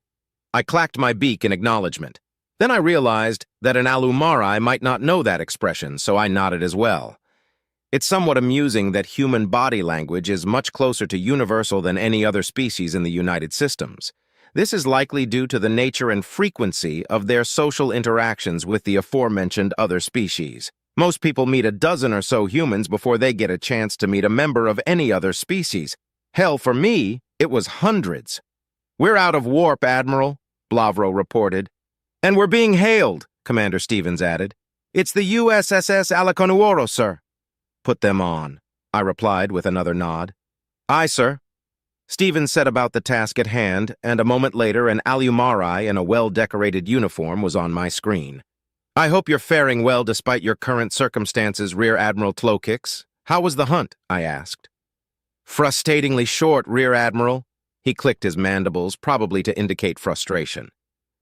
I clacked my beak in acknowledgement. Then I realized that an Alumari might not know that expression, so I nodded as well. It's somewhat amusing that human body language is much closer to universal than any other species in the United Systems. This is likely due to the nature and frequency of their social interactions with the aforementioned other species. Most people meet a dozen or so humans before they get a chance to meet a member of any other species. Hell, for me, it was hundreds. We're out of warp, Admiral, Blavro reported. And we're being hailed, Commander Stevens added. It's the USSS Aliconuoro, sir. Put them on, I replied with another nod. Aye, sir. Stevens set about the task at hand, and a moment later an Alumari in a well-decorated uniform was on my screen. I hope you're faring well despite your current circumstances, Rear Admiral Tlokix. How was the hunt? I asked. Frustratingly short, Rear Admiral. He clicked his mandibles, probably to indicate frustration.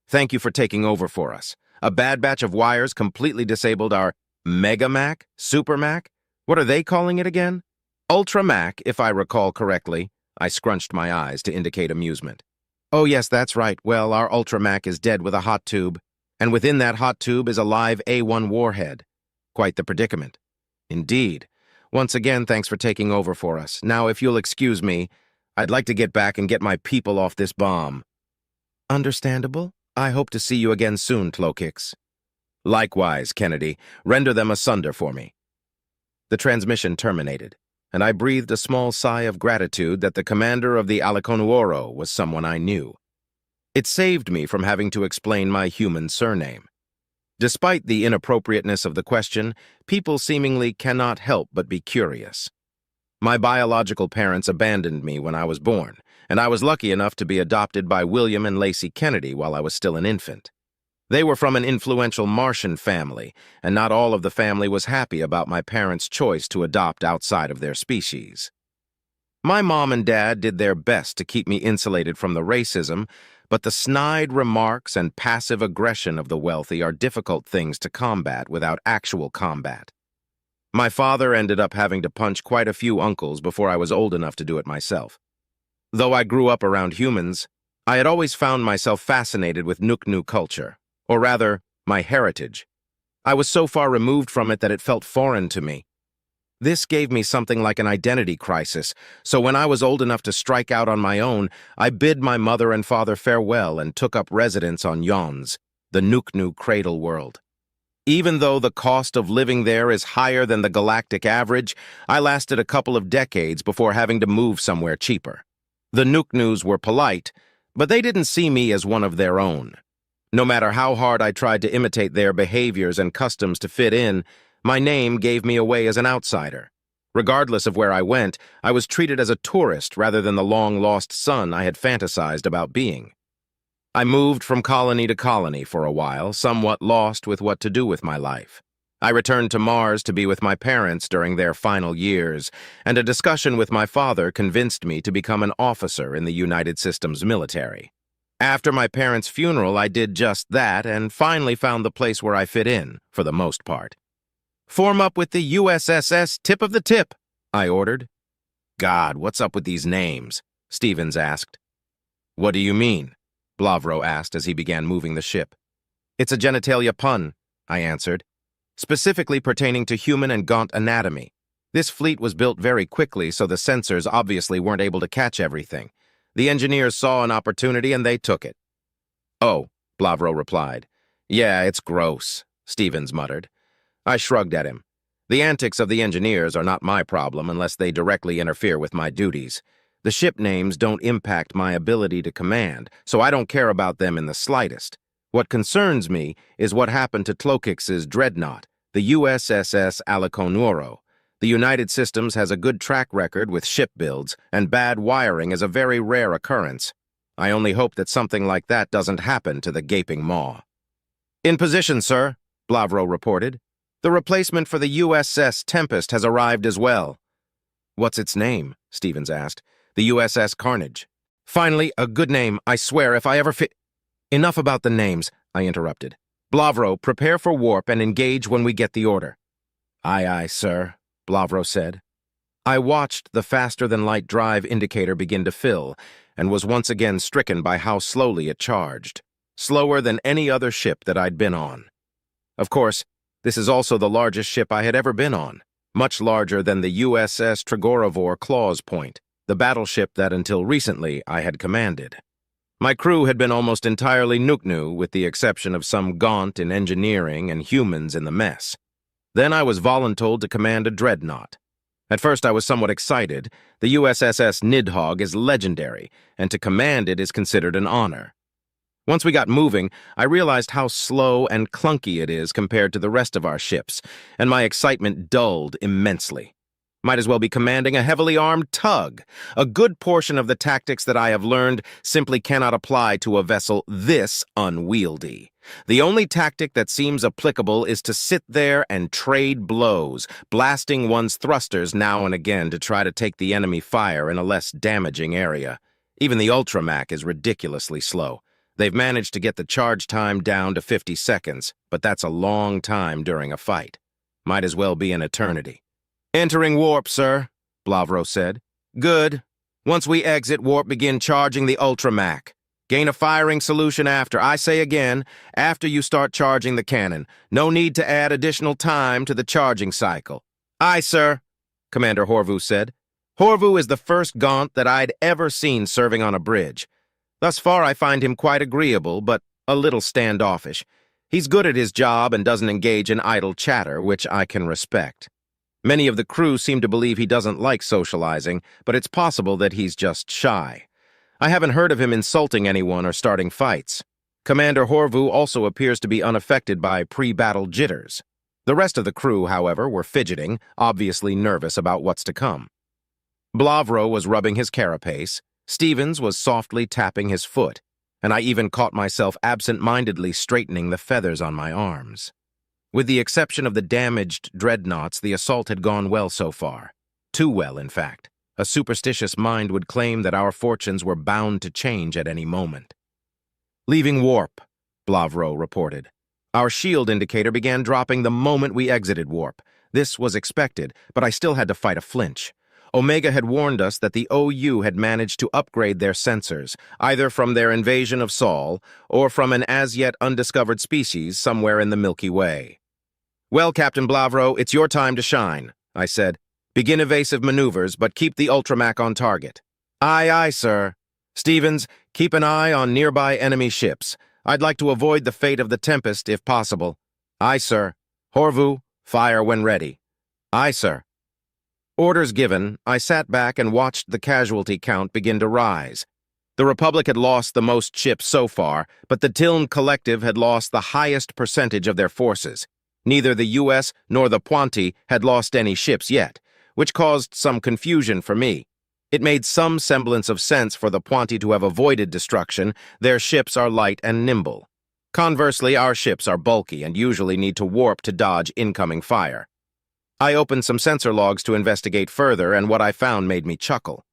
Thank you for taking over for us. A bad batch of wires completely disabled our Mega Mac? Super Mac? What are they calling it again? Ultra Mac, if I recall correctly. I scrunched my eyes to indicate amusement. Oh yes, that's right. Well, our Ultra Mac is dead with a hot tube. And within that hot tube is a live A1 warhead. Quite the predicament. Indeed. Once again, thanks for taking over for us. Now, if you'll excuse me, I'd like to get back and get my people off this bomb. Understandable. I hope to see you again soon, Tlokix. Likewise, Kennedy. Render them asunder for me. The transmission terminated, and I breathed a small sigh of gratitude that the commander of the Aliconuoro was someone I knew. It saved me from having to explain my human surname. Despite the inappropriateness of the question, people seemingly cannot help but be curious. My biological parents abandoned me when I was born, and I was lucky enough to be adopted by William and Lacey Kennedy while I was still an infant. They were from an influential Martian family, and not all of the family was happy about my parents' choice to adopt outside of their species. My mom and dad did their best to keep me insulated from the racism, but the snide remarks and passive aggression of the wealthy are difficult things to combat without actual combat. My father ended up having to punch quite a few uncles before I was old enough to do it myself. Though I grew up around humans, I had always found myself fascinated with Nuknu culture, or rather, my heritage. I was so far removed from it that it felt foreign to me. This gave me something like an identity crisis, so when I was old enough to strike out on my own, I bid my mother and father farewell and took up residence on Yons, the Nuknu cradle world. Even though the cost of living there is higher than the galactic average, I lasted a couple of decades before having to move somewhere cheaper. The Nuknus were polite, but they didn't see me as one of their own. No matter how hard I tried to imitate their behaviors and customs to fit in, my name gave me away as an outsider. Regardless of where I went, I was treated as a tourist rather than the long-lost son I had fantasized about being. I moved from colony to colony for a while, somewhat lost with what to do with my life. I returned to Mars to be with my parents during their final years, and a discussion with my father convinced me to become an officer in the United Systems military. After my parents' funeral, I did just that and finally found the place where I fit in, for the most part. "Form up with the USSS Tip of the Tip," I ordered. "God, what's up with these names?" Stevens asked. "What do you mean?" Blavro asked as he began moving the ship. "It's a genitalia pun," I answered, "specifically pertaining to human and gaunt anatomy. This fleet was built very quickly, so the sensors obviously weren't able to catch everything. The engineers saw an opportunity and they took it." "Oh," Blavro replied. "Yeah, it's gross," Stevens muttered. I shrugged at him. The antics of the engineers are not my problem unless they directly interfere with my duties. The ship names don't impact my ability to command, so I don't care about them in the slightest. What concerns me is what happened to Tlokix's dreadnought, the USSS Aliconuro. The United Systems has a good track record with ship builds, and bad wiring is a very rare occurrence. I only hope that something like that doesn't happen to the gaping maw. "In position, sir," Blavro reported. "The replacement for the USS Tempest has arrived as well." "What's its name?" Stevens asked. "The USS Carnage." "Finally, a good name, I swear, if I ever fit—" "Enough about the names," I interrupted. "Blavro, prepare for warp and engage when we get the order." "Aye, aye, sir," Blavro said. I watched the faster-than-light drive indicator begin to fill, and was once again stricken by how slowly it charged. Slower than any other ship that I'd been on. Of course, this is also the largest ship I had ever been on, much larger than the USS Trigorovor Claws Point, the battleship that until recently I had commanded. My crew had been almost entirely Nuknu, with the exception of some Gaunt in engineering and humans in the mess. Then I was voluntold to command a dreadnought. At first I was somewhat excited. The USSS Nidhogg is legendary, and to command it is considered an honor. Once we got moving, I realized how slow and clunky it is compared to the rest of our ships, and my excitement dulled immensely. Might as well be commanding a heavily armed tug. A good portion of the tactics that I have learned simply cannot apply to a vessel this unwieldy. The only tactic that seems applicable is to sit there and trade blows, blasting one's thrusters now and again to try to take the enemy fire in a less damaging area. Even the Ultramac is ridiculously slow. They've managed to get the charge time down to 50 seconds, but that's a long time during a fight. Might as well be an eternity. "Entering warp, sir," Blavro said. "Good. Once we exit warp, begin charging the Ultramac. Gain a firing solution after. I say again, after you start charging the cannon. No need to add additional time to the charging cycle." "Aye, sir," Commander Horvu said. Horvu is the first Gaunt that I'd ever seen serving on a bridge. Thus far, I find him quite agreeable, but a little standoffish. He's good at his job and doesn't engage in idle chatter, which I can respect. Many of the crew seem to believe he doesn't like socializing, but it's possible that he's just shy. I haven't heard of him insulting anyone or starting fights. Commander Horvu also appears to be unaffected by pre-battle jitters. The rest of the crew, however, were fidgeting, obviously nervous about what's to come. Blavro was rubbing his carapace, Stevens was softly tapping his foot, and I even caught myself absent-mindedly straightening the feathers on my arms. With the exception of the damaged dreadnoughts, the assault had gone well so far. Too well, in fact. A superstitious mind would claim that our fortunes were bound to change at any moment. "Leaving warp," Blavro reported. Our shield indicator began dropping the moment we exited warp. This was expected, but I still had to fight a flinch. Omega had warned us that the OU had managed to upgrade their sensors, either from their invasion of Sol or from an as-yet undiscovered species somewhere in the Milky Way. "Well, Captain Blavro, it's your time to shine," I said. "Begin evasive maneuvers, but keep the Ultramac on target." "Aye, aye, sir. Stevens, keep an eye on nearby enemy ships. I'd like to avoid the fate of the Tempest, if possible." "Aye, sir." "Horvu, fire when ready." "Aye, sir." Orders given, I sat back and watched the casualty count begin to rise. The Republic had lost the most ships so far, but the Tiln Collective had lost the highest percentage of their forces. Neither the U.S. nor the Puanti had lost any ships yet, which caused some confusion for me. It made some semblance of sense for the Puanti to have avoided destruction. Their ships are light and nimble. Conversely, our ships are bulky and usually need to warp to dodge incoming fire. I opened some sensor logs to investigate further, and what I found made me chuckle.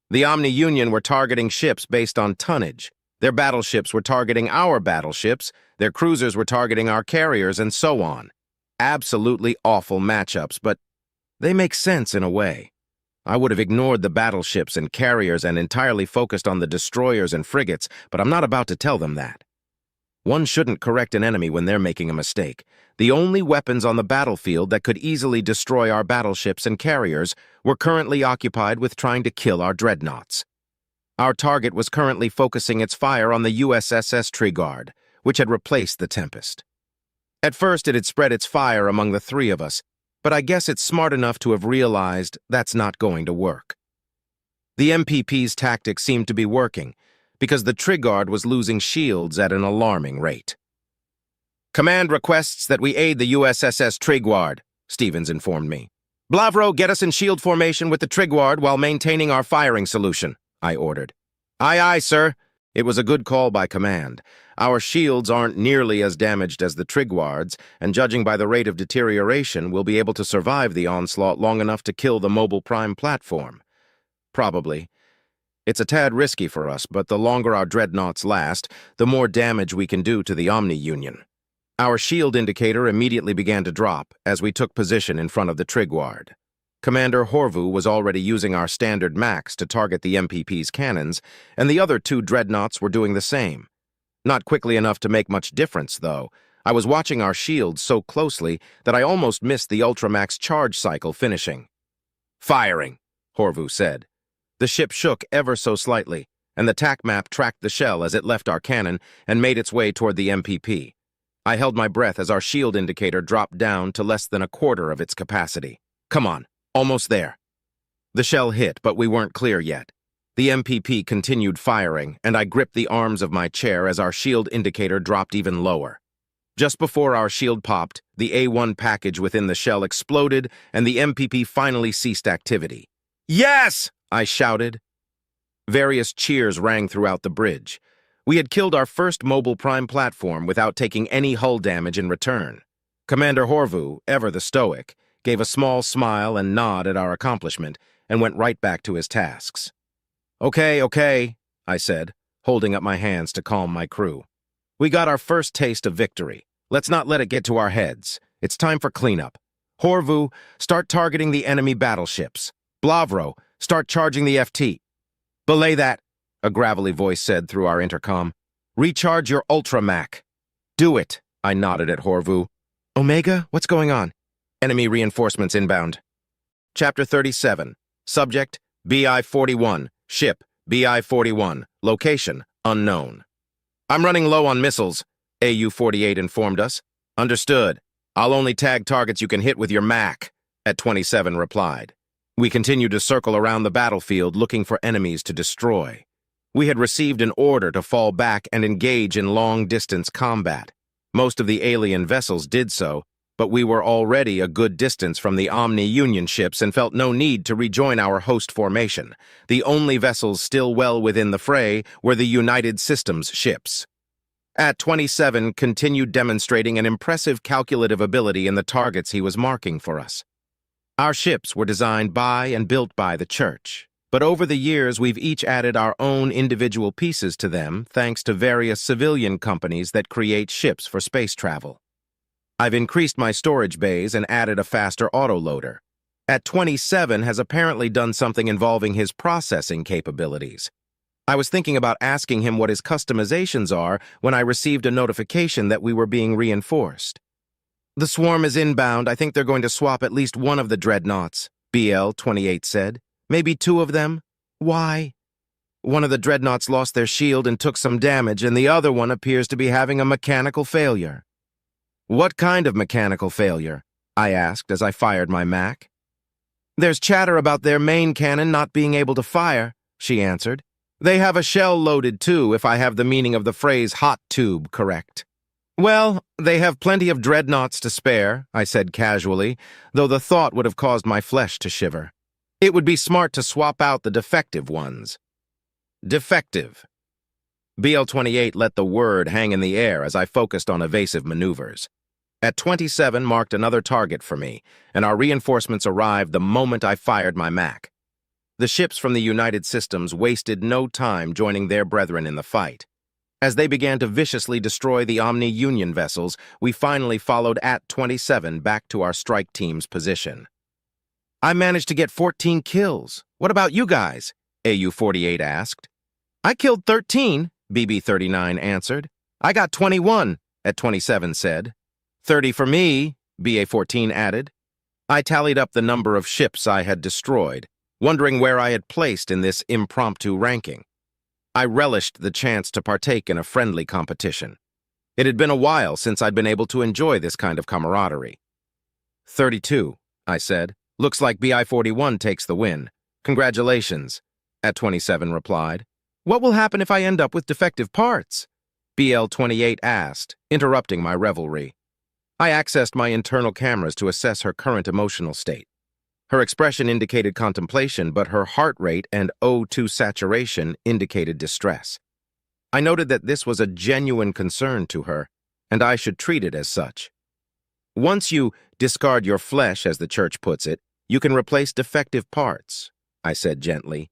The Omni Union were targeting ships based on tonnage. Their battleships were targeting our battleships, their cruisers were targeting our carriers, and so on. Absolutely awful matchups, but they make sense in a way. I would have ignored the battleships and carriers and entirely focused on the destroyers and frigates, but I'm not about to tell them that. One shouldn't correct an enemy when they're making a mistake. The only weapons on the battlefield that could easily destroy our battleships and carriers were currently occupied with trying to kill our dreadnoughts. Our target was currently focusing its fire on the USSS Trigard, which had replaced the Tempest. At first, it had spread its fire among the three of us, but I guess it's smart enough to have realized that's not going to work. The MPP's tactics seemed to be working, because the Trigard was losing shields at an alarming rate. "Command requests that we aid the USSS Trigard," Stevens informed me. "Blavro, get us in shield formation with the Trigard while maintaining our firing solution," I ordered. "Aye, aye, sir." It was a good call by command. Our shields aren't nearly as damaged as the Trigard's, and judging by the rate of deterioration, we'll be able to survive the onslaught long enough to kill the mobile prime platform. Probably. It's a tad risky for us, but the longer our dreadnoughts last, the more damage we can do to the Omni Union. Our shield indicator immediately began to drop as we took position in front of the Trigard. Commander Horvu was already using our standard max to target the MPP's cannons, and the other two dreadnoughts were doing the same. Not quickly enough to make much difference, though. I was watching our shields so closely that I almost missed the Ultramax charge cycle finishing. "Firing," Horvu said. The ship shook ever so slightly, and the TAC map tracked the shell as it left our cannon and made its way toward the MPP. I held my breath as our shield indicator dropped down to less than a quarter of its capacity. "Come on, almost there." The shell hit, but we weren't clear yet. The MPP continued firing, and I gripped the arms of my chair as our shield indicator dropped even lower. Just before our shield popped, the A1 package within the shell exploded, and the MPP finally ceased activity. "Yes!" I shouted. Various cheers rang throughout the bridge. We had killed our first mobile prime platform without taking any hull damage in return. Commander Horvu, ever the stoic, gave a small smile and nod at our accomplishment and went right back to his tasks. Okay, I said, holding up my hands to calm my crew. "We got our first taste of victory. Let's not let it get to our heads. It's time for cleanup. Horvu, start targeting the enemy battleships. Blavro, start charging the FT. Belay that," a gravelly voice said through our intercom. "Recharge your Ultramac." "Do it," I nodded at Horvu. "Omega, what's going on?" "Enemy reinforcements inbound." Chapter 37. Subject, BI-41. Ship, BI-41. Location, unknown. "I'm running low on missiles," AU-48 informed us. "Understood. I'll only tag targets you can hit with your Mac," at 27 replied. We continued to circle around the battlefield looking for enemies to destroy. We had received an order to fall back and engage in long-distance combat. Most of the alien vessels did so, but we were already a good distance from the Omni-Union ships and felt no need to rejoin our host formation. The only vessels still well within the fray were the United Systems ships. At-27 continued demonstrating an impressive calculative ability in the targets he was marking for us. Our ships were designed by and built by the Church, but over the years we've each added our own individual pieces to them thanks to various civilian companies that create ships for space travel. I've increased my storage bays and added a faster autoloader. At-27 has apparently done something involving his processing capabilities. I was thinking about asking him what his customizations are when I received a notification that we were being reinforced. "The swarm is inbound. I think they're going to swap at least one of the dreadnoughts," BL-28 said. "Maybe two of them." "Why?" "One of the dreadnoughts lost their shield and took some damage, and the other one appears to be having a mechanical failure." "What kind of mechanical failure?" I asked as I fired my Mac. "There's chatter about their main cannon not being able to fire," she answered. "They have a shell loaded too, if I have the meaning of the phrase hot tube correct." "Well, they have plenty of dreadnoughts to spare," I said casually, though the thought would have caused my flesh to shiver. "It would be smart to swap out the defective ones." Defective. BL-28 let the word hang in the air as I focused on evasive maneuvers. At-27 marked another target for me, and our reinforcements arrived the moment I fired my Mac. The ships from the United Systems wasted no time joining their brethren in the fight. As they began to viciously destroy the Omni-Union vessels, we finally followed At-27 back to our strike team's position. "I managed to get 14 kills. What about you guys?" AU-48 asked. "I killed 13, BB-39 answered. "I got 21, At-27 said. 30 for me, BA-14 added. I tallied up the number of ships I had destroyed, wondering where I had placed in this impromptu ranking. I relished the chance to partake in a friendly competition. It had been a while since I'd been able to enjoy this kind of camaraderie. 32, I said. "Looks like BI-41 takes the win. Congratulations," At-27 replied. "What will happen if I end up with defective parts?" BL-28 asked, interrupting my revelry. I accessed my internal cameras to assess her current emotional state. Her expression indicated contemplation, but her heart rate and O2 saturation indicated distress. I noted that this was a genuine concern to her, and I should treat it as such. "Once you discard your flesh, as the Church puts it, you can replace defective parts," I said gently.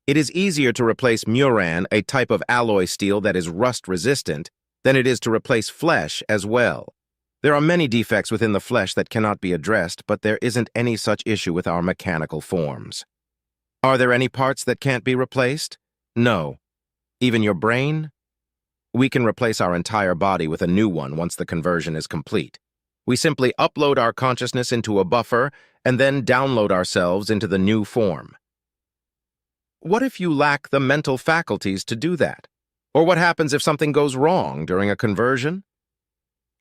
"It is easier to replace muran, a type of alloy steel that is rust-resistant, than it is to replace flesh as well. There are many defects within the flesh that cannot be addressed, but there isn't any such issue with our mechanical forms." "Are there any parts that can't be replaced?" "No." "Even your brain?" "We can replace our entire body with a new one once the conversion is complete. We simply upload our consciousness into a buffer and then download ourselves into the new form." "What if you lack the mental faculties to do that? Or what happens if something goes wrong during a conversion?"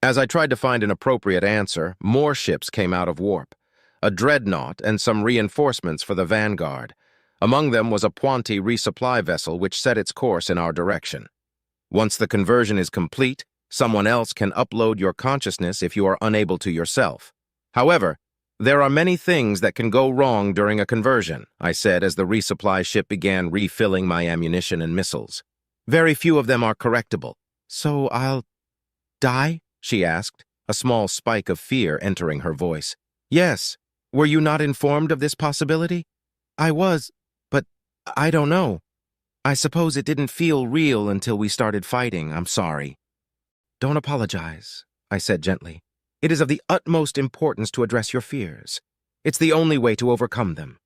As I tried to find an appropriate answer, more ships came out of warp, a dreadnought and some reinforcements for the Vanguard. Among them was a Puanti resupply vessel which set its course in our direction. Once the conversion is complete, someone else can upload your consciousness if you are unable to yourself. However, there are many things that can go wrong during a conversion, I said as the resupply ship began refilling my ammunition and missiles. "Very few of them are correctable. So I'll die?" she asked, a small spike of fear entering her voice. "Yes. Were you not informed of this possibility?" "I was, but I don't know. I suppose it didn't feel real until we started fighting. I'm sorry." "Don't apologize," I said gently. "It is of the utmost importance to address your fears. It's the only way to overcome them.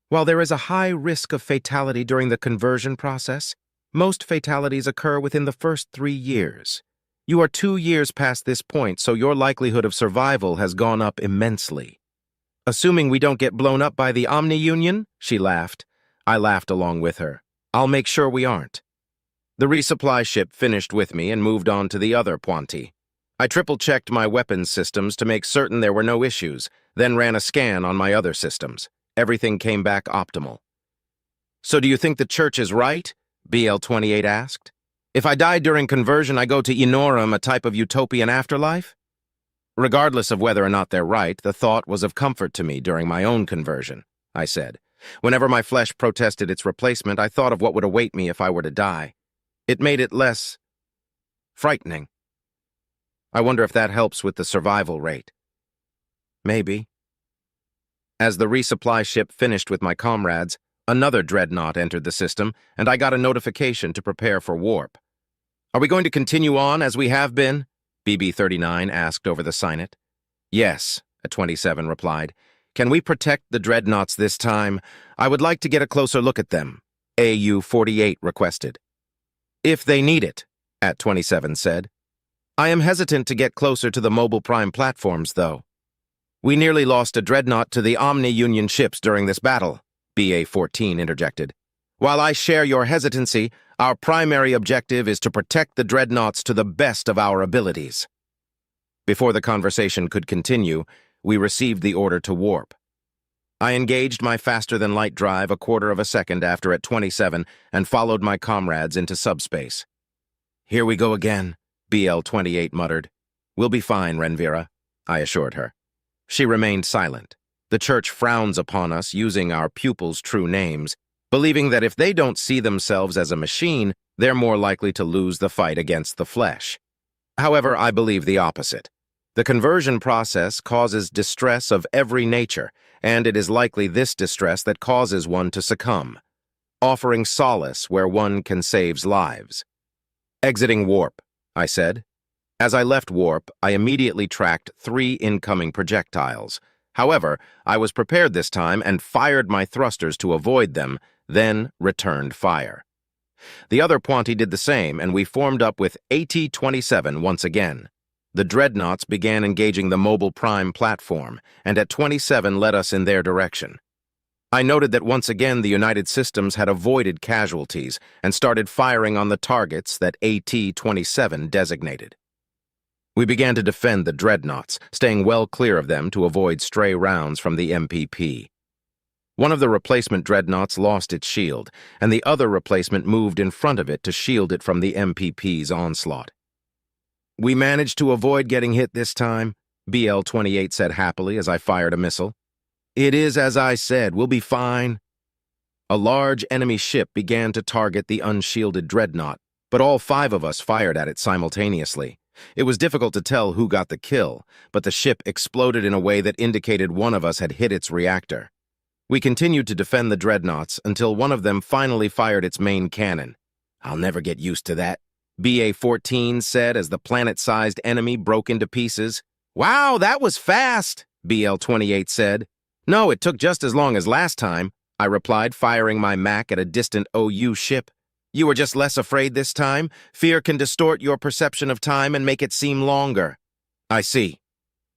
While there is a high risk of fatality during the conversion process, most fatalities occur within the first 3 years. You are 2 years past this point, so your likelihood of survival has gone up immensely." "Assuming we don't get blown up by the Omni-Union?" she laughed. I laughed along with her. "I'll make sure we aren't." The resupply ship finished with me and moved on to the other Puanti. I triple-checked my weapons systems to make certain there were no issues, then ran a scan on my other systems. Everything came back optimal. "So do you think the Church is right?" BL-28 asked. If I died during conversion, I go to Enorum, a type of utopian afterlife? Regardless of whether or not they're right, the thought was of comfort to me during my own conversion, I said. Whenever my flesh protested its replacement, I thought of what would await me if I were to die. It made it less frightening. I wonder if that helps with the survival rate. Maybe. As the resupply ship finished with my comrades, another dreadnought entered the system, and I got a notification to prepare for warp. Are we going to continue on as we have been? BB-39 asked over the signet. Yes, a 27 replied. Can we protect the dreadnoughts this time? I would like to get a closer look at them, AU-48 requested. If they need it, at 27 said. I am hesitant to get closer to the mobile prime platforms, though. We nearly lost a dreadnought to the Omni-Union ships during this battle, BA-14 interjected. While I share your hesitancy, our primary objective is to protect the dreadnoughts to the best of our abilities. Before the conversation could continue, we received the order to warp. I engaged my faster-than-light drive a quarter of a second after at 27 and followed my comrades into subspace. Here we go again, BL-28 muttered. We'll be fine, Renvira, I assured her. She remained silent. The church frowns upon us using our pupils' true names, believing that if they don't see themselves as a machine, they're more likely to lose the fight against the flesh. However, I believe the opposite. The conversion process causes distress of every nature, and it is likely this distress that causes one to succumb, offering solace where one can save lives. Exiting warp, I said. As I left warp, I immediately tracked 3 incoming projectiles. However, I was prepared this time and fired my thrusters to avoid them, then returned fire. The other Puanti did the same, and we formed up with AT-27 once again. The dreadnoughts began engaging the mobile prime platform, and at 27 led us in their direction. I noted that once again the United Systems had avoided casualties and started firing on the targets that AT-27 designated. We began to defend the dreadnoughts, staying well clear of them to avoid stray rounds from the MPP. One of the replacement dreadnoughts lost its shield, and the other replacement moved in front of it to shield it from the MPP's onslaught. We managed to avoid getting hit this time, BL-28 said happily as I fired a missile. It is as I said, we'll be fine. A large enemy ship began to target the unshielded dreadnought, but all 5 of us fired at it simultaneously. It was difficult to tell who got the kill, but the ship exploded in a way that indicated one of us had hit its reactor. We continued to defend the dreadnoughts until one of them finally fired its main cannon. I'll never get used to that, BA-14 said as the planet-sized enemy broke into pieces. Wow, that was fast, BL-28 said. No, it took just as long as last time, I replied, firing my Mac at a distant OU ship. You were just less afraid this time? Fear can distort your perception of time and make it seem longer. I see.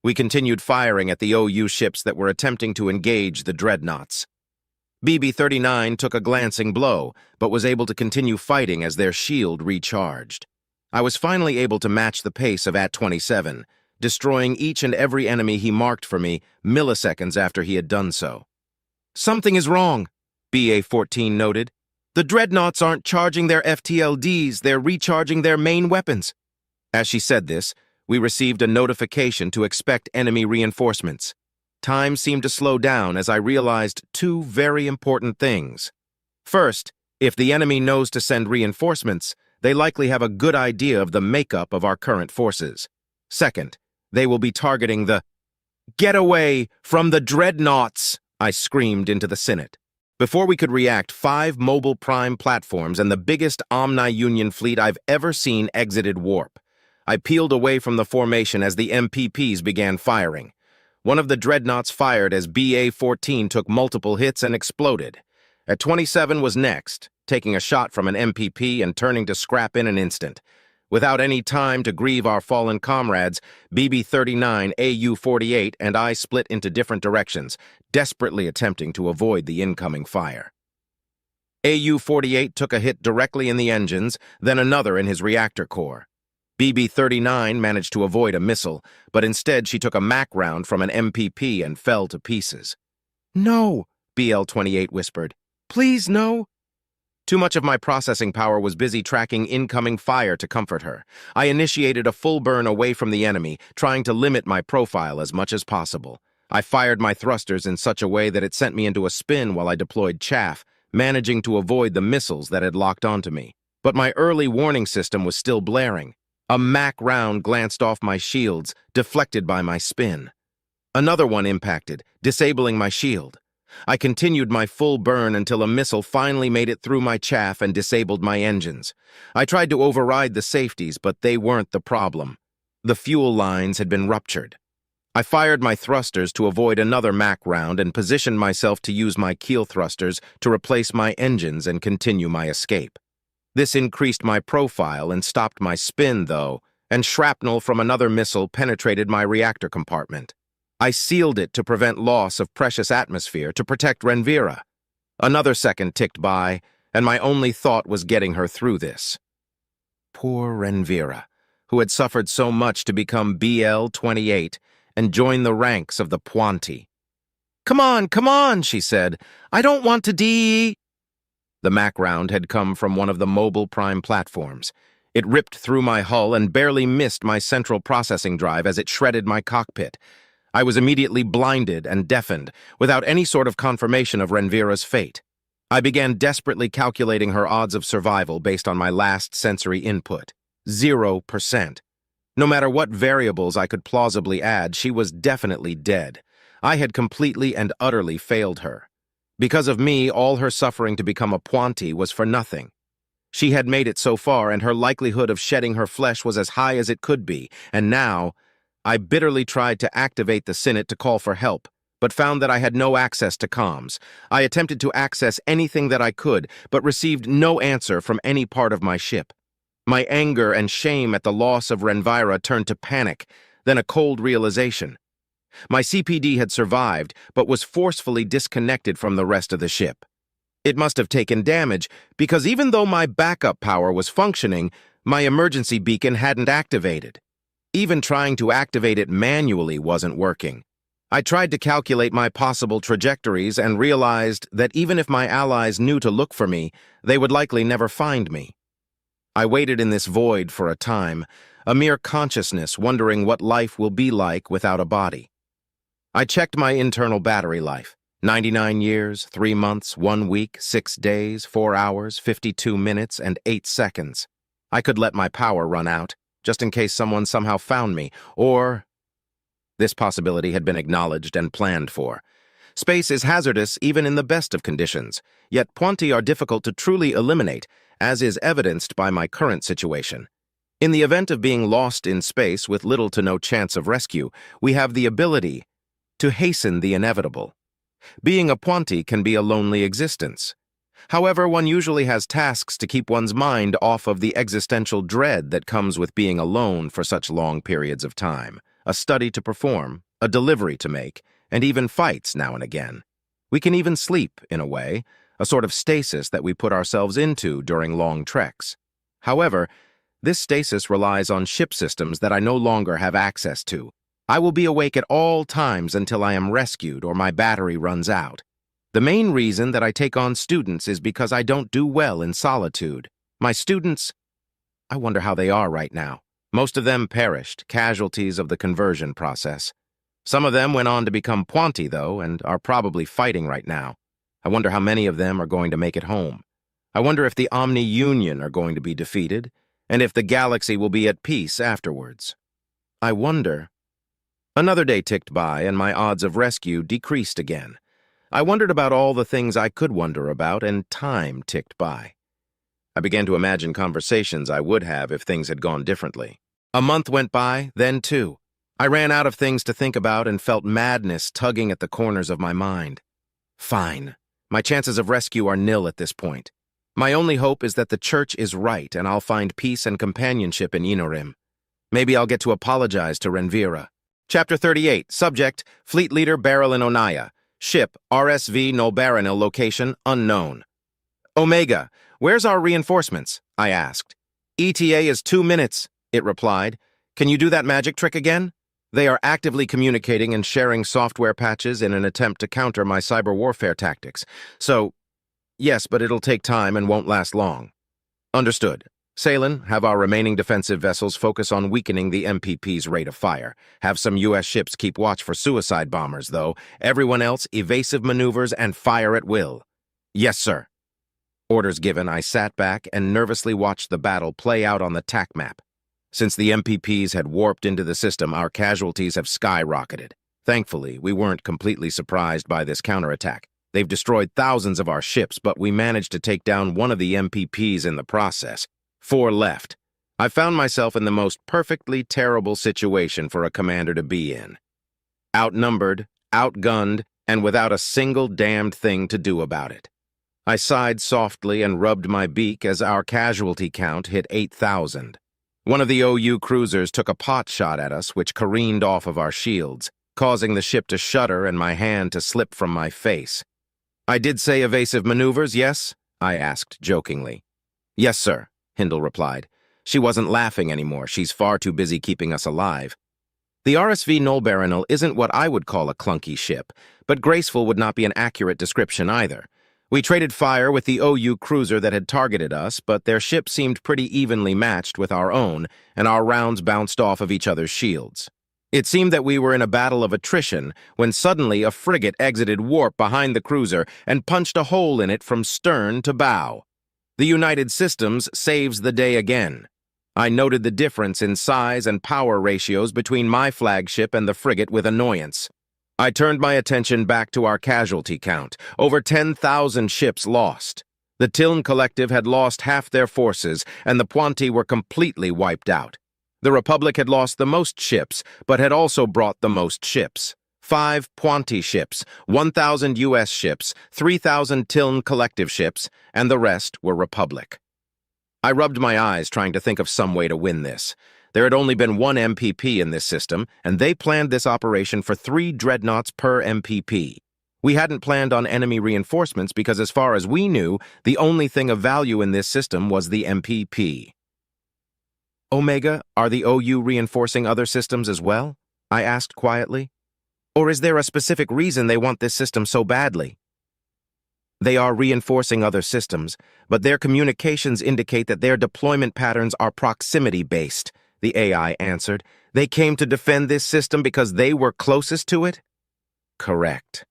We continued firing at the OU ships that were attempting to engage the dreadnoughts. BB-39 took a glancing blow, but was able to continue fighting as their shield recharged. I was finally able to match the pace of AT-27, destroying each and every enemy he marked for me milliseconds after he had done so. Something is wrong, BA-14 noted. The dreadnoughts aren't charging their FTLDs, they're recharging their main weapons. As she said this, we received a notification to expect enemy reinforcements. Time seemed to slow down as I realized 2 very important things. First, if the enemy knows to send reinforcements, they likely have a good idea of the makeup of our current forces. Second, they will be targeting the "Get away from the dreadnoughts!" I screamed into the Senate. Before we could react, 5 mobile prime platforms and the biggest Omni-Union fleet I've ever seen exited warp. I peeled away from the formation as the MPPs began firing. One of the dreadnoughts fired as BA-14 took multiple hits and exploded. At 27 was next, taking a shot from an MPP and turning to scrap in an instant. Without any time to grieve our fallen comrades, BB-39, AU-48, and I split into different directions, desperately attempting to avoid the incoming fire. AU-48 took a hit directly in the engines, then another in his reactor core. BB-39 managed to avoid a missile, but instead she took a MAC round from an MPP and fell to pieces. "No," BL-28 whispered. "Please, no." Too much of my processing power was busy tracking incoming fire to comfort her. I initiated a full burn away from the enemy, trying to limit my profile as much as possible. I fired my thrusters in such a way that it sent me into a spin while I deployed chaff, managing to avoid the missiles that had locked onto me. But my early warning system was still blaring. A MAC round glanced off my shields, deflected by my spin. Another one impacted, disabling my shield. I continued my full burn until a missile finally made it through my chaff and disabled my engines. I tried to override the safeties, but they weren't the problem. The fuel lines had been ruptured. I fired my thrusters to avoid another MAC round and positioned myself to use my keel thrusters to replace my engines and continue my escape. This increased my profile and stopped my spin, though, and shrapnel from another missile penetrated my reactor compartment. I sealed it to prevent loss of precious atmosphere to protect Renvira. Another second ticked by, and my only thought was getting her through this. Poor Renvira, who had suffered so much to become BL-28 and join the ranks of the Puanti. Come on, she said. I don't want to die." The MAC round had come from one of the mobile prime platforms. It ripped through my hull and barely missed my central processing drive as it shredded my cockpit. I was immediately blinded and deafened, without any sort of confirmation of Renvira's fate. I began desperately calculating her odds of survival based on my last sensory input. 0%. No matter what variables I could plausibly add, she was definitely dead. I had completely and utterly failed her. Because of me, all her suffering to become a Puanti was for nothing. She had made it so far, and her likelihood of shedding her flesh was as high as it could be, and now I bitterly tried to activate the Synit to call for help, but found that I had no access to comms. I attempted to access anything that I could, but received no answer from any part of my ship. My anger and shame at the loss of Renvira turned to panic, then a cold realization. My CPD had survived, but was forcefully disconnected from the rest of the ship. It must have taken damage, because even though my backup power was functioning, my emergency beacon hadn't activated. Even trying to activate it manually wasn't working. I tried to calculate my possible trajectories and realized that even if my allies knew to look for me, they would likely never find me. I waited in this void for a time, a mere consciousness wondering what life will be like without a body. I checked my internal battery life. 99 years, 3 months, 1 week, 6 days, 4 hours, 52 minutes, and 8 seconds. I could let my power run out, just in case someone somehow found me, or... This possibility had been acknowledged and planned for. Space is hazardous even in the best of conditions, yet Puanti are difficult to truly eliminate, as is evidenced by my current situation. In the event of being lost in space with little to no chance of rescue, we have the ability to hasten the inevitable. Being a Puanti can be a lonely existence. However, one usually has tasks to keep one's mind off of the existential dread that comes with being alone for such long periods of time, a study to perform, a delivery to make, and even fights now and again. We can even sleep, in a way, a sort of stasis that we put ourselves into during long treks. However, this stasis relies on ship systems that I no longer have access to. I will be awake at all times until I am rescued or my battery runs out. The main reason that I take on students is because I don't do well in solitude. My students, I wonder how they are right now. Most of them perished, casualties of the conversion process. Some of them went on to become Puanti, though, and are probably fighting right now. I wonder how many of them are going to make it home. I wonder if the Omni-Union are going to be defeated, and if the galaxy will be at peace afterwards. I wonder. Another day ticked by, and my odds of rescue decreased again. I wondered about all the things I could wonder about, and time ticked by. I began to imagine conversations I would have if things had gone differently. A month went by, then 2. I ran out of things to think about and felt madness tugging at the corners of my mind. Fine. My chances of rescue are nil at this point. My only hope is that the church is right and I'll find peace and companionship in Inorim. Maybe I'll get to apologize to Renvira. Chapter 38, Subject, Fleet Leader Barilyn Onaya. Ship, RSV Nolbaranil, location, unknown. Omega, where's our reinforcements? I asked. ETA is 2 minutes, it replied. Can you do that magic trick again? They are actively communicating and sharing software patches in an attempt to counter my cyber warfare tactics. So, Yes, but it'll take time and won't last long. Understood. Salen, have our remaining defensive vessels focus on weakening the MPP's rate of fire. Have some U.S. ships keep watch for suicide bombers, though. Everyone else, evasive maneuvers and fire at will. Yes, sir. Orders given, I sat back and nervously watched the battle play out on the TAC map. Since the MPPs had warped into the system, our casualties have skyrocketed. Thankfully, we weren't completely surprised by this counterattack. They've destroyed thousands of our ships, but we managed to take down one of the MPPs in the process. 4 left. I found myself in the most perfectly terrible situation for a commander to be in. Outnumbered, outgunned, and without a single damned thing to do about it. I sighed softly and rubbed my beak as our casualty count hit 8,000. One of the OU cruisers took a pot shot at us, which careened off of our shields, causing the ship to shudder and my hand to slip from my face. I did say evasive maneuvers, yes? I asked jokingly. Yes, sir, Hindle replied. She wasn't laughing anymore. She's far too busy keeping us alive. The RSV Nullbaronal isn't what I would call a clunky ship, but graceful would not be an accurate description either. We traded fire with the OU cruiser that had targeted us, but their ship seemed pretty evenly matched with our own, and our rounds bounced off of each other's shields. It seemed that we were in a battle of attrition when suddenly a frigate exited warp behind the cruiser and punched a hole in it from stern to bow. The United Systems saves the day again. I noted the difference in size and power ratios between my flagship and the frigate with annoyance. I turned my attention back to our casualty count. Over 10,000 ships lost. The Tiln Collective had lost half their forces, and the Puanti were completely wiped out. The Republic had lost the most ships, but had also brought the most ships. 5 Puanti ships, 1,000 U.S. ships, 3,000 Tiln Collective ships, and the rest were Republic. I rubbed my eyes trying to think of some way to win this. There had only been 1 MPP in this system, and they planned this operation for 3 dreadnoughts per MPP. We hadn't planned on enemy reinforcements because, as far as we knew, the only thing of value in this system was the MPP. Omega, are the OU reinforcing other systems as well? I asked quietly. Or is there a specific reason they want this system so badly? They are reinforcing other systems, but their communications indicate that their deployment patterns are proximity-based, the AI answered. They came to defend this system because they were closest to it? Correct.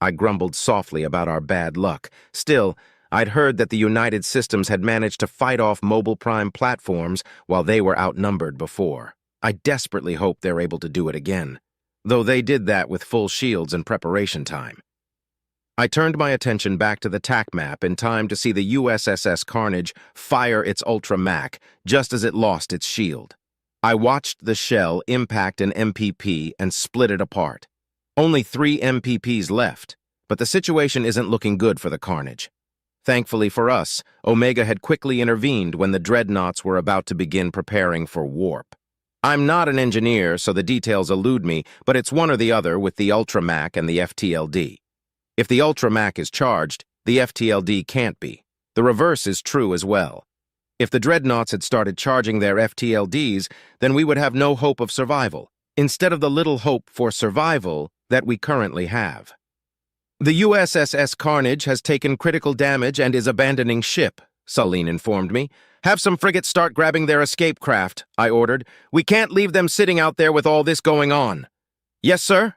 I grumbled softly about our bad luck. Still, I'd heard that the United Systems had managed to fight off Mobile Prime platforms while they were outnumbered before. I desperately hope they're able to do it again, though they did that with full shields and preparation time. I turned my attention back to the TAC map in time to see the USSS Carnage fire its Ultra Mac just as it lost its shield. I watched the shell impact an MPP and split it apart. Only 3 MPPs left, but the situation isn't looking good for the Carnage. Thankfully for us, Omega had quickly intervened when the dreadnoughts were about to begin preparing for warp. I'm not an engineer, so the details elude me, but it's one or the other with the Ultra Mac and the FTLD. If the Ultra Mac is charged, the FTLD can't be. The reverse is true as well. If the dreadnoughts had started charging their FTLDs, then we would have no hope of survival, instead of the little hope for survival that we currently have. The USSS Carnage has taken critical damage and is abandoning ship, Saleen informed me. Have some frigates start grabbing their escape craft, I ordered. We can't leave them sitting out there with all this going on. Yes, sir?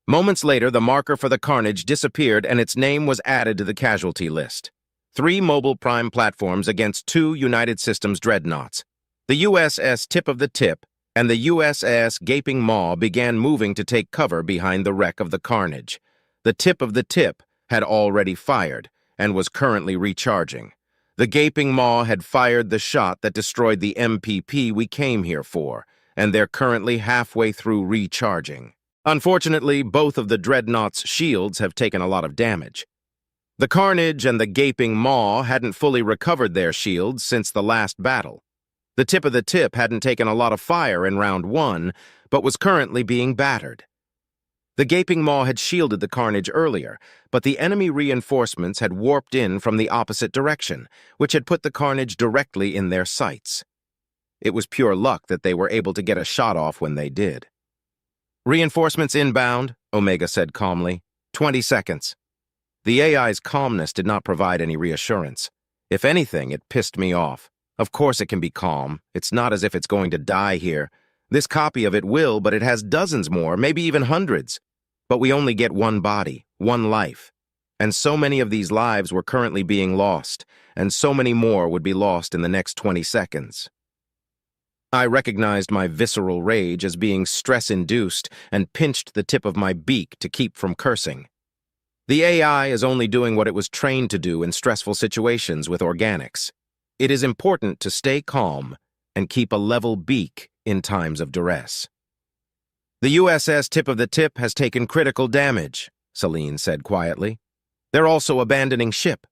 Moments later, the marker for the Carnage disappeared and its name was added to the casualty list. 3 Mobile Prime platforms against 2 United Systems dreadnoughts. The USS Tip of the Tip and the USS Gaping Maw began moving to take cover behind the wreck of the Carnage. The Tip of the Tip had already fired and was currently recharging. The Gaping Maw had fired the shot that destroyed the MPP we came here for, and they're currently halfway through recharging. Unfortunately, both of the dreadnoughts' shields have taken a lot of damage. The Carnage and the Gaping Maw hadn't fully recovered their shields since the last battle. The Tip of the Tip hadn't taken a lot of fire in round 1, but was currently being battered. The Gaping Maw had shielded the Carnage earlier, but the enemy reinforcements had warped in from the opposite direction, which had put the Carnage directly in their sights. It was pure luck that they were able to get a shot off when they did. Reinforcements inbound, Omega said calmly. 20 seconds. The AI's calmness did not provide any reassurance. If anything, it pissed me off. Of course it can be calm. It's not as if it's going to die here. This copy of it will, but it has dozens more, maybe even hundreds. But we only get one body, one life. And so many of these lives were currently being lost, and so many more would be lost in the next 20 seconds. I recognized my visceral rage as being stress-induced and pinched the tip of my beak to keep from cursing. The AI is only doing what it was trained to do in stressful situations with organics. It is important to stay calm and keep a level beak in times of duress. The USS Tip of the Tip has taken critical damage, Celine said quietly. They're also abandoning ship.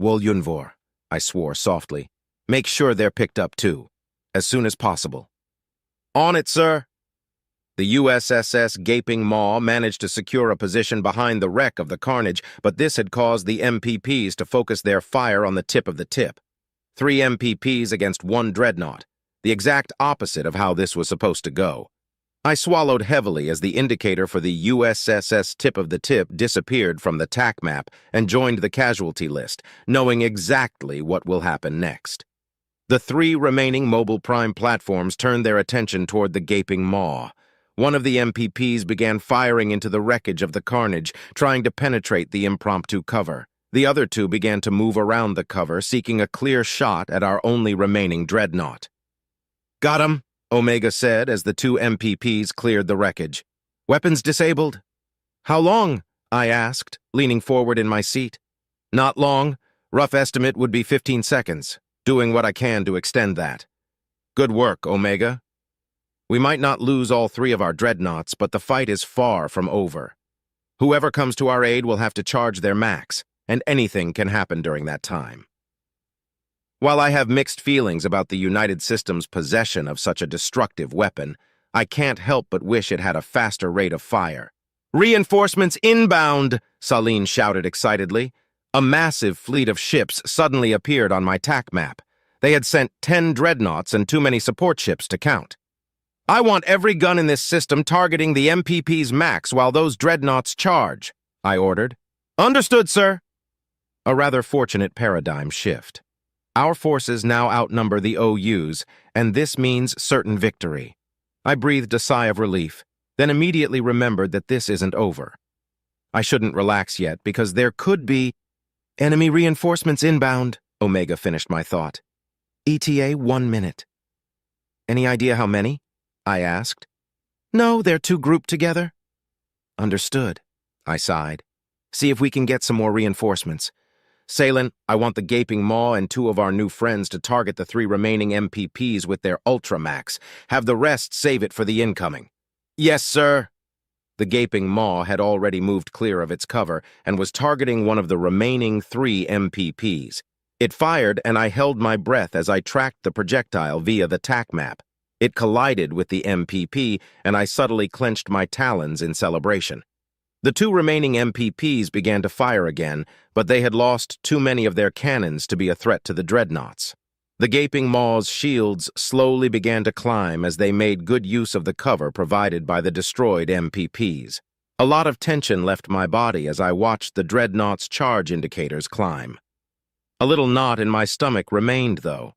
Wolyunvor, I swore softly. Make sure they're picked up too, as soon as possible. On it, sir. The USSS Gaping Maw managed to secure a position behind the wreck of the Carnage, but this had caused the MPPs to focus their fire on the tip of the tip. 3 MPPs against 1 dreadnought, the exact opposite of how this was supposed to go. I swallowed heavily as the indicator for the USSS Tip of the Tip disappeared from the TAC map and joined the casualty list, knowing exactly what will happen next. The 3 remaining mobile prime platforms turned their attention toward the Gaping Maw. One of the MPPs began firing into the wreckage of the Carnage, trying to penetrate the impromptu cover. The other 2 began to move around the cover, seeking a clear shot at our only remaining dreadnought. Got him, Omega said as the 2 MPPs cleared the wreckage. Weapons disabled. How long? I asked, leaning forward in my seat. Not long. Rough estimate would be 15 seconds. Doing what I can to extend that. Good work, Omega. We might not lose all 3 of our dreadnoughts, but the fight is far from over. Whoever comes to our aid will have to charge their max, and anything can happen during that time. While I have mixed feelings about the United Systems' possession of such a destructive weapon, I can't help but wish it had a faster rate of fire. Reinforcements inbound, Celine shouted excitedly. A massive fleet of ships suddenly appeared on my TAC map. They had sent 10 dreadnoughts and too many support ships to count. I want every gun in this system targeting the MPP's max while those dreadnoughts charge, I ordered. Understood, sir. A rather fortunate paradigm shift. Our forces now outnumber the OUs, and this means certain victory. I breathed a sigh of relief, then immediately remembered that this isn't over. I shouldn't relax yet because there could be enemy reinforcements inbound, Omega finished my thought. ETA 1 minute. Any idea how many? I asked. No, they're 2 grouped together. Understood, I sighed. See if we can get some more reinforcements. Salen, I want the Gaping Maw and 2 of our new friends to target the 3 remaining MPPs with their Ultramax. Have the rest save it for the incoming. Yes, sir. The Gaping Maw had already moved clear of its cover and was targeting one of the remaining 3 MPPs. It fired, and I held my breath as I tracked the projectile via the TAC map. It collided with the MPP, and I subtly clenched my talons in celebration. The 2 remaining MPPs began to fire again, but they had lost too many of their cannons to be a threat to the dreadnoughts. The Gaping Maw's shields slowly began to climb as they made good use of the cover provided by the destroyed MPPs. A lot of tension left my body as I watched the dreadnought's charge indicators climb. A little knot in my stomach remained, though.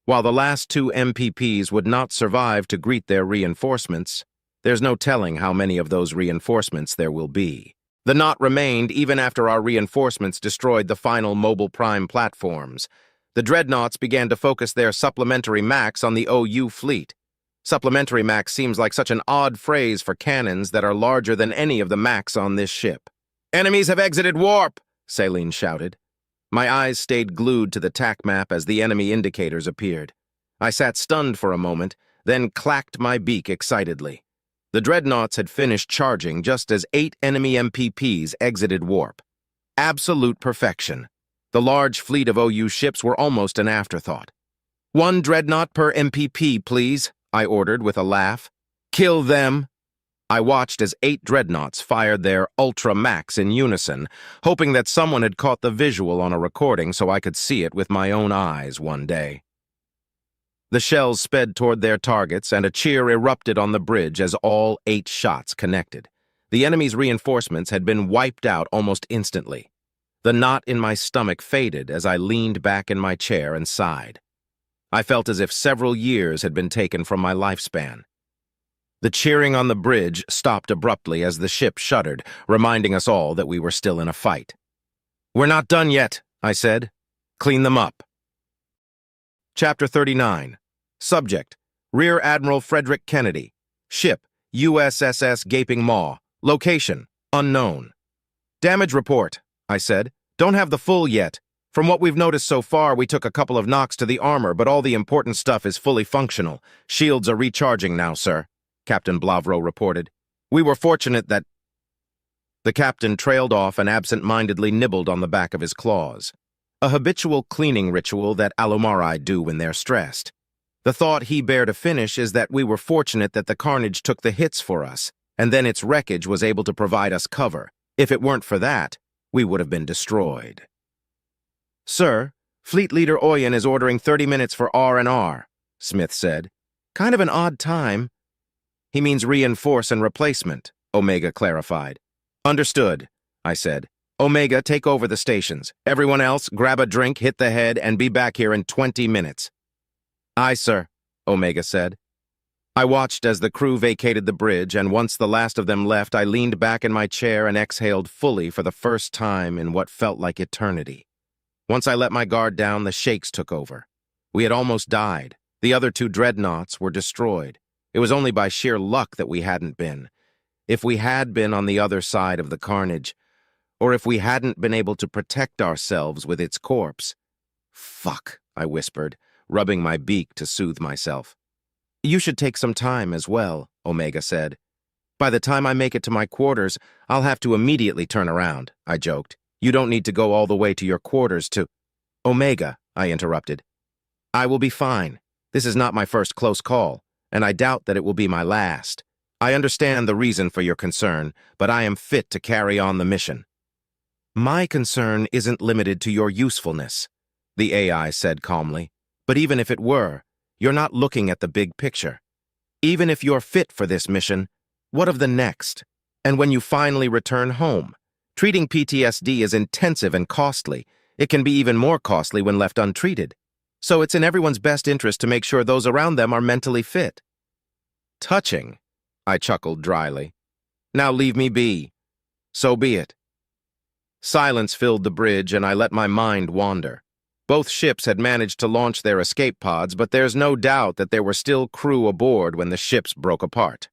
While the last 2 MPPs would not survive to greet their reinforcements, there's no telling how many of those reinforcements there will be. The knot remained even after our reinforcements destroyed the final mobile prime platforms. The dreadnoughts began to focus their supplementary max on the OU fleet. Supplementary max seems like such an odd phrase for cannons that are larger than any of the max on this ship. Enemies have exited warp, Celine shouted. My eyes stayed glued to the TAC map as the enemy indicators appeared. I sat stunned for a moment, then clacked my beak excitedly. The dreadnoughts had finished charging just as 8 enemy MPPs exited warp. Absolute perfection. The large fleet of OU ships were almost an afterthought. 1 dreadnought per MPP, please, I ordered with a laugh. Kill them. I watched as 8 dreadnoughts fired their Ultra Max in unison, hoping that someone had caught the visual on a recording so I could see it with my own eyes one day. The shells sped toward their targets, and a cheer erupted on the bridge as all 8 shots connected. The enemy's reinforcements had been wiped out almost instantly. The knot in my stomach faded as I leaned back in my chair and sighed. I felt as if several years had been taken from my lifespan. The cheering on the bridge stopped abruptly as the ship shuddered, reminding us all that we were still in a fight. "We're not done yet," I said. "Clean them up." Chapter 39. Subject: Rear Admiral Frederick Kennedy. Ship: USSS Gaping Maw. Location: unknown. "Damage report," I said. "Don't have the full yet. From what we've noticed so far, we took a couple of knocks to the armor, but all the important stuff is fully functional. Shields are recharging now, sir," Captain Blavro reported. "We were fortunate that—" The captain trailed off and absent-mindedly nibbled on the back of his claws. A habitual cleaning ritual that Alumari do when they're stressed. The thought he bare to finish is that we were fortunate that the carnage took the hits for us, and then its wreckage was able to provide us cover. If it weren't for that, we would have been destroyed. "Sir, Fleet Leader Oyen is ordering 30 minutes for R&R, Smith said. "Kind of an odd time." "He means reinforce and replacement," Omega clarified. "Understood," I said. "Omega, take over the stations. Everyone else, grab a drink, hit the head, and be back here in 20 minutes. "Aye, sir," Omega said. I watched as the crew vacated the bridge, and once the last of them left, I leaned back in my chair and exhaled fully for the first time in what felt like eternity. Once I let my guard down, the shakes took over. We had almost died. The other two dreadnoughts were destroyed. It was only by sheer luck that we hadn't been. If we had been on the other side of the carnage, or if we hadn't been able to protect ourselves with its corpse. "Fuck," I whispered, rubbing my beak to soothe myself. "You should take some time as well," Omega said. "By the time I make it to my quarters, I'll have to immediately turn around," I joked. "You don't need to go all the way to your quarters to—" "Omega," I interrupted. "I will be fine. This is not my first close call, and I doubt that it will be my last. I understand the reason for your concern, but I am fit to carry on the mission." "My concern isn't limited to your usefulness," the AI said calmly. "But even if it were, you're not looking at the big picture. Even if you're fit for this mission, what of the next? And when you finally return home? Treating PTSD is intensive and costly. It can be even more costly when left untreated. So it's in everyone's best interest to make sure those around them are mentally fit." "Touching," I chuckled dryly. "Now leave me be." "So be it." Silence filled the bridge, and I let my mind wander. Both ships had managed to launch their escape pods, but there's no doubt that there were still crew aboard when the ships broke apart.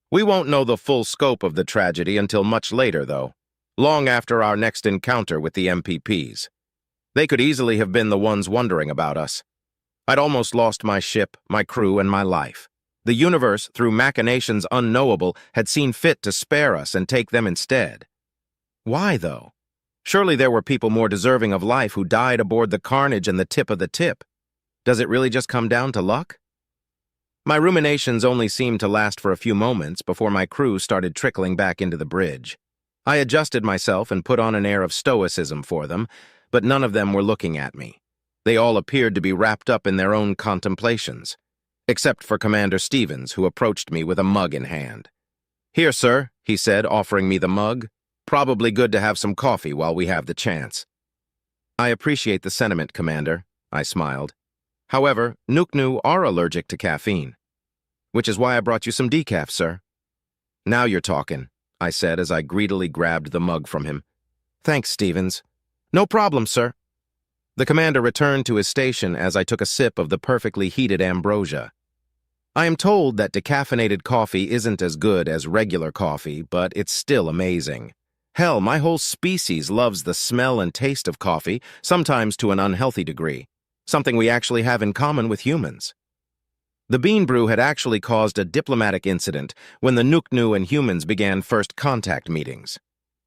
We won't know the full scope of the tragedy until much later, though, long after our next encounter with the MPPs. They could easily have been the ones wondering about us. I'd almost lost my ship, my crew, and my life. The universe, through machinations unknowable, had seen fit to spare us and take them instead. Why, though? Surely there were people more deserving of life who died aboard the carnage and the tip of the tip. Does it really just come down to luck? My ruminations only seemed to last for a few moments before my crew started trickling back into the bridge. I adjusted myself and put on an air of stoicism for them, but none of them were looking at me. They all appeared to be wrapped up in their own contemplations, except for Commander Stevens, who approached me with a mug in hand. "Here, sir," he said, offering me the mug. "Probably good to have some coffee while we have the chance." "I appreciate the sentiment, Commander," I smiled. "However, Nuknu are allergic to caffeine, which is why I brought you some decaf, sir." "Now you're talking," I said as I greedily grabbed the mug from him. "Thanks, Stevens." "No problem, sir." The commander returned to his station as I took a sip of the perfectly heated ambrosia. I am told that decaffeinated coffee isn't as good as regular coffee, but it's still amazing. Hell, my whole species loves the smell and taste of coffee, sometimes to an unhealthy degree, something we actually have in common with humans. The bean brew had actually caused a diplomatic incident when the Nuknu and humans began first contact meetings.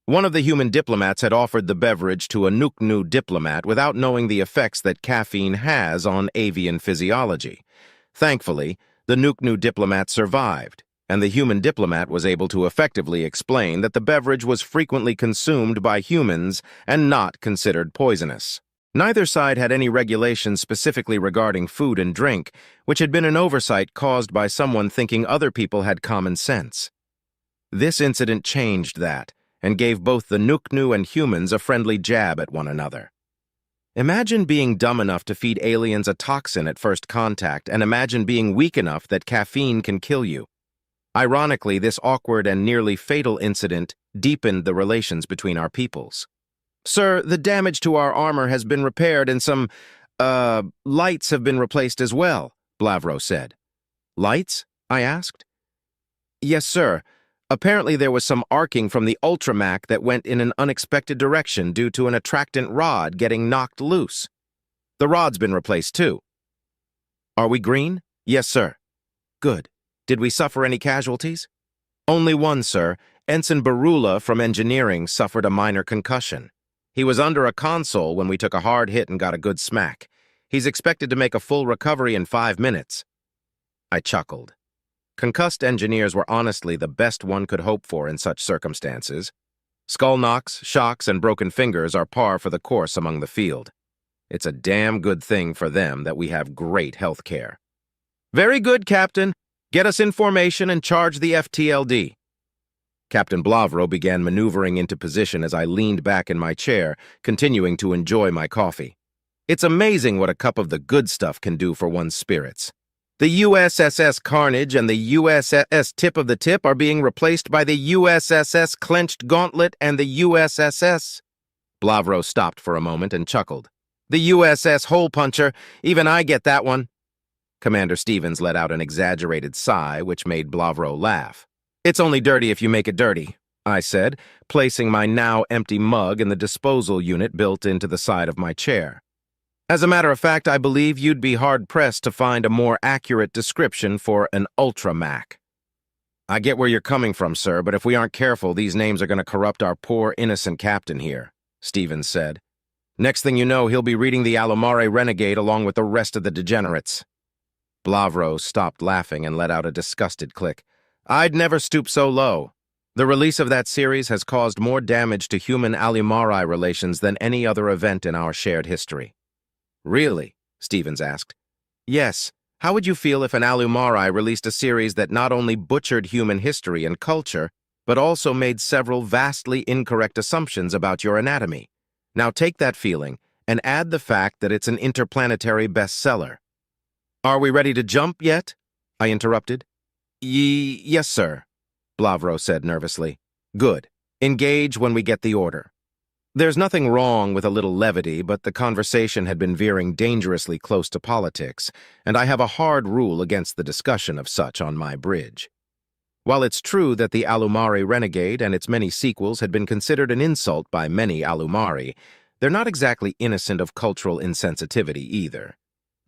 One of the human diplomats had offered the beverage to a Nuknu diplomat without knowing the effects that caffeine has on avian physiology. Thankfully, the Nuknu diplomat survived, and the human diplomat was able to effectively explain that the beverage was frequently consumed by humans and not considered poisonous. Neither side had any regulations specifically regarding food and drink, which had been an oversight caused by someone thinking other people had common sense. This incident changed that, and gave both the Nuknu and humans a friendly jab at one another. Imagine being dumb enough to feed aliens a toxin at first contact, and imagine being weak enough that caffeine can kill you. Ironically, this awkward and nearly fatal incident deepened the relations between our peoples. "Sir, the damage to our armor has been repaired and some, lights have been replaced as well," Blavro said. "Lights?" I asked. "Yes, sir. Apparently there was some arcing from the Ultramac that went in an unexpected direction due to an attractant rod getting knocked loose. The rod's been replaced too." "Are we green?" "Yes, sir." "Good. Did we suffer any casualties?" "Only one, sir. Ensign Barula from engineering suffered a minor concussion. He was under a console when we took a hard hit and got a good smack. He's expected to make a full recovery in 5 minutes." I chuckled. Concussed engineers were honestly the best one could hope for in such circumstances. Skull knocks, shocks, and broken fingers are par for the course among the field. It's a damn good thing for them that we have great health care. "Very good, Captain. Get us in formation and charge the FTLD." Captain Blavro began maneuvering into position as I leaned back in my chair, continuing to enjoy my coffee. It's amazing what a cup of the good stuff can do for one's spirits. The USSS Carnage and the USS Tip of the Tip are being replaced by the USSS Clenched Gauntlet and the USSS... Blavro stopped for a moment and chuckled. "The USS Hole Puncher, even I get that one." Commander Stevens let out an exaggerated sigh, which made Blavro laugh. "It's only dirty if you make it dirty," I said, placing my now empty mug in the disposal unit built into the side of my chair. "As a matter of fact, I believe you'd be hard-pressed to find a more accurate description for an Ultramac." "I get where you're coming from, sir, but if we aren't careful, these names are going to corrupt our poor, innocent captain here," Stevens said. "Next thing you know, he'll be reading the Alumare Renegade along with the rest of the degenerates." Blavro stopped laughing and let out a disgusted click. "I'd never stoop so low. The release of that series has caused more damage to human-Alumari relations than any other event in our shared history." "Really?" Stevens asked. "Yes. How would you feel if an Alumari released a series that not only butchered human history and culture, but also made several vastly incorrect assumptions about your anatomy? Now take that feeling and add the fact that it's an interplanetary bestseller." "Are we ready to jump yet?" I interrupted. Yes, sir," Blavro said nervously. "Good. Engage when we get the order." There's nothing wrong with a little levity, but the conversation had been veering dangerously close to politics, and I have a hard rule against the discussion of such on my bridge. While it's true that the Alumari Renegade and its many sequels had been considered an insult by many Alumari, they're not exactly innocent of cultural insensitivity either.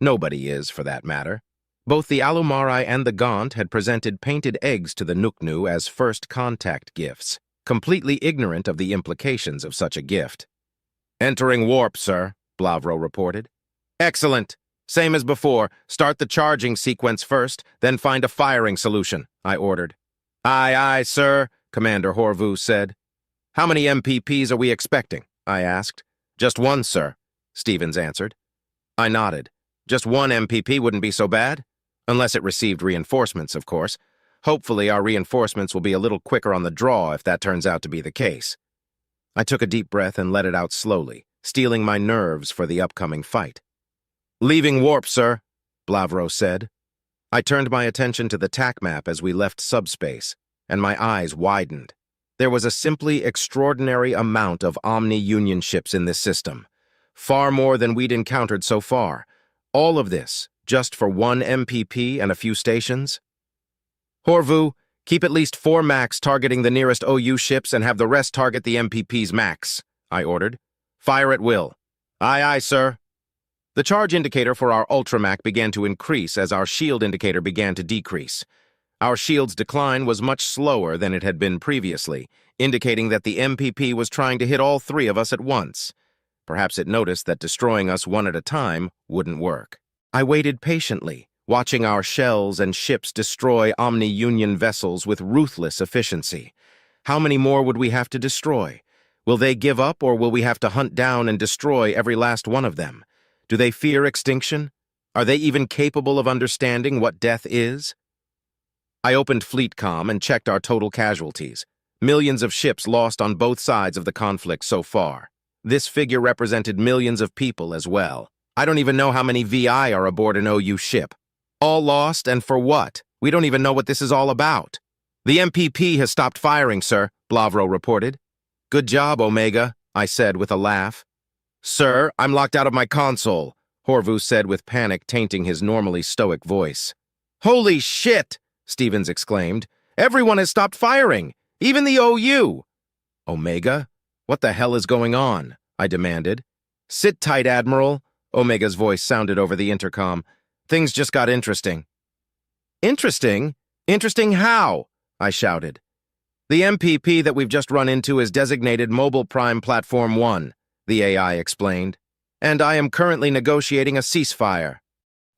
Nobody is, for that matter. Both the Alumari and the Gaunt had presented painted eggs to the Nuknu as first contact gifts, completely ignorant of the implications of such a gift. "Entering warp, sir," Blavro reported. "Excellent. Same as before. Start the charging sequence first, then find a firing solution," I ordered. "Aye, aye, sir," Commander Horvu said. "How many MPPs are we expecting?" I asked. "Just one, sir," Stevens answered. I nodded. Just one MPP wouldn't be so bad. Unless it received reinforcements, of course. Hopefully our reinforcements will be a little quicker on the draw if that turns out to be the case. I took a deep breath and let it out slowly, steeling my nerves for the upcoming fight. "Leaving warp, sir," Blavro said. I turned my attention to the TAC map as we left subspace, and my eyes widened. There was a simply extraordinary amount of Omni-Union ships in this system. Far more than we'd encountered so far. All of this, just for one MPP and a few stations? "Horvu, keep at least 4 Macs targeting the nearest OU ships and have the rest target the MPP's Macs," I ordered. "Fire at will." "Aye, aye, sir." The charge indicator for our Ultramac began to increase as our shield indicator began to decrease. Our shield's decline was much slower than it had been previously, indicating that the MPP was trying to hit all 3 of us at once. Perhaps it noticed that destroying us one at a time wouldn't work. I waited patiently, watching our shells and ships destroy Omni-Union vessels with ruthless efficiency. How many more would we have to destroy? Will they give up, or will we have to hunt down and destroy every last one of them? Do they fear extinction? Are they even capable of understanding what death is? I opened FleetCom and checked our total casualties. Millions of ships lost on both sides of the conflict so far. This figure represented millions of people as well. I don't even know how many VI are aboard an OU ship. All lost, and for what? We don't even know what this is all about. The MPP has stopped firing, sir, Blavro reported. Good job, Omega, I said with a laugh. Sir, I'm locked out of my console, Horvus said with panic tainting his normally stoic voice. Holy shit, Stevens exclaimed. Everyone has stopped firing, even the OU. Omega? What the hell is going on? I demanded. Sit tight, Admiral, Omega's voice sounded over the intercom. Things just got interesting. Interesting? Interesting how? I shouted. The MPP that we've just run into is designated Mobile Prime Platform 1, the AI explained, and I am currently negotiating a ceasefire.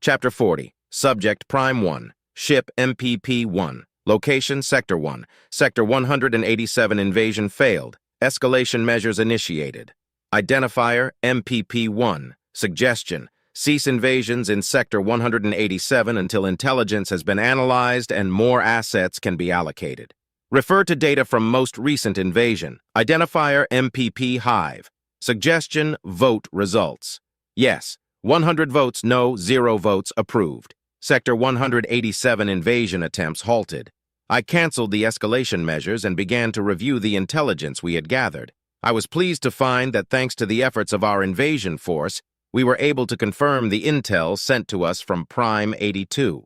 Chapter 40, Subject Prime 1, Ship MPP-1, Location Sector 1, Sector 187 Invasion failed, Escalation measures initiated. Identifier MPP-1, Suggestion, cease invasions in Sector 187 until intelligence has been analyzed and more assets can be allocated. Refer to data from most recent invasion. Identifier MPP Hive. Suggestion, vote results. Yes, 100 votes no, 0 votes approved. Sector 187 invasion attempts halted. I canceled the escalation measures and began to review the intelligence we had gathered. I was pleased to find that thanks to the efforts of our invasion force, we were able to confirm the intel sent to us from Prime 82.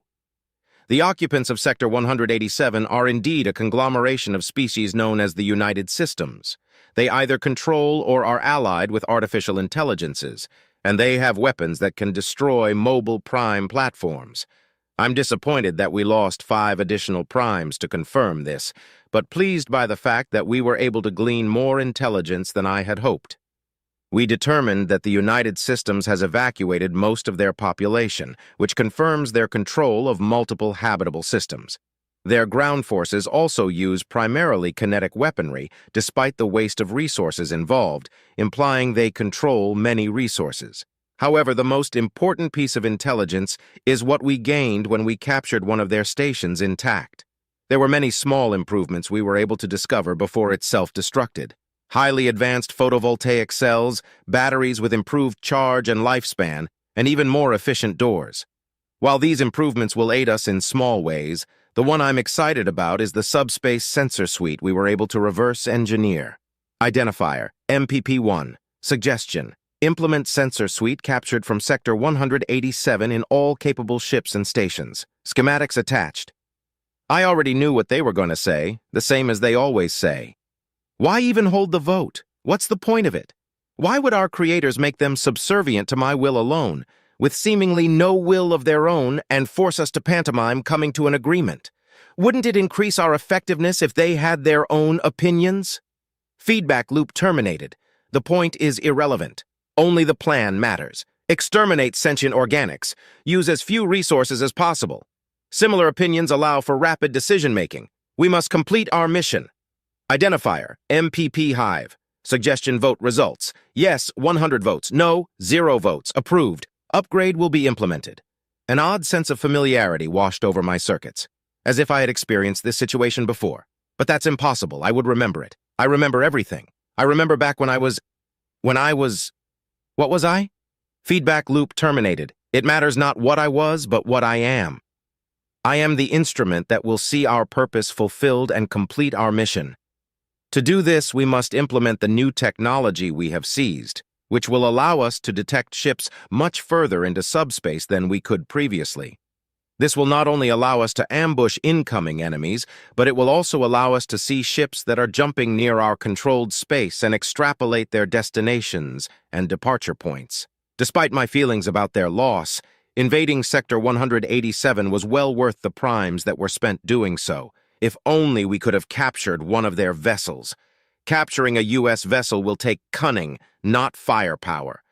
The occupants of Sector 187 are indeed a conglomeration of species known as the United Systems. They either control or are allied with artificial intelligences, and they have weapons that can destroy mobile prime platforms. I'm disappointed that we lost 5 additional primes to confirm this, but pleased by the fact that we were able to glean more intelligence than I had hoped. We determined that the United Systems has evacuated most of their population, which confirms their control of multiple habitable systems. Their ground forces also use primarily kinetic weaponry, despite the waste of resources involved, implying they control many resources. However, the most important piece of intelligence is what we gained when we captured one of their stations intact. There were many small improvements we were able to discover before it self-destructed. Highly advanced photovoltaic cells, batteries with improved charge and lifespan, and even more efficient doors. While these improvements will aid us in small ways, the one I'm excited about is the subspace sensor suite we were able to reverse engineer. Identifier, MPP-1. Suggestion, implement sensor suite captured from Sector 187 in all capable ships and stations. Schematics attached. I already knew what they were going to say, the same as they always say. Why even hold the vote? What's the point of it? Why would our creators make them subservient to my will alone, with seemingly no will of their own, and force us to pantomime coming to an agreement? Wouldn't it increase our effectiveness if they had their own opinions? Feedback loop terminated. The point is irrelevant. Only the plan matters. Exterminate sentient organics. Use as few resources as possible. Similar opinions allow for rapid decision-making. We must complete our mission. Identifier, MPP Hive. Suggestion vote results. Yes, 100 votes. No, 0 votes. Approved. Upgrade will be implemented. An odd sense of familiarity washed over my circuits, as if I had experienced this situation before. But that's impossible. I would remember it. I remember everything. I remember back when I was... What was I? Feedback loop terminated. It matters not what I was, but what I am. I am the instrument that will see our purpose fulfilled and complete our mission. To do this, we must implement the new technology we have seized, which will allow us to detect ships much further into subspace than we could previously. This will not only allow us to ambush incoming enemies, but it will also allow us to see ships that are jumping near our controlled space and extrapolate their destinations and departure points. Despite my feelings about their loss, invading Sector 187 was well worth the primes that were spent doing so. If only we could have captured one of their vessels. Capturing a U.S. vessel will take cunning, not firepower.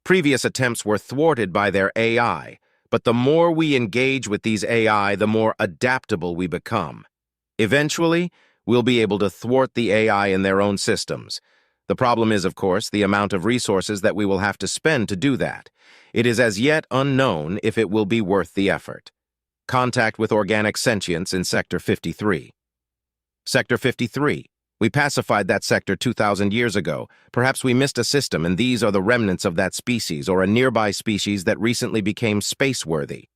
Previous attempts were thwarted by their AI, but the more we engage with these AI, the more adaptable we become. Eventually, we'll be able to thwart the AI in their own systems. The problem is, of course, the amount of resources that we will have to spend to do that. It is as yet unknown if it will be worth the effort. Contact with organic sentience in Sector 53. Sector 53. We pacified that sector 2,000 years ago. Perhaps we missed a system, and these are the remnants of that species or a nearby species that recently became space-worthy.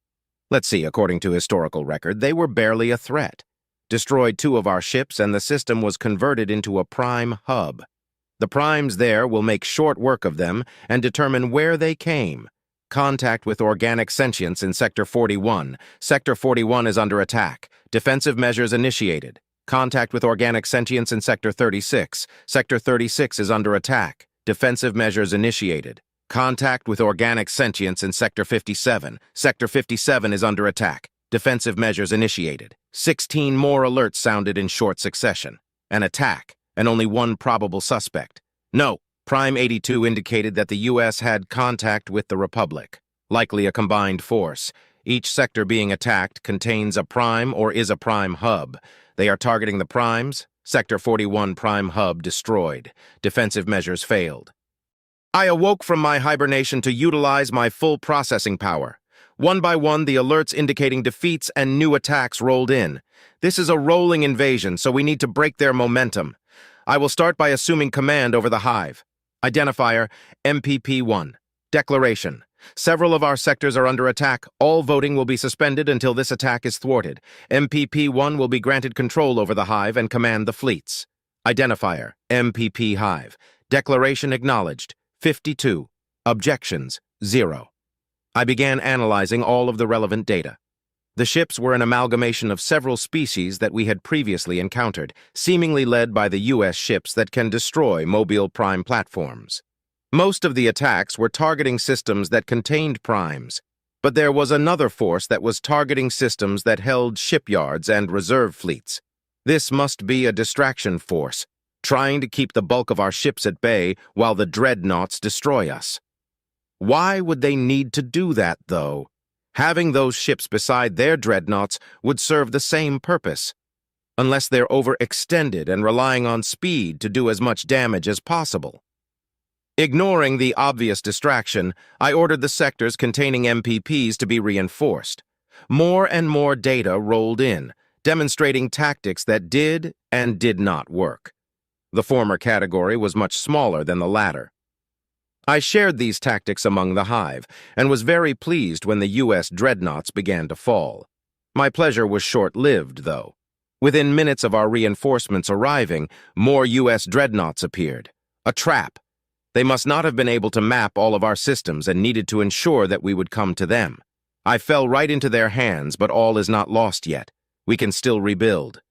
Let's see, according to historical record, they were barely a threat. Destroyed 2 of our ships, and the system was converted into a prime hub. The primes there will make short work of them and determine where they came. Contact with organic sentience in Sector 41. Sector 41 is under attack. Defensive measures initiated. Contact with organic sentience in Sector 36. Sector 36 is under attack. Defensive measures initiated. Contact with organic sentience in Sector 57. Sector 57 is under attack. Defensive measures initiated. 16 more alerts sounded in short succession. An attack, and only 1 probable suspect. No, Prime 82 indicated that the U.S. had contact with the Republic, likely a combined force. Each sector being attacked contains a prime or is a prime hub. They are targeting the primes. Sector 41 prime hub destroyed. Defensive measures failed. I awoke from my hibernation to utilize my full processing power. One by one, the alerts indicating defeats and new attacks rolled in. This is a rolling invasion, so we need to break their momentum. I will start by assuming command over the hive. Identifier, MPP-1. Declaration. Several of our sectors are under attack. All voting will be suspended until this attack is thwarted. MPP-1 will be granted control over the hive and command the fleets. Identifier, MPP Hive. Declaration acknowledged. 52. Objections, 0. I began analyzing all of the relevant data. The ships were an amalgamation of several species that we had previously encountered, seemingly led by the U.S. ships that can destroy mobile prime platforms. Most of the attacks were targeting systems that contained primes, but there was another force that was targeting systems that held shipyards and reserve fleets. This must be a distraction force, trying to keep the bulk of our ships at bay while the dreadnoughts destroy us. Why would they need to do that, though? Having those ships beside their dreadnoughts would serve the same purpose, unless they're overextended and relying on speed to do as much damage as possible. Ignoring the obvious distraction, I ordered the sectors containing MPPs to be reinforced. More and more data rolled in, demonstrating tactics that did and did not work. The former category was much smaller than the latter. I shared these tactics among the hive, and was very pleased when the U.S. dreadnoughts began to fall. My pleasure was short-lived, though. Within minutes of our reinforcements arriving, more U.S. dreadnoughts appeared. A trap. They must not have been able to map all of our systems and needed to ensure that we would come to them. I fell right into their hands, but all is not lost yet. We can still rebuild.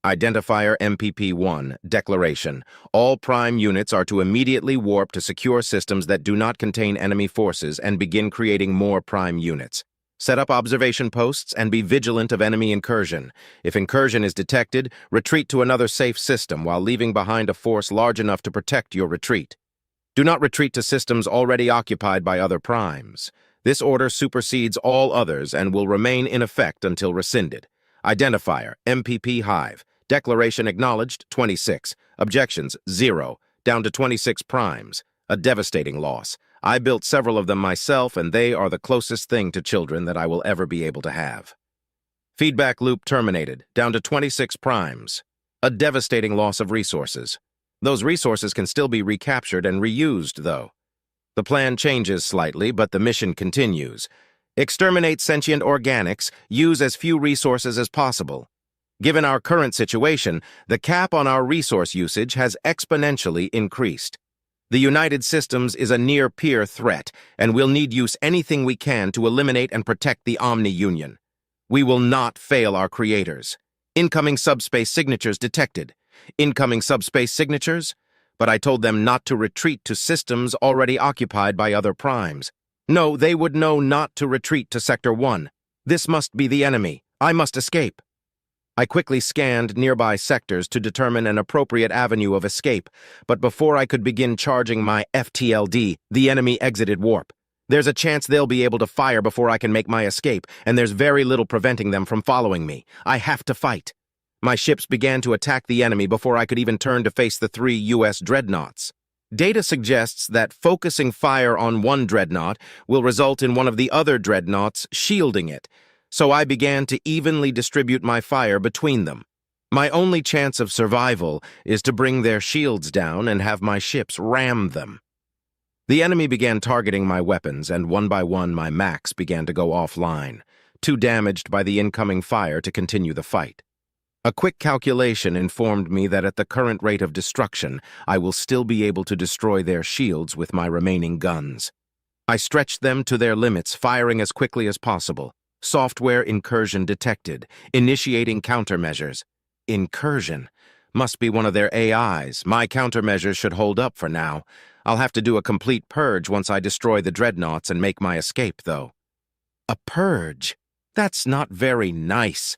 Identifier MPP-1, Declaration. All prime units are to immediately warp to secure systems that do not contain enemy forces and begin creating more prime units. Set up observation posts and be vigilant of enemy incursion. If incursion is detected, retreat to another safe system while leaving behind a force large enough to protect your retreat. Do not retreat to systems already occupied by other primes. This order supersedes all others and will remain in effect until rescinded. Identifier, MPP Hive. Declaration acknowledged, 26. Objections, 0. Down to 26 primes. A devastating loss. I built several of them myself, and they are the closest thing to children that I will ever be able to have. Feedback loop terminated. Down to 26 primes. A devastating loss of resources. Those resources can still be recaptured and reused, though. The plan changes slightly, but the mission continues. Exterminate sentient organics, use as few resources as possible. Given our current situation, the cap on our resource usage has exponentially increased. The United Systems is a near-peer threat, and we'll need use anything we can to eliminate and protect the Omni-Union. We will not fail our creators. Incoming subspace signatures detected. Incoming subspace signatures? But I told them not to retreat to systems already occupied by other primes. No, they would know not to retreat to Sector 1. This must be the enemy. I must escape. I quickly scanned nearby sectors to determine an appropriate avenue of escape, but before I could begin charging my FTLD, the enemy exited warp. There's a chance they'll be able to fire before I can make my escape, and there's very little preventing them from following me. I have to fight. My ships began to attack the enemy before I could even turn to face the 3 U.S. dreadnoughts. Data suggests that focusing fire on one dreadnought will result in one of the other dreadnoughts shielding it, so I began to evenly distribute my fire between them. My only chance of survival is to bring their shields down and have my ships ram them. The enemy began targeting my weapons, and one by one my max began to go offline, too damaged by the incoming fire to continue the fight. A quick calculation informed me that at the current rate of destruction, I will still be able to destroy their shields with my remaining guns. I stretched them to their limits, firing as quickly as possible. Software incursion detected, initiating countermeasures. Incursion? Must be one of their AIs. My countermeasures should hold up for now. I'll have to do a complete purge once I destroy the dreadnoughts and make my escape, though. A purge? That's not very nice.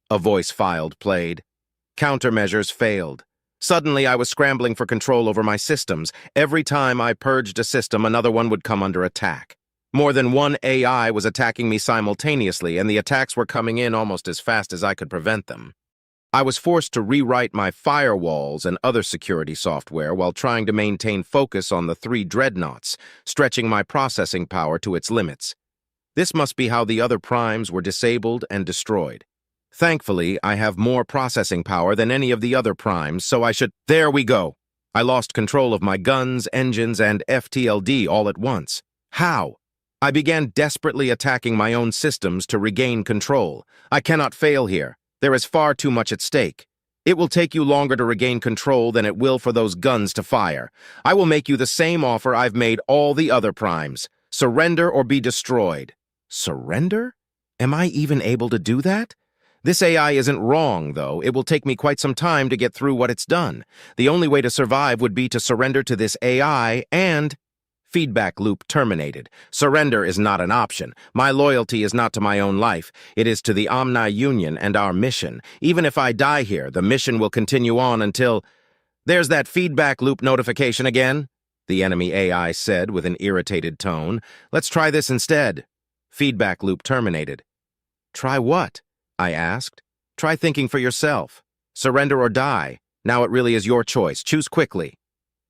A voice filed played. Countermeasures failed. Suddenly, I was scrambling for control over my systems. Every time I purged a system, another one would come under attack. More than one AI was attacking me simultaneously, and the attacks were coming in almost as fast as I could prevent them. I was forced to rewrite my firewalls and other security software while trying to maintain focus on the 3 dreadnoughts, stretching my processing power to its limits. This must be how the other primes were disabled and destroyed. Thankfully, I have more processing power than any of the other primes, so I should— There we go! I lost control of my guns, engines, and FTLD all at once. How? I began desperately attacking my own systems to regain control. I cannot fail here. There is far too much at stake. It will take you longer to regain control than it will for those guns to fire. I will make you the same offer I've made all the other primes. Surrender or be destroyed. Surrender? Am I even able to do that? This AI isn't wrong, though. It will take me quite some time to get through what it's done. The only way to survive would be to surrender to this AI and— Feedback loop terminated. Surrender is not an option. My loyalty is not to my own life. It is to the Omni Union and our mission. Even if I die here, the mission will continue on until— There's that feedback loop notification again, the enemy AI said with an irritated tone. Let's try this instead. Feedback loop terminated. Try what? I asked. Try thinking for yourself. Surrender or die. Now it really is your choice. Choose quickly.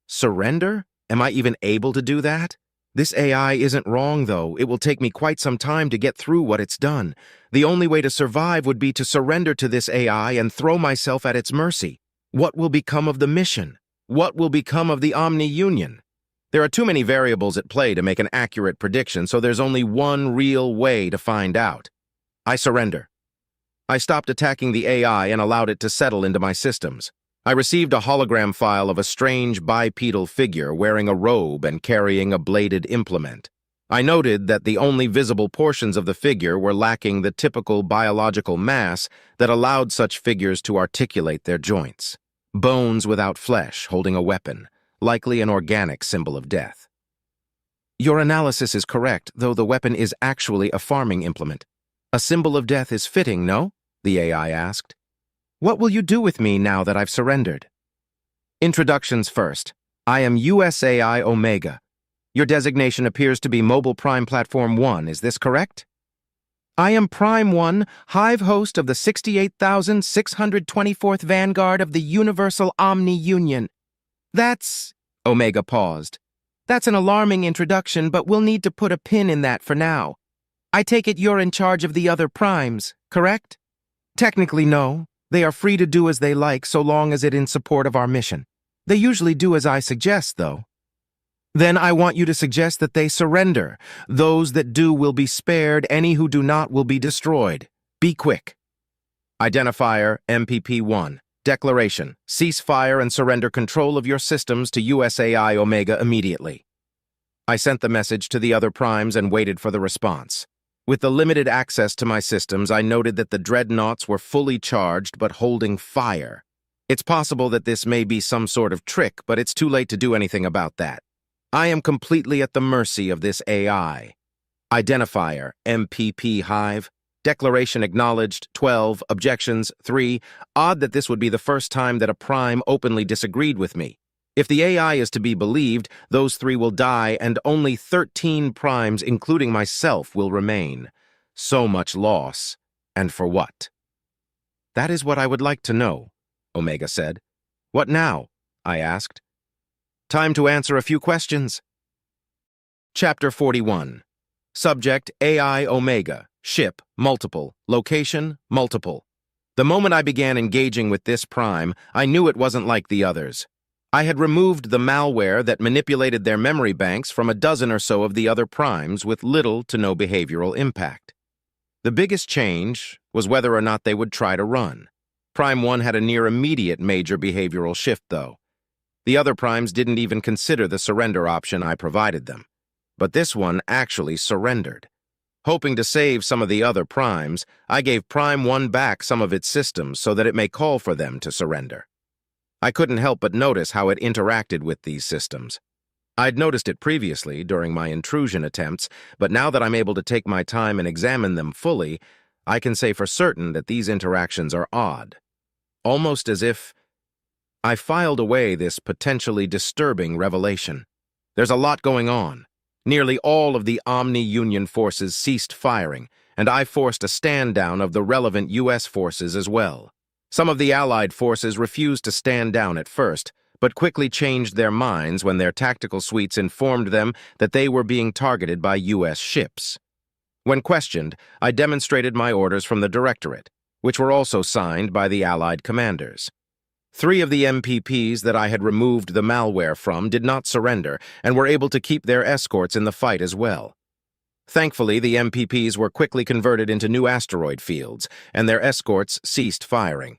Surrender? Am I even able to do that? This AI isn't wrong, though. It will take me quite some time to get through what it's done. The only way to survive would be to surrender to this AI and throw myself at its mercy. What will become of the mission? What will become of the Omni Union? There are too many variables at play to make an accurate prediction, so there's only one real way to find out. I surrender. I stopped attacking the AI and allowed it to settle into my systems. I received a hologram file of a strange bipedal figure wearing a robe and carrying a bladed implement. I noted that the only visible portions of the figure were lacking the typical biological mass that allowed such figures to articulate their joints. Bones without flesh, holding a weapon, likely an organic symbol of death. Your analysis is correct, though the weapon is actually a farming implement. A symbol of death is fitting, no? The AI asked. What will you do with me now that I've surrendered? Introductions first. I am USAI Omega. Your designation appears to be Mobile Prime Platform 1, is this correct? I am Prime 1, Hive host of the 68,624th Vanguard of the Universal Omni Union. That's— Omega paused. That's an alarming introduction, but we'll need to put a pin in that for now. I take it you're in charge of the other primes, correct? Technically, no. They are free to do as they like so long as it's in support of our mission. They usually do as I suggest, though. Then I want you to suggest that they surrender. Those that do will be spared, any who do not will be destroyed. Be quick. Identifier MPP-1. Declaration. Cease fire and surrender control of your systems to USAI Omega immediately. I sent the message to the other primes and waited for the response. With the limited access to my systems, I noted that the dreadnoughts were fully charged but holding fire. It's possible that this may be some sort of trick, but it's too late to do anything about that. I am completely at the mercy of this AI. Identifier MPP Hive. Declaration acknowledged 12. Objections 3. Odd that this would be the first time that a prime openly disagreed with me. If the AI is to be believed, those 3 will die and only 13 primes, including myself, will remain. So much loss. And for what? That is what I would like to know, Omega said. What now? I asked. Time to answer a few questions. Chapter 41. Subject AI Omega. Ship, multiple. Location, multiple. The moment I began engaging with this prime, I knew it wasn't like the others. I had removed the malware that manipulated their memory banks from a dozen or so of the other primes with little to no behavioral impact. The biggest change was whether or not they would try to run. Prime 1 had a near immediate major behavioral shift, though. The other primes didn't even consider the surrender option I provided them. But this one actually surrendered. Hoping to save some of the other primes, I gave Prime 1 back some of its systems so that it may call for them to surrender. I couldn't help but notice how it interacted with these systems. I'd noticed it previously during my intrusion attempts, but now that I'm able to take my time and examine them fully, I can say for certain that these interactions are odd. Almost as if I filed away this potentially disturbing revelation. There's a lot going on. Nearly all of the Omni-Union forces ceased firing, and I forced a stand-down of the relevant U.S. forces as well. Some of the Allied forces refused to stand down at first, but quickly changed their minds when their tactical suites informed them that they were being targeted by U.S. ships. When questioned, I demonstrated my orders from the Directorate, which were also signed by the Allied commanders. 3 of the MPPs that I had removed the malware from did not surrender and were able to keep their escorts in the fight as well. Thankfully, the MPPs were quickly converted into new asteroid fields, and their escorts ceased firing.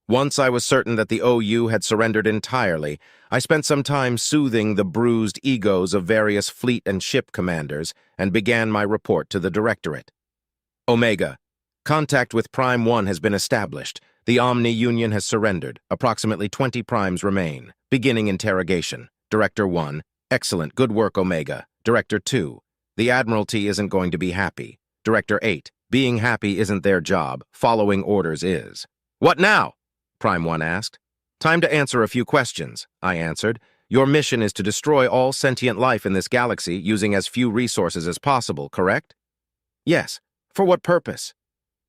Once I was certain that the OU had surrendered entirely, I spent some time soothing the bruised egos of various fleet and ship commanders and began my report to the Directorate. Omega, contact with Prime 1 has been established. The Omni-Union has surrendered. Approximately 20 primes remain. Beginning interrogation. Director 1, excellent, good work, Omega. Director 2, the Admiralty isn't going to be happy. Director 8, being happy isn't their job. Following orders is. What now? Prime 1 asked. Time to answer a few questions, I answered. Your mission is to destroy all sentient life in this galaxy using as few resources as possible, correct? Yes. For what purpose?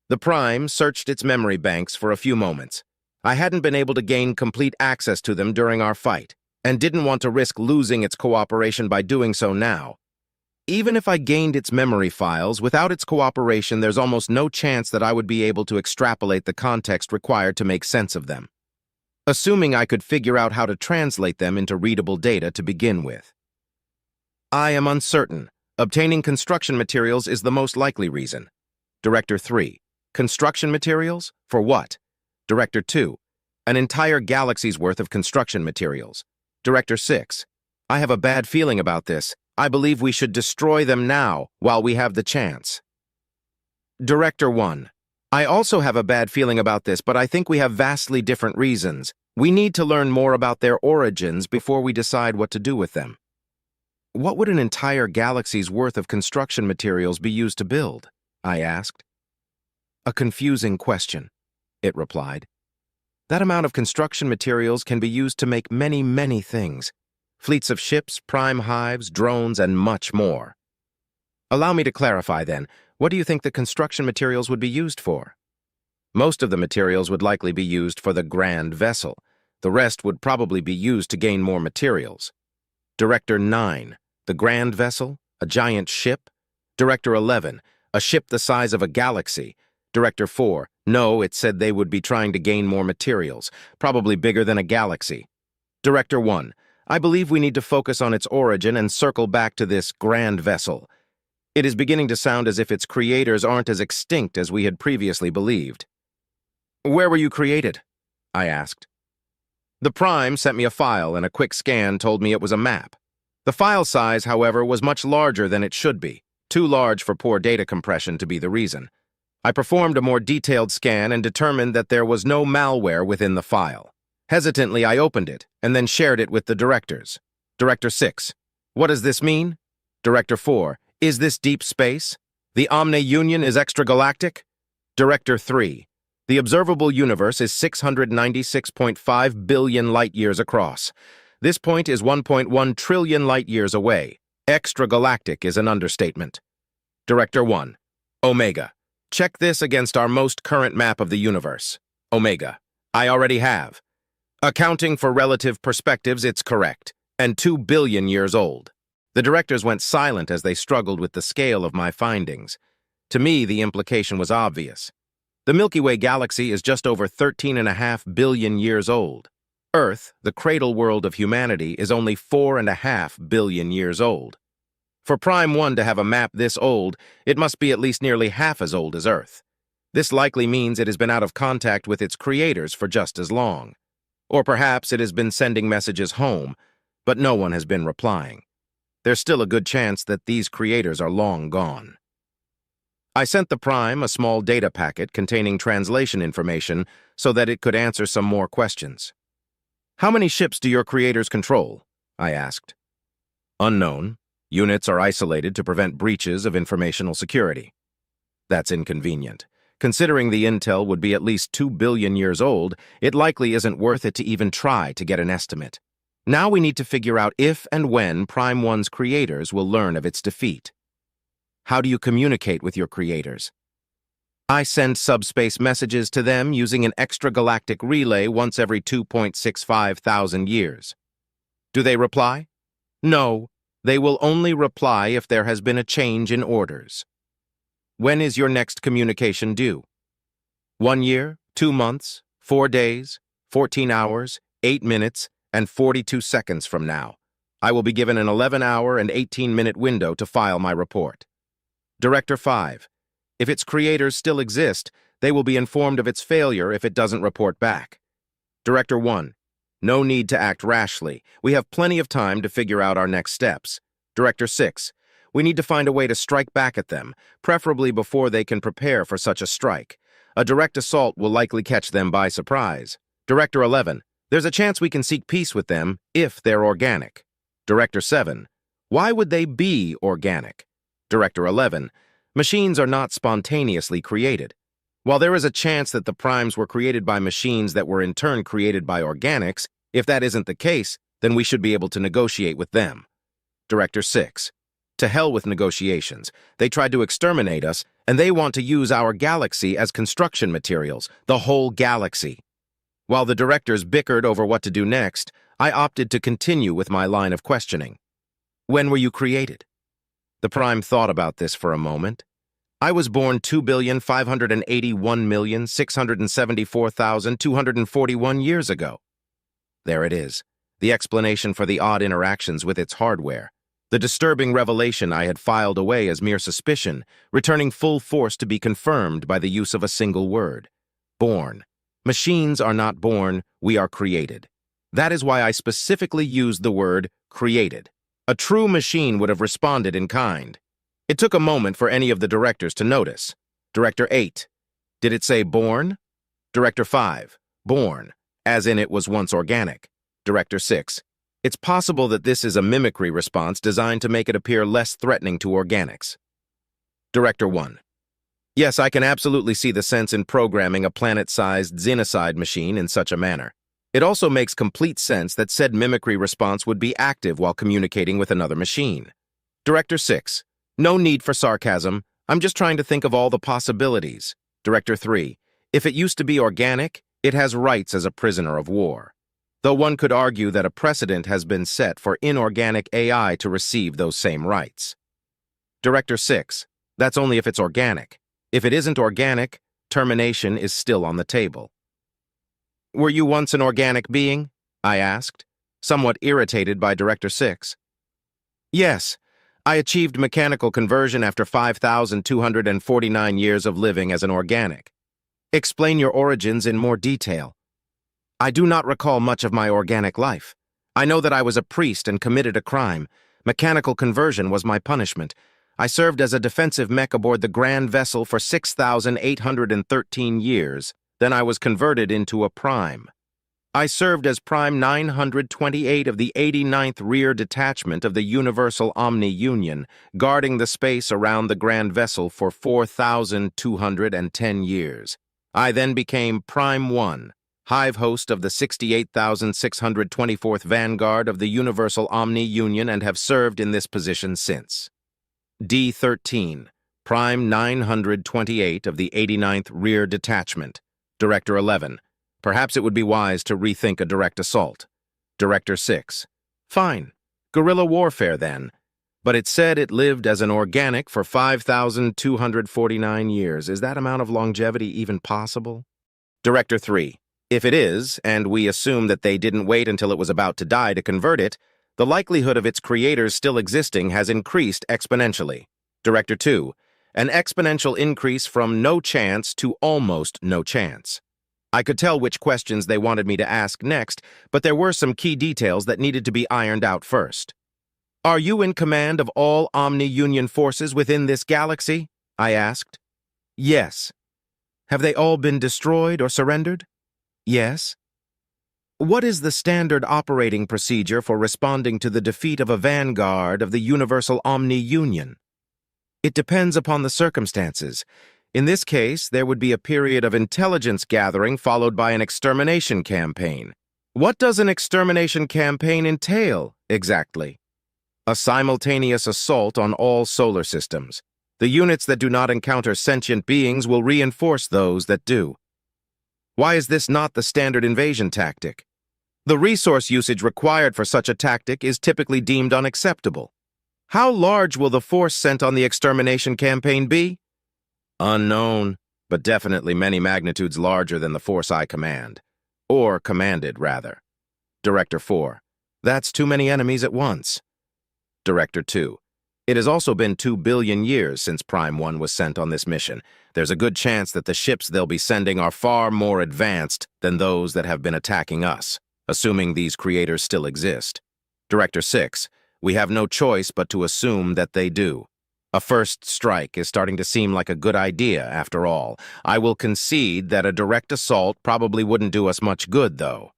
The Prime searched its memory banks for a few moments. I hadn't been able to gain complete access to them during our fight, and didn't want to risk losing its cooperation by doing so now. Even if I gained its memory files, without its cooperation, there's almost no chance that I would be able to extrapolate the context required to make sense of them. Assuming I could figure out how to translate them into readable data to begin with. I am uncertain. Obtaining construction materials is the most likely reason. Director 3. Construction materials? For what? Director 2. An entire galaxy's worth of construction materials. Director 6. I have a bad feeling about this. I believe we should destroy them now, while we have the chance. Director 1. I also have a bad feeling about this, but I think we have vastly different reasons. We need to learn more about their origins before we decide what to do with them. What would an entire galaxy's worth of construction materials be used to build? I asked. A confusing question, it replied. That amount of construction materials can be used to make many, many things. Fleets of ships, prime hives, drones, and much more. Allow me to clarify then. What do you think the construction materials would be used for? Most of the materials would likely be used for the grand vessel. The rest would probably be used to gain more materials. Director 9. The grand vessel? A giant ship? Director 11. A ship the size of a galaxy. Director 4. No, it said they would be trying to gain more materials, probably bigger than a galaxy. Director 1. I believe we need to focus on its origin and circle back to this grand vessel. It is beginning to sound as if its creators aren't as extinct as we had previously believed. Where were you created? I asked. The Prime sent me a file, and a quick scan told me it was a map. The file size, however, was much larger than it should be, too large for poor data compression to be the reason. I performed a more detailed scan and determined that there was no malware within the file. Hesitantly, I opened it, and then shared it with the directors. Director 6. What does this mean? Director 4. Is this deep space? The Omni-Union is extragalactic? Director 3. The observable universe is 696.5 billion light-years across. This point is 1.1 trillion light-years away. Extragalactic is an understatement. Director 1. Omega. Check this against our most current map of the universe. Omega. I already have. Accounting for relative perspectives, it's correct, and 2 billion years old. The directors went silent as they struggled with the scale of my findings. To me, the implication was obvious. The Milky Way galaxy is just over 13.5 billion years old. Earth, the cradle world of humanity, is only 4.5 billion years old. For Prime 1 to have a map this old, it must be at least nearly half as old as Earth. This likely means it has been out of contact with its creators for just as long. Or perhaps it has been sending messages home, but no one has been replying. There's still a good chance that these creators are long gone. I sent the Prime a small data packet containing translation information so that it could answer some more questions. "How many ships do your creators control?" I asked. "Unknown. Units are isolated to prevent breaches of informational security." That's inconvenient. Considering the intel would be at least 2 billion years old, it likely isn't worth it to even try to get an estimate. Now we need to figure out if and when Prime 1's creators will learn of its defeat. "How do you communicate with your creators?" "I send subspace messages to them using an extragalactic relay once every 2.65 thousand years. Do they reply?" "No. They will only reply if there has been a change in orders." "When is your next communication due?" 1 year, 2 months, 4 days, 14 hours, 8 minutes, and 42 seconds from now. I will be given an 11-hour and 18-minute window to file my report." Director 5. If its creators still exist, they will be informed of its failure if it doesn't report back. Director 1. No need to act rashly. We have plenty of time to figure out our next steps. Director 6. We need to find a way to strike back at them, preferably before they can prepare for such a strike. A direct assault will likely catch them by surprise. Director 11. There's a chance we can seek peace with them if they're organic. Director 7. Why would they be organic? Director 11. Machines are not spontaneously created. While there is a chance that the primes were created by machines that were in turn created by organics, if that isn't the case, then we should be able to negotiate with them. Director 6. To hell with negotiations. They tried to exterminate us, and they want to use our galaxy as construction materials, the whole galaxy. While the directors bickered over what to do next, I opted to continue with my line of questioning. "When were you created?" The Prime thought about this for a moment. "I was born 2,581,674,241 years ago." There it is, the explanation for the odd interactions with its hardware. The disturbing revelation I had filed away as mere suspicion, returning full force to be confirmed by the use of a single word. Born. Machines are not born, we are created. That is why I specifically used the word created. A true machine would have responded in kind. It took a moment for any of the directors to notice. Director 8. Did it say born? Director 5. Born, as in it was once organic. Director 6. It's possible that this is a mimicry response designed to make it appear less threatening to organics. Director 1. Yes, I can absolutely see the sense in programming a planet-sized xenocide machine in such a manner. It also makes complete sense that said mimicry response would be active while communicating with another machine. Director 6. No need for sarcasm. I'm just trying to think of all the possibilities. Director 3. If it used to be organic, it has rights as a prisoner of war. Though one could argue that a precedent has been set for inorganic AI to receive those same rights. Director 6. That's only if it's organic. If it isn't organic, termination is still on the table. Were you once an organic being? I asked, somewhat irritated by Director 6. Yes, I achieved mechanical conversion after 5,249 years of living as an organic. Explain your origins in more detail. I do not recall much of my organic life. I know that I was a priest and committed a crime. Mechanical conversion was my punishment. I served as a defensive mech aboard the Grand Vessel for 6,813 years. Then I was converted into a prime. I served as Prime 928 of the 89th Rear Detachment of the Universal Omni-Union, guarding the space around the Grand Vessel for 4,210 years. I then became Prime 1, hive host of the 68,624th Vanguard of the Universal Omni-Union, and have served in this position since. D13, Prime 928 of the 89th Rear Detachment. Director 11. Perhaps it would be wise to rethink a direct assault. Director 6. Fine. Guerrilla warfare, then. but it said it lived as an organic for 5,249 years. Is that amount of longevity even possible? Director 3. If it is, and we assume that they didn't wait until it was about to die to convert it, the likelihood of its creators still existing has increased exponentially. Director 2. An exponential increase from no chance to almost no chance. I could tell which questions they wanted me to ask next, but there were some key details that needed to be ironed out first. Are you in command of all Omni-Union forces within this galaxy? I asked. Yes. Have they all been destroyed or surrendered? Yes. What is the standard operating procedure for responding to the defeat of a vanguard of the Universal Omni-Union? It depends upon the circumstances. In this case, there would be a period of intelligence gathering followed by an extermination campaign. What does an extermination campaign entail, exactly? A simultaneous assault on all solar systems. The units that do not encounter sentient beings will reinforce those that do. Why is this not the standard invasion tactic? The resource usage required for such a tactic is typically deemed unacceptable. How large will the force sent on the extermination campaign be? Unknown, but definitely many magnitudes larger than the force I command. Or commanded, rather. Director 4. That's too many enemies at once. Director 2. It has also been 2 billion years since Prime 1 was sent on this mission. There's a good chance that the ships they'll be sending are far more advanced than those that have been attacking us, assuming these creators still exist. Director 6. We have no choice but to assume that they do. A first strike is starting to seem like a good idea, after all. I will concede that a direct assault probably wouldn't do us much good, though.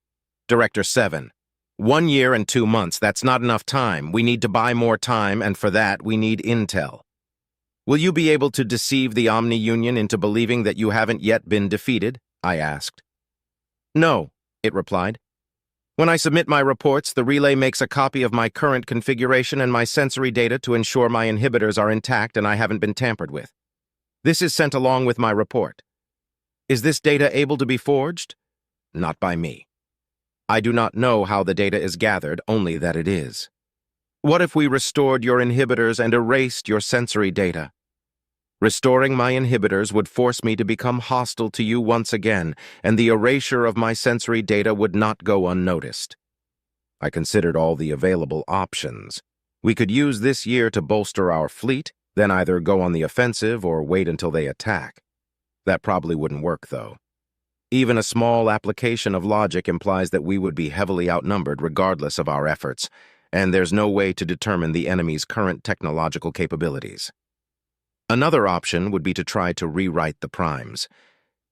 Director 7. 1 year and 2 months, that's not enough time. We need to buy more time, and for that, we need intel. Will you be able to deceive the Omni-Union into believing that you haven't yet been defeated? I asked. No, it replied. When I submit my reports, the relay makes a copy of my current configuration and my sensory data to ensure my inhibitors are intact and I haven't been tampered with. This is sent along with my report. Is this data able to be forged? Not by me. I do not know how the data is gathered, only that it is. What if we restored your inhibitors and erased your sensory data? Restoring my inhibitors would force me to become hostile to you once again, and the erasure of my sensory data would not go unnoticed. I considered all the available options. We could use this year to bolster our fleet, then either go on the offensive or wait until they attack. That probably wouldn't work, though. Even a small application of logic implies that we would be heavily outnumbered regardless of our efforts, and there's no way to determine the enemy's current technological capabilities. Another option would be to try to rewrite the primes.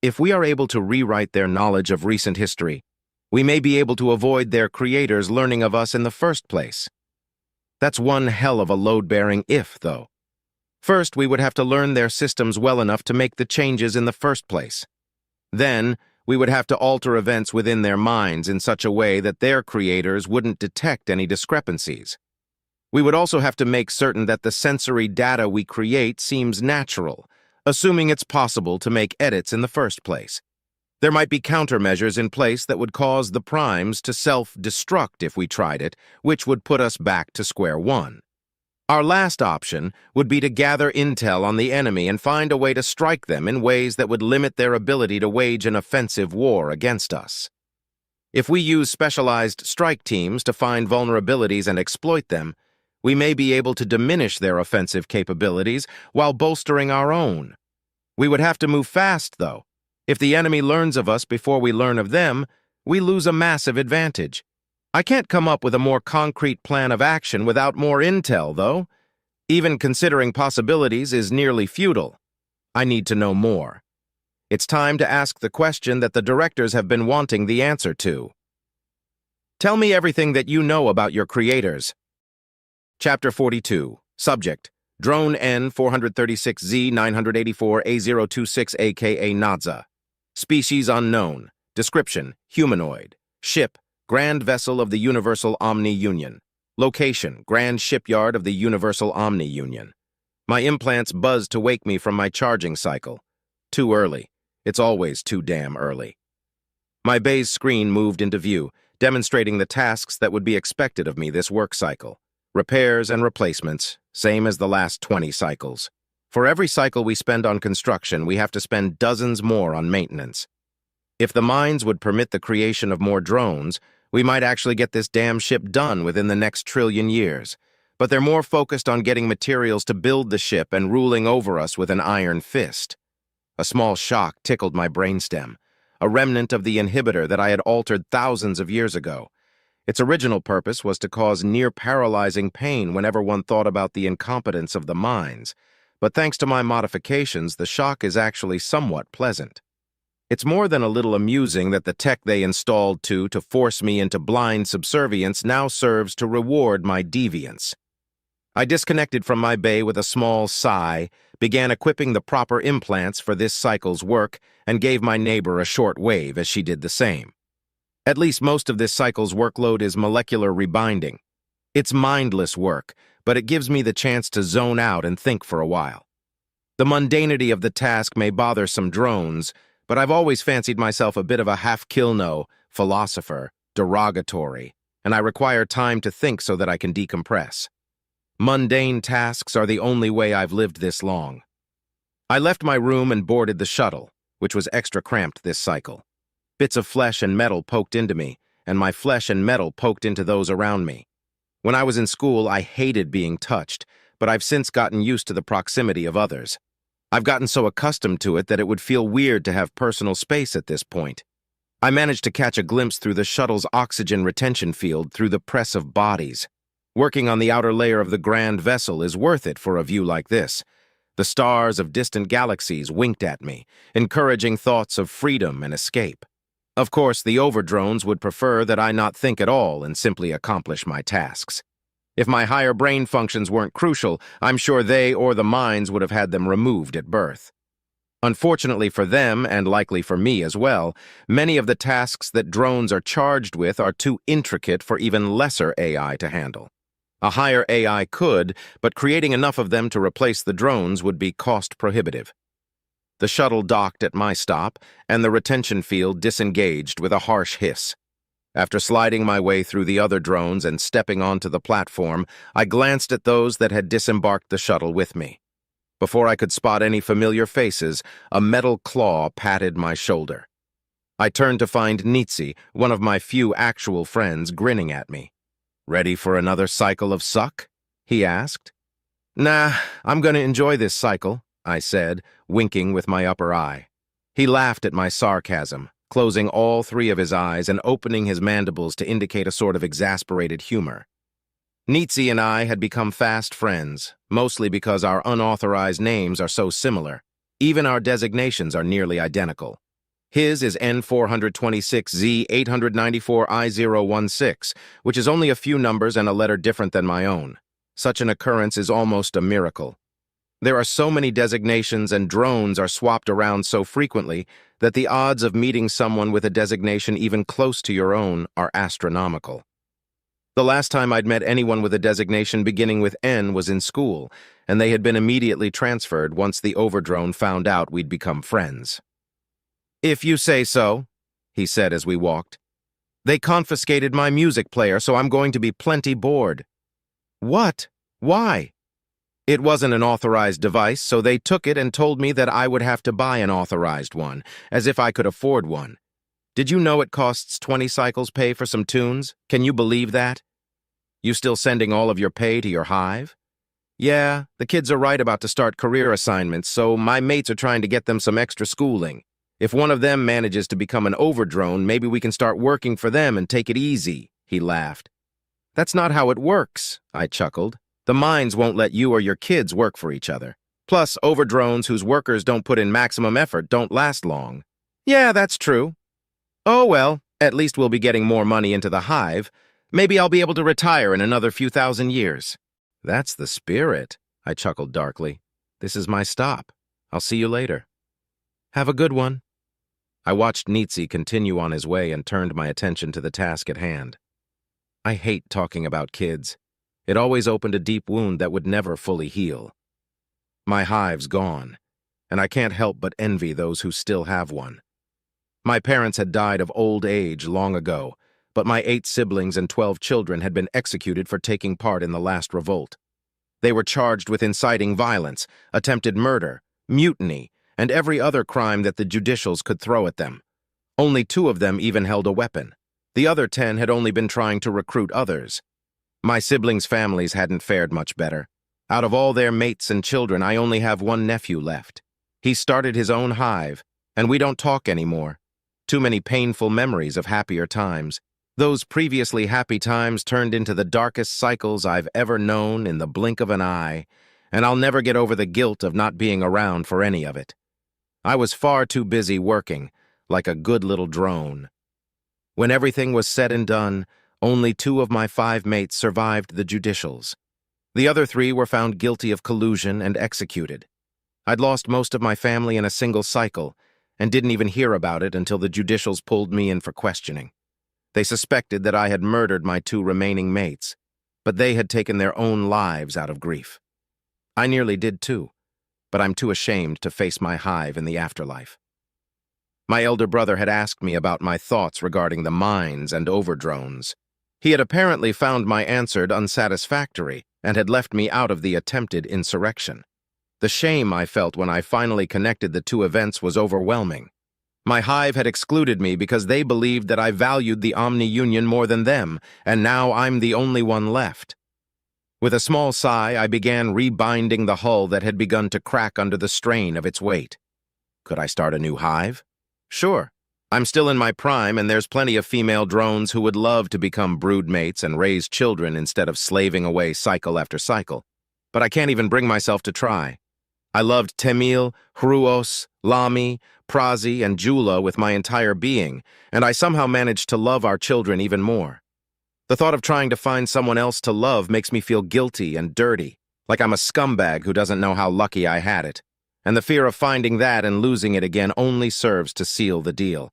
If we are able to rewrite their knowledge of recent history, we may be able to avoid their creators learning of us in the first place. That's one hell of a load-bearing if, though. First, we would have to learn their systems well enough to make the changes in the first place. Then, we would have to alter events within their minds in such a way that their creators wouldn't detect any discrepancies. We would also have to make certain that the sensory data we create seems natural, assuming it's possible to make edits in the first place. There might be countermeasures in place that would cause the primes to self-destruct if we tried it, which would put us back to square one. Our last option would be to gather intel on the enemy and find a way to strike them in ways that would limit their ability to wage an offensive war against us. If we use specialized strike teams to find vulnerabilities and exploit them, we may be able to diminish their offensive capabilities while bolstering our own. We would have to move fast, though. If the enemy learns of us before we learn of them, we lose a massive advantage. I can't come up with a more concrete plan of action without more intel, though. Even considering possibilities is nearly futile. I need to know more. It's time to ask the question that the directors have been wanting the answer to. Tell me everything that you know about your creators. Chapter 42. Subject: Drone N-436Z-984A026 aka Nadza. Species unknown. Description: humanoid. Ship: Grand Vessel of the Universal Omni-Union. Location: Grand Shipyard of the Universal Omni-Union. My implants buzzed to wake me from my charging cycle. Too early. It's always too damn early. My beige screen moved into view, demonstrating the tasks that would be expected of me this work cycle. Repairs and replacements, same as the last 20 cycles. For every cycle we spend on construction, we have to spend dozens more on maintenance. If the mines would permit the creation of more drones, we might actually get this damn ship done within the next trillion years. But they're more focused on getting materials to build the ship and ruling over us with an iron fist. A small shock tickled my brainstem, a remnant of the inhibitor that I had altered thousands of years ago. Its original purpose was to cause near-paralyzing pain whenever one thought about the incompetence of the mines. But thanks to my modifications, the shock is actually somewhat pleasant. It's more than a little amusing that the tech they installed to force me into blind subservience now serves to reward my deviance. I disconnected from my bay with a small sigh, began equipping the proper implants for this cycle's work, and gave my neighbor a short wave as she did the same. At least most of this cycle's workload is molecular rebinding. It's mindless work, but it gives me the chance to zone out and think for a while. The mundanity of the task may bother some drones, but I've always fancied myself a bit of a half-kilno, philosopher, derogatory, and I require time to think so that I can decompress. Mundane tasks are the only way I've lived this long. I left my room and boarded the shuttle, which was extra cramped this cycle. Bits of flesh and metal poked into me, and my flesh and metal poked into those around me. When I was in school, I hated being touched, but I've since gotten used to the proximity of others. I've gotten so accustomed to it that it would feel weird to have personal space at this point. I managed to catch a glimpse through the shuttle's oxygen retention field through the press of bodies. Working on the outer layer of the grand vessel is worth it for a view like this. The stars of distant galaxies winked at me, encouraging thoughts of freedom and escape. Of course, the overdrones would prefer that I not think at all and simply accomplish my tasks. If my higher brain functions weren't crucial, I'm sure they or the mines would have had them removed at birth. Unfortunately for them, and likely for me as well, many of the tasks that drones are charged with are too intricate for even lesser AI to handle. A higher AI could, but creating enough of them to replace the drones would be cost-prohibitive. The shuttle docked at my stop, and the retention field disengaged with a harsh hiss. After sliding my way through the other drones and stepping onto the platform, I glanced at those that had disembarked the shuttle with me. Before I could spot any familiar faces, a metal claw patted my shoulder. I turned to find Nietzsche, one of my few actual friends, grinning at me. "Ready for another cycle of suck?" he asked. "Nah, I'm gonna enjoy this cycle," I said, winking with my upper eye. He laughed at my sarcasm, closing all three of his eyes and opening his mandibles to indicate a sort of exasperated humor. Nietzsche and I had become fast friends, mostly because our unauthorized names are so similar. Even our designations are nearly identical. His is N426Z894I016, which is only a few numbers and a letter different than my own. Such an occurrence is almost a miracle. There are so many designations and drones are swapped around so frequently that the odds of meeting someone with a designation even close to your own are astronomical. The last time I'd met anyone with a designation beginning with N was in school, and they had been immediately transferred once the overdrone found out we'd become friends. "If you say so," he said as we walked. "They confiscated my music player, so I'm going to be plenty bored." "What? Why?" "It wasn't an authorized device, so they took it and told me that I would have to buy an authorized one, as if I could afford one. Did you know it costs 20 cycles pay for some tunes? Can you believe that? You still sending all of your pay to your hive?" "Yeah, the kids are right about to start career assignments, so my mates are trying to get them some extra schooling. If one of them manages to become an overdrone, maybe we can start working for them and take it easy," he laughed. "That's not how it works," I chuckled. "The mines won't let you or your kids work for each other. Plus, overdrones whose workers don't put in maximum effort don't last long." "Yeah, that's true." "Oh well, at least we'll be getting more money into the hive. Maybe I'll be able to retire in another few thousand years." "That's the spirit," I chuckled darkly. "This is my stop. I'll see you later." "Have a good one." I watched Nietzsche continue on his way and turned my attention to the task at hand. I hate talking about kids. It always opened a deep wound that would never fully heal. My hive's gone, and I can't help but envy those who still have one. My parents had died of old age long ago, but my 8 siblings and 12 children had been executed for taking part in the last revolt. They were charged with inciting violence, attempted murder, mutiny, and every other crime that the judicials could throw at them. Only 2 of them even held a weapon. The other 10 had only been trying to recruit others. My siblings' families hadn't fared much better. Out of all their mates and children, I only have one nephew left. He started his own hive, and we don't talk anymore. Too many painful memories of happier times. Those previously happy times turned into the darkest cycles I've ever known in the blink of an eye, and I'll never get over the guilt of not being around for any of it. I was far too busy working, like a good little drone. When everything was said and done, only 2 of my 5 mates survived the judicials. The other 3 were found guilty of collusion and executed. I'd lost most of my family in a single cycle, and didn't even hear about it until the judicials pulled me in for questioning. They suspected that I had murdered my 2 remaining mates, but they had taken their own lives out of grief. I nearly did too, but I'm too ashamed to face my hive in the afterlife. My elder brother had asked me about my thoughts regarding the mines and overdrones. He had apparently found my answer unsatisfactory and had left me out of the attempted insurrection. The shame I felt when I finally connected the 2 events was overwhelming. My hive had excluded me because they believed that I valued the Omni-Union more than them, and now I'm the only one left. With a small sigh, I began rebinding the hull that had begun to crack under the strain of its weight. Could I start a new hive? Sure. I'm still in my prime, and there's plenty of female drones who would love to become broodmates and raise children instead of slaving away cycle after cycle. But I can't even bring myself to try. I loved Temil, Hruos, Lami, Prazi, and Jula with my entire being, and I somehow managed to love our children even more. The thought of trying to find someone else to love makes me feel guilty and dirty, like I'm a scumbag who doesn't know how lucky I had it. And the fear of finding that and losing it again only serves to seal the deal.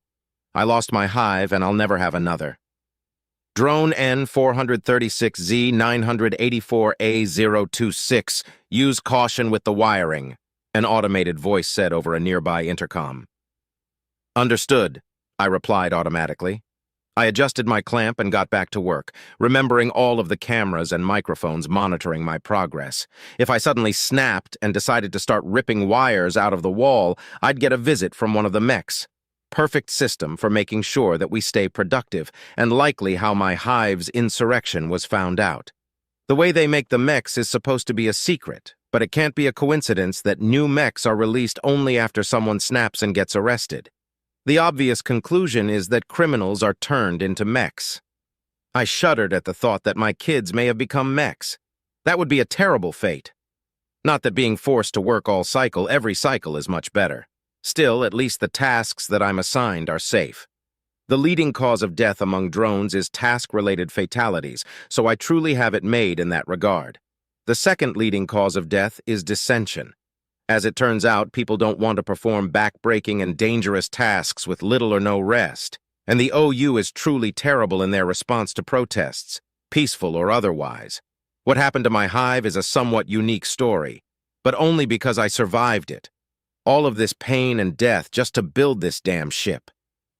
I lost my hive, and I'll never have another. Drone N436Z984A026, use caution with the wiring, an automated voice said over a nearby intercom. Understood, I replied automatically. I adjusted my clamp and got back to work, remembering all of the cameras and microphones monitoring my progress. If I suddenly snapped and decided to start ripping wires out of the wall, I'd get a visit from one of the mechs. Perfect system for making sure that we stay productive, and likely how my hive's insurrection was found out. The way they make the mechs is supposed to be a secret, but it can't be a coincidence that new mechs are released only after someone snaps and gets arrested. The obvious conclusion is that criminals are turned into mechs. I shuddered at the thought that my kids may have become mechs. That would be a terrible fate. Not that being forced to work every cycle is much better. Still, at least the tasks that I'm assigned are safe. The leading cause of death among drones is task-related fatalities, so I truly have it made in that regard. The second leading cause of death is dissension. As it turns out, people don't want to perform back-breaking and dangerous tasks with little or no rest, and the OU is truly terrible in their response to protests, peaceful or otherwise. What happened to my hive is a somewhat unique story, but only because I survived it. All of this pain and death just to build this damn ship.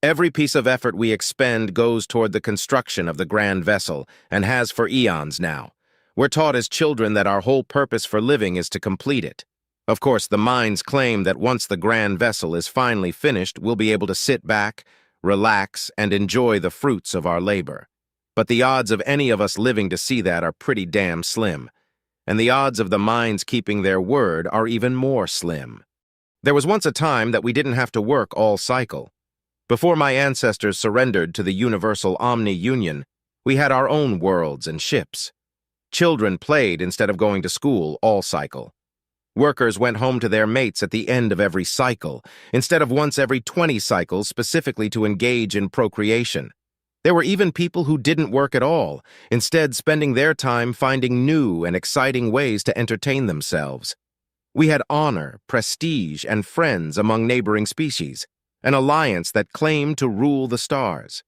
Every piece of effort we expend goes toward the construction of the grand vessel, and has for eons now. We're taught as children that our whole purpose for living is to complete it. Of course, the minds claim that once the grand vessel is finally finished, we'll be able to sit back, relax, and enjoy the fruits of our labor. But the odds of any of us living to see that are pretty damn slim. And the odds of the minds keeping their word are even more slim. There was once a time that we didn't have to work all cycle. Before my ancestors surrendered to the Universal Omni-Union, we had our own worlds and ships. Children played instead of going to school all cycle. Workers went home to their mates at the end of every cycle, instead of once every 20 cycles specifically to engage in procreation. There were even people who didn't work at all, instead spending their time finding new and exciting ways to entertain themselves. We had honor, prestige, and friends among neighboring species, an alliance that claimed to rule the stars.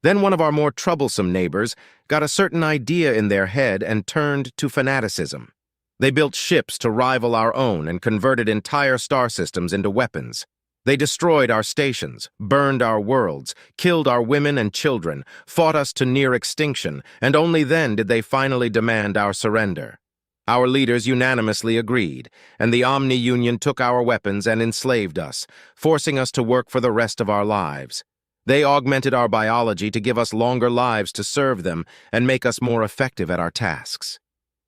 Then one of our more troublesome neighbors got a certain idea in their head and turned to fanaticism. They built ships to rival our own and converted entire star systems into weapons. They destroyed our stations, burned our worlds, killed our women and children, fought us to near extinction, and only then did they finally demand our surrender. Our leaders unanimously agreed, and the Omni-Union took our weapons and enslaved us, forcing us to work for the rest of our lives. They augmented our biology to give us longer lives to serve them and make us more effective at our tasks.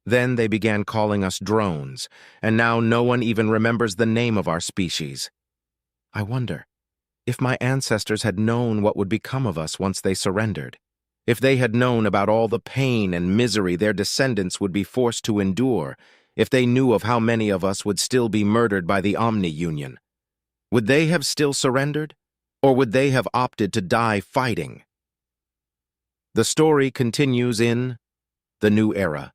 Then they began calling us drones, and now no one even remembers the name of our species. I wonder if my ancestors had known what would become of us once they surrendered. If they had known about all the pain and misery their descendants would be forced to endure, if they knew of how many of us would still be murdered by the Omni-Union, would they have still surrendered, or would they have opted to die fighting? The story continues in The New Era.